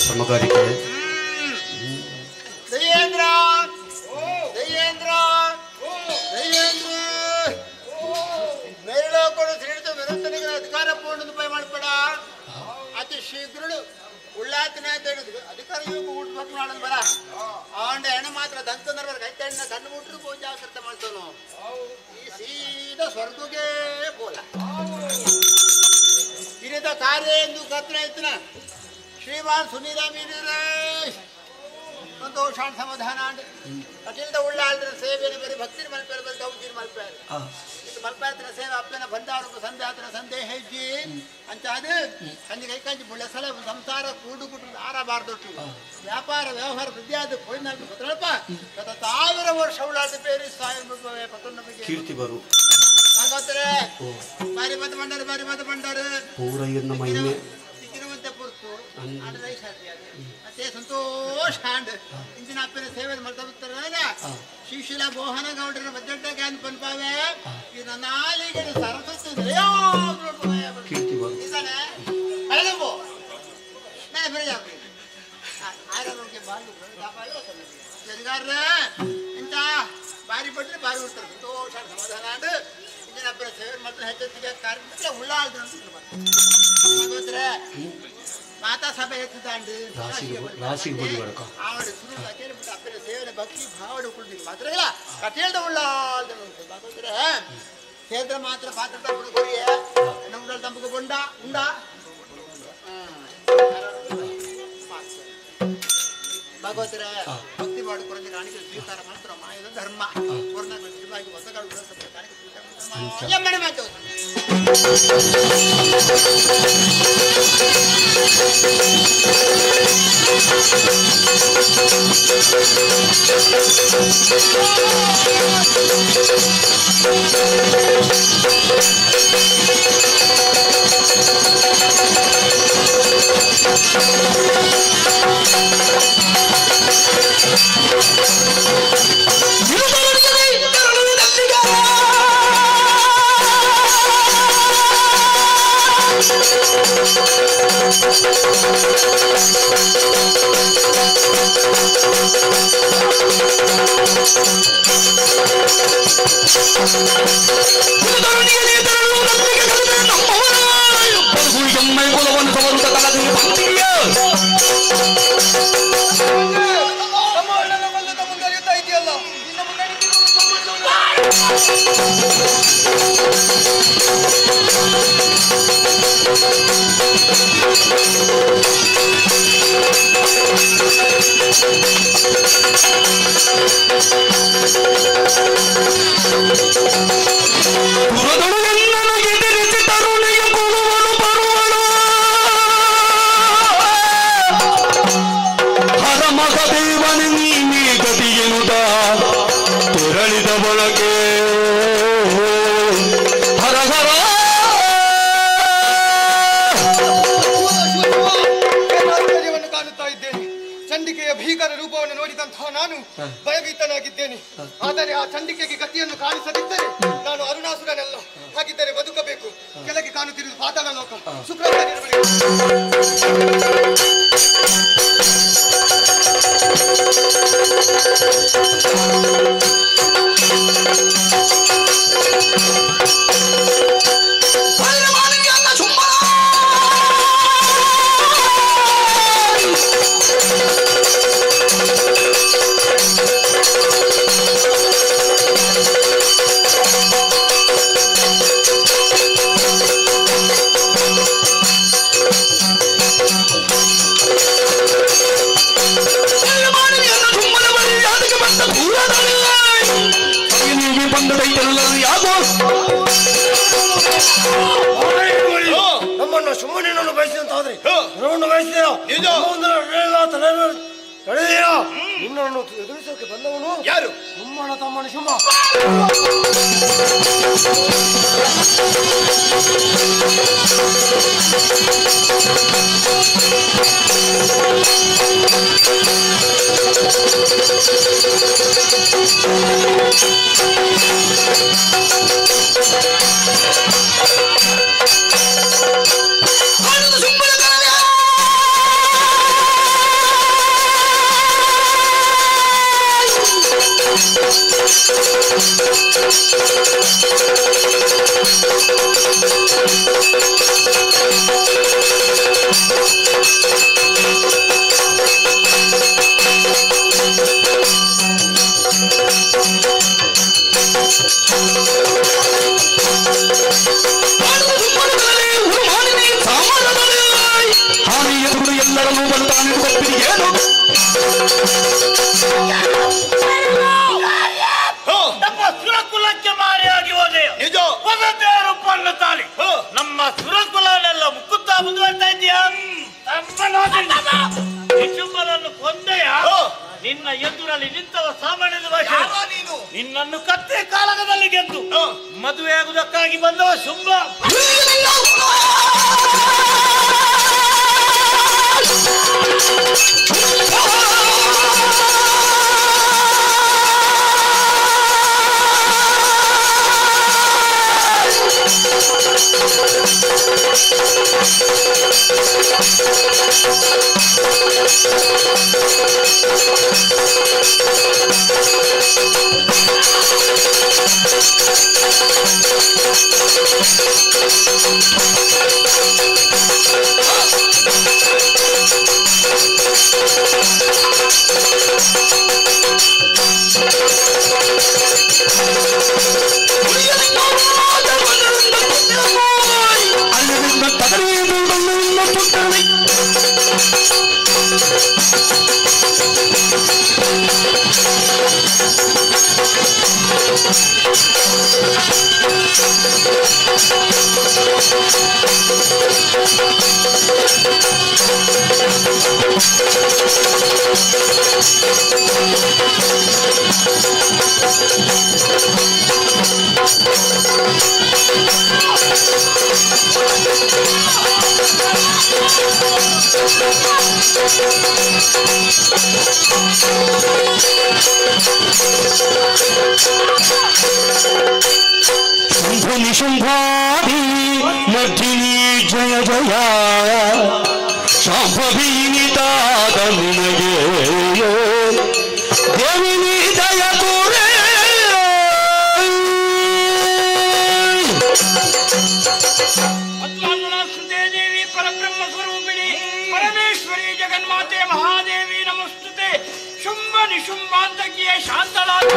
ಸಮಗಾರಿಕೆ ದಯ್ಯೇಂದ್ರ ದಯ್ಯೇಂದ್ರ ದಯ್ಯೇಂದ್ರ ಮೇಲೋಕರು ತಿಳಿದು ವಿರುದ್ಧನಿಗೆ ಅಧಿಕಾರ ಪೂರ್ಣ ಉಪಾಯ ಮಾಡ್ಬೇಡ ಅತಿ ಶೀಘ್ರಳು ಉಳ್ಳಾತಿನ ಅಂತ ಹೇಳಿದ್ರು ಅಧಿಕಾರ ಊಟ ಮಕ್ಕಳು ಮಾಡೋದು ಬರ ಆಂಡ ಹೆಣ್ಣು ಮಾತ್ರ ದಂತನವರ ಕೈ ಹೆಣ್ಣ ಕಣ್ಣು ಮುಟ್ಟರು ಪೂಜೆ ಜಾಗ್ರತೆ ಮಾಡ್ತಾನು ಈ ಸೀದಾ ಸ್ವರ್ಗಕ್ಕೆ ಬೋಲ ಇರಿದ ಕಾರ್ಯ ಎಂದು ಕತ್ರ ಇತ್ತನ ಶ್ರೀಮಾನ್ ಸುನೀಲ ಮೀನಿರೇ ಸಂತೋಷಾನ್ ಸಮಾಧಾನ ಅಖಿಲ್ದ ಉಳ್ಳಾಲ್ದ್ರ ಸೇವೆಯನ್ನು ಬರೀ ಭಕ್ತಿನ ಮಲ್ಪೇರು ಬರೀ ದೌತಿನ ಮಲ್ಪೇರು ಇದು ಮಲ್ಪಾಯತ್ರ ಸೇವೆ ಅಪ್ಪನ ಬಂದಾರು ಸಂಧ್ಯಾತ್ರ ಸಂದೇಹ ಹೆಜ್ಜಿ ಅಂತ ಅದು ಸಂಜೆ ಕೈಕಂಜಿ ಬುಳ್ಳೆ ಸಲ ಸಂಸಾರ ಕೂಡು ಕುಟುಂಬ ಆರಬಾರ್ದೊಟ್ಟು ವ್ಯಾಪಾರ ವ್ಯವಹಾರ ವೃದ್ಧಿಯಾದ ಪೋಯಿನಾಲ್ಕು ಪತ್ರಳಪ್ಪ ಗತ 1000 ವರ್ಷ ಉಳ್ಳಾದ ಬೇರೆ ನಮಗೆ ಕೀರ್ತಿ ಬರು ನಾಗೋತ್ರೆ ಬಾರಿ ಮತ ಬಂಡಾರು ಪೂರ ಇವ್ರನ್ನ ಮಹಿಮೆ ಪುರ್ತು ಮತ್ತೆ ಸಂತೋಷ ಹಾಂಡ್ ಇಂಚಿನ ಅಪ್ಪನ ಸೇವೆ ಮಾಡ್ತಾ ಬರ್ತಾರ ಶಿಶಿಲ ಮೋಹನ ಗೌಡರ ಬಜೆಟ್ ಗ್ಯಾನ್ ಪನ್ಪಾವೆ ಈ ನಾಲಿಗೆ ಸರಸ್ವತಿ ಕೀರ್ತಿ ಬರು ಅಳಗಂಬೋ ನಾನು ಬರೀ ಆರೋಗ್ಯ ಬಾಳು ಜರಿಗಾರ್ರೆ ಇಂತ ಬಾರಿ ಪಡ್ರೆ ಬಾರಿ ಉಡ್ತಾರೆ ಸಂತೋಷ ಸಮಾಧಾನ ಅಂದು ಇಂಜಿನ ಅಬ್ಬರ ಸೇವೆ ಮಾಡ್ತಾರೆ ಹೆಚ್ಚೊತ್ತಿಗೆ ಕಾರ್ಯಕ್ರಮ ಉಳ್ಳಾಳ್ದು ಅಂತ ಮಾತಾ ಸಭೆ ಹೆಚ್ಚಿದಾಂಡು ಆವಡು ಸುರು ಕಚೇರಿ ಬಿಟ್ಟು ಅಪ್ಪರ ಸೇವೆ ಭಕ್ತಿ ಭಾವಡು ಉಳ್ದಿದ್ದು ಮಾತ್ರ ಇಲ್ಲ ಕಚೇರಿದ ಉಳ್ಳಾಳ್ದು ಭಗವಂತರೆ ಸೇದ್ರ ಮಾತ್ರ ಪಾತ್ರ ಕೊಡಿಯ ನಮ್ಮ ತಂಪು ಗೊಂಡ ಉಂಡ ಭಗವತರ ಭಕ್ತಿ ಮಾಡಿ ಕೊರಂಜ ಕಾಣಿಕೆ ಸ್ವೀಕಾರ ಮಾತ್ರ ಮಾಯದ ಧರ್ಮ ಕೊರೋನಾಗಿ ಹೊಸಗಳು ಕಾಣಿಕೆ ಎಮ್ಮನೆ ಮಾತು ಭಯಭೀತನಾಗಿದ್ದೇನೆ. ಆದರೆ ಆ ಚಂಡಿಕೆಗೆ ಗತಿಯನ್ನು ಕಾಣಿಸದಿದ್ದರೆ ನಾನು ಅರುಣಾಸುರನಲ್ಲ. ಹಾಗಿದ್ದರೆ ಬದುಕಬೇಕು. ಕೆಳಗೆ ಕಾಣುತ್ತಿರುವುದು ಪಾತಾಳ ಲೋಕ. ನಮ್ಮನ್ನು ಸುಮ್ಮನೆ ಬಯಸಿದಂತಾದ್ರೆ ಬಯಸಿದೆಯೋ ತಡೆದೆಯೋ ನಿನ್ನನ್ನು ಎದುರಿಸೋಕೆ ಬಂದವನು ಯಾರು? ನಿಮ್ಮಣ್ಣ ತಮ್ಮನ ಶುಂಭ. ಎಲ್ಲರನ್ನೂ ಬಂದಾನೆ ಏನು ನಮ್ಮ ಸುರಕುಲಕ್ಕೆ ಮಾರಿಯಾಗಿ ಹೋದೆ. ಹೊಸದೇ ರೂಪವನ್ನು ತಾಳಿ ನಮ್ಮ ಸುರಕುಲನೆಲ್ಲ ಮುಕ್ಕುತ್ತಾ ಮುಂದುವರ್ತಾ ಇದೆಯಾ? ನಿಶುಂಭನನ್ನು ಕೊಂದೆಯ? ನಿನ್ನ ಎದುರಲ್ಲಿ ನಿಂತವ ಸಾಮಾನ್ಯದ ಭಾಷೆ. ನಿನ್ನನ್ನು ಕತ್ತೆ ಕಾಲಗದಲ್ಲಿ ಗೆದ್ದು ಮದುವೆಯಾಗುವುದಕ್ಕಾಗಿ ಬಂದವ ಶುಂಭ. ಶಂಭು ನಿಶುಂಭಾದಿ ಮರ್ಜಿನಿ ಜಯ ಜಯ ಶಾಂಭವೀನಿತಾದ ನಿನಗೆ ದೇವಿನಿ ದಯ ತೋರೆ ದೇವಿ ಪರಬ್ರಹ್ಮ ಸ್ವರೂಪಿಣಿ ಪರಮೇಶ್ವರಿ ಜಗನ್ಮಾತೆ ಮಹಾದೇವಿ ನಮಸ್ತುತೆ ಶುಂಭ ನಿಶುಂಭಾಂತಕಿಯ ಶಾಂತಳಾದ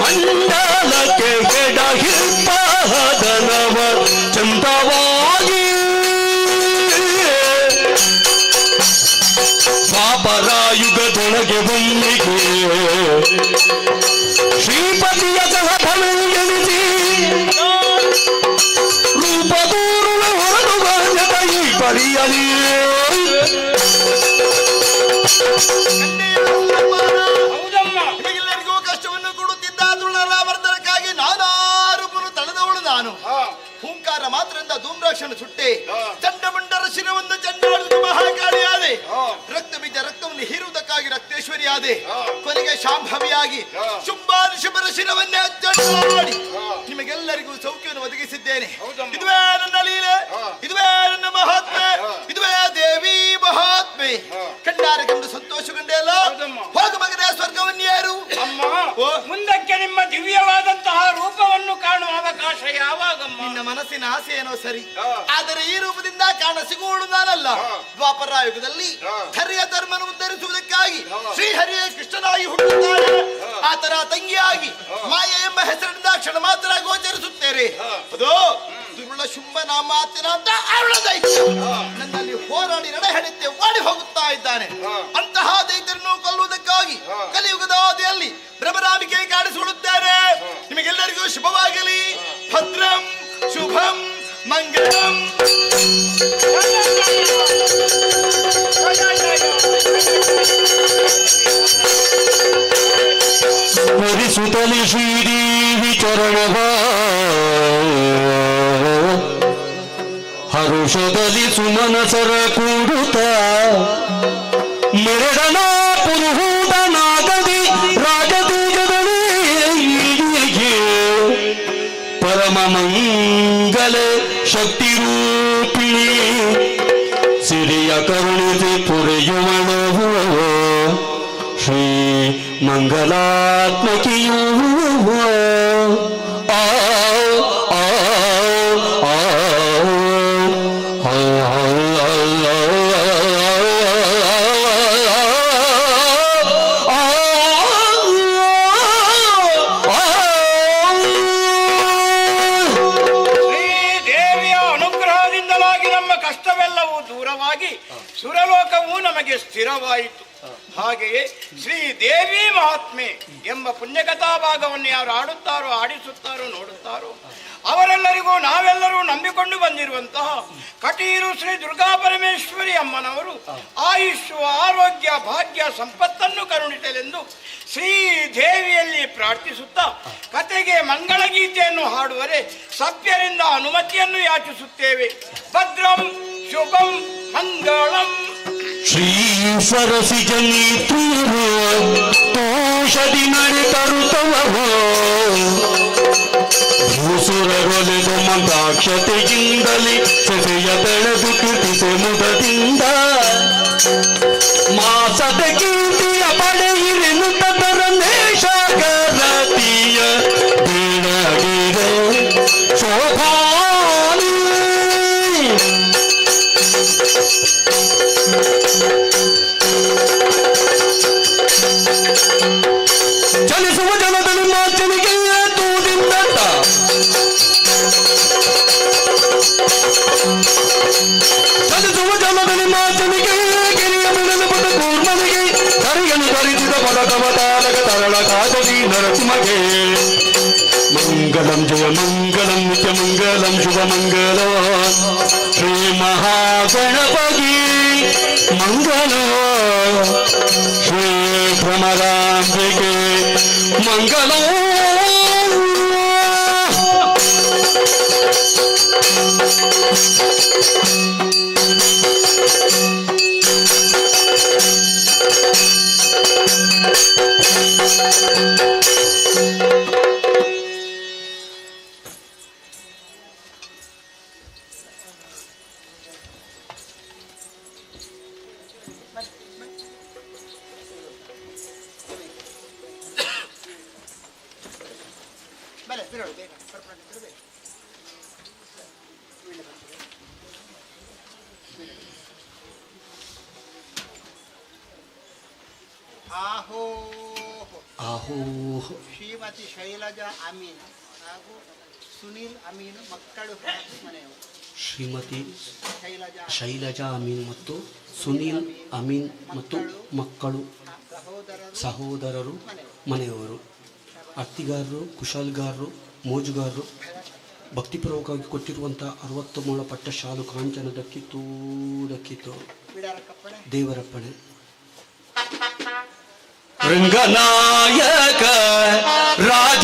ಮಂಡಲಕ್ಕೆ ಕೆಡಹಿಪ್ಪದನವ ಚಂದವಾಗಿ ಪಾಪರಾಯುಗದೊಳಗೆ ಬಂದಿಗೆ ಶ್ರೀಪತಿಯ ಸಹಫಲವೆನಿಸಿ ರೂಪದೂರುಳ ಹೊರಡು ಬಂದ ಈ ಪರಿಯಲಿ ನಿಮಗೆಲ್ಲರಿಗೂ ಕಷ್ಟವನ್ನು ಕೊಡುತ್ತಿದ್ದ ದುರ್ಣರಾವರ್ಧನಕ್ಕಾಗಿ ನಾನಾ ರೂಪನು ತಳೆದವಳು ನಾನು ಹೂಂಕಾರ ಮಾತ್ರದಿಂದ ಧೂಮ್ರಾಕ್ಷಣ ಸುಟ್ಟೆ ಚಂಡಮುಂಡರ ಶಿರವನ್ನು ಚಂಡಾಡುವುದು ಮಹಾಕಾಳಿಯಾದೆ ರಕ್ತ ಬೀಜ ರಕ್ತವನ್ನು ಹೀರುವುದಕ್ಕಾಗಿ ರಕ್ತೇಶ್ವರಿಯಾದೆ ಕೊನೆಗೆ ಶಾಂಭವಿಯಾಗಿ ಶುಂಭಾನುಶುಭರ ಶಿರವನ್ನೇ ಚಂಡಾಡಿ ನಿಮಗೆಲ್ಲರಿಗೂ ಸೌಖ್ಯವನ್ನು ಒದಗಿಸಿದ್ದೇನೆ ಇದುವೇ ನನ್ನ ಲೀಲೆ ಇದುವೇ ನನ್ನ ಮಹಾತ್ಮೆ ಇದುವೇ ದೇವಿ ಮಹಾತ್ಮೆ ಕಣ್ಣಾರೆ ಕಂಡು ಸಂತೋಷಗೊಂಡೇ ಅಲ್ಲ ಹೋಗ ಮಗನೇ ಸ್ವರ್ಗವನ್ನೇರು ಮುಂದಕ್ಕೆ ನಿಮ್ಮ ದಿವ್ಯವಾದಂತಹ ರೂಪವನ್ನು ಕಾಣುವ ಅವಕಾಶ ಯಾವಾಗಮ್ಮ? ನಿನ್ನ ಮನಸ್ಸಿನ ಆಸೆ ಏನೋ ಸರಿ, ಆದರೆ ಈ ರೂಪದಿಂದ ಕಾಣ ಸಿಗುವಳು ನಾನಲ್ಲ. ದ್ವಾಪರ ಯುಗದಲ್ಲಿ ಹರಿಯ ಧರ್ಮವನ್ನು ಉದ್ಧರಿಸುವುದಕ್ಕಾಗಿ ಶ್ರೀಹರಿಯ ಕೃಷ್ಣನಾಗಿ ಹುಟ್ಟುತ್ತಾರೆ. ಆತರ ತಂಗಿಯಾಗಿ ಮಾಯೆ ಎಂಬ ಹೆಸರಿನಿಂದ ಕ್ಷಣ ಮಾತ್ರ ಗೋಚರಿಸುತ್ತೇನೆ. ಅದು ದುರುಳ ಶುಂಭ ನಾಮಾತಿನ ಅಂತ ಅರುಳ ದೈತ್ಯ ನನ್ನಲ್ಲಿ ಹೋರಾಡಿ ನಡೆಹೆಡುತ್ತೆ ಓಡಿ ಹೋಗುತ್ತಾ ಇದ್ದಾನೆ. ಅಂತಹ ದೈತ್ಯರನ್ನು ಕೊಲ್ಲುವುದಕ್ಕಾಗಿ ಕಲಿಯುಗದ ಅವಧಿಯಲ್ಲಿ ಭ್ರಮರಾಂಬಿಕೆ ಕಾಣಿಸಿಕೊಳ್ಳುತ್ತಾರೆ. ನಿಮಗೆಲ್ಲರಿಗೂ ಶುಭವಾಗಲಿ. ಭದ್ರಂ ಶುಭಂ ಮಂಗಳಂ. ಸ್ಮರಿಸುತ್ತಲೇ ಶ್ರೀದೇವಿ ಚರಣವ ಹರುಷದಲ್ಲಿ ಸುಮನಸರ ಕೂಡುತ್ತ ಮೆರೆದನ ಪುರುಹೂತನಾಗದಿ ರಾಜದೂಜದಲ್ಲಿ ಪರಮ ಮಂಗಲ ಶಕ್ತಿ ರೂಪಿಣಿ ಸಿರಿಯ ಕರುಣಿಸಿ ಪುರೆಯುವಳು ಶ್ರೀ ಮಂಗಲಾತ್ಮಕಿಯೂ ಆ ಆ ಆ ಸುರಲೋಕವು ನಮಗೆ ಸ್ಥಿರವಾಯಿತು. ಹಾಗೆಯೇ ಶ್ರೀ ದೇವಿ ಮಹಾತ್ಮೆ ಎಂಬ ಪುಣ್ಯಕಥಾ ಭಾಗವನ್ನು ಯಾರು ಆಡುತ್ತಾರೋ, ಆಡಿಸುತ್ತಾರೋ, ನೋಡುತ್ತಾರೋ ಅವರೆಲ್ಲರಿಗೂ ನಾವೆಲ್ಲರೂ ನಂಬಿಕೊಂಡು ಬಂದಿರುವಂತಹ ಕಟೀರು ಶ್ರೀ ದುರ್ಗಾ ಪರಮೇಶ್ವರಿ ಅಮ್ಮನವರು ಆಯುಷ್ಯ, ಆರೋಗ್ಯ, ಭಾಗ್ಯ, ಸಂಪತ್ತನ್ನು ಕರುಣಿಸಲೆಂದು ಶ್ರೀ ದೇವಿಯಲ್ಲಿ ಪ್ರಾರ್ಥಿಸುತ್ತಾ ಕತೆಗೆ ಮಂಗಳಗೀತೆಯನ್ನು ಹಾಡುವರೆ ಸಭ್ಯರಿಂದ ಅನುಮತಿಯನ್ನು ಯಾಚಿಸುತ್ತೇವೆ. ಭದ್ರಂ ಶುಭಂ ಮಂಗಳಂ. ಶ್ರೀ ಸರಸಿ ಜನಿತುರು ತೋಷದಿ ನಡೆ ತರುತ್ತವೋ ಭೂಸುರಗೊಲೆದು ಮಂದಾಕ್ಷತೆಯಿಂದಲೇ ಸೆಸೆಯ ಬೆಳೆದು ಕೀರ್ತಿಸೆ ಮುದದಿಂದ ಮಾಸದ ಕೀರ್ತಿಯ ಪಡೆಯಿರೆನು ತರನೇಶಗರತಿಯ ಬೀಳಗಿರೆ ಶೋಭಾನಿ ಚಲಿಸುವ ಜನದಲ್ಲಿ ಮಾಚನಿಗೆ ತೂದಿಂದಟ್ಟ ನರಸಿಂಹಗೆ ಮಂಗಲಂ ಜಯ ಮಂಗಲಂ ನಿತ್ಯ ಮಂಗಲಂ ಶುಭ ಮಂಗಲ ಶ್ರೀ ಮಹಾಗಣಪತಿ ಮಂಗಲ ಶ್ರೀ ಭ್ರಮರಾಂಬಿಕೆ ಮಂಗಲ ಆಹೋ ಶ್ರೀಮತಿ ಶೈಲಜಾ ಅಮೀನ್ ಹಾಗೂ ಸುನೀಲ್ ಅಮೀನ್ ಮಕ್ಕಳು ಮನೆಯವರು. ಶ್ರೀಮತಿ ಶೈಲಜಾ ಅಮೀನ್ ಮತ್ತು ಸುನೀಲ್ ಅಮೀನ್ ಮತ್ತು ಮಕ್ಕಳು ಸಹೋದರರು ಮನೆಯವರು. ಅರ್ತಿಗಾರರು, ಕುಶಲ್ಗಾರರು, ಮೋಜುಗಾರರು ಭಕ್ತಿಪೂರ್ವಕವಾಗಿ ಕೊಟ್ಟಿರುವಂಥ 60 ಮೊಳ ಪಟ್ಟ ಶಾಲು ಕಾಂಚನ ದಕ್ಕಿತು ದೇವರಪ್ಪಣೆ. ರಂಗನಾಯಕ ರಾಜ